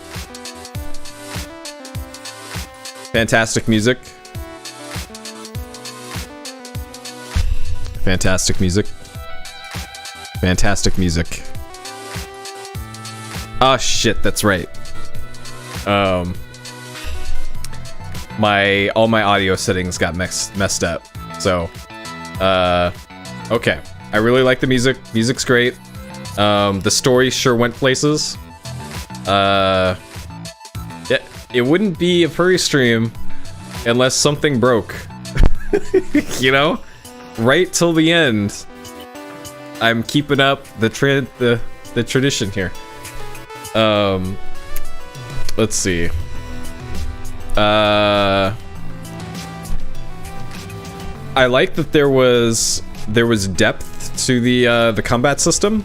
Fantastic music. Fantastic music. Fantastic music. Ah, shit, that's right. All my audio settings got messed up. So, okay. I really like the music. Music's great. The story sure went places. Yeah, it wouldn't be a Puri stream unless something broke. You know? Right till the end, I'm keeping up the tradition here. Let's see. I like that there was depth to the combat system.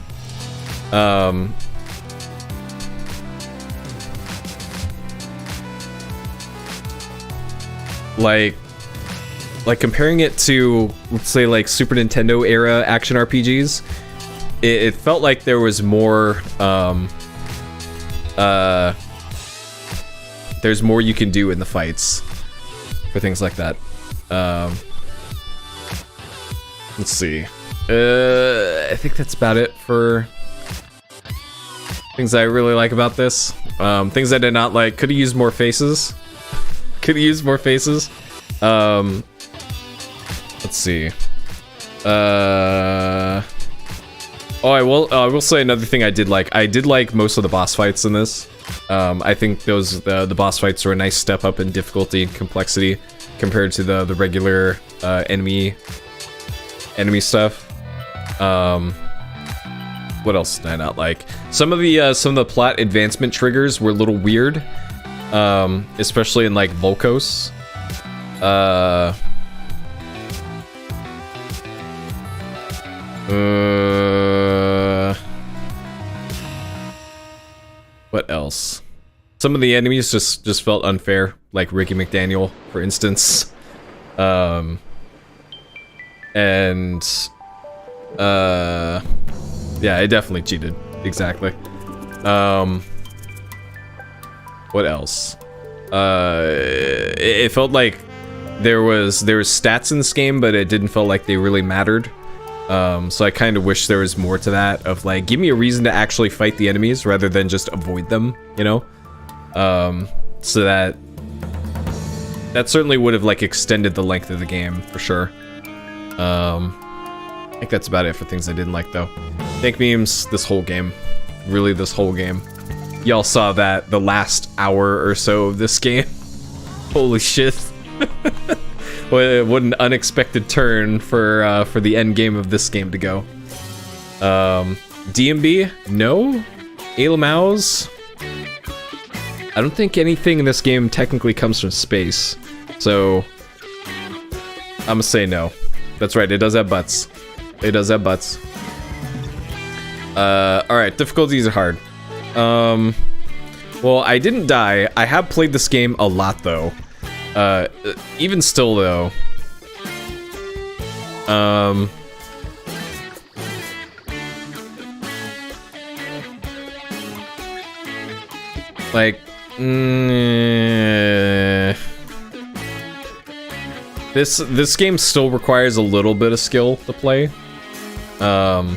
Like comparing it to, let's say, like Super Nintendo era action RPGs, it felt like there was more there's more you can do in the fights for things like that. Let's see. I think that's about it for things I really like about this. Things I did not like. Could have used more faces. Let's see. I will say another thing I did like. I did like most of the boss fights in this. I think the boss fights were a nice step up in difficulty and complexity compared to the regular enemy stuff. What else did I not like? Some of the plot advancement triggers were a little weird, especially in like Volkos. What else? Some of the enemies just felt unfair, like Ricky McDaniel, for instance. Yeah, I definitely cheated. Exactly. What else? It felt like there was stats in this game, but it didn't feel like they really mattered. So I kind of wish there was more to that, of like, give me a reason to actually fight the enemies rather than just avoid them, you know? So that certainly would have like extended the length of the game for sure. I think that's about it for things I didn't like though. Dank memes, this whole game. Really, this whole game. Y'all saw that the last hour or so of this game. Holy shit. What an unexpected turn for the end game of this game to go. DMB? No. Ailamaus? I don't think anything in this game technically comes from space. So I'm gonna say no. That's right, it does have butts. It does have butts. Alright, difficulties are hard. Well, I didn't die. I have played this game a lot though. Even still though. Like, this game still requires a little bit of skill to play. So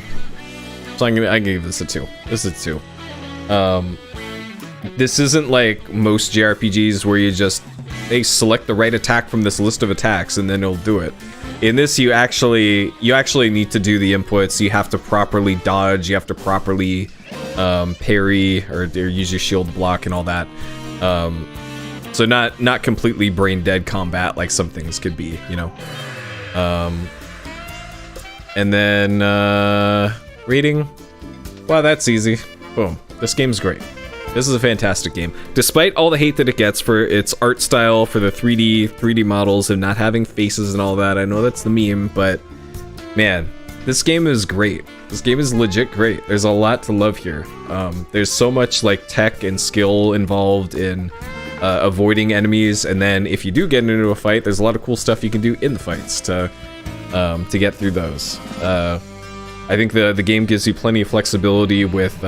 I give this a 2. This is a 2. This isn't like most JRPGs where they select the right attack from this list of attacks and then it'll do it. In this, you actually need to do the inputs. You have to properly dodge. You have to properly parry or use your shield block and all that. So not completely brain dead combat like some things could be, you know. And then rating. Wow, that's easy. Boom. This game's great. This is a fantastic game. Despite all the hate that it gets for its art style, for the 3D models and not having faces and all that. I know that's the meme, but man, this game is great. This game is legit great. There's a lot to love here. There's so much like tech and skill involved in avoiding enemies, and then if you do get into a fight, there's a lot of cool stuff you can do in the fights to get through those. I think the game gives you plenty of flexibility with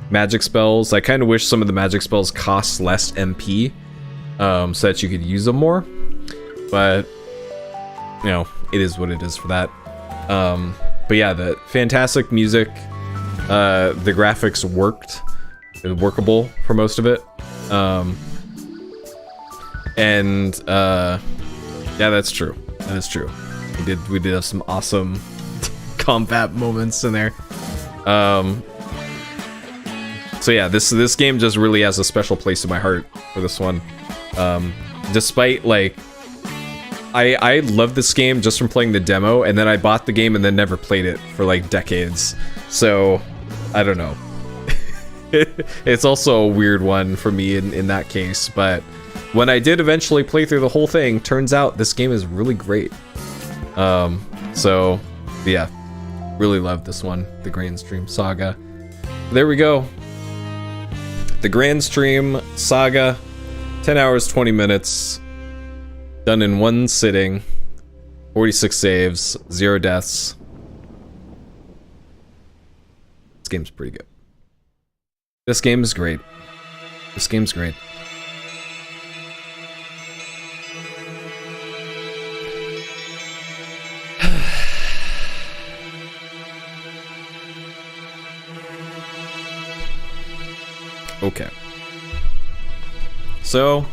magic spells. I kind of wish some of the magic spells cost less MP, so that you could use them more. But you know, it is what it is for that. But yeah, the fantastic music, the graphics worked. It was workable for most of it. Yeah, that's true. That is true. We did have some awesome combat moments in there. So yeah, this game just really has a special place in my heart for this one. Despite like, I love this game just from playing the demo, and then I bought the game and then never played it for like decades. So I don't know. It's also a weird one for me in that case, but when I did eventually play through the whole thing, turns out this game is really great. So yeah, really love this one, the Granstream Saga. There we go. The Granstream Saga, 10 hours, 20 minutes, done in one sitting, 46 saves, 0 deaths. This game's pretty good. This game is great. This game's great. Okay. So.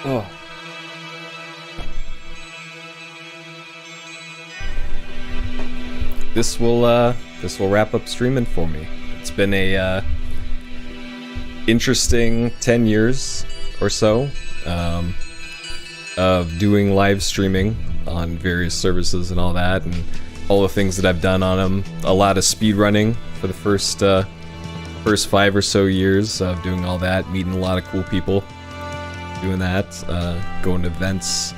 Oh. This will wrap up streaming for me. It's been a interesting 10 years or so of doing live streaming on various services and all that, and all the things that I've done on them. A lot of speedrunning for the first 5 or so years of doing all that, meeting a lot of cool people, doing that, going to events,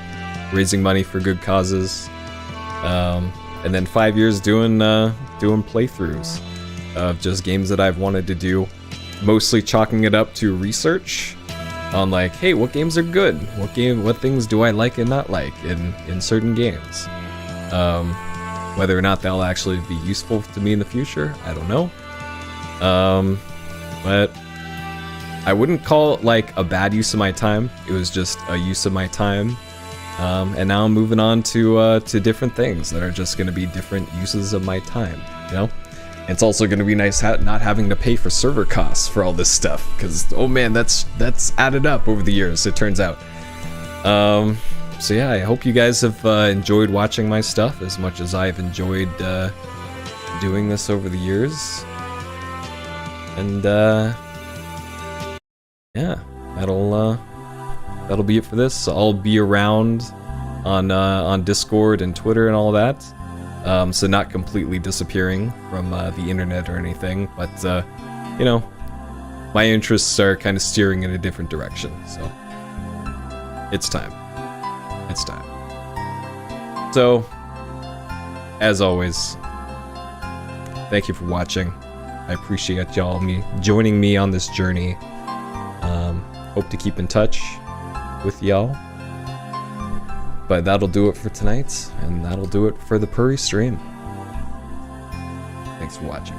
raising money for good causes, and then 5 years doing playthroughs of just games that I've wanted to do, mostly chalking it up to research on like, hey, what games are good? What things do I like and not like in certain games? Whether or not they'll actually be useful to me in the future, I don't know. But I wouldn't call it like a bad use of my time. It was just a use of my time. And now I'm moving on to different things that are just going to be different uses of my time, you know? It's also going to be nice not having to pay for server costs for all this stuff, because oh man, that's added up over the years, it turns out. So yeah, I hope you guys have enjoyed watching my stuff as much as I've enjoyed doing this over the years. And yeah, that'll be it for this. I'll be around on Discord and Twitter and all that. So not completely disappearing from the internet or anything, but you know, my interests are kind of steering in a different direction. So it's time. It's time. So, as always, thank you for watching. I appreciate y'all joining me on this journey. Hope to keep in touch with y'all. But that'll do it for tonight, and that'll do it for the Puri stream. Thanks for watching.